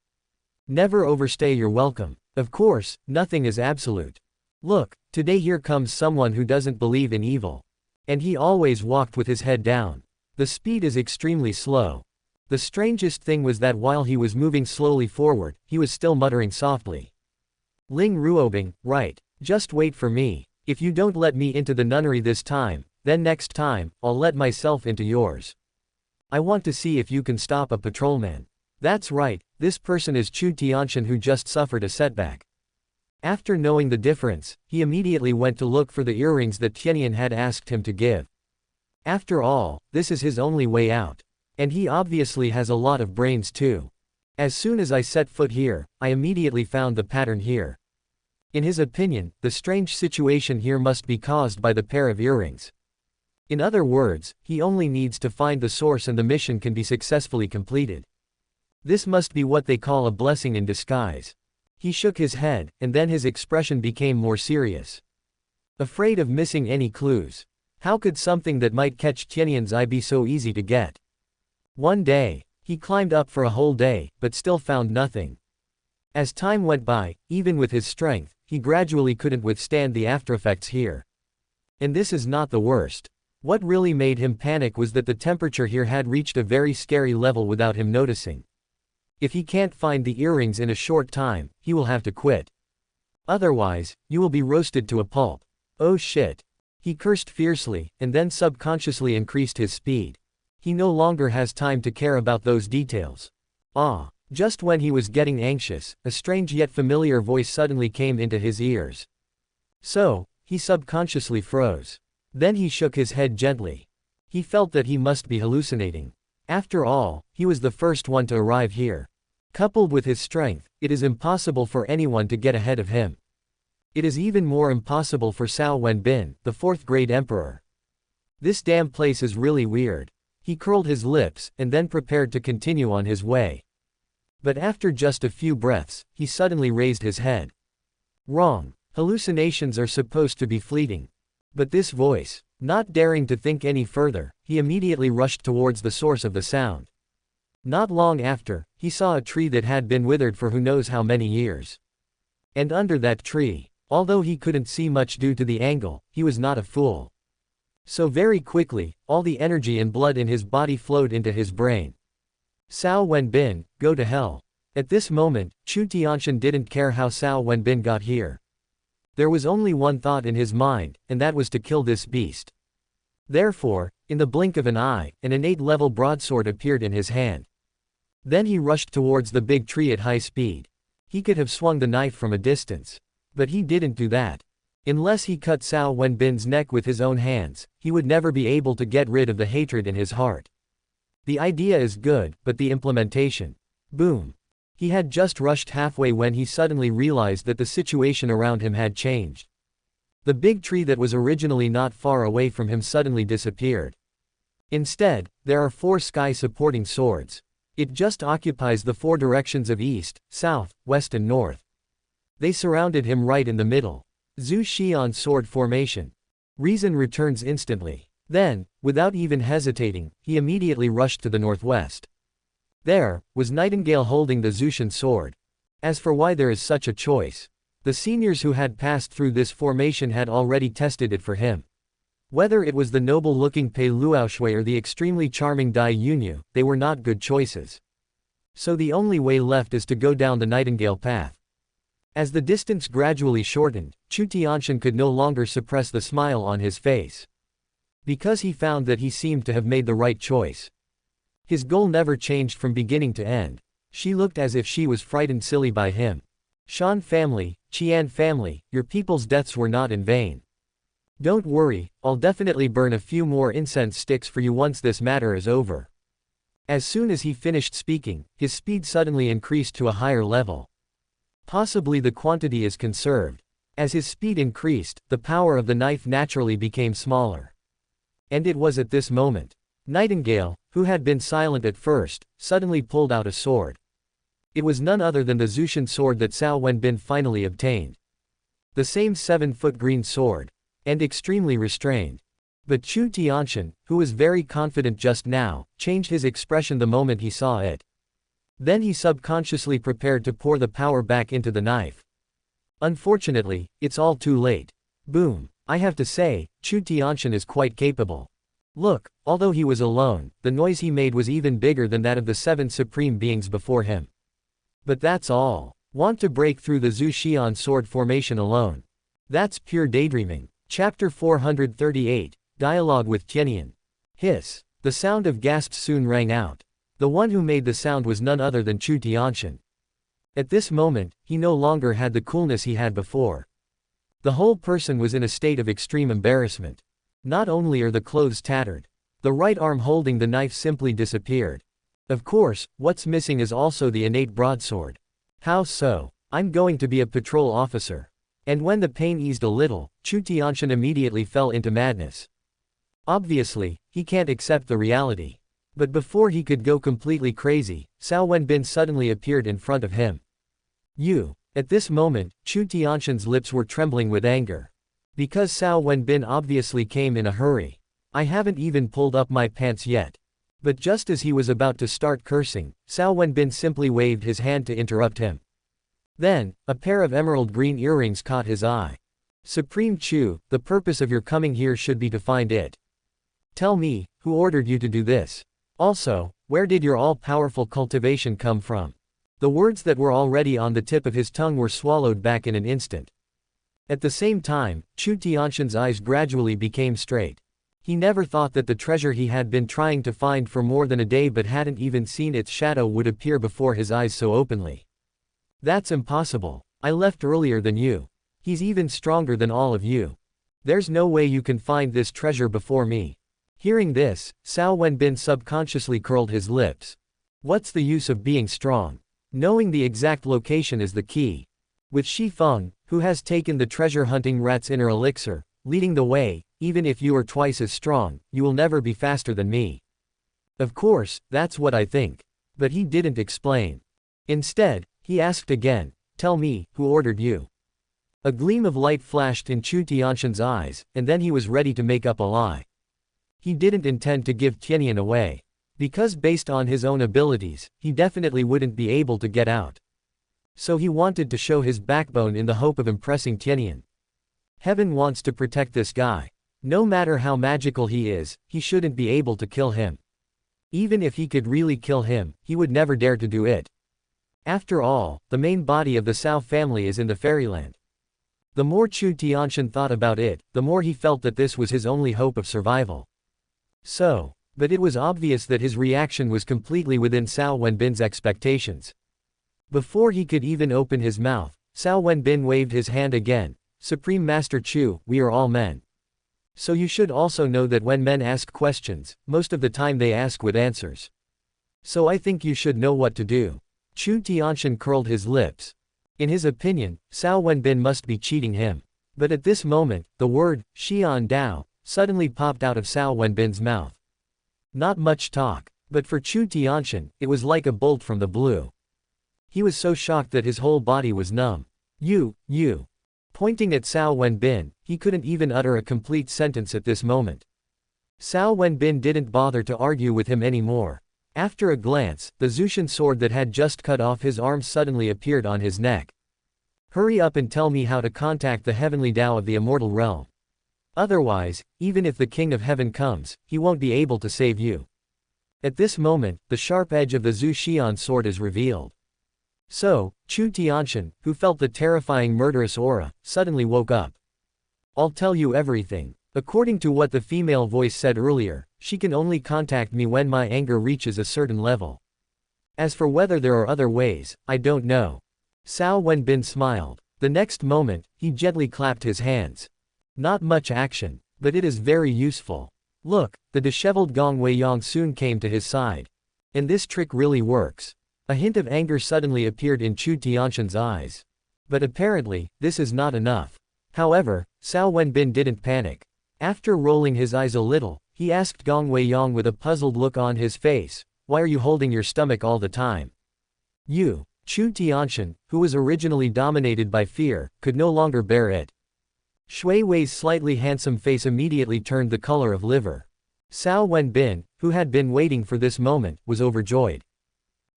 Speaker 1: Never overstay your welcome. Of course, nothing is absolute. Look, today here comes someone who doesn't believe in evil. And he always walked with his head down. The speed is extremely slow. The strangest thing was that while he was moving slowly forward, he was still muttering softly. Ling Ruobing, right. Just wait for me. If you don't let me into the nunnery this time, then next time, I'll let myself into yours. I want to see if you can stop a patrolman. That's right, this person is Chu Tianxian who just suffered a setback. After knowing the difference, he immediately went to look for the earrings that Tianyan had asked him to give. After all, this is his only way out. And he obviously has a lot of brains too. As soon as I set foot here, I immediately found the pattern here. In his opinion, the strange situation here must be caused by the pair of earrings. In other words, he only needs to find the source and the mission can be successfully completed. This must be what they call a blessing in disguise. He shook his head, and then his expression became more serious. Afraid of missing any clues. How could something that might catch Tianyan's eye be so easy to get? One day, he climbed up for a whole day, but still found nothing. As time went by, even with his strength, he gradually couldn't withstand the aftereffects here. And this is not the worst. What really made him panic was that the temperature here had reached a very scary level without him noticing. If he can't find the earrings in a short time, he will have to quit. Otherwise, you will be roasted to a pulp. Oh shit. He cursed fiercely, and then subconsciously increased his speed. He no longer has time to care about those details. Ah. Just when he was getting anxious, a strange yet familiar voice suddenly came into his ears. So, he subconsciously froze. Then he shook his head gently. He felt that he must be hallucinating. After all, he was the first one to arrive here. Coupled with his strength, it is impossible for anyone to get ahead of him. It is even more impossible for Cao Wenbin, the 4th grade emperor. This damn place is really weird. He curled his lips, and then prepared to continue on his way. But after just a few breaths, he suddenly raised his head. Wrong. Hallucinations are supposed to be fleeting. But this voice, not daring to think any further, he immediately rushed towards the source of the sound. Not long after, he saw a tree that had been withered for who knows how many years. And under that tree, although he couldn't see much due to the angle, he was not a fool. So very quickly, all the energy and blood in his body flowed into his brain. Cao Wenbin, go to hell. At this moment, Chu Tianxian didn't care how Cao Wenbin got here. There was only one thought in his mind, and that was to kill this beast. Therefore, in the blink of an eye, an innate level broadsword appeared in his hand. Then he rushed towards the big tree at high speed. He could have swung the knife from a distance. But he didn't do that. Unless he cut Cao Wenbin's neck with his own hands, he would never be able to get rid of the hatred in his heart. The idea is good, but the implementation. Boom. He had just rushed halfway when he suddenly realized that the situation around him had changed. The big tree that was originally not far away from him suddenly disappeared. Instead, there are 4 sky-supporting swords. It just occupies the 4 directions of east, south, west and north. They surrounded him right in the middle. Zhu Xian sword formation. Reason returns instantly. Then, without even hesitating, he immediately rushed to the northwest. There, was Nightingale holding the Zushan sword. As for why there is such a choice, the seniors who had passed through this formation had already tested it for him. Whether it was the noble-looking Pei Luoxue or the extremely charming Dai Yunyu, they were not good choices. So the only way left is to go down the nightingale path. As the distance gradually shortened, Chu Tianshan could no longer suppress the smile on his face. Because he found that he seemed to have made the right choice. His goal never changed from beginning to end. She looked as if she was frightened silly by him. Shan family, Qian family, your people's deaths were not in vain. Don't worry, I'll definitely burn a few more incense sticks for you once this matter is over. As soon as he finished speaking, his speed suddenly increased to a higher level. Possibly the quantity is conserved. As his speed increased, the power of the knife naturally became smaller. And it was at this moment. Nightingale, who had been silent at first, suddenly pulled out a sword. It was none other than the Zhushan sword that Cao Wenbin finally obtained. The same 7-foot green sword. And extremely restrained. But Chu Tianshan, who was very confident just now, changed his expression the moment he saw it. Then he subconsciously prepared to pour the power back into the knife. Unfortunately, it's all too late. Boom. I have to say, Chu Tianshan is quite capable. Look, although he was alone, the noise he made was even bigger than that of the 7 supreme beings before him. But that's all. Want to break through the Zhu Xian sword formation alone. That's pure daydreaming. Chapter 438, Dialogue with Tianyan. Hiss. The sound of gasps soon rang out. The one who made the sound was none other than Chu Tianshan. At this moment, he no longer had the coolness he had before. The whole person was in a state of extreme embarrassment. Not only are the clothes tattered, the right arm holding the knife simply disappeared. Of course, what's missing is also the innate broadsword. How so? I'm going to be a patrol officer. And when the pain eased a little, Chu Tianshan immediately fell into madness. Obviously, he can't accept the reality. But before he could go completely crazy, Cao Wenbin suddenly appeared in front of him. You. At this moment, Chu Tianshan's lips were trembling with anger. Because Cao Wenbin obviously came in a hurry. I haven't even pulled up my pants yet. But just as he was about to start cursing, Cao Wenbin simply waved his hand to interrupt him. Then, a pair of emerald green earrings caught his eye. Supreme Chu, the purpose of your coming here should be to find it. Tell me, who ordered you to do this? Also, where did your all-powerful cultivation come from? The words that were already on the tip of his tongue were swallowed back in an instant. At the same time, Chu Tianshan's eyes gradually became straight. He never thought that the treasure he had been trying to find for more than a day but hadn't even seen its shadow would appear before his eyes so openly. That's impossible. I left earlier than you. He's even stronger than all of you. There's no way you can find this treasure before me. Hearing this, Cao Wenbin subconsciously curled his lips. What's the use of being strong? Knowing the exact location is the key. With Shi Feng, who has taken the treasure-hunting rat's inner elixir, leading the way, even if you are twice as strong, you will never be faster than me. Of course, that's what I think. But he didn't explain. Instead, he asked again, tell me, who ordered you? A gleam of light flashed in Chu Tianshan's eyes, and then he was ready to make up a lie. He didn't intend to give Tianyan away. Because based on his own abilities, he definitely wouldn't be able to get out. So he wanted to show his backbone in the hope of impressing Tianyan. Heaven wants to protect this guy. No matter how magical he is, he shouldn't be able to kill him. Even if he could really kill him, he would never dare to do it. After all, the main body of the Cao family is in the fairyland. The more Chu Tianshan thought about it, the more he felt that this was his only hope of survival. But it was obvious that his reaction was completely within Cao Wenbin's expectations. Before he could even open his mouth, Cao Wenbin waved his hand again. Supreme Master Chu, we are all men. So you should also know that when men ask questions, most of the time they ask with answers. So I think you should know what to do. Chu Tianshan curled his lips. In his opinion, Cao Wenbin must be cheating him. But at this moment, the word, Xian Dao, suddenly popped out of Cao Wenbin's mouth. Not much talk, but for Chu Tianshan, it was like a bolt from the blue. He was so shocked that his whole body was numb. You. Pointing at Cao Wenbin, he couldn't even utter a complete sentence at this moment. Cao Wenbin didn't bother to argue with him anymore. After a glance, the Zhushan sword that had just cut off his arm suddenly appeared on his neck. Hurry up and tell me how to contact the heavenly Tao of the immortal realm. Otherwise, even if the King of Heaven comes, he won't be able to save you. At this moment, the sharp edge of the Zhu Xian sword is revealed. So, Chu Tianxian, who felt the terrifying murderous aura, suddenly woke up. I'll tell you everything. According to what the female voice said earlier, she can only contact me when my anger reaches a certain level. As for whether there are other ways, I don't know. Cao Wenbin smiled. The next moment, he gently clapped his hands. Not much action, but it is very useful. Look, the disheveled Gong Weiyang soon came to his side. And this trick really works. A hint of anger suddenly appeared in Chu Tianxian's eyes. But apparently, this is not enough. However, Cao Wenbin didn't panic. After rolling his eyes a little, he asked Gong Weiyang with a puzzled look on his face, "Why are you holding your stomach all the time?" You, Chu Tianxian, who was originally dominated by fear, could no longer bear it. Shui Wei's slightly handsome face immediately turned the color of liver. Cao Wenbin, who had been waiting for this moment, was overjoyed.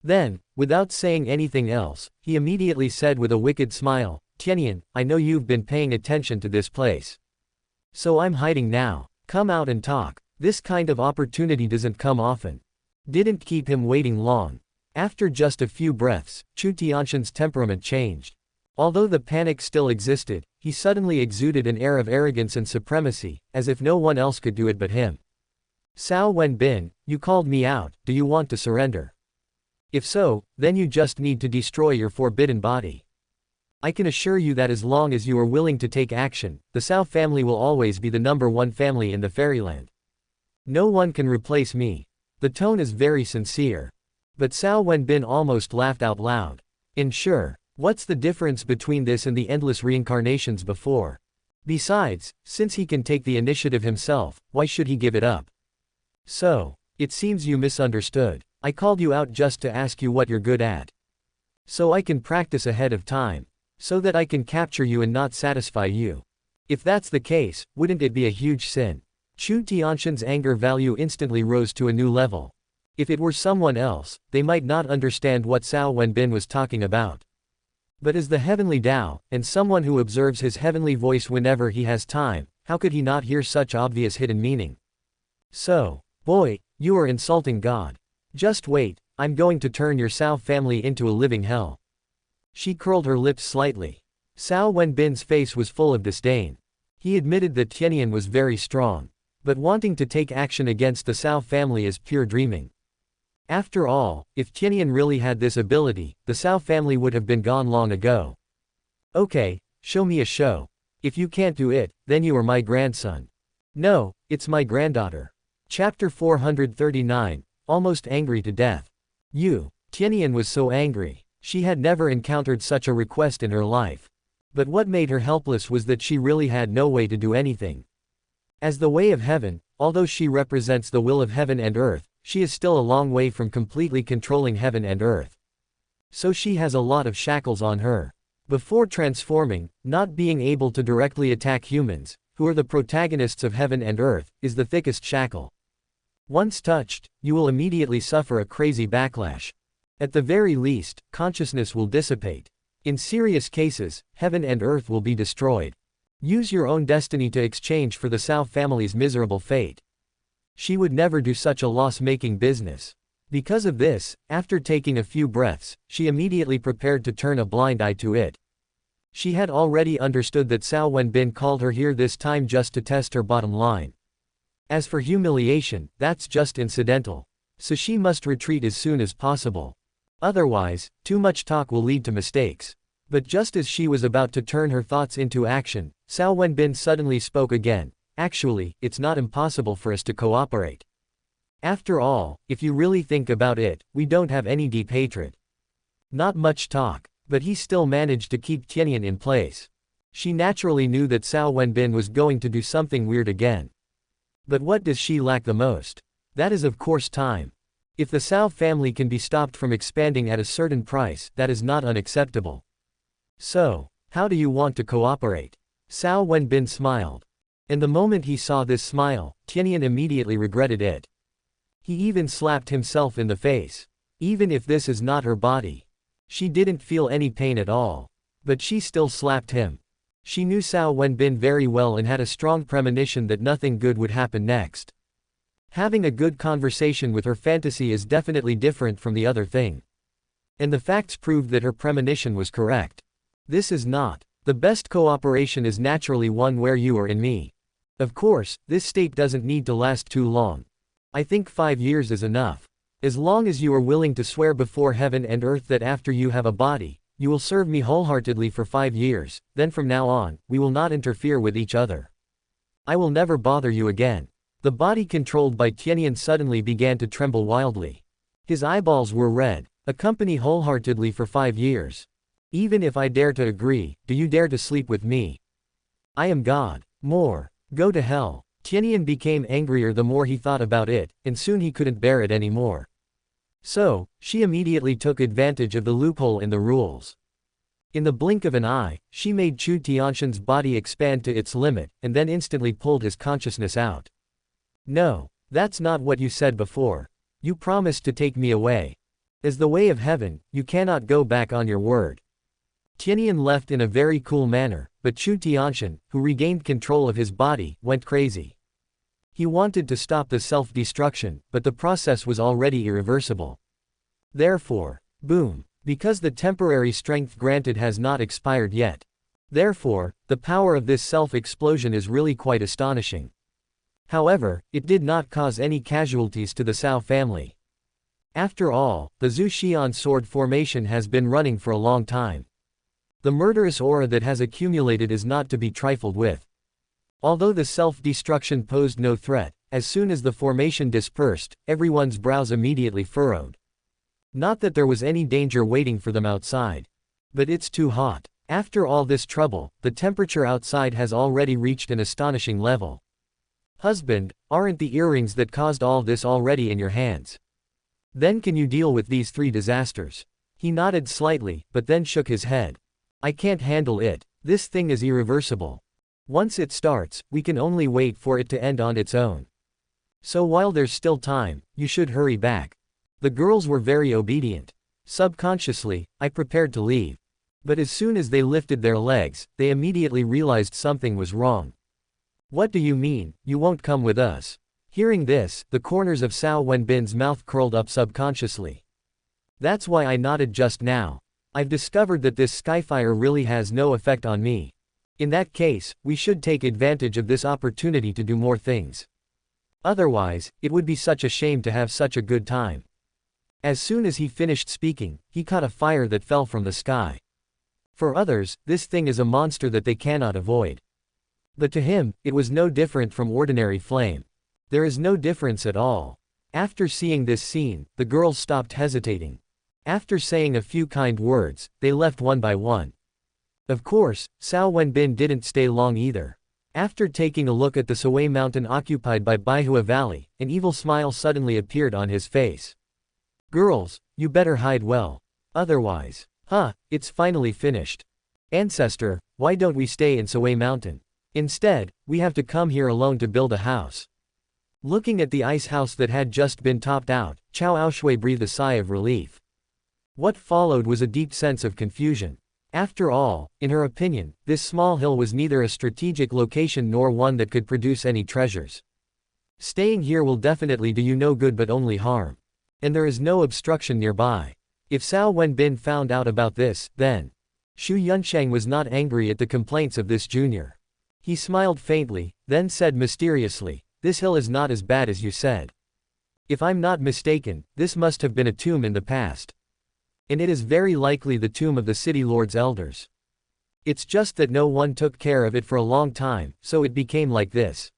Speaker 1: Then, without saying anything else, he immediately said with a wicked smile, "Tianyan, I know you've been paying attention to this place. So I'm hiding now. Come out and talk. This kind of opportunity doesn't come often." Didn't keep him waiting long. After just a few breaths, Chu Tianxian's temperament changed. Although the panic still existed, he suddenly exuded an air of arrogance and supremacy, as if no one else could do it but him. "Cao Wenbin, you called me out, do you want to surrender? If so, then you just need to destroy your forbidden body. I can assure you that as long as you are willing to take action, the Cao family will always be the #1 family in the fairyland. No one can replace me." The tone is very sincere. But Cao Wenbin almost laughed out loud. Sure, what's the difference between this and the endless reincarnations before? Besides, since he can take the initiative himself, why should he give it up? So, it seems you misunderstood. I called you out just to ask you what you're good at. So I can practice ahead of time. So that I can capture you and not satisfy you. If that's the case, wouldn't it be a huge sin? Chu Tianxian's anger value instantly rose to a new level. If it were someone else, they might not understand what Cao Wenbin was talking about. But as the heavenly Tao, and someone who observes his heavenly voice whenever he has time, how could he not hear such obvious hidden meaning? So, boy, you are insulting God. Just wait, I'm going to turn your Cao family into a living hell. She curled her lips slightly. Cao Wenbin's face was full of disdain. He admitted that Tianyan was very strong. But wanting to take action against the Cao family is pure dreaming. After all, if Tianyan really had this ability, the Cao family would have been gone long ago. Okay, show me a show. If you can't do it, then you are my grandson. No, it's my granddaughter. Chapter 439, almost angry to death. Tianyan was so angry. She had never encountered such a request in her life. But what made her helpless was that she really had no way to do anything. As the way of heaven, although she represents the will of heaven and earth, she is still a long way from completely controlling heaven and earth. So she has a lot of shackles on her. Before transforming, not being able to directly attack humans, who are the protagonists of heaven and earth, is the thickest shackle. Once touched, you will immediately suffer a crazy backlash. At the very least, consciousness will dissipate. In serious cases, heaven and earth will be destroyed. Use your own destiny to exchange for the Cao family's miserable fate. She would never do such a loss-making business. Because of this, after taking a few breaths, she immediately prepared to turn a blind eye to it. She had already understood that Cao Wenbin called her here this time just to test her bottom line. As for humiliation, that's just incidental. So she must retreat as soon as possible. Otherwise, too much talk will lead to mistakes. But just as she was about to turn her thoughts into action, Cao Wenbin suddenly spoke again. Actually, it's not impossible for us to cooperate. After all, if you really think about it, we don't have any deep hatred. Not much talk, but he still managed to keep Tianyan in place. She naturally knew that Cao Wenbin was going to do something weird again. But what does she lack the most? That is of course time. If the Cao family can be stopped from expanding at a certain price, that is not unacceptable. So, how do you want to cooperate? Cao Wenbin smiled. And the moment he saw this smile, Tianyan immediately regretted it. He even slapped himself in the face. Even if this is not her body. She didn't feel any pain at all. But she still slapped him. She knew Cao Wenbin very well and had a strong premonition that nothing good would happen next. Having a good conversation with her fantasy is definitely different from the other thing. And the facts proved that her premonition was correct. This is not. The best cooperation is naturally one where you are in me. Of course, this state doesn't need to last too long. I think 5 years is enough. As long as you are willing to swear before heaven and earth that after you have a body, you will serve me wholeheartedly for 5 years, then from now on, we will not interfere with each other. I will never bother you again. The body controlled by Tianyan suddenly began to tremble wildly. His eyeballs were red. Accompany wholeheartedly for 5 years. Even if I dare to agree, do you dare to sleep with me? I am God. More. Go to hell. Tianyan became angrier the more he thought about it, and soon he couldn't bear it anymore. So, she immediately took advantage of the loophole in the rules. In the blink of an eye, she made Chu Tianshan's body expand to its limit, and then instantly pulled his consciousness out. No, that's not what you said before. You promised to take me away. As the way of heaven, you cannot go back on your word. Tianyan left in a very cool manner, but Chu Tianshan, who regained control of his body, went crazy. He wanted to stop the self-destruction, but the process was already irreversible. Therefore, boom, because the temporary strength granted has not expired yet. Therefore, the power of this self-explosion is really quite astonishing. However, it did not cause any casualties to the Cao family. After all, the Zhu Xian sword formation has been running for a long time. The murderous aura that has accumulated is not to be trifled with. Although the self-destruction posed no threat, as soon as the formation dispersed, everyone's brows immediately furrowed. Not that there was any danger waiting for them outside. But it's too hot. After all this trouble, the temperature outside has already reached an astonishing level. Husband, aren't the earrings that caused all this already in your hands? Then can you deal with these 3 disasters? He nodded slightly, but then shook his head. I can't handle it. This thing is irreversible. Once it starts, we can only wait for it to end on its own. So while there's still time, you should hurry back. The girls were very obedient. Subconsciously, I prepared to leave. But as soon as they lifted their legs, they immediately realized something was wrong. What do you mean, you won't come with us? Hearing this, the corners of Cao Wenbin's mouth curled up subconsciously. That's why I nodded just now. I've discovered that this skyfire really has no effect on me. In that case, we should take advantage of this opportunity to do more things. Otherwise, it would be such a shame to have such a good time. As soon as he finished speaking, he caught a fire that fell from the sky. For others, this thing is a monster that they cannot avoid. But to him, it was no different from ordinary flame. There is no difference at all. After seeing this scene, the girls stopped hesitating. After saying a few kind words, they left one by one. Of course, Cao Wenbin didn't stay long either. After taking a look at the Sui mountain occupied by Baihua Valley, an evil smile suddenly appeared on his face. Girls, you better hide well. Otherwise, it's finally finished. Ancestor, why don't we stay in Sui mountain? Instead, we have to come here alone to build a house. Looking at the ice house that had just been topped out, Cao Aoshui breathed a sigh of relief. What followed was a deep sense of confusion. After all, in her opinion, this small hill was neither a strategic location nor one that could produce any treasures. Staying here will definitely do you no good but only harm. And there is no obstruction nearby. If Cao Wenbin found out about this, then Xu Yunsheng was not angry at the complaints of this junior. He smiled faintly, then said mysteriously, this hill is not as bad as you said. If I'm not mistaken, this must have been a tomb in the past. And it is very likely the tomb of the city lord's elders. It's just that no one took care of it for a long time, so it became like this.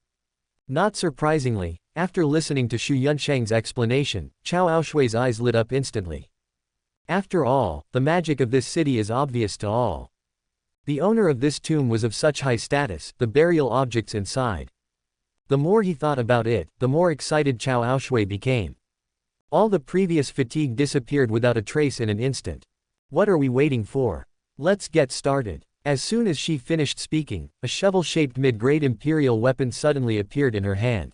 Speaker 1: Not surprisingly, after listening to Xu Yunsheng's explanation, Cao Aoshui's eyes lit up instantly. After all, the magic of this city is obvious to all. The owner of this tomb was of such high status, the burial objects inside. The more he thought about it, the more excited Cao Aoshui became. All the previous fatigue disappeared without a trace in an instant. What are we waiting for? Let's get started. As soon as she finished speaking, a shovel-shaped mid-grade imperial weapon suddenly appeared in her hand.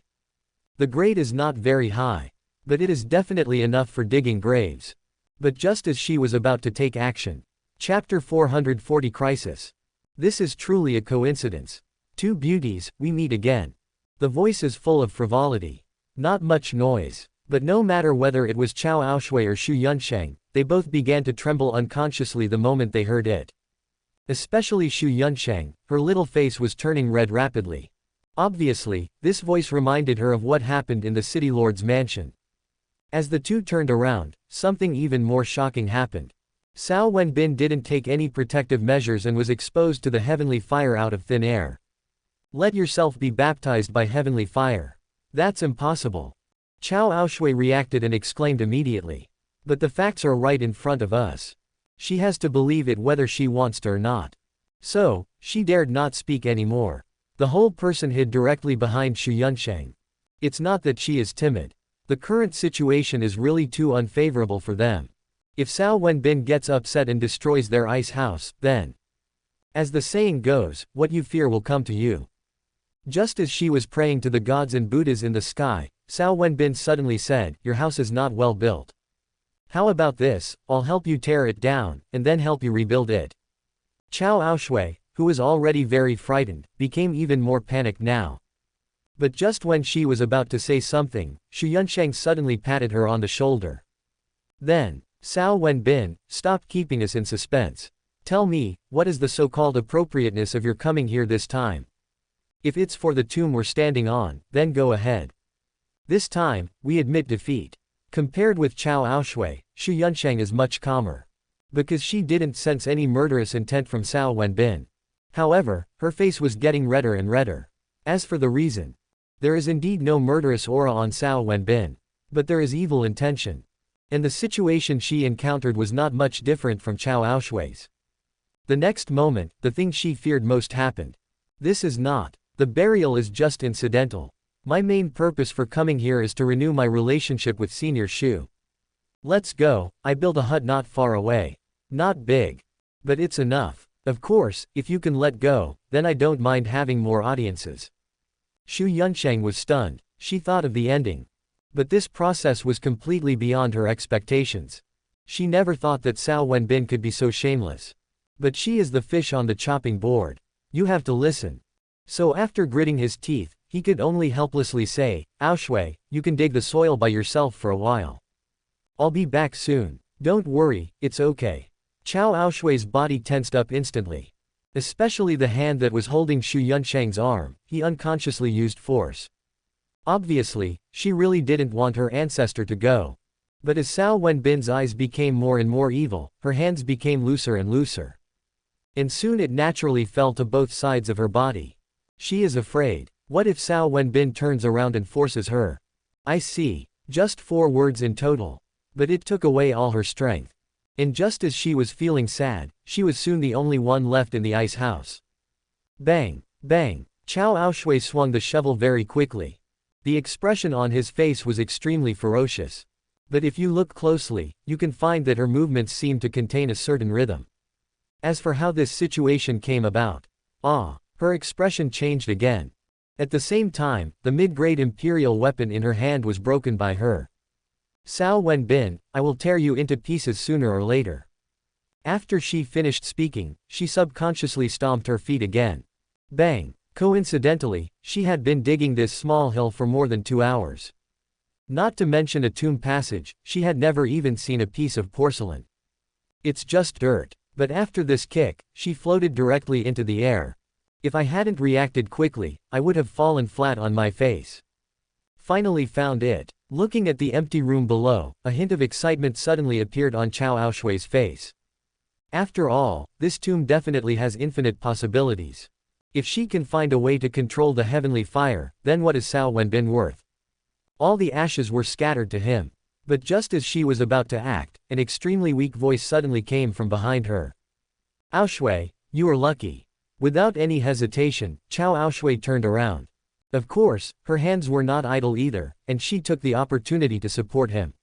Speaker 1: The grade is not very high. But it is definitely enough for digging graves. But just as she was about to take action. Chapter 440 Crisis. This is truly a coincidence. Two beauties, we meet again. The voice is full of frivolity. Not much noise. But no matter whether it was Cao Aoshui or Xu Yunsheng, they both began to tremble unconsciously the moment they heard it. Especially Xu Yunsheng, her little face was turning red rapidly. Obviously, this voice reminded her of what happened in the city lord's mansion. As the two turned around, something even more shocking happened. Cao Wenbin didn't take any protective measures and was exposed to the heavenly fire out of thin air. Let yourself be baptized by heavenly fire. That's impossible. Cao Aoshui reacted and exclaimed immediately. But the facts are right in front of us. She has to believe it whether she wants to or not. So, she dared not speak anymore. The whole person hid directly behind Xu Yunsheng. It's not that she is timid. The current situation is really too unfavorable for them. If Cao Wenbin gets upset and destroys their ice house, then, as the saying goes, what you fear will come to you. Just as she was praying to the gods and Buddhas in the sky, Cao Wenbin suddenly said, "Your house is not well built. How about this, I'll help you tear it down, and then help you rebuild it." Cao Aoshui, who was already very frightened, became even more panicked now. But just when she was about to say something, Xu Yunsheng suddenly patted her on the shoulder. Then, Cao Wenbin, stop keeping us in suspense. Tell me, what is the so-called appropriateness of your coming here this time? If it's for the tomb we're standing on, then go ahead. This time, we admit defeat. Compared with Cao Aoshui, Xu Yunsheng is much calmer. Because she didn't sense any murderous intent from Cao Wenbin. However, her face was getting redder and redder. As for the reason, there is indeed no murderous aura on Cao Wenbin. But there is evil intention. And the situation she encountered was not much different from Cao Aoshui's. The next moment, the thing she feared most happened. This is not. The burial is just incidental. My main purpose for coming here is to renew my relationship with Senior Xu. Let's go. I built a hut not far away. Not big. But it's enough. Of course, if you can let go, then I don't mind having more audiences. Xu Yunsheng was stunned. She thought of the ending. But this process was completely beyond her expectations. She never thought that Cao Wenbin could be so shameless. But she is the fish on the chopping board. You have to listen. So after gritting his teeth, he could only helplessly say, "Aoshui, you can dig the soil by yourself for a while. I'll be back soon. Don't worry, it's okay." Cao Aoshui's body tensed up instantly. Especially the hand that was holding Xu Yunsheng's arm, he unconsciously used force. Obviously, she really didn't want her ancestor to go. But as Cao Wenbin's eyes became more and more evil, her hands became looser and looser. And soon it naturally fell to both sides of her body. She is afraid. What if Cao Wenbin turns around and forces her? I see. Just 4 words in total. But it took away all her strength. And just as she was feeling sad, she was soon the only one left in the ice house. Bang! Bang! Cao Aoshui swung the shovel very quickly. The expression on his face was extremely ferocious. But if you look closely, you can find that her movements seem to contain a certain rhythm. As for how this situation came about, her expression changed again. At the same time, the mid-grade imperial weapon in her hand was broken by her. Cao Wenbin, I will tear you into pieces sooner or later. After she finished speaking, she subconsciously stomped her feet again. Bang! Coincidentally, she had been digging this small hill for more than 2 hours. Not to mention a tomb passage, she had never even seen a piece of porcelain. It's just dirt. But after this kick, she floated directly into the air. If I hadn't reacted quickly, I would have fallen flat on my face. Finally found it. Looking at the empty room below, a hint of excitement suddenly appeared on Cao Aoshui's face. After all, this tomb definitely has infinite possibilities. If she can find a way to control the heavenly fire, then what is Cao Wenbin worth? All the ashes were scattered to him. But just as she was about to act, an extremely weak voice suddenly came from behind her. Aoshui, you are lucky. Without any hesitation, Cao Aoshui turned around. Of course, her hands were not idle either, and she took the opportunity to support him.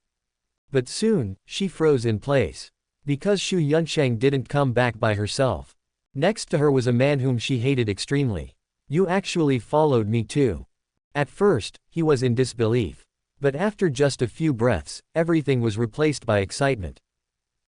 Speaker 1: But soon, she froze in place. Because Xu Yunsheng didn't come back by herself. Next to her was a man whom she hated extremely. You actually followed me too. At first, he was in disbelief. But after just a few breaths, everything was replaced by excitement.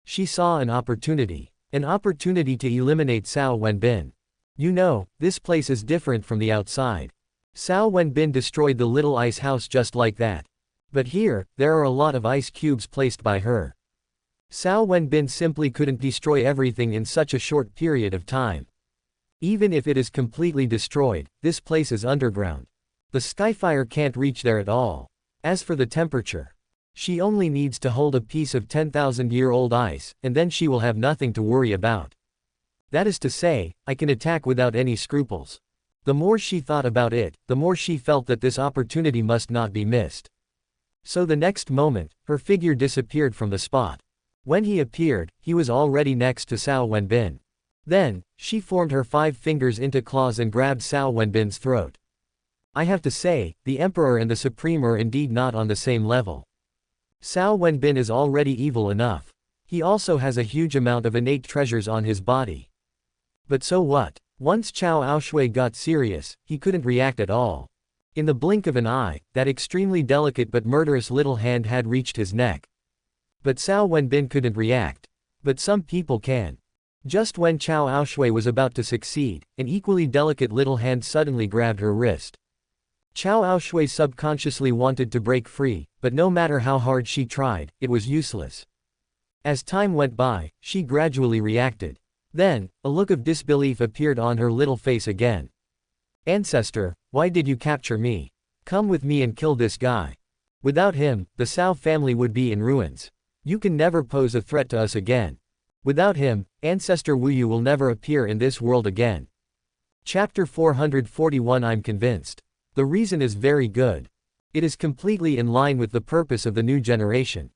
Speaker 1: She saw an opportunity. An opportunity to eliminate Cao Wenbin. You know, this place is different from the outside. Cao Wenbin destroyed the little ice house just like that. But here, there are a lot of ice cubes placed by her. Cao Wenbin simply couldn't destroy everything in such a short period of time. Even if it is completely destroyed, this place is underground. The skyfire can't reach there at all. As for the temperature, she only needs to hold a piece of 10,000-year-old ice, and then she will have nothing to worry about. That is to say, I can attack without any scruples. The more she thought about it, the more she felt that this opportunity must not be missed. So the next moment, her figure disappeared from the spot. When he appeared, he was already next to Cao Wenbin. Then, she formed her 5 fingers into claws and grabbed Cao Wenbin's throat. I have to say, the Emperor and the Supreme are indeed not on the same level. Cao Wenbin is already evil enough. He also has a huge amount of innate treasures on his body. But so what? Once Cao Aoshui got serious, he couldn't react at all. In the blink of an eye, that extremely delicate but murderous little hand had reached his neck. But Cao Wenbin couldn't react. But some people can. Just when Cao Aoshui was about to succeed, an equally delicate little hand suddenly grabbed her wrist. Cao Aoshui subconsciously wanted to break free, but no matter how hard she tried, it was useless. As time went by, she gradually reacted. Then, a look of disbelief appeared on her little face again. Ancestor, why did you capture me? Come with me and kill this guy. Without him, the Cao family would be in ruins. You can never pose a threat to us again. Without him, Ancestor Wuyu will never appear in this world again. Chapter 441 I'm convinced. The reason is very good. It is completely in line with the purpose of the new generation.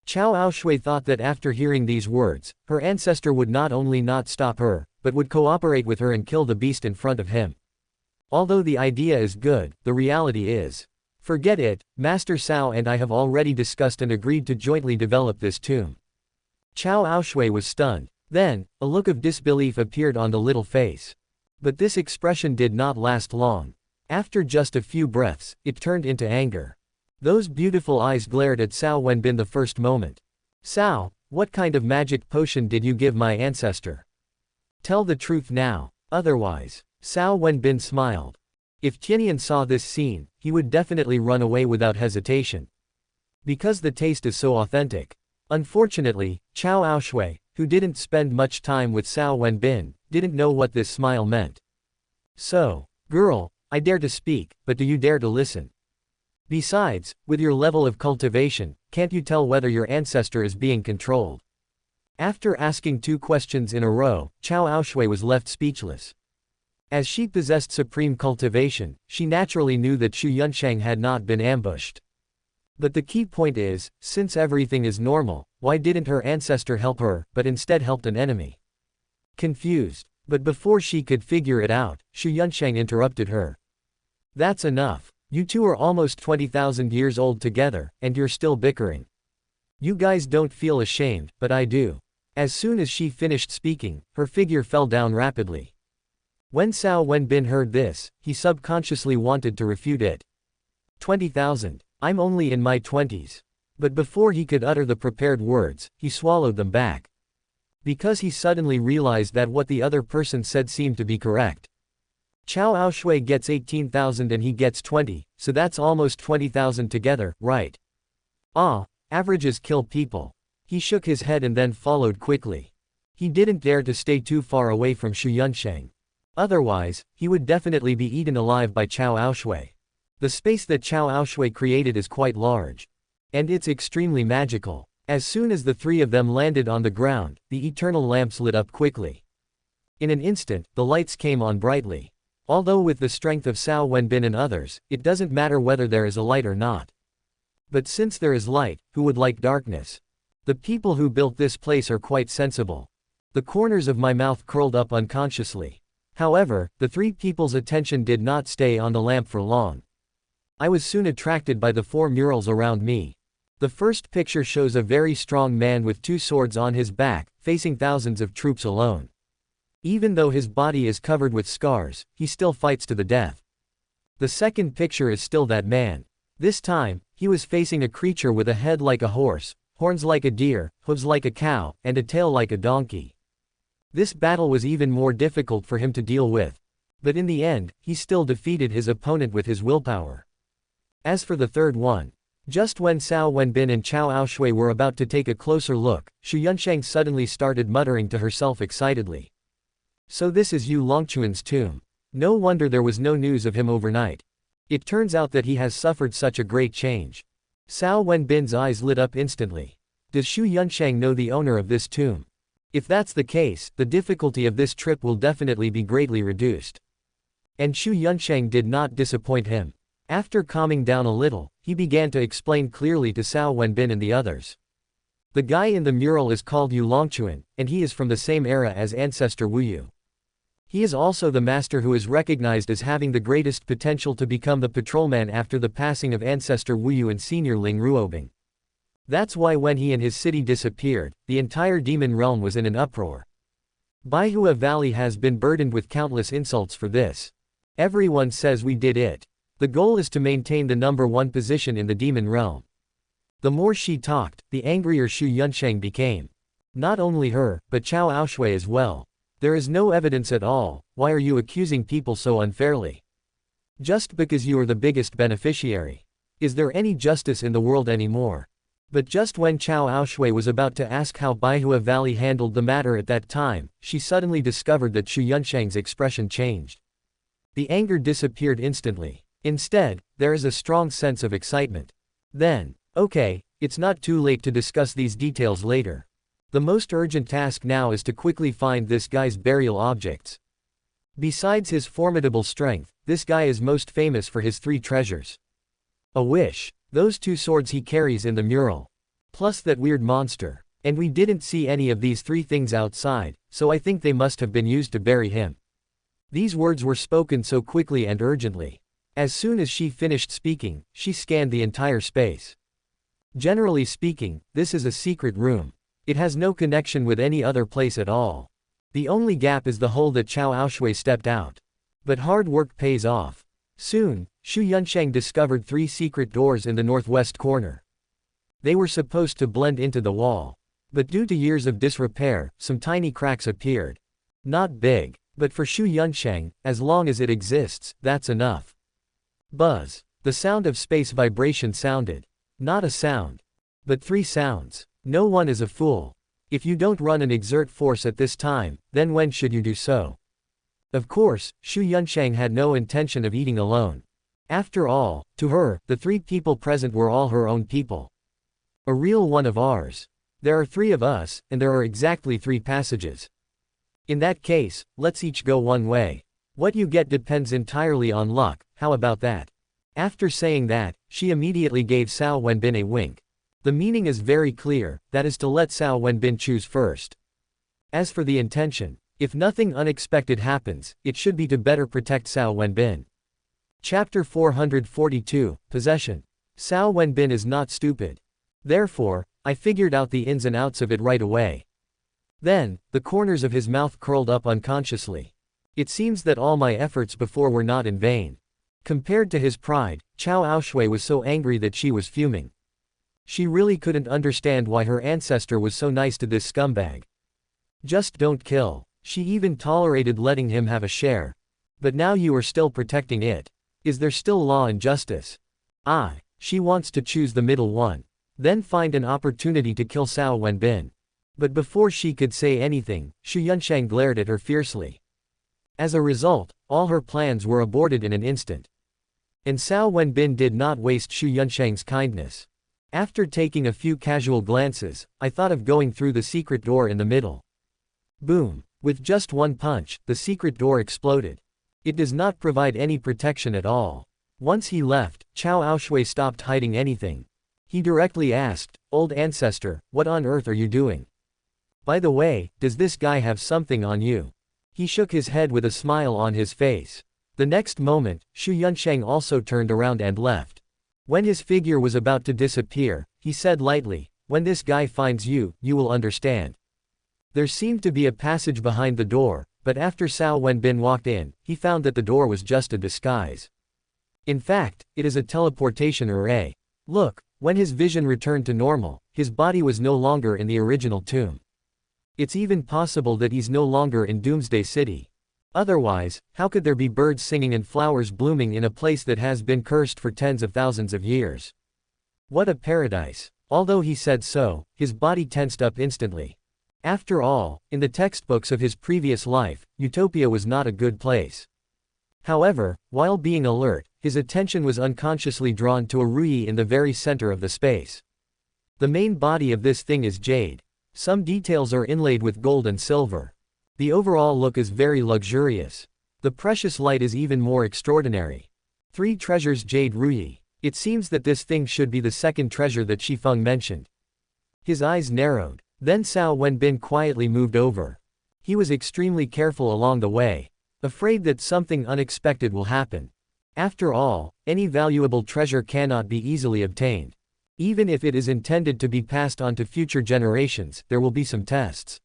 Speaker 1: Cao Aoshui thought that after hearing these words, her ancestor would not only not stop her, but would cooperate with her and kill the beast in front of him. Although the idea is good, the reality is. Forget it, Master Cao and I have already discussed and agreed to jointly develop this tomb. Cao Aoshui was stunned. Then, a look of disbelief appeared on the little face. But this expression did not last long. After just a few breaths, it turned into anger. Those beautiful eyes glared at Cao Wenbin the first moment. Cao, what kind of magic potion did you give my ancestor? Tell the truth now, otherwise. Cao Wenbin smiled. If Tianyan saw this scene, he would definitely run away without hesitation. Because the taste is so authentic. Unfortunately, Cao Aoshui, who didn't spend much time with Cao Wenbin, didn't know what this smile meant. So, girl, I dare to speak, but do you dare to listen? Besides, with your level of cultivation, can't you tell whether your ancestor is being controlled? After asking 2 questions in a row, Cao Aoshui was left speechless. As she possessed supreme cultivation, she naturally knew that Xu Yunsheng had not been ambushed. But the key point is, since everything is normal, why didn't her ancestor help her, but instead helped an enemy? Confused. But before she could figure it out, Xu Yunsheng interrupted her. That's enough. You two are almost 20,000 years old together, and you're still bickering. You guys don't feel ashamed, but I do. As soon as she finished speaking, her figure fell down rapidly. When Cao Wenbin heard this, he subconsciously wanted to refute it. 20,000. I'm only in my 20s. But before he could utter the prepared words, he swallowed them back. Because he suddenly realized that what the other person said seemed to be correct. Cao Aoshui gets 18,000 and he gets 20, so that's almost 20,000 together, right? Ah, averages kill people. He shook his head and then followed quickly. He didn't dare to stay too far away from Xu Yunsheng. Otherwise, he would definitely be eaten alive by Cao Aoshui. The space that Cao Aoshui created is quite large. And it's extremely magical. As soon as the 3 of them landed on the ground, the eternal lamps lit up quickly. In an instant, the lights came on brightly. Although with the strength of Cao Wenbin and others, it doesn't matter whether there is a light or not. But since there is light, who would like darkness? The people who built this place are quite sensible. The corners of my mouth curled up unconsciously. However, the 3 people's attention did not stay on the lamp for long. I was soon attracted by the 4 murals around me. The first picture shows a very strong man with 2 swords on his back, facing thousands of troops alone. Even though his body is covered with scars, he still fights to the death. The second picture is still that man. This time, he was facing a creature with a head like a horse, horns like a deer, hooves like a cow, and a tail like a donkey. This battle was even more difficult for him to deal with. But in the end, he still defeated his opponent with his willpower. As for the third one, just when Cao Wenbin and Cao Aoshui were about to take a closer look, Xu Yunsheng suddenly started muttering to herself excitedly. So this is Yu Longquan's tomb. No wonder there was no news of him overnight. It turns out that he has suffered such a great change. Cao Wenbin's eyes lit up instantly. Does Xu Yunsheng know the owner of this tomb? If that's the case, the difficulty of this trip will definitely be greatly reduced. And Xu Yunsheng did not disappoint him. After calming down a little, he began to explain clearly to Cao Wenbin and the others. The guy in the mural is called Yu Longquan, and he is from the same era as ancestor Wu Yu. He is also the master who is recognized as having the greatest potential to become the patrolman after the passing of ancestor Wu Yu and senior Ling Ruobing. That's why when he and his city disappeared, the entire demon realm was in an uproar. Baihua Valley has been burdened with countless insults for this. Everyone says we did it. The goal is to maintain the #1 position in the demon realm. The more she talked, the angrier Xu Yunsheng became. Not only her, but Cao Aoshui as well. There is no evidence at all, why are you accusing people so unfairly? Just because you are the biggest beneficiary. Is there any justice in the world anymore? But just when Cao Aoshui was about to ask how Baihua Valley handled the matter at that time, she suddenly discovered that Xu Yunsheng's expression changed. The anger disappeared instantly. Instead, there is a strong sense of excitement. Then, okay, it's not too late to discuss these details later. The most urgent task now is to quickly find this guy's burial objects. Besides his formidable strength, this guy is most famous for his 3 treasures. A wish, those 2 swords he carries in the mural, plus that weird monster. And we didn't see any of these 3 things outside, so I think they must have been used to bury him. These words were spoken so quickly and urgently. As soon as she finished speaking, she scanned the entire space. Generally speaking, this is a secret room. It has no connection with any other place at all. The only gap is the hole that Cao Aoshui stepped out. But hard work pays off. Soon, Xu Yunsheng discovered 3 secret doors in the northwest corner. They were supposed to blend into the wall. But due to years of disrepair, some tiny cracks appeared. Not big, but for Xu Yunsheng, as long as it exists, that's enough. Buzz. The sound of space vibration sounded. Not a sound, but 3 sounds. No one is a fool. If you don't run and exert force at this time, then when should you do so? Of course, Xu Yunsheng had no intention of eating alone. After all, to her, the 3 people present were all her own people. A real one of ours. There are 3 of us, and there are exactly 3 passages. In that case, let's each go one way. What you get depends entirely on luck, how about that? After saying that, she immediately gave Cao Wenbin a wink. The meaning is very clear, that is to let Cao Wenbin choose first. As for the intention, if nothing unexpected happens, it should be to better protect Cao Wenbin. Chapter 442, Possession. Cao Wenbin is not stupid. Therefore, I figured out the ins and outs of it right away. Then, the corners of his mouth curled up unconsciously. It seems that all my efforts before were not in vain. Compared to his pride, Cao Aoshui was so angry that she was fuming. She really couldn't understand why her ancestor was so nice to this scumbag. Just don't kill. She even tolerated letting him have a share. But now you are still protecting it. Is there still law and justice? She wants to choose the middle one. Then find an opportunity to kill Cao Wenbin. But before she could say anything, Xu Yunsheng glared at her fiercely. As a result, all her plans were aborted in an instant. And Cao Wenbin did not waste Xu Yunsheng's kindness. After taking a few casual glances, I thought of going through the secret door in the middle. Boom! With just one punch, the secret door exploded. It does not provide any protection at all. Once he left, Cao Aoshui stopped hiding anything. He directly asked, "Old ancestor, what on earth are you doing? By the way, does this guy have something on you?" He shook his head with a smile on his face. The next moment, Xu Yunsheng also turned around and left. When his figure was about to disappear, he said lightly, "When this guy finds you, you will understand." There seemed to be a passage behind the door, but after Cao Wenbin walked in, he found that the door was just a disguise. In fact, it is a teleportation array. Look, when his vision returned to normal, his body was no longer in the original tomb. It's even possible that he's no longer in Doomsday City. Otherwise, how could there be birds singing and flowers blooming in a place that has been cursed for tens of thousands of years? What a paradise. Although he said so, his body tensed up instantly. After all, in the textbooks of his previous life, Utopia was not a good place. However, while being alert, his attention was unconsciously drawn to a ruyi in the very center of the space. The main body of this thing is jade. Some details are inlaid with gold and silver. The overall look is very luxurious. The precious light is even more extraordinary. 3 treasures jade ruyi. It seems that this thing should be the second treasure that Shifeng mentioned. His eyes narrowed. Then Cao Wenbin quietly moved over. He was extremely careful along the way, afraid that something unexpected will happen. After all, any valuable treasure cannot be easily obtained. Even if it is intended to be passed on to future generations, there will be some tests.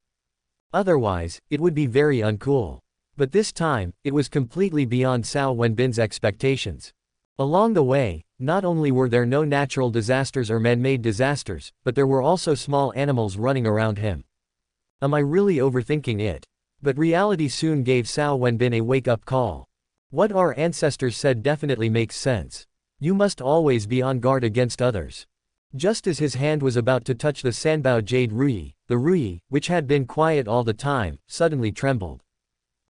Speaker 1: Otherwise, it would be very uncool. But this time, it was completely beyond Cao Wenbin's expectations. Along the way, not only were there no natural disasters or man-made disasters, but there were also small animals running around him. Am I really overthinking it? But reality soon gave Cao Wenbin a wake-up call. What our ancestors said definitely makes sense. You must always be on guard against others. Just as his hand was about to touch the Sanbao jade ruyi, the ruyi, which had been quiet all the time, suddenly trembled.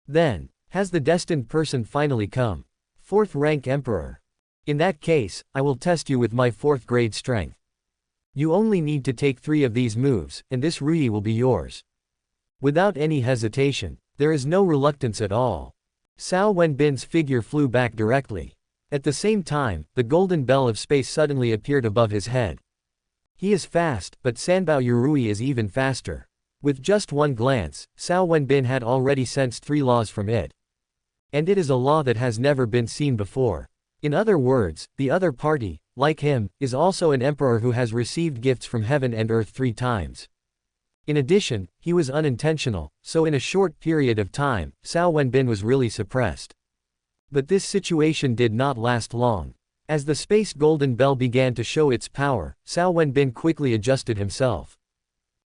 Speaker 1: Then, has the destined person finally come? 4th rank Emperor. In that case, I will test you with my 4th grade strength. You only need to take 3 of these moves, and this ruyi will be yours. Without any hesitation, there is no reluctance at all. Cao Wenbin's figure flew back directly. At the same time, the golden bell of space suddenly appeared above his head. He is fast, but Sanbao Yurui is even faster. With just one glance, Cao Wenbin had already sensed 3 laws from it. And it is a law that has never been seen before. In other words, the other party, like him, is also an emperor who has received gifts from heaven and earth 3 times. In addition, he was unintentional, so in a short period of time, Cao Wenbin was really suppressed. But this situation did not last long. As the space golden bell began to show its power, Cao Wenbin quickly adjusted himself.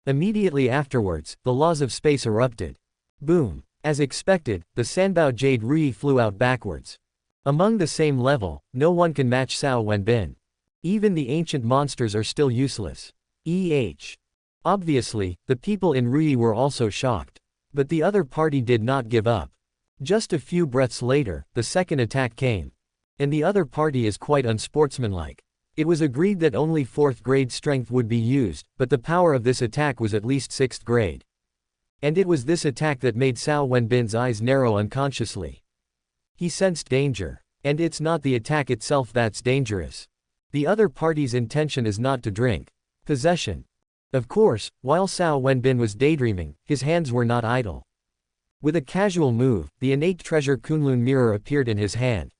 Speaker 1: Immediately afterwards, the laws of space erupted. Boom! As expected, the Sanbao jade ruyi flew out backwards. Among the same level, no one can match Cao Wenbin. Even the ancient monsters are still useless. Obviously, the people in Ruyi were also shocked. But the other party did not give up. Just a few breaths later, the second attack came. And the other party is quite unsportsmanlike. It was agreed that only 4th grade strength would be used, but the power of this attack was at least 6th grade. And it was this attack that made Cao Wenbin's eyes narrow unconsciously. He sensed danger. And it's not the attack itself that's dangerous. The other party's intention is not to drink. Possession. Of course, while Cao Wenbin was daydreaming, his hands were not idle. With a casual move, the innate treasure Kunlun mirror appeared in his hand.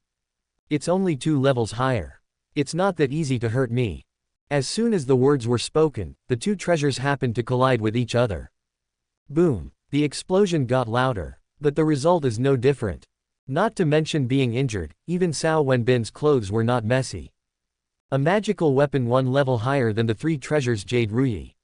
Speaker 1: It's only 2 levels higher. It's not that easy to hurt me. As soon as the words were spoken, the 2 treasures happened to collide with each other. Boom! The explosion got louder. But the result is no different. Not to mention being injured, even Cao Wenbin's clothes were not messy. A magical weapon 1 level higher than the 3 treasures jade ruyi.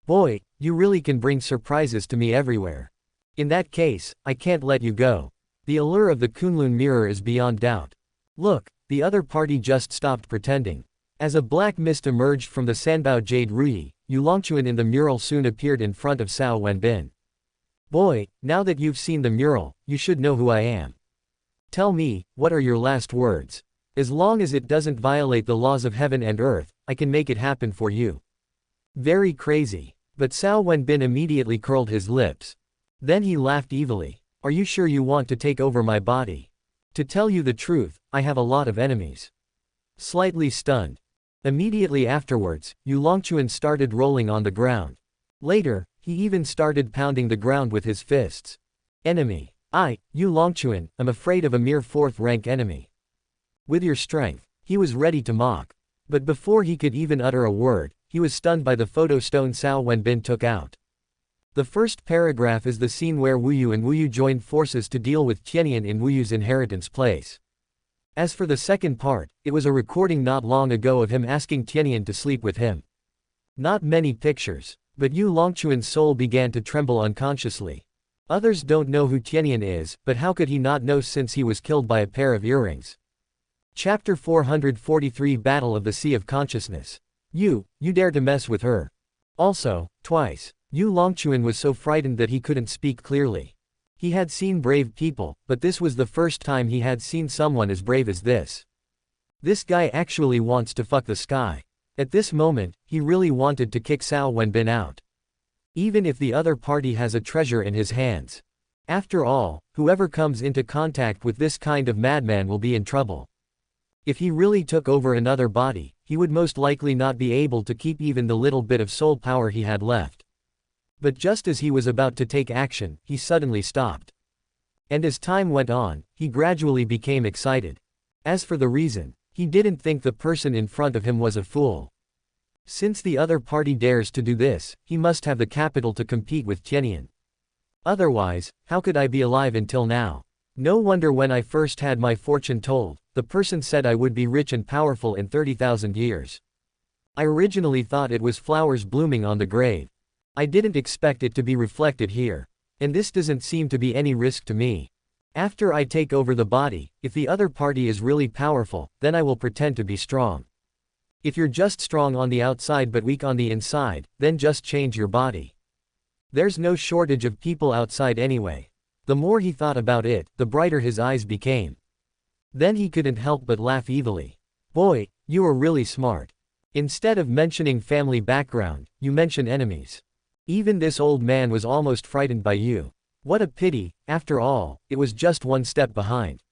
Speaker 1: Boy, you really can bring surprises to me everywhere. In that case, I can't let you go. The allure of the Kunlun mirror is beyond doubt. Look, the other party just stopped pretending. As a black mist emerged from the Sanbao jade ruyi, Yu Longquan in the mural soon appeared in front of Cao Wenbin. Boy, now that you've seen the mural, you should know who I am. Tell me, what are your last words? As long as it doesn't violate the laws of heaven and earth, I can make it happen for you. Very crazy. But Cao Wenbin immediately curled his lips. Then he laughed evilly. Are you sure you want to take over my body? To tell you the truth, I have a lot of enemies. Slightly stunned. Immediately afterwards, Yu Longquan started rolling on the ground. Later, he even started pounding the ground with his fists. Enemy. Yu Longquan, am afraid of a mere 4th rank enemy. With your strength. He was ready to mock. But before he could even utter a word, he was stunned by the photo stone Cao Wenbin took out. The first paragraph is the scene where Wuyu and Wuyu joined forces to deal with Tianyan in Wuyu's inheritance place. As for the second part, it was a recording not long ago of him asking Tianyan to sleep with him. Not many pictures, but Yu Longquan's soul began to tremble unconsciously. Others don't know who Tianyan is, but how could he not know since he was killed by a pair of earrings? Chapter 443 Battle of the Sea of Consciousness. You dare to mess with her. Also, twice. Yu Longquan was so frightened that he couldn't speak clearly. He had seen brave people, but this was the first time he had seen someone as brave as this. This guy actually wants to fuck the sky. At this moment, he really wanted to kick Cao Wenbin out. Even if the other party has a treasure in his hands. After all, whoever comes into contact with this kind of madman will be in trouble. If he really took over another body, he would most likely not be able to keep even the little bit of soul power he had left. But just as he was about to take action, he suddenly stopped. And as time went on, he gradually became excited. As for the reason, he didn't think the person in front of him was a fool. Since the other party dares to do this, he must have the capital to compete with Tianyan. Otherwise, how could I be alive until now? No wonder when I first had my fortune told, the person said I would be rich and powerful in 30,000 years. I originally thought it was flowers blooming on the grave. I didn't expect it to be reflected here. And this doesn't seem to be any risk to me. After I take over the body, if the other party is really powerful, then I will pretend to be strong. If you're just strong on the outside but weak on the inside, then just change your body. There's no shortage of people outside anyway. The more he thought about it, the brighter his eyes became. Then he couldn't help but laugh evilly. Boy, you are really smart. Instead of mentioning family background, you mention enemies. Even this old man was almost frightened by you. What a pity, after all, it was just one step behind.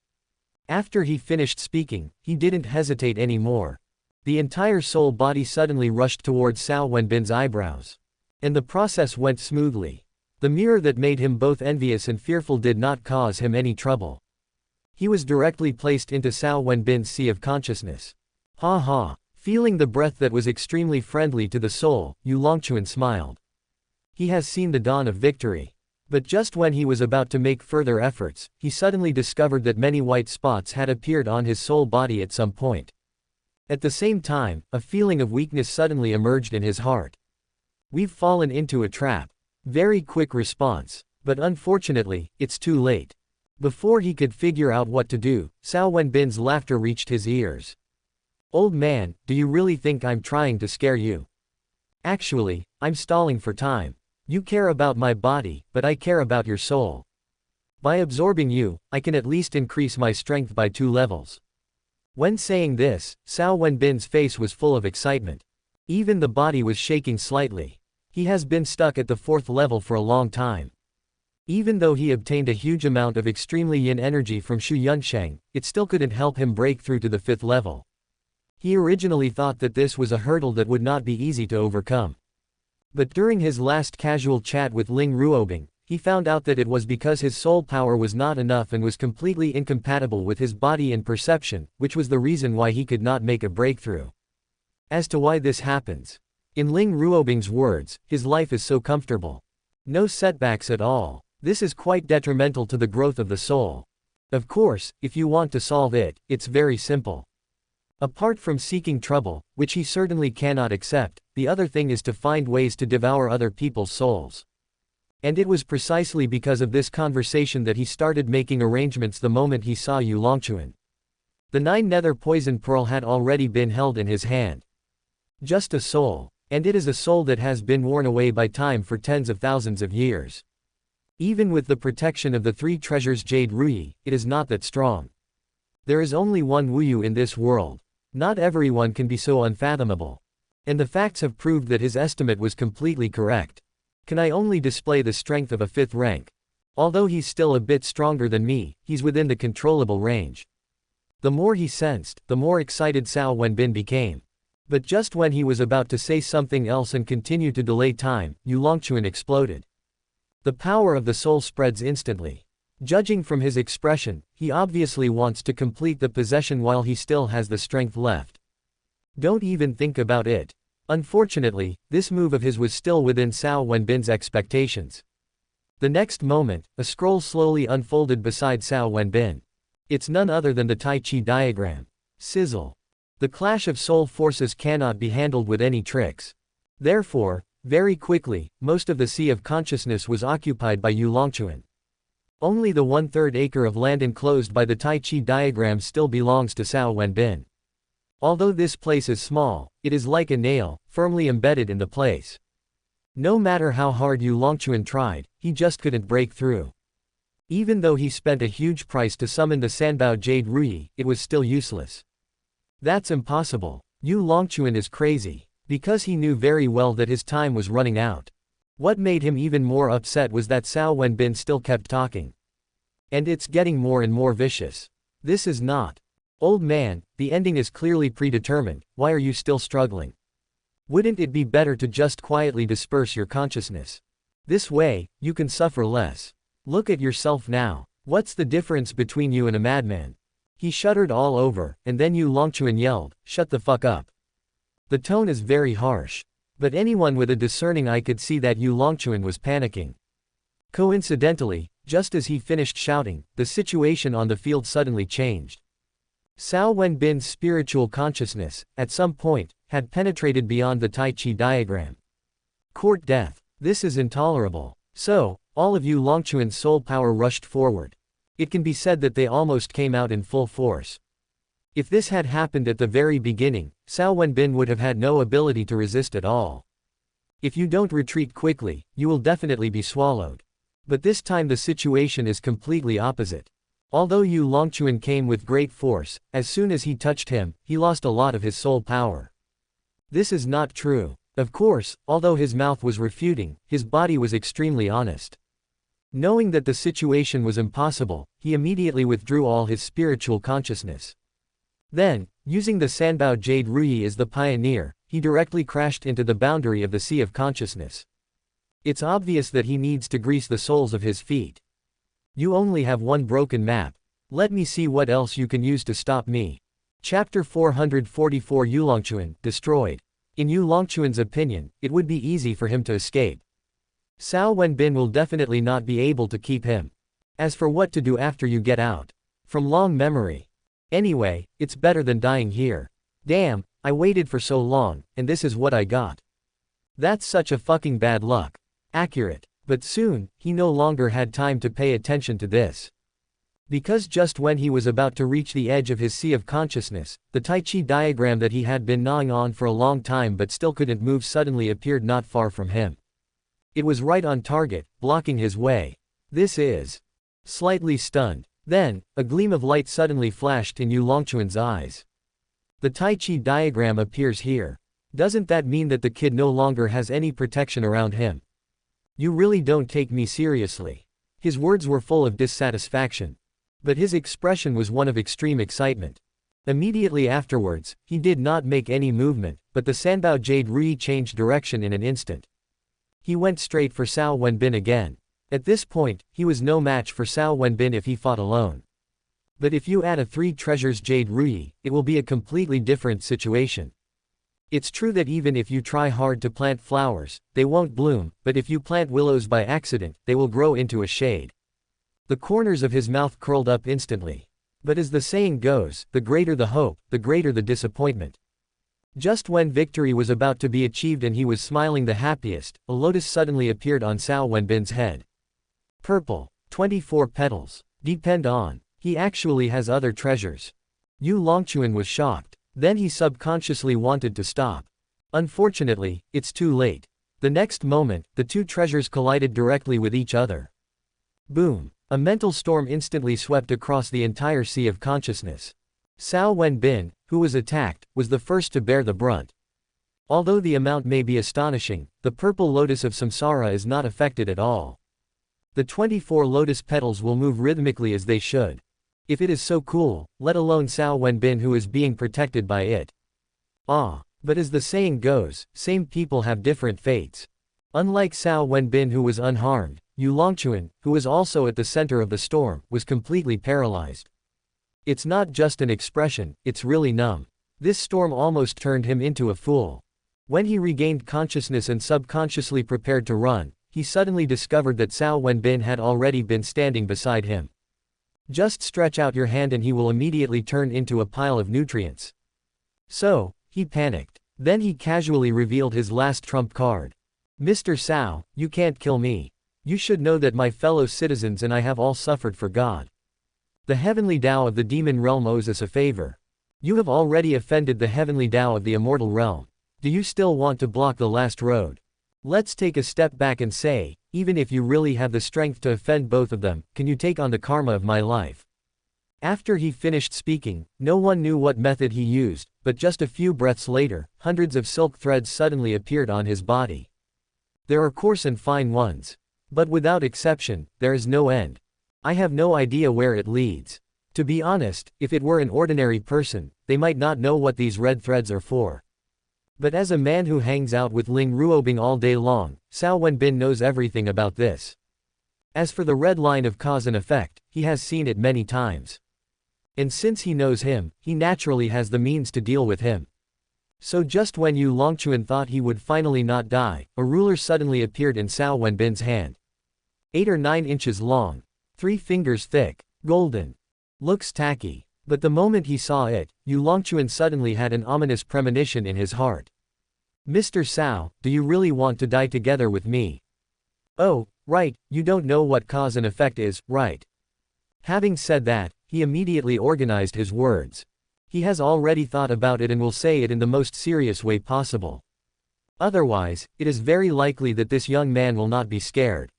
Speaker 1: After he finished speaking, he didn't hesitate anymore. The entire soul body suddenly rushed towards Cao Wenbin's eyebrows. And the process went smoothly. The mirror that made him both envious and fearful did not cause him any trouble. He was directly placed into Cao Wenbin's sea of consciousness. Ha ha. Feeling the breath that was extremely friendly to the soul, Yu Longquan smiled. He has seen the dawn of victory. But just when he was about to make further efforts, he suddenly discovered that many white spots had appeared on his soul body at some point. At the same time, a feeling of weakness suddenly emerged in his heart. We've fallen into a trap. Very quick response. But unfortunately, it's too late. Before he could figure out what to do, Cao Wenbin's laughter reached his ears. Old man, do you really think I'm trying to scare you? Actually, I'm stalling for time. You care about my body, but I care about your soul. By absorbing you, I can at least increase my strength by 2 levels. When saying this, Cao Wenbin's face was full of excitement. Even the body was shaking slightly. He has been stuck at the 4th level for a long time. Even though he obtained a huge amount of extremely yin energy from Shu Yunsheng, it still couldn't help him break through to the 5th level. He originally thought that this was a hurdle that would not be easy to overcome. But during his last casual chat with Ling Ruobing, he found out that it was because his soul power was not enough and was completely incompatible with his body and perception, which was the reason why he could not make a breakthrough. As to why this happens. In Ling Ruobing's words, his life is so comfortable. No setbacks at all. This is quite detrimental to the growth of the soul. Of course, if you want to solve it, it's very simple. Apart from seeking trouble, which he certainly cannot accept, the other thing is to find ways to devour other people's souls. And it was precisely because of this conversation that he started making arrangements the moment he saw Yu Longquan. The 9 nether poison pearl had already been held in his hand. Just a soul. And it is a soul that has been worn away by time for tens of thousands of years. Even with the protection of the 3 treasures Jade Ruyi, it is not that strong. There is only one Wuyu in this world. Not everyone can be so unfathomable. And the facts have proved that his estimate was completely correct. Can I only display the strength of a 5th rank? Although he's still a bit stronger than me, he's within the controllable range. The more he sensed, the more excited Cao Wenbin became. But just when he was about to say something else and continue to delay time, Yu Longquan exploded. The power of the soul spreads instantly. Judging from his expression, he obviously wants to complete the possession while he still has the strength left. Don't even think about it. Unfortunately, this move of his was still within Cao Wenbin's expectations. The next moment, a scroll slowly unfolded beside Cao Wenbin. It's none other than the Tai Chi diagram. Sizzle. The clash of soul forces cannot be handled with any tricks. Therefore, Very quickly, most of the Sea of Consciousness was occupied by Yu Longquan. Only the 1/3 acre of land enclosed by the Tai Chi diagram still belongs to Cao Wenbin. Although this place is small, it is like a nail, firmly embedded in the place. No matter how hard Yu Longquan tried, he just couldn't break through. Even though he spent a huge price to summon the Sanbao Jade Ruyi, it was still useless. That's impossible. Yu Longquan is crazy. Because he knew very well that his time was running out. What made him even more upset was that Cao Wenbin still kept talking. And it's getting more and more vicious. This is not. Old man, the ending is clearly predetermined, why are you still struggling? Wouldn't it be better to just quietly disperse your consciousness? This way, you can suffer less. Look at yourself now. What's the difference between you and a madman? He shuddered all over, and then Yu Longquan yelled, "Shut the fuck up." The tone is very harsh. But anyone with a discerning eye could see that Yu Longquan was panicking. Coincidentally, just as he finished shouting, the situation on the field suddenly changed. Cao Wenbin's spiritual consciousness, at some point, had penetrated beyond the Tai Chi diagram. Court death. This is intolerable. So, all of Yu Longquan's soul power rushed forward. It can be said that they almost came out in full force. If this had happened at the very beginning, Cao Wenbin would have had no ability to resist at all. If you don't retreat quickly, you will definitely be swallowed. But this time the situation is completely opposite. Although Yu Longquan came with great force, as soon as he touched him, he lost a lot of his soul power. This is not true. Of course, although his mouth was refuting, his body was extremely honest. Knowing that the situation was impossible, he immediately withdrew all his spiritual consciousness. Then, using the Sanbao Jade Ruyi as the pioneer, he directly crashed into the boundary of the Sea of Consciousness. It's obvious that he needs to grease the soles of his feet. You only have one broken map. Let me see what else you can use to stop me. Chapter 444 Yu Longquan, destroyed. In Yu Longquan's opinion, it would be easy for him to escape. Cao Wenbin will definitely not be able to keep him. As for what to do after you get out. From long memory. Anyway, it's better than dying here. Damn, I waited for so long, and this is what I got. That's such a fucking bad luck. Accurate. But soon, he no longer had time to pay attention to this. Because just when he was about to reach the edge of his Sea of Consciousness, the Tai Chi diagram that he had been gnawing on for a long time but still couldn't move suddenly appeared not far from him. It was right on target, blocking his way. This is. Slightly stunned. Then, a gleam of light suddenly flashed in Yu Longquan's eyes. The Tai Chi diagram appears here. Doesn't that mean that the kid no longer has any protection around him? You really don't take me seriously. His words were full of dissatisfaction. But his expression was one of extreme excitement. Immediately afterwards, he did not make any movement, but the Sanbao Jade Ruyi changed direction in an instant. He went straight for Cao Wenbin again. At this point, he was no match for Cao Wenbin if he fought alone. But if you add a 3 treasures Jade Ruyi, it will be a completely different situation. It's true that even if you try hard to plant flowers, they won't bloom, but if you plant willows by accident, they will grow into a shade. The corners of his mouth curled up instantly. But as the saying goes, the greater the hope, the greater the disappointment. Just when victory was about to be achieved and he was smiling the happiest, a lotus suddenly appeared on Cao Wenbin's head. Purple. 24 petals. Depend on. He actually has other treasures. Yu Longquan was shocked. Then he subconsciously wanted to stop. Unfortunately, it's too late. The next moment, the 2 treasures collided directly with each other. Boom. A mental storm instantly swept across the entire Sea of Consciousness. Cao Wenbin, who was attacked, was the first to bear the brunt. Although the amount may be astonishing, the purple lotus of samsara is not affected at all. The 24 lotus petals will move rhythmically as they should. If it is so cool, let alone Cao Wenbin who is being protected by it. But as the saying goes, same people have different fates. Unlike Cao Wenbin who was unharmed, Yu Longquan, who was also at the center of the storm, was completely paralyzed. It's not just an expression, it's really numb. This storm almost turned him into a fool. When he regained consciousness and subconsciously prepared to run, he suddenly discovered that Cao Wenbin had already been standing beside him. Just stretch out your hand and he will immediately turn into a pile of nutrients. So, he panicked. Then he casually revealed his last trump card. Mr. Cao, you can't kill me. You should know that my fellow citizens and I have all suffered for God. The heavenly Tao of the demon realm owes us a favor. You have already offended the heavenly Tao of the immortal realm. Do you still want to block the last road? Let's take a step back and say, even if you really have the strength to offend both of them, can you take on the karma of my life? After he finished speaking, no one knew what method he used, but just a few breaths later, hundreds of silk threads suddenly appeared on his body. There are coarse and fine ones. But without exception, there is no end. I have no idea where it leads. To be honest, if it were an ordinary person, they might not know what these red threads are for. But as a man who hangs out with Ling Ruobing all day long, Cao Wenbin knows everything about this. As for the red line of cause and effect, he has seen it many times. And since he knows him, he naturally has the means to deal with him. So just when Yu Longquan thought he would finally not die, a ruler suddenly appeared in Cao Wenbin's hand. 8 or 9 inches long. 3 fingers thick. Golden. Looks tacky. But the moment he saw it, Yu Longquan suddenly had an ominous premonition in his heart. Mr. Cao, do you really want to die together with me? Oh, right, you don't know what cause and effect is, right? Having said that, he immediately organized his words. He has already thought about it and will say it in the most serious way possible. Otherwise, it is very likely that this young man will not be scared.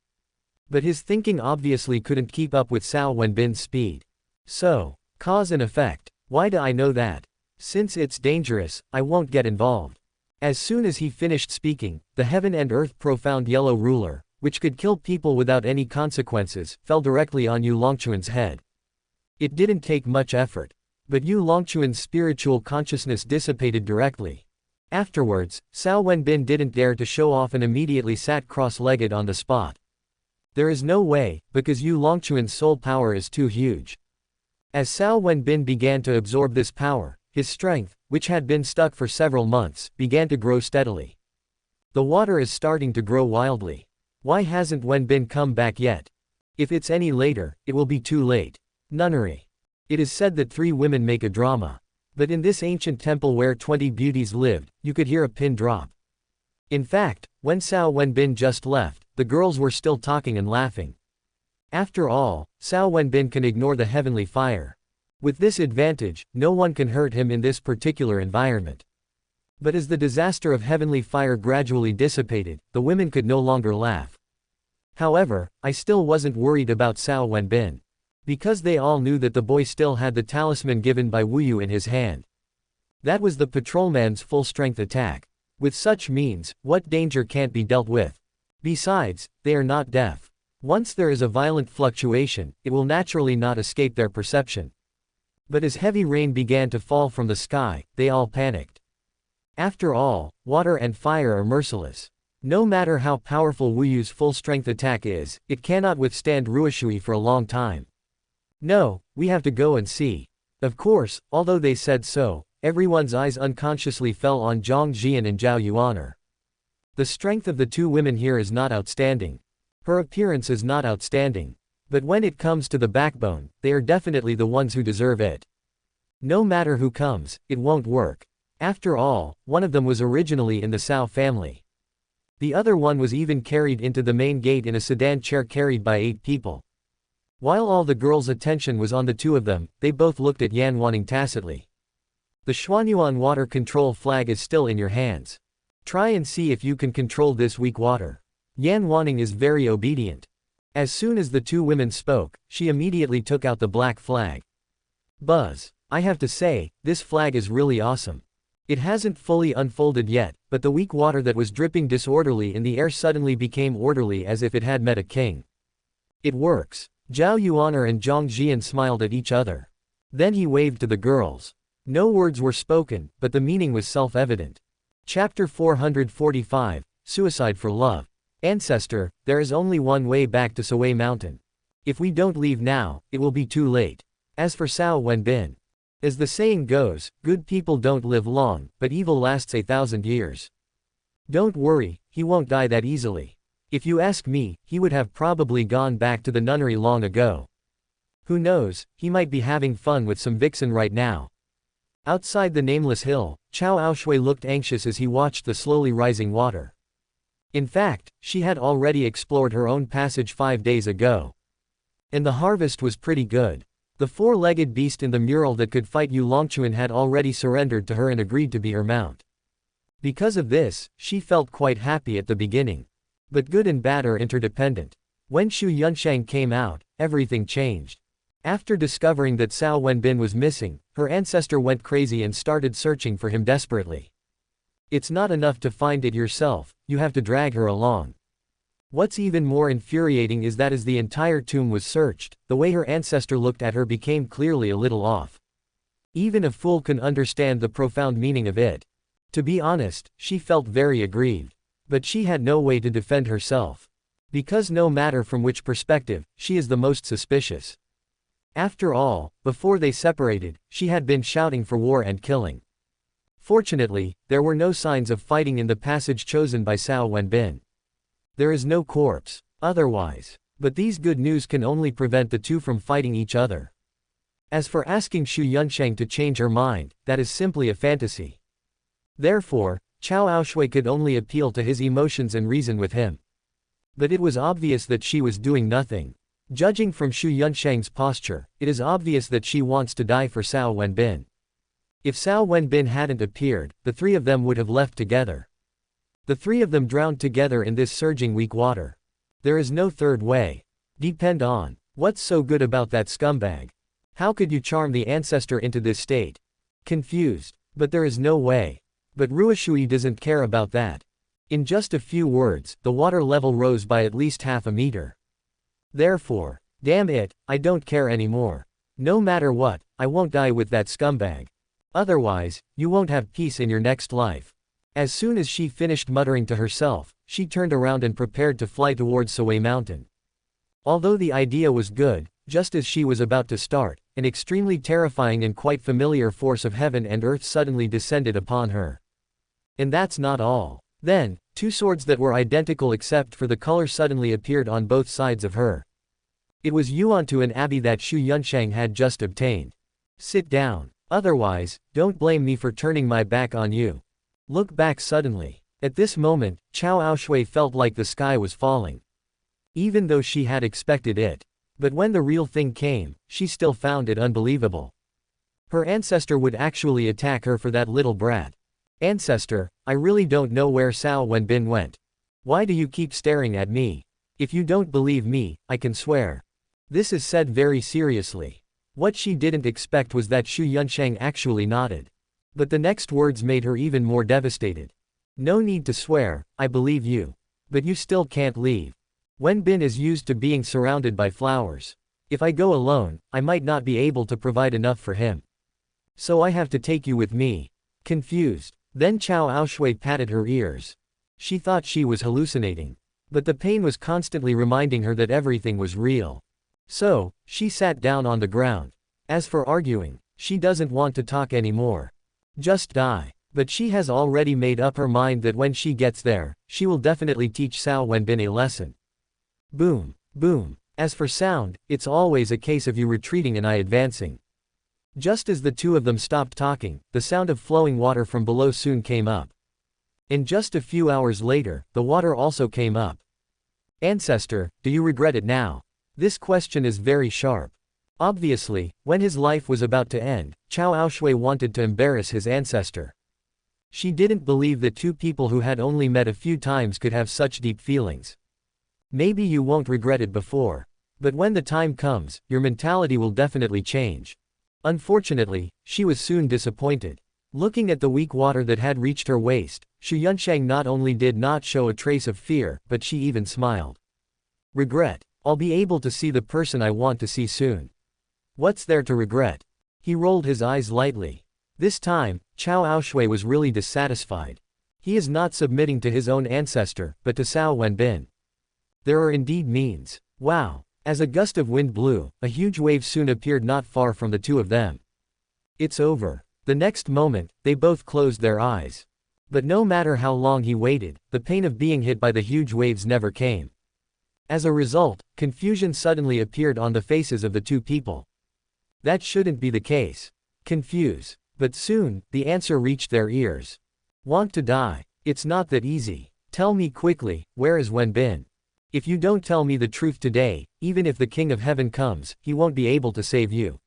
Speaker 1: But his thinking obviously couldn't keep up with Cao Wenbin's speed. So, cause and effect. Why do I know that? Since it's dangerous, I won't get involved. As soon as he finished speaking, the heaven and earth profound yellow ruler, which could kill people without any consequences, fell directly on Yu Longquan's head. It didn't take much effort. But Yu Longquan's spiritual consciousness dissipated directly. Afterwards, Cao Wenbin didn't dare to show off and immediately sat cross-legged on the spot. There is no way, because Yu Longquan's soul power is too huge. As Cao Wenbin began to absorb this power, his strength, which had been stuck for several months, began to grow steadily. The water is starting to grow wildly. Why hasn't Wenbin come back yet? If it's any later, it will be too late. Nunnery. It is said that 3 women make a drama. But in this ancient temple where 20 beauties lived, you could hear a pin drop. In fact, when Cao Wenbin just left, the girls were still talking and laughing. After all, Cao Wenbin can ignore the heavenly fire. With this advantage, no one can hurt him in this particular environment. But as the disaster of heavenly fire gradually dissipated, the women could no longer laugh. However, I still wasn't worried about Cao Wenbin. Because they all knew that the boy still had the talisman given by Wu Yu in his hand. That was the patrolman's full-strength attack. With such means, what danger can't be dealt with? Besides, they are not deaf. Once there is a violent fluctuation, it will naturally not escape their perception. But as heavy rain began to fall from the sky, they all panicked. After all, water and fire are merciless. No matter how powerful Wu Yu's full-strength attack is, it cannot withstand Ruoshui for a long time. No, we have to go and see. Of course, although they said so, everyone's eyes unconsciously fell on Zhongzhou and Zhao Yuan. The strength of the 2 women here is not outstanding. Her appearance is not outstanding. But when it comes to the backbone, they are definitely the ones who deserve it. No matter who comes, it won't work. After all, one of them was originally in the Cao family. The other one was even carried into the main gate in a sedan chair carried by 8 people. While all the girls' attention was on the 2 of them, they both looked at Yan Wanning tacitly. The Xuanyuan water control flag is still in your hands. Try and see if you can control this weak water. Yan Wanning is very obedient. As soon as the 2 women spoke, she immediately took out the black flag. Buzz. I have to say, this flag is really awesome. It hasn't fully unfolded yet, but the weak water that was dripping disorderly in the air suddenly became orderly as if it had met a king. It works. Zhao Yuan and Zhang Jian smiled at each other. Then he waved to the girls. No words were spoken, but the meaning was self-evident. Chapter 445, Suicide for Love. Ancestor, there is only one way back to Sawei Mountain. If we don't leave now, it will be too late. As for Cao Wenbin. As the saying goes, good people don't live long, but evil lasts 1,000 years. Don't worry, he won't die that easily. If you ask me, he would have probably gone back to the nunnery long ago. Who knows, he might be having fun with some vixen right now. Outside the nameless hill, Cao Aoshui looked anxious as he watched the slowly rising water. In fact, she had already explored her own passage 5 days ago. And the harvest was pretty good. The four-legged beast in the mural that could fight Yu Longquan had already surrendered to her and agreed to be her mount. Because of this, she felt quite happy at the beginning. But good and bad are interdependent. When Xu Yunsheng came out, everything changed. After discovering that Cao Wenbin was missing, her ancestor went crazy and started searching for him desperately. It's not enough to find it yourself, you have to drag her along. What's even more infuriating is that as the entire tomb was searched, the way her ancestor looked at her became clearly a little off. Even a fool can understand the profound meaning of it. To be honest, she felt very aggrieved. But she had no way to defend herself. Because no matter from which perspective, she is the most suspicious. After all, before they separated, she had been shouting for war and killing. Fortunately, there were no signs of fighting in the passage chosen by Cao Wenbin. There is no corpse, otherwise. But these good news can only prevent the two from fighting each other. As for asking Xu Yunsheng to change her mind, that is simply a fantasy. Therefore, Cao Aoshui could only appeal to his emotions and reason with him. But it was obvious that she was doing nothing. Judging from Xu Yunsheng's posture, it is obvious that she wants to die for Cao Wenbin. If Cao Wenbin hadn't appeared, the three of them would have left together. The three of them drowned together in this surging weak water. There is no third way. Depend on. What's so good about that scumbag? How could you charm the ancestor into this state? Confused. But there is no way. But Ruoshui doesn't care about that. In just a few words, the water level rose by at least half a meter. Therefore, damn it, I don't care anymore. No matter what, I won't die with that scumbag. Otherwise, you won't have peace in your next life. As soon as she finished muttering to herself, she turned around and prepared to fly towards Sawei Mountain. Although the idea was good, just as she was about to start, an extremely terrifying and quite familiar force of heaven and earth suddenly descended upon her. And that's not all. Then, two swords that were identical except for the color suddenly appeared on both sides of her. It was Yuantu and Abi that Xu Yunsheng had just obtained. Sit down. Otherwise, don't blame me for turning my back on you. Look back suddenly. At this moment, Cao Aoshui felt like the sky was falling. Even though she had expected it. But when the real thing came, she still found it unbelievable. Her ancestor would actually attack her for that little brat. Ancestor, I really don't know where Cao Wenbin went. Why do you keep staring at me? If you don't believe me, I can swear. This is said very seriously. What she didn't expect was that Xu Yunsheng actually nodded. But the next words made her even more devastated. No need to swear, I believe you. But you still can't leave. Wenbin is used to being surrounded by flowers. If I go alone, I might not be able to provide enough for him. So I have to take you with me. Confused. Then Cao Aoshui patted her ears. She thought she was hallucinating. But the pain was constantly reminding her that everything was real. So, she sat down on the ground. As for arguing, she doesn't want to talk anymore. Just die. But she has already made up her mind that when she gets there, she will definitely teach Cao Wenbin a lesson. Boom, boom. As for sound, it's always a case of you retreating and I advancing. Just as the two of them stopped talking, the sound of flowing water from below soon came up. And just a few hours later, the water also came up. Ancestor, do you regret it now? This question is very sharp. Obviously, when his life was about to end, Cao Aoshui wanted to embarrass his ancestor. She didn't believe that two people who had only met a few times could have such deep feelings. Maybe you won't regret it before. But when the time comes, your mentality will definitely change. Unfortunately, she was soon disappointed. Looking at the weak water that had reached her waist, Xu Yunsheng not only did not show a trace of fear, but she even smiled. Regret. I'll be able to see the person I want to see soon. What's there to regret? He rolled his eyes lightly. This time, Cao Aoshui was really dissatisfied. He is not submitting to his own ancestor, but to Cao Wenbin. There are indeed means. Wow. As a gust of wind blew, a huge wave soon appeared not far from the two of them. It's over. The next moment, they both closed their eyes. But no matter how long he waited, the pain of being hit by the huge waves never came. As a result, confusion suddenly appeared on the faces of the two people. That shouldn't be the case. Confuse. But soon, the answer reached their ears. Want to die. It's not that easy. Tell me quickly, where is Wenbin? If you don't tell me the truth today, even if the King of Heaven comes, he won't be able to save you."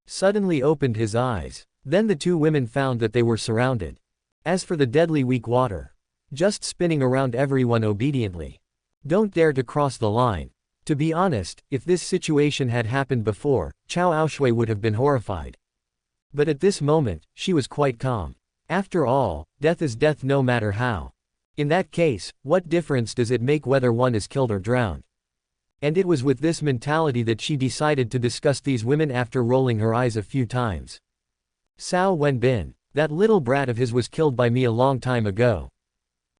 Speaker 1: Suddenly opened his eyes. Then the two women found that they were surrounded. As for the deadly weak water, just spinning around everyone obediently. Don't dare to cross the line. To be honest, if this situation had happened before, Cao Wenbin would have been horrified. But at this moment, she was quite calm. After all, death is death no matter how. In that case, what difference does it make whether one is killed or drowned? And it was with this mentality that she decided to discuss these women after rolling her eyes a few times. Cao Wenbin, that little brat of his was killed by me a long time ago.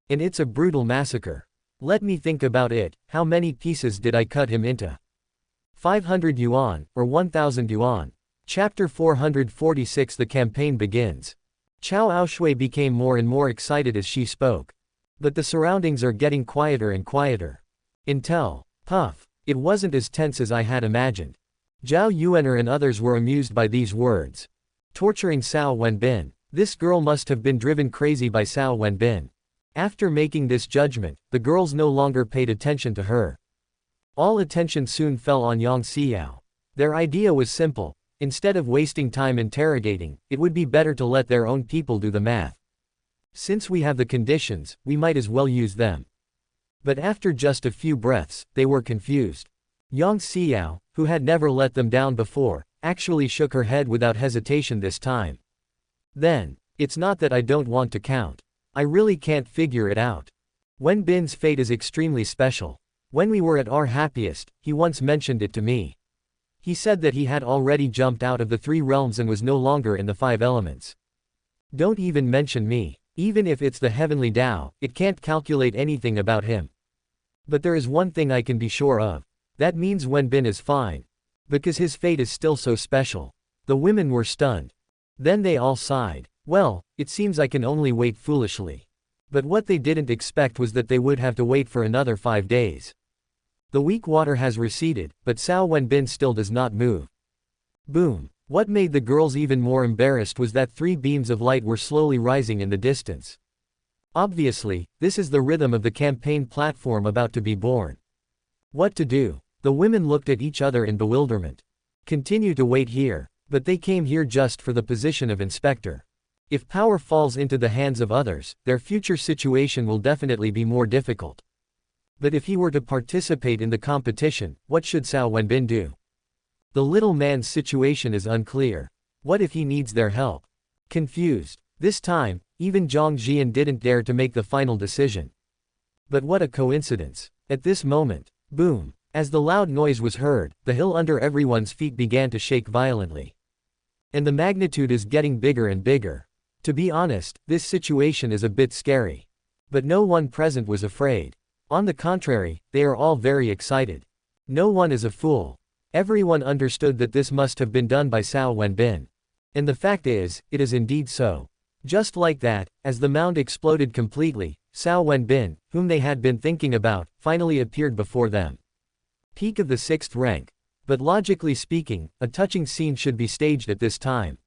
Speaker 1: And it's a brutal massacre. Let me think about it, how many pieces did I cut him into? 500 yuan, or 1000 yuan. Chapter 446. The campaign begins. Cao Wenbin became more and more excited as she spoke. But the surroundings are getting quieter and quieter. Intel. Puff. It wasn't as tense as I had imagined. Zhao Yuaner and others were amused by these words. Torturing Cao Wenbin. This girl must have been driven crazy by Cao Wenbin. After making this judgment, the girls no longer paid attention to her. All attention soon fell on Yang Xiao. Their idea was simple. Instead of wasting time interrogating, it would be better to let their own people do the math. Since we have the conditions, we might as well use them. But after just a few breaths, they were confused. Yang Xiao, who had never let them down before, actually shook her head without hesitation this time. Then, it's not that I don't want to count. I really can't figure it out. Wenbin's fate is extremely special. When we were at our happiest, he once mentioned it to me. He said that he had already jumped out of the 3 realms and was no longer in the 5 elements. Don't even mention me. Even if it's the heavenly Tao, it can't calculate anything about him. But there is one thing I can be sure of. That means Wenbin is fine. Because his fate is still so special. The women were stunned. Then they all sighed. Well, it seems I can only wait foolishly. But what they didn't expect was that they would have to wait for another 5 days. The weak water has receded, but Cao Wenbin still does not move. Boom. What made the girls even more embarrassed was that 3 beams of light were slowly rising in the distance. Obviously, this is the rhythm of the campaign platform about to be born. What to do? The women looked at each other in bewilderment. Continue to wait here, but they came here just for the position of inspector. If power falls into the hands of others, their future situation will definitely be more difficult. But if he were to participate in the competition, what should Cao Wenbin do? The little man's situation is unclear. What if he needs their help? Confused. This time, even Zhongzhou didn't dare to make the final decision. But what a coincidence. At this moment, boom, as the loud noise was heard, the hill under everyone's feet began to shake violently. And the magnitude is getting bigger and bigger. To be honest, this situation is a bit scary. But no one present was afraid. On the contrary, they are all very excited. No one is a fool. Everyone understood that this must have been done by Cao Wenbin. And the fact is, it is indeed so. Just like that, as the mound exploded completely, Cao Wenbin, whom they had been thinking about, finally appeared before them. Peak of the 6th rank. But logically speaking, a touching scene should be staged at this time.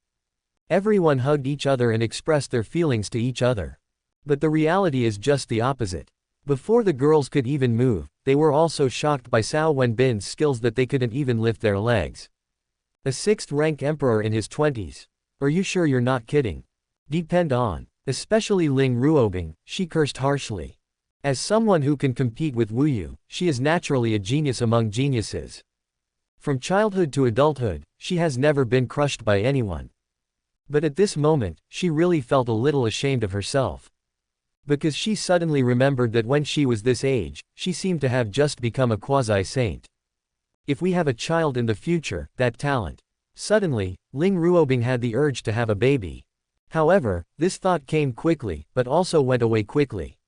Speaker 1: Everyone hugged each other and expressed their feelings to each other. But the reality is just the opposite. Before the girls could even move, they were also shocked by Cao Wenbin's skills that they couldn't even lift their legs. A 6th rank emperor in his 20s. Are you sure you're not kidding? Depend on. Especially Ling Ruobing, she cursed harshly. As someone who can compete with Wu Yu, she is naturally a genius among geniuses. From childhood to adulthood, she has never been crushed by anyone. But at this moment, she really felt a little ashamed of herself. Because she suddenly remembered that when she was this age, she seemed to have just become a quasi-saint. If we have a child in the future, that talent. Suddenly, Ling Ruobing had the urge to have a baby. However, this thought came quickly, but also went away quickly.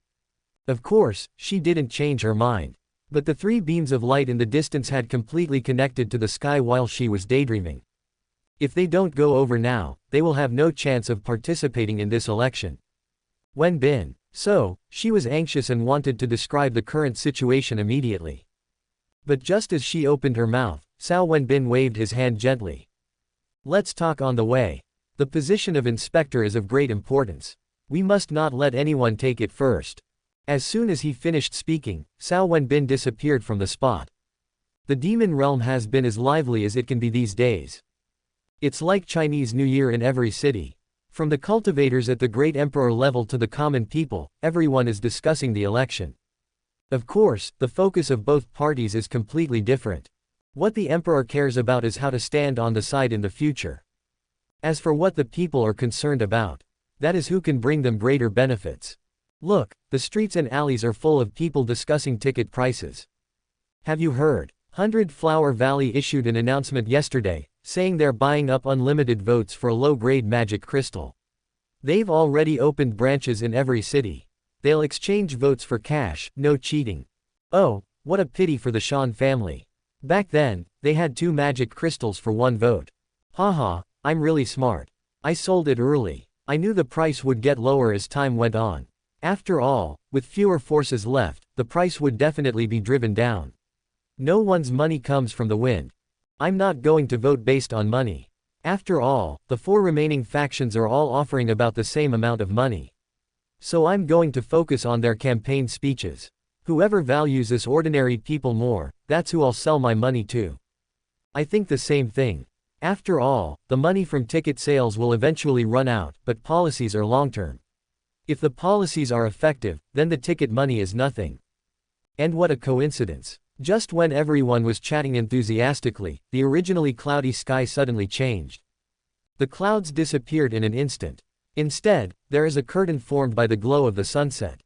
Speaker 1: Of course, she didn't change her mind. But the 3 beams of light in the distance had completely connected to the sky while she was daydreaming. If they don't go over now, they will have no chance of participating in this election. Wenbin. So, she was anxious and wanted to describe the current situation immediately. But just as she opened her mouth, Cao Wenbin waved his hand gently. Let's talk on the way. The position of inspector is of great importance. We must not let anyone take it first. As soon as he finished speaking, Cao Wenbin disappeared from the spot. The demon realm has been as lively as it can be these days. It's like Chinese New Year in every city. From the cultivators at the great emperor level to the common people, everyone is discussing the election. Of course, the focus of both parties is completely different. What the emperor cares about is how to stand on the side in the future. As for what the people are concerned about, that is who can bring them greater benefits. Look, the streets and alleys are full of people discussing ticket prices. Have you heard? 100 Flower Valley issued an announcement yesterday, saying they're buying up unlimited votes for a low-grade magic crystal. They've already opened branches in every city. They'll exchange votes for cash, no cheating. Oh, what a pity for the Shan family. Back then, they had 2 magic crystals for 1 vote. Haha, I'm really smart. I sold it early. I knew the price would get lower as time went on. After all, with fewer forces left, the price would definitely be driven down. No one's money comes from the wind. I'm not going to vote based on money. After all, the 4 remaining factions are all offering about the same amount of money. So I'm going to focus on their campaign speeches. Whoever values us ordinary people more, that's who I'll sell my money to. I think the same thing. After all, the money from ticket sales will eventually run out, but policies are long-term. If the policies are effective, then the ticket money is nothing. And what a coincidence. Just when everyone was chatting enthusiastically, the originally cloudy sky suddenly changed. The clouds disappeared in an instant. Instead, there is a curtain formed by the glow of the sunset.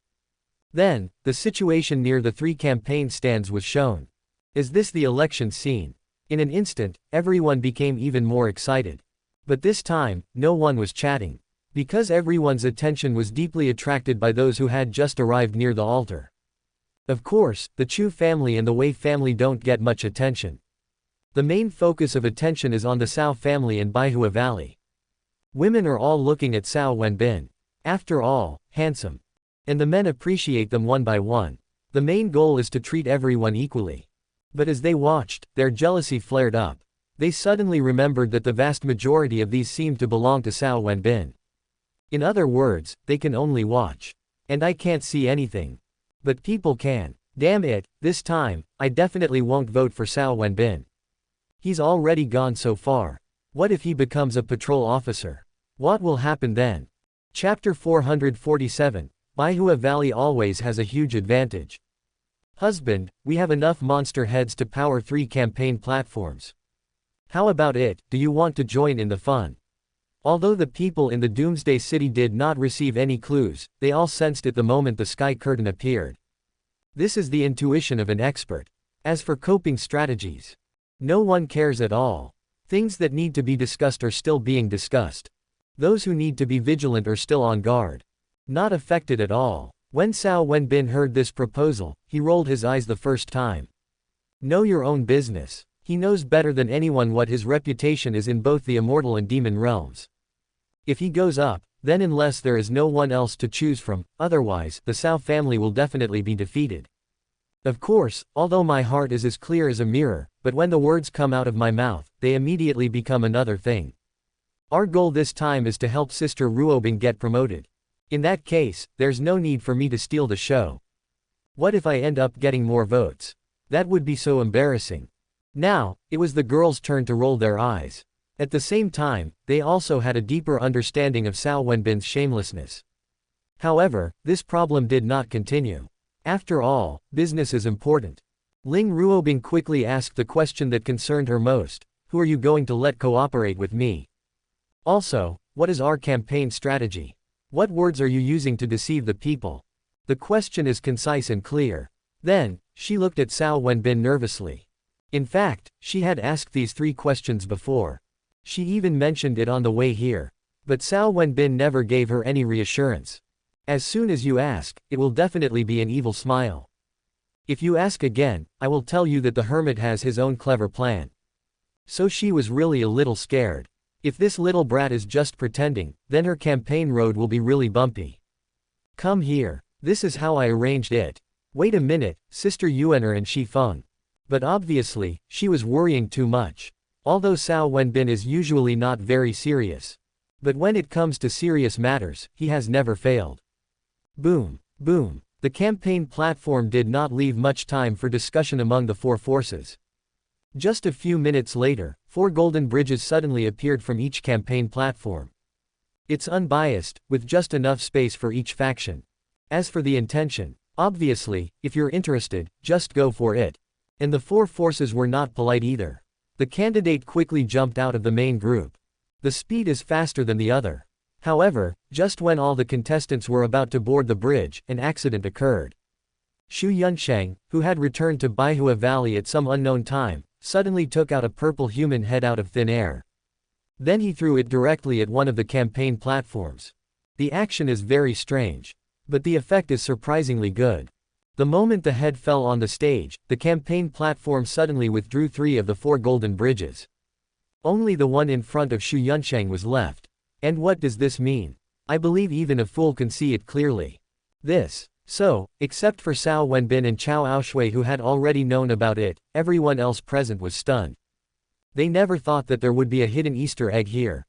Speaker 1: Then, the situation near the 3 campaign stands was shown. Is this the election scene? In an instant, everyone became even more excited. But this time, no one was chatting. Because everyone's attention was deeply attracted by those who had just arrived near the altar. Of course, the Chu family and the Wei family don't get much attention. The main focus of attention is on the Cao family and Baihua Valley. Women are all looking at Cao Wenbin. After all, handsome. And the men appreciate them one by one. The main goal is to treat everyone equally. But as they watched, their jealousy flared up. They suddenly remembered that the vast majority of these seemed to belong to Cao Wenbin. In other words, they can only watch. And I can't see anything. But people can. Damn it, this time, I definitely won't vote for Cao Wenbin. He's already gone so far. What if he becomes a patrol officer? What will happen then? Chapter 447, Baihua Valley always has a huge advantage. Husband, we have enough monster heads to power 3 campaign platforms. How about it, do you want to join in the fun? Although the people in the Doomsday City did not receive any clues, they all sensed it the moment the sky curtain appeared. This is the intuition of an expert. As for coping strategies, no one cares at all. Things that need to be discussed are still being discussed. Those who need to be vigilant are still on guard. Not affected at all. When Cao Wenbin heard this proposal, he rolled his eyes the first time. Know your own business. He knows better than anyone what his reputation is in both the immortal and demon realms. If he goes up, then unless there is no one else to choose from, otherwise, the Cao family will definitely be defeated. Of course, although my heart is as clear as a mirror, but when the words come out of my mouth, they immediately become another thing. Our goal this time is to help Sister Ruobing get promoted. In that case, there's no need for me to steal the show. What if I end up getting more votes? That would be so embarrassing. Now, it was the girls' turn to roll their eyes. At the same time, they also had a deeper understanding of Cao Wenbin's shamelessness. However, this problem did not continue. After all, business is important. Ling Ruobing quickly asked the question that concerned her most: who are you going to let cooperate with me? Also, what is our campaign strategy? What words are you using to deceive the people? The question is concise and clear. Then, she looked at Cao Wenbin nervously. In fact, she had asked these 3 questions before. She even mentioned it on the way here. But Cao Wenbin never gave her any reassurance. As soon as you ask, it will definitely be an evil smile. If you ask again, I will tell you that the hermit has his own clever plan. So she was really a little scared. If this little brat is just pretending, then her campaign road will be really bumpy. Come here. This is how I arranged it. Wait a minute, Sister Yuaner and Shi Feng. But obviously, she was worrying too much. Although Cao Wenbin is usually not very serious. But when it comes to serious matters, he has never failed. Boom, boom. The campaign platform did not leave much time for discussion among the four forces. Just a few minutes later, 4 golden bridges suddenly appeared from each campaign platform. It's unbiased, with just enough space for each faction. As for the intention, obviously, if you're interested, just go for it. And the 4 forces were not polite either. The candidate quickly jumped out of the main group. The speed is faster than the other. However, just when all the contestants were about to board the bridge, an accident occurred. Xu Yunsheng, who had returned to Baihua Valley at some unknown time, suddenly took out a purple human head out of thin air. Then he threw it directly at one of the campaign platforms. The action is very strange. But the effect is surprisingly good. The moment the head fell on the stage, the campaign platform suddenly withdrew 3 of the 4 golden bridges. Only the one in front of Xu Yunsheng was left. And what does this mean? I believe even a fool can see it clearly. So, except for Cao Wenbin and Cao Aoshui who had already known about it, everyone else present was stunned. They never thought that there would be a hidden Easter egg here.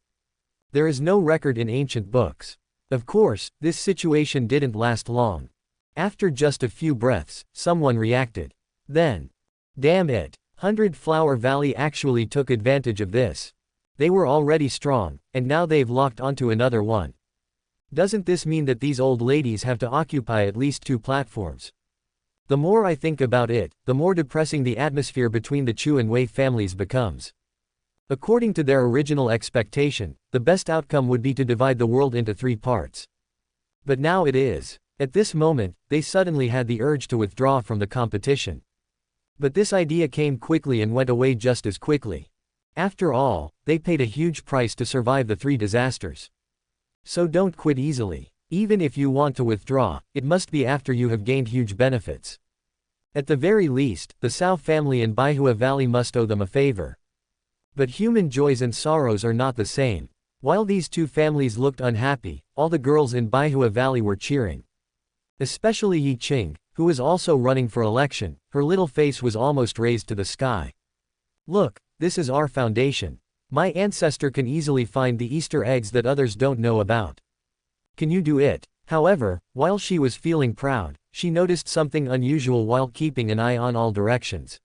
Speaker 1: There is no record in ancient books. Of course, this situation didn't last long. After just a few breaths, someone reacted. Then, damn it, 100 Flower Valley actually took advantage of this. They were already strong, and now they've locked onto another one. Doesn't this mean that these old ladies have to occupy at least 2 platforms? The more I think about it, the more depressing the atmosphere between the Chu and Wei families becomes. According to their original expectation, the best outcome would be to divide the world into 3 parts. But now it is. At this moment, they suddenly had the urge to withdraw from the competition. But this idea came quickly and went away just as quickly. After all, they paid a huge price to survive the 3 disasters. So don't quit easily. Even if you want to withdraw, it must be after you have gained huge benefits. At the very least, the Cao family in Baihua Valley must owe them a favor. But human joys and sorrows are not the same. While these 2 families looked unhappy, all the girls in Baihua Valley were cheering. Especially Yi Qing, who was also running for election, her little face was almost raised to the sky. Look, this is our foundation. My ancestor can easily find the Easter eggs that others don't know about. Can you do it? However, while she was feeling proud, she noticed something unusual while keeping an eye on all directions.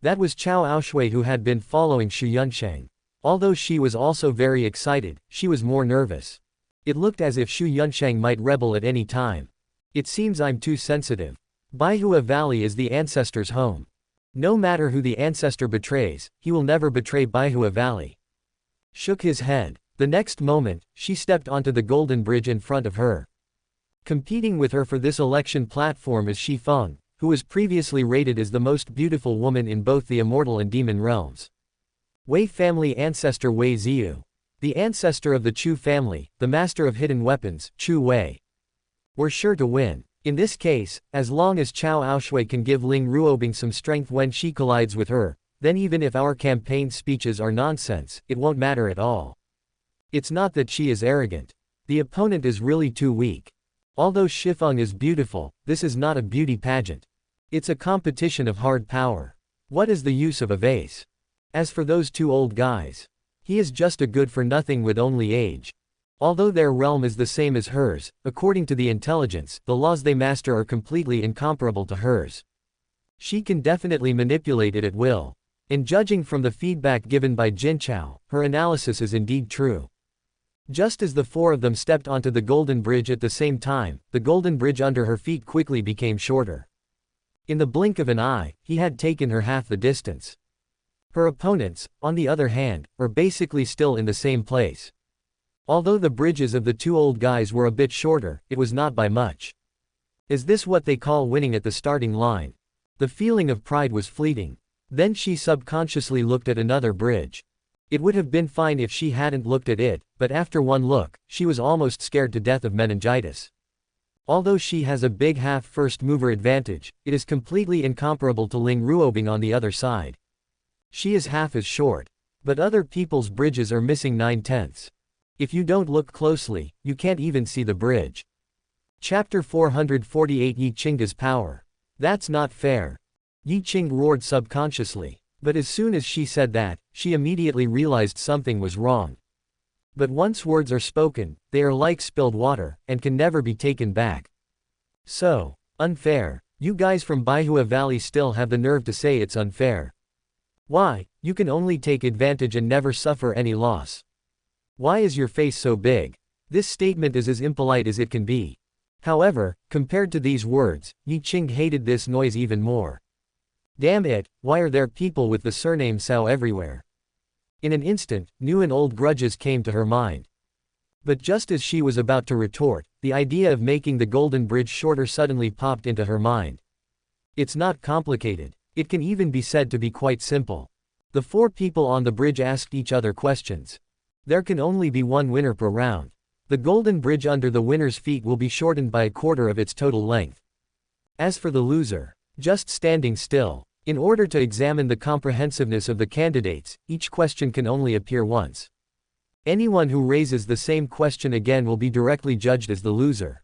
Speaker 1: That was Cao Aoshui who had been following Xu Yunsheng. Although she was also very excited, she was more nervous. It looked as if Xu Yunsheng might rebel at any time. It seems I'm too sensitive. Baihua Valley is the ancestor's home. No matter who the ancestor betrays, he will never betray Baihua Valley. Shook his head. The next moment, she stepped onto the golden bridge in front of her. Competing with her for this election platform is Shi Feng, who was previously rated as the most beautiful woman in both the immortal and demon realms. Wei family ancestor Wei Ziyu. The ancestor of the Chu family, the master of hidden weapons, Chu Wei. Were sure to win. In this case, as long as Cao Aoshui can give Ling Ruobing some strength when she collides with her, then even if our campaign speeches are nonsense, it won't matter at all. It's not that she is arrogant. The opponent is really too weak. Although Shifeng is beautiful, this is not a beauty pageant. It's a competition of hard power. What is the use of a vase? As for those 2 old guys, he is just a good-for-nothing with only age. Although their realm is the same as hers, according to the intelligence, the laws they master are completely incomparable to hers. She can definitely manipulate it at will. And judging from the feedback given by Jinchao, her analysis is indeed true. Just as the 4 of them stepped onto the golden bridge at the same time, the golden bridge under her feet quickly became shorter. In the blink of an eye, he had taken her half the distance. Her opponents, on the other hand, are basically still in the same place. Although the bridges of the 2 old guys were a bit shorter, it was not by much. Is this what they call winning at the starting line? The feeling of pride was fleeting. Then she subconsciously looked at another bridge. It would have been fine if she hadn't looked at it, but after one look, she was almost scared to death of meningitis. Although she has a big half-first mover advantage, it is completely incomparable to Ling Ruobing on the other side. She is half as short. But other people's bridges are missing 9/10. If you don't look closely, you can't even see the bridge. Chapter 448 Yi Qing's power. That's not fair. Yi Qing roared subconsciously. But as soon as she said that, she immediately realized something was wrong. But once words are spoken, they are like spilled water, and can never be taken back. So, Unfair. You guys from Baihua Valley still have the nerve to say it's unfair. Why, you can only take advantage and never suffer any loss. Why is your face so big? This statement is as impolite as it can be. However, compared to these words, Yi Qing hated this noise even more. Damn it, why are there people with the surname Cao everywhere? In an instant, new and old grudges came to her mind. But just as she was about to retort, the idea of making the Golden Bridge shorter suddenly popped into her mind. It's not complicated. It can even be said to be quite simple. The 4 people on the bridge asked each other questions. There can only be one winner per round. The Golden Bridge under the winner's feet will be shortened by a quarter of its total length. As for the loser, just standing still. In order to examine the comprehensiveness of the candidates, each question can only appear once. Anyone who raises the same question again will be directly judged as the loser.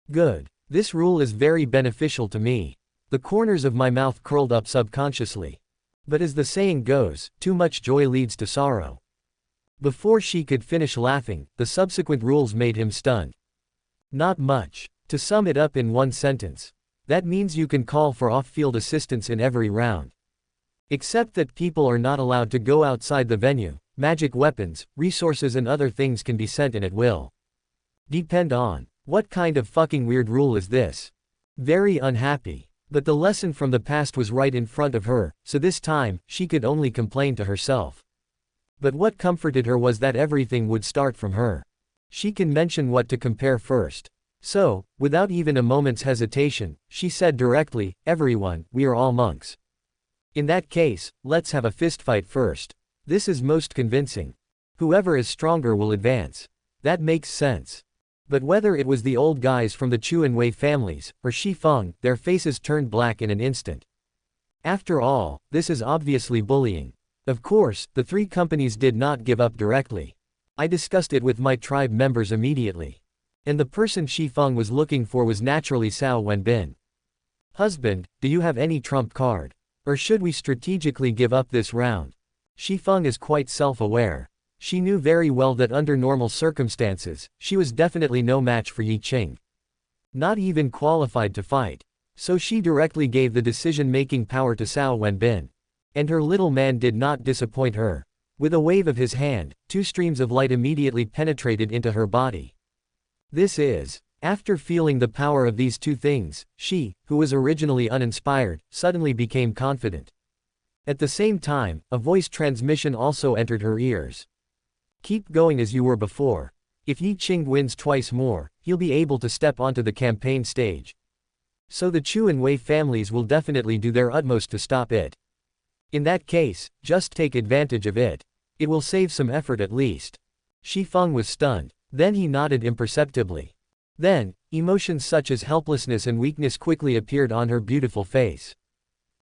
Speaker 1: Good. This rule is very beneficial to me. The corners of my mouth curled up subconsciously. But as the saying goes, too much joy leads to sorrow. Before she could finish laughing, the subsequent rules made him stunned. Not much. To sum it up in one sentence. That means you can call for off-field assistance in every round. Except that people are not allowed to go outside the venue. Magic weapons, resources and other things can be sent in at will. Depend on. What kind of fucking weird rule is this? Very unhappy. But the lesson from the past was right in front of her, so this time, she could only complain to herself. But what comforted her was that everything would start from her. She can mention what to compare first. So, without even a moment's hesitation, she said directly, everyone, we are all monks. In that case, let's have a fistfight first. This is most convincing. Whoever is stronger will advance. That makes sense. But whether it was the old guys from the Chu and Wei families, or Shi Feng, their faces turned black in an instant. After all, this is obviously bullying. Of course, the 3 companies did not give up directly. I discussed it with my tribe members immediately. And the person Shi Feng was looking for was naturally Cao Wenbin. Husband, do you have any trump card? Or should we strategically give up this round? Shi Feng is quite self-aware. She knew very well that under normal circumstances, she was definitely no match for Yi Qing. Not even qualified to fight. So she directly gave the decision-making power to Cao Wenbin. And her little man did not disappoint her. With a wave of his hand, 2 streams of light immediately penetrated into her body. This is. After feeling the power of these 2 things, she, who was originally uninspired, suddenly became confident. At the same time, a voice transmission also entered her ears. Keep going as you were before. If Yi Qing wins twice more, he'll be able to step onto the campaign stage. So the Chu and Wei families will definitely do their utmost to stop it. In that case, just take advantage of it. It will save some effort at least. Shi Feng was stunned. Then he nodded imperceptibly. Then, emotions such as helplessness and weakness quickly appeared on her beautiful face.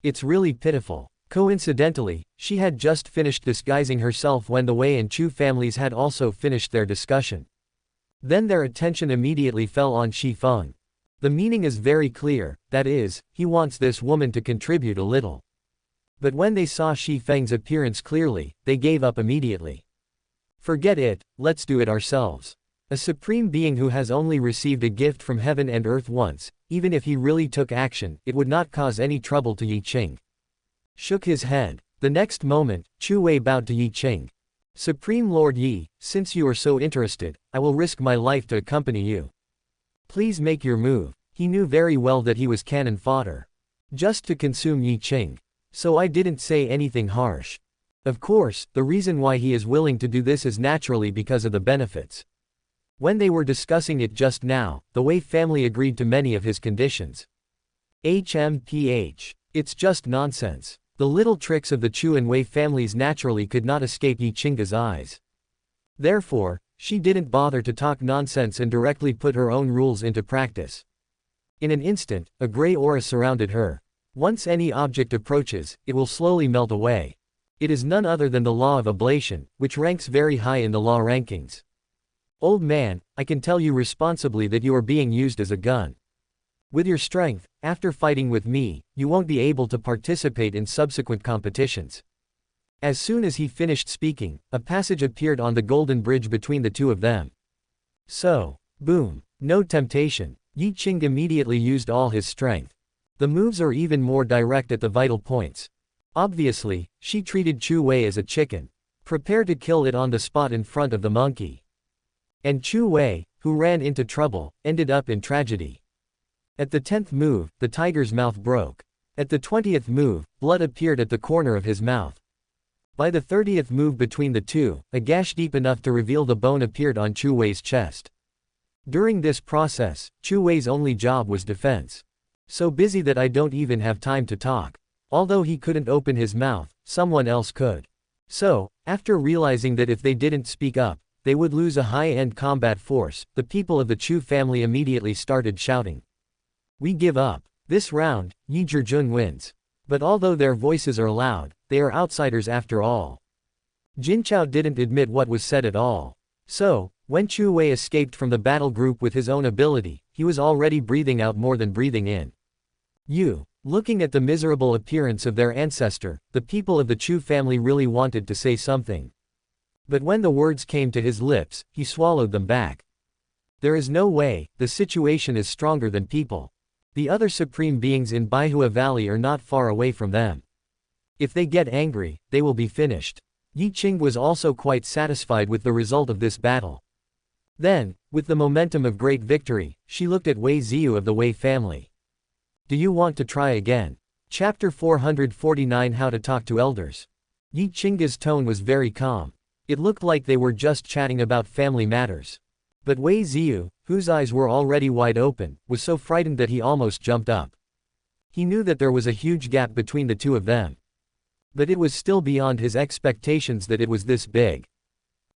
Speaker 1: It's really pitiful. Coincidentally, she had just finished disguising herself when the Wei and Chu families had also finished their discussion. Then their attention immediately fell on Shi Feng. The meaning is very clear, that is, he wants this woman to contribute a little. But when they saw Shi Feng's appearance clearly, they gave up immediately. Forget it, let's do it ourselves. A supreme being who has only received a gift from heaven and earth once, even if he really took action, it would not cause any trouble to Yi Qing. Shook his head. The next moment, Chu Wei bowed to Yi Qing. Supreme Lord Yi, since you are so interested, I will risk my life to accompany you. Please make your move. He knew very well that he was cannon fodder. Just to consume Yi Qing. So I didn't say anything harsh. Of course, the reason why he is willing to do this is naturally because of the benefits. When they were discussing it just now, the Wei family agreed to many of his conditions. HMPH. It's just nonsense. The little tricks of the Chu and Wei families naturally could not escape Yi Qing's eyes. Therefore, she didn't bother to talk nonsense and directly put her own rules into practice. In an instant, a gray aura surrounded her. Once any object approaches, it will slowly melt away. It is none other than the law of ablation, which ranks very high in the law rankings. Old man, I can tell you responsibly that you are being used as a gun. With your strength, after fighting with me, you won't be able to participate in subsequent competitions. As soon as he finished speaking, a passage appeared on the golden bridge between the 2 of them. So, boom. No temptation. Yi Qing immediately used all his strength. The moves are even more direct at the vital points. Obviously, she treated Chu Wei as a chicken, prepared to kill it on the spot in front of the monkey. And Chu Wei, who ran into trouble, ended up in tragedy. At the 10th move, the tiger's mouth broke. At the 20th move, blood appeared at the corner of his mouth. By the 30th move between the two, a gash deep enough to reveal the bone appeared on Chu Wei's chest. During this process, Chu Wei's only job was defense. So busy that I don't even have time to talk. Although he couldn't open his mouth, someone else could. So, after realizing that if they didn't speak up, they would lose a high-end combat force, the people of the Chu family immediately started shouting. We give up. This round, Yi Zhijun wins. But although their voices are loud, they are outsiders after all. Jin Chao didn't admit what was said at all. So, when Chu Wei escaped from the battle group with his own ability, he was already breathing out more than breathing in. Looking at the miserable appearance of their ancestor, the people of the Chu family really wanted to say something. But when the words came to his lips, he swallowed them back. There is no way, the situation is stronger than people. The other supreme beings in Baihua Valley are not far away from them. If they get angry, they will be finished. Yi Qing was also quite satisfied with the result of this battle. Then, with the momentum of great victory, she looked at Wei Ziyu of the Wei family. Do you want to try again? Chapter 449 How to Talk to Elders. Yi Qing's tone was very calm. It looked like they were just chatting about family matters. But Wei Ziyu, whose eyes were already wide open, was so frightened that he almost jumped up. He knew that there was a huge gap between the two of them. But it was still beyond his expectations that it was this big.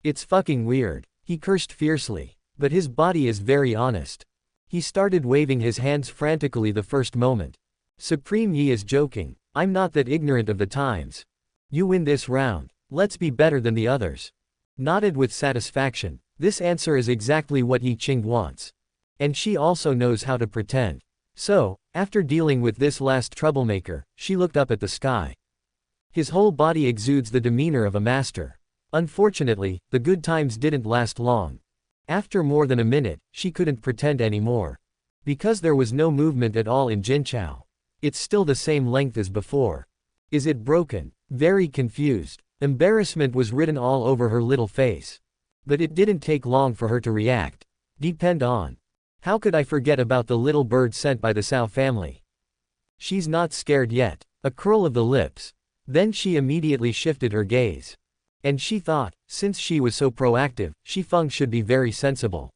Speaker 1: It's fucking weird. He cursed fiercely. But his body is very honest. He started waving his hands frantically the first moment. Supreme Yi is joking. I'm not that ignorant of the times. You win this round. Let's be better than the others. Nodded with satisfaction. This answer is exactly what Yi Qing wants. And she also knows how to pretend. So, after dealing with this last troublemaker, she looked up at the sky. His whole body exudes the demeanor of a master. Unfortunately, the good times didn't last long. After more than a minute, she couldn't pretend anymore. Because there was no movement at all in Jinchao. It's still the same length as before. Is it broken? Very confused. Embarrassment was written all over her little face. But it didn't take long for her to react. Depend on. How could I forget about the little bird sent by the Cao family? She's not scared yet. A curl of the lips. Then she immediately shifted her gaze. And she thought, since she was so proactive, Shifeng should be very sensible.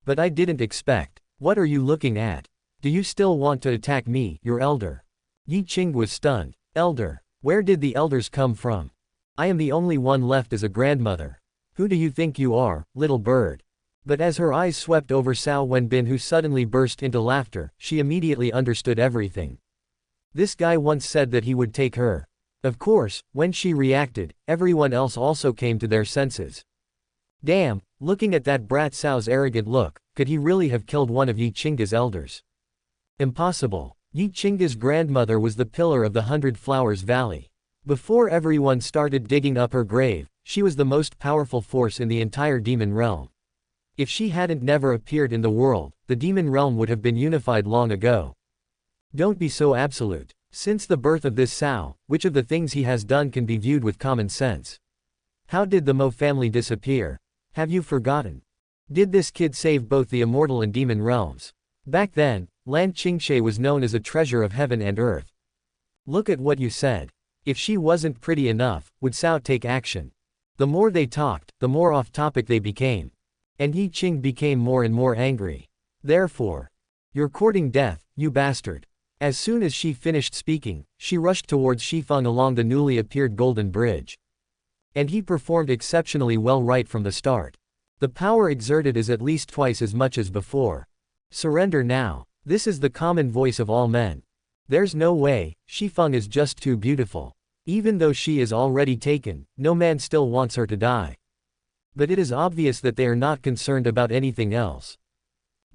Speaker 1: But I didn't expect. What are you looking at? Do you still want to attack me, your elder? Yi Qing was stunned. Elder? Where did the elders come from? I am the only one left as a grandmother. Who do you think you are, little bird? But as her eyes swept over Cao Wenbin, who suddenly burst into laughter, she immediately understood everything. This guy once said that he would take her. Of course, when she reacted, everyone else also came to their senses. Damn, looking at that brat Cao's arrogant look, could he really have killed one of Yi Qing's elders? Impossible. Yi Qing's grandmother was the pillar of the 100 Flowers Valley. Before everyone started digging up her grave, she was the most powerful force in the entire demon realm. If she hadn't never appeared in the world, the demon realm would have been unified long ago. Don't be so absolute. Since the birth of this Cao, which of the things he has done can be viewed with common sense? How did the Mo family disappear? Have you forgotten? Did this kid save both the immortal and demon realms? Back then, Lan Qingshe was known as a treasure of heaven and earth. Look at what you said. If she wasn't pretty enough, would Cao take action? The more they talked, the more off-topic they became. And Yi Qing became more and more angry. Therefore, you're courting death, you bastard. As soon as she finished speaking, she rushed towards Shifeng along the newly appeared golden bridge. And he performed exceptionally well right from the start. The power exerted is at least twice as much as before. Surrender now. This is the common voice of all men. There's no way, Shifeng is just too beautiful. Even though she is already taken, no man still wants her to die. But it is obvious that they are not concerned about anything else.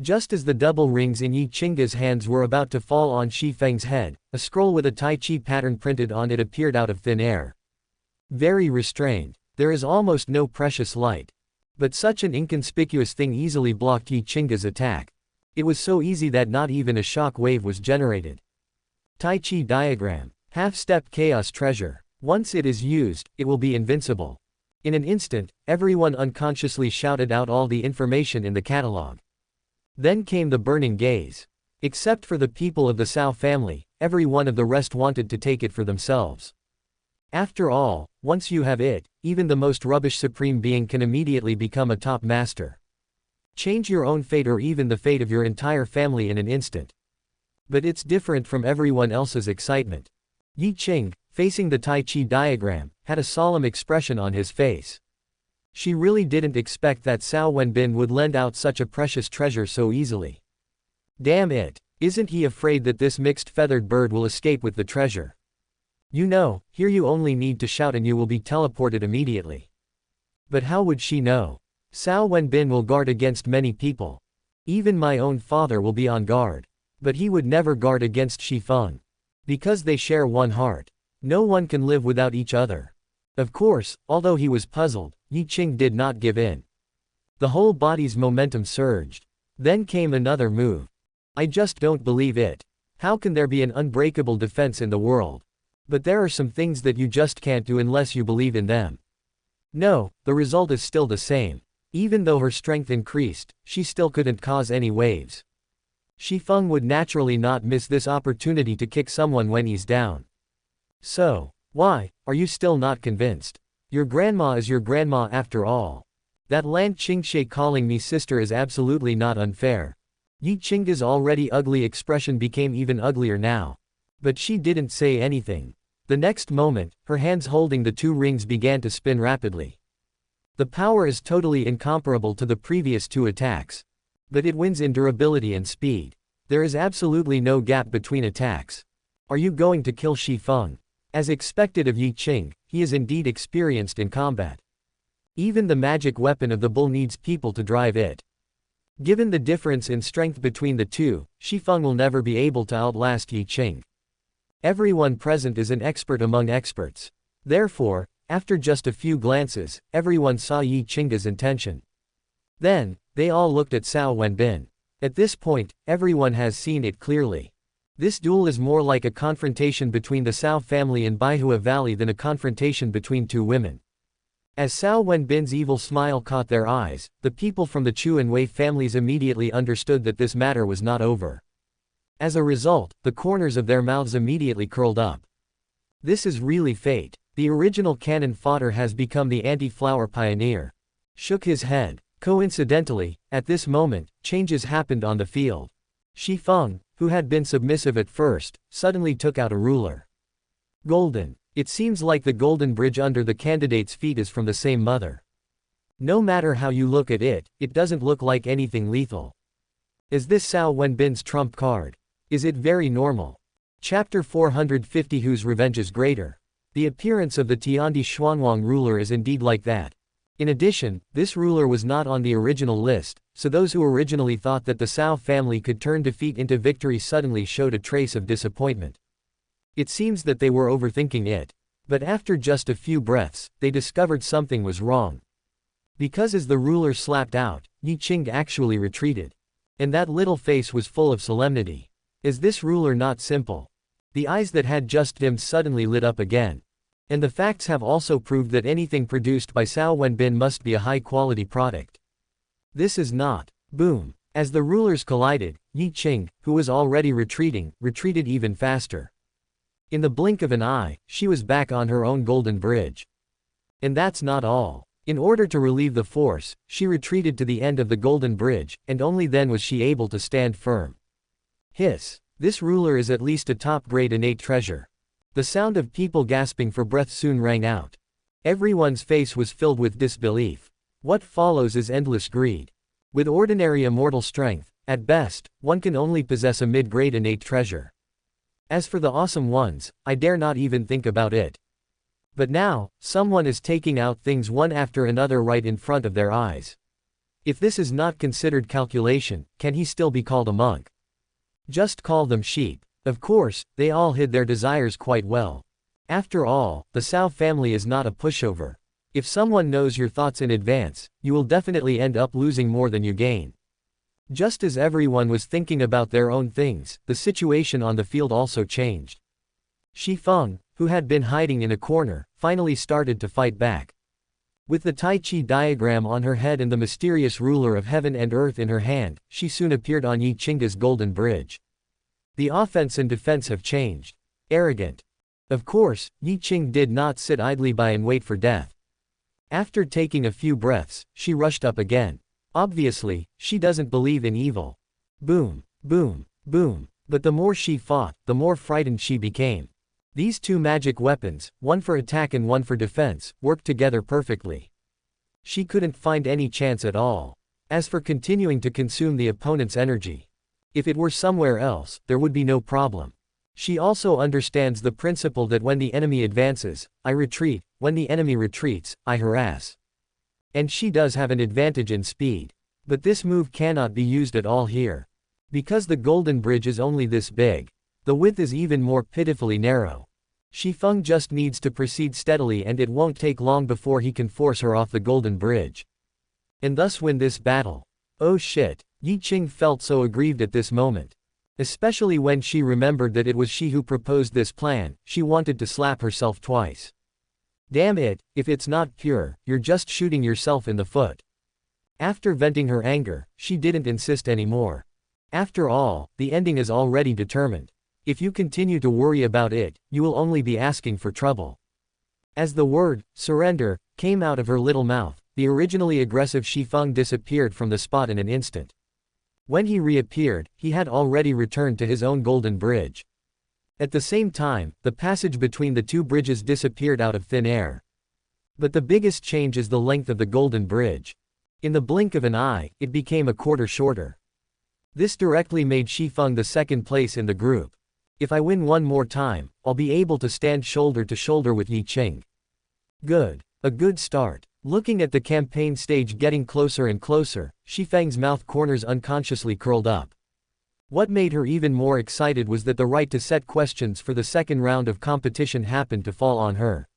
Speaker 1: Just as the double rings in Yi Qing's hands were about to fall on Shifeng's head, a scroll with a Tai Chi pattern printed on it appeared out of thin air. Very restrained. There is almost no precious light. But such an inconspicuous thing easily blocked Yi Qing's attack. It was so easy that not even a shock wave was generated. Tai Chi diagram. Half-step chaos treasure. Once it is used, it will be invincible. In an instant, everyone unconsciously shouted out all the information in the catalog. Then came the burning gaze. Except for the people of the Cao family, every one of the rest wanted to take it for themselves. After all, once you have it, even the most rubbish supreme being can immediately become a top master. Change your own fate or even the fate of your entire family in an instant. But it's different from everyone else's excitement. Yi Qing, facing the Tai Chi diagram, had a solemn expression on his face. She really didn't expect that Cao Wenbin would lend out such a precious treasure so easily. Damn it, isn't he afraid that this mixed feathered bird will escape with the treasure? You know, here you only need to shout and you will be teleported immediately. But how would she know? Cao Wenbin will guard against many people. Even my own father will be on guard. But he would never guard against Shifeng. Because they share one heart. No one can live without each other. Of course, although he was puzzled, Yi Qing did not give in. The whole body's momentum surged. Then came another move. I just don't believe it. How can there be an unbreakable defense in the world? But there are some things that you just can't do unless you believe in them. No, the result is still the same. Even though her strength increased, she still couldn't cause any waves. Shifeng would naturally not miss this opportunity to kick someone when he's down. So, why, are you still not convinced? Your grandma is your grandma after all. That Lan Qingshe calling me sister is absolutely not unfair. Yi Qing's already ugly expression became even uglier now. But she didn't say anything. The next moment, her hands holding the two rings began to spin rapidly. The power is totally incomparable to the previous two attacks. But it wins in durability and speed. There is absolutely no gap between attacks. Are you going to kill Shifeng? As expected of Yi Qing, he is indeed experienced in combat. Even the magic weapon of the bull needs people to drive it. Given the difference in strength between the two, Shifeng will never be able to outlast Yi Qing. Everyone present is an expert among experts. Therefore, after just a few glances, everyone saw Yi Qing's intention. Then, they all looked at Cao Wenbin. At this point, everyone has seen it clearly. This duel is more like a confrontation between the Cao family and Baihua Valley than a confrontation between two women. As Cao Wenbin's evil smile caught their eyes, the people from the Chu and Wei families immediately understood that this matter was not over. As a result, the corners of their mouths immediately curled up. This is really fate. The original cannon fodder has become the anti-flower pioneer. Shook his head. Coincidentally, at this moment, changes happened on the field. Shifeng, who had been submissive at first, suddenly took out a ruler. Golden. It seems like the golden bridge under the candidate's feet is from the same mother. No matter how you look at it, it doesn't look like anything lethal. Is this Cao Wenbin's trump card? Is it very normal? Chapter 450 Whose revenge is greater? The appearance of the Tiandi Xuanwang ruler is indeed like that. In addition, this ruler was not on the original list, so those who originally thought that the Cao family could turn defeat into victory suddenly showed a trace of disappointment. It seems that they were overthinking it. But after just a few breaths, they discovered something was wrong. Because as the ruler slapped out, Yi Qing actually retreated. And that little face was full of solemnity. Is this ruler not simple? The eyes that had just dimmed suddenly lit up again. And the facts have also proved that anything produced by Cao Wenbin must be a high-quality product. This is not. Boom. As the rulers collided, Yi Qing, who was already retreating, retreated even faster. In the blink of an eye, she was back on her own golden bridge. And that's not all. In order to relieve the force, she retreated to the end of the golden bridge, and only then was she able to stand firm. Hiss. This ruler is at least a top-grade innate treasure. The sound of people gasping for breath soon rang out. Everyone's face was filled with disbelief. What follows is endless greed. With ordinary immortal strength, at best, one can only possess a mid-grade innate treasure. As for the awesome ones, I dare not even think about it. But now, someone is taking out things one after another right in front of their eyes. If this is not considered calculation, can he still be called a monk? Just call them sheep. Of course, they all hid their desires quite well. After all, the Cao family is not a pushover. If someone knows your thoughts in advance, you will definitely end up losing more than you gain. Just as everyone was thinking about their own things, the situation on the field also changed. Shi Feng, who had been hiding in a corner, finally started to fight back. With the Tai Chi diagram on her head and the mysterious ruler of heaven and earth in her hand, she soon appeared on Yi Qingge's golden bridge. The offense and defense have changed. Arrogant. Of course, Yi Qing did not sit idly by and wait for death. After taking a few breaths, she rushed up again. Obviously, she doesn't believe in evil. Boom, boom, boom. But the more she fought, the more frightened she became. These two magic weapons, one for attack and one for defense, worked together perfectly. She couldn't find any chance at all. As for continuing to consume the opponent's energy, if it were somewhere else, there would be no problem. She also understands the principle that when the enemy advances, I retreat, when the enemy retreats, I harass. And she does have an advantage in speed. But this move cannot be used at all here. Because the golden bridge is only this big. The width is even more pitifully narrow. Shi Feng just needs to proceed steadily and it won't take long before he can force her off the golden bridge. And thus win this battle. Oh shit, Yi Qing felt so aggrieved at this moment. Especially when she remembered that it was she who proposed this plan, she wanted to slap herself twice. Damn it, if it's not pure, you're just shooting yourself in the foot. After venting her anger, she didn't insist anymore. After all, the ending is already determined. If you continue to worry about it, you will only be asking for trouble. As the word, surrender, came out of her little mouth, the originally aggressive Shi Feng disappeared from the spot in an instant. When he reappeared, he had already returned to his own golden bridge. At the same time, the passage between the two bridges disappeared out of thin air. But the biggest change is the length of the golden bridge. In the blink of an eye, it became a quarter shorter. This directly made Shi Feng the second place in the group. If I win one more time, I'll be able to stand shoulder to shoulder with Yi Qing. Good. A good start. Looking at the campaign stage getting closer and closer, Shi Feng's mouth corners unconsciously curled up. What made her even more excited was that the right to set questions for the second round of competition happened to fall on her.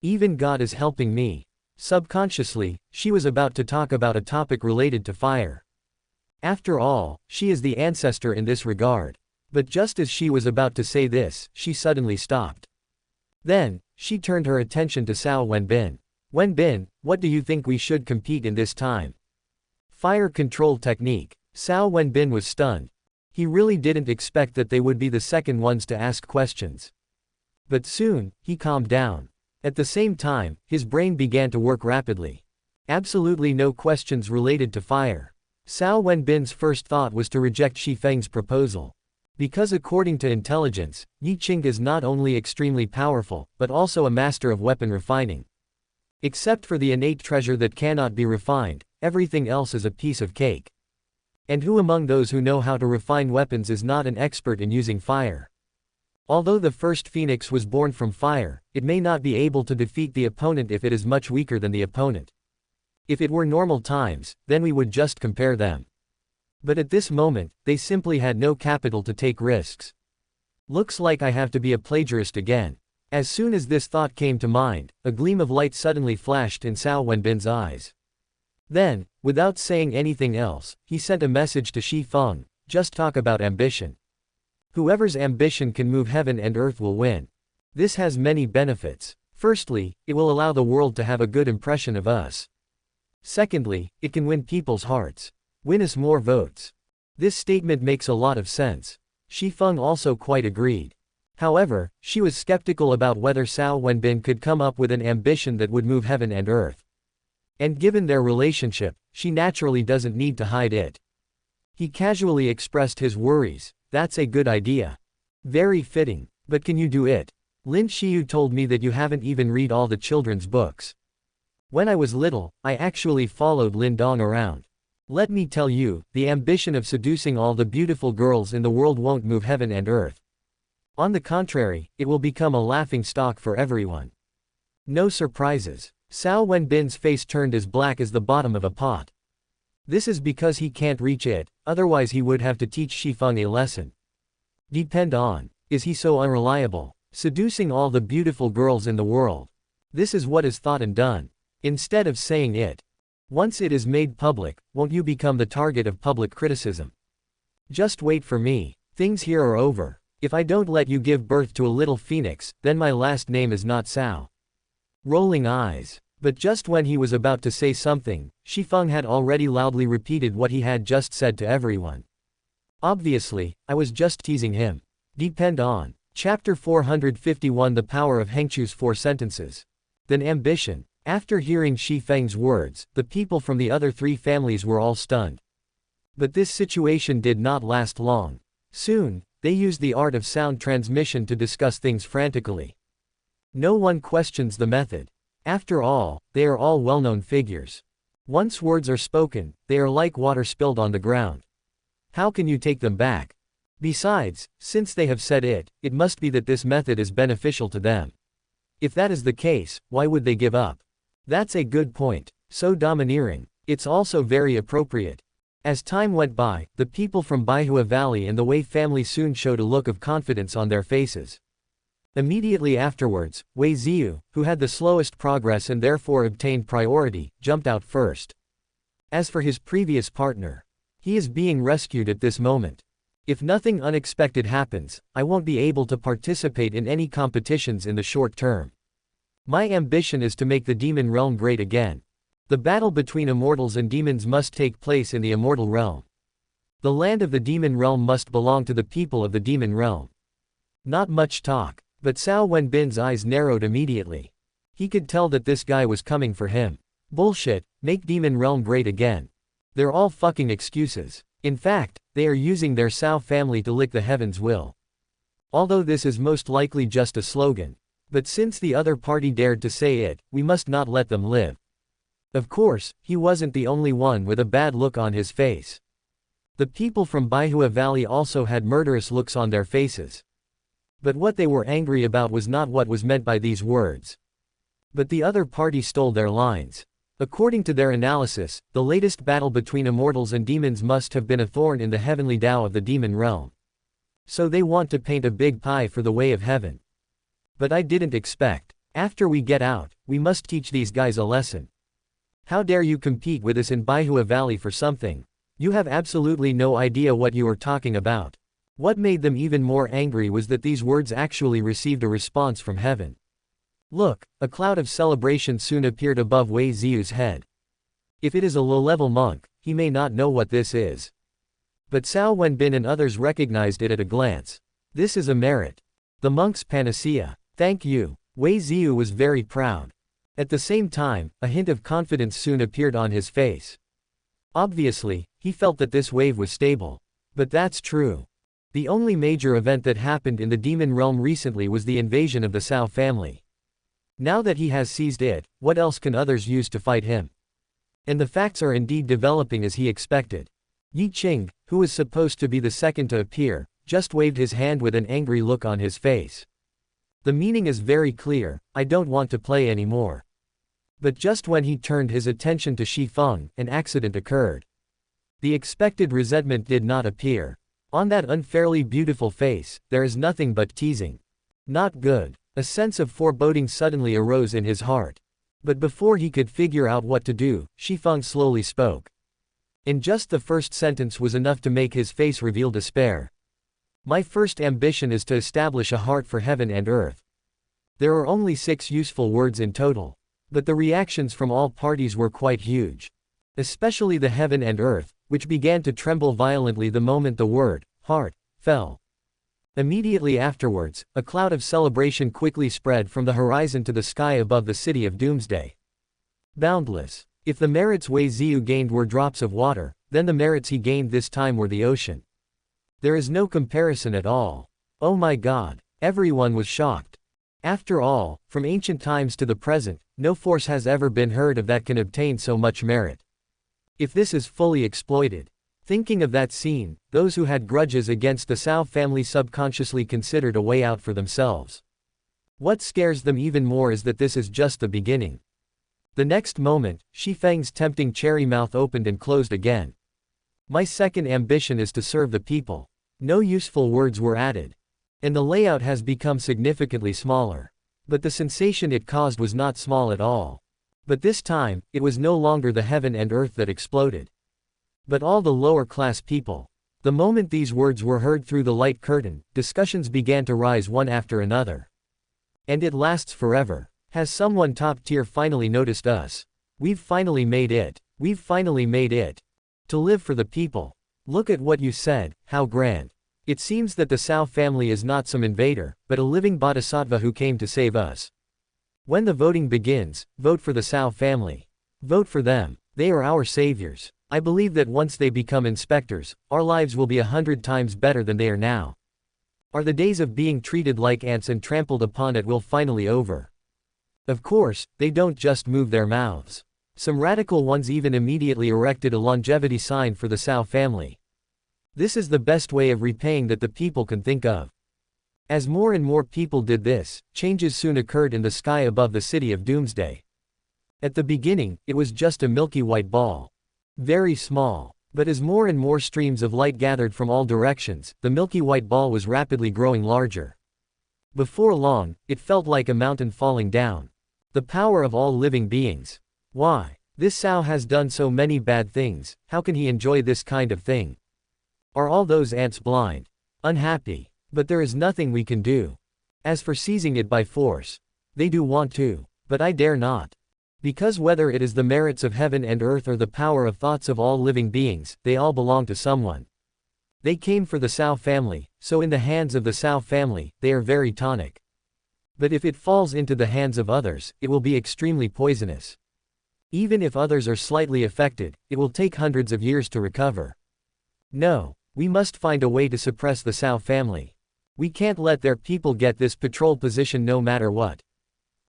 Speaker 1: Even God is helping me. Subconsciously, she was about to talk about a topic related to fire. After all, she is the ancestor in this regard. But just as she was about to say this, she suddenly stopped. Then, she turned her attention to Cao Wenbin. Wenbin, what do you think we should compete in this time? Fire control technique. Cao Wenbin was stunned. He really didn't expect that they would be the second ones to ask questions. But soon, he calmed down. At the same time, his brain began to work rapidly. Absolutely no questions related to fire. Cao Wenbin's first thought was to reject Shi Feng's proposal. Because according to intelligence, Yi Qing is not only extremely powerful, but also a master of weapon refining. Except for the innate treasure that cannot be refined, everything else is a piece of cake. And who among those who know how to refine weapons is not an expert in using fire? Although the first phoenix was born from fire, it may not be able to defeat the opponent if it is much weaker than the opponent. If it were normal times, then we would just compare them. But at this moment, they simply had no capital to take risks. Looks like I have to be a plagiarist again. As soon as this thought came to mind, a gleam of light suddenly flashed in Cao Wenbin's eyes. Then, without saying anything else, he sent a message to Shi Feng, just talk about ambition. Whoever's ambition can move heaven and earth will win. This has many benefits. Firstly, it will allow the world to have a good impression of us. Secondly, it can win people's hearts. Win us more votes. This statement makes a lot of sense. Shi Feng also quite agreed. However, she was skeptical about whether Cao Wenbin could come up with an ambition that would move heaven and earth. And given their relationship, she naturally doesn't need to hide it. He casually expressed his worries. That's a good idea. Very fitting. But can you do it? Lin Xiyu told me that you haven't even read all the children's books. When I was little, I actually followed Lin Dong around. Let me tell you, the ambition of seducing all the beautiful girls in the world won't move heaven and earth. On the contrary, it will become a laughing stock for everyone. No surprises. Cao Wenbin's face turned as black as the bottom of a pot. This is because he can't reach it, otherwise he would have to teach Shi Feng a lesson. Depend on. Is he so unreliable? Seducing all the beautiful girls in the world. This is what is thought and done. Instead of saying it. Once it is made public, won't you become the target of public criticism? Just wait for me. Things here are over. If I don't let you give birth to a little phoenix, then my last name is not Cao. Rolling eyes. But just when he was about to say something, Shifeng had already loudly repeated what he had just said to everyone. Obviously, I was just teasing him. Depend on. Chapter 451 The Power of Hengchu's 4 Sentences. Then ambition. After hearing Shifeng's words, the people from the other 3 families were all stunned. But this situation did not last long. Soon, they used the art of sound transmission to discuss things frantically. No one questions the method. After all, they are all well-known figures. Once words are spoken, they are like water spilled on the ground. How can you take them back? Besides, since they have said it, it must be that this method is beneficial to them. If that is the case, why would they give up? That's a good point. So domineering. It's also very appropriate. As time went by, the people from Baihua Valley and the Wei family soon showed a look of confidence on their faces. Immediately afterwards, Wei Ziyu, who had the slowest progress and therefore obtained priority, jumped out first. As for his previous partner, he is being rescued at this moment. If nothing unexpected happens, I won't be able to participate in any competitions in the short term. My ambition is to make the demon realm great again. The battle between immortals and demons must take place in the immortal realm. The land of the demon realm must belong to the people of the demon realm. Not much talk. But Cao Wenbin's eyes narrowed immediately. He could tell that this guy was coming for him. Bullshit, make demon realm great again. They're all fucking excuses. In fact, they are using their Cao family to lick the heavens will. Although this is most likely just a slogan. But since the other party dared to say it, we must not let them live. Of course, he wasn't the only one with a bad look on his face. The people from Baihua Valley also had murderous looks on their faces. But what they were angry about was not what was meant by these words. But the other party stole their lines. According to their analysis, the latest battle between immortals and demons must have been a thorn in the heavenly Tao of the demon realm. So they want to paint a big pie for the way of heaven. But I didn't expect. After we get out, we must teach these guys a lesson. How dare you compete with us in Baihua Valley for something? You have absolutely no idea what you are talking about. What made them even more angry was that these words actually received a response from heaven. Look, a cloud of celebration soon appeared above Wei Ziyu's head. If it is a low-level monk, he may not know what this is. But Cao Wenbin and others recognized it at a glance. This is a merit. The monk's panacea. Thank you. Wei Ziyu was very proud. At the same time, a hint of confidence soon appeared on his face. Obviously, he felt that this wave was stable. But that's true. The only major event that happened in the demon realm recently was the invasion of the Cao family. Now that he has seized it, what else can others use to fight him? And the facts are indeed developing as he expected. Yi Qing, who was supposed to be the second to appear, just waved his hand with an angry look on his face. The meaning is very clear, I don't want to play anymore. But just when he turned his attention to Shifeng, an accident occurred. The expected resentment did not appear. On that unfairly beautiful face, there is nothing but teasing. Not good. A sense of foreboding suddenly arose in his heart. But before he could figure out what to do, Shifeng slowly spoke. In just the first sentence was enough to make his face reveal despair. My first ambition is to establish a heart for heaven and earth. There are only 6 useful words in total. But the reactions from all parties were quite huge. Especially the heaven and earth, which began to tremble violently the moment the word, heart, fell. Immediately afterwards, a cloud of celebration quickly spread from the horizon to the sky above the city of Doomsday. Boundless. If the merits Wei Ziyu gained were drops of water, then the merits he gained this time were the ocean. There is no comparison at all. Oh my God. Everyone was shocked. After all, from ancient times to the present, no force has ever been heard of that can obtain so much merit. If this is fully exploited. Thinking of that scene, those who had grudges against the Cao family subconsciously considered a way out for themselves. What scares them even more is that this is just the beginning. The next moment, Shifeng's tempting cherry mouth opened and closed again. My second ambition is to serve the people. No useful words were added. And the layout has become significantly smaller. But the sensation it caused was not small at all. But this time, it was no longer the heaven and earth that exploded, but all the lower-class people. The moment these words were heard through the light curtain, discussions began to rise one after another. And it lasts forever. Has someone top-tier finally noticed us? We've finally made it. We've finally made it. To live for the people. Look at what you said, how grand. It seems that the Cao family is not some invader, but a living bodhisattva who came to save us. When the voting begins, vote for the Cao family. Vote for them. They are our saviors. I believe that once they become inspectors, our lives will be 100 times better than they are now. Are the days of being treated like ants and trampled upon at will finally over? Of course, they don't just move their mouths. Some radical ones even immediately erected a longevity sign for the Cao family. This is the best way of repaying that the people can think of. As more and more people did this, changes soon occurred in the sky above the city of Doomsday. At the beginning, it was just a milky white ball. Very small. But as more and more streams of light gathered from all directions, the milky white ball was rapidly growing larger. Before long, it felt like a mountain falling down. The power of all living beings. Why? This Cao has done so many bad things, how can he enjoy this kind of thing? Are all those ants blind? Unhappy? But there is nothing we can do. As for seizing it by force, they do want to, but I dare not. Because whether it is the merits of heaven and earth or the power of thoughts of all living beings, they all belong to someone. They came for the Cao family, so in the hands of the Cao family, they are very tonic. But if it falls into the hands of others, it will be extremely poisonous. Even if others are slightly affected, it will take hundreds of years to recover. No, we must find a way to suppress the Cao family. We can't let their people get this patrol position no matter what.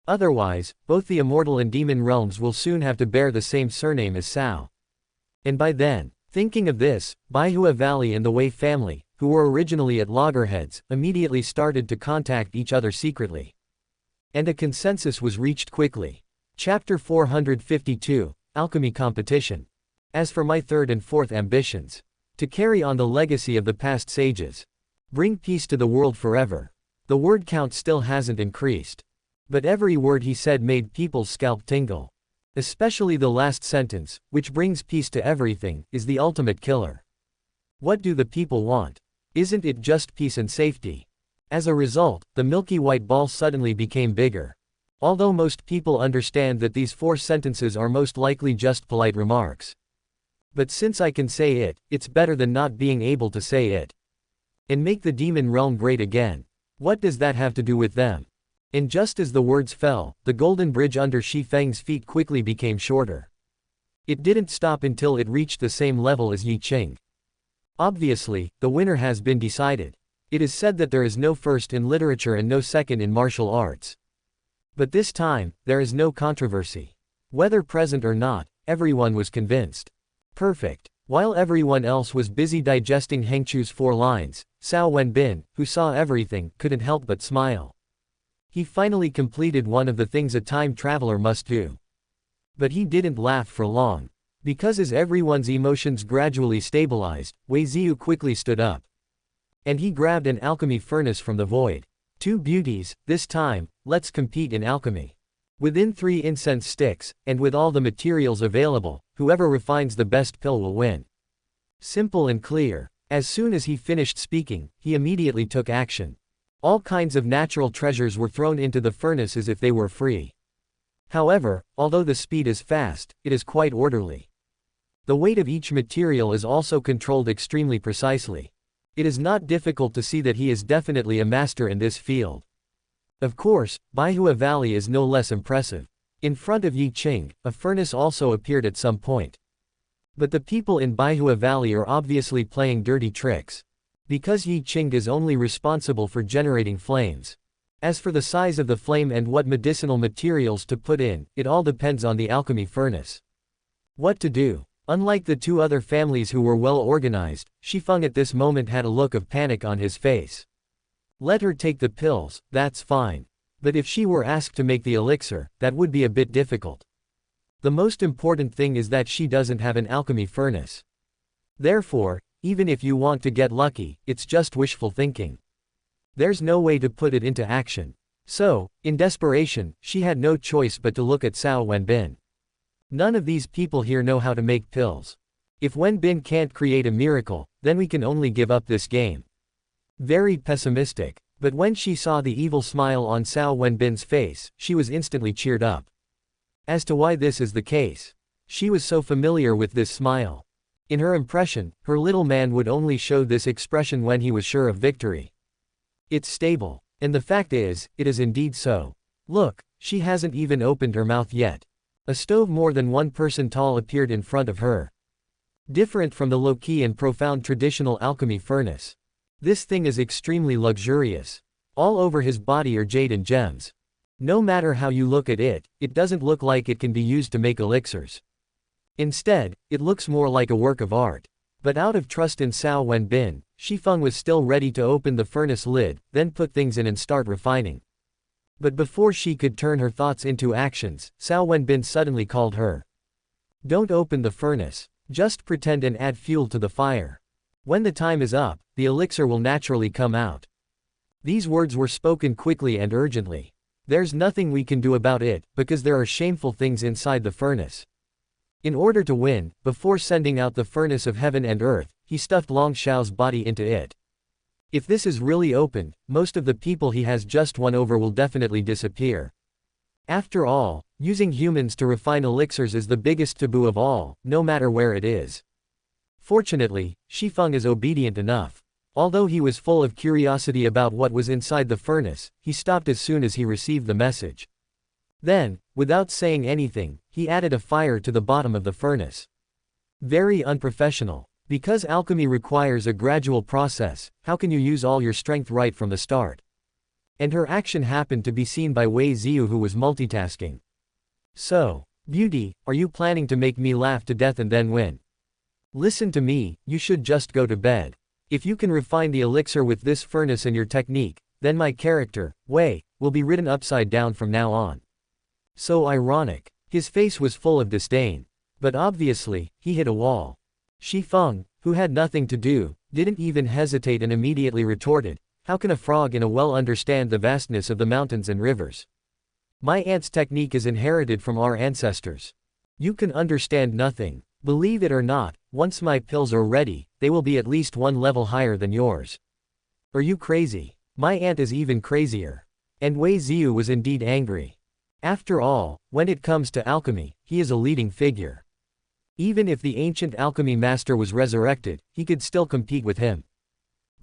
Speaker 1: Otherwise, both the immortal and demon realms will soon have to bear the same surname as Cao. And by then, thinking of this, Baihua Valley and the Wei family, who were originally at loggerheads, immediately started to contact each other secretly. And a consensus was reached quickly. Chapter 452, Alchemy Competition. As for my third and fourth ambitions, to carry on the legacy of the past sages. Bring peace to the world forever. The word count still hasn't increased. But every word he said made people's scalp tingle. Especially the last sentence, which brings peace to everything, is the ultimate killer. What do the people want? Isn't it just peace and safety? As a result, the milky white ball suddenly became bigger. Although most people understand that these 4 sentences are most likely just polite remarks. But since I can say it, it's better than not being able to say it. And make the demon realm great again. What does that have to do with them? And just as the words fell, the golden bridge under Shi Feng's feet quickly became shorter. It didn't stop until it reached the same level as Yi Qing. Obviously, the winner has been decided. It is said that there is no first in literature and no second in martial arts. But this time, there is no controversy. Whether present or not, everyone was convinced. Perfect. While everyone else was busy digesting Hengchu's 4 lines, Cao Wenbin, who saw everything, couldn't help but smile. He finally completed one of the things a time traveler must do. But he didn't laugh for long. Because as everyone's emotions gradually stabilized, Wei Ziyu quickly stood up. And he grabbed an alchemy furnace from the void. 2 beauties, this time, let's compete in alchemy. Within 3 incense sticks, and with all the materials available, whoever refines the best pill will win. Simple and clear. As soon as he finished speaking, he immediately took action. All kinds of natural treasures were thrown into the furnace as if they were free. However, although the speed is fast, it is quite orderly. The weight of each material is also controlled extremely precisely. It is not difficult to see that he is definitely a master in this field. Of course, Baihua Valley is no less impressive. In front of Yi Qing, a furnace also appeared at some point. But the people in Baihua Valley are obviously playing dirty tricks. Because Yi Qing is only responsible for generating flames. As for the size of the flame and what medicinal materials to put in, it all depends on the alchemy furnace. What to do? Unlike the 2 other families who were well organized, Shifeng at this moment had a look of panic on his face. Let her take the pills, that's fine. But if she were asked to make the elixir, that would be a bit difficult. The most important thing is that she doesn't have an alchemy furnace. Therefore, even if you want to get lucky, it's just wishful thinking. There's no way to put it into action. So, in desperation, she had no choice but to look at Cao Wenbin. None of these people here know how to make pills. If Wenbin can't create a miracle, then we can only give up this game. Very pessimistic. But when she saw the evil smile on Cao Wenbin's face, she was instantly cheered up. As to why this is the case, she was so familiar with this smile. In her impression, her little man would only show this expression when he was sure of victory. It's stable. And the fact is, it is indeed so. Look, she hasn't even opened her mouth yet. A stove more than one person tall appeared in front of her. Different from the low-key and profound traditional alchemy furnace. This thing is extremely luxurious. All over his body are jade and gems. No matter how you look at it, it doesn't look like it can be used to make elixirs. Instead, it looks more like a work of art. But out of trust in Cao Wenbin, Shifeng was still ready to open the furnace lid, then put things in and start refining. But before she could turn her thoughts into actions, Cao Wenbin suddenly called her. Don't open the furnace. Just pretend and add fuel to the fire. When the time is up, the elixir will naturally come out. These words were spoken quickly and urgently. There's nothing we can do about it, because there are shameful things inside the furnace. In order to win, before sending out the furnace of heaven and earth, he stuffed Long Xiao's body into it. If this is really opened, most of the people he has just won over will definitely disappear. After all, using humans to refine elixirs is the biggest taboo of all, no matter where it is. Fortunately, Shifeng is obedient enough. Although he was full of curiosity about what was inside the furnace, he stopped as soon as he received the message. Then, without saying anything, he added a fire to the bottom of the furnace. Very unprofessional. Because alchemy requires a gradual process, how can you use all your strength right from the start? And her action happened to be seen by Wei Ziyu, who was multitasking. So, beauty, are you planning to make me laugh to death and then win? Listen to me, you should just go to bed. If you can refine the elixir with this furnace and your technique, then my character, Wei, will be written upside down from now on. So ironic. His face was full of disdain. But obviously, he hit a wall. Shifeng, who had nothing to do, didn't even hesitate and immediately retorted, how can a frog in a well understand the vastness of the mountains and rivers? My aunt's technique is inherited from our ancestors. You can understand nothing. Believe it or not, once my pills are ready, they will be at least one level higher than yours. Are you crazy? My aunt is even crazier. And Wei Ziyu was indeed angry. After all, when it comes to alchemy, he is a leading figure. Even if the ancient alchemy master was resurrected, he could still compete with him.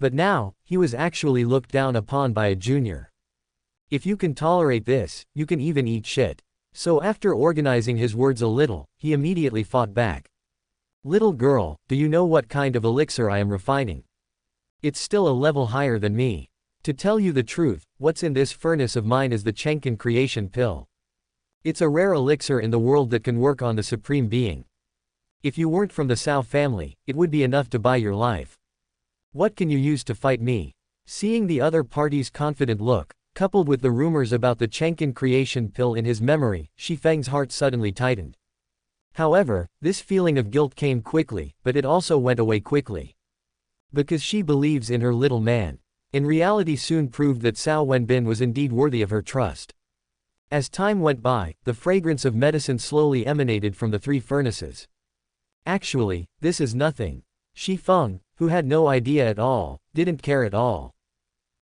Speaker 1: But now, he was actually looked down upon by a junior. If you can tolerate this, you can even eat shit. So after organizing his words a little, he immediately fought back. Little girl, do you know what kind of elixir I am refining? It's still a level higher than me. To tell you the truth, what's in this furnace of mine is the Chenkin creation pill. It's a rare elixir in the world that can work on the Supreme Being. If you weren't from the Cao family, it would be enough to buy your life. What can you use to fight me? Seeing the other party's confident look, coupled with the rumors about the Chenkin creation pill in his memory, Shifeng's heart suddenly tightened. However, this feeling of guilt came quickly, but it also went away quickly. Because she believes in her little man. In reality soon proved that Cao Wenbin was indeed worthy of her trust. As time went by, the fragrance of medicine slowly emanated from the three furnaces. Actually, this is nothing. Shifeng, who had no idea at all, didn't care at all.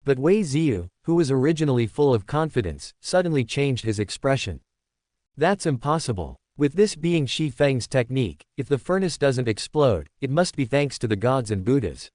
Speaker 1: But Wei Ziyu, who was originally full of confidence, suddenly changed his expression. That's impossible. With this being Shifeng's technique, if the furnace doesn't explode, it must be thanks to the gods and Buddhas.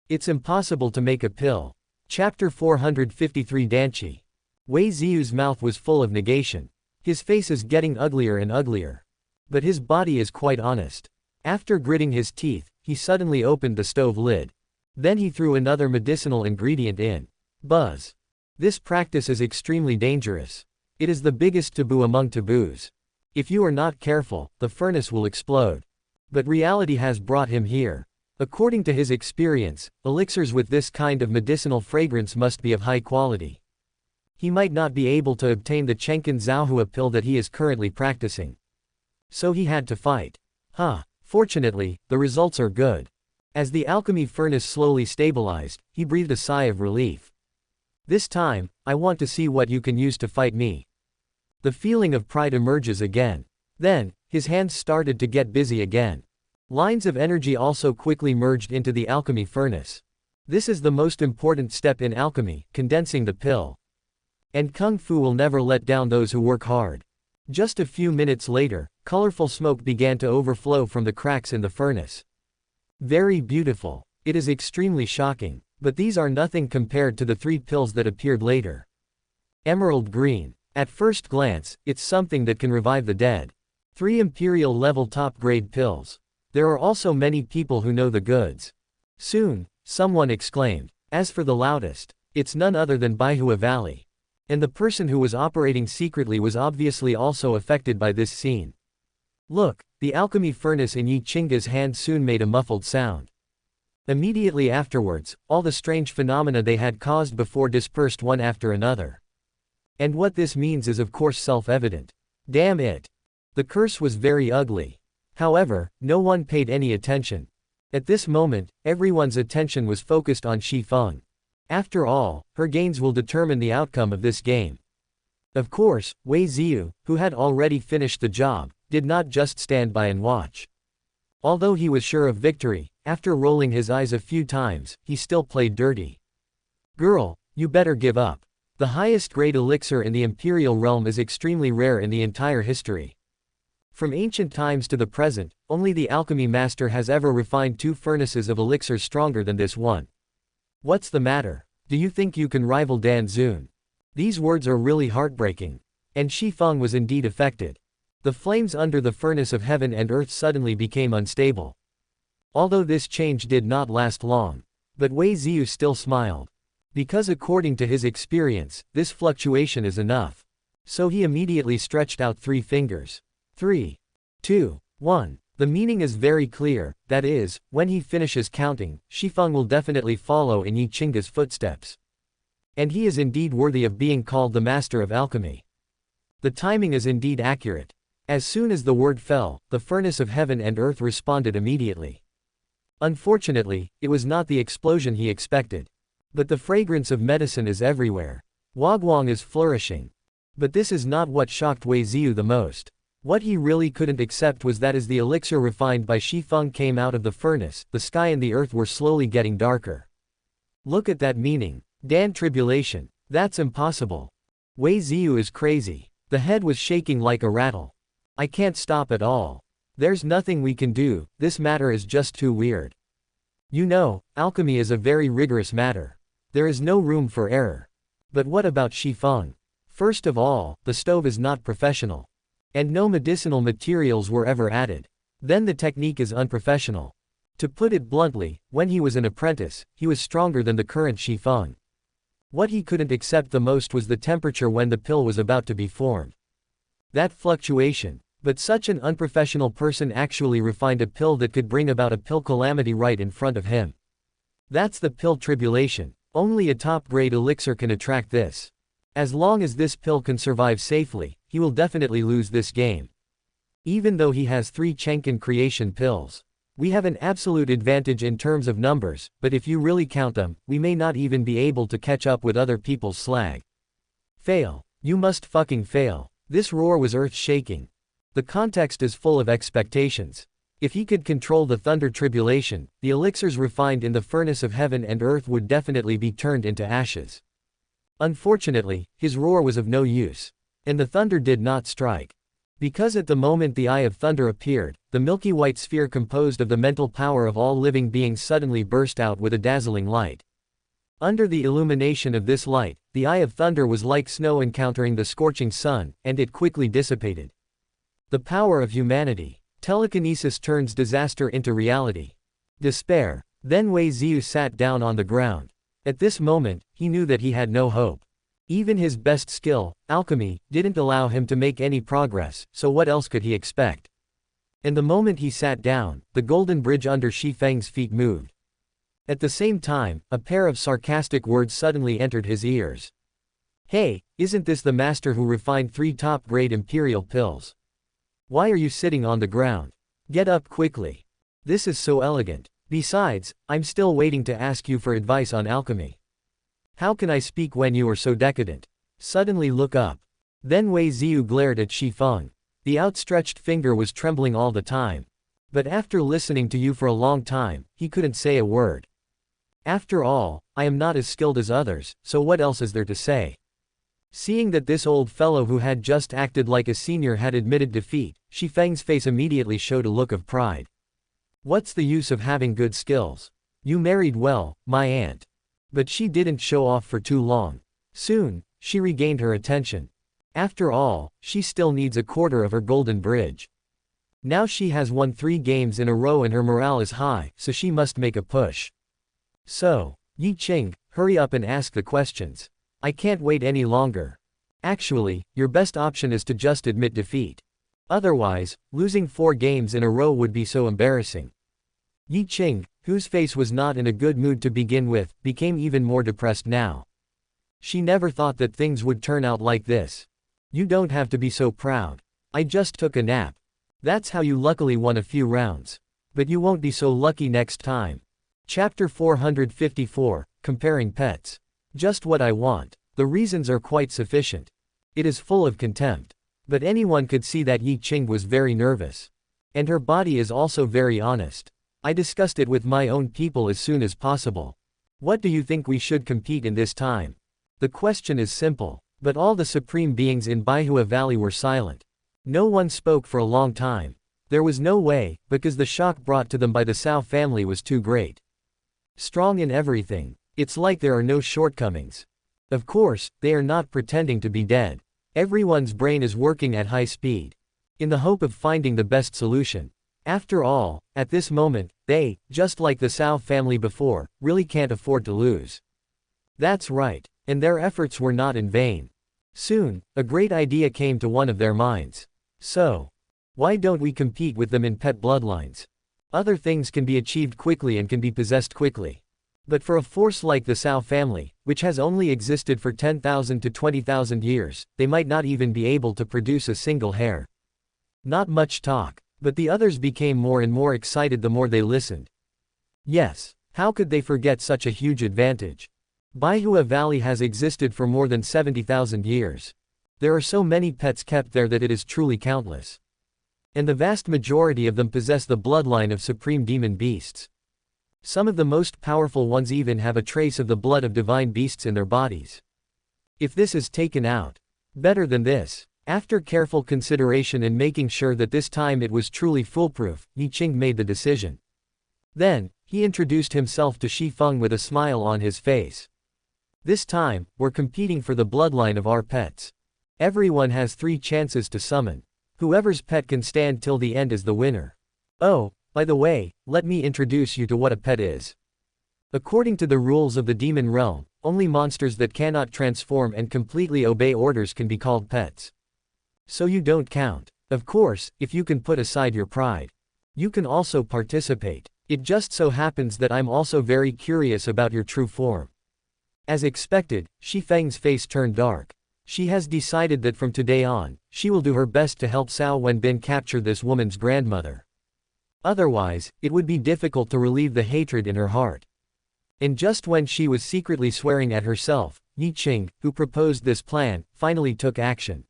Speaker 1: It's impossible to make a pill. Chapter 453 Danchi. Wei Ziyu's mouth was full of negation. His face is getting uglier and uglier. But his body is quite honest. After gritting his teeth, he suddenly opened the stove lid. Then he threw another medicinal ingredient in. Buzz. This practice is extremely dangerous. It is the biggest taboo among taboos. If you are not careful, the furnace will explode. But reality has brought him here. According to his experience, elixirs with this kind of medicinal fragrance must be of high quality. He might not be able to obtain the Chenkin Zhaohua pill that he is currently practicing. So he had to fight. Fortunately, the results are good. As the alchemy furnace slowly stabilized, he breathed a sigh of relief. This time, I want to see what you can use to fight me. The feeling of pride emerges again. Then, his hands started to get busy again. Lines of energy also quickly merged into the alchemy furnace. This is the most important step in alchemy, condensing the pill. And Kung Fu will never let down those who work hard. Just a few minutes later, colorful smoke began to overflow from the cracks in the furnace. Very beautiful. It is extremely shocking, but these are nothing compared to the 3 pills that appeared later. Emerald green. At first glance, it's something that can revive the dead. 3 Imperial level top grade pills. There are also many people who know the goods. Soon, someone exclaimed. As for the loudest, it's none other than Baihua Valley. And the person who was operating secretly was obviously also affected by this scene. Look, the alchemy furnace in Yi Chinga's hand soon made a muffled sound. Immediately afterwards, all the strange phenomena they had caused before dispersed one after another. And what this means is of course self-evident. Damn it! The curse was very ugly. However, no one paid any attention. At this moment, everyone's attention was focused on Shi Feng. After all, her gains will determine the outcome of this game. Of course, Wei Ziyu, who had already finished the job, did not just stand by and watch. Although he was sure of victory, after rolling his eyes a few times, he still played dirty. Girl, you better give up. The highest grade elixir in the Imperial realm is extremely rare in the entire history. From ancient times to the present, only the alchemy master has ever refined 2 furnaces of elixirs stronger than this one. What's the matter? Do you think you can rival Dan Zun? These words are really heartbreaking. And Shi Feng was indeed affected. The flames under the furnace of heaven and earth suddenly became unstable. Although this change did not last long. But Wei Ziyu still smiled. Because according to his experience, this fluctuation is enough. So he immediately stretched out 3 fingers. 3, 2, 1. The meaning is very clear, that is, when he finishes counting, Shi Feng will definitely follow in Yi Chinga's footsteps. And he is indeed worthy of being called the master of alchemy. The timing is indeed accurate. As soon as the word fell, the furnace of heaven and earth responded immediately. Unfortunately, it was not the explosion he expected. But the fragrance of medicine is everywhere. Wagwang is flourishing. But this is not what shocked Wei Ziyu the most. What he really couldn't accept was that as the elixir refined by Shi Feng came out of the furnace, the sky and the earth were slowly getting darker. Look at that meaning. Dan tribulation. That's impossible. Wei Ziyu is crazy. The head was shaking like a rattle. I can't stop at all. There's nothing we can do, this matter is just too weird. You know, alchemy is a very rigorous matter. There is no room for error. But what about Shi Feng? First of all, the stove is not professional. And no medicinal materials were ever added. Then the technique is unprofessional. To put it bluntly, when he was an apprentice, he was stronger than the current Shi Feng. What he couldn't accept the most was the temperature when the pill was about to be formed. That fluctuation. But such an unprofessional person actually refined a pill that could bring about a pill calamity right in front of him. That's the pill tribulation. Only a top-grade elixir can attract this. As long as this pill can survive safely, he will definitely lose this game. Even though he has 3 Chenkin creation pills. We have an absolute advantage in terms of numbers, but if you really count them, we may not even be able to catch up with other people's slag. Fail. You must fucking fail. This roar was earth-shaking. The context is full of expectations. If he could control the thunder tribulation, the elixirs refined in the furnace of heaven and earth would definitely be turned into ashes. Unfortunately, his roar was of no use. And the thunder did not strike. Because at the moment the eye of thunder appeared, the milky white sphere composed of the mental power of all living beings suddenly burst out with a dazzling light. Under the illumination of this light, the eye of thunder was like snow encountering the scorching sun, and it quickly dissipated. The power of humanity. Telekinesis turns disaster into reality. Despair. Then Wei Ziyu sat down on the ground. At this moment, he knew that he had no hope. Even his best skill, alchemy, didn't allow him to make any progress, so what else could he expect? And the moment he sat down, the golden bridge under Shi Feng's feet moved. At the same time, a pair of sarcastic words suddenly entered his ears. Hey, isn't this the master who refined 3 top-grade imperial pills? Why are you sitting on the ground? Get up quickly. This is so elegant. Besides, I'm still waiting to ask you for advice on alchemy. How can I speak when you are so decadent? Suddenly look up. Then Wei Ziyu glared at Shi Feng. The outstretched finger was trembling all the time. But after listening to you for a long time, he couldn't say a word. After all, I am not as skilled as others, so what else is there to say? Seeing that this old fellow who had just acted like a senior had admitted defeat, Shifeng's face immediately showed a look of pride. What's the use of having good skills? You married well, my aunt. But she didn't show off for too long. Soon, she regained her attention. After all, she still needs a quarter of her golden bridge. Now she has won 3 games in a row and her morale is high, so she must make a push. So, Yi Qing, hurry up and ask the questions. I can't wait any longer. Actually, your best option is to just admit defeat. Otherwise, losing 4 games in a row would be so embarrassing. Yi Qing, whose face was not in a good mood to begin with, became even more depressed now. She never thought that things would turn out like this. You don't have to be so proud. I just took a nap. That's how you luckily won a few rounds. But you won't be so lucky next time. Chapter 454, Comparing Pets. Just what I want. The reasons are quite sufficient. It is full of contempt. But anyone could see that Yi Qing was very nervous. And her body is also very honest. I discussed it with my own people as soon as possible. What do you think we should compete in this time? The question is simple. But all the supreme beings in Baihua Valley were silent. No one spoke for a long time. There was no way, because the shock brought to them by the Cao family was too great. Strong in everything. It's like there are no shortcomings. Of course, they are not pretending to be dead. Everyone's brain is working at high speed. In the hope of finding the best solution. After all, at this moment, they, just like the Cao family before, really can't afford to lose. That's right. And their efforts were not in vain. Soon, a great idea came to one of their minds. So, why don't we compete with them in pet bloodlines? Other things can be achieved quickly and can be possessed quickly. But for a force like the Cao family, which has only existed for 10,000 to 20,000 years, they might not even be able to produce a single hair. Not much talk, but the others became more and more excited the more they listened. Yes, how could they forget such a huge advantage? Baihua Valley has existed for more than 70,000 years. There are so many pets kept there that it is truly countless. And the vast majority of them possess the bloodline of supreme demon beasts. Some of the most powerful ones even have a trace of the blood of divine beasts in their bodies. If this is taken out, better than this. After careful consideration and making sure that this time it was truly foolproof, Yi Qing made the decision. Then, he introduced himself to Shi Feng with a smile on his face. This time, we're competing for the bloodline of our pets. Everyone has 3 chances to summon. Whoever's pet can stand till the end is the winner. Oh, by the way, let me introduce you to what a pet is. According to the rules of the demon realm, only monsters that cannot transform and completely obey orders can be called pets. So you don't count. Of course, if you can put aside your pride. You can also participate. It just so happens that I'm also very curious about your true form. As expected, Shi Feng's face turned dark. She has decided that from today on, she will do her best to help Cao Wenbin capture this woman's grandmother. Otherwise, it would be difficult to relieve the hatred in her heart. And just when she was secretly swearing at herself, Yi Qing, who proposed this plan, finally took action.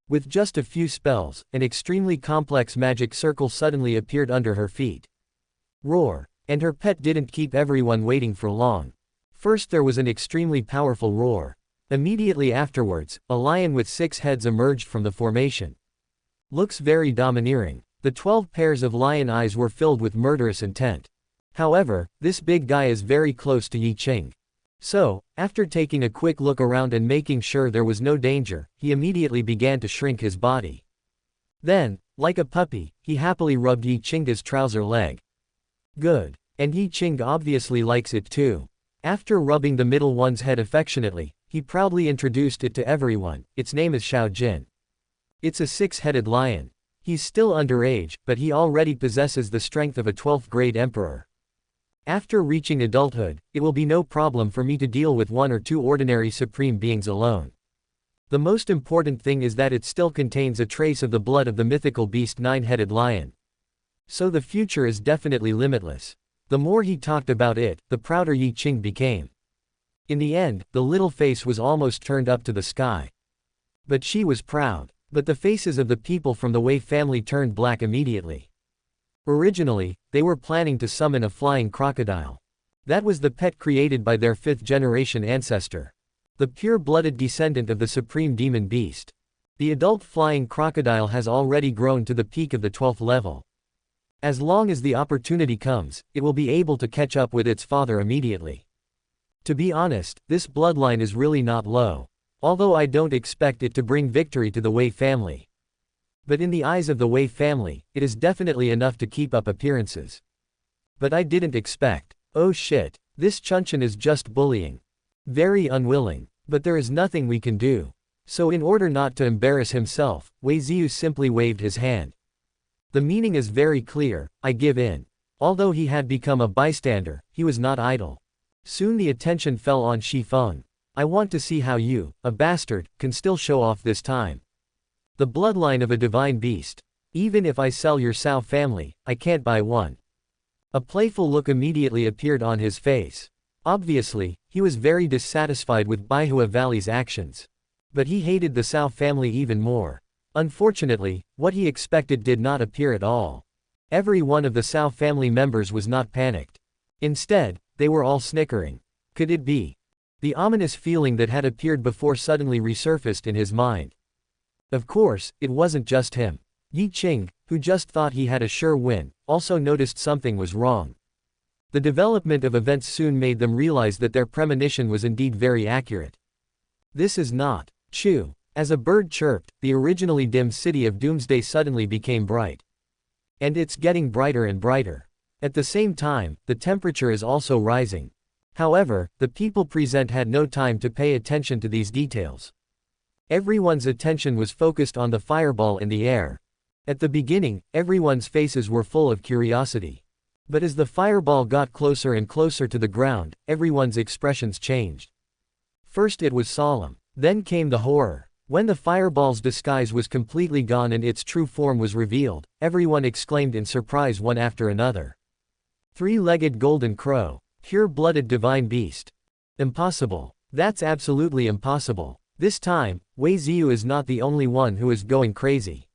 Speaker 1: With just a few spells, an extremely complex magic circle suddenly appeared under her feet. Roar! And her pet didn't keep everyone waiting for long. First there was an extremely powerful roar. Immediately afterwards, a lion with 6 heads emerged from the formation. Looks very domineering. The 12 pairs of lion eyes were filled with murderous intent. However, this big guy is very close to Yi Qing. So, after taking a quick look around and making sure there was no danger, he immediately began to shrink his body. Then, like a puppy, he happily rubbed Yi Qing's trouser leg. Good. And Yi Qing obviously likes it too. After rubbing the middle one's head affectionately, he proudly introduced it to everyone. Its name is Xiao Jin. It's a 6-headed lion. He's still underage, but he already possesses the strength of a 12th grade emperor. After reaching adulthood, it will be no problem for me to deal with 1 or 2 ordinary supreme beings alone. The most important thing is that it still contains a trace of the blood of the mythical beast 9-headed lion. So the future is definitely limitless. The more he talked about it, the prouder Yi Qing became. In the end, the little face was almost turned up to the sky. But she was proud. But the faces of the people from the Wei family turned black immediately. Originally, they were planning to summon a flying crocodile. That was the pet created by their 5th-generation ancestor. The pure-blooded descendant of the supreme demon beast. The adult flying crocodile has already grown to the peak of the 12th level. As long as the opportunity comes, it will be able to catch up with its father immediately. To be honest, this bloodline is really not low. Although I don't expect it to bring victory to the Wei family. But in the eyes of the Wei family, it is definitely enough to keep up appearances. But I didn't expect. Oh shit, this Chunchen is just bullying. Very unwilling. But there is nothing we can do. So in order not to embarrass himself, Wei Ziyu simply waved his hand. The meaning is very clear, I give in. Although he had become a bystander, he was not idle. Soon the attention fell on Shi Feng. I want to see how you, a bastard, can still show off this time. The bloodline of a divine beast. Even if I sell your Cao family, I can't buy one. A playful look immediately appeared on his face. Obviously, he was very dissatisfied with Baihua Valley's actions. But he hated the Cao family even more. Unfortunately, what he expected did not appear at all. Every one of the Cao family members was not panicked. Instead, they were all snickering. Could it be? The ominous feeling that had appeared before suddenly resurfaced in his mind. Of course, it wasn't just him. Yi Qing, who just thought he had a sure win, also noticed something was wrong. The development of events soon made them realize that their premonition was indeed very accurate. This is not Chu. As a bird chirped, the originally dim city of Doomsday suddenly became bright. And it's getting brighter and brighter. At the same time, the temperature is also rising. However, the people present had no time to pay attention to these details. Everyone's attention was focused on the fireball in the air. At the beginning, everyone's faces were full of curiosity. But as the fireball got closer and closer to the ground, everyone's expressions changed. First it was solemn. Then came the horror. When the fireball's disguise was completely gone and its true form was revealed, everyone exclaimed in surprise one after another. Three-legged golden crow. Pure-blooded divine beast. Impossible. That's absolutely impossible. This time, Wei Ziyu is not the only one who is going crazy.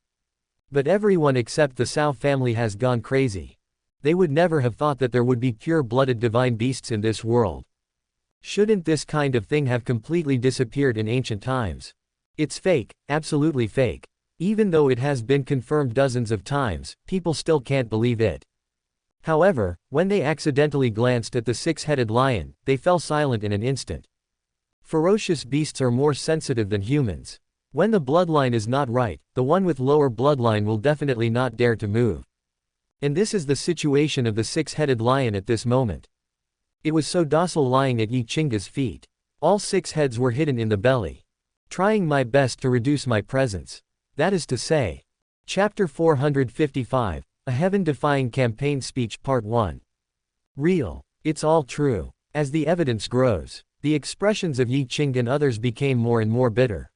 Speaker 1: But everyone except the Cao family has gone crazy. They would never have thought that there would be pure-blooded divine beasts in this world. Shouldn't this kind of thing have completely disappeared in ancient times? It's fake, absolutely fake. Even though it has been confirmed dozens of times, people still can't believe it. However, when they accidentally glanced at the six-headed lion, they fell silent in an instant. Ferocious beasts are more sensitive than humans. When the bloodline is not right, the one with lower bloodline will definitely not dare to move. And this is the situation of the six-headed lion at this moment. It was so docile lying at Yi Qing's feet. All 6 heads were hidden in the belly. Trying my best to reduce my presence. That is to say. Chapter 455, A Heaven-Defying Campaign Speech Part 1. Real. It's all true. As the evidence grows, the expressions of Yi Qing and others became more and more bitter.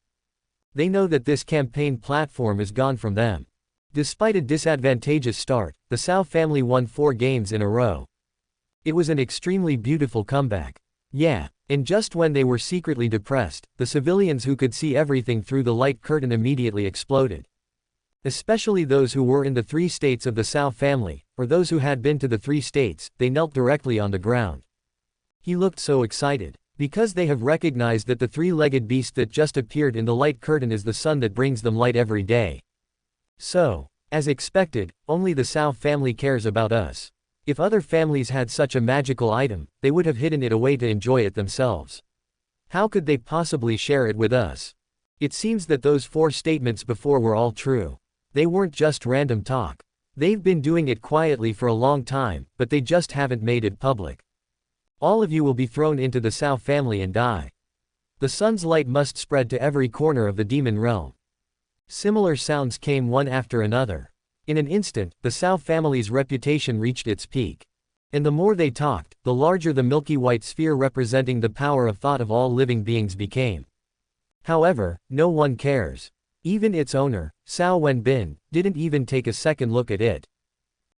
Speaker 1: They know that this campaign platform is gone from them. Despite a disadvantageous start, the Cao family won 4 games in a row. It was an extremely beautiful comeback. Yeah, and just when they were secretly depressed, the civilians who could see everything through the light curtain immediately exploded. Especially those who were in the 3 states of the Cao family, or those who had been to the 3 states, they knelt directly on the ground. He looked so excited. Because they have recognized that the 3-legged beast that just appeared in the light curtain is the sun that brings them light every day. So, as expected, only the Cao family cares about us. If other families had such a magical item, they would have hidden it away to enjoy it themselves. How could they possibly share it with us? It seems that those 4 statements before were all true. They weren't just random talk. They've been doing it quietly for a long time, but they just haven't made it public. All of you will be thrown into the Cao family and die. The sun's light must spread to every corner of the demon realm. Similar sounds came one after another. In an instant, the Cao family's reputation reached its peak. And the more they talked, the larger the milky white sphere representing the power of thought of all living beings became. However, no one cares. Even its owner, Cao Wenbin, didn't even take a second look at it.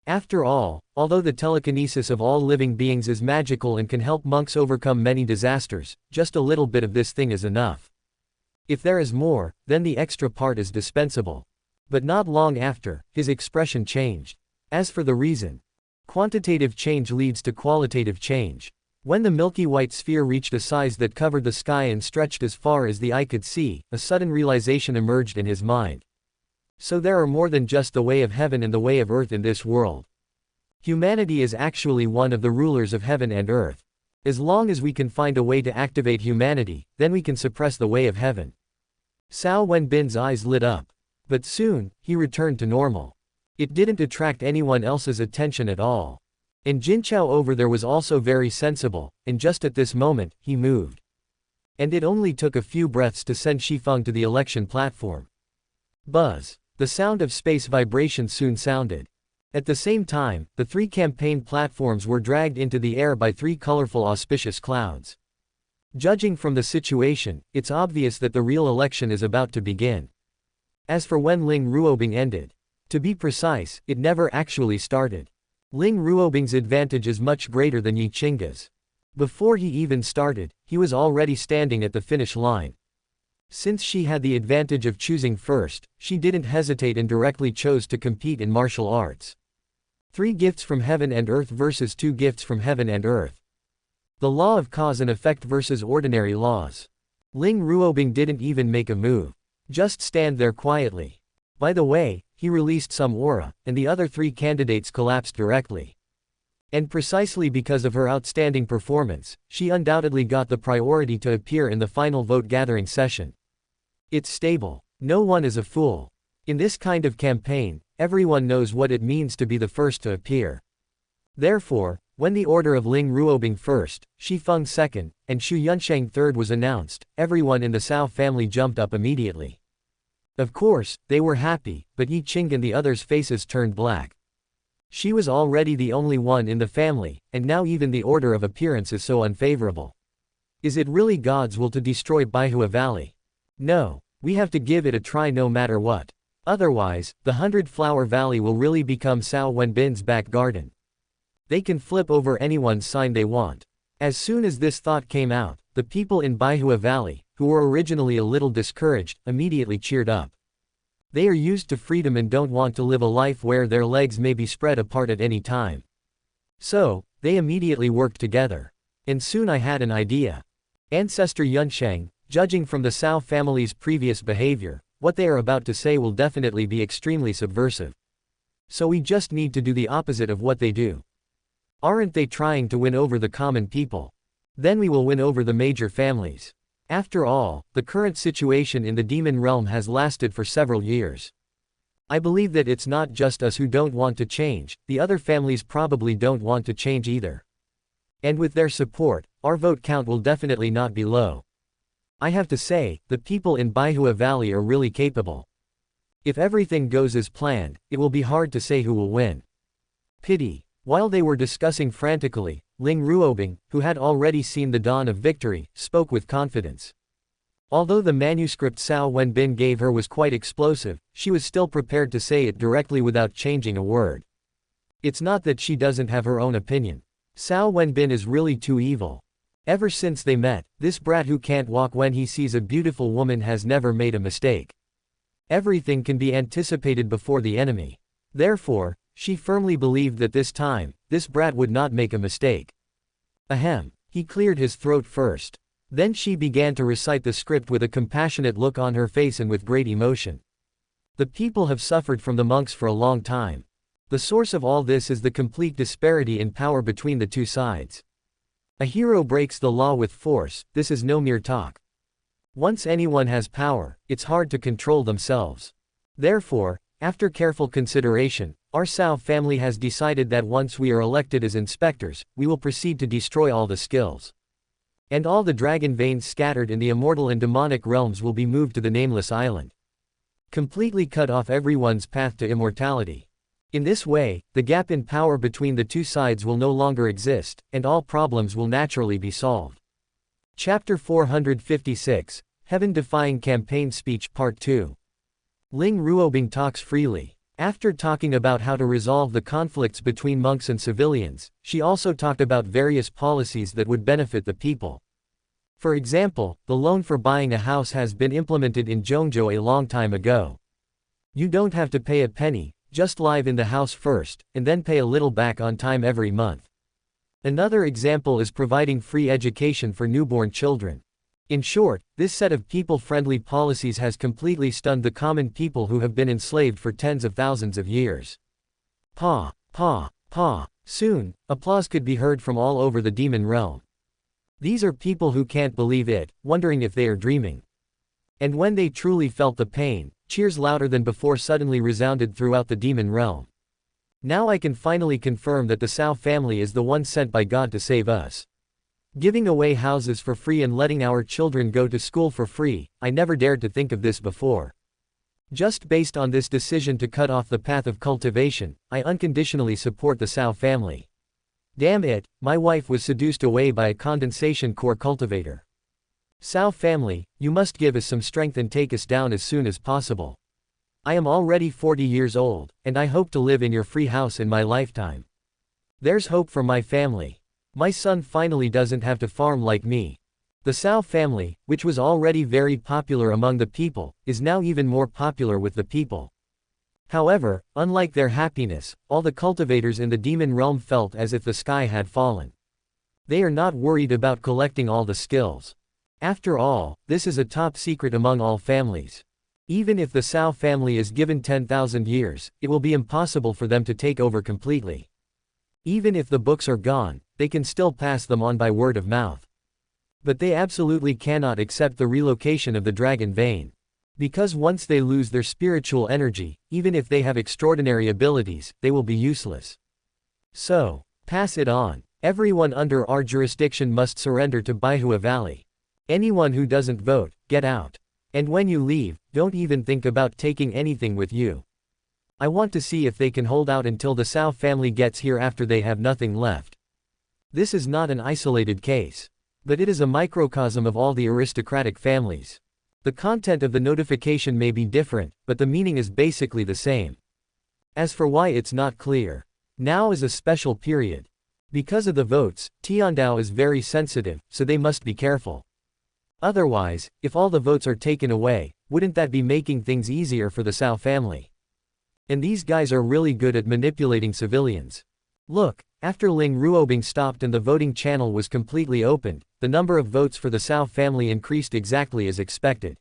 Speaker 1: After all, although the telekinesis of all living beings is magical and can help monks overcome many disasters, just a little bit of this thing is enough. If there is more, then the extra part is dispensable. But not long after, his expression changed. As for the reason, quantitative change leads to qualitative change. When the milky white sphere reached a size that covered the sky and stretched as far as the eye could see, a sudden realization emerged in his mind. So there are more than just the way of heaven and the way of earth in this world. Humanity is actually one of the rulers of heaven and earth. As long as we can find a way to activate humanity, then we can suppress the way of heaven. Cao Wenbin's eyes lit up. But soon, he returned to normal. It didn't attract anyone else's attention at all. And Jinchao over there was also very sensible, and just at this moment, he moved. And it only took a few breaths to send Shifeng to the election platform. Buzz. The sound of space vibration soon sounded. At the same time, the 3 campaign platforms were dragged into the air by 3 colorful auspicious clouds. Judging from the situation, it's obvious that the real election is about to begin. As for when Ling Ruobing ended, to be precise, it never actually started. Ling Ruobing's advantage is much greater than Yi Qingge's. Before he even started, he was already standing at the finish line. Since she had the advantage of choosing first, she didn't hesitate and directly chose to compete in martial arts. 3 gifts from heaven and earth versus 2 gifts from heaven and earth. The law of cause and effect versus ordinary laws. Ling Ruobing didn't even make a move. Just stand there quietly. By the way, he released some aura, and the other 3 candidates collapsed directly. And precisely because of her outstanding performance, she undoubtedly got the priority to appear in the final vote-gathering session. It's stable. No one is a fool. In this kind of campaign, everyone knows what it means to be the first to appear. Therefore, when the order of Ling Ruobing first, Shifeng second, and Xu Yunsheng third was announced, everyone in the Cao family jumped up immediately. Of course, they were happy, but Yi Qing and the others' faces turned black. She was already the only one in the family, and now even the order of appearance is so unfavorable. Is it really God's will to destroy Baihua Valley? No, we have to give it a try no matter what. Otherwise, the 100-Flower Valley will really become Cao Wenbin's back garden. They can flip over anyone's sign they want. As soon as this thought came out, the people in Baihua Valley, who were originally a little discouraged, immediately cheered up. They are used to freedom and don't want to live a life where their legs may be spread apart at any time. So, they immediately worked together. And soon I had an idea. Ancestor Yunsheng, judging from the Cao family's previous behavior, what they are about to say will definitely be extremely subversive. So we just need to do the opposite of what they do. Aren't they trying to win over the common people? Then we will win over the major families. After all, the current situation in the demon realm has lasted for several years. I believe that it's not just us who don't want to change, the other families probably don't want to change either. And with their support, our vote count will definitely not be low. I have to say, the people in Baihua Valley are really capable. If everything goes as planned, it will be hard to say who will win. Pity. While they were discussing frantically, Ling Ruobing, who had already seen the dawn of victory, spoke with confidence. Although the manuscript Cao Wenbin gave her was quite explosive, she was still prepared to say it directly without changing a word. It's not that she doesn't have her own opinion. Cao Wenbin is really too evil. Ever since they met, this brat who can't walk when he sees a beautiful woman has never made a mistake. Everything can be anticipated before the enemy. Therefore, she firmly believed that this time, this brat would not make a mistake. Ahem. He cleared his throat first. Then she began to recite the script with a compassionate look on her face and with great emotion. The people have suffered from the monks for a long time. The source of all this is the complete disparity in power between the two sides. A hero breaks the law with force, this is no mere talk. Once anyone has power, it's hard to control themselves. Therefore, after careful consideration, our Cao family has decided that once we are elected as inspectors, we will proceed to destroy all the skills. And all the dragon veins scattered in the immortal and demonic realms will be moved to the nameless island. Completely cut off everyone's path to immortality. In this way, the gap in power between the two sides will no longer exist, and all problems will naturally be solved. Chapter 456, Heaven-Defying Campaign Speech Part 2. Ling Ruobing talks freely. After talking about how to resolve the conflicts between monks and civilians, she also talked about various policies that would benefit the people. For example, the loan for buying a house has been implemented in Zhongzhou a long time ago. You don't have to pay a penny, just live in the house first, and then pay a little back on time every month. Another example is providing free education for newborn children. In short, this set of people-friendly policies has completely stunned the common people who have been enslaved for tens of thousands of years. Pa, pa, pa. Soon, applause could be heard from all over the demon realm. These are people who can't believe it, wondering if they are dreaming. And when they truly felt the pain, cheers louder than before suddenly resounded throughout the demon realm. Now I can finally confirm that the Cao family is the one sent by God to save us. Giving away houses for free and letting our children go to school for free, I never dared to think of this before. Just based on this decision to cut off the path of cultivation, I unconditionally support the Cao family. Damn it, my wife was seduced away by a condensation core cultivator. Cao family, you must give us some strength and take us down as soon as possible. I am already 40 years old, and I hope to live in your free house in my lifetime. There's hope for my family. My son finally doesn't have to farm like me. The Cao family, which was already very popular among the people, is now even more popular with the people. However, unlike their happiness, all the cultivators in the demon realm felt as if the sky had fallen. They are not worried about collecting all the skills. After all, this is a top secret among all families. Even if the Cao family is given 10,000 years, it will be impossible for them to take over completely. Even if the books are gone, they can still pass them on by word of mouth. But they absolutely cannot accept the relocation of the dragon vein. Because once they lose their spiritual energy, even if they have extraordinary abilities, they will be useless. So, pass it on. Everyone under our jurisdiction must surrender to Baihua Valley. Anyone who doesn't vote, get out. And when you leave, don't even think about taking anything with you. I want to see if they can hold out until the Cao family gets here after they have nothing left. This is not an isolated case. But it is a microcosm of all the aristocratic families. The content of the notification may be different, but the meaning is basically the same. As for why it's not clear. Now is a special period. Because of the votes, Tiandao is very sensitive, so they must be careful. Otherwise, if all the votes are taken away, wouldn't that be making things easier for the Cao family? And these guys are really good at manipulating civilians. Look, after Ling Ruobing stopped and the voting channel was completely opened, the number of votes for the Cao family increased exactly as expected.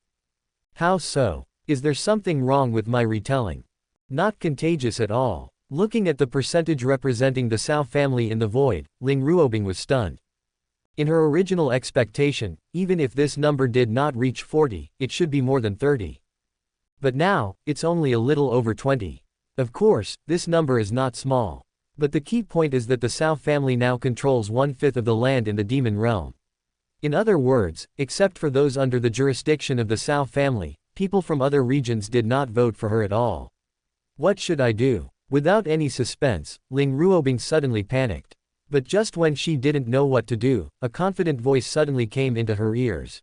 Speaker 1: How so? Is there something wrong with my retelling? Not contagious at all. Looking at the percentage representing the Cao family in the void, Ling Ruobing was stunned. In her original expectation, even if this number did not reach 40, it should be more than 30. But now, it's only a little over 20. Of course, this number is not small. But the key point is that the Cao family now controls 1/5 of the land in the demon realm. In other words, except for those under the jurisdiction of the Cao family, people from other regions did not vote for her at all. What should I do? Without any suspense, Ling Ruobing suddenly panicked. But just when she didn't know what to do, a confident voice suddenly came into her ears.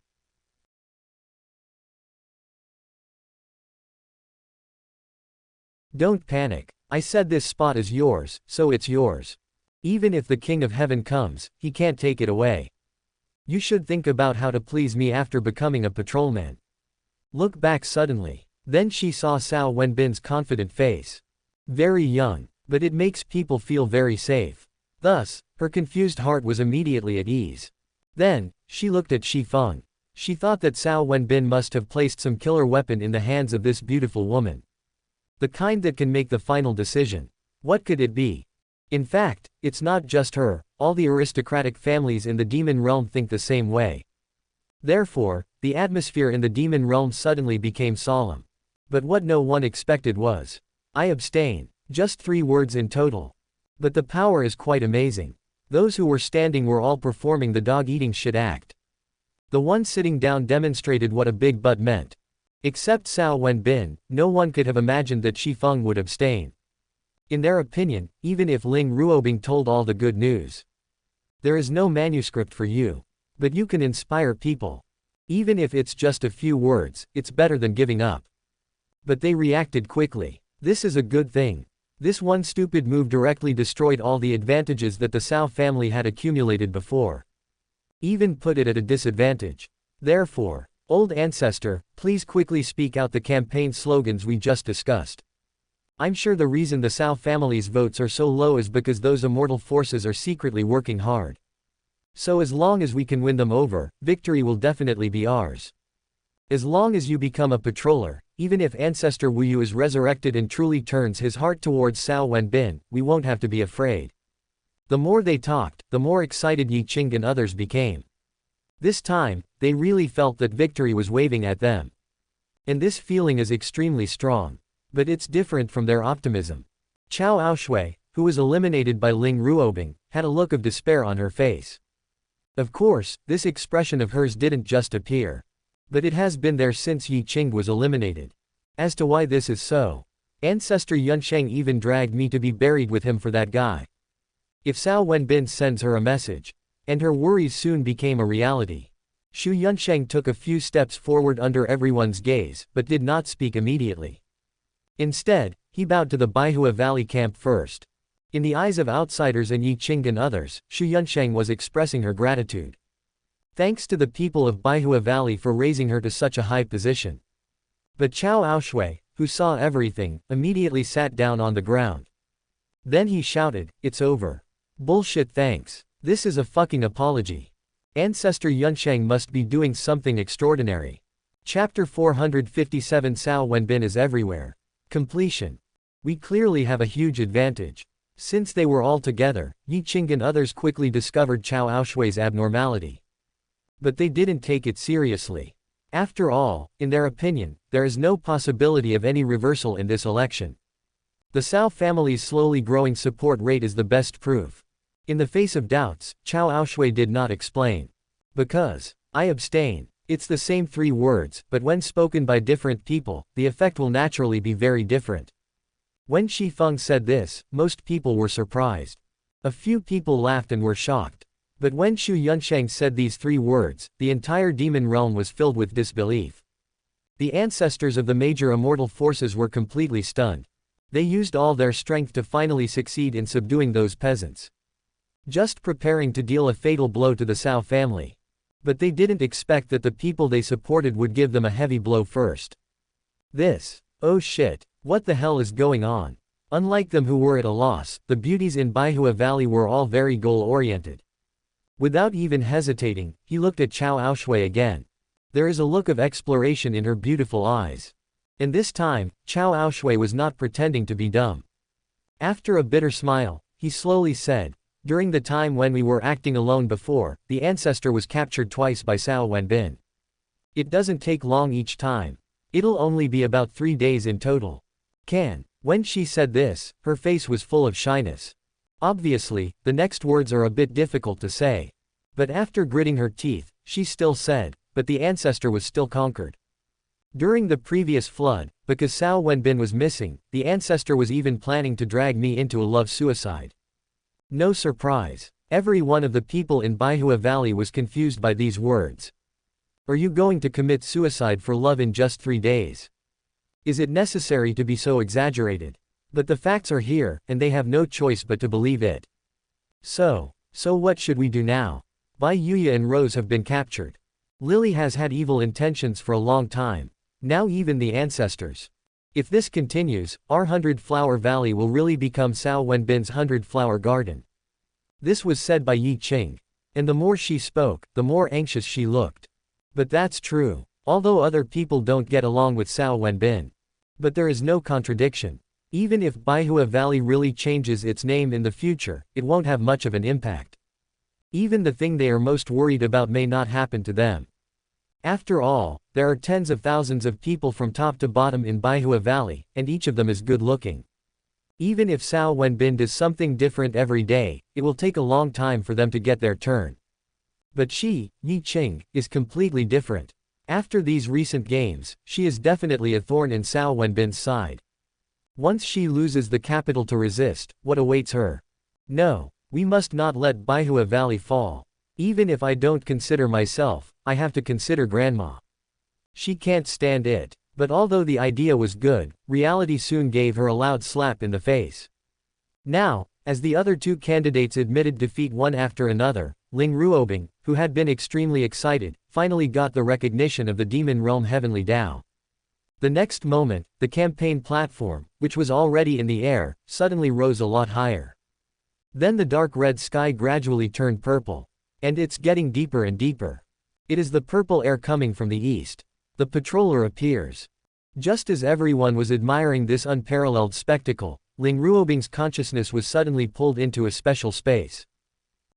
Speaker 1: Don't panic. I said this spot is yours, so it's yours. Even if the King of Heaven comes, he can't take it away. You should think about how to please me after becoming a patrolman. Look back suddenly. Then she saw Cao Wenbin's confident face. Very young, but it makes people feel very safe. Thus, her confused heart was immediately at ease. Then, she looked at Shi Feng. She thought that Cao Wenbin must have placed some killer weapon in the hands of this beautiful woman. The kind that can make the final decision. What could it be? In fact, it's not just her, all the aristocratic families in the demon realm think the same way. Therefore, the atmosphere in the demon realm suddenly became solemn. But what no one expected was, I abstain. Just 3 words in total. But the power is quite amazing. Those who were standing were all performing the dog-eating shit act. The one sitting down demonstrated what a big butt meant. Except Cao Wenbin, no one could have imagined that Shi Feng would abstain. In their opinion, even if Ling Ruobing told all the good news. There is no manuscript for you. But you can inspire people. Even if it's just a few words, it's better than giving up. But they reacted quickly. This is a good thing. This one stupid move directly destroyed all the advantages that the Cao family had accumulated before. even put it at a disadvantage. Therefore, old ancestor, please quickly speak out the campaign slogans we just discussed. I'm sure the reason the Cao family's votes are so low is because those immortal forces are secretly working hard. So as long as we can win them over, victory will definitely be ours. As long as you become a patroller, even if Ancestor Wu Yu is resurrected and truly turns his heart towards Cao Wenbin, we won't have to be afraid. The more they talked, the more excited Yi Qing and others became. This time, they really felt that victory was waving at them. And this feeling is extremely strong. But it's different from their optimism. Cao Aoshui, who was eliminated by Ling Ruobing, had a look of despair on her face. Of course, this expression of hers didn't just appear. But it has been there since Yi Qing was eliminated. As to why this is so, Ancestor Yunsheng even dragged me to be buried with him for that guy. If Cao Wenbin sends her a message, and her worries soon became a reality. Xu Yunsheng took a few steps forward under everyone's gaze, but did not speak immediately. Instead, he bowed to the Baihua Valley camp first. In the eyes of outsiders and Yi Qing and others, Xu Yunsheng was expressing her gratitude. Thanks to the people of Baihua Valley for raising her to such a high position. But Cao Aoshui, who saw everything, immediately sat down on the ground. Then he shouted, "It's over. Bullshit, thanks. This is a fucking apology. Ancestor Yunsheng must be doing something extraordinary." Chapter 457 Cao Wenbin is everywhere. Completion. We clearly have a huge advantage. Since they were all together, Yi Qing and others quickly discovered Cao Aoshui's abnormality. But they didn't take it seriously. After all, in their opinion, there is no possibility of any reversal in this election. The Cao family's slowly growing support rate is the best proof. In the face of doubts, Cao Aoshui did not explain. Because I abstain. It's the same three words, but when spoken by different people, the effect will naturally be very different. When Shi Feng said this, most people were surprised. A few people laughed and were shocked. But when Xu Yunsheng said these three words, the entire demon realm was filled with disbelief. The ancestors of the major immortal forces were completely stunned. They used all their strength to finally succeed in subduing those peasants. Just preparing to deal a fatal blow to the Cao family. But they didn't expect that the people they supported would give them a heavy blow first. Oh shit, what the hell is going on? Unlike them who were at a loss, the beauties in Baihua Valley were all very goal-oriented. Without even hesitating, he looked at Cao Aoshui again. There is a look of exploration in her beautiful eyes. And this time, Cao Aoshui was not pretending to be dumb. After a bitter smile, he slowly said, "During the time when we were acting alone before, the ancestor was captured twice by Cao Wenbin. It doesn't take long each time. It'll only be about 3 days in total." When she said this, her face was full of shyness. Obviously, the next words are a bit difficult to say. But after gritting her teeth, she still said, "But the ancestor was still conquered. During the previous flood, because Cao Wenbin was missing, the ancestor was even planning to drag me into a love suicide." No surprise. Every one of the people in Baihua Valley was confused by these words. Are you going to commit suicide for love in just 3 days? Is it necessary to be so exaggerated? But the facts are here, and they have no choice but to believe it. So what should we do now? Bai Yuya and Rose have been captured. Lily has had evil intentions for a long time. Now even the ancestors. If this continues, our 100-flower valley will really become Cao Wenbin's 100-flower garden. This was said by Yi Qing. And the more she spoke, the more anxious she looked. But that's true. Although other people don't get along with Cao Wenbin. But there is no contradiction. Even if Baihua Valley really changes its name in the future, it won't have much of an impact. Even the thing they are most worried about may not happen to them. After all, there are tens of thousands of people from top to bottom in Baihua Valley, and each of them is good-looking. Even if Cao Wenbin does something different every day, it will take a long time for them to get their turn. But Yi Qing, is completely different. After these recent games, she is definitely a thorn in Cao Wenbin's side. Once she loses the capital to resist, what awaits her? No, we must not let Baihua Valley fall. Even if I don't consider myself, I have to consider Grandma. She can't stand it. But although the idea was good, reality soon gave her a loud slap in the face. Now, as the other two candidates admitted defeat one after another, Ling Ruobing, who had been extremely excited, finally got the recognition of the Demon Realm Heavenly Dao. The next moment, the campaign platform, which was already in the air, suddenly rose a lot higher. Then the dark red sky gradually turned purple. And it's getting deeper and deeper. It is the purple air coming from the east. The patroller appears. Just as everyone was admiring this unparalleled spectacle, Ling Ruobing's consciousness was suddenly pulled into a special space.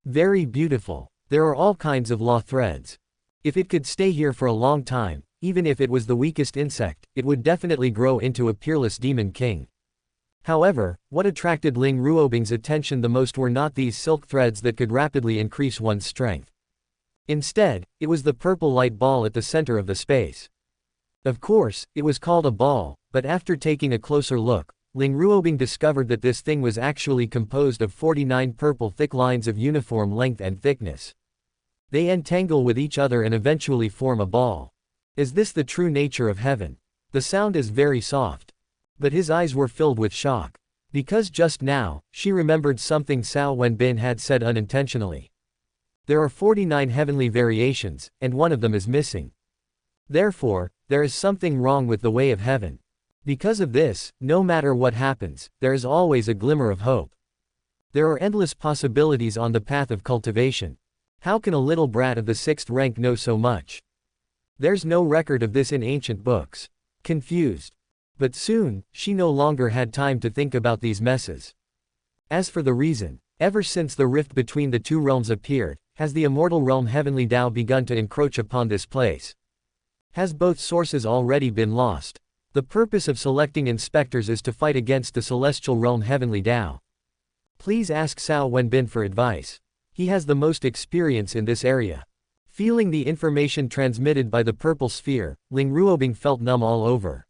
Speaker 1: Very beautiful. There are all kinds of law threads. If it could stay here for a long time, even if it was the weakest insect, it would definitely grow into a peerless demon king. However, what attracted Ling Ruobing's attention the most were not these silk threads that could rapidly increase one's strength. Instead, it was the purple light ball at the center of the space. Of course, it was called a ball, but after taking a closer look, Ling Ruobing discovered that this thing was actually composed of 49 purple thick lines of uniform length and thickness. They entangle with each other and eventually form a ball. Is this the true nature of heaven? The sound is very soft. But his eyes were filled with shock. Because just now, she remembered something Cao Wenbin had said unintentionally. There are 49 heavenly variations, and one of them is missing. Therefore, there is something wrong with the way of heaven. Because of this, no matter what happens, there is always a glimmer of hope. There are endless possibilities on the path of cultivation. How can a little brat of the 6th rank know so much? There's no record of this in ancient books. Confused. But soon, she no longer had time to think about these messes. As for the reason, ever since the rift between the two realms appeared, has the immortal realm Heavenly Dao begun to encroach upon this place? Has both sources already been lost? The purpose of selecting inspectors is to fight against the celestial realm Heavenly Dao. Please ask Cao Wenbin for advice. He has the most experience in this area. Feeling the information transmitted by the purple sphere, Ling Ruobing felt numb all over.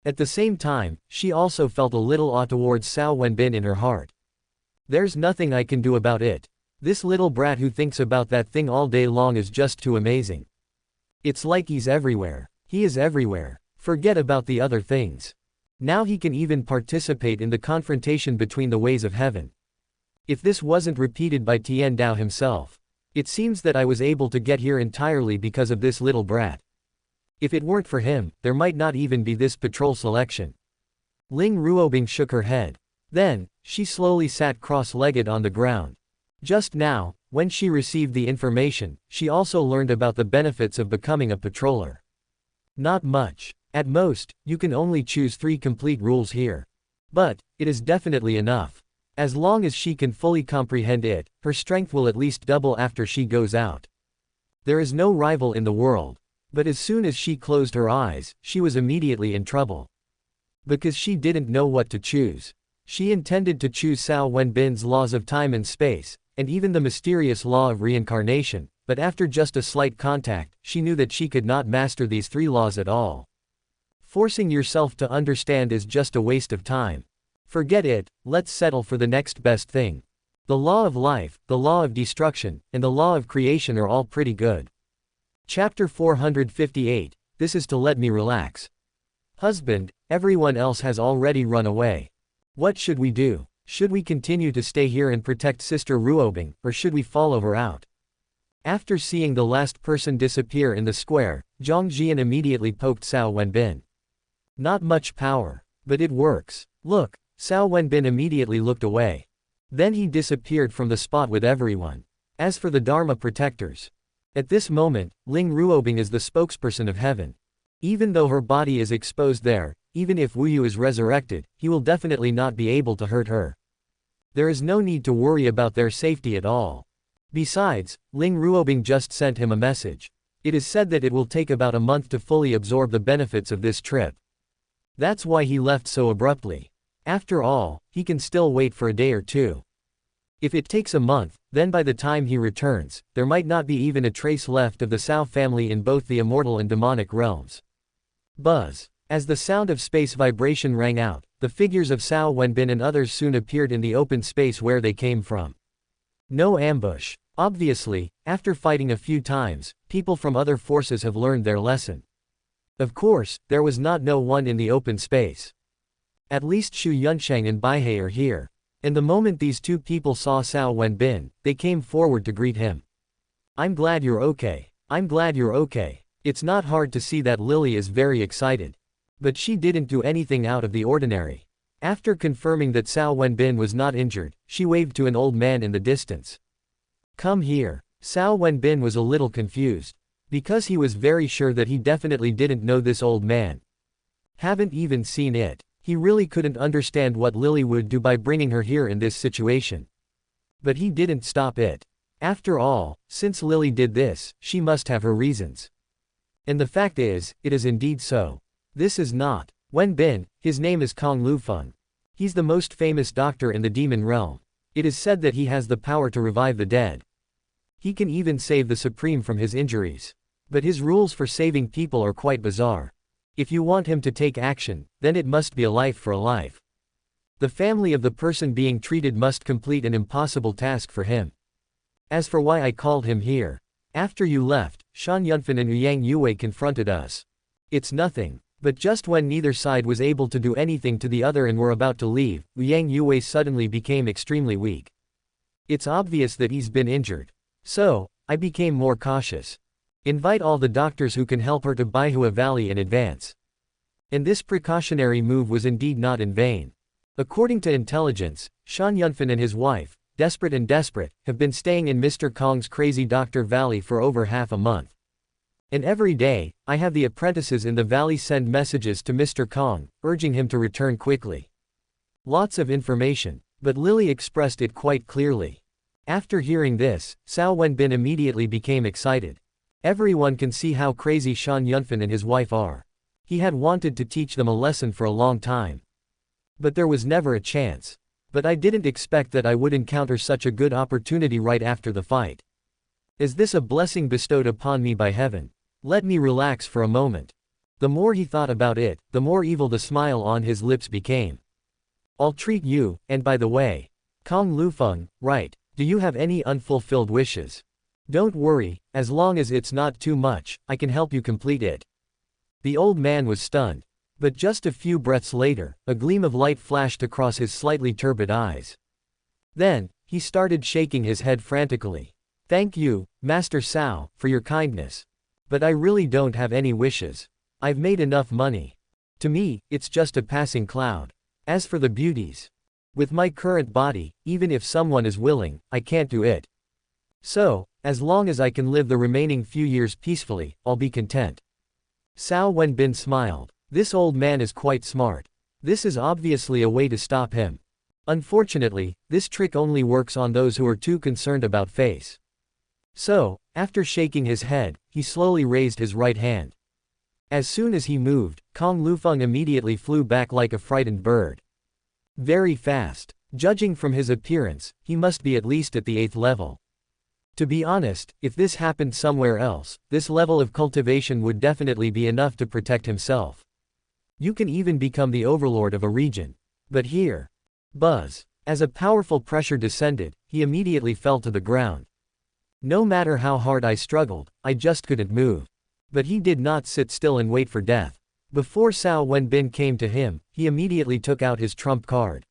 Speaker 1: At the same time, she also felt a little awe towards Cao Wenbin in her heart. There's nothing I can do about it. This little brat who thinks about that thing all day long is just too amazing. It's like he's everywhere. He is everywhere. Forget about the other things. Now he can even participate in the confrontation between the ways of heaven. If this wasn't repeated by Tian Dao himself, it seems that I was able to get here entirely because of this little brat. If it weren't for him, there might not even be this patrol selection. Ling Ruobing shook her head. Then, she slowly sat cross-legged on the ground. Just now, when she received the information, she also learned about the benefits of becoming a patroller. Not much. At most, you can only choose 3 complete rules here. But, it is definitely enough. As long as she can fully comprehend it, her strength will at least double after she goes out. There is no rival in the world. But as soon as she closed her eyes, she was immediately in trouble. Because she didn't know what to choose. She intended to choose Cao Wenbin's laws of time and space, and even the mysterious law of reincarnation, but after just a slight contact, she knew that she could not master these 3 laws at all. Forcing yourself to understand is just a waste of time. Forget it, let's settle for the next best thing. The law of life, the law of destruction, and the law of creation are all pretty good. Chapter 458, This is to let me relax. Husband, everyone else has already run away. What should we do? Should we continue to stay here and protect Sister Ruobing, or should we follow her out? After seeing the last person disappear in the square, Zhongzhou immediately poked Cao Wenbin. Not much power. But it works. Look, Cao Wenbin immediately looked away. Then he disappeared from the spot with everyone. As for the Dharma protectors. At this moment, Ling Ruobing is the spokesperson of heaven. Even though her body is exposed there, even if Wu Yu is resurrected, he will definitely not be able to hurt her. There is no need to worry about their safety at all. Besides, Ling Ruobing just sent him a message. It is said that it will take about a month to fully absorb the benefits of this trip. That's why he left so abruptly. After all, he can still wait for a day or 2. If it takes a month, then by the time he returns, there might not be even a trace left of the Cao family in both the immortal and demonic realms. Buzz. As the sound of space vibration rang out, the figures of Cao Wenbin and others soon appeared in the open space where they came from. No ambush. Obviously, after fighting a few times, people from other forces have learned their lesson. Of course, there was no one in the open space. At least Xu Yunsheng and Baihei are here. And the moment these 2 people saw Cao Wenbin, they came forward to greet him. I'm glad you're okay. I'm glad you're okay. It's not hard to see that Lily is very excited. But she didn't do anything out of the ordinary. After confirming that Cao Wenbin was not injured, she waved to an old man in the distance. Come here. Cao Wenbin was a little confused. Because he was very sure that he definitely didn't know this old man. Haven't even seen it. He really couldn't understand what Lily would do by bringing her here in this situation. But he didn't stop it. After all, since Lily did this, she must have her reasons. And the fact is, it is indeed so. This is not Wenbin, his name is Kong Lufeng. He's the most famous doctor in the demon realm. It is said that he has the power to revive the dead. He can even save the Supreme from his injuries. But his rules for saving people are quite bizarre. If you want him to take action, then it must be a life for a life. The family of the person being treated must complete an impossible task for him. As for why I called him here. After you left, Shan Yunfan and Yang Yue confronted us. It's nothing. But just when neither side was able to do anything to the other and were about to leave, Yang Yue suddenly became extremely weak. It's obvious that he's been injured. So, I became more cautious. Invite all the doctors who can help her to Baihua Valley in advance. And this precautionary move was indeed not in vain. According to intelligence, Shan Yunfan and his wife, desperate, have been staying in Mr. Kong's crazy Doctor Valley for over half a month. And every day, I have the apprentices in the valley send messages to Mr. Kong, urging him to return quickly. Lots of information, but Lily expressed it quite clearly. After hearing this, Cao Wenbin immediately became excited. Everyone can see how crazy Shan Yunfan and his wife are. He had wanted to teach them a lesson for a long time. But there was never a chance. But I didn't expect that I would encounter such a good opportunity right after the fight. Is this a blessing bestowed upon me by heaven? Let me relax for a moment. The more he thought about it, the more evil the smile on his lips became. I'll treat you, and by the way, Kong Lufeng, right, do you have any unfulfilled wishes? Don't worry, as long as it's not too much, I can help you complete it. The old man was stunned. But just a few breaths later, a gleam of light flashed across his slightly turbid eyes. Then, he started shaking his head frantically. Thank you, Master Cao, for your kindness. But I really don't have any wishes. I've made enough money. To me, it's just a passing cloud. As for the beauties, with my current body, even if someone is willing, I can't do it. So, as long as I can live the remaining few years peacefully, I'll be content. Cao Wenbin smiled. This old man is quite smart. This is obviously a way to stop him. Unfortunately, this trick only works on those who are too concerned about face. So, after shaking his head, he slowly raised his right hand. As soon as he moved, Kong Lufeng immediately flew back like a frightened bird. Very fast. Judging from his appearance, he must be at least at the 8th level. To be honest, if this happened somewhere else, this level of cultivation would definitely be enough to protect himself. You can even become the overlord of a region. But here. Buzz. As a powerful pressure descended, he immediately fell to the ground. No matter how hard I struggled, I just couldn't move. But he did not sit still and wait for death. Before Cao Wenbin came to him, he immediately took out his trump card.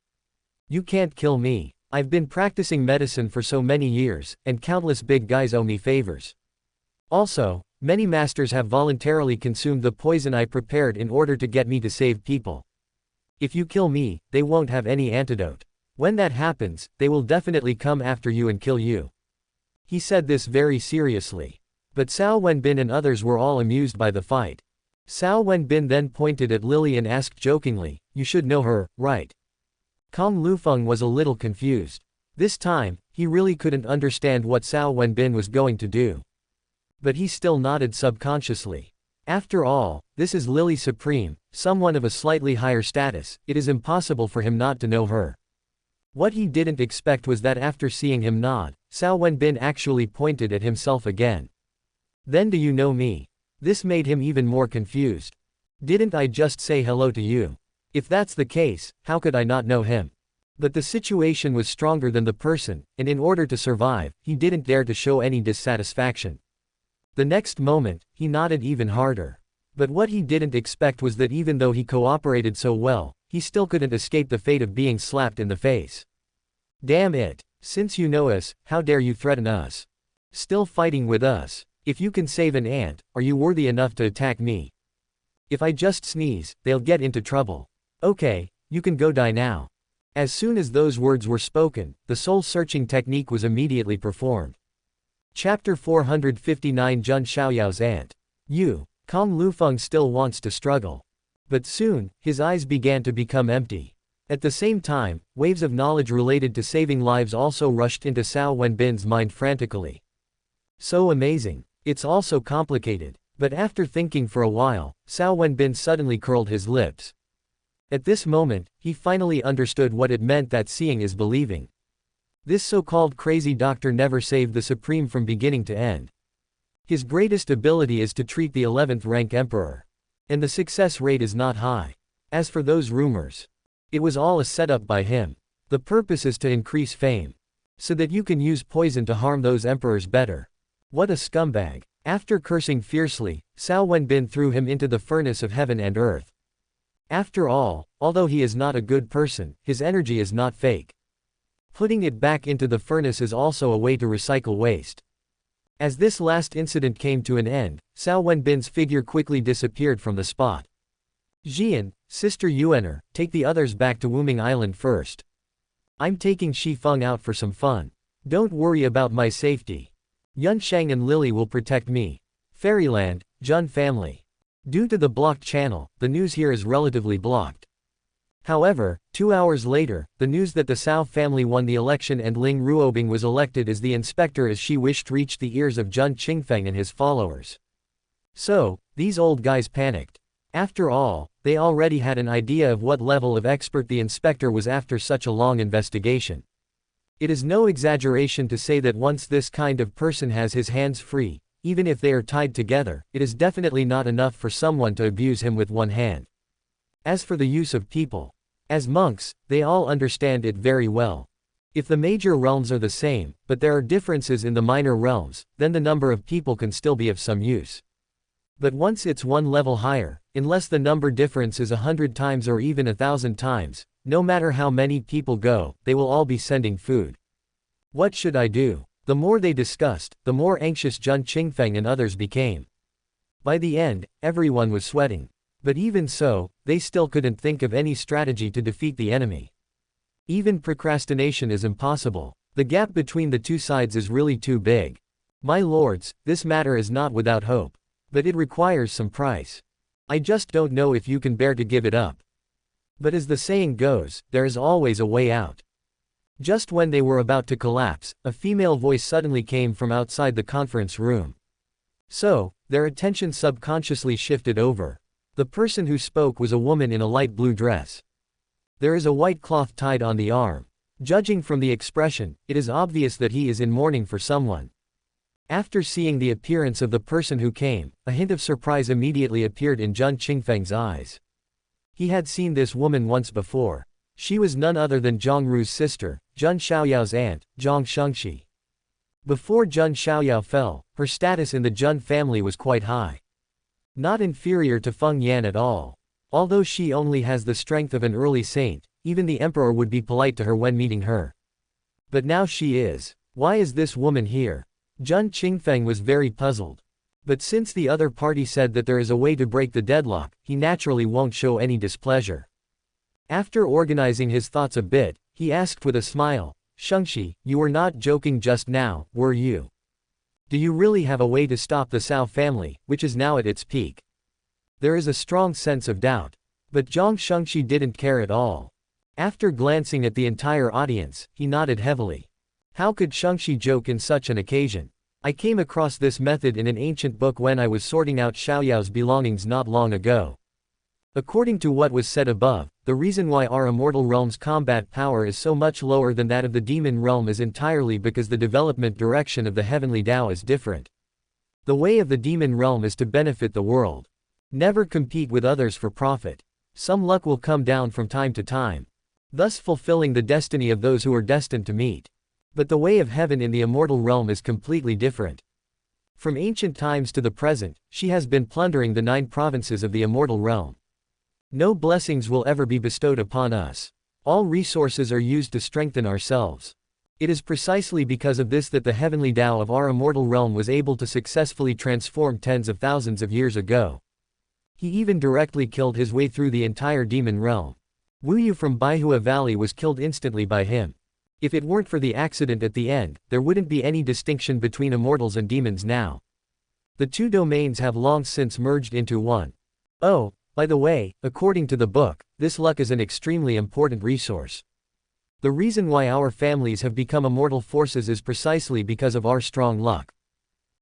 Speaker 1: You can't kill me. I've been practicing medicine for so many years, and countless big guys owe me favors. Also, many masters have voluntarily consumed the poison I prepared in order to get me to save people. If you kill me, they won't have any antidote. When that happens, they will definitely come after you and kill you. He said this very seriously. But Cao Wenbin and others were all amused by the fight. Cao Wenbin then pointed at Lily and asked jokingly, you should know her, right? Kong Lufeng was a little confused. This time, he really couldn't understand what Cao Wenbin was going to do. But he still nodded subconsciously. After all, this is Lily Supreme, someone of a slightly higher status. It is impossible for him not to know her. What he didn't expect was that after seeing him nod, Cao Wenbin actually pointed at himself again. Then do you know me? This made him even more confused. Didn't I just say hello to you? If that's the case, how could I not know him? But the situation was stronger than the person, and in order to survive, he didn't dare to show any dissatisfaction. The next moment, he nodded even harder. But what he didn't expect was that even though he cooperated so well, he still couldn't escape the fate of being slapped in the face. Damn it! Since you know us, how dare you threaten us? Still fighting with us? If you can save an ant, are you worthy enough to attack me? If I just sneeze, they'll get into trouble. Okay, you can go die now. As soon as those words were spoken, the soul-searching technique was immediately performed. Chapter 459 Jun Xiaoyao's Ant. Kong Lufeng still wants to struggle. But soon, his eyes began to become empty. At the same time, waves of knowledge related to saving lives also rushed into Cao Wenbin's mind frantically. So amazing. It's all so complicated. But after thinking for a while, Cao Wenbin suddenly curled his lips. At this moment, he finally understood what it meant that seeing is believing. This so-called crazy doctor never saved the Supreme from beginning to end. His greatest ability is to treat the 11th rank emperor. And the success rate is not high. As for those rumors, it was all a setup by him. The purpose is to increase fame. So that you can use poison to harm those emperors better. What a scumbag. After cursing fiercely, Cao Wenbin threw him into the furnace of heaven and earth. After all, although he is not a good person, his energy is not fake. Putting it back into the furnace is also a way to recycle waste. As this last incident came to an end, Cao Wenbin's figure quickly disappeared from the spot. Jian, Sister Yuaner, take the others back to Wuming Island first. I'm taking Shi Feng out for some fun. Don't worry about my safety. Yunsheng and Lily will protect me. Fairyland, Jun family. Due to the blocked channel, the news here is relatively blocked. However, 2 hours later, the news that the Cao family won the election and Ling Ruobing was elected as the inspector as she wished reached the ears of Jun Qingfeng and his followers. So, these old guys panicked. After all, they already had an idea of what level of expert the inspector was after such a long investigation. It is no exaggeration to say that once this kind of person has his hands free, even if they are tied together, it is definitely not enough for someone to abuse him with one hand. As for the use of people, as monks, they all understand it very well. If the major realms are the same, but there are differences in the minor realms, then the number of people can still be of some use. But once it's one level higher, unless the number difference is 100 times or even 1,000 times, no matter how many people go, they will all be sending food. What should I do? The more they discussed, the more anxious Jun Qingfeng and others became. By the end, everyone was sweating. But even so, they still couldn't think of any strategy to defeat the enemy. Even procrastination is impossible. The gap between the two sides is really too big. My lords, this matter is not without hope. But it requires some price. I just don't know if you can bear to give it up. But as the saying goes, there is always a way out. Just when they were about to collapse, a female voice suddenly came from outside the conference room. So, their attention subconsciously shifted over. The person who spoke was a woman in a light blue dress. There is a white cloth tied on the arm. Judging from the expression, it is obvious that he is in mourning for someone. After seeing the appearance of the person who came, a hint of surprise immediately appeared in Jun Qingfeng's eyes. He had seen this woman once before. She was none other than Zhong Ru's sister, Jun Xiaoyao's aunt, Zhong Shengxi. Before Jun Xiaoyao fell, her status in the Jun family was quite high. Not inferior to Feng Yan at all. Although she only has the strength of an early saint, even the emperor would be polite to her when meeting her. But now she is. Why is this woman here? Jun Qingfeng was very puzzled. But since the other party said that there is a way to break the deadlock, he naturally won't show any displeasure. After organizing his thoughts a bit, he asked with a smile, Shengxi, you were not joking just now, were you? Do you really have a way to stop the Cao family, which is now at its peak? There is a strong sense of doubt. But Zhong Shengxi didn't care at all. After glancing at the entire audience, he nodded heavily. How could Shengxi joke in such an occasion? I came across this method in an ancient book when I was sorting out Xiaoyao's belongings not long ago. According to what was said above, the reason why our immortal realm's combat power is so much lower than that of the demon realm is entirely because the development direction of the heavenly Tao is different. The way of the demon realm is to benefit the world. Never compete with others for profit. Some luck will come down from time to time, thus fulfilling the destiny of those who are destined to meet. But the way of heaven in the immortal realm is completely different. From ancient times to the present, she has been plundering the 9 provinces of the immortal realm. No blessings will ever be bestowed upon us. All resources are used to strengthen ourselves. It is precisely because of this that the heavenly Tao of our immortal realm was able to successfully transform tens of thousands of years ago. He even directly killed his way through the entire demon realm. Wu Yu from Baihua Valley was killed instantly by him. If it weren't for the accident at the end, there wouldn't be any distinction between immortals and demons now. The two domains have long since merged into one. Oh, by the way, according to the book, this luck is an extremely important resource. The reason why our families have become immortal forces is precisely because of our strong luck.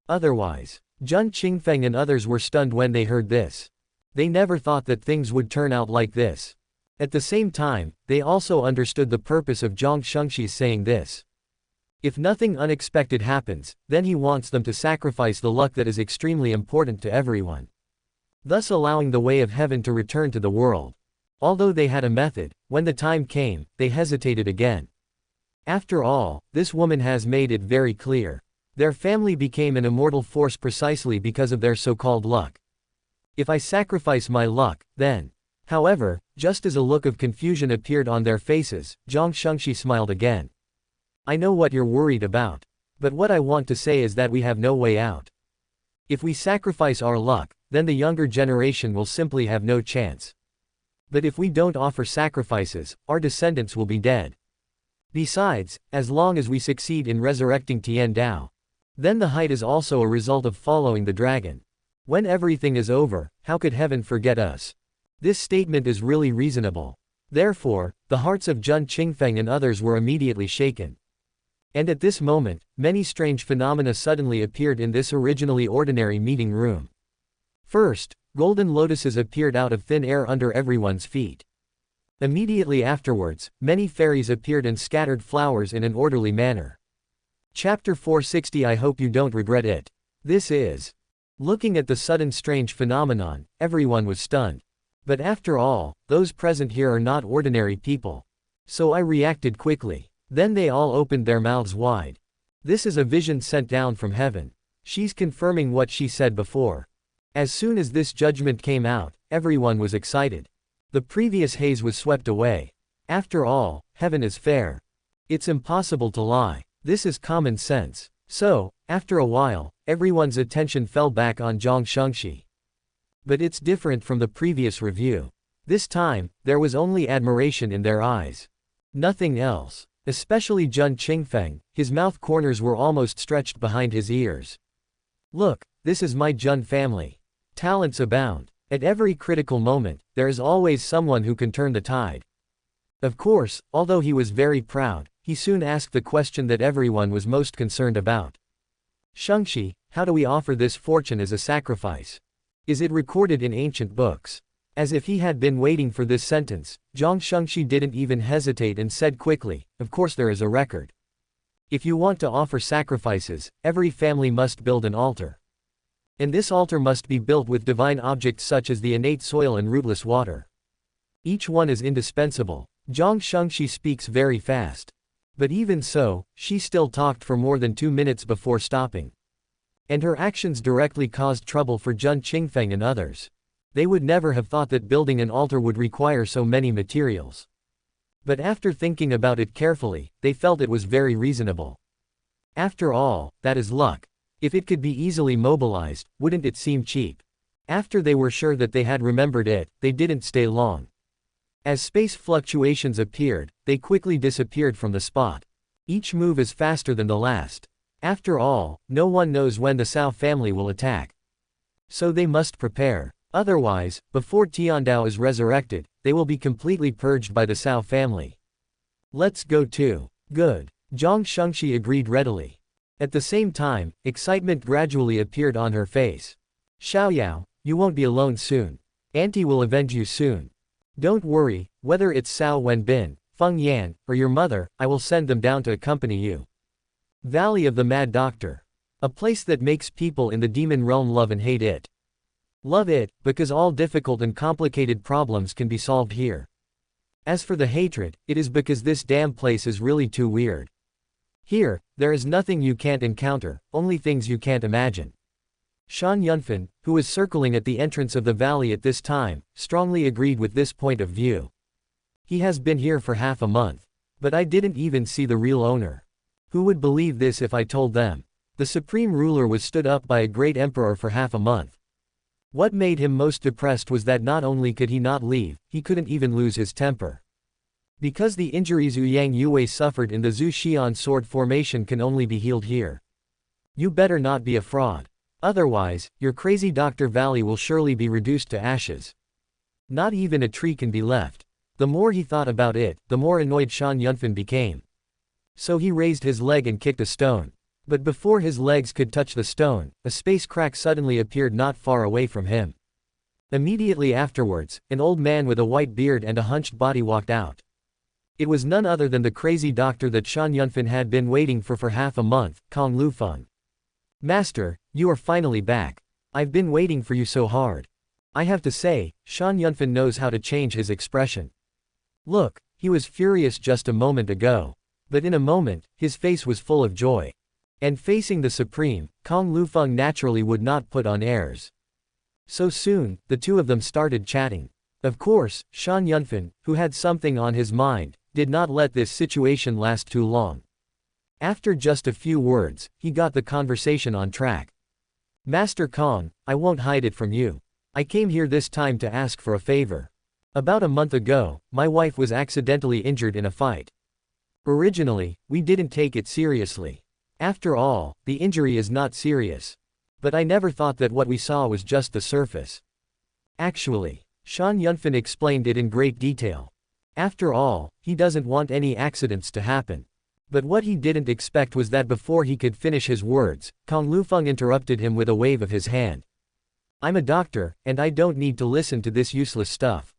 Speaker 1: Otherwise, Zhun Qingfeng and others were stunned when they heard this. They never thought that things would turn out like this. At the same time, they also understood the purpose of Zhang Shengxi's saying this. If nothing unexpected happens, then he wants them to sacrifice the luck that is extremely important to everyone, thus allowing the way of heaven to return to the world. Although they had a method, when the time came, they hesitated again. After all, this woman has made it very clear. Their family became an immortal force precisely because of their so-called luck. If I sacrifice my luck, then. However, just as a look of confusion appeared on their faces, Zhang Shengxi smiled again. I know what you're worried about. But what I want to say is that we have no way out. If we sacrifice our luck, then the younger generation will simply have no chance. But if we don't offer sacrifices, our descendants will be dead. Besides, as long as we succeed in resurrecting Tian Dao, then the height is also a result of following the dragon. When everything is over, how could heaven forget us? This statement is really reasonable. Therefore, the hearts of Zhun Qingfeng and others were immediately shaken. And at this moment, many strange phenomena suddenly appeared in this originally ordinary meeting room. First, golden lotuses appeared out of thin air under everyone's feet. Immediately afterwards, many fairies appeared and scattered flowers in an orderly manner. Chapter 460. I hope you don't regret it. This is. Looking at the sudden strange phenomenon, everyone was stunned. But after all, those present here are not ordinary people. So I reacted quickly. Then they all opened their mouths wide. This is a vision sent down from heaven. She's confirming what she said before. As soon as this judgment came out, everyone was excited. The previous haze was swept away. After all, heaven is fair. It's impossible to lie. This is common sense. So, after a while, everyone's attention fell back on Zhang Shengxi. But it's different from the previous review. This time, there was only admiration in their eyes. Nothing else. Especially Zhun Qingfeng, his mouth corners were almost stretched behind his ears. Look, this is my Zhun family. Talents abound. At every critical moment, there is always someone who can turn the tide. Of course, although he was very proud, he soon asked the question that everyone was most concerned about. Shengxi, how do we offer this fortune as a sacrifice? Is it recorded in ancient books? As if he had been waiting for this sentence, Zhang Shengxi didn't even hesitate and said quickly, of course there is a record. If you want to offer sacrifices, every family must build an altar. And this altar must be built with divine objects such as the innate soil and rootless water. Each one is indispensable. Zhang Shengxi speaks very fast. But even so, she still talked for more than 2 minutes before stopping. And her actions directly caused trouble for Zhun Qingfeng and others. They would never have thought that building an altar would require so many materials. But after thinking about it carefully, they felt it was very reasonable. After all, that is luck. If it could be easily mobilized, wouldn't it seem cheap? After they were sure that they had remembered it, they didn't stay long. As space fluctuations appeared, they quickly disappeared from the spot. Each move is faster than the last. After all, no one knows when the Cao family will attack. So they must prepare. Otherwise, before Tiandao is resurrected, they will be completely purged by the Cao family. Let's go too. Good. Zhang Shengxi agreed readily. At the same time, excitement gradually appeared on her face. Xiaoyao, you won't be alone soon. Auntie will avenge you soon. Don't worry, whether it's Cao Wenbin, Feng Yan, or your mother, I will send them down to accompany you. Valley of the Mad Doctor. A place that makes people in the demon realm love and hate it. Love it, because all difficult and complicated problems can be solved here. As for the hatred, it is because this damn place is really too weird. Here, there is nothing you can't encounter, only things you can't imagine. Shan Yunfan, who was circling at the entrance of the valley at this time, strongly agreed with this point of view. He has been here for half a month. But I didn't even see the real owner. Who would believe this if I told them? The supreme ruler was stood up by a great emperor for half a month. What made him most depressed was that not only could he not leave, he couldn't even lose his temper. Because the injuries Yang Yue suffered in the Zhu Xian sword formation can only be healed here. You better not be a fraud. Otherwise, your crazy Dr. Valley will surely be reduced to ashes. Not even a tree can be left. The more he thought about it, the more annoyed Shan Yunfan became. So he raised his leg and kicked a stone. But before his legs could touch the stone, a space crack suddenly appeared not far away from him. Immediately afterwards, an old man with a white beard and a hunched body walked out. It was none other than the crazy doctor that Shan Yunfan had been waiting for half a month, Kong Lufeng. Master, you are finally back. I've been waiting for you so hard. I have to say, Shan Yunfan knows how to change his expression. Look, he was furious just a moment ago. But in a moment, his face was full of joy. And facing the Supreme, Kong Lufeng naturally would not put on airs. So soon, the two of them started chatting. Of course, Shan Yunfan, who had something on his mind, did not let this situation last too long. After just a few words, he got the conversation on track. Master Kong, I won't hide it from you. I came here this time to ask for a favor. About a month ago, my wife was accidentally injured in a fight. Originally, we didn't take it seriously. After all, the injury is not serious. But I never thought that what we saw was just the surface. Actually, Shan Yunfan explained it in great detail. After all, he doesn't want any accidents to happen. But what he didn't expect was that before he could finish his words, Kong Lufeng interrupted him with a wave of his hand. I'm a doctor, and I don't need to listen to this useless stuff.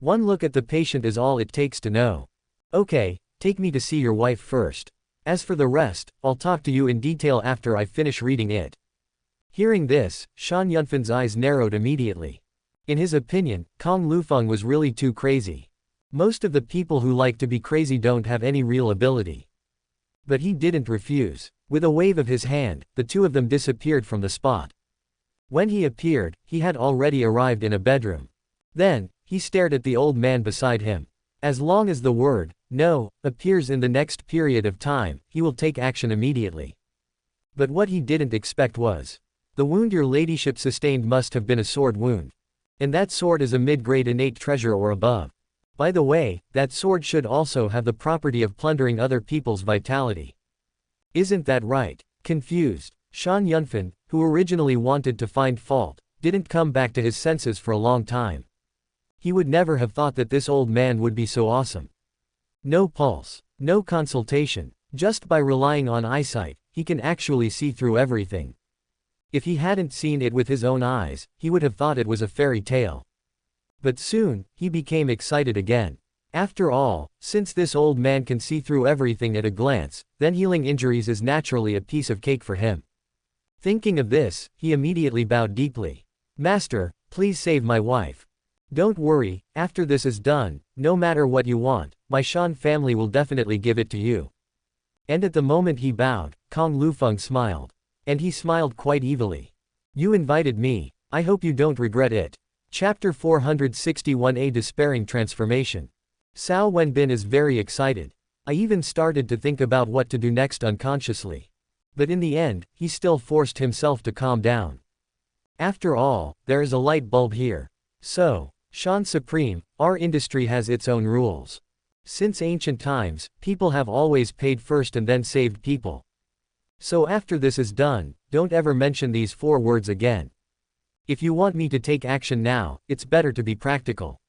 Speaker 1: One look at the patient is all it takes to know. Okay, take me to see your wife first. As for the rest, I'll talk to you in detail after I finish reading it. Hearing this, Shan Yunfan's eyes narrowed immediately. In his opinion, Kong Lufeng was really too crazy. Most of the people who like to be crazy don't have any real ability. But he didn't refuse. With a wave of his hand, the two of them disappeared from the spot. When he appeared, he had already arrived in a bedroom. Then, he stared at the old man beside him. As long as the word, no, appears in the next period of time, he will take action immediately. But what he didn't expect was, the wound your ladyship sustained must have been a sword wound. And that sword is a mid-grade innate treasure or above. By the way, that sword should also have the property of plundering other people's vitality. Isn't that right? Confused, Shan Yunfan, who originally wanted to find fault, didn't come back to his senses for a long time. He would never have thought that this old man would be so awesome. No pulse, no consultation, just by relying on eyesight, he can actually see through everything. If he hadn't seen it with his own eyes, he would have thought it was a fairy tale. But soon, he became excited again. After all, since this old man can see through everything at a glance, then healing injuries is naturally a piece of cake for him. Thinking of this, he immediately bowed deeply. Master, please save my wife. Don't worry, after this is done, no matter what you want, my Shan family will definitely give it to you. And at the moment he bowed, Kong Lufeng smiled. And he smiled quite evilly. You invited me, I hope you don't regret it. Chapter 461A Despairing Transformation. Cao Wenbin is very excited. I even started to think about what to do next unconsciously. But in the end, he still forced himself to calm down. After all, there is a light bulb here. So, Shan Supreme, our industry has its own rules. Since ancient times, people have always paid first and then saved people. So after this is done, don't ever mention these 4 words again. If you want me to take action now, it's better to be practical.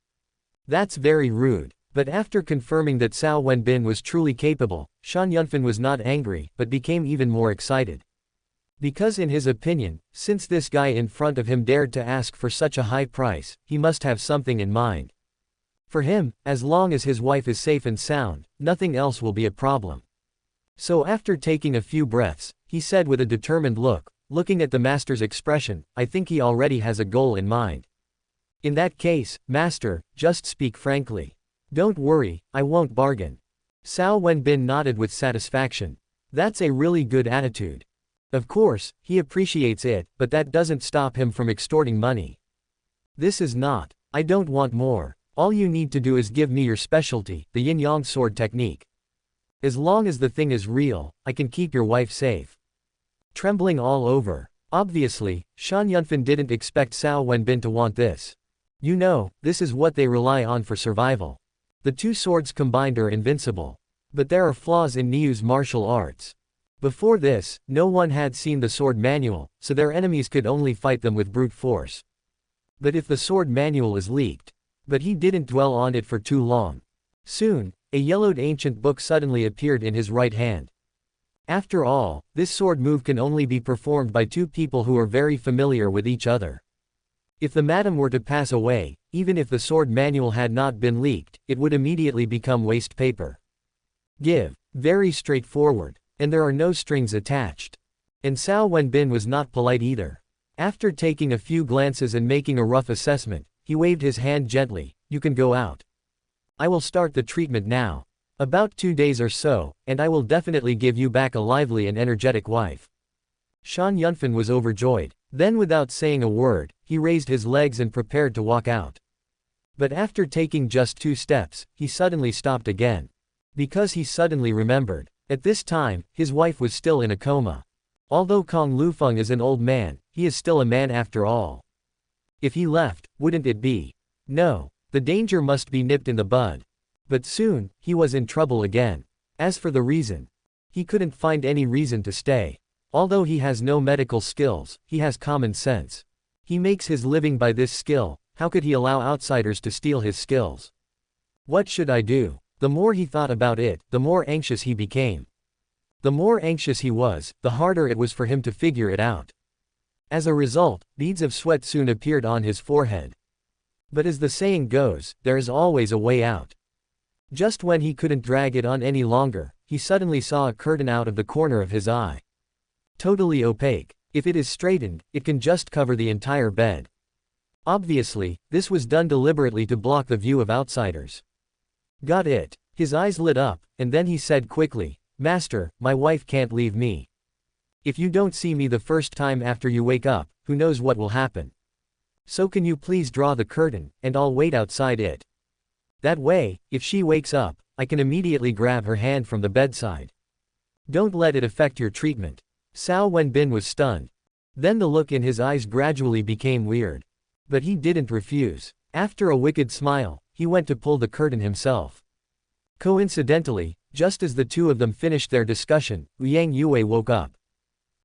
Speaker 1: That's very rude. But after confirming that Cao Wenbin was truly capable, Shan Yunfan was not angry, but became even more excited. Because in his opinion, since this guy in front of him dared to ask for such a high price, he must have something in mind. For him, as long as his wife is safe and sound, nothing else will be a problem. So after taking a few breaths, he said with a determined look, looking at the master's expression, I think he already has a goal in mind. In that case, master, just speak frankly. Don't worry, I won't bargain. Cao Wenbin nodded with satisfaction. That's a really good attitude. Of course, he appreciates it, but that doesn't stop him from extorting money. This is not. I don't want more. All you need to do is give me your specialty, the yin-yang sword technique. As long as the thing is real, I can keep your wife safe. Trembling all over. Obviously, Shan Yunfan didn't expect Cao Wenbin to want this. You know, this is what they rely on for survival. The two swords combined are invincible. But there are flaws in Niu's martial arts. Before this, no one had seen the sword manual, so their enemies could only fight them with brute force. But if the sword manual is leaked. But he didn't dwell on it for too long. Soon, a yellowed ancient book suddenly appeared in his right hand. After all, this sword move can only be performed by two people who are very familiar with each other. If the madam were to pass away, even if the sword manual had not been leaked, it would immediately become waste paper. Give. Very straightforward. And there are no strings attached. And Cao Wenbin was not polite either. After taking a few glances and making a rough assessment, he waved his hand gently. You can go out. I will start the treatment now. About 2 days or so, and I will definitely give you back a lively and energetic wife. Shan Yunfan was overjoyed. Then without saying a word, he raised his legs and prepared to walk out. But after taking just 2 steps, he suddenly stopped again. Because he suddenly remembered. At this time, his wife was still in a coma. Although Kong Lufeng is an old man, he is still a man after all. If he left, wouldn't it be? No. The danger must be nipped in the bud. But soon, he was in trouble again. As for the reason, he couldn't find any reason to stay. Although he has no medical skills, he has common sense. He makes his living by this skill, how could he allow outsiders to steal his skills? What should I do? The more he thought about it, the more anxious he became. The more anxious he was, the harder it was for him to figure it out. As a result, beads of sweat soon appeared on his forehead. But as the saying goes, there is always a way out. Just when he couldn't drag it on any longer, he suddenly saw a curtain out of the corner of his eye. Totally opaque. If it is straightened, it can just cover the entire bed. Obviously, this was done deliberately to block the view of outsiders. Got it. His eyes lit up, and then he said quickly, Master, my wife can't leave me. If you don't see me the first time after you wake up, who knows what will happen. So can you please draw the curtain, and I'll wait outside it. That way, if she wakes up, I can immediately grab her hand from the bedside. Don't let it affect your treatment. Cao Wenbin was stunned. Then the look in his eyes gradually became weird. But he didn't refuse. After a wicked smile, he went to pull the curtain himself. Coincidentally, just as the two of them finished their discussion, Liang Yue woke up.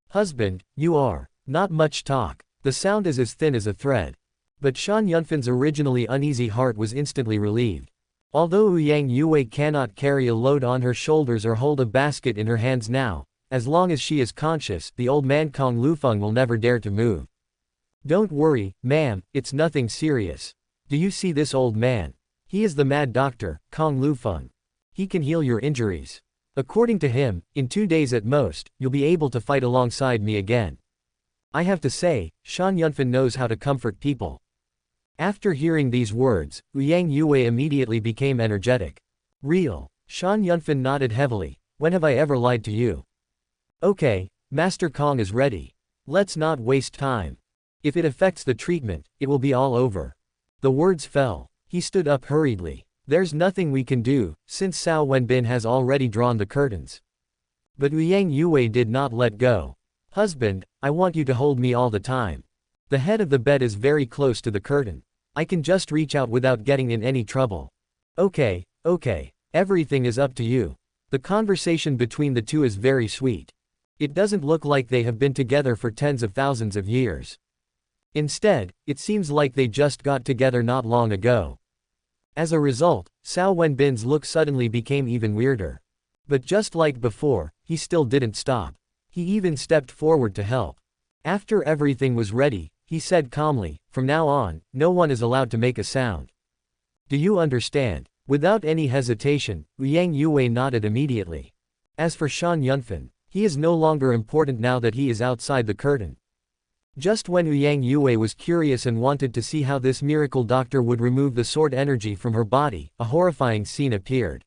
Speaker 1: Husband, you are. Not much talk. The sound is as thin as a thread. But Shan Yunfan's originally uneasy heart was instantly relieved. Although Liang Yue cannot carry a load on her shoulders or hold a basket in her hands now, as long as she is conscious, the old man Kong Lufeng will never dare to move. Don't worry, ma'am, it's nothing serious. Do you see this old man? He is the mad doctor, Kong Lufeng. He can heal your injuries. According to him, in 2 days at most, you'll be able to fight alongside me again. I have to say, Shan Yunfan knows how to comfort people. After hearing these words, Liang Yue immediately became energetic. Real. Shan Yunfan nodded heavily. When have I ever lied to you? Okay, Master Kong is ready. Let's not waste time. If it affects the treatment, it will be all over. The words fell. He stood up hurriedly. There's nothing we can do, since Cao Wenbin has already drawn the curtains. But Liang Yue did not let go. Husband, I want you to hold me all the time. The head of the bed is very close to the curtain. I can just reach out without getting in any trouble. Okay, everything is up to you. The conversation between the two is very sweet. It doesn't look like they have been together for tens of thousands of years. Instead, it seems like they just got together not long ago. As a result, Cao Wenbin's look suddenly became even weirder. But just like before, he still didn't stop. He even stepped forward to help. After everything was ready, he said calmly, from now on, no one is allowed to make a sound. Do you understand? Without any hesitation, Liang Yue nodded immediately. As for Shan Yunfan, he is no longer important now that he is outside the curtain. Just when Liang Yue was curious and wanted to see how this miracle doctor would remove the sword energy from her body, a horrifying scene appeared.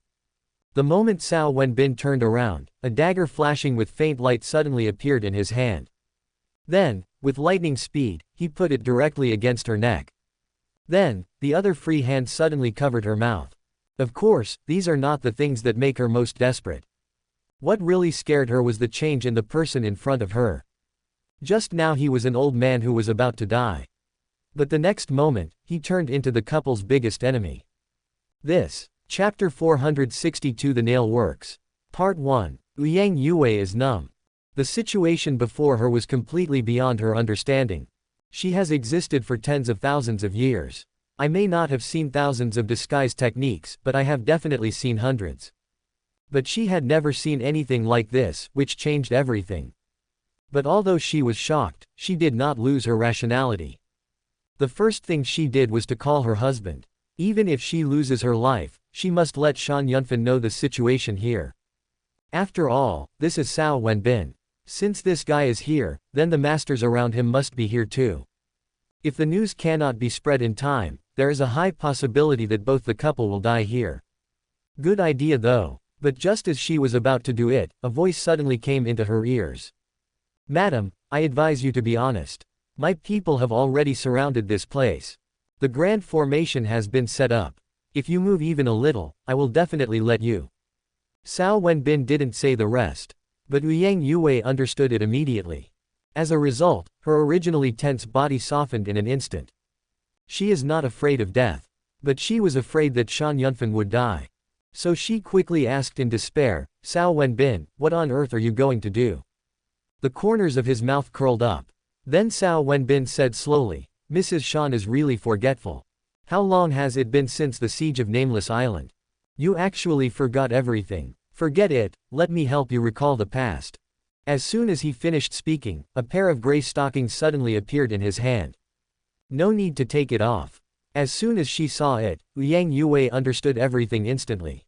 Speaker 1: The moment Cao Wenbin turned around, a dagger flashing with faint light suddenly appeared in his hand. Then, with lightning speed, he put it directly against her neck. Then, the other free hand suddenly covered her mouth. Of course, these are not the things that make her most desperate. What really scared her was the change in the person in front of her. Just now he was an old man who was about to die. But the next moment, he turned into the couple's biggest enemy. This. Chapter 462 The Nail Works. Part 1. Liang Yue is numb. The situation before her was completely beyond her understanding. She has existed for tens of thousands of years. I may not have seen thousands of disguise techniques, but I have definitely seen hundreds. But she had never seen anything like this, which changed everything. But although she was shocked, she did not lose her rationality. The first thing she did was to call her husband. Even if she loses her life, she must let Shan Yunfan know the situation here. After all, this is Cao Wenbin. Since this guy is here, then the masters around him must be here too. If the news cannot be spread in time, there is a high possibility that both the couple will die here. Good idea though. But just as she was about to do it, a voice suddenly came into her ears. Madam, I advise you to be honest. My people have already surrounded this place. The grand formation has been set up. If you move even a little, I will definitely let you. Cao Wenbin didn't say the rest. But Liang Yue understood it immediately. As a result, her originally tense body softened in an instant. She is not afraid of death. But she was afraid that Shan Yunfan would die. So she quickly asked in despair, Cao Wenbin, what on earth are you going to do? The corners of his mouth curled up. Then Cao Wenbin said slowly, Mrs. Shan is really forgetful. How long has it been since the siege of Nameless Island? You actually forgot everything. Forget it, let me help you recall the past. As soon as he finished speaking, a pair of gray stockings suddenly appeared in his hand. No need to take it off. As soon as she saw it, Liang Yue understood everything instantly.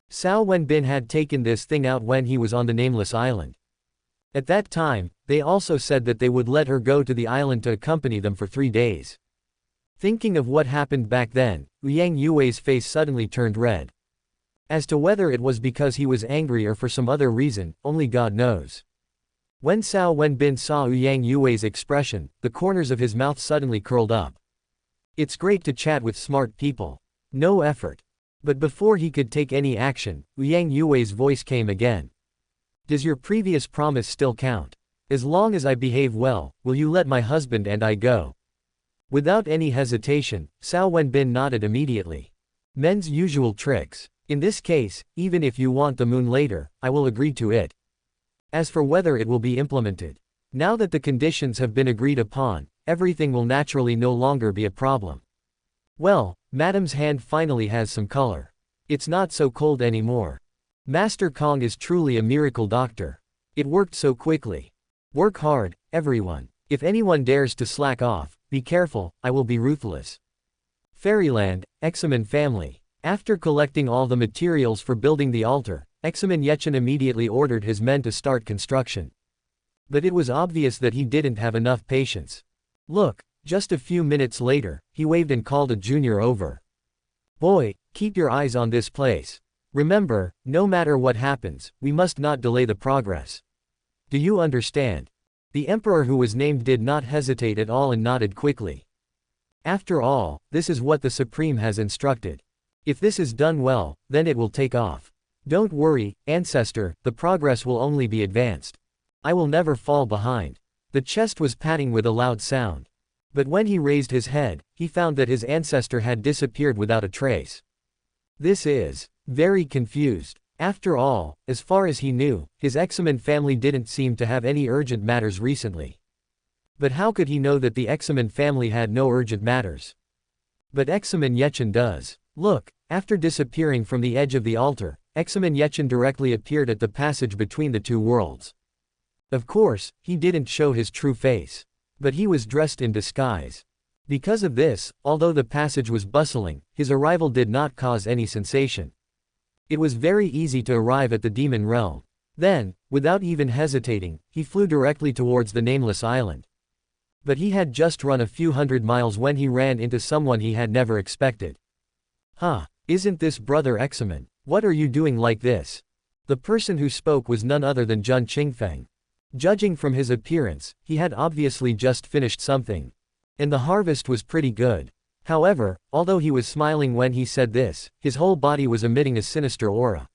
Speaker 1: Cao Wenbin had taken this thing out when he was on the Nameless Island. At that time, they also said that they would let her go to the island to accompany them for 3 days. Thinking of what happened back then, Liang Yue's face suddenly turned red. As to whether it was because he was angry or for some other reason, only God knows. When Cao Wenbin saw Liang Yue's expression, the corners of his mouth suddenly curled up. It's great to chat with smart people. No effort. But before he could take any action, Liang Yue's voice came again. Does your previous promise still count? As long as I behave well, will you let my husband and I go? Without any hesitation, Cao Wenbin nodded immediately. Men's usual tricks. In this case, even if you want the moon later, I will agree to it. As for whether it will be implemented, now that the conditions have been agreed upon, everything will naturally no longer be a problem. Well, Madam's hand finally has some color. It's not so cold anymore. Master Kong is truly a miracle doctor. It worked so quickly. Work hard, everyone. If anyone dares to slack off, be careful, I will be ruthless. Fairyland, Examen family. After collecting all the materials for building the altar, Examen Yechen immediately ordered his men to start construction. But it was obvious that he didn't have enough patience. Look, just a few minutes later, he waved and called a junior over. Boy, keep your eyes on this place. Remember, no matter what happens, we must not delay the progress. Do you understand? The emperor who was named did not hesitate at all and nodded quickly. After all, this is what the Supreme has instructed. If this is done well, then it will take off. Don't worry, ancestor, the progress will only be advanced. I will never fall behind. The chest was patting with a loud sound. But when he raised his head, he found that his ancestor had disappeared without a trace. This is very confused. After all, as far as he knew, his Examen family didn't seem to have any urgent matters recently. But how could he know that the Examen family had no urgent matters? But Examen Yechen does. Look, after disappearing from the edge of the altar, Examen Yechen directly appeared at the passage between the two worlds. Of course, he didn't show his true face. But he was dressed in disguise. Because of this, although the passage was bustling, his arrival did not cause any sensation. It was very easy to arrive at the demon realm. Then, without even hesitating, he flew directly towards the Nameless Island. But he had just run a few hundred miles when he ran into someone he had never expected. Huh, isn't this Brother Examen? What are you doing like this? The person who spoke was none other than Zhun Qingfeng. Judging from his appearance, he had obviously just finished something. And the harvest was pretty good. However, although he was smiling when he said this, his whole body was emitting a sinister aura.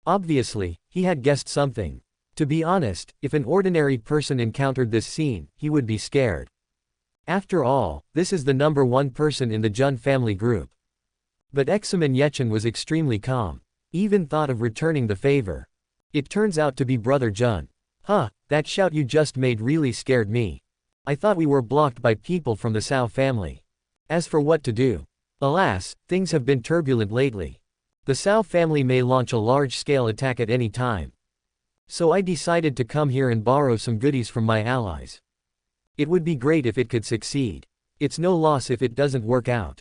Speaker 1: Obviously, he had guessed something. To be honest, if an ordinary person encountered this scene, he would be scared. After all, this is the number one person in the Jun family group. But Examen Yechen was extremely calm. Even thought of returning the favor. It turns out to be Brother Jun. Huh, that shout you just made really scared me. I thought we were blocked by people from the Cao family. As for what to do. Alas, things have been turbulent lately. The Cao family may launch a large-scale attack at any time. So I decided to come here and borrow some goodies from my allies. It would be great if it could succeed. It's no loss if it doesn't work out.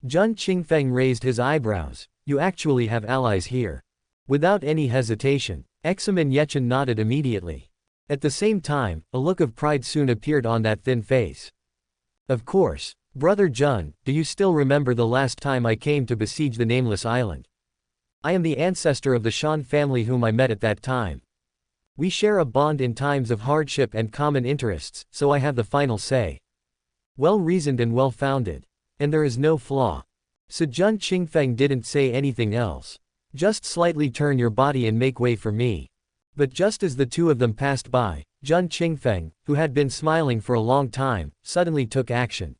Speaker 1: Jun Qingfeng raised his eyebrows. You actually have allies here. Without any hesitation, Examen Yechen nodded immediately. At the same time, a look of pride soon appeared on that thin face. Of course. Brother Jun, do you still remember the last time I came to besiege the Nameless Island? I am the ancestor of the Shan family whom I met at that time. We share a bond in times of hardship and common interests, so I have the final say. Well-reasoned and well-founded. And there is no flaw. So Jun Qingfeng didn't say anything else. Just slightly turn your body and make way for me. But just as the two of them passed by, Jun Qingfeng, who had been smiling for a long time, suddenly took action.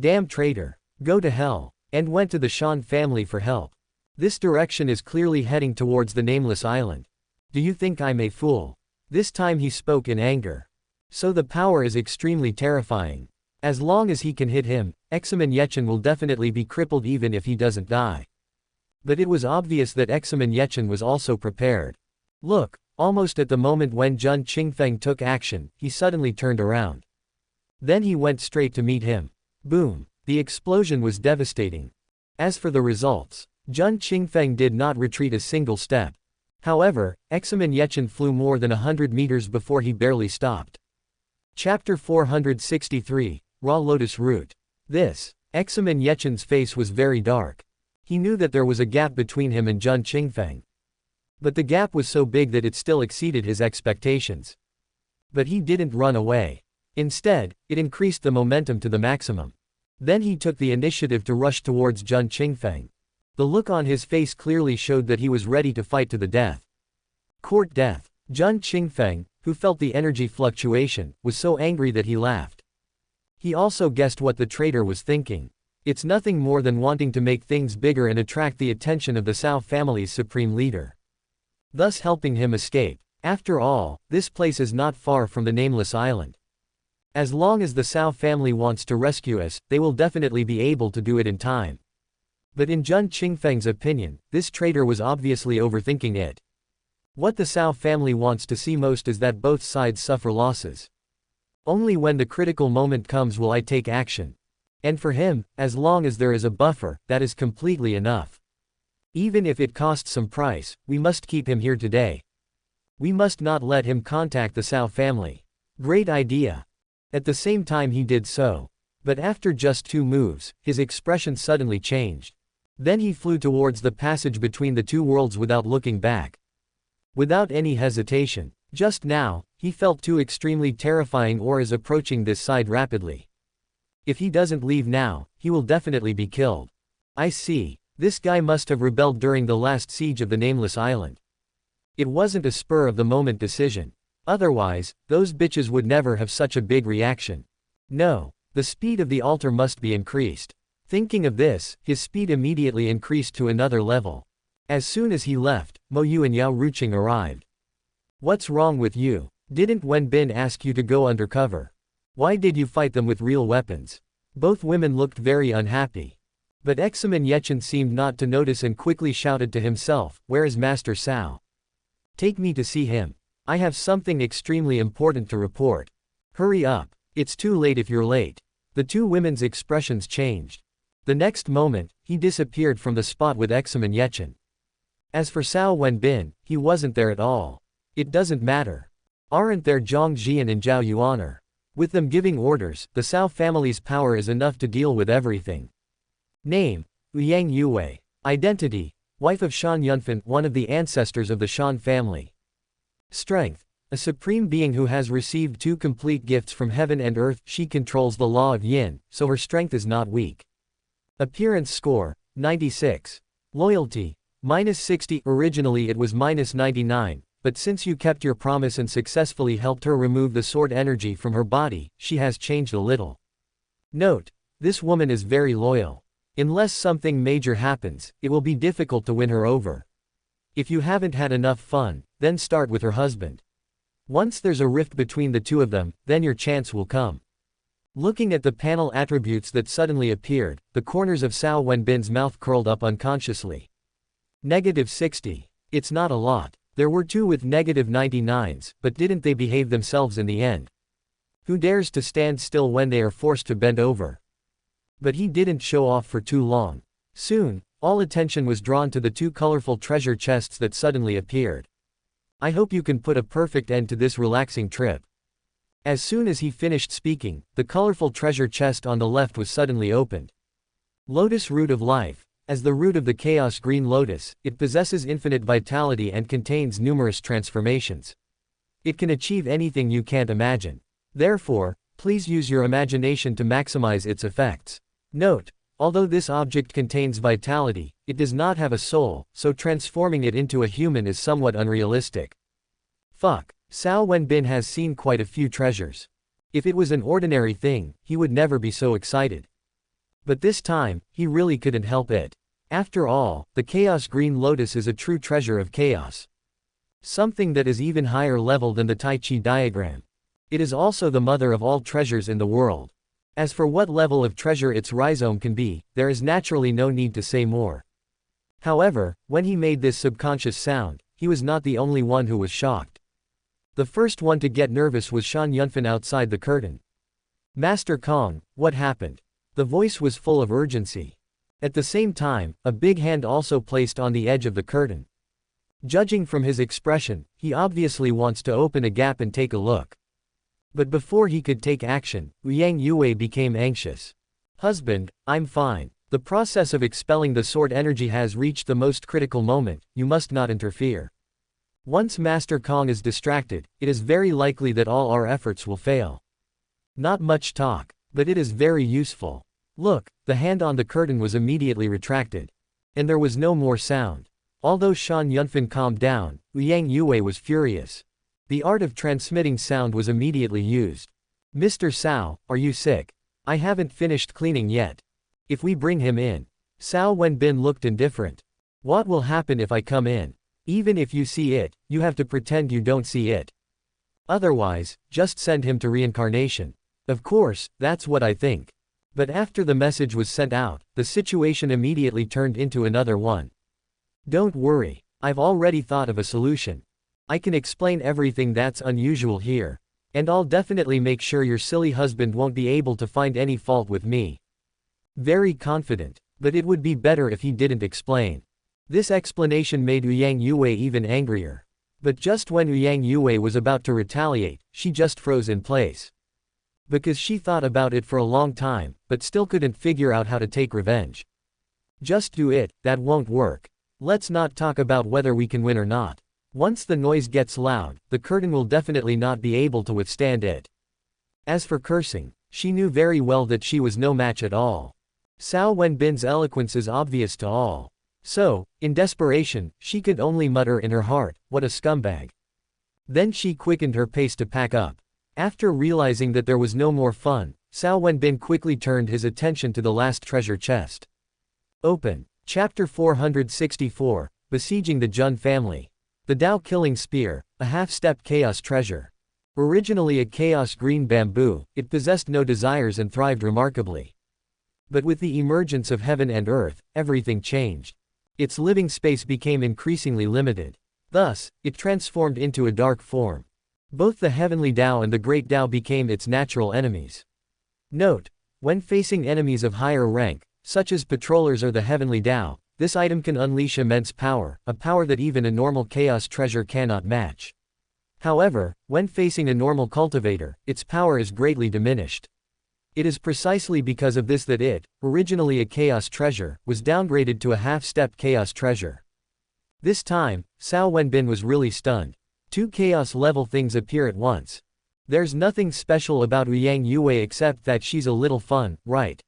Speaker 1: Damn traitor. Go to hell. And went to the Shan family for help. This direction is clearly heading towards the Nameless Island. Do you think I'm a fool? This time he spoke in anger. So the power is extremely terrifying. As long as he can hit him, Examen Yechen will definitely be crippled even if he doesn't die. But it was obvious that Examen Yechen was also prepared. Look, almost at the moment when Jun Qingfeng took action, he suddenly turned around. Then he went straight to meet him. Boom! The explosion was devastating. As for the results, Jun Qingfeng did not retreat a single step. However, Examen Yechen flew more than 100 meters before he barely stopped. Chapter 463, Raw Lotus Root. Examen Yechen's face was very dark. He knew that there was a gap between him and Jun Qingfeng. But the gap was so big that it still exceeded his expectations. But he didn't run away. Instead, it increased the momentum to the maximum. Then he took the initiative to rush towards Jun Qingfeng. The look on his face clearly showed that he was ready to fight to the death. Court death. Jun Qingfeng, who felt the energy fluctuation, was so angry that he laughed. He also guessed what the traitor was thinking. It's nothing more than wanting to make things bigger and attract the attention of the Cao family's supreme leader. Thus helping him escape. After all, this place is not far from the Nameless Island. As long as the Cao family wants to rescue us, they will definitely be able to do it in time. But in Jun Qingfeng's opinion, this traitor was obviously overthinking it. What the Cao family wants to see most is that both sides suffer losses. Only when the critical moment comes will I take action. And for him, as long as there is a buffer, that is completely enough. Even if it costs some price, we must keep him here today. We must not let him contact the Cao family. Great idea. At the same time he did so. But after just 2 moves, his expression suddenly changed. Then he flew towards the passage between the two worlds without looking back. Without any hesitation. Just now, he felt 2 extremely terrifying auras approaching this side rapidly. If he doesn't leave now, he will definitely be killed. I see. This guy must have rebelled during the last siege of the Nameless Island. It wasn't a spur-of-the-moment decision. Otherwise, those bitches would never have such a big reaction. No. The speed of the altar must be increased. Thinking of this, his speed immediately increased to another level. As soon as he left, Mo Yu and Yao Ruqing arrived. What's wrong with you? Didn't Wenbin ask you to go undercover? Why did you fight them with real weapons? Both women looked very unhappy. But Examen Yechen seemed not to notice and quickly shouted to himself, "Where is Master Cao? Take me to see him. I have something extremely important to report. Hurry up. It's too late if you're late." The 2 women's expressions changed. The next moment, he disappeared from the spot with Examen Yechen. As for Cao Wenbin, he wasn't there at all. It doesn't matter. Aren't there Zhongzhou and Zhao Yuan? With them giving orders, the Cao family's power is enough to deal with everything. Name: Yang Yue. Identity: wife of Shan Yunfen, one of the ancestors of the Shan family. Strength: a supreme being who has received 2 complete gifts from heaven and earth. She controls the law of yin, so her strength is not weak. Appearance score: 96. Loyalty: -60. Originally it was -99, but since you kept your promise and successfully helped her remove the sword energy from her body, she has changed a little. Note: this woman is very loyal. Unless something major happens, it will be difficult to win her over. If you haven't had enough fun, then start with her husband. Once there's a rift between the two of them, then your chance will come. Looking at the panel attributes that suddenly appeared, the corners of Cao Wenbin's mouth curled up unconsciously. -60. It's not a lot. There were two with -99s, but didn't they behave themselves in the end? Who dares to stand still when they are forced to bend over? But he didn't show off for too long. Soon, all attention was drawn to the two colorful treasure chests that suddenly appeared. I hope you can put a perfect end to this relaxing trip. As soon as he finished speaking, the colorful treasure chest on the left was suddenly opened. Lotus Root of Life. As the root of the Chaos Green Lotus, it possesses infinite vitality and contains numerous transformations. It can achieve anything you can't imagine. Therefore, please use your imagination to maximize its effects. Note: although this object contains vitality, it does not have a soul, so transforming it into a human is somewhat unrealistic. Fuck. Cao Wenbin has seen quite a few treasures. If it was an ordinary thing, he would never be so excited. But this time, he really couldn't help it. After all, the Chaos Green Lotus is a true treasure of chaos. Something that is even higher level than the Tai Chi diagram. It is also the mother of all treasures in the world. As for what level of treasure its rhizome can be, there is naturally no need to say more. However, when he made this subconscious sound, he was not the only one who was shocked. The first one to get nervous was Shan Yunfan outside the curtain. Master Kong, what happened? The voice was full of urgency. At the same time, a big hand also placed on the edge of the curtain. Judging from his expression, he obviously wants to open a gap and take a look. But before he could take action, Yang Yue became anxious. Husband, I'm fine. The process of expelling the sword energy has reached the most critical moment, you must not interfere. Once Master Kong is distracted, it is very likely that all our efforts will fail. Not much talk, but it is very useful. Look, the hand on the curtain was immediately retracted. And there was no more sound. Although Shan Yunfan calmed down, Yang Yue was furious. The art of transmitting sound was immediately used. Mr. Cao, are you sick? I haven't finished cleaning yet. If we bring him in. Cao Wenbin looked indifferent. What will happen if I come in? Even if you see it, you have to pretend you don't see it. Otherwise, just send him to reincarnation. Of course, that's what I think. But after the message was sent out, the situation immediately turned into another one. Don't worry, I've already thought of a solution. I can explain everything that's unusual here. And I'll definitely make sure your silly husband won't be able to find any fault with me. Very confident, but it would be better if he didn't explain. This explanation made Yang Yue even angrier. But just when Yang Yue was about to retaliate, she just froze in place. Because she thought about it for a long time, but still couldn't figure out how to take revenge. Just do it, that won't work. Let's not talk about whether we can win or not. Once the noise gets loud, the curtain will definitely not be able to withstand it. As for cursing, she knew very well that she was no match at all. Cao Wenbin's eloquence is obvious to all. So, in desperation, she could only mutter in her heart, what a scumbag. Then she quickened her pace to pack up. After realizing that there was no more fun, Cao Wenbin quickly turned his attention to the last treasure chest. Open. Chapter 464, Besieging the Jun Family. The Dao Killing Spear, a half-step chaos treasure. Originally a chaos green bamboo, it possessed no desires and thrived remarkably. But with the emergence of heaven and earth, everything changed. Its living space became increasingly limited. Thus, it transformed into a dark form. Both the heavenly Dao and the great Dao became its natural enemies. Note: when facing enemies of higher rank, such as patrollers or the heavenly Dao, this item can unleash immense power, a power that even a normal chaos treasure cannot match. However, when facing a normal cultivator, its power is greatly diminished. It is precisely because of this that it, originally a chaos treasure, was downgraded to a half-step chaos treasure. This time, Cao Wenbin was really stunned. Two chaos-level things appear at once. There's nothing special about Yang Yue except that she's a little fun, right?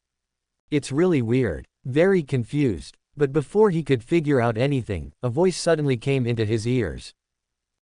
Speaker 1: It's really weird. Very confused. But before he could figure out anything, a voice suddenly came into his ears.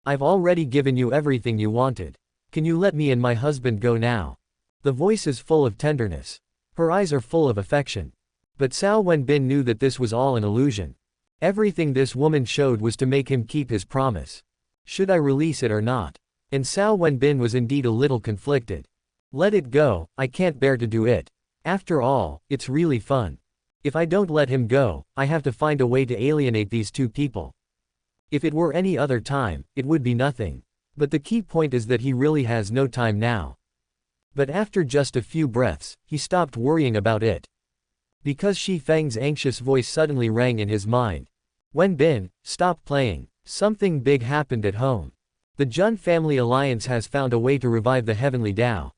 Speaker 1: I've already given you everything you wanted. Can you let me and my husband go now? The voice is full of tenderness. Her eyes are full of affection. But Cao Wenbin knew that this was all an illusion. Everything this woman showed was to make him keep his promise. Should I release it or not? And Cao Wenbin was indeed a little conflicted. Let it go, I can't bear to do it. After all, it's really fun. If I don't let him go, I have to find a way to alienate these two people. If it were any other time, it would be nothing. But the key point is that he really has no time now. But after just a few breaths, he stopped worrying about it. Because Shi Feng's anxious voice suddenly rang in his mind. Wenbin, stop playing. Something big happened at home. The Jun family alliance has found a way to revive the heavenly Tao.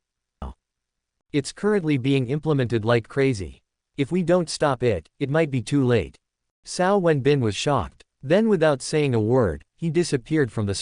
Speaker 1: It's currently being implemented like crazy. If we don't stop it, it might be too late. Cao Wenbin was shocked. Then without saying a word, he disappeared from the